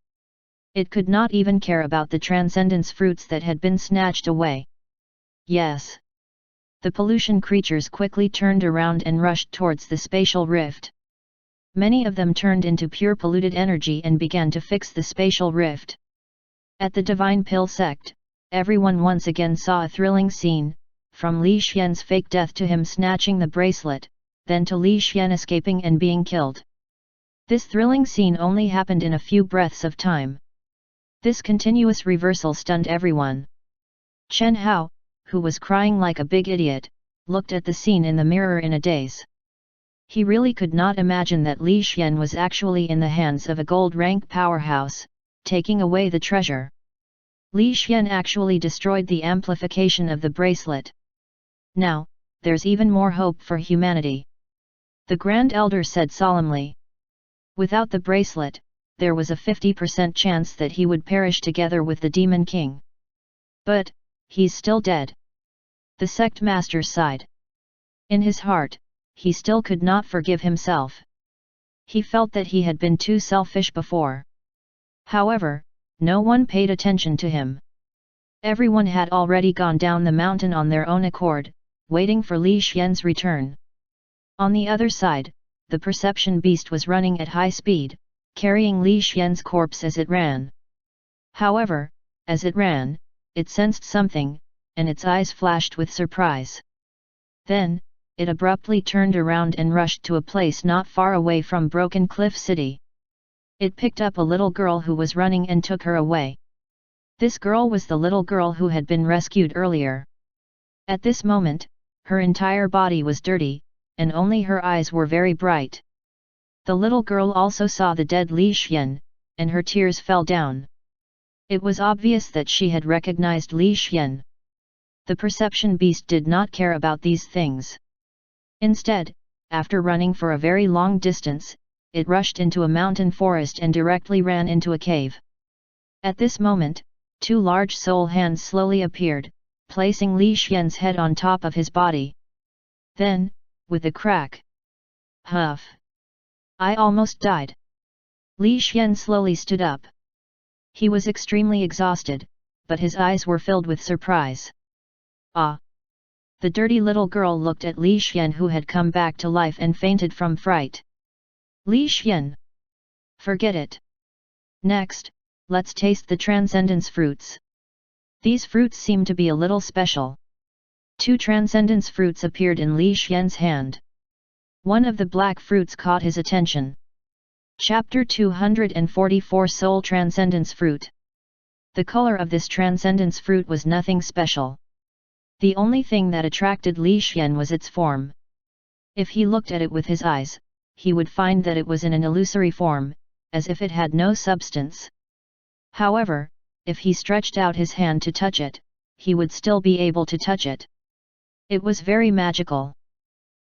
It could not even care about the transcendence fruits that had been snatched away. Yes. The pollution creatures quickly turned around and rushed towards the spatial rift. Many of them turned into pure polluted energy and began to fix the spatial rift. At the Divine Pill sect, everyone once again saw a thrilling scene, from Li Xian's fake death to him snatching the bracelet, then to Li Xian escaping and being killed. This thrilling scene only happened in a few breaths of time. This continuous reversal stunned everyone. Chen Hao, who was crying like a big idiot, looked at the scene in the mirror in a daze. He really could not imagine that Li Xian was actually in the hands of a gold rank powerhouse, taking away the treasure. Li Xian actually destroyed the amplification of the bracelet. Now, there's even more hope for humanity. The Grand Elder said solemnly. Without the bracelet, there was a 50% chance that he would perish together with the Demon King. But, he's still dead. The sect master sighed. In his heart, he still could not forgive himself. He felt that he had been too selfish before. However, no one paid attention to him. Everyone had already gone down the mountain on their own accord, waiting for Li Xian's return. On the other side, the perception beast was running at high speed, carrying Li Xian's corpse as it ran. However, as it ran, it sensed something, and its eyes flashed with surprise. Then, it abruptly turned around and rushed to a place not far away from Broken Cliff City. It picked up a little girl who was running and took her away. This girl was the little girl who had been rescued earlier. At this moment, her entire body was dirty, and only her eyes were very bright. The little girl also saw the dead Li Xian, and her tears fell down. It was obvious that she had recognized Li Xian. The perception beast did not care about these things. Instead, after running for a very long distance, it rushed into a mountain forest and directly ran into a cave. At this moment, two large soul hands slowly appeared, placing Li Xian's head on top of his body. Then, with a crack, "Huff! I almost died." Li Xian slowly stood up. He was extremely exhausted, but his eyes were filled with surprise. "Ah!" The dirty little girl looked at Li Xian, who had come back to life and fainted from fright. "Li Xian! Forget it. Next, let's taste the transcendence fruits. These fruits seem to be a little special." Two transcendence fruits appeared in Li Xian's hand. One of the black fruits caught his attention. Chapter 244 Soul Transcendence Fruit. The color of this transcendence fruit was nothing special. The only thing that attracted Li Xian was its form. If he looked at it with his eyes, he would find that it was in an illusory form, as if it had no substance. However, if he stretched out his hand to touch it, he would still be able to touch it. It was very magical.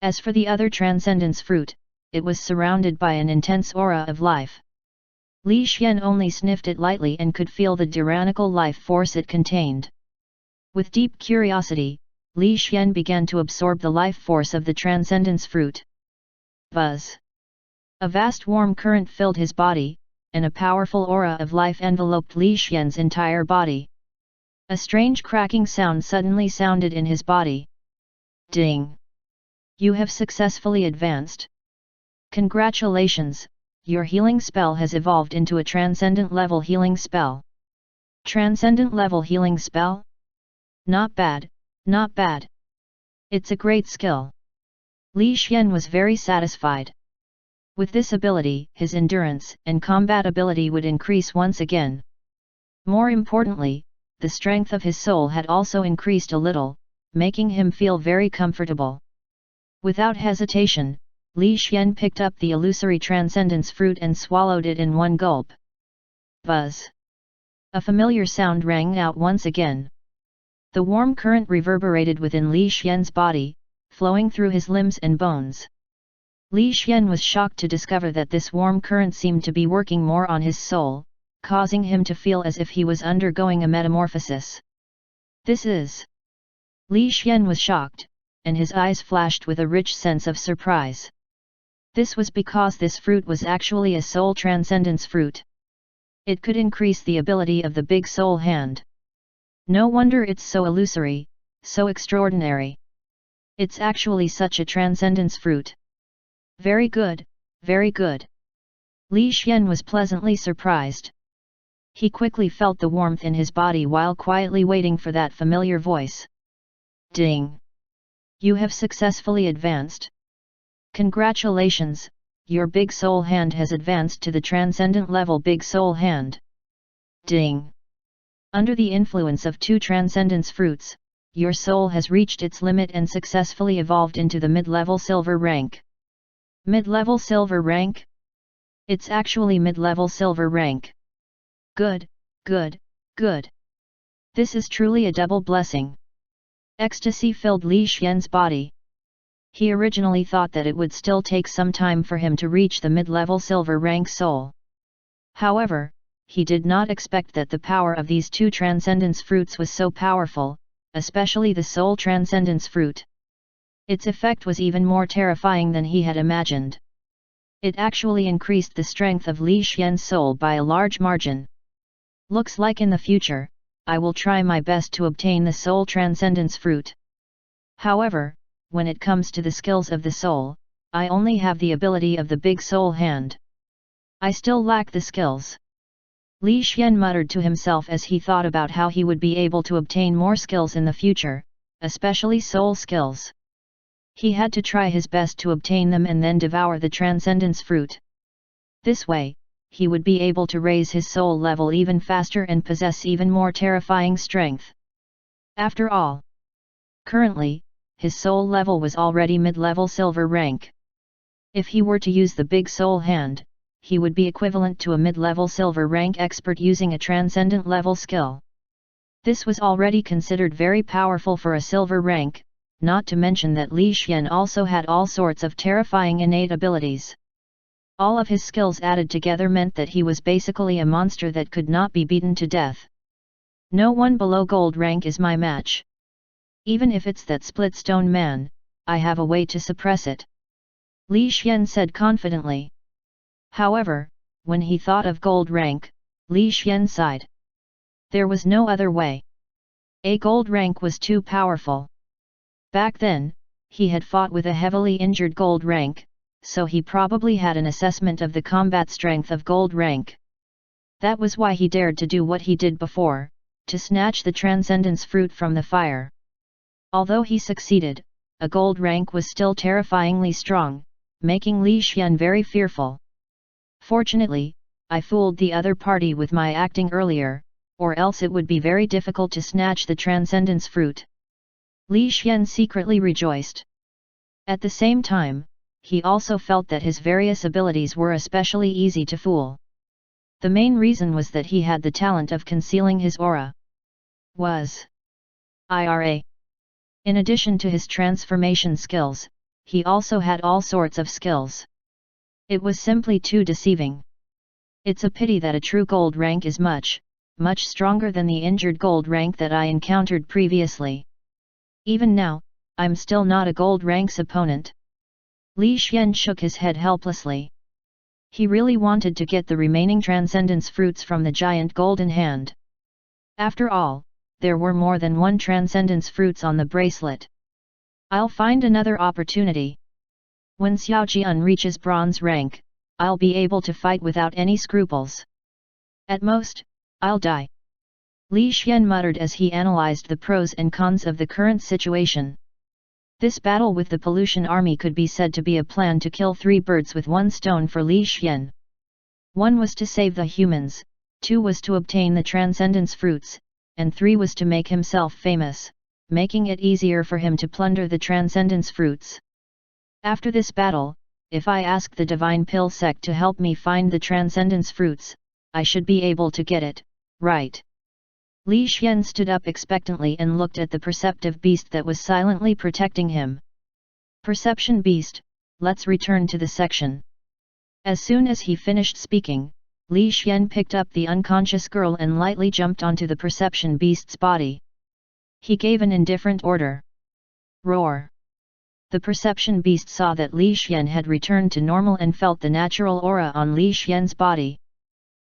As for the other transcendence fruit, it was surrounded by an intense aura of life. Li Xian only sniffed it lightly and could feel the tyrannical life force it contained. With deep curiosity, Li Xian began to absorb the life force of the transcendence fruit. Buzz! A vast warm current filled his body, and a powerful aura of life enveloped Li Xian's entire body. A strange cracking sound suddenly sounded in his body. Ding! You have successfully advanced. Congratulations, your healing spell has evolved into a transcendent level healing spell. Transcendent level healing spell? Not bad, not bad. It's a great skill. Li Xian was very satisfied. With this ability, his endurance and combat ability would increase once again. More importantly, the strength of his soul had also increased a little, making him feel very comfortable. Without hesitation, Li Xian picked up the illusory transcendence fruit and swallowed it in one gulp. Buzz! A familiar sound rang out once again. The warm current reverberated within Li Xian's body, flowing through his limbs and bones. Li Xian was shocked to discover that this warm current seemed to be working more on his soul, causing him to feel as if he was undergoing a metamorphosis. This is... Li Xian was shocked, and his eyes flashed with a rich sense of surprise. This was because this fruit was actually a soul transcendence fruit. It could increase the ability of the big soul hand. No wonder it's so illusory, so extraordinary. It's actually such a transcendence fruit. Very good, very good. Li Xian was pleasantly surprised. He quickly felt the warmth in his body while quietly waiting for that familiar voice. Ding! You have successfully advanced. Congratulations, your big soul hand has advanced to the transcendent level big soul hand. Ding! Under the influence of two transcendence fruits, your soul has reached its limit and successfully evolved into the mid-level silver rank. Mid-level silver rank? It's actually mid-level silver rank. Good, good, good. This is truly a double blessing. Ecstasy filled Li Xian's body. He originally thought that it would still take some time for him to reach the mid-level silver rank soul. However, he did not expect that the power of these two transcendence fruits was so powerful, especially the soul transcendence fruit. Its effect was even more terrifying than he had imagined. It actually increased the strength of Li Xian's soul by a large margin. Looks like in the future, I will try my best to obtain the soul transcendence fruit. However, when it comes to the skills of the soul, I only have the ability of the big soul hand. I still lack the skills. Li Xian muttered to himself as he thought about how he would be able to obtain more skills in the future, especially soul skills. He had to try his best to obtain them and then devour the transcendence fruit. This way, he would be able to raise his soul level even faster and possess even more terrifying strength. After all, currently, his soul level was already mid-level silver rank. If he were to use the big soul hand, he would be equivalent to a mid-level silver rank expert using a transcendent level skill. This was already considered very powerful for a silver rank, not to mention that Li Xian also had all sorts of terrifying innate abilities. All of his skills added together meant that he was basically a monster that could not be beaten to death. No one below gold rank is my match. Even if it's that split stone man, I have a way to suppress it. Li Xian said confidently. However, when he thought of gold rank, Li Xian sighed. There was no other way. A gold rank was too powerful. Back then, he had fought with a heavily injured gold rank, so he probably had an assessment of the combat strength of gold rank. That was why he dared to do what he did before, to snatch the transcendence fruit from the fire. Although he succeeded, a gold rank was still terrifyingly strong, making Li Xian very fearful. Fortunately, I fooled the other party with my acting earlier, or else it would be very difficult to snatch the transcendence fruit. Li Xian secretly rejoiced. At the same time, he also felt that his various abilities were especially easy to fool. The main reason was that he had the talent of concealing his aura. In addition to his transformation skills, he also had all sorts of skills. It was simply too deceiving. It's a pity that a true gold rank is much stronger than the injured gold rank that I encountered previously. Even now, I'm still not a gold rank's opponent. Li Xian shook his head helplessly. He really wanted to get the remaining transcendence fruits from the giant golden hand. After all, there were more than one transcendence fruits on the bracelet. I'll find another opportunity. When Xiaojian reaches bronze rank, I'll be able to fight without any scruples. At most, I'll die. Li Xian muttered as he analyzed the pros and cons of the current situation. This battle with the pollution army could be said to be a plan to kill 3 birds with 1 stone for Li Xian. 1 was to save the humans, 2 was to obtain the transcendence fruits, and 3 was to make himself famous, making it easier for him to plunder the transcendence fruits. After this battle, if I ask the Divine Pill sect to help me find the transcendence fruits, I should be able to get it, right? Li Xian stood up expectantly and looked at the perceptive beast that was silently protecting him. Perception beast, let's return to the section. As soon as he finished speaking, Li Xian picked up the unconscious girl and lightly jumped onto the perception beast's body. He gave an indifferent order. Roar! The perception beast saw that Li Xian had returned to normal and felt the natural aura on Li Xian's body.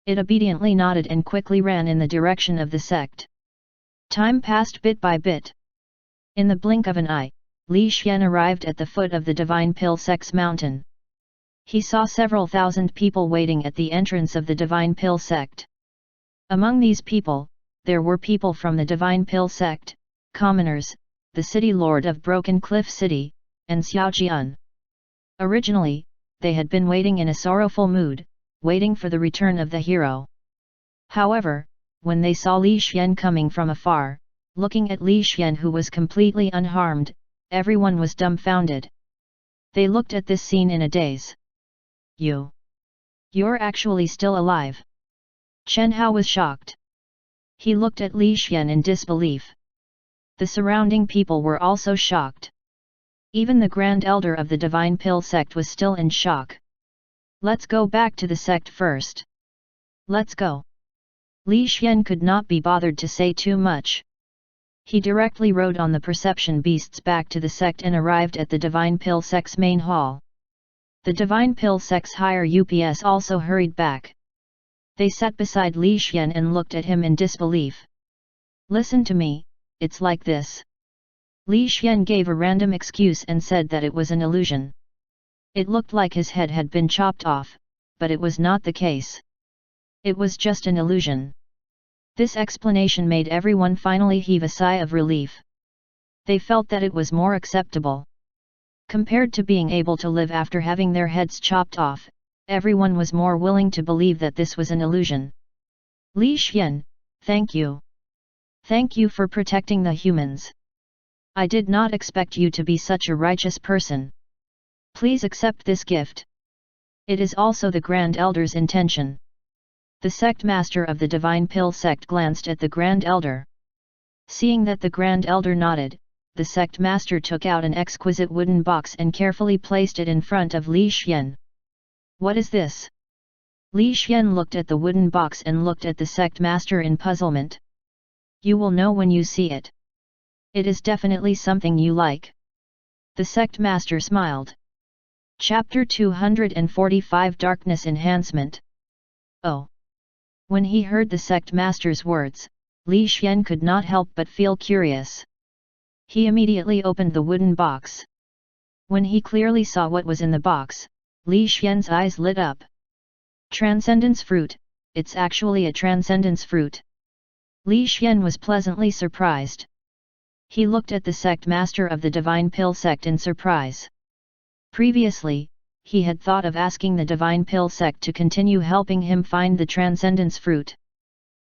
It obediently nodded and quickly ran in the direction of the sect. Time passed bit by bit. In the blink of an eye, Li Xian arrived at the foot of the Divine Pill sect's mountain. He saw several thousand people waiting at the entrance of the Divine Pill sect. Among these people, there were people from the Divine Pill sect, commoners, the city lord of Broken Cliff City, and Xiaojian. Originally, they had been waiting in a sorrowful mood, waiting for the return of the hero. However, when they saw Li Xian coming from afar, looking at Li Xian who was completely unharmed, everyone was dumbfounded. They looked at this scene in a daze. You're actually still alive? Chen Hao was shocked. He looked at Li Xian in disbelief. The surrounding people were also shocked. Even the Grand Elder of the Divine Pill sect was still in shock. Let's go back to the sect first. Let's go. Li Xian could not be bothered to say too much. He directly rode on the perception beast's back to the sect and arrived at the Divine Pill sect's main hall. The Divine Pill sect's higher UPS also hurried back. They sat beside Li Xian and looked at him in disbelief. Listen to me, it's like this. Li Xian gave a random excuse and said that it was an illusion. It looked like his head had been chopped off, but it was not the case. It was just an illusion. This explanation made everyone finally heave a sigh of relief. They felt that it was more acceptable. Compared to being able to live after having their heads chopped off, everyone was more willing to believe that this was an illusion. Li Xian, thank you. Thank you for protecting the humans. I did not expect you to be such a righteous person. Please accept this gift. It is also the Grand Elder's intention. The sect master of the Divine Pill sect glanced at the Grand Elder. Seeing that the Grand Elder nodded, the sect master took out an exquisite wooden box and carefully placed it in front of Li Xian. What is this? Li Xian looked at the wooden box and looked at the sect master in puzzlement. You will know when you see it. It is definitely something you like. The sect master smiled. Chapter 245 Darkness Enhancement. Oh! When he heard the sect master's words, Li Xian could not help but feel curious. He immediately opened the wooden box. When he clearly saw what was in the box, Li Xian's eyes lit up. Transcendence fruit, it's actually a transcendence fruit. Li Xian was pleasantly surprised. He looked at the sect master of the Divine Pill sect in surprise. Previously, he had thought of asking the Divine Pill sect to continue helping him find the transcendence fruit.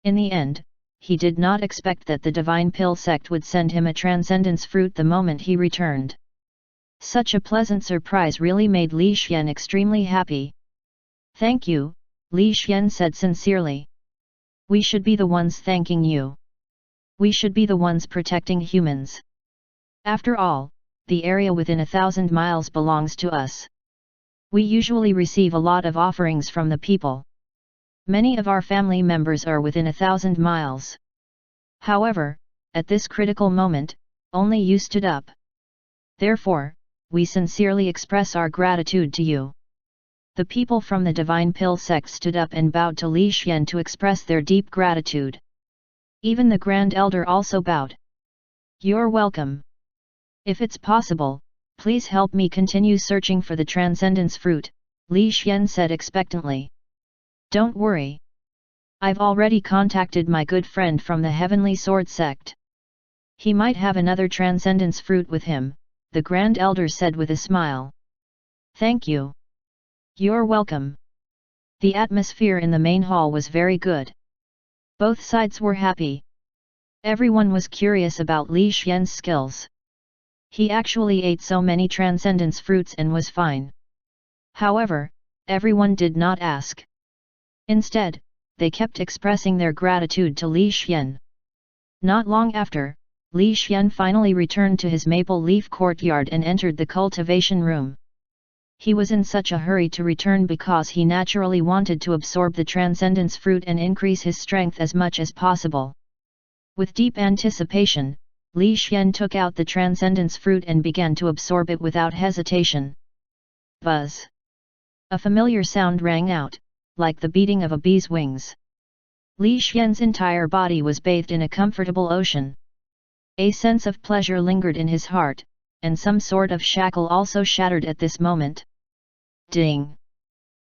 In the end, he did not expect that the Divine Pill sect would send him a transcendence fruit the moment he returned. Such a pleasant surprise really made Li Xian extremely happy. Thank you, Li Xian said sincerely. We should be the ones thanking you. We should be the ones protecting humans. After all, the area within 1,000 miles belongs to us. We usually receive a lot of offerings from the people. Many of our family members are within 1,000 miles. However, at this critical moment, only you stood up. Therefore, we sincerely express our gratitude to you. The people from the Divine Pill sect stood up and bowed to Li Xian to express their deep gratitude. Even the Grand Elder also bowed. You're welcome. If it's possible, please help me continue searching for the transcendence fruit, Li Xian said expectantly. Don't worry. I've already contacted my good friend from the Heavenly Sword sect. He might have another transcendence fruit with him, the Grand Elder said with a smile. Thank you. You're welcome. The atmosphere in the main hall was very good. Both sides were happy. Everyone was curious about Li Xian's skills. He actually ate so many transcendence fruits and was fine. However, everyone did not ask. Instead, they kept expressing their gratitude to Li Xian. Not long after, Li Xian finally returned to his maple leaf courtyard and entered the cultivation room. He was in such a hurry to return because he naturally wanted to absorb the transcendence fruit and increase his strength as much as possible. With deep anticipation, Li Xian took out the transcendence fruit and began to absorb it without hesitation. Buzz! A familiar sound rang out, like the beating of a bee's wings. Li Xian's entire body was bathed in a comfortable ocean. A sense of pleasure lingered in his heart, and some sort of shackle also shattered at this moment. Ding!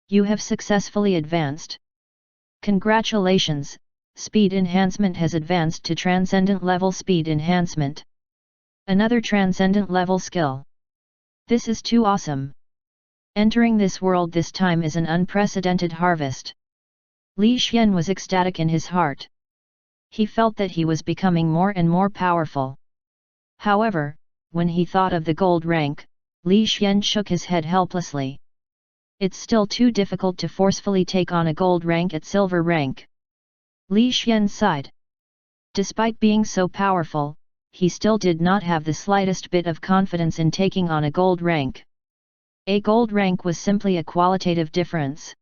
You have successfully advanced. Congratulations, speed enhancement has advanced to transcendent level speed enhancement. Another transcendent level skill. This is too awesome. Entering this world this time is an unprecedented harvest. Li Xian was ecstatic in his heart. He felt that he was becoming more and more powerful. However, when he thought of the gold rank, Li Xian shook his head helplessly. It's still too difficult to forcefully take on a gold rank at silver rank. Li Xian sighed. Despite being so powerful, he still did not have the slightest bit of confidence in taking on a gold rank. A gold rank was simply a qualitative difference.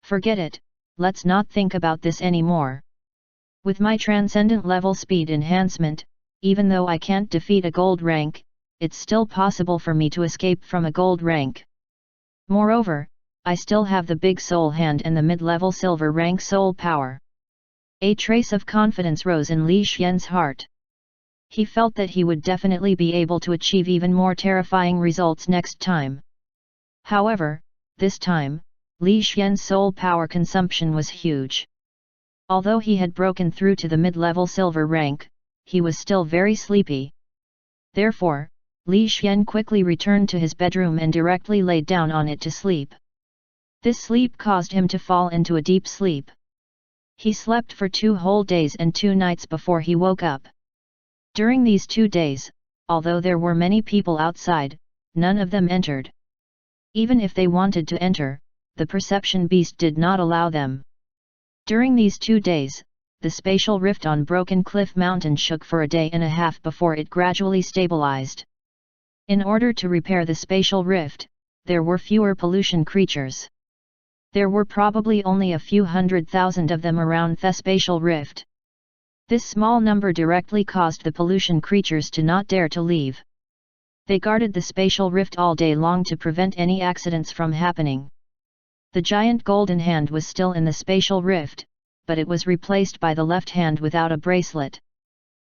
Forget it, let's not think about this anymore. With my transcendent level speed enhancement, even though I can't defeat a gold rank, it's still possible for me to escape from a gold rank. Moreover, I still have the big soul hand and the mid-level silver rank soul power. A trace of confidence rose in Li Xian's heart. He felt that he would definitely be able to achieve even more terrifying results next time. However, this time, Li Xian's soul power consumption was huge. Although he had broken through to the mid-level silver rank, he was still very sleepy. Therefore, Li Xian quickly returned to his bedroom and directly laid down on it to sleep. This sleep caused him to fall into a deep sleep. He slept for 2 whole days and 2 nights before he woke up. During these 2 days, although there were many people outside, none of them entered. Even if they wanted to enter, the perception beast did not allow them. During these 2 days, the spatial rift on Broken Cliff Mountain shook for a day and a half before it gradually stabilized. In order to repair the spatial rift, there were fewer pollution creatures. There were probably only a few 100,000 of them around the spatial rift. This small number directly caused the pollution creatures to not dare to leave. They guarded the spatial rift all day long to prevent any accidents from happening. The giant golden hand was still in the spatial rift, but it was replaced by the left hand without a bracelet.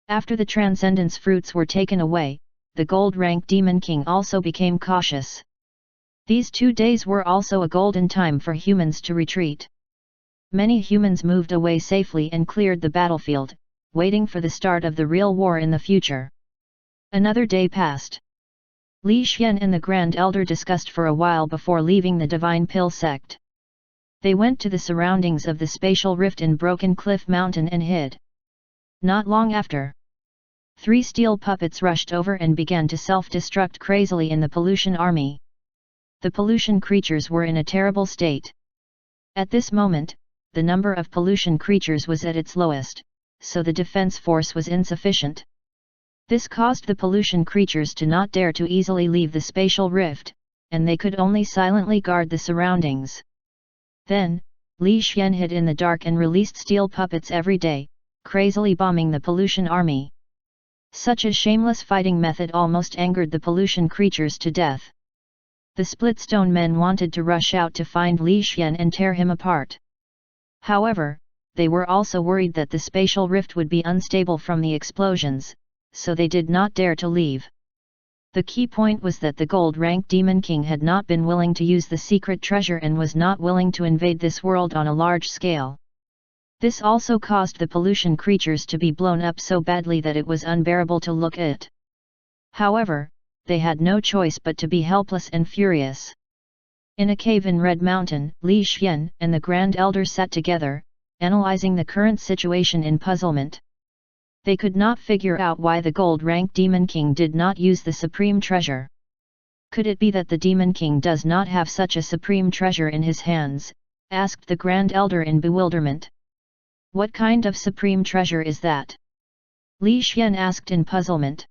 After the transcendence fruits were taken away, the gold-rank Demon King also became cautious. These 2 days were also a golden time for humans to retreat. Many humans moved away safely and cleared the battlefield, waiting for the start of the real war in the future. Another day passed. Li Xian and the Grand Elder discussed for a while before leaving the Divine Pill sect. They went to the surroundings of the spatial rift in Broken Cliff Mountain and hid. Not long after, 3 steel puppets rushed over and began to self-destruct crazily in the pollution army. The pollution creatures were in a terrible state. At this moment, the number of pollution creatures was at its lowest, so the defense force was insufficient. This caused the pollution creatures to not dare to easily leave the spatial rift, and they could only silently guard the surroundings. Then, Li Xian hid in the dark and released steel puppets every day, crazily bombing the pollution army. Such a shameless fighting method almost angered the pollution creatures to death. The Splitstone men wanted to rush out to find Li Xian and tear him apart. However, they were also worried that the spatial rift would be unstable from the explosions, so they did not dare to leave. The key point was that the gold-rank Demon King had not been willing to use the secret treasure and was not willing to invade this world on a large scale. This also caused the pollution creatures to be blown up so badly that it was unbearable to look at. However, they had no choice but to be helpless and furious. In a cave in Red Mountain, Li Xian and the Grand Elder sat together, analyzing the current situation in puzzlement. They could not figure out why the gold-rank Demon King did not use the supreme treasure. Could it be that the Demon King does not have such a supreme treasure in his hands? Asked the Grand Elder in bewilderment. What kind of supreme treasure is that? Li Xian asked in puzzlement.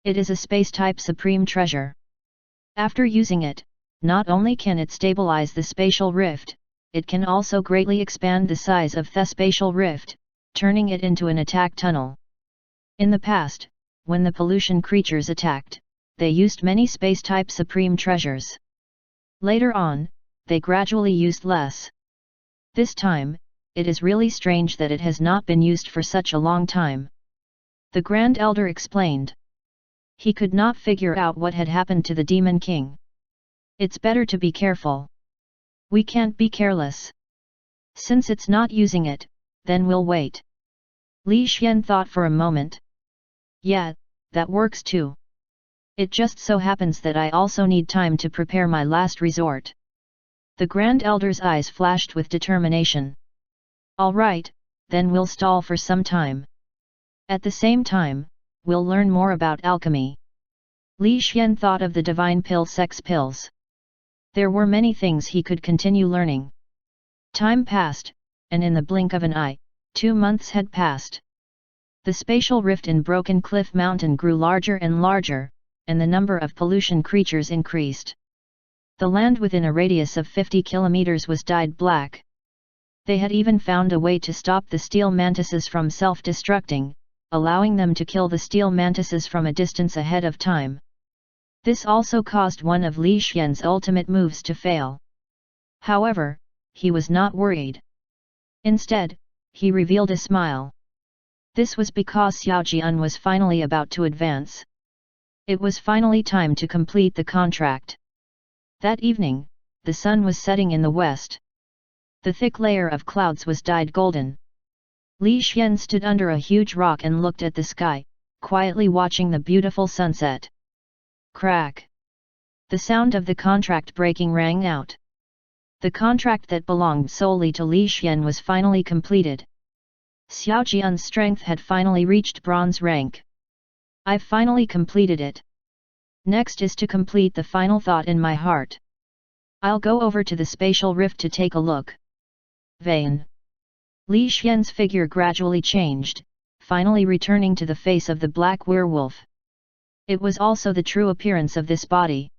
It is a space-type supreme treasure. After using it, not only can it stabilize the spatial rift, it can also greatly expand the size of the spatial rift, turning it into an attack tunnel. In the past, when the pollution creatures attacked, they used many space-type supreme treasures. Later on, they gradually used less. This time, it is really strange that it has not been used for such a long time. The Grand Elder explained. He could not figure out what had happened to the Demon King. It's better to be careful. We can't be careless. Since it's not using it, then we'll wait. Li Xian thought for a moment. Yeah, that works too. It just so happens that I also need time to prepare my last resort. The Grand Elder's eyes flashed with determination. All right, then we'll stall for some time. At the same time, we'll learn more about alchemy. Li Xian thought of the divine pill sex pills. There were many things he could continue learning. Time passed, and in the blink of an eye, 2 months had passed. The spatial rift in Broken Cliff Mountain grew larger and larger, and the number of pollution creatures increased. The land within a radius of 50 kilometers was dyed black. They had even found a way to stop the steel mantises from self-destructing, allowing them to kill the steel mantises from a distance ahead of time. This also caused one of Li Xian's ultimate moves to fail. However, he was not worried. Instead, he revealed a smile. This was because Xiaojian was finally about to advance. It was finally time to complete the contract. That evening, the sun was setting in the west. The thick layer of clouds was dyed golden. Li Xian stood under a huge rock and looked at the sky, quietly watching the beautiful sunset. Crack! The sound of the contract breaking rang out. The contract that belonged solely to Li Xian was finally completed. Xiaojian's strength had finally reached bronze rank. I've finally completed it. Next is to complete the final thought in my heart. I'll go over to the spatial rift to take a look. Vain. Li Xian's figure gradually changed, finally returning to the face of the black werewolf. It was also the true appearance of this body.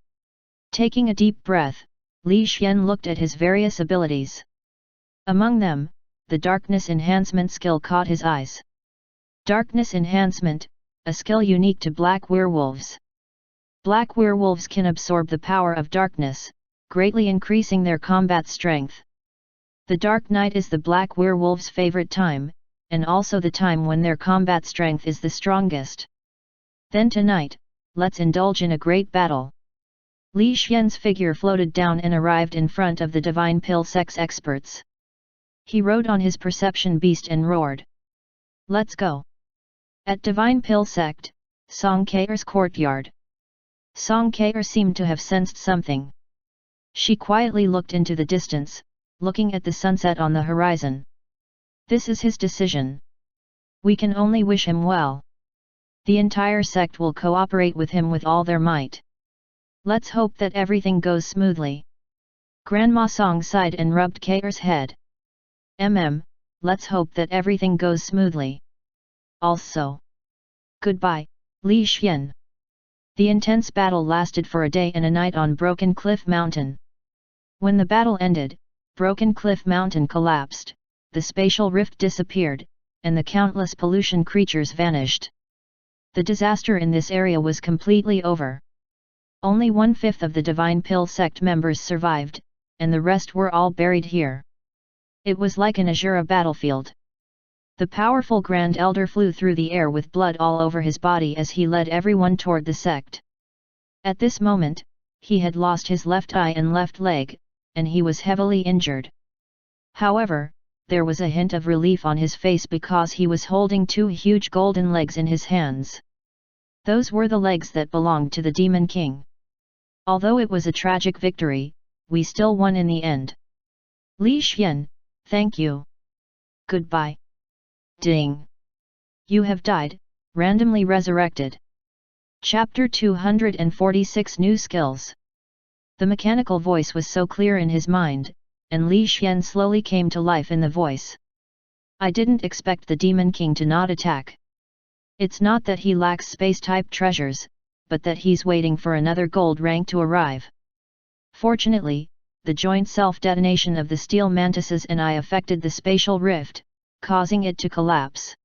Taking a deep breath, Li Xian looked at his various abilities. Among them, the darkness enhancement skill caught his eyes. Darkness enhancement, a skill unique to black werewolves. Black werewolves can absorb the power of darkness, greatly increasing their combat strength. The dark night is the black werewolves' favorite time, and also the time when their combat strength is the strongest. Then tonight, let's indulge in a great battle. Li Xian's figure floated down and arrived in front of the divine pill sex experts. He rode on his perception beast and roared. Let's go! At Divine Pill Sect, Song Kaer's courtyard. Song Kaer seemed to have sensed something. She quietly looked into the distance, looking at the sunset on the horizon. This is his decision. We can only wish him well. The entire sect will cooperate with him with all their might. Let's hope that everything goes smoothly. Grandma Song sighed and rubbed Kaer's head. Let's hope that everything goes smoothly. Also. Goodbye, Li Xian. The intense battle lasted for a day and a night on Broken Cliff Mountain. When the battle ended, Broken Cliff Mountain collapsed, the spatial rift disappeared, and the countless pollution creatures vanished. The disaster in this area was completely over. Only 1/5 of the Divine Pill sect members survived, and the rest were all buried here. It was like an Azura battlefield. The powerful Grand Elder flew through the air with blood all over his body as he led everyone toward the sect. At this moment, he had lost his left eye and left leg, and he was heavily injured. However, there was a hint of relief on his face because he was holding 2 huge golden legs in his hands. Those were the legs that belonged to the Demon King. Although it was a tragic victory, we still won in the end. Li Xian, thank you. Goodbye. Ding. You have died, randomly resurrected. Chapter 246 New Skills. The mechanical voice was so clear in his mind, and Li Xian slowly came to life in the voice. I didn't expect the Demon King to not attack. It's not that he lacks space-type treasures, but that he's waiting for another gold rank to arrive. Fortunately, the joint self-detonation of the steel mantises and I affected the spatial rift, causing it to collapse.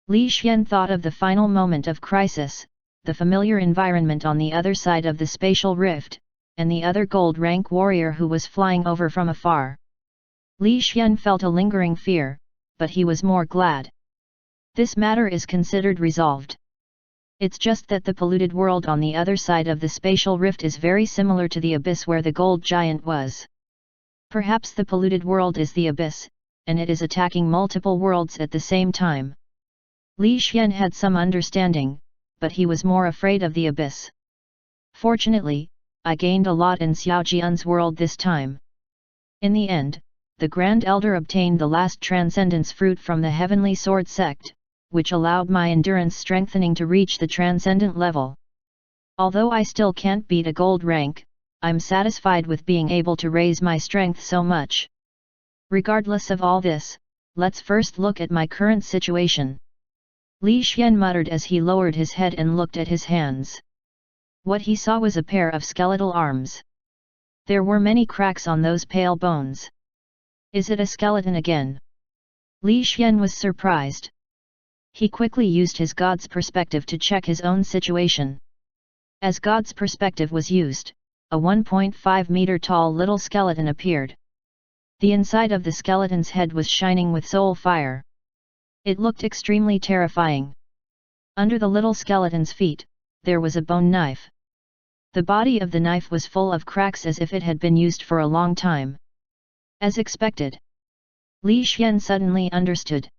Li Xian thought of the final moment of crisis, the familiar environment on the other side of the spatial rift, and the other gold rank warrior who was flying over from afar. Li Xian felt a lingering fear, but he was more glad. This matter is considered resolved. It's just that the polluted world on the other side of the spatial rift is very similar to the abyss where the gold giant was. Perhaps the polluted world is the abyss, and it is attacking multiple worlds at the same time. Li Xian had some understanding, but he was more afraid of the abyss. Fortunately, I gained a lot in Xiaojian's world this time. In the end, the Grand Elder obtained the last Transcendence fruit from the Heavenly Sword sect, which allowed my endurance strengthening to reach the Transcendent level. Although I still can't beat a gold rank, I'm satisfied with being able to raise my strength so much. Regardless of all this, let's first look at my current situation. Li Xian muttered as he lowered his head and looked at his hands. What he saw was a pair of skeletal arms. There were many cracks on those pale bones. Is it a skeleton again? Li Xian was surprised. He quickly used his God's perspective to check his own situation. As God's perspective was used, a 1.5 meter tall little skeleton appeared. The inside of the skeleton's head was shining with soul fire. It looked extremely terrifying. Under the little skeleton's feet, there was a bone knife. The body of the knife was full of cracks as if it had been used for a long time. As expected. Li Xian suddenly understood.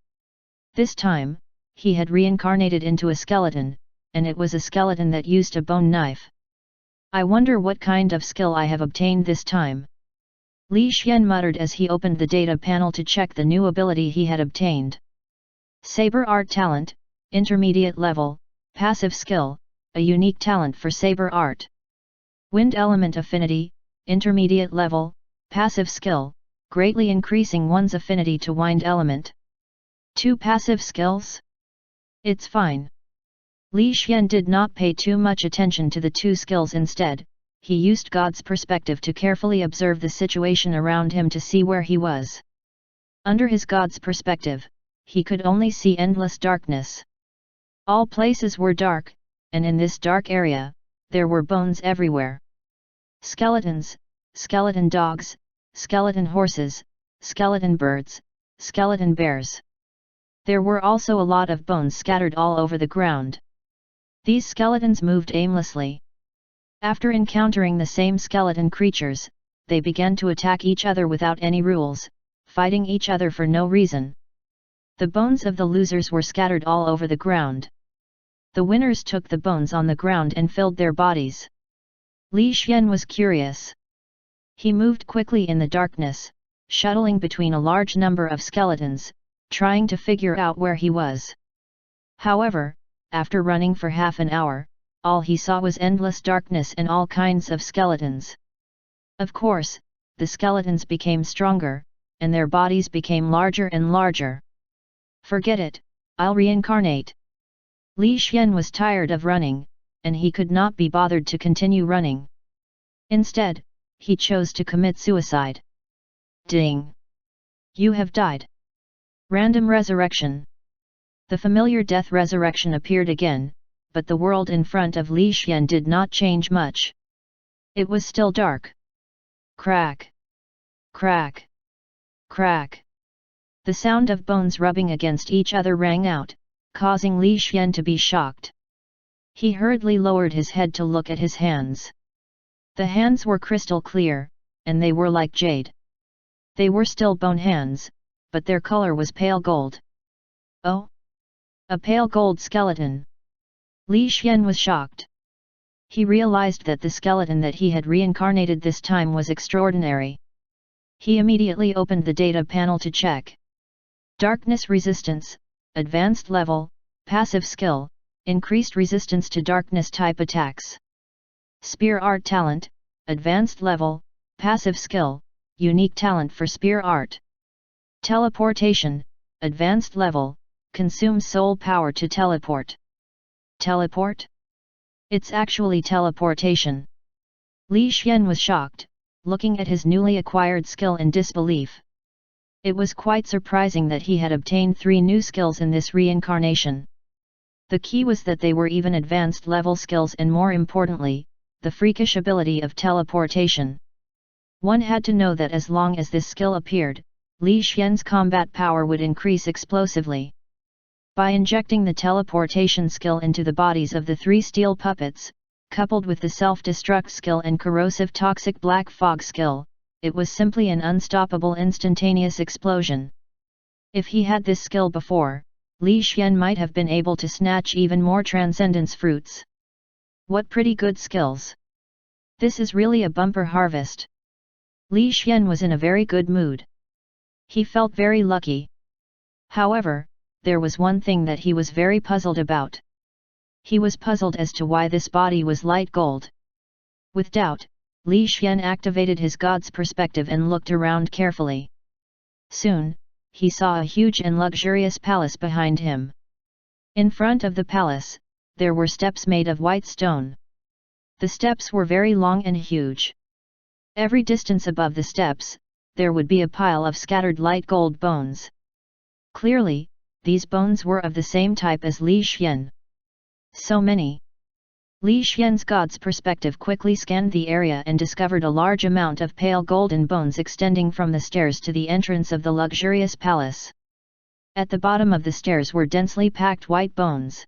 This time, he had reincarnated into a skeleton, and it was a skeleton that used a bone knife. I wonder what kind of skill I have obtained this time. Li Xian muttered as he opened the data panel to check the new ability he had obtained. Saber Art Talent, Intermediate Level, passive skill, a unique talent for saber art. Wind element affinity, intermediate level, passive skill, greatly increasing one's affinity to wind element. 2 passive skills? It's fine. Li Xian did not pay too much attention to the 2 skills. Instead, he used God's perspective to carefully observe the situation around him to see where he was. Under his God's perspective, he could only see endless darkness. All places were dark, and in this dark area, there were bones everywhere. Skeletons, skeleton dogs, skeleton horses, skeleton birds, skeleton bears. There were also a lot of bones scattered all over the ground. These skeletons moved aimlessly. After encountering the same skeleton creatures, they began to attack each other without any rules, fighting each other for no reason. The bones of the losers were scattered all over the ground. The winners took the bones on the ground and filled their bodies. Li Xian was curious. He moved quickly in the darkness, shuttling between a large number of skeletons, trying to figure out where he was. However, after running for half an hour, all he saw was endless darkness and all kinds of skeletons. Of course, the skeletons became stronger, and their bodies became larger and larger. Forget it, I'll reincarnate. Li Xian was tired of running, and he could not be bothered to continue running. Instead, he chose to commit suicide. Ding! You have died. Random resurrection. The familiar death resurrection appeared again, but the world in front of Li Xian did not change much. It was still dark. Crack! Crack! Crack! The sound of bones rubbing against each other rang out, causing Li Xian to be shocked. He hurriedly lowered his head to look at his hands. The hands were crystal clear, and they were like jade. They were still bone hands, but their color was pale gold. Oh! A pale gold skeleton! Li Xian was shocked. He realized that the skeleton that he had reincarnated this time was extraordinary. He immediately opened the data panel to check. Darkness resistance, advanced level, passive skill, increased resistance to darkness type attacks. Spear art talent, advanced level, passive skill, unique talent for spear art. Teleportation, advanced level, consumes soul power to teleport. Teleport? It's actually teleportation. Li Xian was shocked, looking at his newly acquired skill in disbelief. It was quite surprising that he had obtained 3 new skills in this reincarnation. The key was that they were even advanced level skills and more importantly, the freakish ability of teleportation. One had to know that as long as this skill appeared, Li Xian's combat power would increase explosively. By injecting the teleportation skill into the bodies of the 3 steel puppets, coupled with the self-destruct skill and corrosive toxic black fog skill, it was simply an unstoppable instantaneous explosion. If he had this skill before, Li Xian might have been able to snatch even more transcendence fruits. What pretty good skills! This is really a bumper harvest. Li Xian was in a very good mood. He felt very lucky. However, there was one thing that he was very puzzled about. He was puzzled as to why this body was light gold. With doubt, Li Xian activated his God's perspective and looked around carefully. Soon, he saw a huge and luxurious palace behind him. In front of the palace, there were steps made of white stone. The steps were very long and huge. Every distance above the steps, there would be a pile of scattered light gold bones. Clearly, these bones were of the same type as Li Xian. So many! Li Xian's God's perspective quickly scanned the area and discovered a large amount of pale golden bones extending from the stairs to the entrance of the luxurious palace. At the bottom of the stairs were densely packed white bones.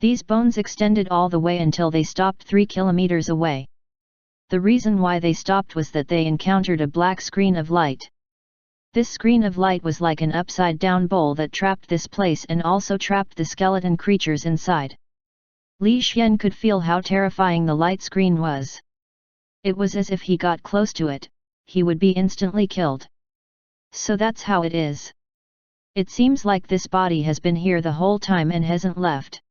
These bones extended all the way until they stopped 3 kilometers away. The reason why they stopped was that they encountered a black screen of light. This screen of light was like an upside-down bowl that trapped this place and also trapped the skeleton creatures inside. Li Xian could feel how terrifying the light screen was. It was as if he got close to it, he would be instantly killed. So that's how it is. It seems like this body has been here the whole time and hasn't left.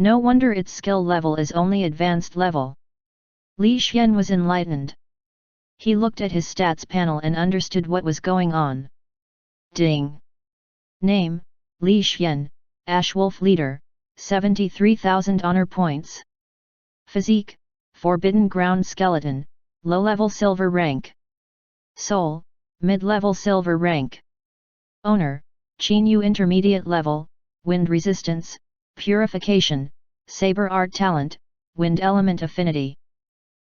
No wonder its skill level is only advanced level. Li Xian was enlightened. He looked at his stats panel and understood what was going on. Ding! Name, Li Xian, Ashwolf Leader, 73,000 honor points. Physique, Forbidden Ground Skeleton, low-level silver rank. Soul, mid-level silver rank. Owner, Qinyu intermediate level, wind resistance, purification, saber art talent, wind element affinity.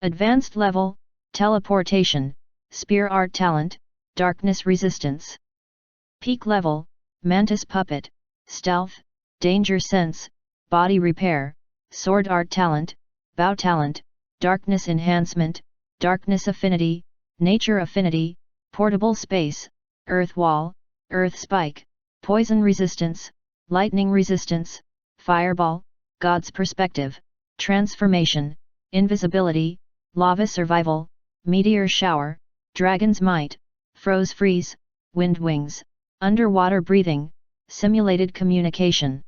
Advanced level, teleportation, spear art talent, darkness resistance. Peak level, mantis puppet, stealth, danger sense, body repair, sword art talent, bow talent, darkness enhancement, darkness affinity, nature affinity, portable space, earth wall, earth spike, poison resistance, lightning resistance, fireball, God's perspective, transformation, invisibility, lava survival, meteor shower, dragon's might, froze freeze, wind wings, underwater breathing, simulated communication.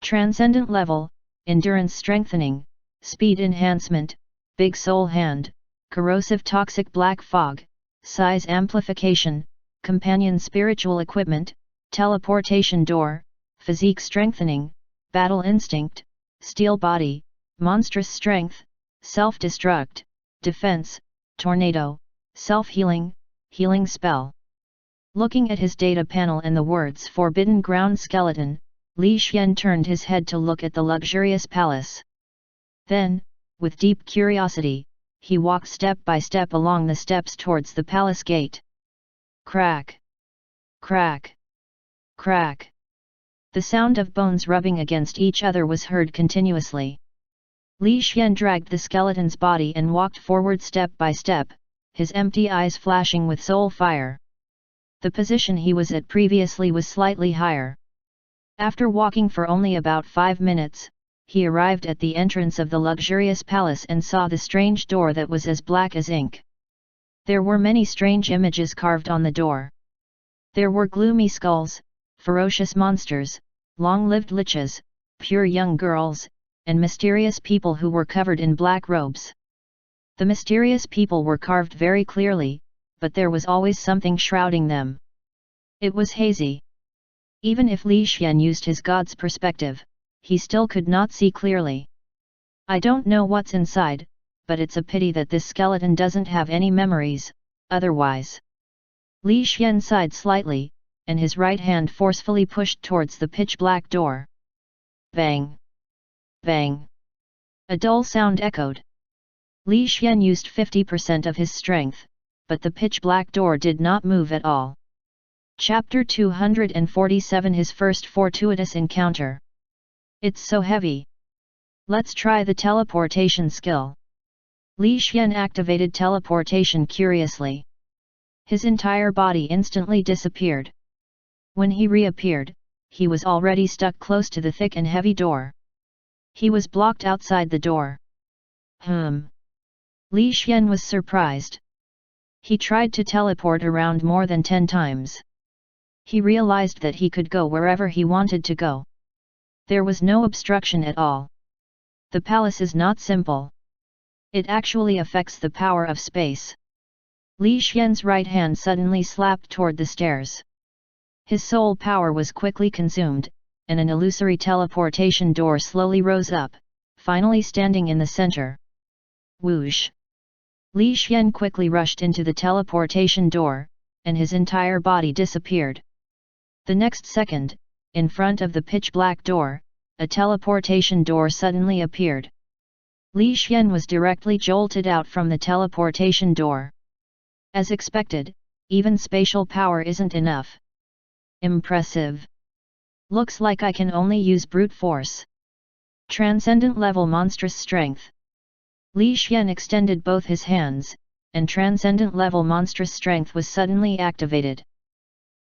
Transcendent level, endurance strengthening, speed enhancement, big soul hand, corrosive toxic black fog, size amplification, companion spiritual equipment, teleportation door, physique strengthening, battle instinct, steel body, monstrous strength, self-destruct, defense, tornado, self-healing, healing spell. Looking at his data panel and the words Forbidden Ground Skeleton, Li Xian turned his head to look at the luxurious palace. Then, with deep curiosity, he walked step by step along the steps towards the palace gate. Crack! Crack! Crack! The sound of bones rubbing against each other was heard continuously. Li Xian dragged the skeleton's body and walked forward step by step, his empty eyes flashing with soul fire. The position he was at previously was slightly higher. After walking for only about 5 minutes, he arrived at the entrance of the luxurious palace and saw the strange door that was as black as ink. There were many strange images carved on the door. There were gloomy skulls, ferocious monsters, long-lived liches, pure young girls, and mysterious people who were covered in black robes. The mysterious people were carved very clearly, but there was always something shrouding them. It was hazy. Even if Li Xian used his god's perspective, he still could not see clearly. I don't know what's inside, but it's a pity that this skeleton doesn't have any memories, otherwise. Li Xian sighed slightly, and his right hand forcefully pushed towards the pitch-black door. Bang! Bang! A dull sound echoed. Li Xian used 50% of his strength, but the pitch-black door did not move at all. Chapter 247 His first fortuitous encounter. It's so heavy. Let's try the teleportation skill. Li Xian activated teleportation curiously. His entire body instantly disappeared. When he reappeared, he was already stuck close to the thick and heavy door. He was blocked outside the door. Li Xian was surprised. He tried to teleport around more than 10 times. He realized that he could go wherever he wanted to go. There was no obstruction at all. The palace is not simple. It actually affects the power of space. Li Xian's right hand suddenly slapped toward the stairs. His soul power was quickly consumed, and an illusory teleportation door slowly rose up, finally standing in the center. Whoosh! Li Xian quickly rushed into the teleportation door, and his entire body disappeared. The next second, in front of the pitch-black door, a teleportation door suddenly appeared. Li Xian was directly jolted out from the teleportation door. As expected, even spatial power isn't enough. Impressive. Looks like I can only use brute force. Transcendent level monstrous strength. Li Xian extended both his hands, and transcendent level monstrous strength was suddenly activated.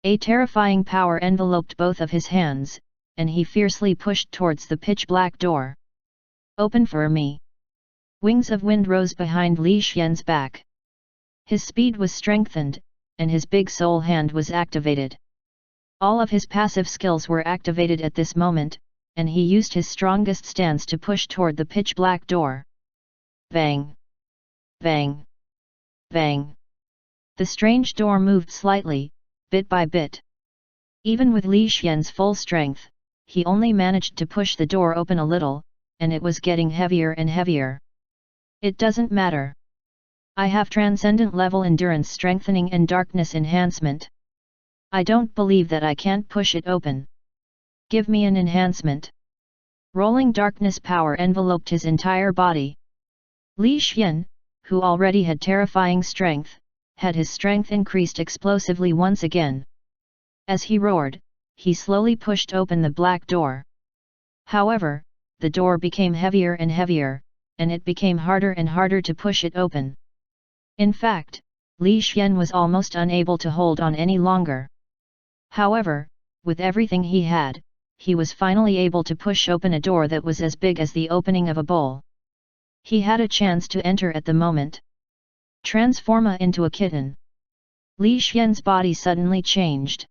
A terrifying power enveloped both of his hands, and he fiercely pushed towards the pitch-black door. Open for me. Wings of wind rose behind Li Xian's back. His speed was strengthened, and his big soul hand was activated. All of his passive skills were activated at this moment, and he used his strongest stance to push toward the pitch-black door. Bang! Bang! Bang! The strange door moved slightly, bit by bit. Even with Li Xian's full strength, he only managed to push the door open a little, and it was getting heavier and heavier. It doesn't matter. I have transcendent level endurance strengthening and darkness enhancement. I don't believe that I can't push it open. Give me an enhancement. Rolling darkness power enveloped his entire body. Li Xian, who already had terrifying strength, had his strength increased explosively once again. As he roared, he slowly pushed open the black door. However, the door became heavier and heavier, and it became harder and harder to push it open. In fact, Li Xian was almost unable to hold on any longer. However, with everything he had, he was finally able to push open a door that was as big as the opening of a bowl. He had a chance to enter at the moment. Transforma into a kitten. Li Xian's body suddenly changed.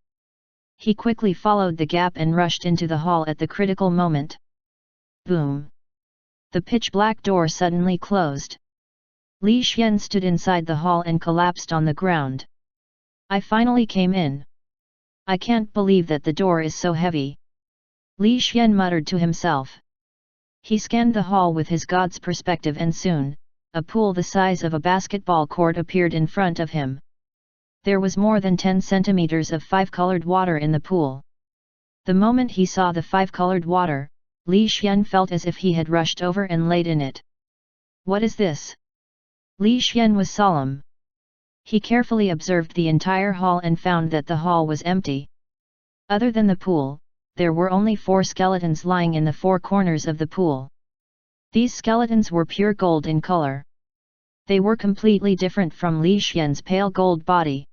He quickly followed the gap and rushed into the hall at the critical moment. Boom! The pitch-black door suddenly closed. Li Xian stood inside the hall and collapsed on the ground. I finally came in. I can't believe that the door is so heavy. Li Xian muttered to himself. He scanned the hall with his god's perspective and soon, a pool the size of a basketball court appeared in front of him. There was more than 10 centimeters of 5-colored water in the pool. The moment he saw the 5-colored water, Li Xian felt as if he had rushed over and laid in it. What is this? Li Xian was solemn. He carefully observed the entire hall and found that the hall was empty. Other than the pool, there were only 4 skeletons lying in the 4 corners of the pool. These skeletons were pure gold in color. They were completely different from Li Xian's pale gold body.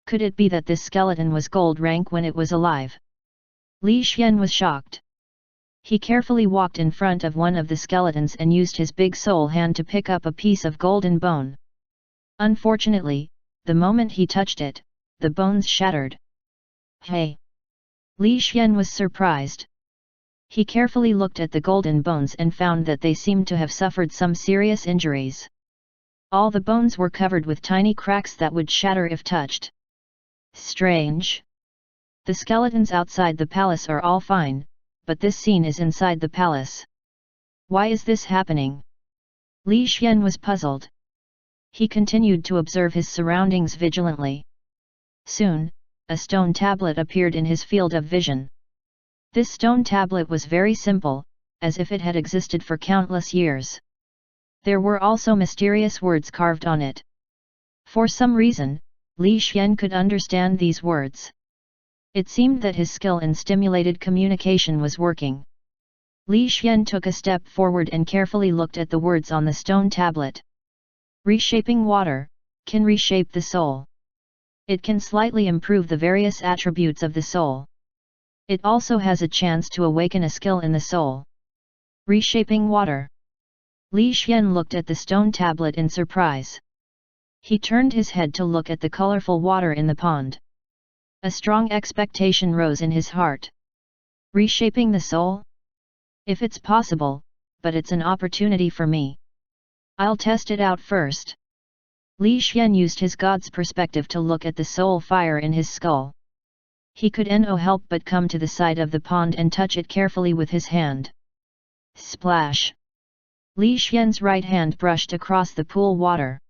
Could it be that this skeleton was gold rank when it was alive? Li Xian was shocked. He carefully walked in front of one of the skeletons and used his big soul hand to pick up a piece of golden bone. Unfortunately, the moment he touched it, the bones shattered. Hey! Li Xian was surprised. He carefully looked at the golden bones and found that they seemed to have suffered some serious injuries. All the bones were covered with tiny cracks that would shatter if touched. Strange. The skeletons outside the palace are all fine, but this scene is inside the palace. Why is this happening? Li Xian was puzzled. He continued to observe his surroundings vigilantly. Soon, a stone tablet appeared in his field of vision. This stone tablet was very simple, as if it had existed for countless years. There were also mysterious words carved on it. For some reason, Li Xian could understand these words. It seemed that his skill in stimulated communication was working. Li Xian took a step forward and carefully looked at the words on the stone tablet. Reshaping water, can reshape the soul. It can slightly improve the various attributes of the soul. It also has a chance to awaken a skill in the soul. Reshaping water. Li Xian looked at the stone tablet in surprise. He turned his head to look at the colorful water in the pond. A strong expectation rose in his heart. Reshaping the soul? If it's possible, but it's an opportunity for me. I'll test it out first. Li Xian used his god's perspective to look at the soul fire in his skull. He could no help but come to the side of the pond and touch it carefully with his hand. Splash! Li Xian's right hand brushed across the pool water.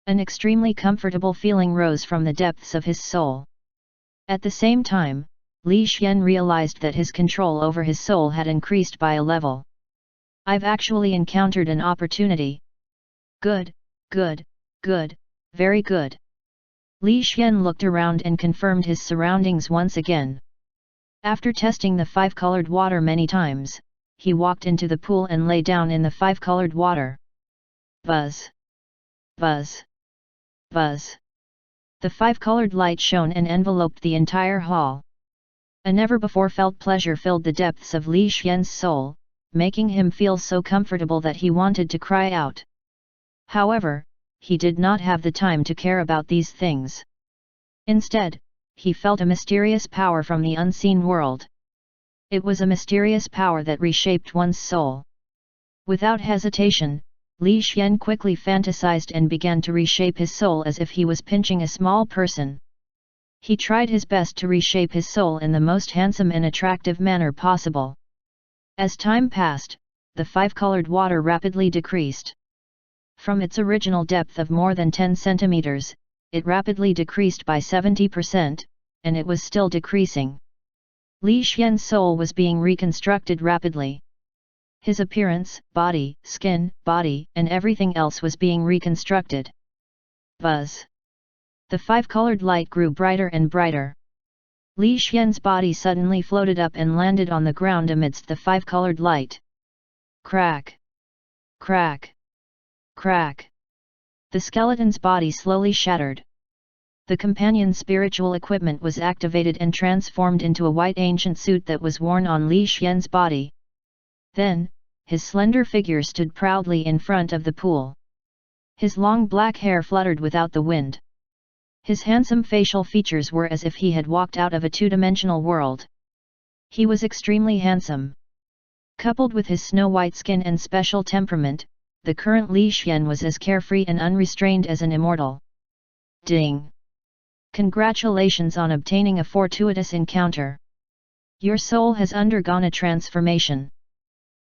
An extremely comfortable feeling rose from the depths of his soul. At the same time, Li Xian realized that his control over his soul had increased by a level. I've actually encountered an opportunity. Good, good, good, very good. Li Xian looked around and confirmed his surroundings once again. After testing the 5-colored water many times, he walked into the pool and lay down in the 5-colored water. Buzz! Buzz! Buzz! The 5-colored light shone and enveloped the entire hall. A never-before-felt pleasure filled the depths of Li Xian's soul, making him feel so comfortable that he wanted to cry out. However, he did not have the time to care about these things. Instead, he felt a mysterious power from the unseen world. It was a mysterious power that reshaped one's soul. Without hesitation, Li Xian quickly fantasized and began to reshape his soul as if he was pinching a small person. He tried his best to reshape his soul in the most handsome and attractive manner possible. As time passed, the five-colored water rapidly decreased. From its original depth of more than 10 centimeters, it rapidly decreased by 70%, and it was still decreasing. Li Xian's soul was being reconstructed rapidly. His appearance, body, skin, body, and everything else was being reconstructed. Buzz! The five-colored light grew brighter and brighter. Li Xian's body suddenly floated up and landed on the ground amidst the five-colored light. Crack! Crack! Crack! The skeleton's body slowly shattered. The companion's spiritual equipment was activated and transformed into a white ancient suit that was worn on Li Xian's body. Then, his slender figure stood proudly in front of the pool. His long black hair fluttered without the wind. His handsome facial features were as if he had walked out of a two-dimensional world. He was extremely handsome. Coupled with his snow-white skin and special temperament, the current Li Xian was as carefree and unrestrained as an immortal. Ding! Congratulations on obtaining a fortuitous encounter. Your soul has undergone a transformation.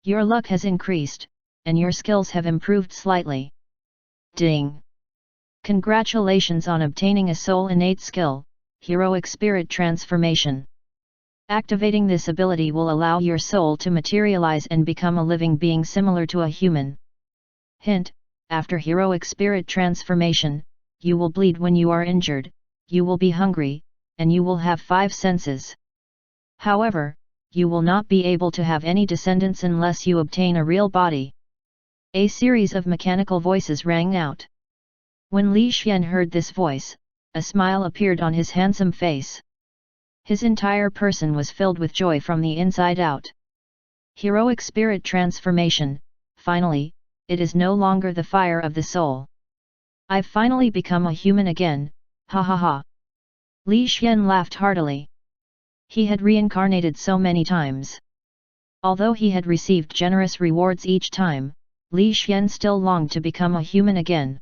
Your luck has increased, and your skills have improved slightly. Ding! Congratulations on obtaining a soul innate skill, heroic spirit transformation. Activating this ability will allow your soul to materialize and become a living being similar to a human. Hint: after heroic spirit transformation, you will bleed when you are injured, you will be hungry, and you will have 5 senses. However, you will not be able to have any descendants unless you obtain a real body. A series of mechanical voices rang out. When Li Xian heard this voice, a smile appeared on his handsome face. His entire person was filled with joy from the inside out. Heroic spirit transformation, finally, it is no longer the fire of the soul. I've finally become a human again, ha ha ha. Li Xian laughed heartily. He had reincarnated so many times. Although he had received generous rewards each time, Li Xian still longed to become a human again.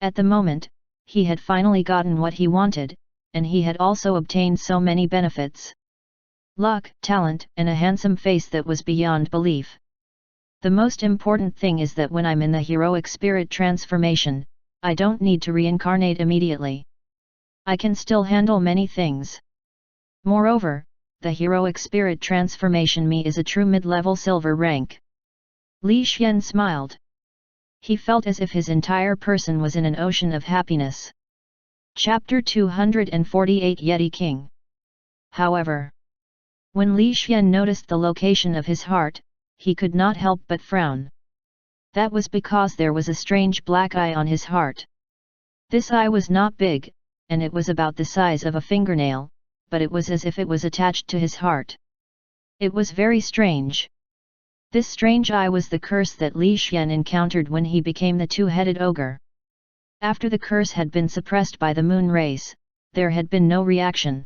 At the moment, he had finally gotten what he wanted, and he had also obtained so many benefits. Luck, talent, and a handsome face that was beyond belief. The most important thing is that when I'm in the heroic spirit transformation, I don't need to reincarnate immediately. I can still handle many things. Moreover, the heroic spirit transformation me is a true mid-level silver rank. Li Xian smiled. He felt as if his entire person was in an ocean of happiness. Chapter 248 Yeti King. However, when Li Xian noticed the location of his heart, he could not help but frown. That was because there was a strange black eye on his heart. This eye was not big, and it was about the size of a fingernail, but it was as if it was attached to his heart. It was very strange. This strange eye was the curse that Li Xian encountered when he became the two-headed ogre. After the curse had been suppressed by the moon rays, there had been no reaction.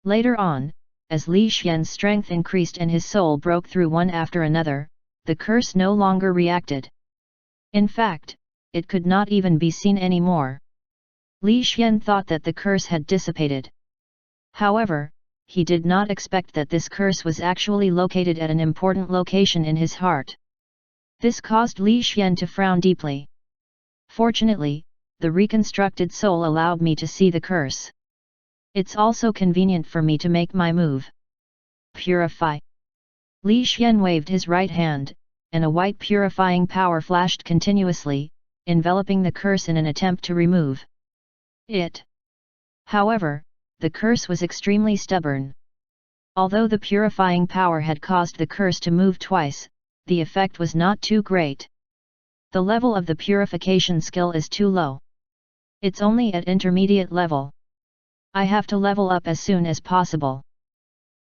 Later on, as Li Xian's strength increased and his soul broke through one after another, the curse no longer reacted. In fact, it could not even be seen anymore. Li Xian thought that the curse had dissipated. However, he did not expect that this curse was actually located at an important location in his heart. This caused Li Xian to frown deeply. Fortunately, the reconstructed soul allowed me to see the curse. It's also convenient for me to make my move. Purify. Li Xian waved his right hand, and a white purifying power flashed continuously, enveloping the curse in an attempt to remove it. However, the curse was extremely stubborn. Although the purifying power had caused the curse to move twice, the effect was not too great. The level of the purification skill is too low. It's only at intermediate level. I have to level up as soon as possible.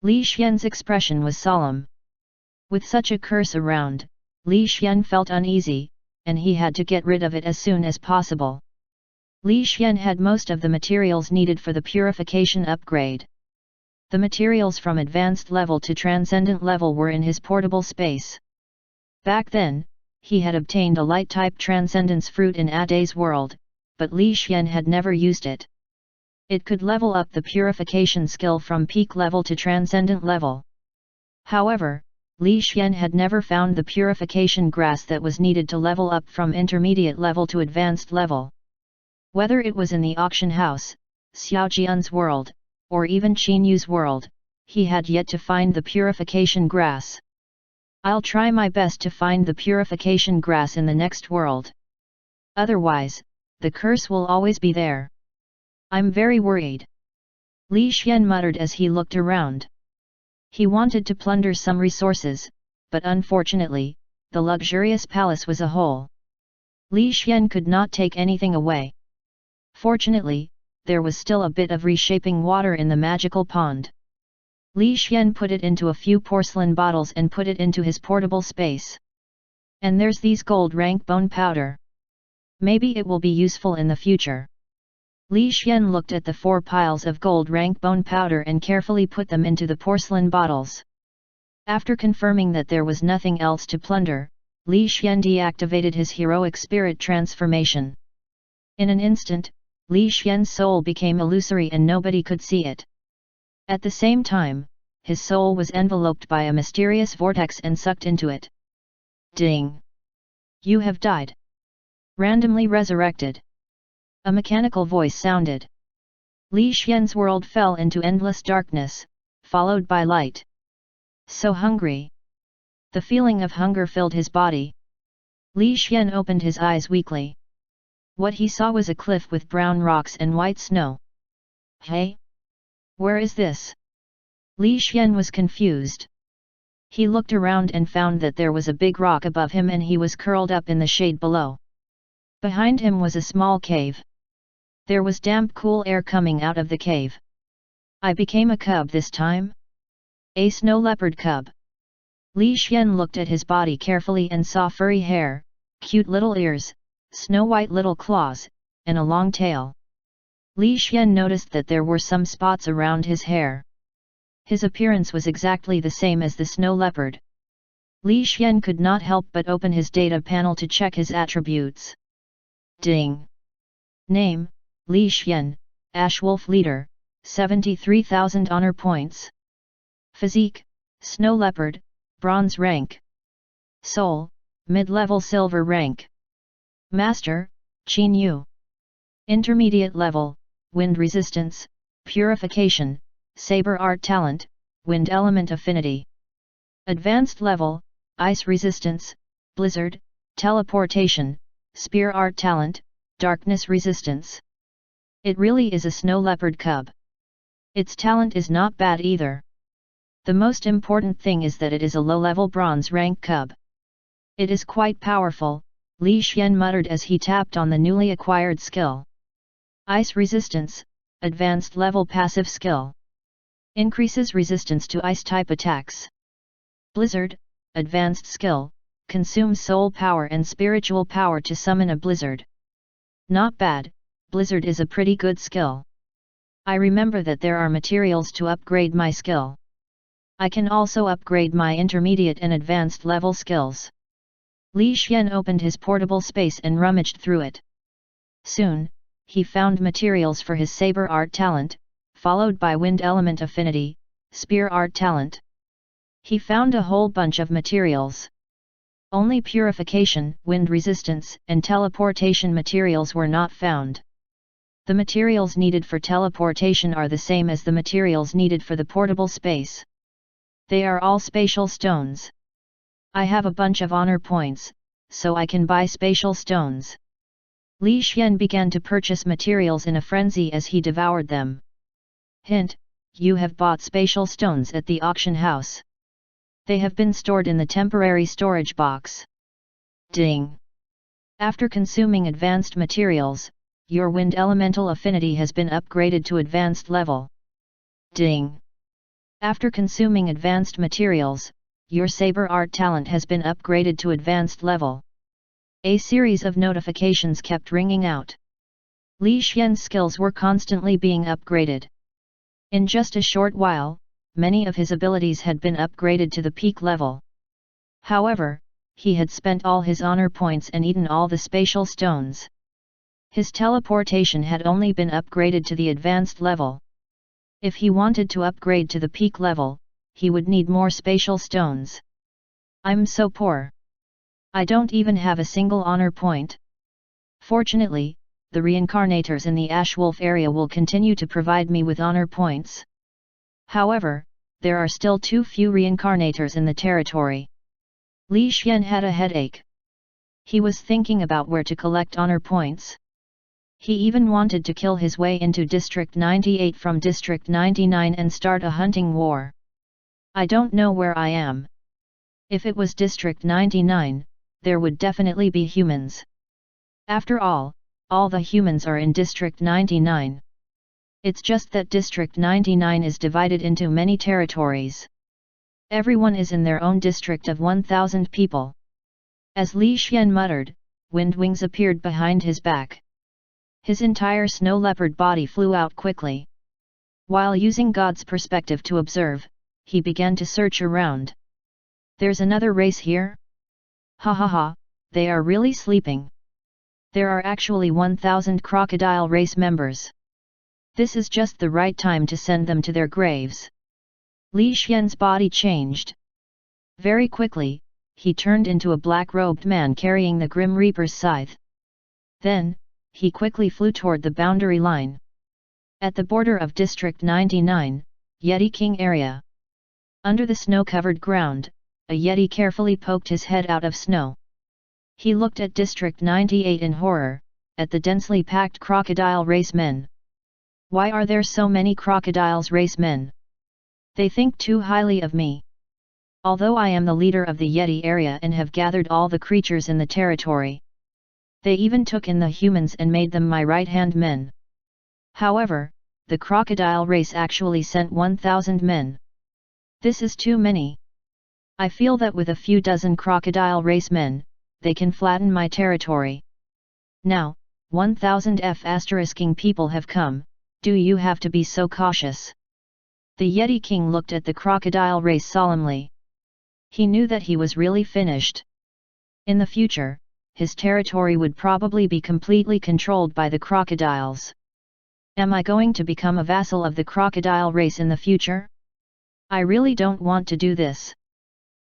Li Xian's expression was solemn. With such a curse around, Li Xian felt uneasy, and he had to get rid of it as soon as possible. Li Xian had most of the materials needed for the purification upgrade. The materials from advanced level to transcendent level were in his portable space. Back then, he had obtained a light-type transcendence fruit in Ada's world, but Li Xian had never used it. It could level up the purification skill from peak level to transcendent level. However, Li Xian had never found the purification grass that was needed to level up from intermediate level to advanced level. Whether it was in the auction house, Xiaojian's world, or even Qin Yu's world, he had yet to find the purification grass. I'll try my best to find the purification grass in the next world. Otherwise, the curse will always be there. I'm very worried. Li Xian muttered as he looked around. He wanted to plunder some resources, but unfortunately, the luxurious palace was a hole. Li Xian could not take anything away. Fortunately, there was still a bit of reshaping water in the magical pond. Li Xian put it into a few porcelain bottles and put it into his portable space. And there's these gold rank bone powder. Maybe it will be useful in the future. Li Xian looked at the 4 piles of gold rank bone powder and carefully put them into the porcelain bottles. After confirming that there was nothing else to plunder, Li Xian deactivated his heroic spirit transformation. In an instant, Li Xian's soul became illusory and nobody could see it. At the same time, his soul was enveloped by a mysterious vortex and sucked into it. Ding! You have died. Randomly resurrected. A mechanical voice sounded. Li Xian's world fell into endless darkness, followed by light. So hungry. The feeling of hunger filled his body. Li Xian opened his eyes weakly. What he saw was a cliff with brown rocks and white snow. Hey? Where is this? Li Xian was confused. He looked around and found that there was a big rock above him and he was curled up in the shade below. Behind him was a small cave. There was damp cool air coming out of the cave. I became a cub this time? A snow leopard cub. Li Xian looked at his body carefully and saw furry hair, cute little ears, snow-white little claws, and a long tail. Li Xian noticed that there were some spots around his hair. His appearance was exactly the same as the snow leopard. Li Xian could not help but open his data panel to check his attributes. Ding! Name, Li Xian, Ashwolf Leader, 73,000 honor points. Physique, Snow Leopard, Bronze rank. Soul, Mid-level Silver rank. Master, Qin Yu. Intermediate level, Wind Resistance, Purification, Saber Art Talent, Wind Element Affinity. Advanced level, Ice Resistance, Blizzard, Teleportation, Spear Art Talent, Darkness Resistance. It really is a snow leopard cub. Its talent is not bad either. The most important thing is that it is a low-level bronze rank cub. It is quite powerful, Li Xian muttered as he tapped on the newly acquired skill. Ice Resistance, Advanced Level Passive Skill. Increases resistance to ice-type attacks. Blizzard, Advanced Skill, consumes soul power and spiritual power to summon a blizzard. Not bad, Blizzard is a pretty good skill. I remember that there are materials to upgrade my skill. I can also upgrade my intermediate and advanced level skills. Li Xian opened his portable space and rummaged through it. Soon, he found materials for his Saber Art Talent, followed by Wind Element Affinity, Spear Art Talent. He found a whole bunch of materials. Only Purification, Wind Resistance, and Teleportation materials were not found. The materials needed for teleportation are the same as the materials needed for the portable space. They are all spatial stones. I have a bunch of honor points, so I can buy spatial stones. Li Xian began to purchase materials in a frenzy as he devoured them. Hint: you have bought spatial stones at the auction house. They have been stored in the temporary storage box. Ding! After consuming advanced materials, your wind elemental affinity has been upgraded to advanced level. Ding! After consuming advanced materials, your Saber Art Talent has been upgraded to advanced level. A series of notifications kept ringing out. Li Xian's skills were constantly being upgraded. In just a short while, many of his abilities had been upgraded to the peak level. However, he had spent all his honor points and eaten all the spatial stones. His teleportation had only been upgraded to the advanced level. If he wanted to upgrade to the peak level, he would need more spatial stones. I'm so poor. I don't even have a single honor point. Fortunately, the reincarnators in the Ashwolf area will continue to provide me with honor points. However, there are still too few reincarnators in the territory. Li Xian had a headache. He was thinking about where to collect honor points. He even wanted to kill his way into District 98 from District 99 and start a hunting war. I don't know where I am. If it was District 99, there would definitely be humans. After all the humans are in District 99. It's just that District 99 is divided into many territories. Everyone is in their own district of 1,000 people. As Li Xian muttered, wind wings appeared behind his back. His entire snow leopard body flew out quickly. While using God's perspective to observe, he began to search around. There's another race here? Ha ha ha, they are really sleeping. There are actually 1,000 crocodile race members. This is just the right time to send them to their graves. Li Xian's body changed. Very quickly, he turned into a black-robed man carrying the Grim Reaper's scythe. Then, he quickly flew toward the boundary line. At the border of District 99, Yeti King area. Under the snow-covered ground, a Yeti carefully poked his head out of snow. He looked at District 98 in horror, at the densely packed crocodile race men. Why are there so many crocodiles race men? They think too highly of me. Although I am the leader of the Yeti area and have gathered all the creatures in the territory. They even took in the humans and made them my right-hand men. However, the crocodile race actually sent 1,000 men. This is too many. I feel that with a few dozen crocodile race men, they can flatten my territory. Now, 1,000 F***ing people have come, do you have to be so cautious? The Yeti King looked at the crocodile race solemnly. He knew that he was really finished. In the future, his territory would probably be completely controlled by the crocodiles. Am I going to become a vassal of the crocodile race in the future? I really don't want to do this.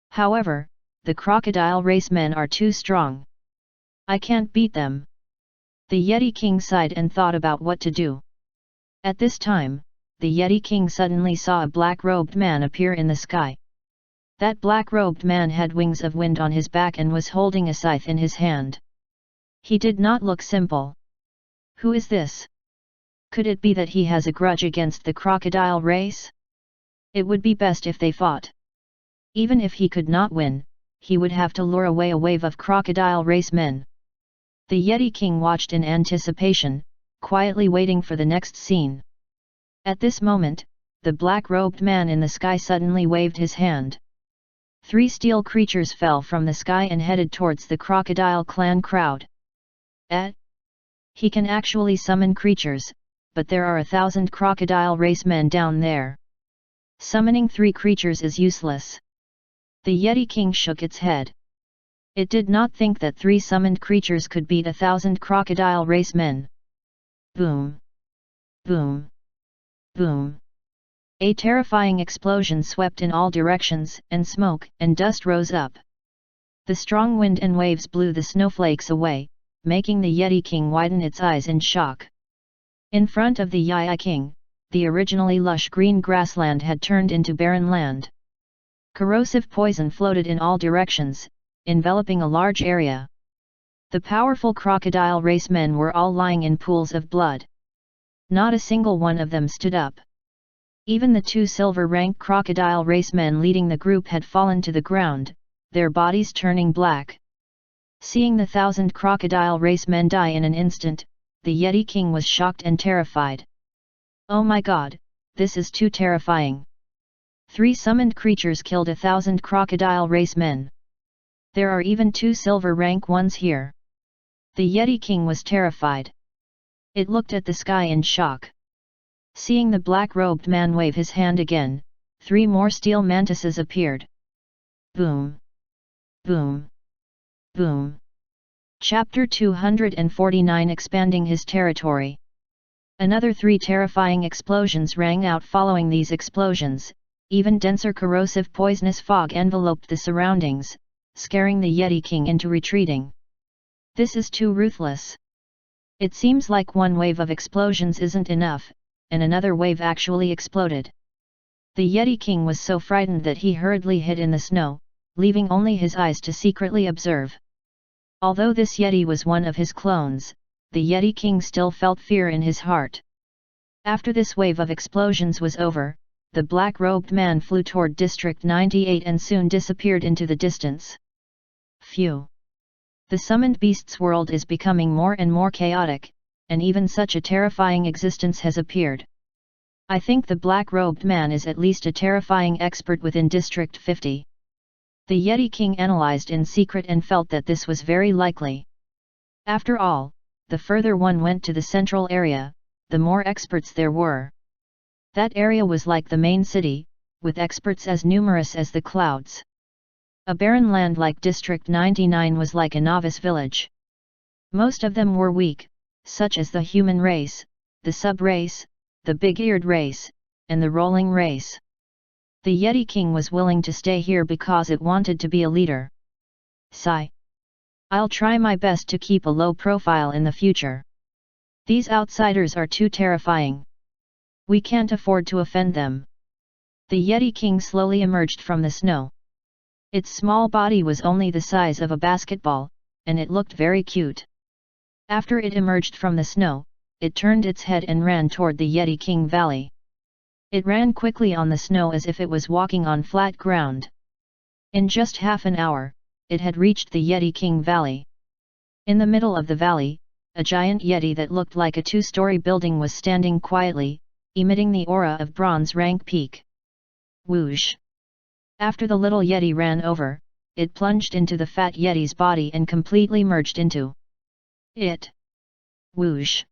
However, the crocodile race men are too strong. I can't beat them. The Yeti King sighed and thought about what to do. At this time, the Yeti King suddenly saw a black-robed man appear in the sky. That black-robed man had wings of wind on his back and was holding a scythe in his hand. He did not look simple. Who is this? Could it be that he has a grudge against the crocodile race? It would be best if they fought. Even if he could not win, he would have to lure away a wave of crocodile race men. The Yeti King watched in anticipation, quietly waiting for the next scene. At this moment, the black-robed man in the sky suddenly waved his hand. 3 steel creatures fell from the sky and headed towards the crocodile clan crowd. He can actually summon creatures, but there are 1,000 crocodile race men down there. Summoning 3 creatures is useless. The Yeti King shook its head. It did not think that 3 summoned creatures could beat 1,000 crocodile race men. Boom! Boom! Boom! A terrifying explosion swept in all directions, and smoke and dust rose up. The strong wind and waves blew the snowflakes away, making the Yeti King widen its eyes in shock. In front of the Yeti King, the originally lush green grassland had turned into barren land. Corrosive poison floated in all directions, enveloping a large area. The powerful crocodile race men were all lying in pools of blood. Not a single one of them stood up. Even the 2 silver-rank crocodile race men leading the group had fallen to the ground, their bodies turning black. Seeing the 1,000 crocodile race men die in an instant, the Yeti King was shocked and terrified. Oh my god, this is too terrifying. 3 summoned creatures killed 1,000 crocodile race men. There are even 2 silver-rank ones here. The Yeti King was terrified. It looked at the sky in shock. Seeing the black-robed man wave his hand again, 3 more steel mantises appeared. Boom! Boom! Boom! Chapter 249 Expanding his territory. Another 3 terrifying explosions rang out. Following these explosions, even denser corrosive poisonous fog enveloped the surroundings, scaring the Yeti King into retreating. This is too ruthless. It seems like one wave of explosions isn't enough, and another wave actually exploded. The Yeti King was so frightened that he hurriedly hid in the snow, leaving only his eyes to secretly observe. Although this Yeti was one of his clones, the Yeti King still felt fear in his heart. After this wave of explosions was over, the black-robed man flew toward District 98 and soon disappeared into the distance. Phew! The summoned beast's world is becoming more and more chaotic, and even such a terrifying existence has appeared. I think the black-robed man is at least a terrifying expert within District 50. The Yeti King analyzed in secret and felt that this was very likely. After all, the further one went to the central area, the more experts there were. That area was like the main city, with experts as numerous as the clouds. A barren land like District 99 was like a novice village. Most of them were weak, such as the human race, the sub-race, the big-eared race, and the rolling race. The Yeti King was willing to stay here because it wanted to be a leader. Sigh. I'll try my best to keep a low profile in the future. These outsiders are too terrifying. We can't afford to offend them. The Yeti King slowly emerged from the snow. Its small body was only the size of a basketball, and it looked very cute. After it emerged from the snow, it turned its head and ran toward the Yeti King Valley. It ran quickly on the snow as if it was walking on flat ground. In just half an hour, it had reached the Yeti King Valley. In the middle of the valley, a giant Yeti that looked like a 2-story building was standing quietly, emitting the aura of bronze rank peak. Whoosh! After the little Yeti ran over, it plunged into the fat Yeti's body and completely merged into it. Whoosh!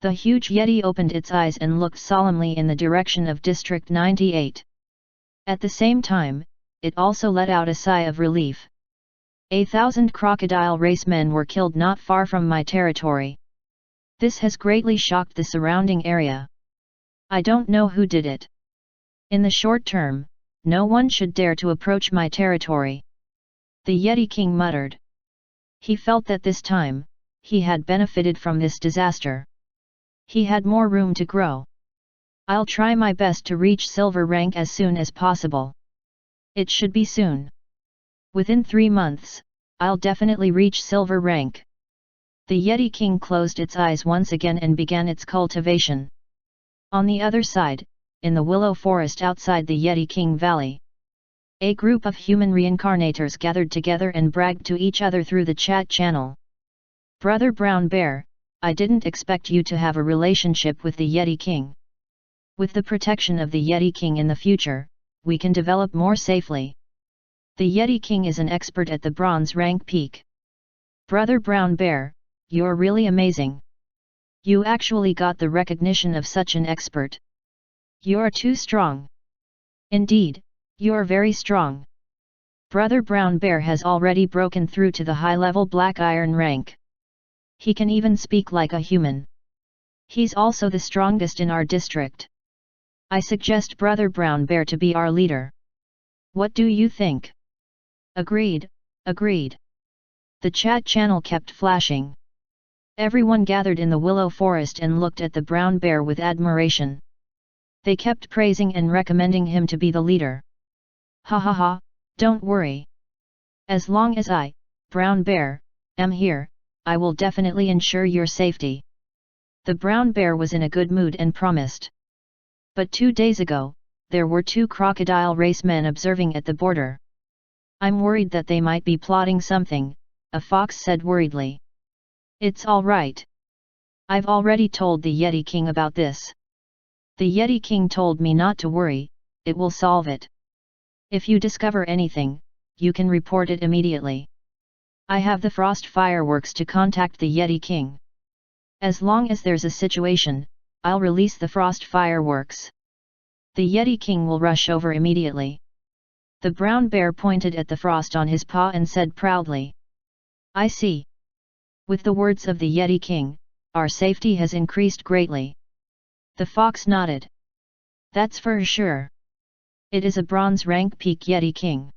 The huge Yeti opened its eyes and looked solemnly in the direction of District 98. At the same time, it also let out a sigh of relief. 1,000 crocodile race men were killed not far from my territory. This has greatly shocked the surrounding area. I don't know who did it. In the short term, no one should dare to approach my territory. The Yeti King muttered. He felt that this time, he had benefited from this disaster. He had more room to grow. I'll try my best to reach silver rank as soon as possible. It should be soon. Within 3 months, I'll definitely reach silver rank. The Yeti King closed its eyes once again and began its cultivation. On the other side, in the willow forest outside the Yeti King Valley, a group of human reincarnators gathered together and bragged to each other through the chat channel. Brother Brown Bear, I didn't expect you to have a relationship with the Yeti King. With the protection of the Yeti King in the future, we can develop more safely. The Yeti King is an expert at the bronze rank peak. Brother Brown Bear, you're really amazing. You actually got the recognition of such an expert. You're too strong. Indeed, you're very strong. Brother Brown Bear has already broken through to the high-level black iron rank. He can even speak like a human. He's also the strongest in our district. I suggest Brother Brown Bear to be our leader. What do you think? Agreed, agreed. The chat channel kept flashing. Everyone gathered in the willow forest and looked at the brown bear with admiration. They kept praising and recommending him to be the leader. Ha ha ha, don't worry. As long as I, Brown Bear, am here, I will definitely ensure your safety. The brown bear was in a good mood and promised. But 2 days ago, there were 2 crocodile race men observing at the border. I'm worried that they might be plotting something, a fox said worriedly. It's all right. I've already told the Yeti King about this. The Yeti King told me not to worry, it will solve it. If you discover anything, you can report it immediately. I have the frost fireworks to contact the Yeti King. As long as there's a situation, I'll release the frost fireworks. The Yeti King will rush over immediately. The brown bear pointed at the frost on his paw and said proudly. I see. With the words of the Yeti King, our safety has increased greatly. The fox nodded. That's for sure. It is a bronze rank peak Yeti King.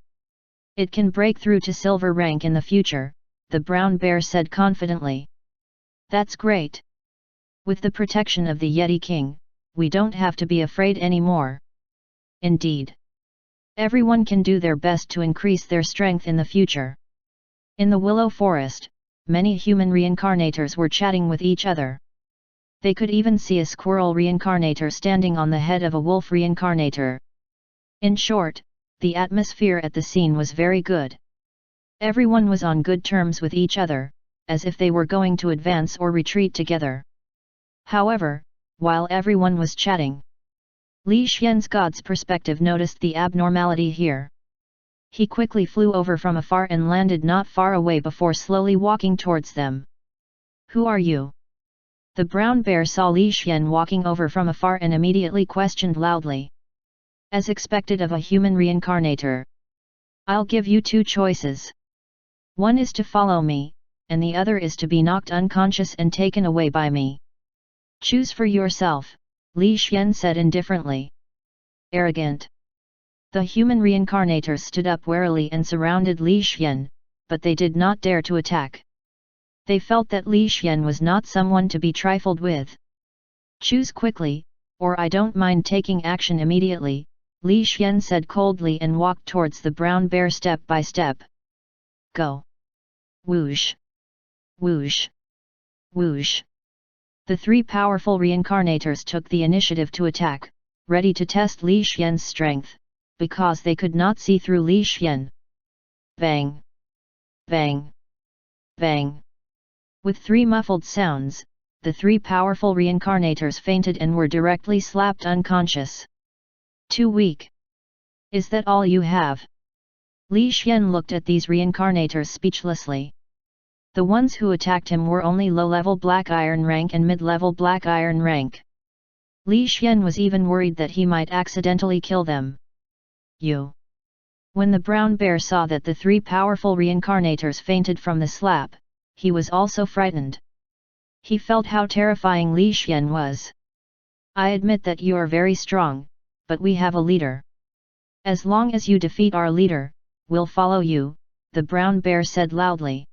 It can break through to silver rank in the future, the brown bear said confidently. That's great. With the protection of the Yeti King, we don't have to be afraid anymore. Indeed. Everyone can do their best to increase their strength in the future. In the willow forest, many human reincarnators were chatting with each other. They could even see a squirrel reincarnator standing on the head of a wolf reincarnator. In short, the atmosphere at the scene was very good. Everyone was on good terms with each other, as if they were going to advance or retreat together. However, while everyone was chatting, Li Xian's god's perspective noticed the abnormality here. He quickly flew over from afar and landed not far away before slowly walking towards them. Who are you? The brown bear saw Li Xian walking over from afar and immediately questioned loudly. As expected of a human reincarnator. I'll give you two choices. One is to follow me, and the other is to be knocked unconscious and taken away by me. Choose for yourself, Li Xian said indifferently. Arrogant. The human reincarnators stood up warily and surrounded Li Xian, but they did not dare to attack. They felt that Li Xian was not someone to be trifled with. Choose quickly, or I don't mind taking action immediately, Li Xian said coldly and walked towards the brown bear step by step. Go! Whoosh! Whoosh! Whoosh! The three powerful reincarnators took the initiative to attack, ready to test Li Xian's strength, because they could not see through Li Xian. Bang! Bang! Bang! With three muffled sounds, the three powerful reincarnators fainted and were directly slapped unconscious. Too weak. Is that all you have? Li Xian looked at these reincarnators speechlessly. The ones who attacked him were only low-level black iron rank and mid-level black iron rank. Li Xian was even worried that he might accidentally kill them. You. When the brown bear saw that the three powerful reincarnators fainted from the slap, he was also frightened. He felt how terrifying Li Xian was. I admit that you are very strong, but we have a leader. As long as you defeat our leader, we'll follow you, the brown bear said loudly.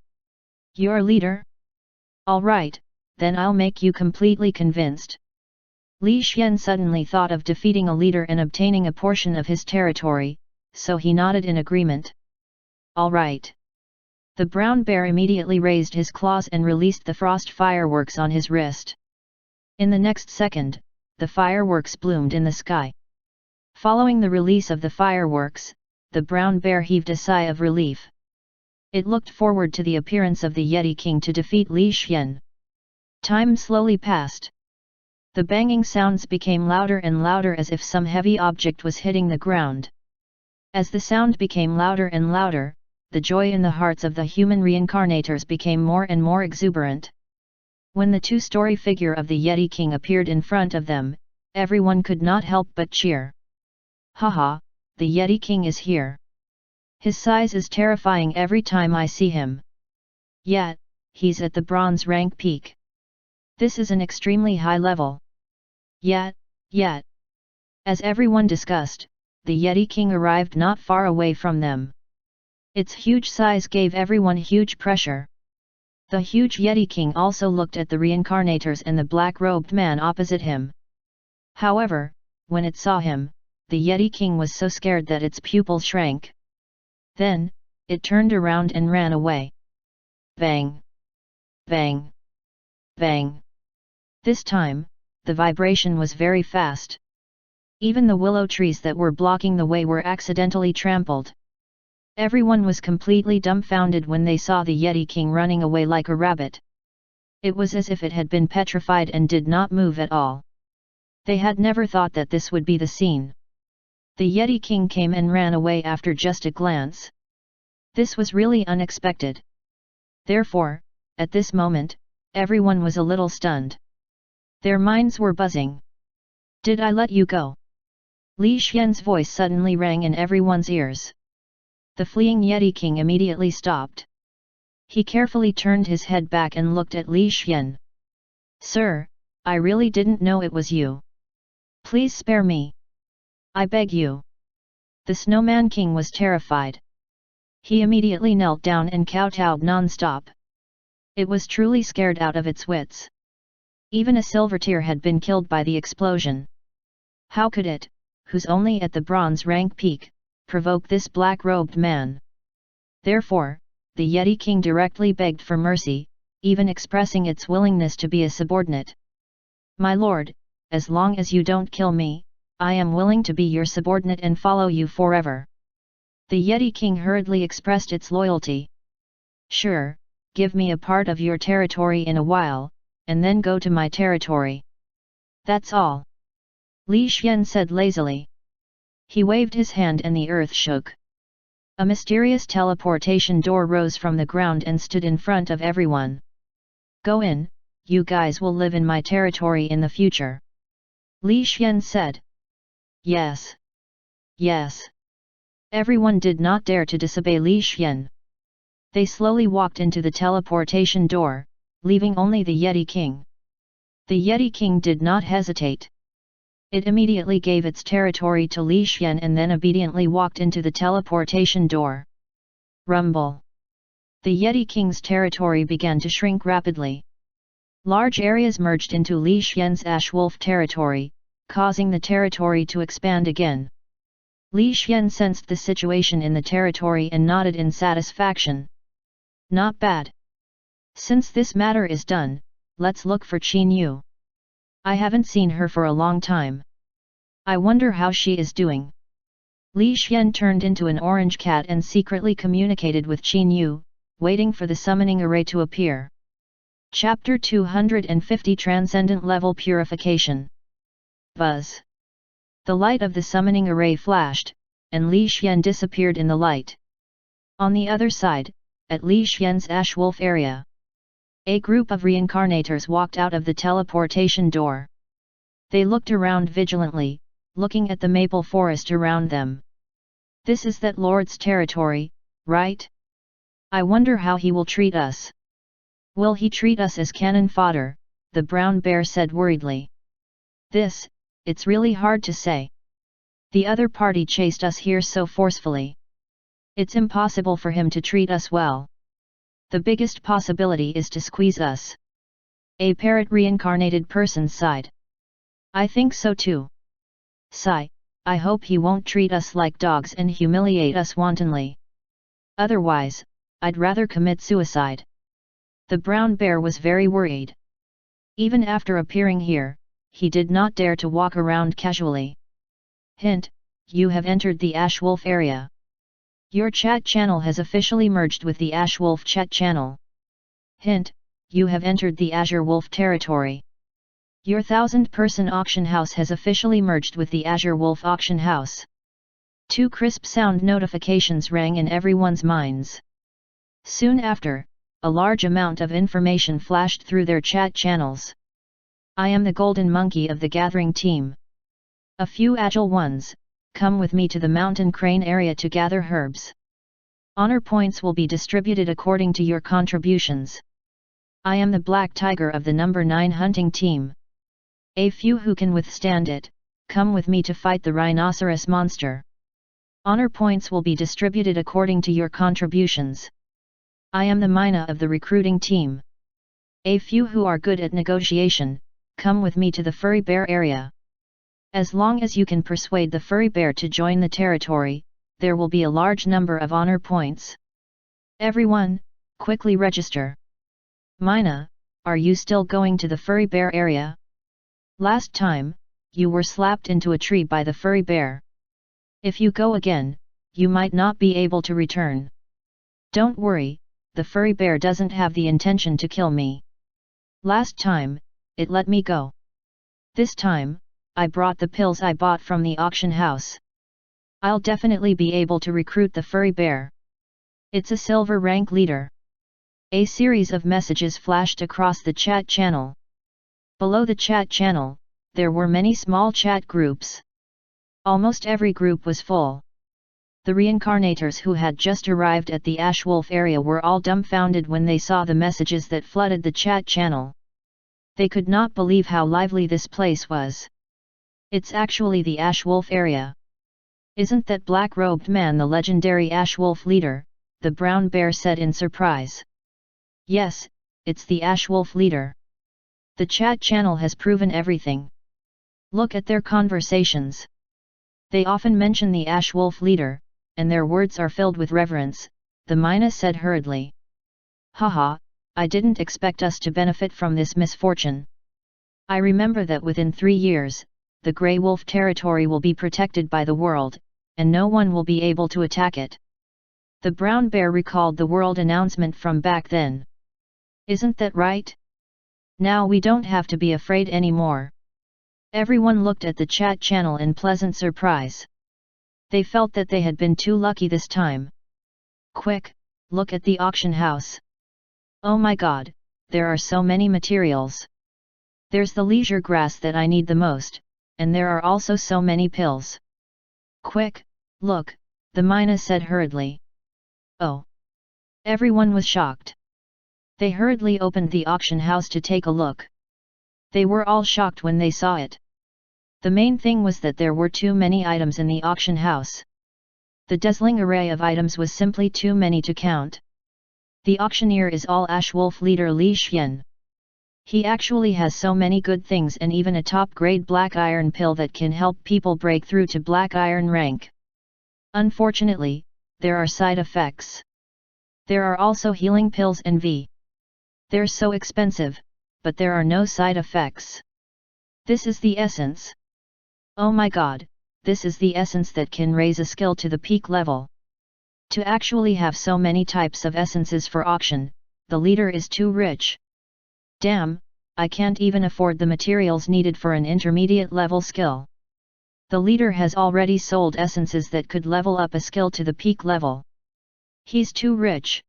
Your leader? All right, then I'll make you completely convinced. Li Xian suddenly thought of defeating a leader and obtaining a portion of his territory, so he nodded in agreement. All right. The brown bear immediately raised his claws and released the frost fireworks on his wrist. In the next second, the fireworks bloomed in the sky. Following the release of the fireworks, the brown bear heaved a sigh of relief. It looked forward to the appearance of the Yeti King to defeat Li Xian. Time slowly passed. The banging sounds became louder and louder as if some heavy object was hitting the ground. As the sound became louder and louder, the joy in the hearts of the human reincarnators became more and more exuberant. When the two-story figure of the Yeti King appeared in front of them, everyone could not help but cheer. Haha, the Yeti King is here. His size is terrifying every time I see him. Yet, he's at the bronze rank peak. This is an extremely high level. Yet. As everyone discussed, the Yeti King arrived not far away from them. Its huge size gave everyone huge pressure. The huge Yeti King also looked at the reincarnators and the black-robed man opposite him. However, when it saw him, the Yeti King was so scared that its pupils shrank. Then, it turned around and ran away. Bang! Bang! Bang! This time, the vibration was very fast. Even the willow trees that were blocking the way were accidentally trampled. Everyone was completely dumbfounded when they saw the Yeti King running away like a rabbit. It was as if it had been petrified and did not move at all. They had never thought that this would be the scene. The Yeti King came and ran away after just a glance. This was really unexpected. Therefore, at this moment, everyone was a little stunned. Their minds were buzzing. Did I let you go? Li Xian's voice suddenly rang in everyone's ears. The fleeing Yeti King immediately stopped. He carefully turned his head back and looked at Li Xian. Sir, I really didn't know it was you. Please spare me. I beg you. The Snowman King was terrified. He immediately knelt down and kowtowed non-stop. It was truly scared out of its wits. Even a silver tier had been killed by the explosion. How could it, who's only at the bronze rank peak, provoke this black-robed man? Therefore, the Yeti King directly begged for mercy, even expressing its willingness to be a subordinate. My lord, as long as you don't kill me, I am willing to be your subordinate and follow you forever. The Yeti King hurriedly expressed its loyalty. Sure, give me a part of your territory in a while, and then go to my territory. That's all. Li Xian said lazily. He waved his hand and the earth shook. A mysterious teleportation door rose from the ground and stood in front of everyone. Go in, you guys will live in my territory in the future. Li Xian said. Yes. Yes. Everyone did not dare to disobey Li Xian. They slowly walked into the teleportation door, leaving only the Yeti King. The Yeti King did not hesitate. It immediately gave its territory to Li Xian and then obediently walked into the teleportation door. Rumble. The Yeti King's territory began to shrink rapidly. Large areas merged into Li Xian's Ash Wolf territory, causing the territory to expand again. Li Xian sensed the situation in the territory and nodded in satisfaction. Not bad. Since this matter is done, let's look for Qin Yu. I haven't seen her for a long time. I wonder how she is doing. Li Xian turned into an orange cat and secretly communicated with Qin Yu, waiting for the summoning array to appear. Chapter 250 Transcendent Level Purification. Buzz. The light of the summoning array flashed, and Li Xian disappeared in the light. On the other side, at Li Xian's Ash Wolf area, a group of reincarnators walked out of the teleportation door. They looked around vigilantly, looking at the maple forest around them. This is that lord's territory, right? I wonder how he will treat us. Will he treat us as cannon fodder? The brown bear said worriedly. It's really hard to say. The other party chased us here so forcefully. It's impossible for him to treat us well. The biggest possibility is to squeeze us. A parrot reincarnated person sighed. I think so too. Sigh, I hope he won't treat us like dogs and humiliate us wantonly. Otherwise, I'd rather commit suicide. The brown bear was very worried. Even after appearing here, he did not dare to walk around casually. Hint, you have entered the Ash Wolf area. Your chat channel has officially merged with the Ash Wolf chat channel. Hint, you have entered the Azure Wolf territory. Your 1000-person auction house has officially merged with the Azure Wolf auction house. 2 crisp sound notifications rang in everyone's minds. Soon after, a large amount of information flashed through their chat channels. I am the golden monkey of the gathering team. A few agile ones, come with me to the mountain crane area to gather herbs. Honor points will be distributed according to your contributions. I am the black tiger of the number 9 hunting team. A few who can withstand it, come with me to fight the rhinoceros monster. Honor points will be distributed according to your contributions. I am the Mina of the recruiting team. A few who are good at negotiation, come with me to the furry bear area. As long as you can persuade the furry bear to join the territory, there will be a large number of honor points. Everyone, quickly register. Mina, are you still going to the furry bear area? Last time, you were slapped into a tree by the furry bear. If you go again, you might not be able to return. Don't worry, the furry bear doesn't have the intention to kill me. Last time, it let me go. This time, I brought the pills I bought from the auction house. I'll definitely be able to recruit the furry bear. It's a silver rank leader. A series of messages flashed across the chat channel. Below the chat channel, there were many small chat groups. Almost every group was full. The reincarnators who had just arrived at the Ashwolf area were all dumbfounded when they saw the messages that flooded the chat channel. They could not believe how lively this place was. It's actually the Ashwolf area. Isn't that black-robed man the legendary Ashwolf leader? The brown bear said in surprise. Yes, it's the Ashwolf leader. The chat channel has proven everything. Look at their conversations. They often mention the Ashwolf leader, and their words are filled with reverence, the Mina said hurriedly. Haha, I didn't expect us to benefit from this misfortune. I remember that within 3 years, the Grey Wolf territory will be protected by the world, and no one will be able to attack it. The brown bear recalled the world announcement from back then. Isn't that right? Now we don't have to be afraid anymore. Everyone looked at the chat channel in pleasant surprise. They felt that they had been too lucky this time. Quick, look at the auction house. Oh my god, there are so many materials. There's the leisure grass that I need the most, and there are also so many pills. Quick, look, the Mina said hurriedly. Oh! Everyone was shocked. They hurriedly opened the auction house to take a look. They were all shocked when they saw it. The main thing was that there were too many items in the auction house. The dazzling array of items was simply too many to count. The auctioneer is all Ashwolf leader Li Xian. He actually has so many good things and even a top-grade black iron pill that can help people break through to black iron rank. Unfortunately, there are side effects. There are also healing pills and V. They're so expensive, but there are no side effects. This is the essence. Oh my god, this is the essence that can raise a skill to the peak level. To actually have so many types of essences for auction, the leader is too rich. Damn, I can't even afford the materials needed for an intermediate level skill. The leader has already sold essences that could level up a skill to the peak level. He's too rich.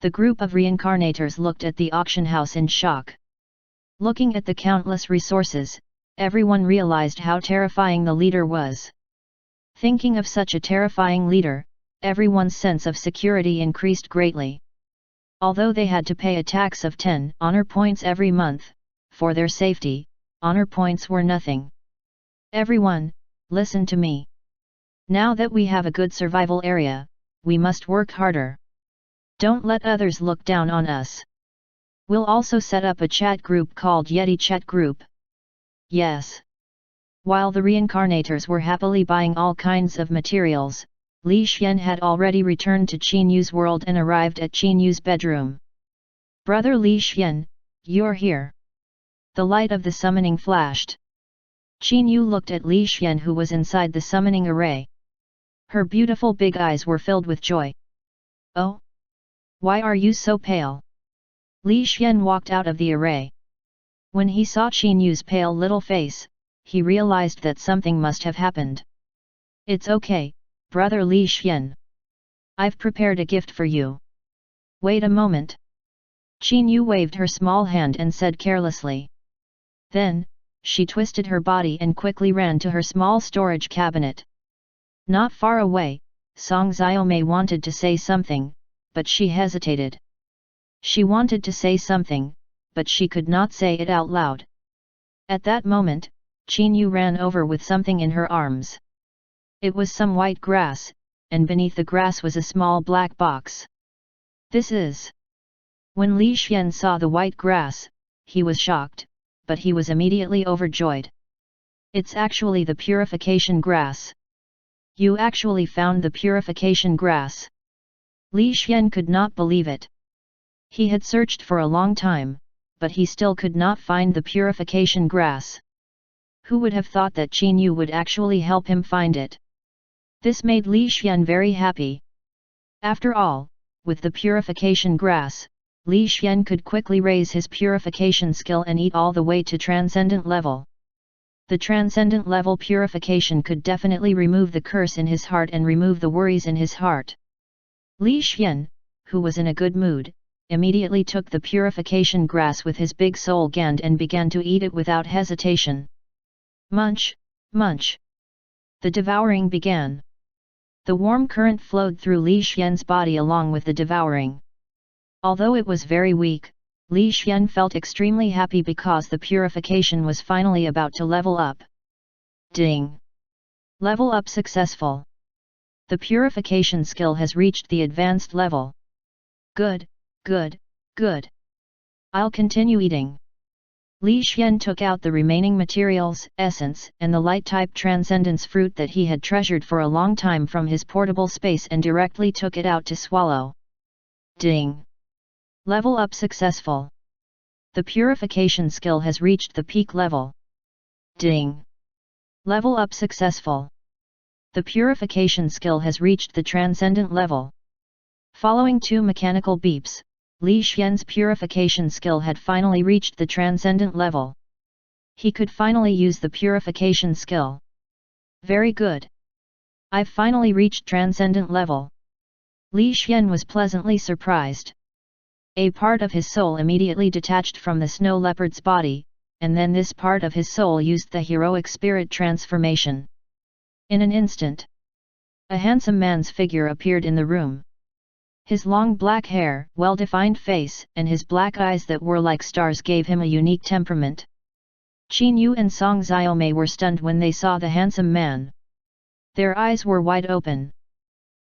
The group of reincarnators looked at the auction house in shock. Looking at the countless resources, everyone realized how terrifying the leader was. Thinking of such a terrifying leader, everyone's sense of security increased greatly. Although they had to pay a tax of 10 honor points every month, for their safety, honor points were nothing. Everyone, listen to me. Now that we have a good survival area, we must work harder. Don't let others look down on us. We'll also set up a chat group called Yeti Chat Group. Yes. While the reincarnators were happily buying all kinds of materials, Li Xian had already returned to Qin Yu's world and arrived at Qin Yu's bedroom. Brother Li Xian, you're here. The light of the summoning flashed. Qin Yu looked at Li Xian who was inside the summoning array. Her beautiful big eyes were filled with joy. Oh? Why are you so pale? Li Xian walked out of the array. When he saw Qin Yu's pale little face, he realized that something must have happened. It's okay, brother Li Xian. I've prepared a gift for you. Wait a moment. Qin Yu waved her small hand and said carelessly. Then, she twisted her body and quickly ran to her small storage cabinet. Not far away, Song Xiaomei wanted to say something, but she hesitated. She wanted to say something, but she could not say it out loud. At that moment, Qin Yu ran over with something in her arms. It was some white grass, and beneath the grass was a small black box. This is... When Li Xian saw the white grass, he was shocked, but he was immediately overjoyed. It's actually the purification grass. You actually found the purification grass. Li Xian could not believe it. He had searched for a long time, but he still could not find the purification grass. Who would have thought that Qin Yu would actually help him find it? This made Li Xian very happy. After all, with the purification grass, Li Xian could quickly raise his purification skill and eat all the way to transcendent level. The transcendent level purification could definitely remove the curse in his heart and remove the worries in his heart. Li Xian, who was in a good mood, immediately took the purification grass with his big soul gand and began to eat it without hesitation. Munch, munch. The devouring began. The warm current flowed through Li Xian's body along with the devouring. Although it was very weak, Li Xian felt extremely happy because the purification was finally about to level up. Ding! Level up successful. The purification skill has reached the advanced level. Good, good, good. I'll continue eating. Li Xian took out the remaining materials, essence, and the light-type transcendence fruit that he had treasured for a long time from his portable space and directly took it out to swallow. Ding! Level up successful. The purification skill has reached the peak level. Ding! Level up successful. The purification skill has reached the transcendent level. Following 2 mechanical beeps, Li Xian's purification skill had finally reached the transcendent level. He could finally use the purification skill. Very good. I've finally reached transcendent level. Li Xian was pleasantly surprised. A part of his soul immediately detached from the snow leopard's body, and then this part of his soul used the heroic spirit transformation. In an instant, a handsome man's figure appeared in the room. His long black hair, well-defined face, and his black eyes that were like stars gave him a unique temperament. Qin Yu and Song Xiaomei were stunned when they saw the handsome man. Their eyes were wide open.